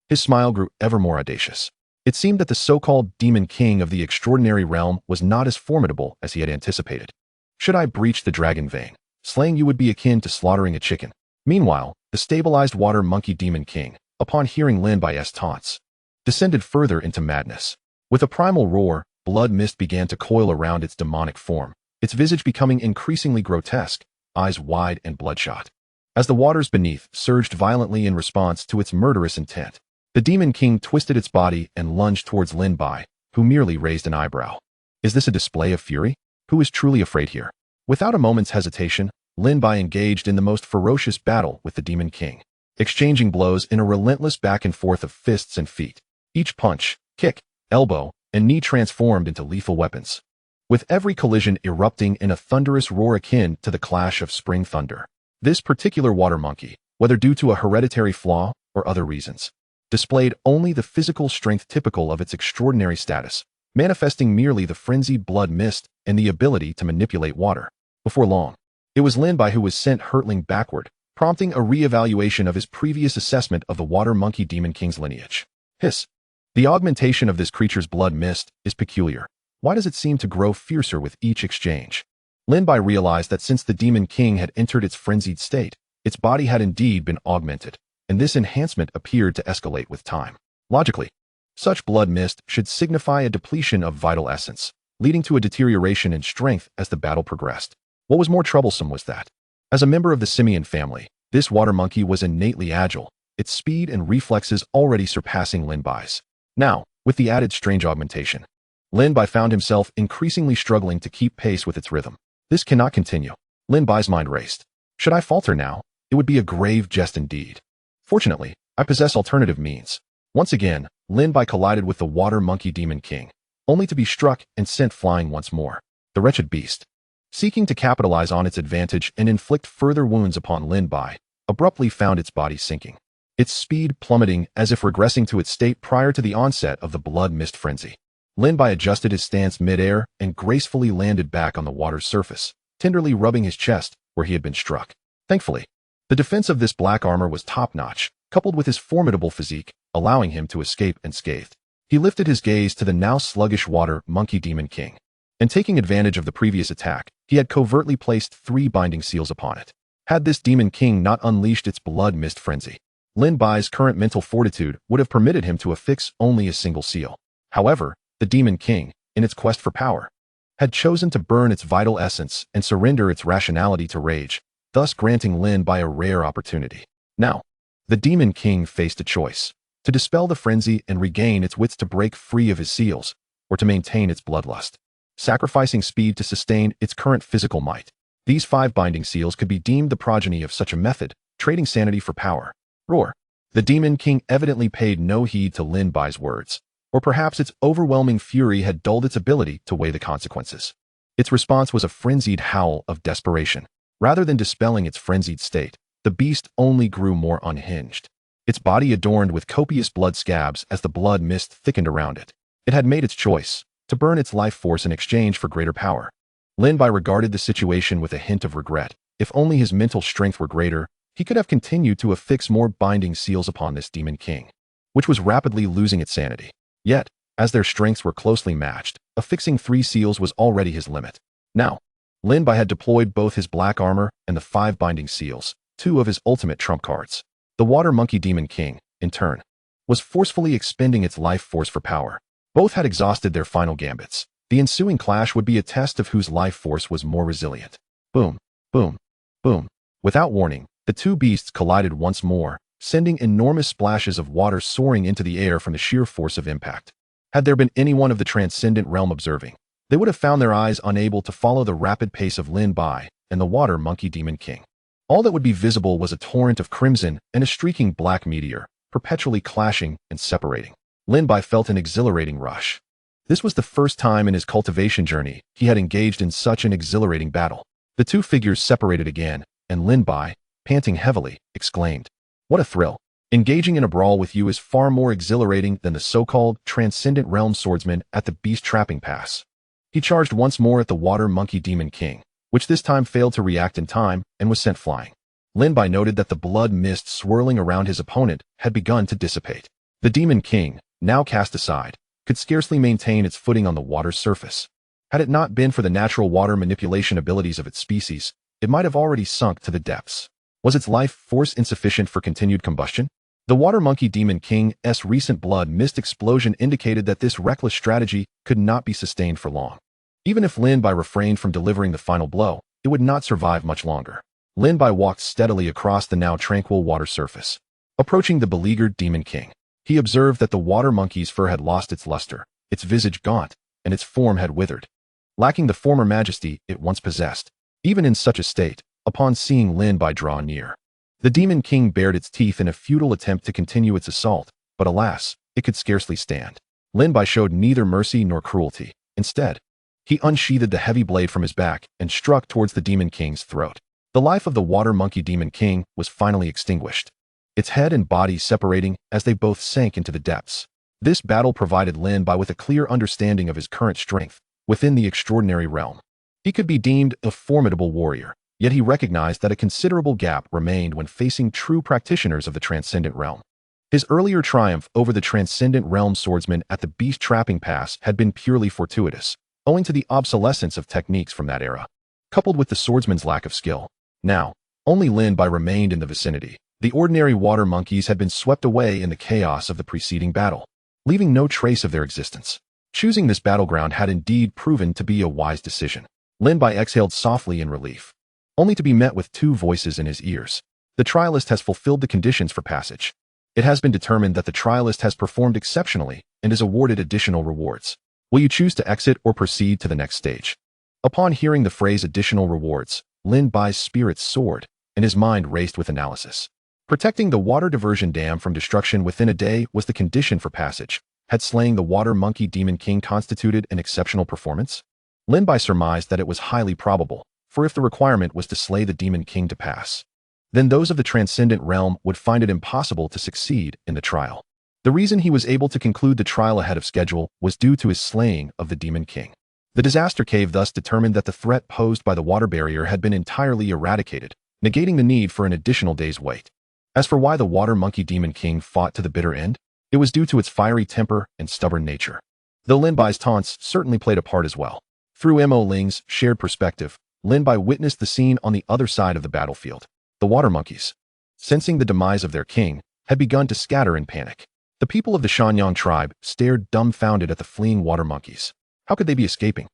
his smile grew ever more audacious. It seemed that the so-called Demon King of the extraordinary realm was not as formidable as he had anticipated. Should I breach the dragon vein, Slaying you would be akin to slaughtering a chicken. Meanwhile, the stabilized water monkey demon king, upon hearing Lin Bai's taunts, descended further into madness. With a primal roar, blood mist began to coil around its demonic form, its visage becoming increasingly grotesque, eyes wide and bloodshot. As the waters beneath surged violently in response to its murderous intent, the demon king twisted its body and lunged towards Lin Bai, who merely raised an eyebrow. Is this a display of fury? Who is truly afraid here? Without a moment's hesitation, Lin Bai engaged in the most ferocious battle with the demon king, exchanging blows in a relentless back and forth of fists and feet. Each punch, kick, elbow, and knee transformed into lethal weapons, with every collision erupting in a thunderous roar akin to the clash of spring thunder. This particular water monkey, whether due to a hereditary flaw or other reasons, displayed only the physical strength typical of its extraordinary status, manifesting merely the frenzied blood mist and the ability to manipulate water. Before long, it was Lin Bai who was sent hurtling backward, prompting a re-evaluation of his previous assessment of the water monkey demon king's lineage. Hiss. The augmentation of this creature's blood mist is peculiar. Why does it seem to grow fiercer with each exchange? Lin Bai realized that since the demon king had entered its frenzied state, its body had indeed been augmented, and this enhancement appeared to escalate with time. Logically, such blood mist should signify a depletion of vital essence, leading to a deterioration in strength as the battle progressed. What was more troublesome was that, as a member of the simian family, this water monkey was innately agile, its speed and reflexes already surpassing Lin Bai's. Now, with the added strange augmentation, Lin Bai found himself increasingly struggling to keep pace with its rhythm. This cannot continue. Lin Bai's mind raced. Should I falter now? It would be a grave jest indeed. Fortunately, I possess alternative means. Once again, Lin Bai collided with the water monkey demon king, only to be struck and sent flying once more. The wretched beast, seeking to capitalize on its advantage and inflict further wounds upon Lin Bai, abruptly found its body sinking, its speed plummeting as if regressing to its state prior to the onset of the blood mist frenzy. Lin Bai adjusted his stance mid-air and gracefully landed back on the water's surface, tenderly rubbing his chest where he had been struck. Thankfully, the defense of this black armor was top-notch, coupled with his formidable physique, allowing him to escape unscathed. He lifted his gaze to the now sluggish water monkey demon king, and taking advantage of the previous attack, he had covertly placed 3 binding seals upon it. Had this demon king not unleashed its blood mist frenzy, Lin Bai's current mental fortitude would have permitted him to affix only a single seal. However, the demon king, in its quest for power, had chosen to burn its vital essence and surrender its rationality to rage, thus granting Lin Bai a rare opportunity. Now, the demon king faced a choice: to dispel the frenzy and regain its wits to break free of his seals, or to maintain its bloodlust, sacrificing speed to sustain its current physical might. These 5 binding seals could be deemed the progeny of such a method, trading sanity for power. Roar. The demon king evidently paid no heed to Lin Bai's words, or perhaps its overwhelming fury had dulled its ability to weigh the consequences. Its response was a frenzied howl of desperation. Rather than dispelling its frenzied state, the beast only grew more unhinged, its body adorned with copious blood scabs as the blood mist thickened around it. It had made its choice, to burn its life force in exchange for greater power. Lin Bai regarded the situation with a hint of regret. If only his mental strength were greater, he could have continued to affix more binding seals upon this demon king, which was rapidly losing its sanity. Yet, as their strengths were closely matched, affixing 3 seals was already his limit. Now, Lin Bai had deployed both his black armor and the 5 binding seals, 2 of his ultimate trump cards. The water monkey demon king, in turn, was forcefully expending its life force for power. Both had exhausted their final gambits. The ensuing clash would be a test of whose life force was more resilient. Boom, boom, boom. Without warning, the 2 beasts collided once more, sending enormous splashes of water soaring into the air from the sheer force of impact. Had there been anyone of the transcendent realm observing, they would have found their eyes unable to follow the rapid pace of Lin Bai and the water monkey demon king. All that would be visible was a torrent of crimson and a streaking black meteor, perpetually clashing and separating. Lin Bai felt an exhilarating rush. This was the first time in his cultivation journey he had engaged in such an exhilarating battle. The 2 figures separated again, and Lin Bai, panting heavily, exclaimed, "What a thrill! Engaging in a brawl with you is far more exhilarating than the so-called transcendent realm swordsman at the beast trapping pass." He charged once more at the water monkey demon king, which this time failed to react in time and was sent flying. Lin Bai noted that the blood mist swirling around his opponent had begun to dissipate. The demon king, now cast aside, could scarcely maintain its footing on the water's surface. Had it not been for the natural water manipulation abilities of its species, it might have already sunk to the depths. Was its life force insufficient for continued combustion? The Water Monkey Demon King's recent blood mist explosion indicated that this reckless strategy could not be sustained for long. Even if Lin Bai refrained from delivering the final blow, it would not survive much longer. Lin Bai walked steadily across the now tranquil water surface. Approaching the beleaguered Demon King, he observed that the water monkey's fur had lost its luster, its visage gaunt, and its form had withered, lacking the former majesty it once possessed. Even in such a state, upon seeing Lin Bai draw near, the Demon King bared its teeth in a futile attempt to continue its assault, but alas, it could scarcely stand. Lin Bai showed neither mercy nor cruelty. Instead, he unsheathed the heavy blade from his back and struck towards the Demon King's throat. The life of the Water Monkey Demon King was finally extinguished, its head and body separating as they both sank into the depths. This battle provided Lin Bai with a clear understanding of his current strength within the extraordinary realm. He could be deemed a formidable warrior, yet he recognized that a considerable gap remained when facing true practitioners of the Transcendent Realm. His earlier triumph over the Transcendent Realm swordsman at the Beast Trapping Pass had been purely fortuitous, owing to the obsolescence of techniques from that era, coupled with the swordsman's lack of skill. Now, only Lin Bai remained in the vicinity. The ordinary water monkeys had been swept away in the chaos of the preceding battle, leaving no trace of their existence. Choosing this battleground had indeed proven to be a wise decision. Lin Bai exhaled softly in relief, only to be met with two voices in his ears. The trialist has fulfilled the conditions for passage. It has been determined that the trialist has performed exceptionally and is awarded additional rewards. Will you choose to exit or proceed to the next stage? Upon hearing the phrase additional rewards, Lin Bai's spirits soared, and his mind raced with analysis. Protecting the water diversion dam from destruction within a day was the condition for passage. Had slaying the Water Monkey Demon King constituted an exceptional performance? Lin Bai surmised that it was highly probable, for if the requirement was to slay the Demon King to pass, then those of the Transcendent Realm would find it impossible to succeed in the trial. The reason he was able to conclude the trial ahead of schedule was due to his slaying of the Demon King. The Disaster Cave thus determined that the threat posed by the water barrier had been entirely eradicated, negating the need for an additional day's wait. As for why the Water Monkey Demon King fought to the bitter end, it was due to its fiery temper and stubborn nature. Though Lin Bai's taunts certainly played a part as well. Through Mo Ling's shared perspective, Lin Bai witnessed the scene on the other side of the battlefield. The water monkeys, sensing the demise of their king, had begun to scatter in panic. The people of the Shanyang tribe stared dumbfounded at the fleeing water monkeys. How could they be escaping?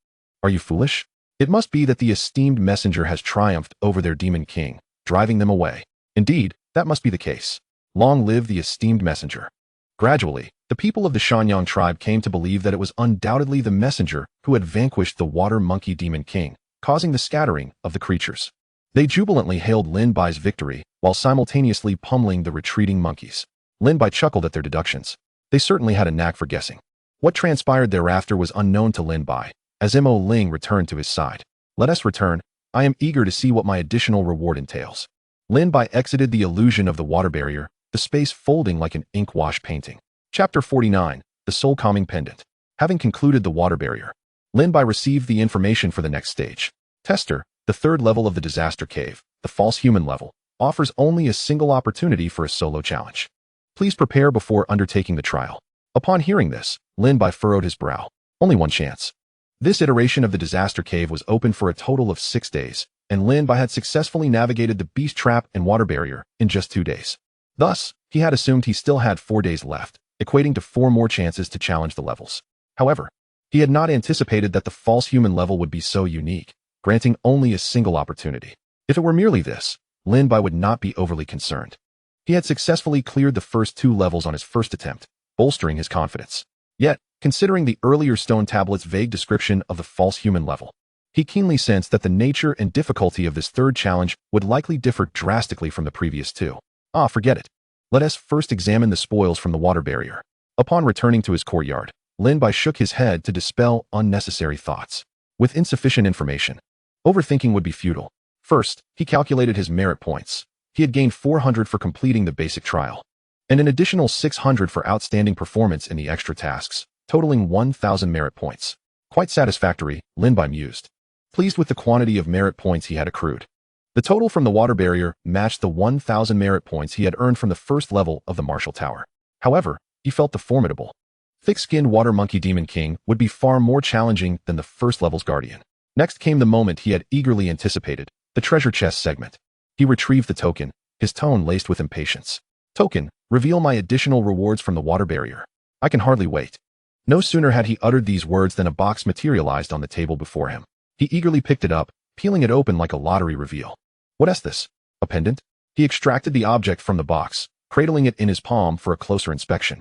Are you foolish? It must be that the esteemed messenger has triumphed over their demon king, driving them away. Indeed, that must be the case. Long live the esteemed messenger. Gradually, the people of the Shanyang tribe came to believe that it was undoubtedly the messenger who had vanquished the water monkey demon king, causing the scattering of the creatures. They jubilantly hailed Lin Bai's victory while simultaneously pummeling the retreating monkeys. Lin Bai chuckled at their deductions. They certainly had a knack for guessing. What transpired thereafter was unknown to Lin Bai, as Mo Ling returned to his side. Let us return. I am eager to see what my additional reward entails. Lin Bai exited the illusion of the water barrier, the space folding like an ink wash painting. Chapter 49, The Soul Calming Pendant. Having concluded the water barrier, Lin Bai received the information for the next stage. Tester, the third level of the Disaster Cave, the false human level, offers only a single opportunity for a solo challenge. Please prepare before undertaking the trial. Upon hearing this, Lin Bai furrowed his brow. Only one chance. This iteration of the Disaster Cave was open for a total of 6 days, and Lin Bai had successfully navigated the beast trap and water barrier in just 2 days. Thus, he had assumed he still had 4 days left, equating to 4 more chances to challenge the levels. However, he had not anticipated that the false human level would be so unique, granting only a single opportunity. If it were merely this, Lin Bai would not be overly concerned. He had successfully cleared the first 2 levels on his first attempt, bolstering his confidence. Yet, considering the earlier stone tablet's vague description of the false human level, he keenly sensed that the nature and difficulty of this third challenge would likely differ drastically from the previous 2. Forget it. Let us first examine the spoils from the water barrier. Upon returning to his courtyard, Lin Bai shook his head to dispel unnecessary thoughts. With insufficient information, overthinking would be futile. First, he calculated his merit points. He had gained 400 for completing the basic trial, and an additional 600 for outstanding performance in the extra tasks, totaling 1,000 merit points. Quite satisfactory, Lin Bai mused, pleased with the quantity of merit points he had accrued. The total from the water barrier matched the 1,000 merit points he had earned from the first level of the Martial Tower. However, he felt the formidable, thick-skinned Water Monkey Demon King would be far more challenging than the first level's guardian. Next came the moment he had eagerly anticipated, The treasure chest segment. He retrieved the token, his tone laced with impatience. Token, reveal my additional rewards from the water barrier. I can hardly wait. No sooner had he uttered these words than a box materialized on the table before him. He eagerly picked it up, peeling it open like a lottery reveal. What is this? A pendant? He extracted the object from the box, cradling it in his palm for a closer inspection.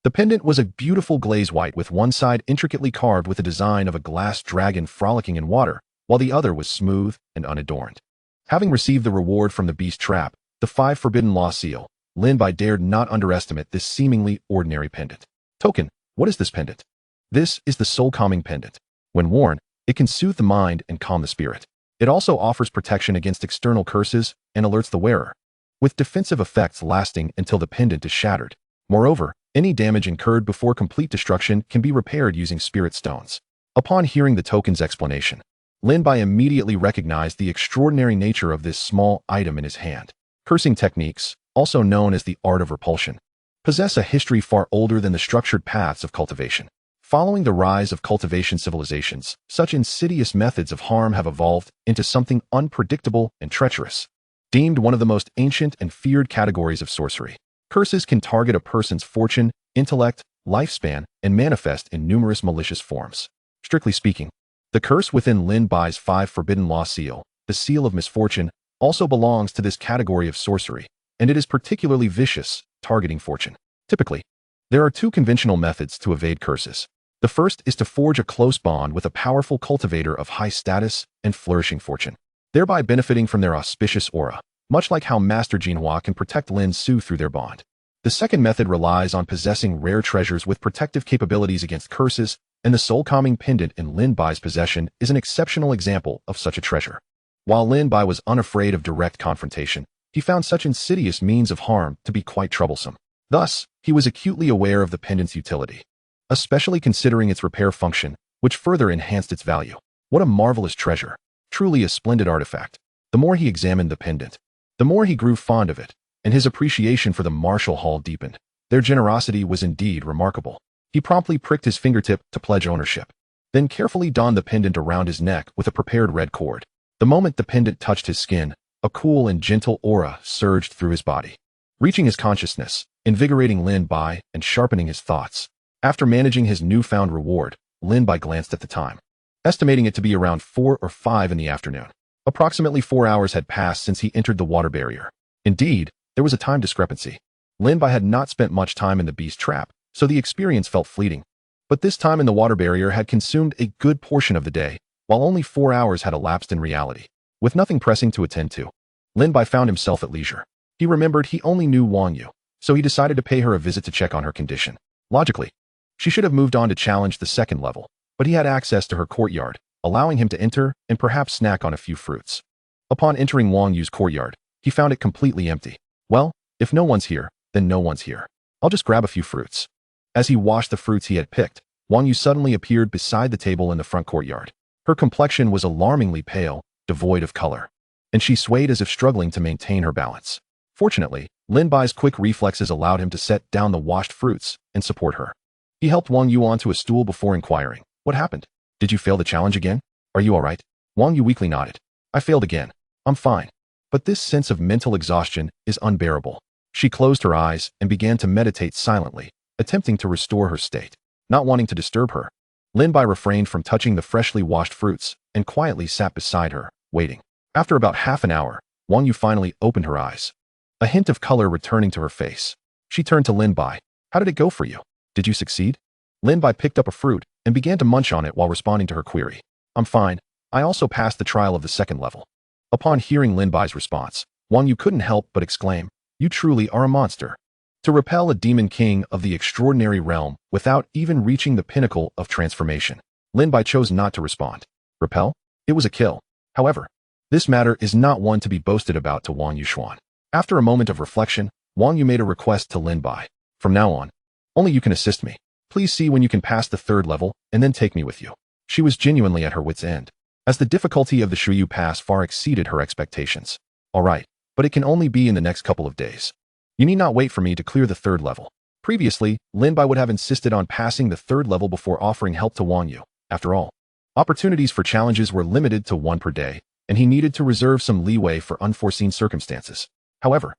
The pendant was a beautiful glaze white with one side intricately carved with a design of a glass dragon frolicking in water, while the other was smooth and unadorned. Having received the reward from the beast trap, the 5 forbidden law seal, Lin Bai dared not underestimate this seemingly ordinary pendant. Token, what is this pendant? This is the soul-calming pendant. When worn, it can soothe the mind and calm the spirit. It also offers protection against external curses and alerts the wearer, with defensive effects lasting until the pendant is shattered. Moreover, any damage incurred before complete destruction can be repaired using spirit stones. Upon hearing the token's explanation, Lin Bai immediately recognized the extraordinary nature of this small item in his hand. Cursing techniques, also known as the art of repulsion, possess a history far older than the structured paths of cultivation. Following the rise of cultivation civilizations, such insidious methods of harm have evolved into something unpredictable and treacherous. Deemed one of the most ancient and feared categories of sorcery, curses can target a person's fortune, intellect, lifespan, and manifest in numerous malicious forms. Strictly speaking, the curse within Lin Bai's 5 forbidden law seal, the seal of misfortune, also belongs to this category of sorcery, and it is particularly vicious, targeting fortune. Typically, there are 2 conventional methods to evade curses. The first is to forge a close bond with a powerful cultivator of high status and flourishing fortune, thereby benefiting from their auspicious aura, much like how Master Jinhua can protect Lin Su through their bond. The second method relies on possessing rare treasures with protective capabilities against curses, and the soul-calming pendant in Lin Bai's possession is an exceptional example of such a treasure. While Lin Bai was unafraid of direct confrontation, he found such insidious means of harm to be quite troublesome. Thus, he was acutely aware of the pendant's utility, especially considering its repair function, which further enhanced its value. What a marvelous treasure! Truly a splendid artifact. The more he examined the pendant, the more he grew fond of it, and his appreciation for the martial hall deepened. Their generosity was indeed remarkable. He promptly pricked his fingertip to pledge ownership, then carefully donned the pendant around his neck with a prepared red cord. The moment the pendant touched his skin, a cool and gentle aura surged through his body, reaching his consciousness, invigorating Lin Bai and sharpening his thoughts. After managing his newfound reward, Lin Bai glanced at the time, estimating it to be around 4 or 5 in the afternoon. Approximately 4 hours had passed since he entered the water barrier. Indeed, there was a time discrepancy. Lin Bai had not spent much time in the beast trap, so the experience felt fleeting. But this time in the water barrier had consumed a good portion of the day, while only 4 hours had elapsed in reality. With nothing pressing to attend to, Lin Bai found himself at leisure. He remembered he only knew Wang Yu, so he decided to pay her a visit to check on her condition. Logically, she should have moved on to challenge the 2nd level, but he had access to her courtyard, allowing him to enter and perhaps snack on a few fruits. Upon entering Wang Yu's courtyard, he found it completely empty. Well, if no one's here, then no one's here. I'll just grab a few fruits. As he washed the fruits he had picked, Wang Yu suddenly appeared beside the table in the front courtyard. Her complexion was alarmingly pale, devoid of color, and she swayed as if struggling to maintain her balance. Fortunately, Lin Bai's quick reflexes allowed him to set down the washed fruits and support her. He helped Wang Yu onto a stool before inquiring, "What happened? Did you fail the challenge again? Are you all right?" Wang Yu weakly nodded. "I failed again. I'm fine. But this sense of mental exhaustion is unbearable." She closed her eyes and began to meditate silently, attempting to restore her state. Not wanting to disturb her, Lin Bai refrained from touching the freshly washed fruits and quietly sat beside her, waiting. After about half an hour, Wang Yu finally opened her eyes, a hint of color returning to her face. She turned to Lin Bai. "How did it go for you? Did you succeed?" Lin Bai picked up a fruit and began to munch on it while responding to her query. "I'm fine. I also passed the trial of the 2nd level." Upon hearing Lin Bai's response, Wang Yu couldn't help but exclaim, "You truly are a monster." To repel a demon king of the extraordinary realm without even reaching the pinnacle of transformation, Lin Bai chose not to respond. Repel? It was a kill. However, this matter is not one to be boasted about to Wang Yuxuan. After a moment of reflection, Wang Yu made a request to Lin Bai. "From now on, only you can assist me. Please see when you can pass the 3rd level and then take me with you." She was genuinely at her wit's end, as the difficulty of the Shuyu Pass far exceeded her expectations. "All right, but it can only be in the next couple of days. You need not wait for me to clear the 3rd level." Previously, Lin Bai would have insisted on passing the 3rd level before offering help to Wang Yu. After all, opportunities for challenges were limited to 1 per day, and he needed to reserve some leeway for unforeseen circumstances. However,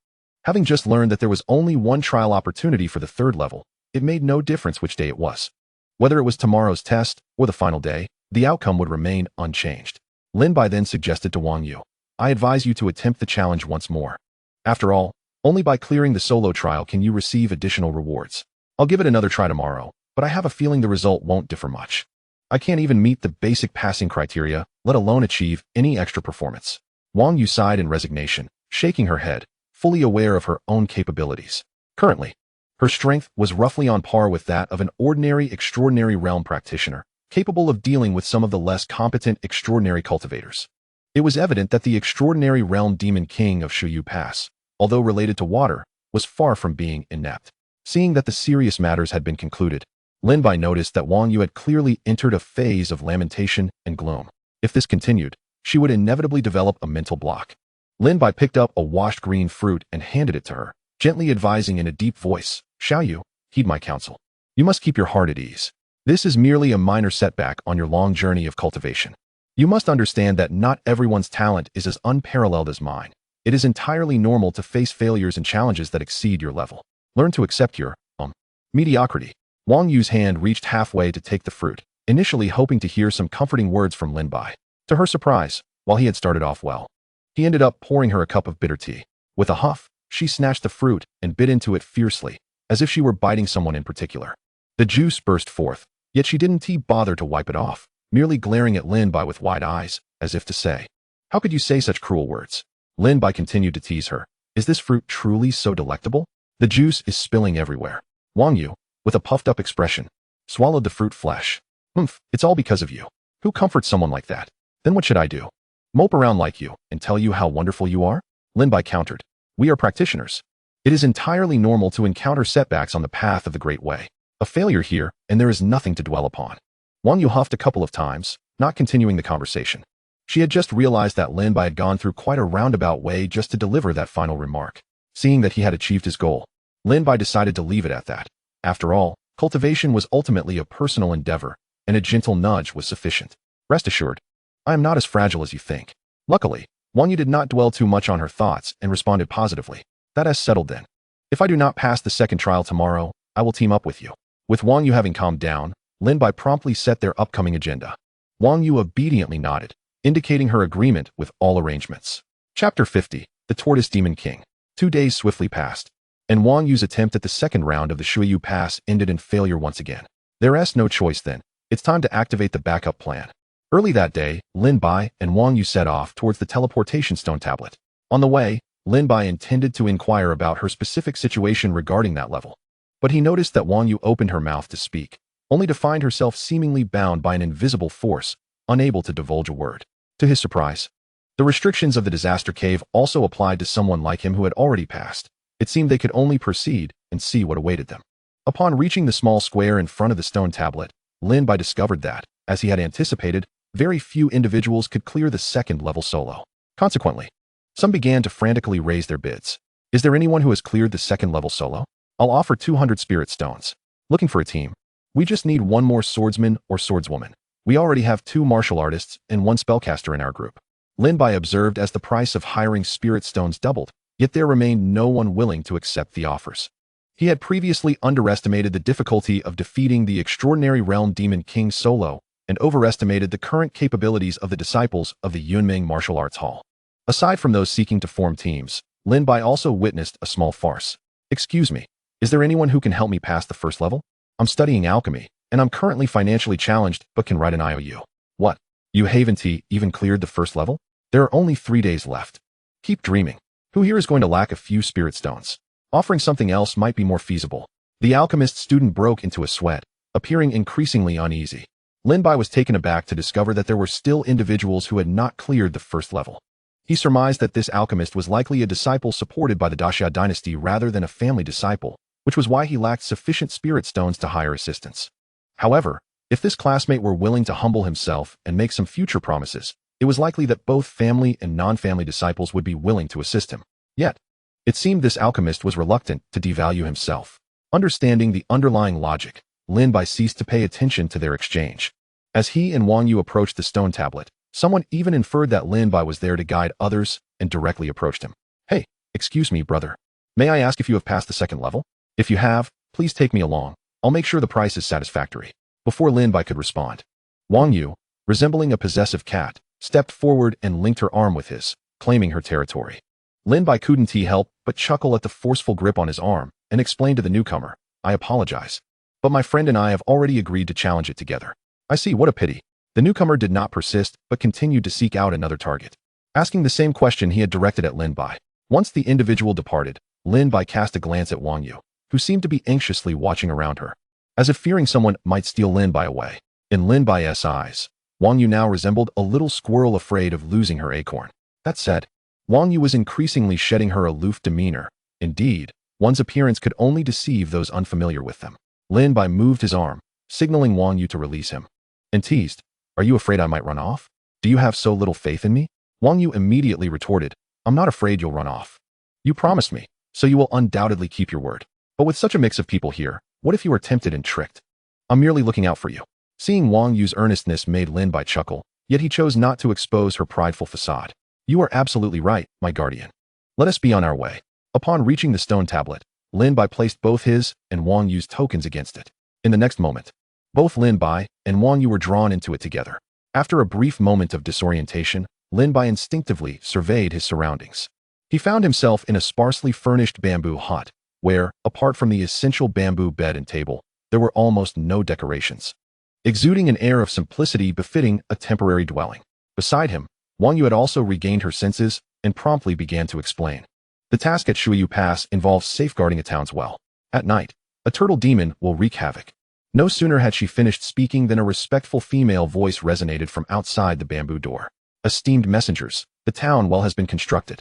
having just learned that there was only one trial opportunity for the third level, it made no difference which day it was. Whether it was tomorrow's test or the final day, the outcome would remain unchanged. Lin Bai then suggested to Wang Yu, I advise you to attempt the challenge once more. After all, only by clearing the solo trial can you receive additional rewards. I'll give it another try tomorrow, but I have a feeling the result won't differ much. I can't even meet the basic passing criteria, let alone achieve any extra performance. Wang Yu sighed in resignation, shaking her head, fully aware of her own capabilities. Currently, her strength was roughly on par with that of an ordinary extraordinary realm practitioner, capable of dealing with some of the less competent extraordinary cultivators. It was evident that the extraordinary realm demon king of Shuyu Pass, although related to water, was far from being inept. Seeing that the serious matters had been concluded, Lin Bai noticed that Wang Yu had clearly entered a phase of lamentation and gloom. If this continued, she would inevitably develop a mental block. Lin Bai picked up a washed green fruit and handed it to her, gently advising in a deep voice, Xiao Yu, heed my counsel. You must keep your heart at ease. This is merely a minor setback on your long journey of cultivation. You must understand that not everyone's talent is as unparalleled as mine. It is entirely normal to face failures and challenges that exceed your level. Learn to accept your, mediocrity. Wang Yu's hand reached halfway to take the fruit, initially hoping to hear some comforting words from Lin Bai. To her surprise, while he had started off well, he ended up pouring her a cup of bitter tea. With a huff, she snatched the fruit and bit into it fiercely, as if she were biting someone in particular. The juice burst forth, yet she didn't bother to wipe it off, merely glaring at Lin Bai with wide eyes, as if to say, how could you say such cruel words? Lin Bai continued to tease her. Is this fruit truly so delectable? The juice is spilling everywhere. Wang Yu, with a puffed-up expression, swallowed the fruit flesh. It's all because of you. Who comforts someone like that? Then what should I do? Mope around like you and tell you how wonderful you are? Lin Bai countered. We are practitioners. It is entirely normal to encounter setbacks on the path of the Great Way. A failure here, and there is nothing to dwell upon. Wang Yu huffed a couple of times, not continuing the conversation. She had just realized that Lin Bai had gone through quite a roundabout way just to deliver that final remark. Seeing that he had achieved his goal, Lin Bai decided to leave it at that. After all, cultivation was ultimately a personal endeavor, and a gentle nudge was sufficient. Rest assured, I am not as fragile as you think. Luckily, Wang Yu did not dwell too much on her thoughts and responded positively. That has settled then. If I do not pass the second trial tomorrow, I will team up with you. With Wang Yu having calmed down, Lin Bai promptly set their upcoming agenda. Wang Yu obediently nodded, indicating her agreement with all arrangements. Chapter 50, The Tortoise Demon King. 2 days swiftly passed, and Wang Yu's attempt at the second round of the Shuyu Pass ended in failure once again. There's no choice then. It's time to activate the backup plan. Early that day, Lin Bai and Wang Yu set off towards the teleportation stone tablet. On the way, Lin Bai intended to inquire about her specific situation regarding that level. But he noticed that Wang Yu opened her mouth to speak, only to find herself seemingly bound by an invisible force, unable to divulge a word. To his surprise, the restrictions of the disaster cave also applied to someone like him who had already passed. It seemed they could only proceed and see what awaited them. Upon reaching the small square in front of the stone tablet, Lin Bai discovered that, as he had anticipated, very few individuals could clear the second level solo. Consequently, some began to frantically raise their bids. Is there anyone who has cleared the second level solo? I'll offer 200 spirit stones. Looking for a team? We just need one more swordsman or swordswoman. We already have 2 martial artists and 1 spellcaster in our group. Lin Bai observed as the price of hiring spirit stones doubled, yet there remained no one willing to accept the offers. He had previously underestimated the difficulty of defeating the extraordinary realm demon king solo and overestimated the current capabilities of the disciples of the Yunming Martial Arts Hall. Aside from those seeking to form teams, Lin Bai also witnessed a small farce. Excuse me, is there anyone who can help me pass the first level? I'm studying alchemy, and I'm currently financially challenged but can write an IOU. What? You haven't even cleared the first level? There are only 3 days left. Keep dreaming. Who here is going to lack a few spirit stones? Offering something else might be more feasible. The alchemist student broke into a sweat, appearing increasingly uneasy. Lin Bai was taken aback to discover that there were still individuals who had not cleared the first level. He surmised that this alchemist was likely a disciple supported by the Daxia dynasty rather than a family disciple, which was why he lacked sufficient spirit stones to hire assistance. However, if this classmate were willing to humble himself and make some future promises, it was likely that both family and non-family disciples would be willing to assist him. Yet, it seemed this alchemist was reluctant to devalue himself. Understanding the underlying logic, Lin Bai ceased to pay attention to their exchange. As he and Wang Yu approached the stone tablet, Someone even inferred that Lin Bai was there to guide others and directly approached him. Hey, excuse me, brother. May I ask if you have passed the second level? If you have, please take me along. I'll make sure the price is satisfactory. Before Lin Bai could respond, Wang Yu, resembling a possessive cat, stepped forward and linked her arm with his, claiming her territory. Lin Bai couldn't help but chuckle at the forceful grip on his arm and explained to the newcomer, I apologize, but my friend and I have already agreed to challenge it together. I see, what a pity. The newcomer did not persist but continued to seek out another target, asking the same question he had directed at Lin Bai. Once the individual departed, Lin Bai cast a glance at Wang Yu, who seemed to be anxiously watching around her, as if fearing someone might steal Lin Bai away. In Lin Bai's eyes, Wang Yu now resembled a little squirrel afraid of losing her acorn. That said, Wang Yu was increasingly shedding her aloof demeanor. Indeed, one's appearance could only deceive those unfamiliar with them. Lin Bai moved his arm, signaling Wang Yu to release him, and teased, Are you afraid I might run off? Do you have so little faith in me? Wang Yu immediately retorted, I'm not afraid you'll run off. You promised me, so you will undoubtedly keep your word. But with such a mix of people here, what if you are tempted and tricked? I'm merely looking out for you. Seeing Wang Yu's earnestness made Lin Bai chuckle, yet he chose not to expose her prideful facade. You are absolutely right, my guardian. Let us be on our way. Upon reaching the stone tablet, Lin Bai placed both his and Wang Yu's tokens against it. In the next moment, both Lin Bai and Wang Yu were drawn into it together. After a brief moment of disorientation, Lin Bai instinctively surveyed his surroundings. He found himself in a sparsely furnished bamboo hut, where, apart from the essential bamboo bed and table, there were almost no decorations, exuding an air of simplicity befitting a temporary dwelling. Beside him, Wang Yu had also regained her senses and promptly began to explain. The task at Shuyu Pass involves safeguarding a town's well. At night, a turtle demon will wreak havoc. No sooner had she finished speaking than a respectful female voice resonated from outside the bamboo door. Esteemed messengers, the town well has been constructed.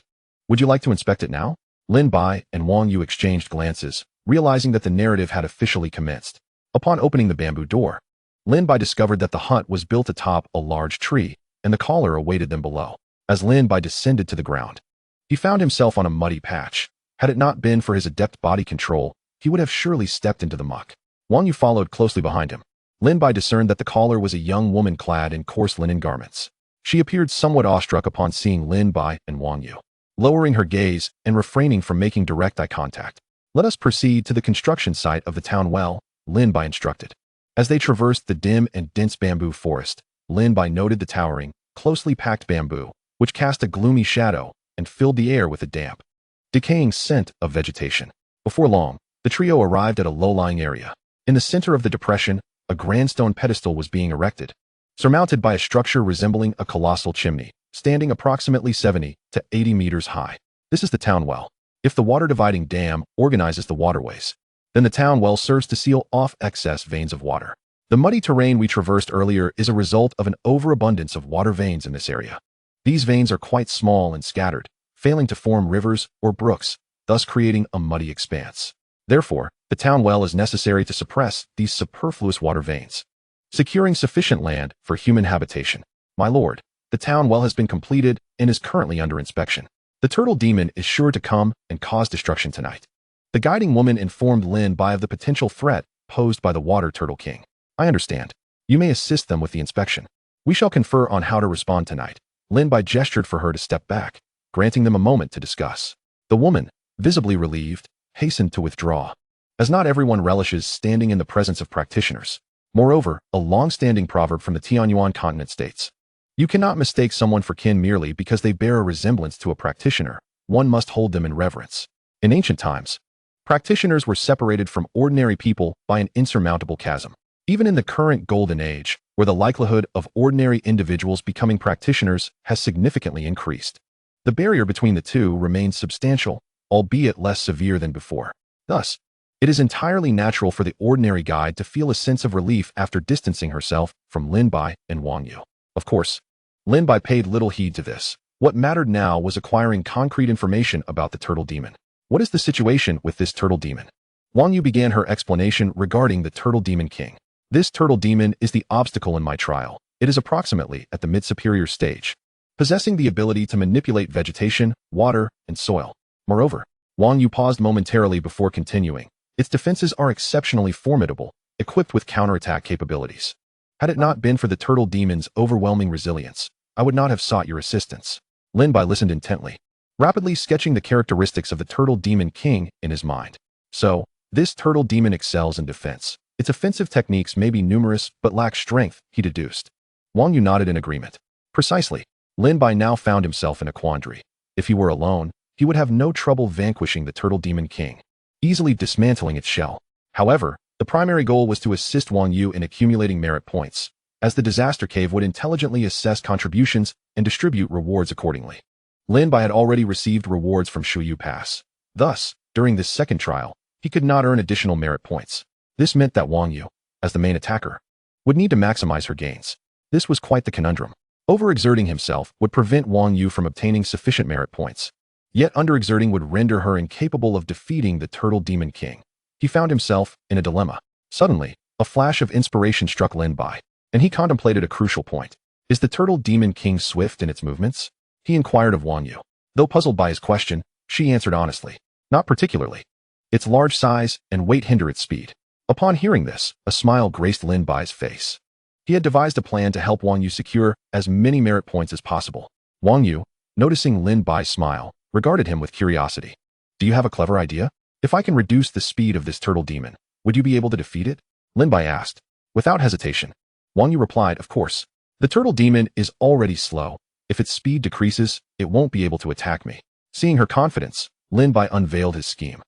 Would you like to inspect it now? Lin Bai and Wang Yu exchanged glances, realizing that the narrative had officially commenced. Upon opening the bamboo door, Lin Bai discovered that the hut was built atop a large tree, and the caller awaited them below. As Lin Bai descended to the ground, he found himself on a muddy patch. Had it not been for his adept body control, he would have surely stepped into the muck. Wang Yu followed closely behind him. Lin Bai discerned that the caller was a young woman clad in coarse linen garments. She appeared somewhat awestruck upon seeing Lin Bai and Wang Yu. Lowering her gaze and refraining from making direct eye contact, let us proceed to the construction site of the town well, Lin Bai instructed. As they traversed the dim and dense bamboo forest, Lin Bai noted the towering, closely packed bamboo, which cast a gloomy shadow and filled the air with a damp, decaying scent of vegetation. Before long, the trio arrived at a low-lying area. In the center of the depression, a grand stone pedestal was being erected, surmounted by a structure resembling a colossal chimney, standing approximately 70 to 80 meters high. This is the town well. If the water-dividing dam organizes the waterways, then the town well serves to seal off excess veins of water. The muddy terrain we traversed earlier is a result of an overabundance of water veins in this area. These veins are quite small and scattered, failing to form rivers or brooks, thus creating a muddy expanse. Therefore, the town well is necessary to suppress these superfluous water veins, securing sufficient land for human habitation. My lord, the town well has been completed and is currently under inspection. The turtle demon is sure to come and cause destruction tonight. The guiding woman informed Lin Bai of the potential threat posed by the water turtle king. I understand. You may assist them with the inspection. We shall confer on how to respond tonight. Lin Bai gestured for her to step back, granting them a moment to discuss. The woman, visibly relieved, hastened to withdraw, as not everyone relishes standing in the presence of practitioners. Moreover, a long-standing proverb from the Tianyuan continent states, you cannot mistake someone for kin merely because they bear a resemblance to a practitioner. One must hold them in reverence. In ancient times, practitioners were separated from ordinary people by an insurmountable chasm. Even in the current golden age, where the likelihood of ordinary individuals becoming practitioners has significantly increased, the barrier between the two remains substantial, albeit less severe than before. Thus, it is entirely natural for the ordinary guide to feel a sense of relief after distancing herself from Lin Bai and Wang Yu. Of course, Lin Bai paid little heed to this. What mattered now was acquiring concrete information about the turtle demon. What is the situation with this turtle demon? Wang Yu began her explanation regarding the turtle demon king. This turtle demon is the obstacle in my trial. It is approximately at the mid-superior stage, possessing the ability to manipulate vegetation, water, and soil. Moreover, Wang Yu paused momentarily before continuing. Its defenses are exceptionally formidable, equipped with counterattack capabilities. Had it not been for the turtle demon's overwhelming resilience, I would not have sought your assistance. Lin Bai listened intently, rapidly sketching the characteristics of the Turtle Demon King in his mind. So, this turtle demon excels in defense. Its offensive techniques may be numerous but lack strength, he deduced. Wang Yu nodded in agreement. Precisely. Lin Bai now found himself in a quandary. If he were alone, he would have no trouble vanquishing the Turtle Demon King, easily dismantling its shell. However, the primary goal was to assist Wang Yu in accumulating merit points, as the disaster cave would intelligently assess contributions and distribute rewards accordingly. Lin Bai had already received rewards from Shuyu Pass. Thus, during this second trial, he could not earn additional merit points. This meant that Wang Yu, as the main attacker, would need to maximize her gains. This was quite the conundrum. Overexerting himself would prevent Wang Yu from obtaining sufficient merit points. Yet underexerting would render her incapable of defeating the Turtle Demon King. He found himself in a dilemma. Suddenly, a flash of inspiration struck Lin Bai, and he contemplated a crucial point. Is the Turtle Demon King swift in its movements? He inquired of Wang Yu. Though puzzled by his question, she answered honestly. Not particularly. Its large size and weight hinder its speed. Upon hearing this, a smile graced Lin Bai's face. He had devised a plan to help Wang Yu secure as many merit points as possible. Wang Yu, noticing Lin Bai's smile, regarded him with curiosity. Do you have a clever idea? If I can reduce the speed of this turtle demon, would you be able to defeat it? Lin Bai asked. Without hesitation. Wang Yu replied, of course. The turtle demon is already slow. If its speed decreases, it won't be able to attack me. Seeing her confidence, Lin Bai unveiled his scheme.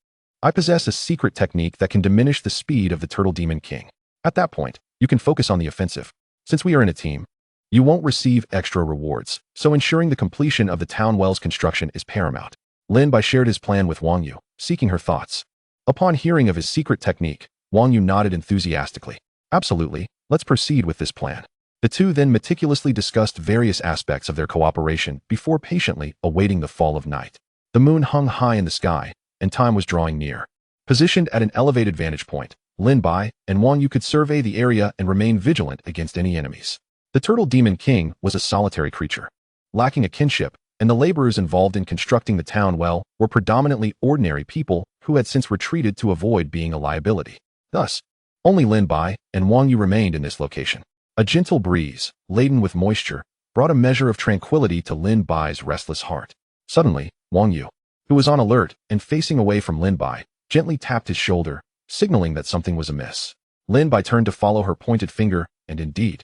I possess a secret technique that can diminish the speed of the Turtle Demon King. At that point, you can focus on the offensive. Since we are in a team, you won't receive extra rewards, so ensuring the completion of the town well's construction is paramount. Lin Bai shared his plan with Wang Yu, seeking her thoughts. Upon hearing of his secret technique, Wang Yu nodded enthusiastically. Absolutely, let's proceed with this plan. The two then meticulously discussed various aspects of their cooperation before patiently awaiting the fall of night. The moon hung high in the sky, and time was drawing near. Positioned at an elevated vantage point, Lin Bai and Wang Yu could survey the area and remain vigilant against any enemies. The Turtle Demon King was a solitary creature, lacking a kinship, and the laborers involved in constructing the town well were predominantly ordinary people who had since retreated to avoid being a liability. Thus, only Lin Bai and Wang Yu remained in this location. A gentle breeze, laden with moisture, brought a measure of tranquility to Lin Bai's restless heart. Suddenly, Wang Yu, who was on alert and facing away from Lin Bai, gently tapped his shoulder, signaling that something was amiss. Lin Bai turned to follow her pointed finger and indeed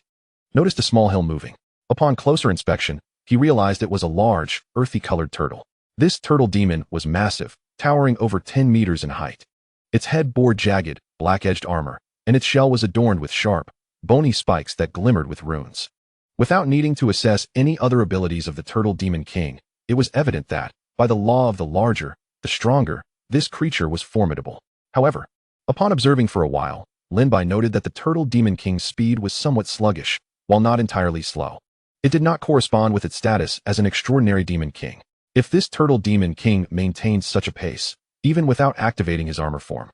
noticed a small hill moving. Upon closer inspection, he realized it was a large, earthy-colored turtle. This turtle demon was massive, towering over 10 meters in height. Its head bore jagged, black-edged armor, and its shell was adorned with sharp, bony spikes that glimmered with runes. Without needing to assess any other abilities of the Turtle Demon King, it was evident that, by the law of the larger, the stronger, this creature was formidable. However, upon observing for a while, Lin Bai noted that the Turtle Demon King's speed was somewhat sluggish, while not entirely slow. It did not correspond with its status as an extraordinary demon king. If this Turtle Demon King maintained such a pace, even without activating his armor form,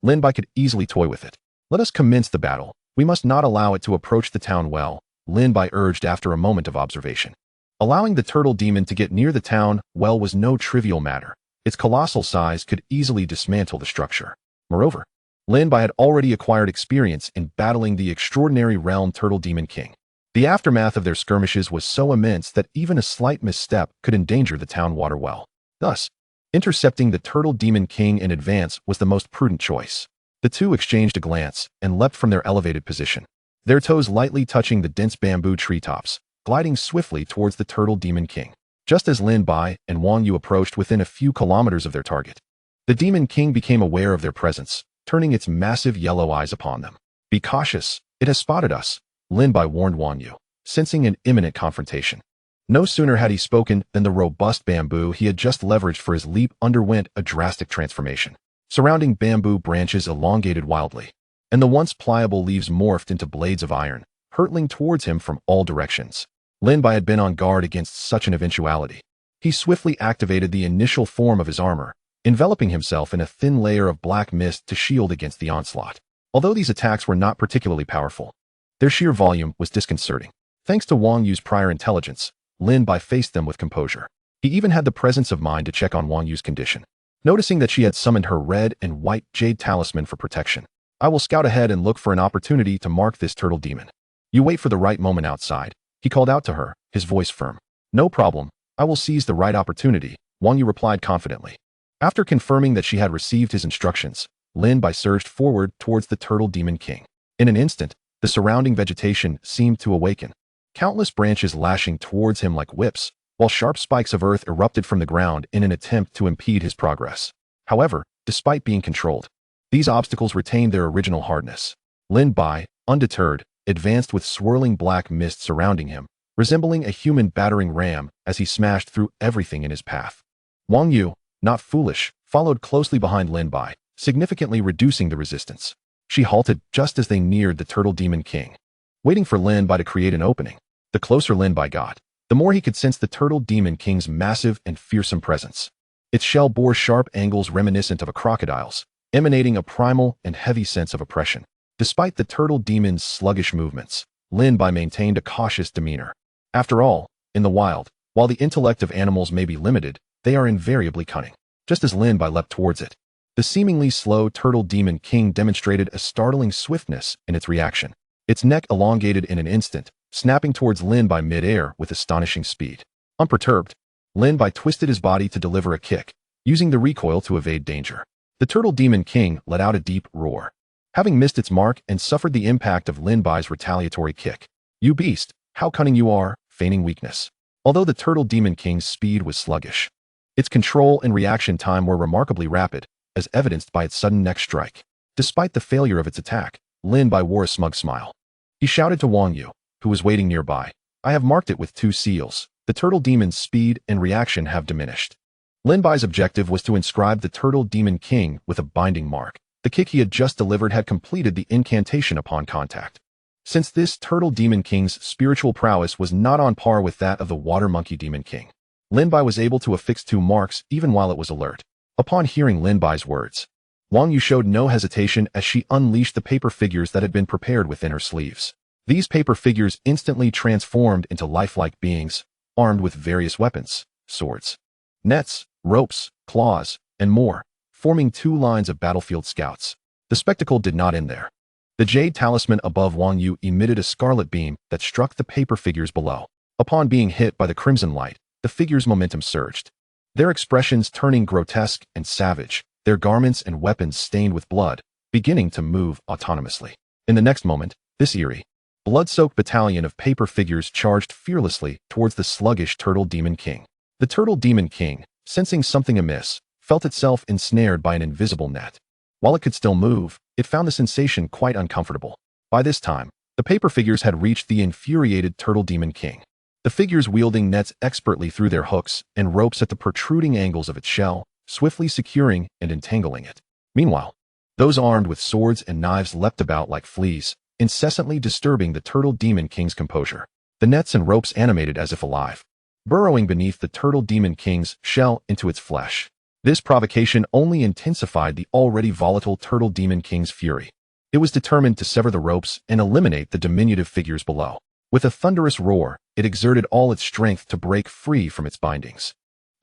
Lin Bai could easily toy with it. Let us commence the battle. We must not allow it to approach the town well, Lin Bai urged after a moment of observation. Allowing the turtle demon to get near the town well was no trivial matter. Its colossal size could easily dismantle the structure. Moreover, Lin Bai had already acquired experience in battling the extraordinary realm Turtle Demon King. The aftermath of their skirmishes was so immense that even a slight misstep could endanger the town water well. Thus, intercepting the Turtle Demon King in advance was the most prudent choice. The two exchanged a glance and leapt from their elevated position, their toes lightly touching the dense bamboo treetops, gliding swiftly towards the Turtle Demon King. Just as Lin Bai and Wang Yu approached within a few kilometers of their target, the Demon King became aware of their presence, turning its massive yellow eyes upon them. Be cautious, it has spotted us, Lin Bai warned Wang Yu, sensing an imminent confrontation. No sooner had he spoken than the robust bamboo he had just leveraged for his leap underwent a drastic transformation. Surrounding bamboo branches elongated wildly, and the once pliable leaves morphed into blades of iron, hurtling towards him from all directions. Lin Bai had been on guard against such an eventuality. He swiftly activated the initial form of his armor, enveloping himself in a thin layer of black mist to shield against the onslaught. Although these attacks were not particularly powerful, their sheer volume was disconcerting. Thanks to Wang Yu's prior intelligence, Lin Bai faced them with composure. He even had the presence of mind to check on Wang Yu's condition. Noticing that she had summoned her red and white jade talisman for protection, I will scout ahead and look for an opportunity to mark this turtle demon. You wait for the right moment outside. He called out to her, his voice firm. No problem. I will seize the right opportunity, Wang Yu replied confidently. After confirming that she had received his instructions, Lin Bai surged forward towards the Turtle Demon King. In an instant, the surrounding vegetation seemed to awaken. Countless branches lashing towards him like whips, while sharp spikes of earth erupted from the ground in an attempt to impede his progress. However, despite being controlled, these obstacles retained their original hardness. Lin Bai, undeterred, advanced with swirling black mist surrounding him, resembling a human battering ram as he smashed through everything in his path. Wang Yu, not foolish, followed closely behind Lin Bai, significantly reducing the resistance. She halted just as they neared the Turtle Demon King, waiting for Lin Bai to create an opening. The closer Lin Bai got, the more he could sense the Turtle Demon King's massive and fearsome presence. Its shell bore sharp angles reminiscent of a crocodile's, emanating a primal and heavy sense of oppression. Despite the Turtle Demon's sluggish movements, Lin Bai maintained a cautious demeanor. After all, in the wild, while the intellect of animals may be limited, they are invariably cunning. Just as Lin Bai leapt towards it, the seemingly slow Turtle Demon King demonstrated a startling swiftness in its reaction. Its neck elongated in an instant, snapping towards Lin Bai mid-air with astonishing speed. Unperturbed, Lin Bai twisted his body to deliver a kick, using the recoil to evade danger. The Turtle Demon King let out a deep roar, having missed its mark and suffered the impact of Lin Bai's retaliatory kick. You beast, how cunning you are, feigning weakness. Although the Turtle Demon King's speed was sluggish, its control and reaction time were remarkably rapid, as evidenced by its sudden neck strike. Despite the failure of its attack, Lin Bai wore a smug smile. He shouted to Wang Yu, who was waiting nearby. I have marked it with 2 seals. The Turtle Demon's speed and reaction have diminished. Lin Bai's objective was to inscribe the Turtle Demon King with a binding mark. The kick he had just delivered had completed the incantation upon contact. Since this Turtle Demon King's spiritual prowess was not on par with that of the Water Monkey Demon King, Lin Bai was able to affix 2 marks even while it was alert. Upon hearing Lin Bai's words, Wang Yu showed no hesitation as she unleashed the paper figures that had been prepared within her sleeves. These paper figures instantly transformed into lifelike beings, armed with various weapons, swords, nets, ropes, claws, and more, forming 2 lines of battlefield scouts. The spectacle did not end there. The jade talisman above Wang Yu emitted a scarlet beam that struck the paper figures below. Upon being hit by the crimson light, the figures' momentum surged, their expressions turning grotesque and savage, their garments and weapons stained with blood, beginning to move autonomously. In the next moment, this eerie, blood-soaked battalion of paper figures charged fearlessly towards the sluggish Turtle Demon King. The Turtle Demon King, sensing something amiss, felt itself ensnared by an invisible net. While it could still move, it found the sensation quite uncomfortable. By this time, the paper figures had reached the infuriated Turtle Demon King. The figures wielding nets expertly threw their hooks and ropes at the protruding angles of its shell, swiftly securing and entangling it. Meanwhile, those armed with swords and knives leapt about like fleas, incessantly disturbing the Turtle Demon King's composure. The nets and ropes animated as if alive, burrowing beneath the Turtle Demon King's shell into its flesh. This provocation only intensified the already volatile Turtle Demon King's fury. It was determined to sever the ropes and eliminate the diminutive figures below. With a thunderous roar, it exerted all its strength to break free from its bindings,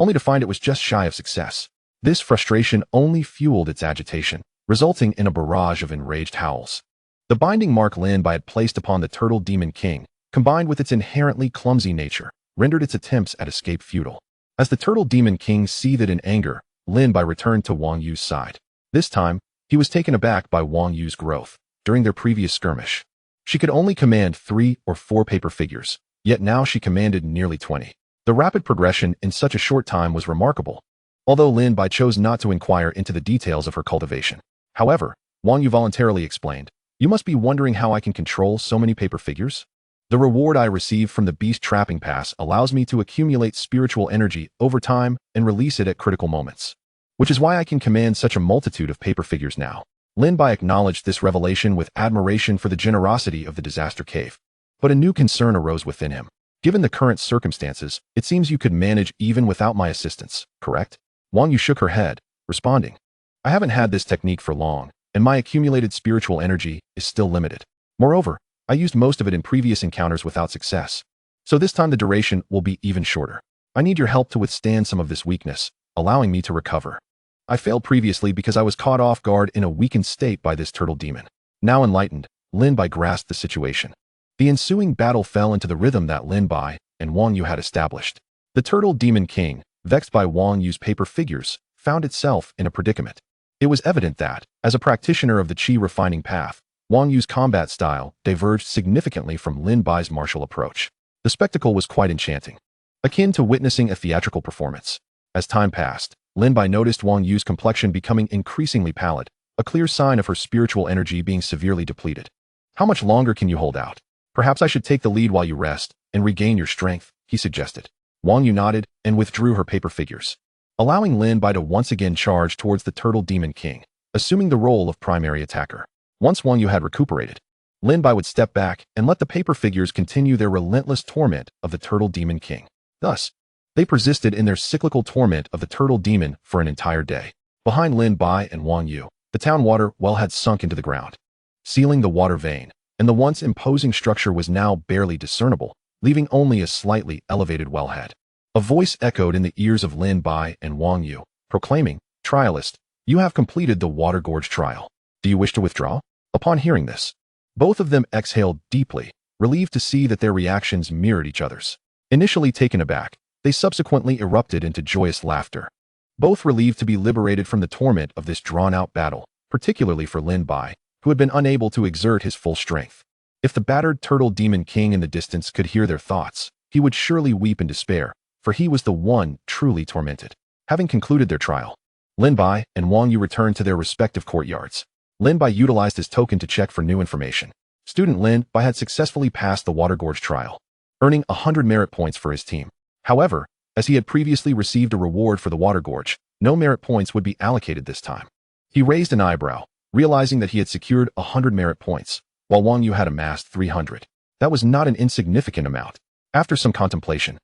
only to find it was just shy of success. This frustration only fueled its agitation, resulting in a barrage of enraged howls. The binding mark Lin Bai had placed upon the Turtle Demon King, combined with its inherently clumsy nature, rendered its attempts at escape futile. As the Turtle Demon King seethed in anger, Lin Bai returned to Wang Yu's side. This time, he was taken aback by Wang Yu's growth. During their previous skirmish, she could only command 3 or 4 paper figures, yet now she commanded nearly 20. The rapid progression in such a short time was remarkable, although Lin Bai chose not to inquire into the details of her cultivation. However, Wang Yu voluntarily explained, "You must be wondering how I can control so many paper figures? The reward I receive from the Beast Trapping Pass allows me to accumulate spiritual energy over time and release it at critical moments, which is why I can command such a multitude of paper figures now." Lin Bai acknowledged this revelation with admiration for the generosity of the Disaster Cave. But a new concern arose within him. Given the current circumstances, it seems you could manage even without my assistance, correct? Wang Yu shook her head, responding, I haven't had this technique for long, and my accumulated spiritual energy is still limited. Moreover, I used most of it in previous encounters without success, so this time the duration will be even shorter. I need your help to withstand some of this weakness, allowing me to recover. I failed previously because I was caught off guard in a weakened state by this turtle demon. Now enlightened, Lin Bai grasped the situation. The ensuing battle fell into the rhythm that Lin Bai and Wang Yu had established. The Turtle Demon King, vexed by Wang Yu's paper figures, found itself in a predicament. It was evident that, as a practitioner of the Qi refining path, Wang Yu's combat style diverged significantly from Lin Bai's martial approach. The spectacle was quite enchanting, akin to witnessing a theatrical performance. As time passed, Lin Bai noticed Wang Yu's complexion becoming increasingly pallid, a clear sign of her spiritual energy being severely depleted. How much longer can you hold out? Perhaps I should take the lead while you rest and regain your strength, he suggested. Wang Yu nodded and withdrew her paper figures, allowing Lin Bai to once again charge towards the Turtle Demon King, assuming the role of primary attacker. Once Wang Yu had recuperated, Lin Bai would step back and let the paper figures continue their relentless torment of the Turtle Demon King. Thus, they persisted in their cyclical torment of the Turtle Demon for an entire day. Behind Lin Bai and Wang Yu, the town water well had sunk into the ground, sealing the water vein, and the once imposing structure was now barely discernible, leaving only a slightly elevated wellhead. A voice echoed in the ears of Lin Bai and Wang Yu, proclaiming, "Trialist, you have completed the Water Gorge trial. Do you wish to withdraw?" Upon hearing this, both of them exhaled deeply, relieved to see that their reactions mirrored each other's. Initially taken aback, they subsequently erupted into joyous laughter. Both relieved to be liberated from the torment of this drawn-out battle, particularly for Lin Bai, who had been unable to exert his full strength. If the battered Turtle Demon King in the distance could hear their thoughts, he would surely weep in despair, for he was the one truly tormented. Having concluded their trial, Lin Bai and Wang Yu returned to their respective courtyards. Lin Bai utilized his token to check for new information. Student Lin Bai had successfully passed the Water Gorge trial, earning 100 merit points for his team. However, as he had previously received a reward for the Water Gorge, no merit points would be allocated this time. He raised an eyebrow, realizing that he had secured 100 merit points, while Wang Yu had amassed 300. That was not an insignificant amount. After some contemplation,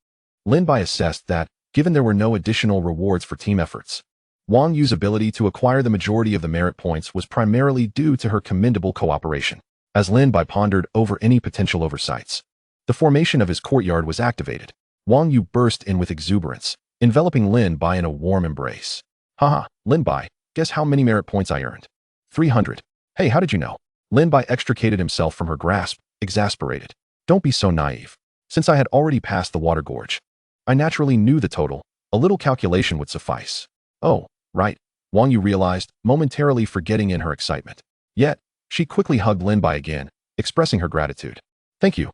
Lin Bai assessed that, given there were no additional rewards for team efforts, Wang Yu's ability to acquire the majority of the merit points was primarily due to her commendable cooperation. As Lin Bai pondered over any potential oversights, the formation of his courtyard was activated. Wang Yu burst in with exuberance, enveloping Lin Bai in a warm embrace. "Haha, Lin Bai, guess how many merit points I earned?" 300. "Hey, how did you know?" Lin Bai extricated himself from her grasp, exasperated. "Don't be so naive. Since I had already passed the Water Gorge, I naturally knew the total. A little calculation would suffice." "Oh, right," Wang Yu realized, momentarily forgetting in her excitement. Yet, she quickly hugged Lin Bai again, expressing her gratitude. Thank you.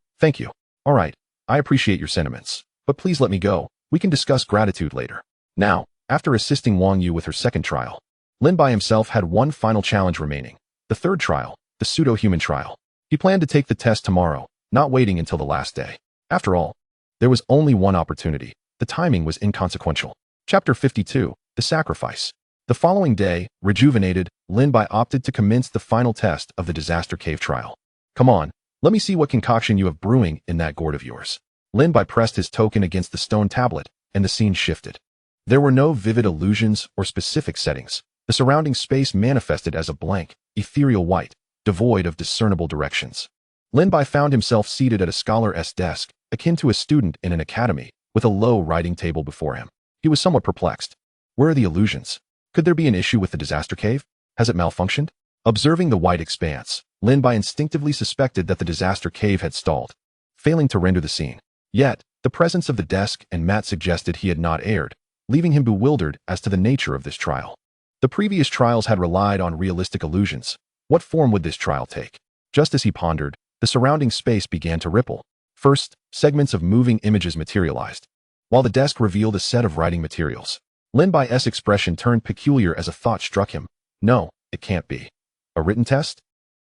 All right, I appreciate your sentiments, but please let me go. We can discuss gratitude later." Now, after assisting Wang Yu with her second trial, Lin Bai himself had one final challenge remaining, the third trial, the pseudo-human trial. He planned to take the test tomorrow, not waiting until the last day. After all, there was only one opportunity. The timing was inconsequential. Chapter 52, The Sacrifice. The following day, rejuvenated, Lin Bai opted to commence the final test of the Disaster Cave trial. "Come on, let me see what concoction you have brewing in that gourd of yours." Lin Bai pressed his token against the stone tablet, and the scene shifted. There were no vivid illusions or specific settings. The surrounding space manifested as a blank, ethereal white, devoid of discernible directions. Lin Bai found himself seated at a scholar's desk, akin to a student in an academy, with a low writing table before him. He was somewhat perplexed. Where are the illusions? Could there be an issue with the Disaster Cave? Has it malfunctioned? Observing the white expanse, Lin Bai instinctively suspected that the Disaster Cave had stalled, failing to render the scene. Yet, the presence of the desk and mat suggested he had not erred, leaving him bewildered as to the nature of this trial. The previous trials had relied on realistic illusions. What form would this trial take? Just as he pondered, the surrounding space began to ripple. First, segments of moving images materialized, while the desk revealed a set of writing materials. Lin Bai's expression turned peculiar as a thought struck him. No, it can't be. A written test?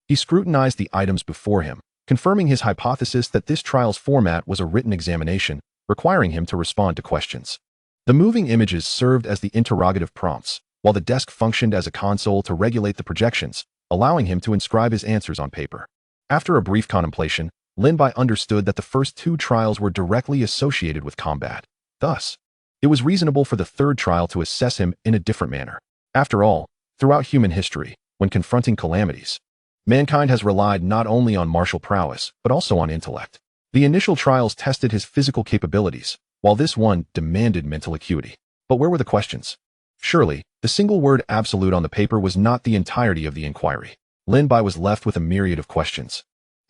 He scrutinized the items before him, confirming his hypothesis that this trial's format was a written examination, requiring him to respond to questions. The moving images served as the interrogative prompts, while the desk functioned as a console to regulate the projections, allowing him to inscribe his answers on paper. After a brief contemplation, Lin Bai understood that the first two trials were directly associated with combat. Thus, it was reasonable for the third trial to assess him in a different manner. After all, throughout human history, when confronting calamities, mankind has relied not only on martial prowess, but also on intellect. The initial trials tested his physical capabilities, while this one demanded mental acuity. But where were the questions? Surely, the single word absolute on the paper was not the entirety of the inquiry. Lin Bai was left with a myriad of questions.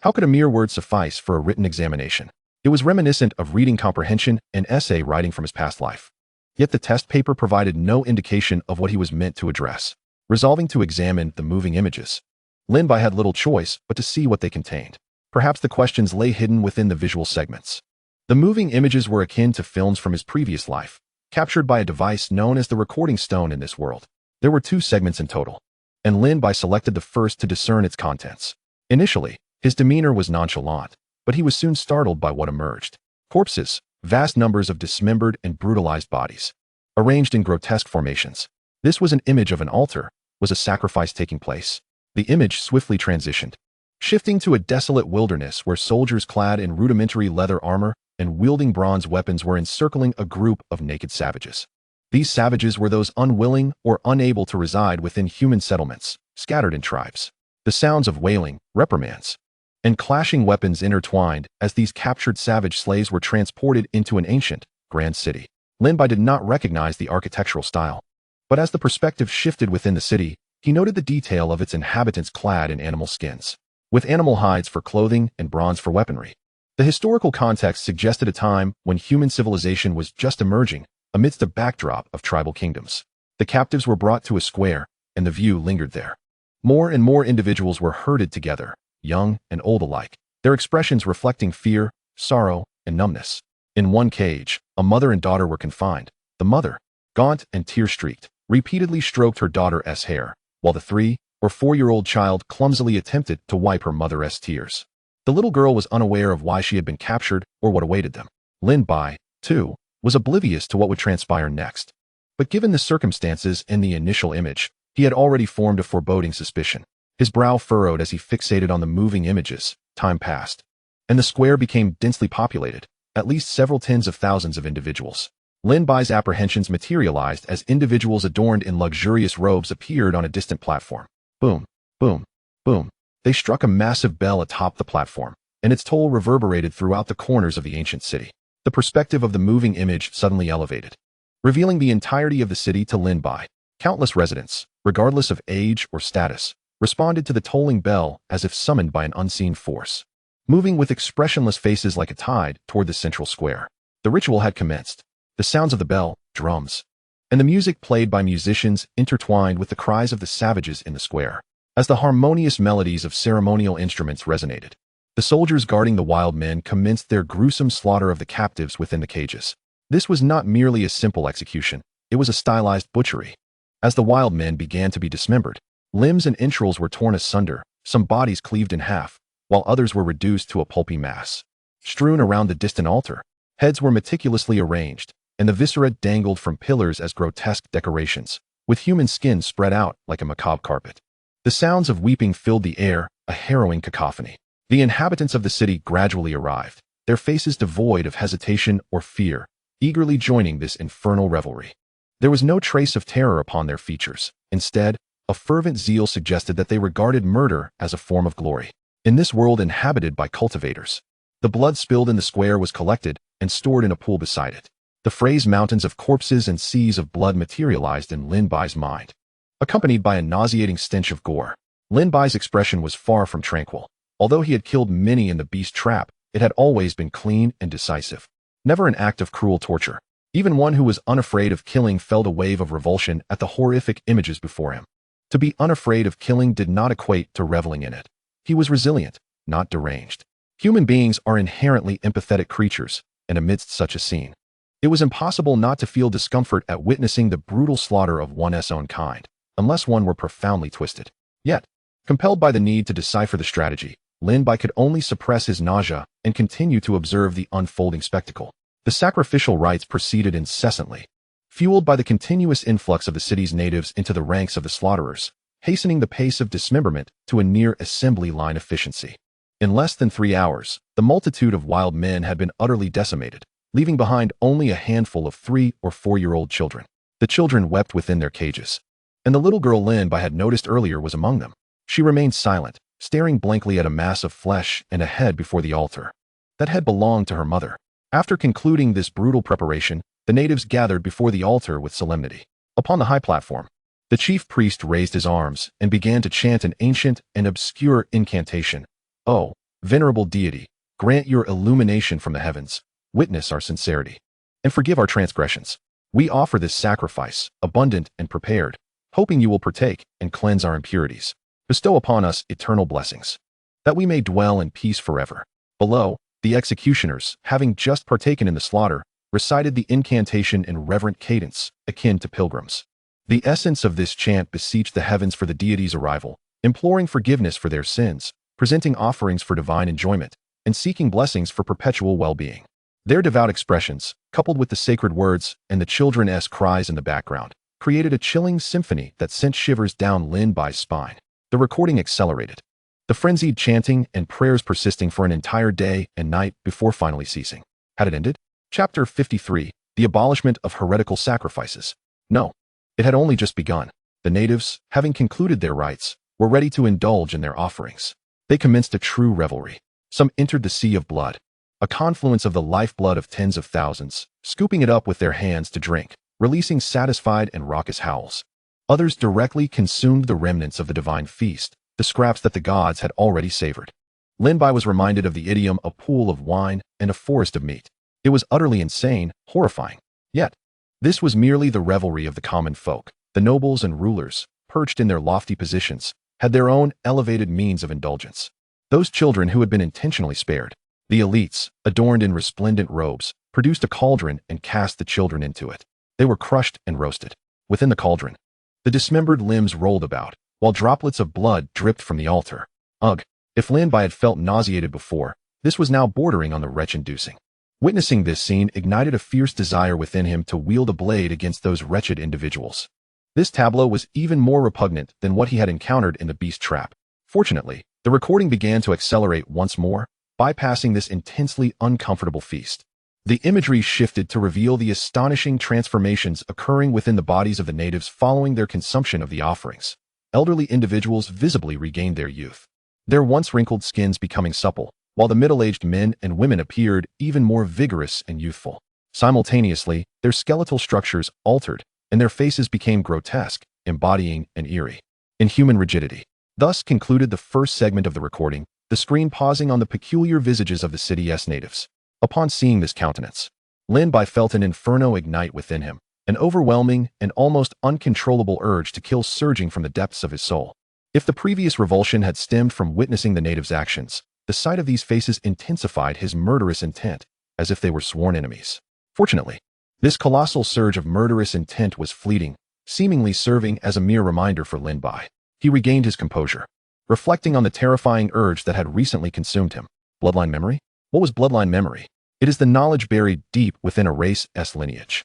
How could a mere word suffice for a written examination? It was reminiscent of reading comprehension and essay writing from his past life. Yet the test paper provided no indication of what he was meant to address. Resolving to examine the moving images, Lin Bai had little choice but to see what they contained. Perhaps the questions lay hidden within the visual segments. The moving images were akin to films from his previous life, captured by a device known as the recording stone in this world. There were 2 segments in total, and Lin Bai selected the first to discern its contents. Initially, his demeanor was nonchalant, but he was soon startled by what emerged. Corpses, vast numbers of dismembered and brutalized bodies, arranged in grotesque formations. This was an image of an altar. Was a sacrifice taking place? The image swiftly transitioned, shifting to a desolate wilderness where soldiers clad in rudimentary leather armor and wielding bronze weapons were encircling a group of naked savages. These savages were those unwilling or unable to reside within human settlements, scattered in tribes. The sounds of wailing, reprimands, and clashing weapons intertwined as these captured savage slaves were transported into an ancient, grand city. Lin Bai did not recognize the architectural style, but as the perspective shifted within the city, he noted the detail of its inhabitants clad in animal skins, with animal hides for clothing and bronze for weaponry. The historical context suggested a time when human civilization was just emerging amidst a backdrop of tribal kingdoms. The captives were brought to a square, and the view lingered there. More and more individuals were herded together, young and old alike, their expressions reflecting fear, sorrow, and numbness. In one cage, a mother and daughter were confined. The mother, gaunt and tear-streaked, repeatedly stroked her daughter's hair, while the 3- or 4-year-old child clumsily attempted to wipe her mother's tears. The little girl was unaware of why she had been captured or what awaited them. Lin Bai, too, was oblivious to what would transpire next. But given the circumstances in the initial image, he had already formed a foreboding suspicion. His brow furrowed as he fixated on the moving images. Time passed, and the square became densely populated, at least several tens of thousands of individuals. Lin Bai's apprehensions materialized as individuals adorned in luxurious robes appeared on a distant platform. Boom, boom, boom. They struck a massive bell atop the platform, and its toll reverberated throughout the corners of the ancient city. The perspective of the moving image suddenly elevated, revealing the entirety of the city to Lin Bai. Countless residents, regardless of age or status, responded to the tolling bell as if summoned by an unseen force, moving with expressionless faces like a tide toward the central square. The ritual had commenced. The sounds of the bell, drums, and the music played by musicians intertwined with the cries of the savages in the square. As the harmonious melodies of ceremonial instruments resonated, the soldiers guarding the wild men commenced their gruesome slaughter of the captives within the cages. This was not merely a simple execution, it was a stylized butchery. As the wild men began to be dismembered, limbs and entrails were torn asunder, some bodies cleaved in half, while others were reduced to a pulpy mass. Strewn around the distant altar, heads were meticulously arranged, and the viscera dangled from pillars as grotesque decorations, with human skin spread out like a macabre carpet. The sounds of weeping filled the air, a harrowing cacophony. The inhabitants of the city gradually arrived, their faces devoid of hesitation or fear, eagerly joining this infernal revelry. There was no trace of terror upon their features. Instead, a fervent zeal suggested that they regarded murder as a form of glory. In this world inhabited by cultivators, the blood spilled in the square was collected and stored in a pool beside it. The phrase mountains of corpses and seas of blood materialized in Lin Bai's mind, accompanied by a nauseating stench of gore. Lin Bai's expression was far from tranquil. Although he had killed many in the beast trap, it had always been clean and decisive. Never an act of cruel torture. Even one who was unafraid of killing felt a wave of revulsion at the horrific images before him. To be unafraid of killing did not equate to reveling in it. He was resilient, not deranged. Human beings are inherently empathetic creatures, and amidst such a scene, it was impossible not to feel discomfort at witnessing the brutal slaughter of one's own kind, unless one were profoundly twisted. Yet, compelled by the need to decipher the strategy, Lin Bai could only suppress his nausea and continue to observe the unfolding spectacle. The sacrificial rites proceeded incessantly, fueled by the continuous influx of the city's natives into the ranks of the slaughterers, hastening the pace of dismemberment to a near assembly line efficiency. In less than 3 hours, the multitude of wild men had been utterly decimated, leaving behind only a handful of 3- or 4-year-old children. The children wept within their cages, and the little girl Lin Bai had noticed earlier was among them. She remained silent, staring blankly at a mass of flesh and a head before the altar. That head belonged to her mother. After concluding this brutal preparation, the natives gathered before the altar with solemnity. Upon the high platform, the chief priest raised his arms and began to chant an ancient and obscure incantation. Oh, Venerable deity, grant your illumination from the heavens, witness our sincerity, and forgive our transgressions. We offer this sacrifice, abundant and prepared, hoping you will partake and cleanse our impurities. Bestow upon us eternal blessings, that we may dwell in peace forever. Below, the executioners, having just partaken in the slaughter, recited the incantation in reverent cadence, akin to pilgrims. The essence of this chant beseeched the heavens for the deity's arrival, imploring forgiveness for their sins, presenting offerings for divine enjoyment, and seeking blessings for perpetual well-being. Their devout expressions, coupled with the sacred words and the children's cries in the background, created a chilling symphony that sent shivers down Lin Bai's spine. The recording accelerated, the frenzied chanting and prayers persisting for an entire day and night before finally ceasing. Had it ended? Chapter 53, The Abolishment of Heretical Sacrifices. No, it had only just begun. The natives, having concluded their rites, were ready to indulge in their offerings. They commenced a true revelry. Some entered the sea of blood, a confluence of the lifeblood of tens of thousands, scooping it up with their hands to drink, releasing satisfied and raucous howls. Others directly consumed the remnants of the divine feast, the scraps that the gods had already savored. Lin Bai was reminded of the idiom "a pool of wine and a forest of meat." It was utterly insane, horrifying. Yet, this was merely the revelry of the common folk. The nobles and rulers, perched in their lofty positions, had their own elevated means of indulgence. Those children who had been intentionally spared, the elites, adorned in resplendent robes, produced a cauldron and cast the children into it. They were crushed and roasted. Within the cauldron, the dismembered limbs rolled about, while droplets of blood dripped from the altar. Ugh! If Lin Bai had felt nauseated before, this was now bordering on the retch-inducing. Witnessing this scene ignited a fierce desire within him to wield a blade against those wretched individuals. This tableau was even more repugnant than what he had encountered in the beast trap. Fortunately, the recording began to accelerate once more, bypassing this intensely uncomfortable feast. The imagery shifted to reveal the astonishing transformations occurring within the bodies of the natives following their consumption of the offerings. Elderly individuals visibly regained their youth, their once wrinkled skins becoming supple, while the middle-aged men and women appeared even more vigorous and youthful. Simultaneously, their skeletal structures altered, and their faces became grotesque, embodying an eerie, inhuman rigidity. Thus concluded the first segment of the recording, the screen pausing on the peculiar visages of the city's natives. Upon seeing this countenance, Lin Bai felt an inferno ignite within him, an overwhelming and almost uncontrollable urge to kill surging from the depths of his soul. If the previous revulsion had stemmed from witnessing the natives' actions, the sight of these faces intensified his murderous intent, as if they were sworn enemies. Fortunately, this colossal surge of murderous intent was fleeting, seemingly serving as a mere reminder for Lin Bai. He regained his composure, reflecting on the terrifying urge that had recently consumed him. Bloodline memory? What was bloodline memory? It is the knowledge buried deep within a race's lineage.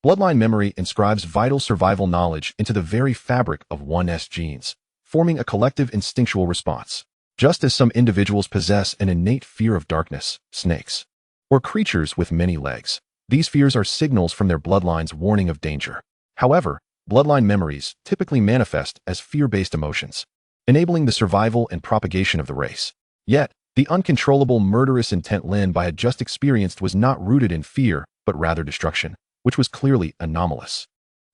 Bloodline memory inscribes vital survival knowledge into the very fabric of one's genes, forming a collective instinctual response. Just as some individuals possess an innate fear of darkness, snakes, or creatures with many legs, these fears are signals from their bloodline's warning of danger. However, bloodline memories typically manifest as fear-based emotions, enabling the survival and propagation of the race. Yet, the uncontrollable murderous intent Lin Bai had just experienced was not rooted in fear, but rather destruction, which was clearly anomalous.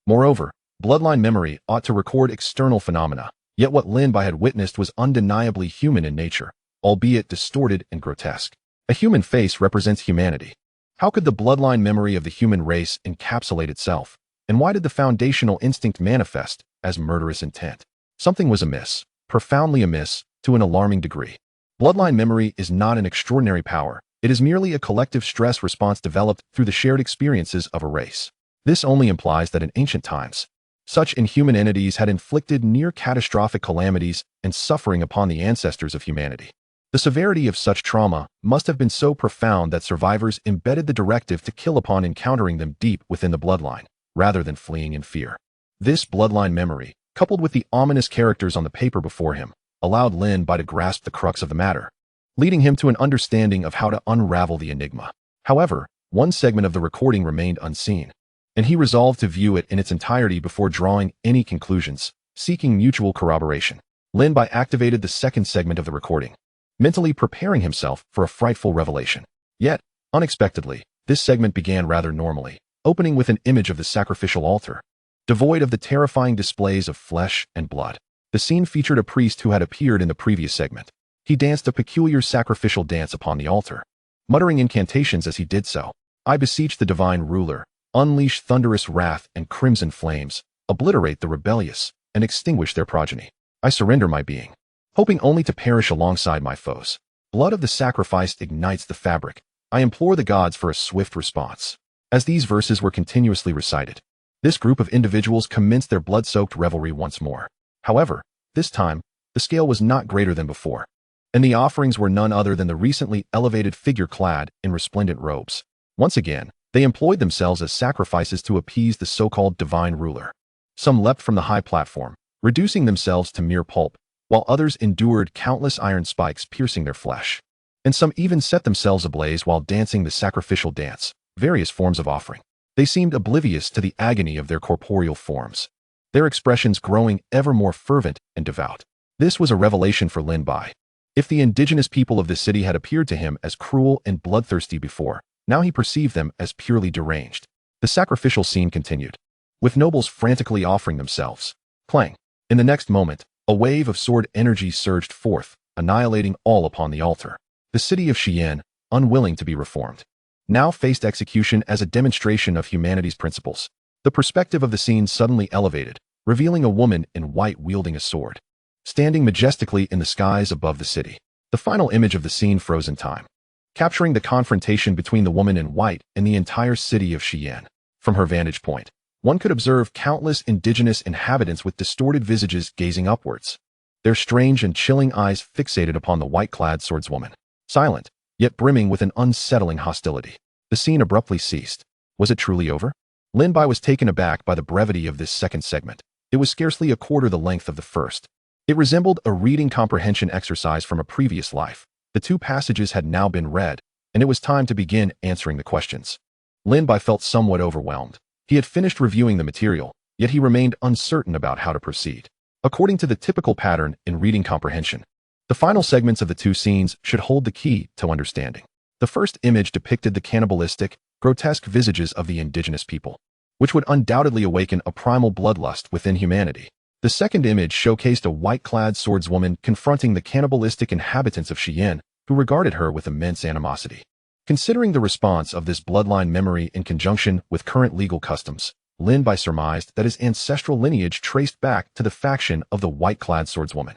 Moreover, bloodline memory ought to record external phenomena, yet what Lin Bai had witnessed was undeniably human in nature, albeit distorted and grotesque. A human face represents humanity. How could the bloodline memory of the human race encapsulate itself, and why did the foundational instinct manifest as murderous intent? Something was amiss, profoundly amiss, to an alarming degree. Bloodline memory is not an extraordinary power, it is merely a collective stress response developed through the shared experiences of a race. This only implies that in ancient times, such inhuman entities had inflicted near-catastrophic calamities and suffering upon the ancestors of humanity. The severity of such trauma must have been so profound that survivors embedded the directive to kill upon encountering them deep within the bloodline, rather than fleeing in fear. This bloodline memory, coupled with the ominous characters on the paper before him, allowed Lin Bai to grasp the crux of the matter, leading him to an understanding of how to unravel the enigma. However, one segment of the recording remained unseen, and he resolved to view it in its entirety before drawing any conclusions, seeking mutual corroboration. Lin Bai activated the second segment of the recording, mentally preparing himself for a frightful revelation. Yet, unexpectedly, this segment began rather normally, opening with an image of the sacrificial altar, devoid of the terrifying displays of flesh and blood. The scene featured a priest who had appeared in the previous segment. He danced a peculiar sacrificial dance upon the altar, muttering incantations as he did so. I beseech the divine ruler, unleash thunderous wrath and crimson flames, obliterate the rebellious, and extinguish their progeny. I surrender my being, hoping only to perish alongside my foes. Blood of the sacrificed ignites the fabric. I implore the gods for a swift response. As these verses were continuously recited, this group of individuals commenced their blood-soaked revelry once more. However, this time, the scale was not greater than before, and the offerings were none other than the recently elevated figure clad in resplendent robes. Once again, they employed themselves as sacrifices to appease the so-called divine ruler. Some leapt from the high platform, reducing themselves to mere pulp, while others endured countless iron spikes piercing their flesh. And some even set themselves ablaze while dancing the sacrificial dance, various forms of offering. They seemed oblivious to the agony of their corporeal forms, their expressions growing ever more fervent and devout. This was a revelation for Lin Bai. If the indigenous people of the city had appeared to him as cruel and bloodthirsty before, now he perceived them as purely deranged. The sacrificial scene continued, with nobles frantically offering themselves. Clang! In the next moment, a wave of sword energy surged forth, annihilating all upon the altar. The city of Xi'an, unwilling to be reformed, now faced execution as a demonstration of humanity's principles. The perspective of the scene suddenly elevated, revealing a woman in white wielding a sword, standing majestically in the skies above the city. The final image of the scene froze in time, capturing the confrontation between the woman in white and the entire city of Xi'an. From her vantage point, one could observe countless indigenous inhabitants with distorted visages gazing upwards, their strange and chilling eyes fixated upon the white-clad swordswoman. Silent, yet brimming with an unsettling hostility. The scene abruptly ceased. Was it truly over? Lin Bai was taken aback by the brevity of this second segment. It was scarcely a quarter the length of the first. It resembled a reading comprehension exercise from a previous life. The two passages had now been read, and it was time to begin answering the questions. Lin Bai felt somewhat overwhelmed. He had finished reviewing the material, yet he remained uncertain about how to proceed. According to the typical pattern in reading comprehension, the final segments of the two scenes should hold the key to understanding. The first image depicted the cannibalistic, grotesque visages of the indigenous people, which would undoubtedly awaken a primal bloodlust within humanity. The second image showcased a white-clad swordswoman confronting the cannibalistic inhabitants of Xi'an, who regarded her with immense animosity. Considering the response of this bloodline memory in conjunction with current legal customs, Lin Bai surmised that his ancestral lineage traced back to the faction of the white-clad swordswoman.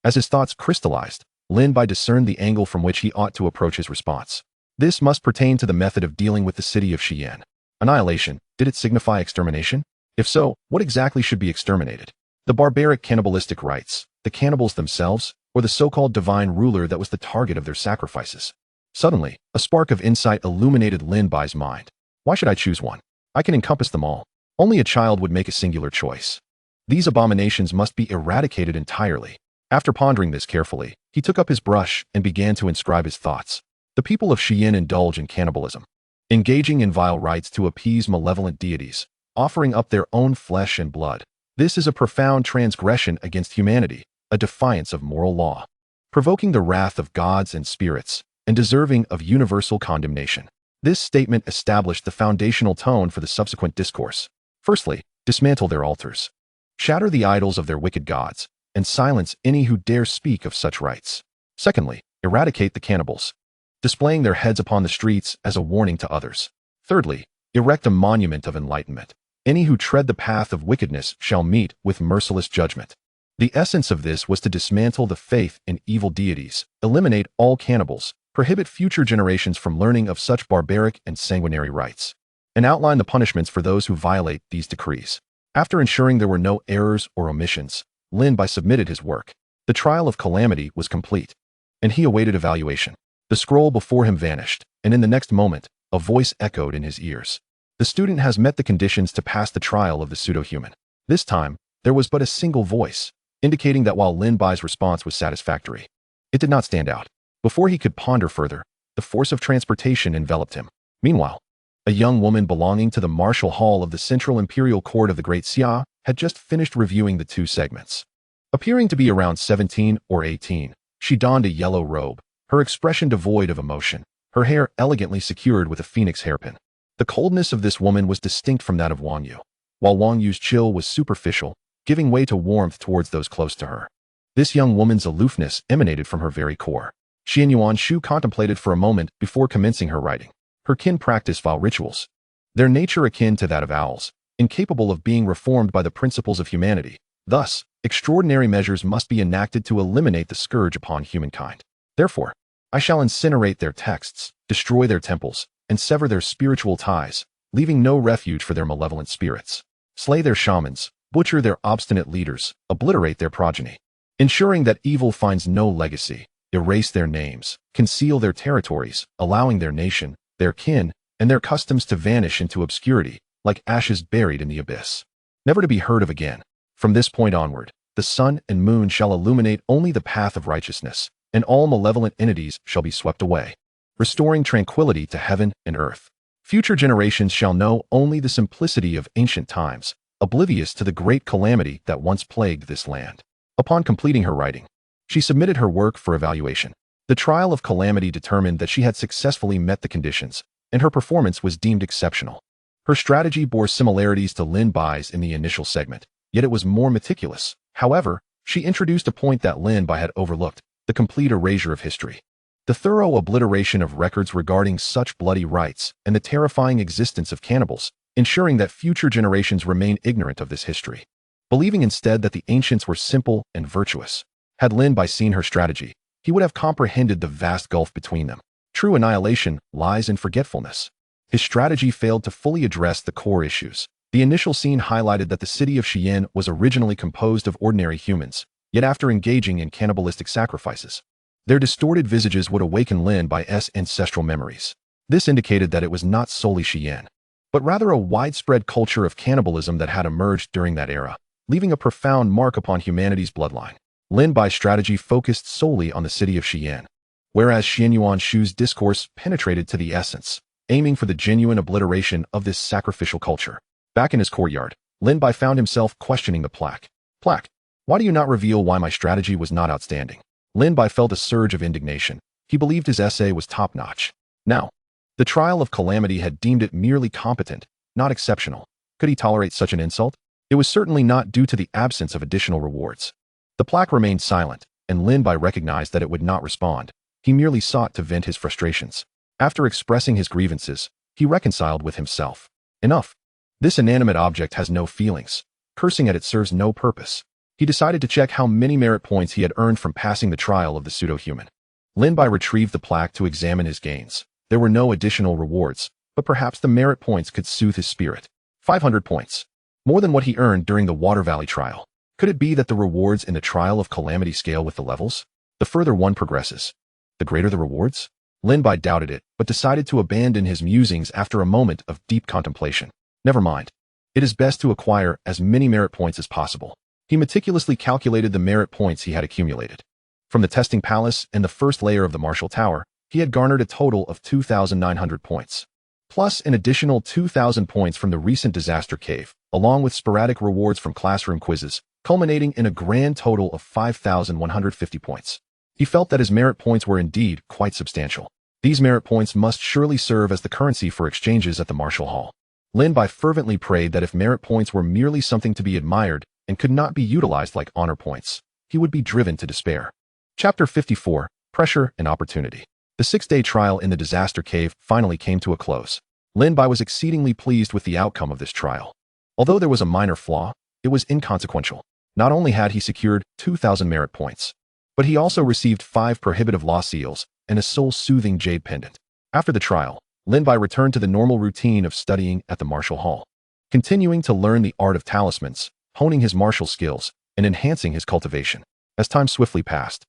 As his thoughts crystallized, Lin Bai discerned the angle from which he ought to approach his response. This must pertain to the method of dealing with the city of Xi'an. Annihilation, did it signify extermination? If so, what exactly should be exterminated? The barbaric cannibalistic rites, the cannibals themselves, or the so-called divine ruler that was the target of their sacrifices? Suddenly, a spark of insight illuminated Lin Bai's mind. Why should I choose one? I can encompass them all. Only a child would make a singular choice. These abominations must be eradicated entirely. After pondering this carefully, he took up his brush and began to inscribe his thoughts. The people of Xi'an indulge in cannibalism, engaging in vile rites to appease malevolent deities, offering up their own flesh and blood. This is a profound transgression against humanity, a defiance of moral law, provoking the wrath of gods and spirits, and deserving of universal condemnation. This statement established the foundational tone for the subsequent discourse. Firstly, dismantle their altars, shatter the idols of their wicked gods, and silence any who dare speak of such rites. Secondly, eradicate the cannibals, displaying their heads upon the streets as a warning to others. Thirdly, erect a monument of enlightenment. Any who tread the path of wickedness shall meet with merciless judgment. The essence of this was to dismantle the faith in evil deities, eliminate all cannibals, prohibit future generations from learning of such barbaric and sanguinary rites, and outline the punishments for those who violate these decrees. After ensuring there were no errors or omissions, Lin Bai submitted his work. The trial of calamity was complete, and he awaited evaluation. The scroll before him vanished, and in the next moment, a voice echoed in his ears. The student has met the conditions to pass the trial of the pseudo-human. This time, there was but a single voice, indicating that while Lin Bai's response was satisfactory, it did not stand out. Before he could ponder further, the force of transportation enveloped him. Meanwhile, a young woman belonging to the Martial Hall of the Central Imperial Court of the Great Xia had just finished reviewing the two segments. Appearing to be around 17 or 18, she donned a yellow robe, her expression devoid of emotion, her hair elegantly secured with a phoenix hairpin. The coldness of this woman was distinct from that of Wang Yu, while Wang Yu's chill was superficial, giving way to warmth towards those close to her. This young woman's aloofness emanated from her very core. Xianyuan Shu contemplated for a moment before commencing her writing. Her kin practice vow rituals. Their nature akin to that of owls, incapable of being reformed by the principles of humanity. Thus, extraordinary measures must be enacted to eliminate the scourge upon humankind. Therefore, I shall incinerate their texts, destroy their temples, and sever their spiritual ties, leaving no refuge for their malevolent spirits. Slay their shamans, butcher their obstinate leaders, obliterate their progeny, ensuring that evil finds no legacy, erase their names, conceal their territories, allowing their nation, their kin, and their customs to vanish into obscurity, like ashes buried in the abyss, never to be heard of again. From this point onward, the sun and moon shall illuminate only the path of righteousness, and all malevolent entities shall be swept away, restoring tranquility to heaven and earth. Future generations shall know only the simplicity of ancient times, oblivious to the great calamity that once plagued this land. Upon completing her writing, she submitted her work for evaluation. The trial of calamity determined that she had successfully met the conditions, and her performance was deemed exceptional. Her strategy bore similarities to Lin Bai's in the initial segment, yet it was more meticulous. However, she introduced a point that Lin Bai had overlooked: the complete erasure of history. The thorough obliteration of records regarding such bloody rites and the terrifying existence of cannibals, ensuring that future generations remain ignorant of this history, believing instead that the ancients were simple and virtuous. Had Lin Bai seen her strategy, he would have comprehended the vast gulf between them. True annihilation, lies, and forgetfulness. His strategy failed to fully address the core issues. The initial scene highlighted that the city of Xi'an was originally composed of ordinary humans, yet after engaging in cannibalistic sacrifices, their distorted visages would awaken Lin Bai's ancestral memories. This indicated that it was not solely Xi'an, but rather a widespread culture of cannibalism that had emerged during that era, leaving a profound mark upon humanity's bloodline. Lin Bai's strategy focused solely on the city of Xi'an, whereas Xianyuan Shu's discourse penetrated to the essence, aiming for the genuine obliteration of this sacrificial culture. Back in his courtyard, Lin Bai found himself questioning the plaque. Plaque, why do you not reveal why my strategy was not outstanding? Lin Bai felt a surge of indignation. He believed his essay was top-notch. Now, the trial of calamity had deemed it merely competent, not exceptional. Could he tolerate such an insult? It was certainly not due to the absence of additional rewards. The plaque remained silent, and Lin Bai recognized that it would not respond. He merely sought to vent his frustrations. After expressing his grievances, he reconciled with himself. Enough. This inanimate object has no feelings. Cursing at it serves no purpose. He decided to check how many merit points he had earned from passing the trial of the pseudo-human. Lin Bai retrieved the plaque to examine his gains. There were no additional rewards, but perhaps the merit points could soothe his spirit. 500 points. More than what he earned during the Water Valley trial. Could it be that the rewards in the trial of calamity scale with the levels? The further one progresses, the greater the rewards? Lin Bai doubted it, but decided to abandon his musings after a moment of deep contemplation. Never mind. It is best to acquire as many merit points as possible. He meticulously calculated the merit points he had accumulated. From the testing palace and the first layer of the Martial Tower, he had garnered a total of 2,900 points, plus an additional 2,000 points from the recent disaster cave, along with sporadic rewards from classroom quizzes, culminating in a grand total of 5,150 points. He felt that his merit points were indeed quite substantial. These merit points must surely serve as the currency for exchanges at the Martial Hall. Lin Bai fervently prayed that if merit points were merely something to be admired and could not be utilized like honor points, he would be driven to despair. Chapter 54, Pressure and Opportunity. The 6-day trial in the disaster cave finally came to a close. Lin Bai was exceedingly pleased with the outcome of this trial. Although there was a minor flaw, it was inconsequential. Not only had he secured 2,000 merit points, but he also received 5 prohibitive law seals and a soul-soothing jade pendant. After the trial, Lin Bai returned to the normal routine of studying at the Martial Hall, continuing to learn the art of talismans, honing his martial skills, and enhancing his cultivation. As time swiftly passed,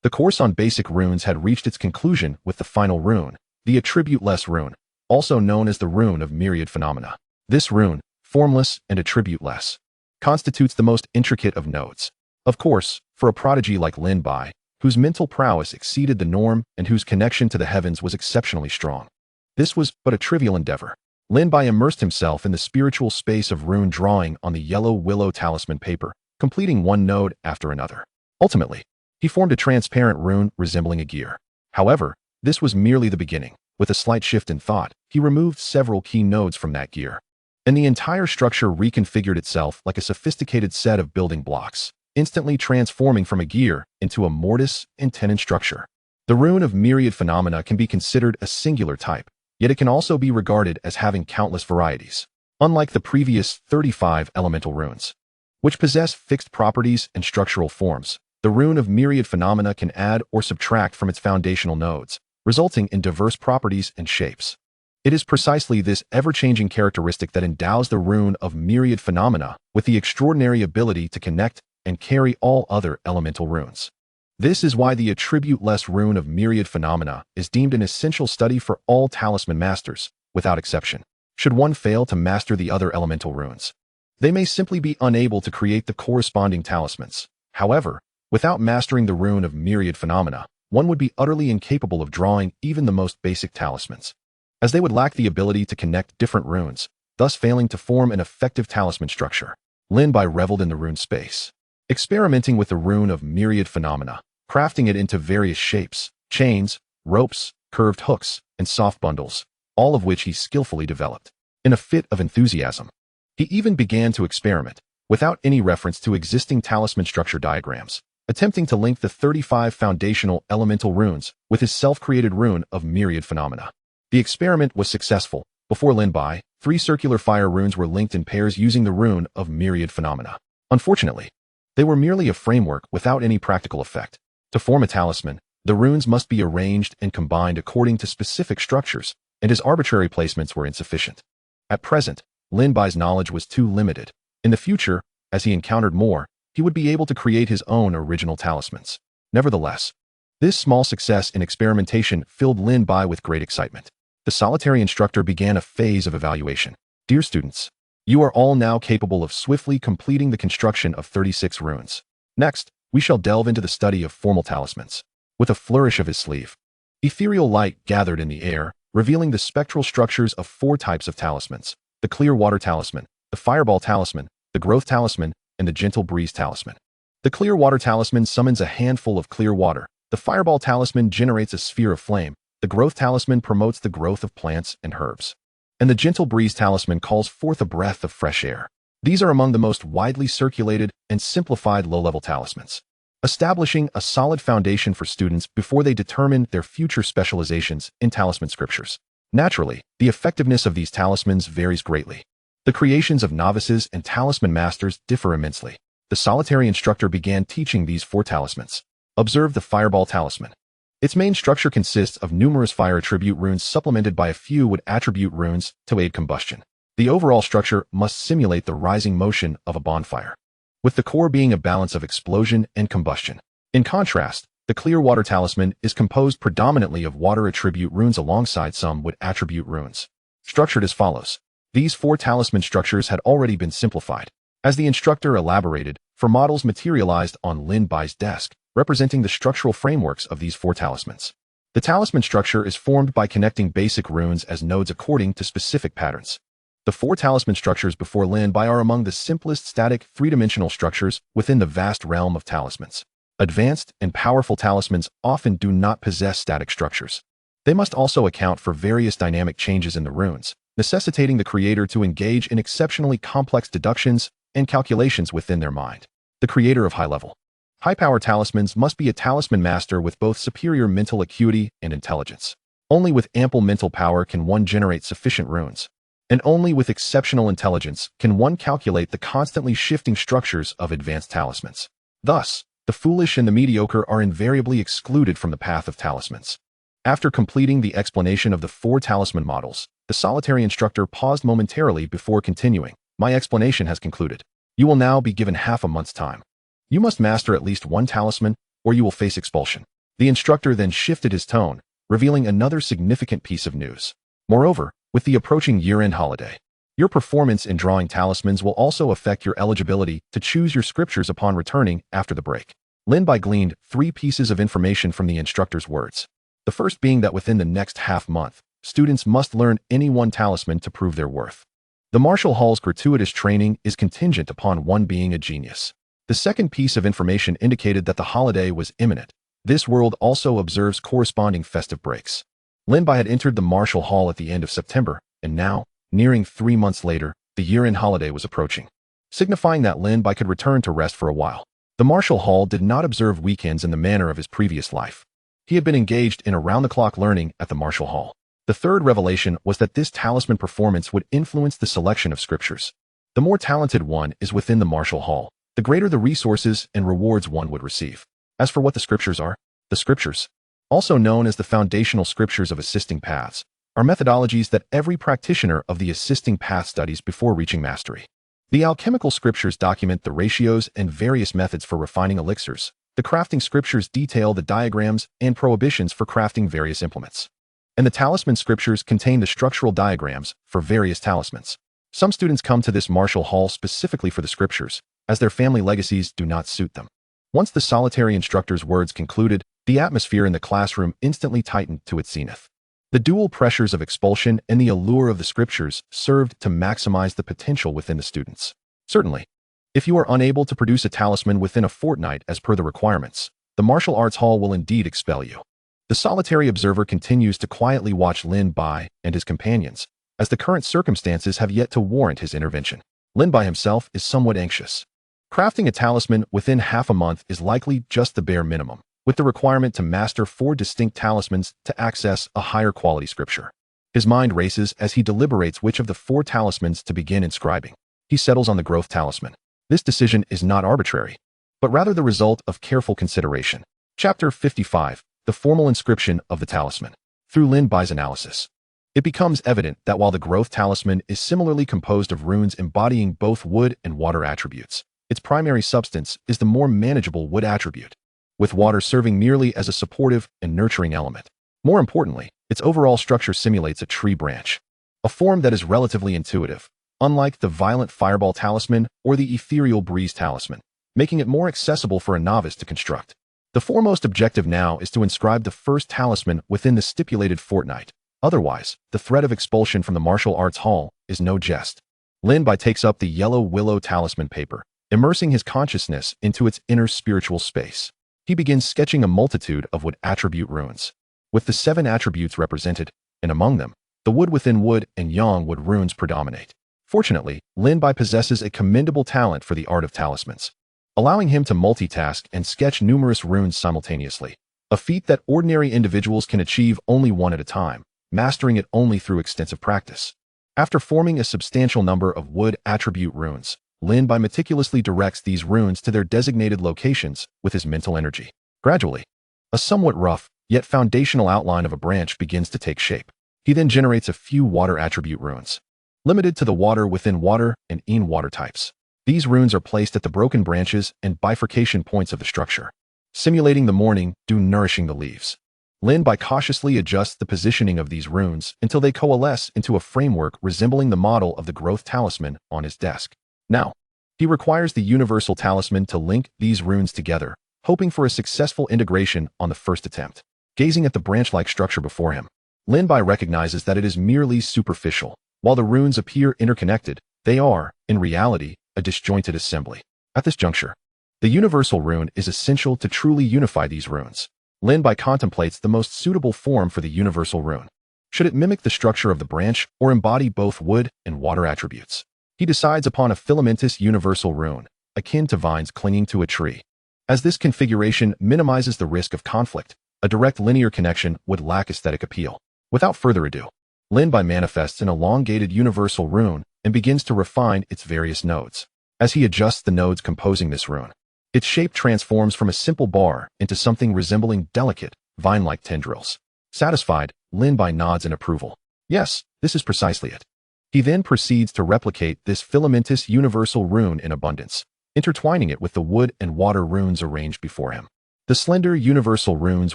the course on basic runes had reached its conclusion with the final rune, the attribute-less rune, also known as the rune of myriad phenomena. This rune, formless and attribute-less, constitutes the most intricate of nodes. Of course, for a prodigy like Lin Bai, whose mental prowess exceeded the norm and whose connection to the heavens was exceptionally strong, this was but a trivial endeavor. Lin Bai immersed himself in the spiritual space of rune drawing on the yellow willow talisman paper, completing one node after another. Ultimately, he formed a transparent rune resembling a gear. However, this was merely the beginning. With a slight shift in thought, he removed several key nodes from that gear, and the entire structure reconfigured itself like a sophisticated set of building blocks. instantly transforming from a gear into a mortise and tenon structure. The rune of myriad phenomena can be considered a singular type, yet it can also be regarded as having countless varieties, unlike the previous 35 elemental runes, which possess fixed properties and structural forms. The rune of myriad phenomena can add or subtract from its foundational nodes, resulting in diverse properties and shapes. It is precisely this ever-changing characteristic that endows the rune of myriad phenomena with the extraordinary ability to connect and carry all other elemental runes. This is why the attribute-less rune of myriad phenomena is deemed an essential study for all talisman masters, without exception. Should one fail to master the other elemental runes, they may simply be unable to create the corresponding talismans. However, without mastering the rune of myriad phenomena, one would be utterly incapable of drawing even the most basic talismans, as they would lack the ability to connect different runes, thus failing to form an effective talisman structure. Lin Bai reveled in the rune space, experimenting with the rune of myriad phenomena, crafting it into various shapes, chains, ropes, curved hooks, and soft bundles, all of which he skillfully developed. In a fit of enthusiasm, he even began to experiment, without any reference to existing talisman structure diagrams, attempting to link the 35 foundational elemental runes with his self-created rune of myriad phenomena. The experiment was successful. Before Lin Bai, 3 circular fire runes were linked in pairs using the rune of myriad phenomena. Unfortunately, they were merely a framework without any practical effect. To form a talisman, the runes must be arranged and combined according to specific structures, and his arbitrary placements were insufficient. At present, Lin Bai's knowledge was too limited. In the future, as he encountered more, he would be able to create his own original talismans. Nevertheless, this small success in experimentation filled Lin Bai with great excitement. The solitary instructor began a phase of evaluation. Dear students, you are all now capable of swiftly completing the construction of 36 runes. Next, we shall delve into the study of formal talismans. With a flourish of his sleeve, ethereal light gathered in the air, revealing the spectral structures of 4 types of talismans: the clear water talisman, the fireball talisman, the growth talisman, and the gentle breeze talisman. The clear water talisman summons a handful of clear water. The fireball talisman generates a sphere of flame. The growth talisman promotes the growth of plants and herbs. And the gentle breeze talisman calls forth a breath of fresh air. These are among the most widely circulated and simplified low-level talismans, establishing a solid foundation for students before they determine their future specializations in talisman scriptures. Naturally, the effectiveness of these talismans varies greatly. The creations of novices and talisman masters differ immensely. The solitary instructor began teaching these 4 talismans. Observe the fireball talisman. Its main structure consists of numerous fire attribute runes supplemented by a few wood attribute runes to aid combustion. The overall structure must simulate the rising motion of a bonfire, with the core being a balance of explosion and combustion. In contrast, the clear water talisman is composed predominantly of water attribute runes alongside some wood attribute runes. Structured as follows. These 4 talisman structures had already been simplified, as the instructor elaborated, for models materialized on Lin Bai's desk, representing the structural frameworks of these 4 talismans. The talisman structure is formed by connecting basic runes as nodes according to specific patterns. The 4 talisman structures before Lin Bai are among the simplest static 3-dimensional structures within the vast realm of talismans. Advanced and powerful talismans often do not possess static structures. They must also account for various dynamic changes in the runes, necessitating the creator to engage in exceptionally complex deductions and calculations within their mind. The creator of high-power talismans must be a talisman master with both superior mental acuity and intelligence. Only with ample mental power can one generate sufficient runes, and only with exceptional intelligence can one calculate the constantly shifting structures of advanced talismans. Thus, the foolish and the mediocre are invariably excluded from the path of talismans. After completing the explanation of the 4 talisman models, the solitary instructor paused momentarily before continuing. My explanation has concluded. You will now be given half a month's time. You must master at least 1 talisman, or you will face expulsion. The instructor then shifted his tone, revealing another significant piece of news. Moreover, with the approaching year-end holiday, your performance in drawing talismans will also affect your eligibility to choose your scriptures upon returning after the break. Lin Bai gleaned 3 pieces of information from the instructor's words. The first being that within the next half-month, students must learn any 1 talisman to prove their worth. The Martial Hall's gratuitous training is contingent upon one being a genius. The second piece of information indicated that the holiday was imminent. This world also observes corresponding festive breaks. Lin Bai had entered the Martial Hall at the end of September, and now, nearing 3 months later, the year-end holiday was approaching, signifying that Lin Bai could return to rest for a while. The martial hall did not observe weekends in the manner of his previous life. He had been engaged in around-the-clock learning at the martial hall. The third revelation was that this talisman performance would influence the selection of scriptures. The more talented one is within the martial hall, the greater the resources and rewards one would receive. As for what the scriptures are, the scriptures, also known as the foundational scriptures of assisting paths, are methodologies that every practitioner of the assisting path studies before reaching mastery. The alchemical scriptures document the ratios and various methods for refining elixirs. The crafting scriptures detail the diagrams and prohibitions for crafting various implements. And the talisman scriptures contain the structural diagrams for various talismans. Some students come to this martial hall specifically for the scriptures, as their family legacies do not suit them. Once the solitary instructor's words concluded, the atmosphere in the classroom instantly tightened to its zenith. The dual pressures of expulsion and the allure of the scriptures served to maximize the potential within the students. Certainly, if you are unable to produce a talisman within a fortnight as per the requirements, the martial arts hall will indeed expel you. The solitary observer continues to quietly watch Lin Bai and his companions, as the current circumstances have yet to warrant his intervention. Lin Bai himself is somewhat anxious. Crafting a talisman within half a month is likely just the bare minimum, with the requirement to master 4 distinct talismans to access a higher quality scripture. His mind races as he deliberates which of the 4 talismans to begin inscribing. He settles on the growth talisman. This decision is not arbitrary, but rather the result of careful consideration. Chapter 55. The formal inscription of the talisman. Through Lin Bai's analysis, it becomes evident that while the growth talisman is similarly composed of runes embodying both wood and water attributes, its primary substance is the more manageable wood attribute, with water serving merely as a supportive and nurturing element. More importantly, its overall structure simulates a tree branch, a form that is relatively intuitive, unlike the violent fireball talisman or the ethereal breeze talisman, making it more accessible for a novice to construct. The foremost objective now is to inscribe the first talisman within the stipulated fortnight. Otherwise, the threat of expulsion from the martial arts hall is no jest. Lin Bai takes up the yellow willow talisman paper, immersing his consciousness into its inner spiritual space. He begins sketching a multitude of wood attribute runes, with the 7 attributes represented, and among them, the wood within wood and yang wood runes predominate. Fortunately, Lin Bai possesses a commendable talent for the art of talismans, allowing him to multitask and sketch numerous runes simultaneously, a feat that ordinary individuals can achieve only one at a time, mastering it only through extensive practice. After forming a substantial number of wood attribute runes, Lin Bai meticulously directs these runes to their designated locations with his mental energy. Gradually, a somewhat rough, yet foundational outline of a branch begins to take shape. He then generates a few water attribute runes, limited to the water within water and in water types. These runes are placed at the broken branches and bifurcation points of the structure, simulating the morning dew nourishing the leaves. Lin Bai cautiously adjusts the positioning of these runes until they coalesce into a framework resembling the model of the growth talisman on his desk. Now, he requires the universal talisman to link these runes together, hoping for a successful integration on the first attempt. Gazing at the branch-like structure before him, Lin Bai recognizes that it is merely superficial. While the runes appear interconnected, they are, in reality, a disjointed assembly. At this juncture, the universal rune is essential to truly unify these runes. Lin Bai contemplates the most suitable form for the universal rune. Should it mimic the structure of the branch or embody both wood and water attributes? He decides upon a filamentous universal rune, akin to vines clinging to a tree. As this configuration minimizes the risk of conflict, a direct linear connection would lack aesthetic appeal. Without further ado, Lin Bai manifests an elongated universal rune and begins to refine its various nodes. As he adjusts the nodes composing this rune, its shape transforms from a simple bar into something resembling delicate, vine-like tendrils. Satisfied, Lin Bai nods in approval. Yes, this is precisely it. He then proceeds to replicate this filamentous universal rune in abundance, intertwining it with the wood and water runes arranged before him. The slender universal runes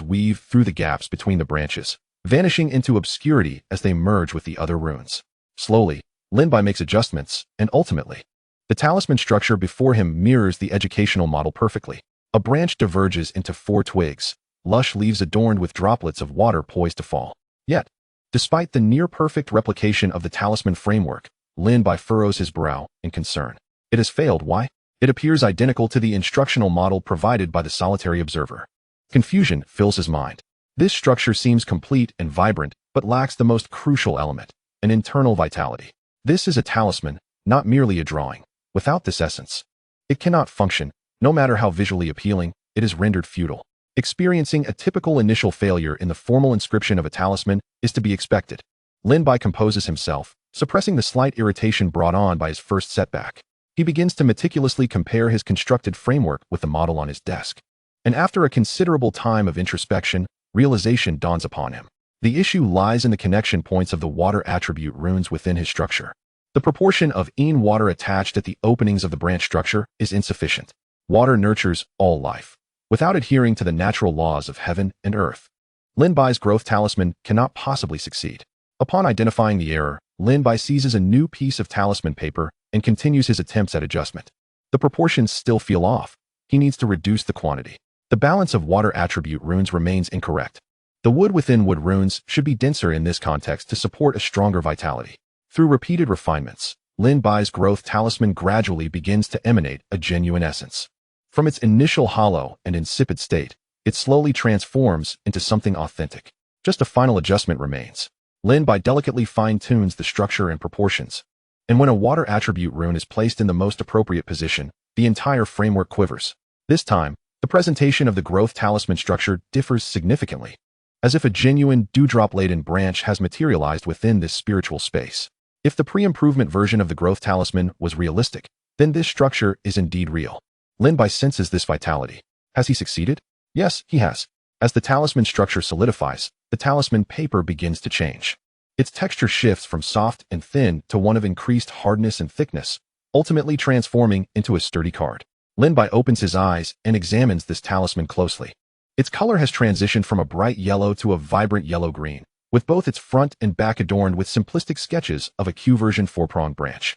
weave through the gaps between the branches, vanishing into obscurity as they merge with the other runes. Slowly, Lin Bai makes adjustments, and ultimately, the talisman structure before him mirrors the educational model perfectly. A branch diverges into 4 twigs, lush leaves adorned with droplets of water poised to fall. Yet, despite the near-perfect replication of the talisman framework, Lin Bai furrows his brow in concern. It has failed. Why? It appears identical to the instructional model provided by the solitary observer. Confusion fills his mind. This structure seems complete and vibrant, but lacks the most crucial element, an internal vitality. This is a talisman, not merely a drawing. Without this essence, it cannot function, No matter how visually appealing, it is rendered futile. Experiencing a typical initial failure in the formal inscription of a talisman is to be expected. Lin Bai composes himself, suppressing the slight irritation brought on by his first setback. He begins to meticulously compare his constructed framework with the model on his desk. And after a considerable time of introspection, realization dawns upon him. The issue lies in the connection points of the water attribute runes within his structure. The proportion of yin water attached at the openings of the branch structure is insufficient. Water nurtures all life, without adhering to the natural laws of heaven and earth. Lin Bai's growth talisman cannot possibly succeed. Upon identifying the error, Lin Bai seizes a new piece of talisman paper and continues his attempts at adjustment. The proportions still feel off. He needs to reduce the quantity. The balance of water attribute runes remains incorrect. The wood within wood runes should be denser in this context to support a stronger vitality. Through repeated refinements, Lin Bai's growth talisman gradually begins to emanate a genuine essence. From its initial hollow and insipid state, it slowly transforms into something authentic. Just a final adjustment remains. Lin Bai delicately fine-tunes the structure and proportions. And when a water attribute rune is placed in the most appropriate position, the entire framework quivers. This time, the presentation of the growth talisman structure differs significantly, as if a genuine dewdrop-laden branch has materialized within this spiritual space. If the pre-improvement version of the growth talisman was realistic, then this structure is indeed real. Lin Bai senses this vitality. Has he succeeded? Yes, he has. As the talisman structure solidifies, the talisman paper begins to change. Its texture shifts from soft and thin to one of increased hardness and thickness, ultimately transforming into a sturdy card. Lin Bai opens his eyes and examines this talisman closely. Its color has transitioned from a bright yellow to a vibrant yellow-green, with both its front and back adorned with simplistic sketches of a Q-version four-pronged branch.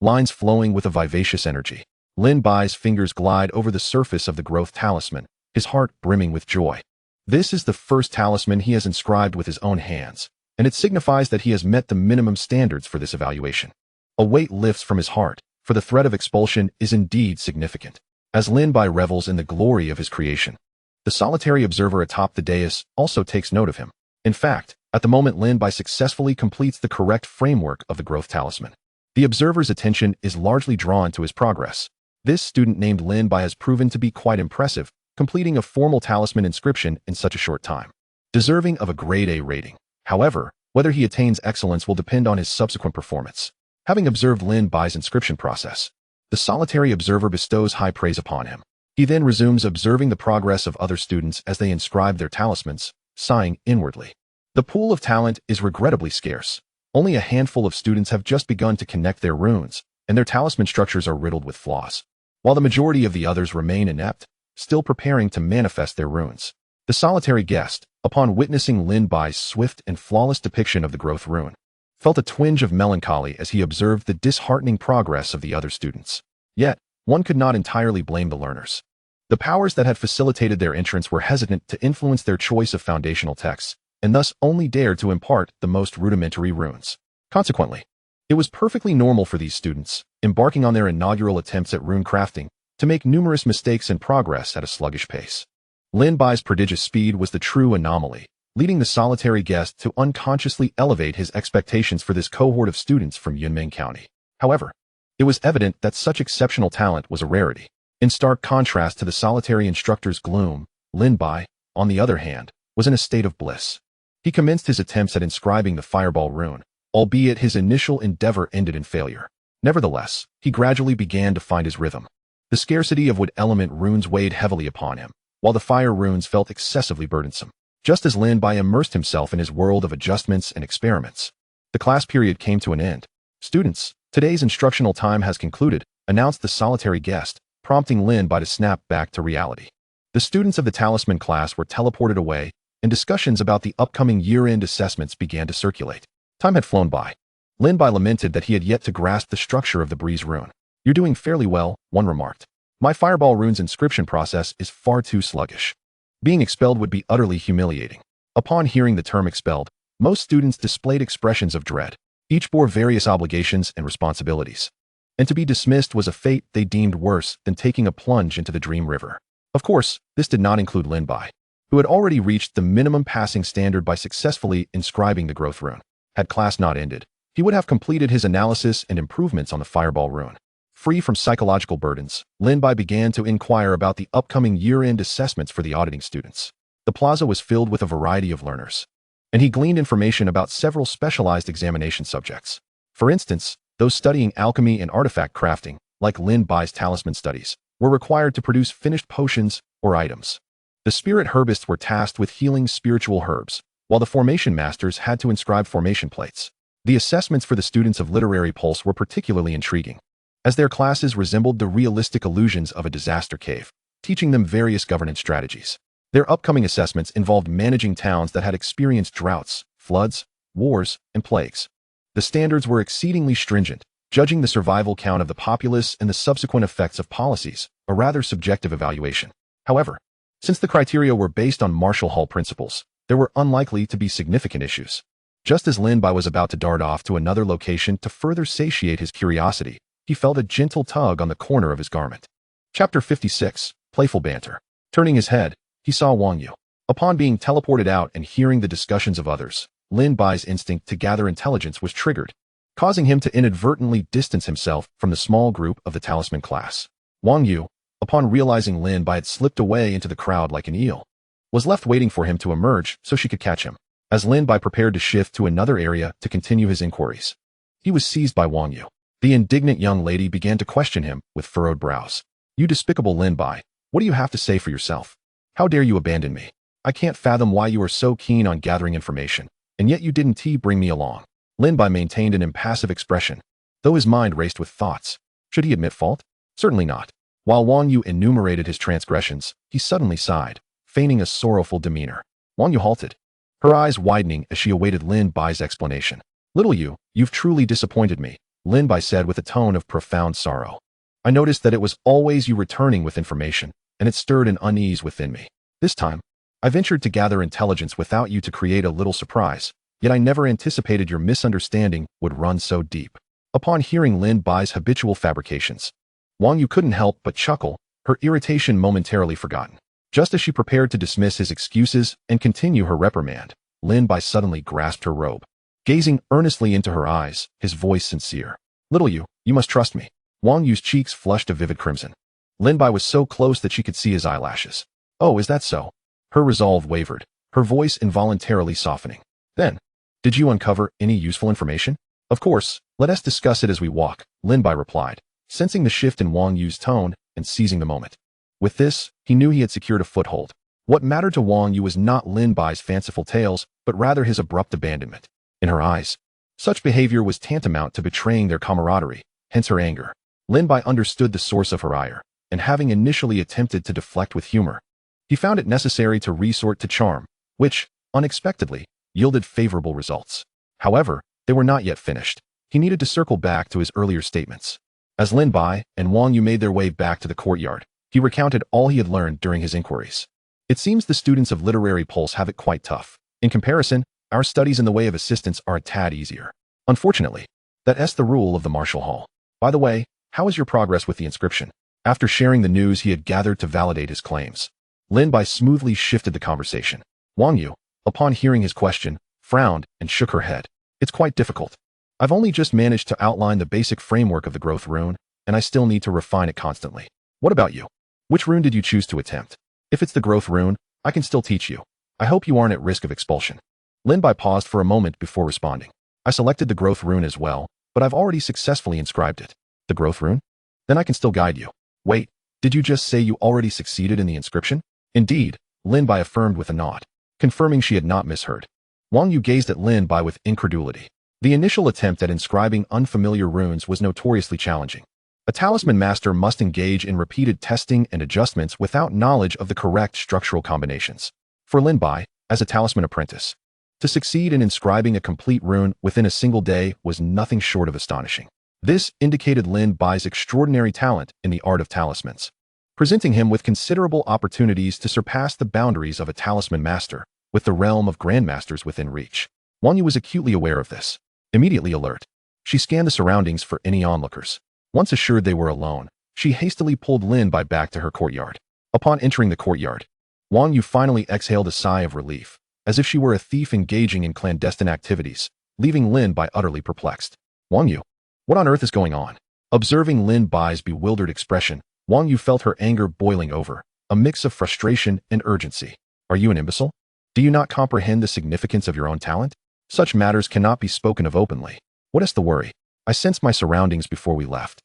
Lines flowing with a vivacious energy. Lin Bai's fingers glide over the surface of the growth talisman, his heart brimming with joy. This is the first talisman he has inscribed with his own hands, and it signifies that he has met the minimum standards for this evaluation. A weight lifts from his heart, for the threat of expulsion is indeed significant. As Lin Bai revels in the glory of his creation, the solitary observer atop the dais also takes note of him. In fact, at the moment Lin Bai successfully completes the correct framework of the growth talisman, the observer's attention is largely drawn to his progress. This student named Lin Bai has proven to be quite impressive, completing a formal talisman inscription in such a short time, deserving of a grade A rating. However, whether he attains excellence will depend on his subsequent performance. Having observed Lin Bai's inscription process, the solitary observer bestows high praise upon him. He then resumes observing the progress of other students as they inscribe their talismans, sighing inwardly. The pool of talent is regrettably scarce. Only a handful of students have just begun to connect their runes, and their talisman structures are riddled with flaws, while the majority of the others remain inept, still preparing to manifest their runes. The solitary guest, upon witnessing Lin Bai's swift and flawless depiction of the growth rune, felt a twinge of melancholy as he observed the disheartening progress of the other students. Yet, one could not entirely blame the learners. The powers that had facilitated their entrance were hesitant to influence their choice of foundational texts, and thus only dared to impart the most rudimentary runes. Consequently, it was perfectly normal for these students, embarking on their inaugural attempts at rune crafting, to make numerous mistakes and progress at a sluggish pace. Lin Bai's prodigious speed was the true anomaly, leading the solitary guest to unconsciously elevate his expectations for this cohort of students from Yunmeng County. However, it was evident that such exceptional talent was a rarity. In stark contrast to the solitary instructor's gloom, Lin Bai, on the other hand, was in a state of bliss. He commenced his attempts at inscribing the fireball rune, albeit his initial endeavor ended in failure. Nevertheless, he gradually began to find his rhythm. The scarcity of wood element runes weighed heavily upon him, while the fire runes felt excessively burdensome. Just as Lin Bai immersed himself in his world of adjustments and experiments, the class period came to an end. "Students, today's instructional time has concluded," announced the solitary guest, prompting Lin Bai to snap back to reality. The students of the talisman class were teleported away, and discussions about the upcoming year-end assessments began to circulate. Time had flown by. Lin Bai lamented that he had yet to grasp the structure of the breeze rune. "You're doing fairly well," one remarked. "My fireball rune's inscription process is far too sluggish." Being expelled would be utterly humiliating. Upon hearing the term expelled, most students displayed expressions of dread. Each bore various obligations and responsibilities, and to be dismissed was a fate they deemed worse than taking a plunge into the dream river. Of course, this did not include Lin Bai, who had already reached the minimum passing standard by successfully inscribing the growth rune. Had class not ended, he would have completed his analysis and improvements on the fireball rune. Free from psychological burdens, Lin Bai began to inquire about the upcoming year-end assessments for the auditing students. The plaza was filled with a variety of learners, and he gleaned information about several specialized examination subjects. For instance, those studying alchemy and artifact crafting, like Lin Bai's talisman studies, were required to produce finished potions or items. The spirit herbists were tasked with healing spiritual herbs, while the formation masters had to inscribe formation plates. The assessments for the students of literary pulse were particularly intriguing, as their classes resembled the realistic illusions of a disaster cave, teaching them various governance strategies. Their upcoming assessments involved managing towns that had experienced droughts, floods, wars, and plagues. The standards were exceedingly stringent, judging the survival count of the populace and the subsequent effects of policies, a rather subjective evaluation. However, since the criteria were based on Marshall Hall principles, there were unlikely to be significant issues. Just as Lin Bai was about to dart off to another location to further satiate his curiosity, he felt a gentle tug on the corner of his garment. Chapter 56, Playful Banter. Turning his head, he saw Wang Yu. Upon being teleported out and hearing the discussions of others, Lin Bai's instinct to gather intelligence was triggered, causing him to inadvertently distance himself from the small group of the talisman class. Wang Yu, upon realizing Lin Bai had slipped away into the crowd like an eel, was left waiting for him to emerge so she could catch him. As Lin Bai prepared to shift to another area to continue his inquiries, he was seized by Wang Yu. The indignant young lady began to question him with furrowed brows. "You despicable Lin Bai, what do you have to say for yourself? How dare you abandon me? I can't fathom why you are so keen on gathering information, and yet you didn't bring me along." Lin Bai maintained an impassive expression, though his mind raced with thoughts. Should he admit fault? Certainly not. While Wang Yu enumerated his transgressions, he suddenly sighed, feigning a sorrowful demeanor. Wang Yu halted, her eyes widening as she awaited Lin Bai's explanation. "Little Yu, you've truly disappointed me," Lin Bai said with a tone of profound sorrow. "I noticed that it was always you returning with information, and it stirred an unease within me. This time, I ventured to gather intelligence without you to create a little surprise, yet I never anticipated your misunderstanding would run so deep." Upon hearing Lin Bai's habitual fabrications, Wang Yu couldn't help but chuckle, her irritation momentarily forgotten. Just as she prepared to dismiss his excuses and continue her reprimand, Lin Bai suddenly grasped her robe. Gazing earnestly into her eyes, his voice sincere. "Little Yu, you must trust me." Wang Yu's cheeks flushed a vivid crimson. Lin Bai was so close that she could see his eyelashes. "Oh, is that so?" Her resolve wavered, her voice involuntarily softening. "Then, did you uncover any useful information?" "Of course, let us discuss it as we walk," Lin Bai replied, sensing the shift in Wang Yu's tone and seizing the moment. With this, he knew he had secured a foothold. What mattered to Wang Yu was not Lin Bai's fanciful tales, but rather his abrupt abandonment. In her eyes, such behavior was tantamount to betraying their camaraderie, hence her anger. Lin Bai understood the source of her ire, and having initially attempted to deflect with humor, he found it necessary to resort to charm, which, unexpectedly, yielded favorable results. However, they were not yet finished. He needed to circle back to his earlier statements. As Lin Bai and Wang Yu made their way back to the courtyard, he recounted all he had learned during his inquiries. "It seems the students of literary pulse have it quite tough. In comparison, our studies in the way of assistance are a tad easier. Unfortunately, that's the rule of the Marshall Hall. By the way, how is your progress with the inscription?" After sharing the news he had gathered to validate his claims, Lin Bai smoothly shifted the conversation. Wang Yu, upon hearing his question, frowned and shook her head. "It's quite difficult. I've only just managed to outline the basic framework of the growth rune, and I still need to refine it constantly. What about you? Which rune did you choose to attempt? If it's the growth rune, I can still teach you. I hope you aren't at risk of expulsion." Lin Bai paused for a moment before responding. "I selected the growth rune as well, but I've already successfully inscribed it." "The growth rune? Then I can still guide you." "Wait, did you just say you already succeeded in the inscription?" "Indeed," Lin Bai affirmed with a nod, confirming she had not misheard. Wang Yu gazed at Lin Bai with incredulity. The initial attempt at inscribing unfamiliar runes was notoriously challenging. A talisman master must engage in repeated testing and adjustments without knowledge of the correct structural combinations. For Lin Bai, as a talisman apprentice, to succeed in inscribing a complete rune within a single day was nothing short of astonishing. This indicated Lin Bai's extraordinary talent in the art of talismans, presenting him with considerable opportunities to surpass the boundaries of a talisman master, with the realm of grandmasters within reach. Wang Yu was acutely aware of this. Immediately alert, she scanned the surroundings for any onlookers. Once assured they were alone, she hastily pulled Lin Bai back to her courtyard. Upon entering the courtyard, Wang Yu finally exhaled a sigh of relief, as if she were a thief engaging in clandestine activities, leaving Lin Bai utterly perplexed. "Wang Yu, what on earth is going on?" Observing Lin Bai's bewildered expression, Wang Yu felt her anger boiling over, a mix of frustration and urgency. Are you an imbecile? Do you not comprehend the significance of your own talent? Such matters cannot be spoken of openly. What is the worry? I sensed my surroundings before we left.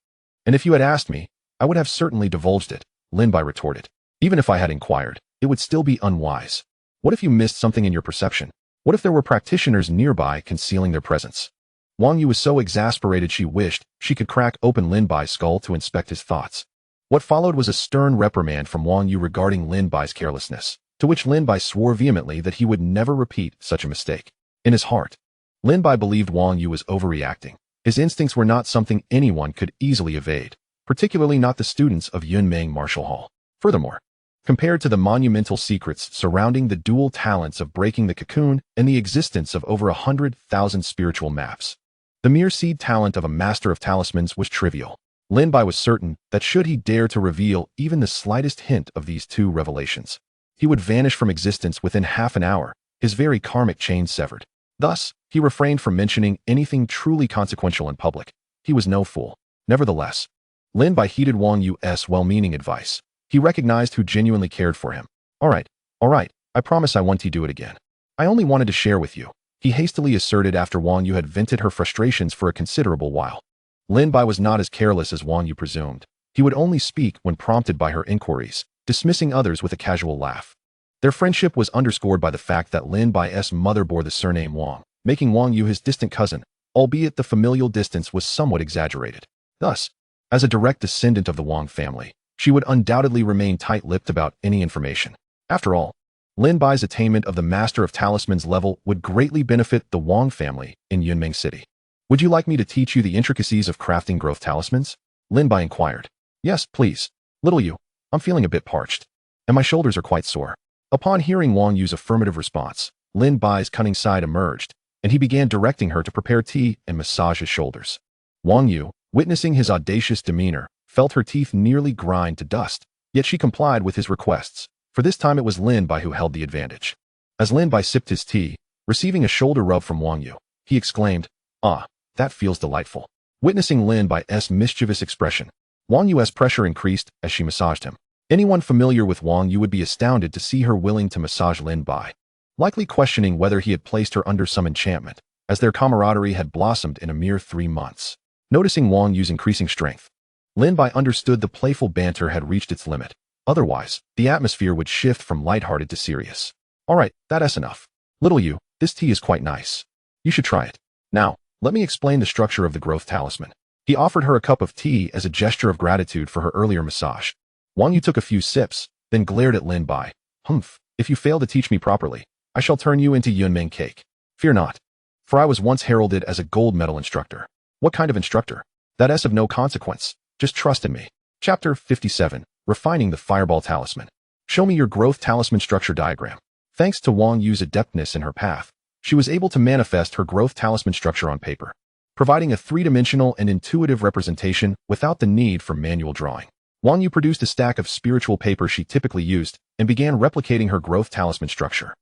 And if you had asked me, I would have certainly divulged it, Lin Bai retorted. Even if I had inquired, it would still be unwise. What if you missed something in your perception? What if there were practitioners nearby concealing their presence? Wang Yu was so exasperated she wished she could crack open Lin Bai's skull to inspect his thoughts. What followed was a stern reprimand from Wang Yu regarding Lin Bai's carelessness, to which Lin Bai swore vehemently that he would never repeat such a mistake. In his heart, Lin Bai believed Wang Yu was overreacting. His instincts were not something anyone could easily evade, particularly not the students of Yunmeng Martial Hall. Furthermore, compared to the monumental secrets surrounding the dual talents of breaking the cocoon and the existence of over 100,000 spiritual maps, the mere seed talent of a master of talismans was trivial. Lin Bai was certain that should he dare to reveal even the slightest hint of these two revelations, he would vanish from existence within half an hour, his very karmic chain severed. Thus, he refrained from mentioning anything truly consequential in public. He was no fool. Nevertheless, Lin Bai heeded Wang Yu's well-meaning advice. He recognized who genuinely cared for him. All right, I promise I won't do it again. I only wanted to share with you, he hastily asserted after Wang Yu had vented her frustrations for a considerable while. Lin Bai was not as careless as Wang Yu presumed. He would only speak when prompted by her inquiries, dismissing others with a casual laugh. Their friendship was underscored by the fact that Lin Bai's mother bore the surname Wang, making Wang Yu his distant cousin, albeit the familial distance was somewhat exaggerated. Thus, as a direct descendant of the Wang family, she would undoubtedly remain tight-lipped about any information. After all, Lin Bai's attainment of the Master of Talismans level would greatly benefit the Wang family in Yunmeng City. Would you like me to teach you the intricacies of crafting growth talismans? Lin Bai inquired. Yes, please. Little Yu, I'm feeling a bit parched, and my shoulders are quite sore. Upon hearing Wang Yu's affirmative response, Lin Bai's cunning side emerged, and he began directing her to prepare tea and massage his shoulders. Wang Yu, witnessing his audacious demeanor, felt her teeth nearly grind to dust, yet she complied with his requests, for this time it was Lin Bai who held the advantage. As Lin Bai sipped his tea, receiving a shoulder rub from Wang Yu, he exclaimed, "Ah, that feels delightful." Witnessing Lin Bai's mischievous expression, Wang Yu's pressure increased as she massaged him. Anyone familiar with Wang Yu would be astounded to see her willing to massage Lin Bai, likely questioning whether he had placed her under some enchantment, as their camaraderie had blossomed in a mere 3 months. Noticing Wang Yu's increasing strength, Lin Bai understood the playful banter had reached its limit. Otherwise, the atmosphere would shift from lighthearted to serious. All right, that's enough. Little Yu, this tea is quite nice. You should try it. Now, let me explain the structure of the growth talisman. He offered her a cup of tea as a gesture of gratitude for her earlier massage. Wang Yu took a few sips, then glared at Lin Bai. Humph, if you fail to teach me properly, I shall turn you into Yunmeng cake. Fear not, for I was once heralded as a gold medal instructor. What kind of instructor? That's of no consequence. Just trust in me. Chapter 57, Refining the Fireball Talisman. Show me your growth talisman structure diagram. Thanks to Wang Yu's adeptness in her path, she was able to manifest her growth talisman structure on paper, providing a three-dimensional and intuitive representation without the need for manual drawing. Wang Yu produced a stack of spiritual paper she typically used and began replicating her growth talisman structure.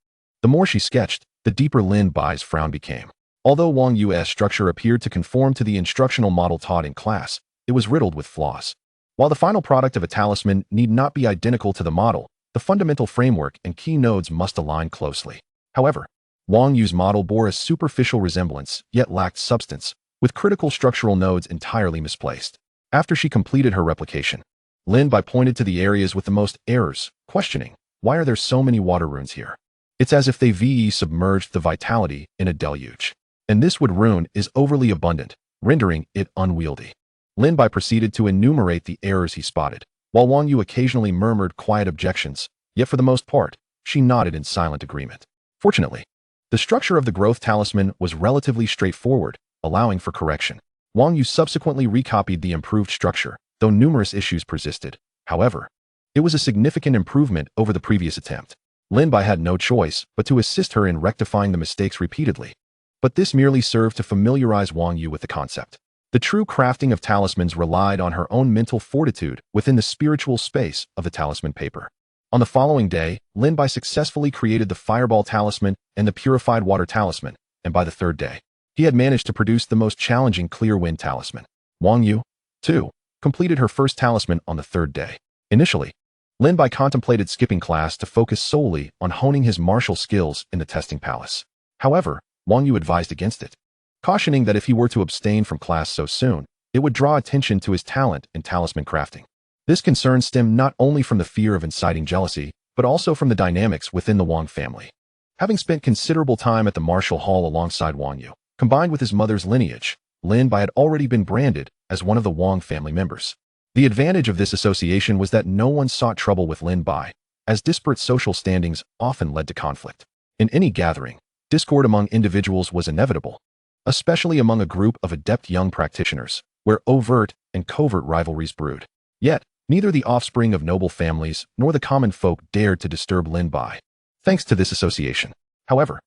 The more she sketched, the deeper Lin Bai's frown became. Although Wang Yu's structure appeared to conform to the instructional model taught in class, it was riddled with flaws. While the final product of a talisman need not be identical to the model, the fundamental framework and key nodes must align closely. However, Wang Yu's model bore a superficial resemblance, yet lacked substance, with critical structural nodes entirely misplaced. After she completed her replication, Lin Bai pointed to the areas with the most errors, questioning, why are there so many water runes here? It's as if they submerged the vitality in a deluge. And this wood rune is overly abundant, rendering it unwieldy. Lin Bai proceeded to enumerate the errors he spotted, while Wang Yu occasionally murmured quiet objections, yet for the most part, she nodded in silent agreement. Fortunately, the structure of the growth talisman was relatively straightforward, allowing for correction. Wang Yu subsequently recopied the improved structure, though numerous issues persisted. However, it was a significant improvement over the previous attempt. Lin Bai had no choice but to assist her in rectifying the mistakes repeatedly. But this merely served to familiarize Wang Yu with the concept. The true crafting of talismans relied on her own mental fortitude within the spiritual space of the talisman paper. On the following day, Lin Bai successfully created the Fireball Talisman and the Purified Water Talisman, and by the third day, he had managed to produce the most challenging Clear Wind Talisman. Wang Yu, 2. Completed her first talisman on the third day. Initially, Lin Bai contemplated skipping class to focus solely on honing his martial skills in the testing palace. However, Wang Yu advised against it, cautioning that if he were to abstain from class so soon, it would draw attention to his talent in talisman crafting. This concern stemmed not only from the fear of inciting jealousy, but also from the dynamics within the Wang family. Having spent considerable time at the martial hall alongside Wang Yu, combined with his mother's lineage, Lin Bai had already been branded as one of the Wang family members. The advantage of this association was that no one sought trouble with Lin Bai, as disparate social standings often led to conflict. In any gathering, discord among individuals was inevitable, especially among a group of adept young practitioners, where overt and covert rivalries brewed. Yet, neither the offspring of noble families nor the common folk dared to disturb Lin Bai, thanks to this association. However,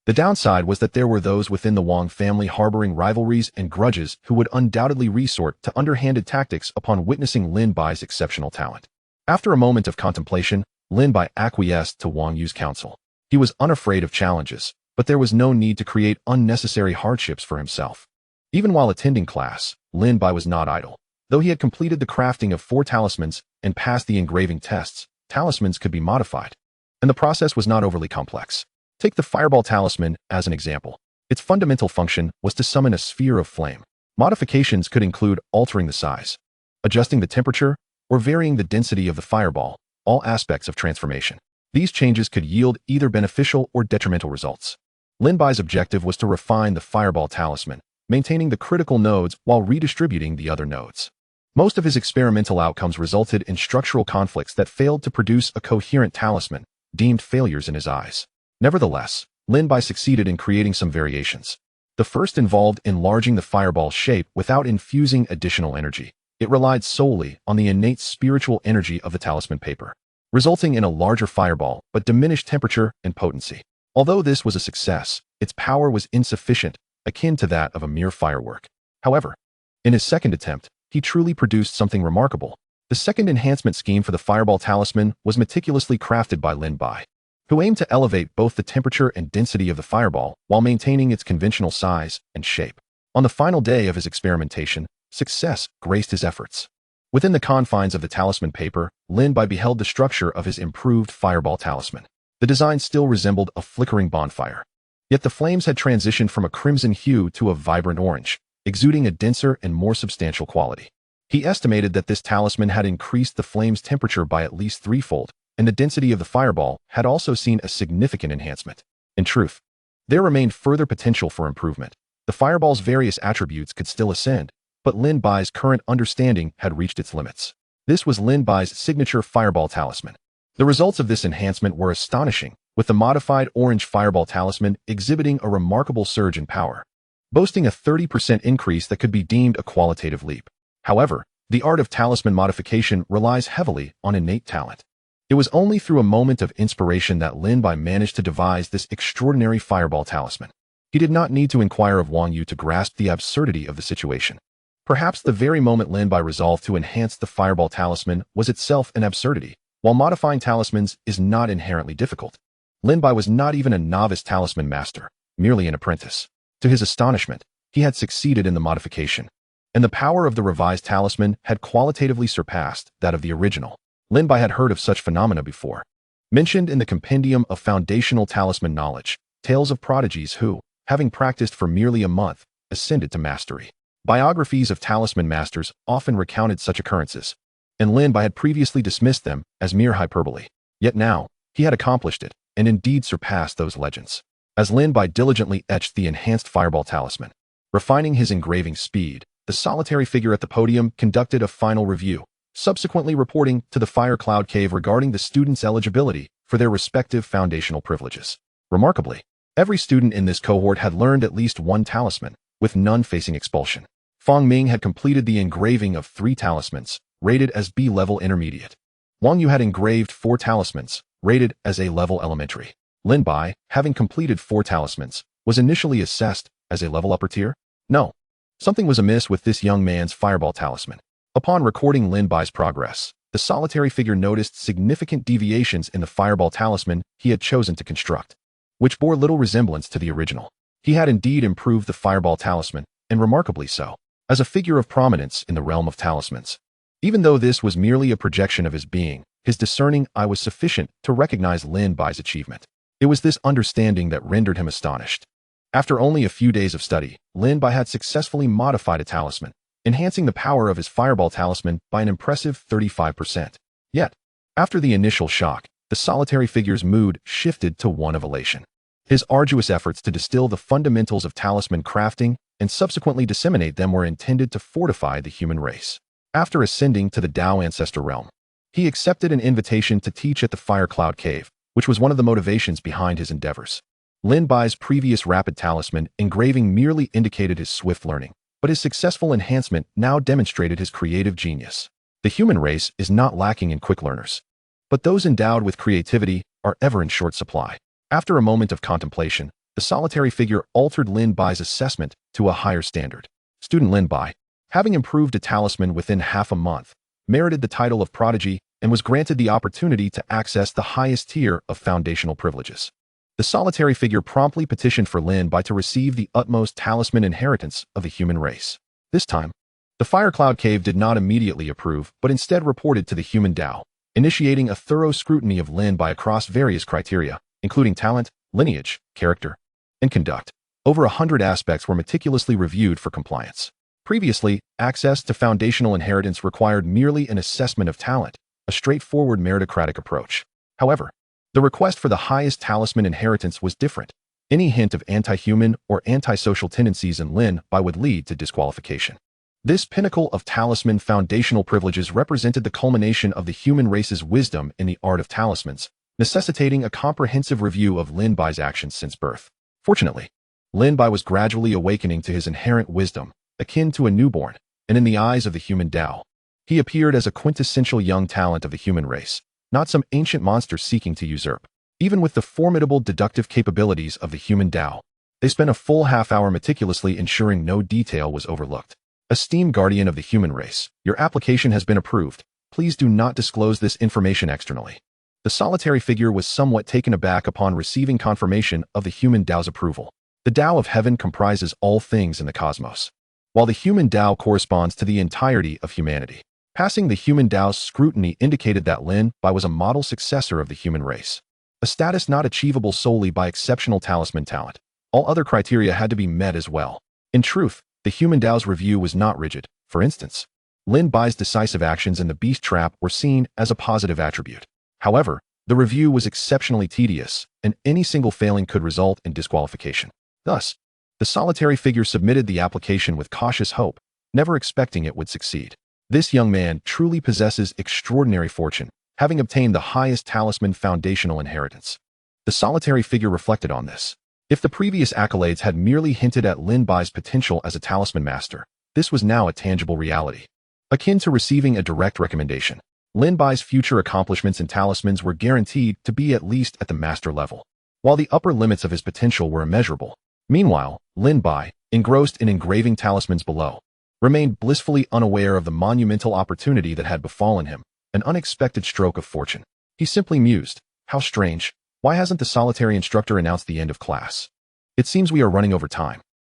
the downside was that there were those within the Wang family harboring rivalries and grudges who would undoubtedly resort to underhanded tactics upon witnessing Lin Bai's exceptional talent. After a moment of contemplation, Lin Bai acquiesced to Wang Yu's counsel. He was unafraid of challenges, but there was no need to create unnecessary hardships for himself. Even while attending class, Lin Bai was not idle. Though he had completed the crafting of 4 talismans and passed the engraving tests, talismans could be modified, and the process was not overly complex. Take the Fireball Talisman as an example. Its fundamental function was to summon a sphere of flame. Modifications could include altering the size, adjusting the temperature, or varying the density of the fireball, all aspects of transformation. These changes could yield either beneficial or detrimental results. Lin Bai's objective was to refine the Fireball Talisman, maintaining the critical nodes while redistributing the other nodes. Most of his experimental outcomes resulted in structural conflicts that failed to produce a coherent talisman, deemed failures in his eyes. Nevertheless, Lin Bai succeeded in creating some variations. The first involved enlarging the fireball's shape without infusing additional energy. It relied solely on the innate spiritual energy of the talisman paper, resulting in a larger fireball but diminished temperature and potency. Although this was a success, its power was insufficient, akin to that of a mere firework. However, in his second attempt, he truly produced something remarkable. The second enhancement scheme for the Fireball Talisman was meticulously crafted by Lin Bai, who aimed to elevate both the temperature and density of the fireball while maintaining its conventional size and shape. On the final day of his experimentation, success graced his efforts. Within the confines of the talisman paper, Lin Bai beheld the structure of his improved Fireball Talisman. The design still resembled a flickering bonfire, yet the flames had transitioned from a crimson hue to a vibrant orange, exuding a denser and more substantial quality. He estimated that this talisman had increased the flame's temperature by at least threefold, and the density of the fireball had also seen a significant enhancement. In truth, there remained further potential for improvement. The fireball's various attributes could still ascend, but Lin Bai's current understanding had reached its limits. This was Lin Bai's signature Fireball Talisman. The results of this enhancement were astonishing, with the modified orange Fireball Talisman exhibiting a remarkable surge in power, boasting a 30% increase that could be deemed a qualitative leap. However, the art of talisman modification relies heavily on innate talent. It was only through a moment of inspiration that Lin Bai managed to devise this extraordinary Fireball Talisman. He did not need to inquire of Wang Yu to grasp the absurdity of the situation. Perhaps the very moment Lin Bai resolved to enhance the Fireball Talisman was itself an absurdity. While modifying talismans is not inherently difficult, Lin Bai was not even a novice talisman master, merely an apprentice. To his astonishment, he had succeeded in the modification, and the power of the revised talisman had qualitatively surpassed that of the original. Lin Bai had heard of such phenomena before, mentioned in the Compendium of Foundational Talisman Knowledge, tales of prodigies who, having practiced for merely a month, ascended to mastery. Biographies of talisman masters often recounted such occurrences, and Lin Bai had previously dismissed them as mere hyperbole. Yet now, he had accomplished it, and indeed surpassed those legends. As Lin Bai diligently etched the enhanced Fireball Talisman, refining his engraving speed, the solitary figure at the podium conducted a final review, subsequently reporting to the Fire Cloud Cave regarding the students' eligibility for their respective foundational privileges. Remarkably, every student in this cohort had learned at least one talisman, with none facing expulsion. Fang Ming had completed the engraving of 3 talismans, rated as B-level intermediate. Wang Yu had engraved 4 talismans, rated as A-level elementary. Lin Bai, having completed 4 talismans, was initially assessed as a level upper tier. No, something was amiss with this young man's Fireball Talisman. Upon recording Lin Bai's progress, the solitary figure noticed significant deviations in the Fireball Talisman he had chosen to construct, which bore little resemblance to the original. He had indeed improved the Fireball Talisman, and remarkably so. as a figure of prominence in the realm of talismans. Even though this was merely a projection of his being, his discerning eye was sufficient to recognize Lin Bai's achievement. It was this understanding that rendered him astonished. After only a few days of study, Lin Bai had successfully modified a talisman, enhancing the power of his fireball talisman by an impressive 35%. Yet, after the initial shock, the solitary figure's mood shifted to one of elation. His arduous efforts to distill the fundamentals of talisman crafting and subsequently disseminate them were intended to fortify the human race. After ascending to the Tao Ancestor realm, he accepted an invitation to teach at the Fire Cloud Cave, which was one of the motivations behind his endeavors. Lin Bai's previous rapid talisman engraving merely indicated his swift learning, but his successful enhancement now demonstrated his creative genius. The human race is not lacking in quick learners, but those endowed with creativity are ever in short supply. After a moment of contemplation, the solitary figure altered Lin Bai's assessment to a higher standard. Student Lin Bai, having improved a talisman within half a month, merited the title of prodigy and was granted the opportunity to access the highest tier of foundational privileges. The solitary figure promptly petitioned for Lin Bai to receive the utmost talisman inheritance of the human race. This time, the Fire Cloud Cave did not immediately approve, but instead reported to the human Tao, initiating a thorough scrutiny of Lin Bai across various criteria, including talent, lineage, character, and conduct. Over 100 aspects were meticulously reviewed for compliance. Previously, access to foundational inheritance required merely an assessment of talent, a straightforward meritocratic approach. However, the request for the highest talisman inheritance was different. Any hint of anti-human or antisocial tendencies in Lin Bai would lead to disqualification. This pinnacle of talisman foundational privileges represented the culmination of the human race's wisdom in the art of talismans, necessitating a comprehensive review of Lin Bai's actions since birth. Fortunately, Lin Bai was gradually awakening to his inherent wisdom, akin to a newborn, and in the eyes of the human Tao, he appeared as a quintessential young talent of the human race, not some ancient monster seeking to usurp. Even with the formidable deductive capabilities of the human Tao, they spent a full half-hour meticulously ensuring no detail was overlooked. Esteemed guardian of the human race, your application has been approved. Please do not disclose this information externally. The solitary figure was somewhat taken aback upon receiving confirmation of the human Tao's approval. The Tao of heaven comprises all things in the cosmos, while the human Tao corresponds to the entirety of humanity. Passing the human Tao's scrutiny indicated that Lin Bai was a model successor of the human race, a status not achievable solely by exceptional talisman talent. All other criteria had to be met as well. In truth, the human Tao's review was not rigid. For instance, Lin Bai's decisive actions in the beast trap were seen as a positive attribute. However, the review was exceptionally tedious, and any single failing could result in disqualification. Thus, the solitary figure submitted the application with cautious hope, never expecting it would succeed. This young man truly possesses extraordinary fortune, having obtained the highest talisman foundational inheritance. The solitary figure reflected on this. If the previous accolades had merely hinted at Lin Bai's potential as a talisman master, this was now a tangible reality. Akin to receiving a direct recommendation, Lin Bai's future accomplishments in talismans were guaranteed to be at least at the master level, while the upper limits of his potential were immeasurable. Meanwhile, Lin Bai, engrossed in engraving talismans below, remained blissfully unaware of the monumental opportunity that had befallen him, an unexpected stroke of fortune. He simply mused, how strange, why hasn't the solitary instructor announced the end of class? It seems we are running over time.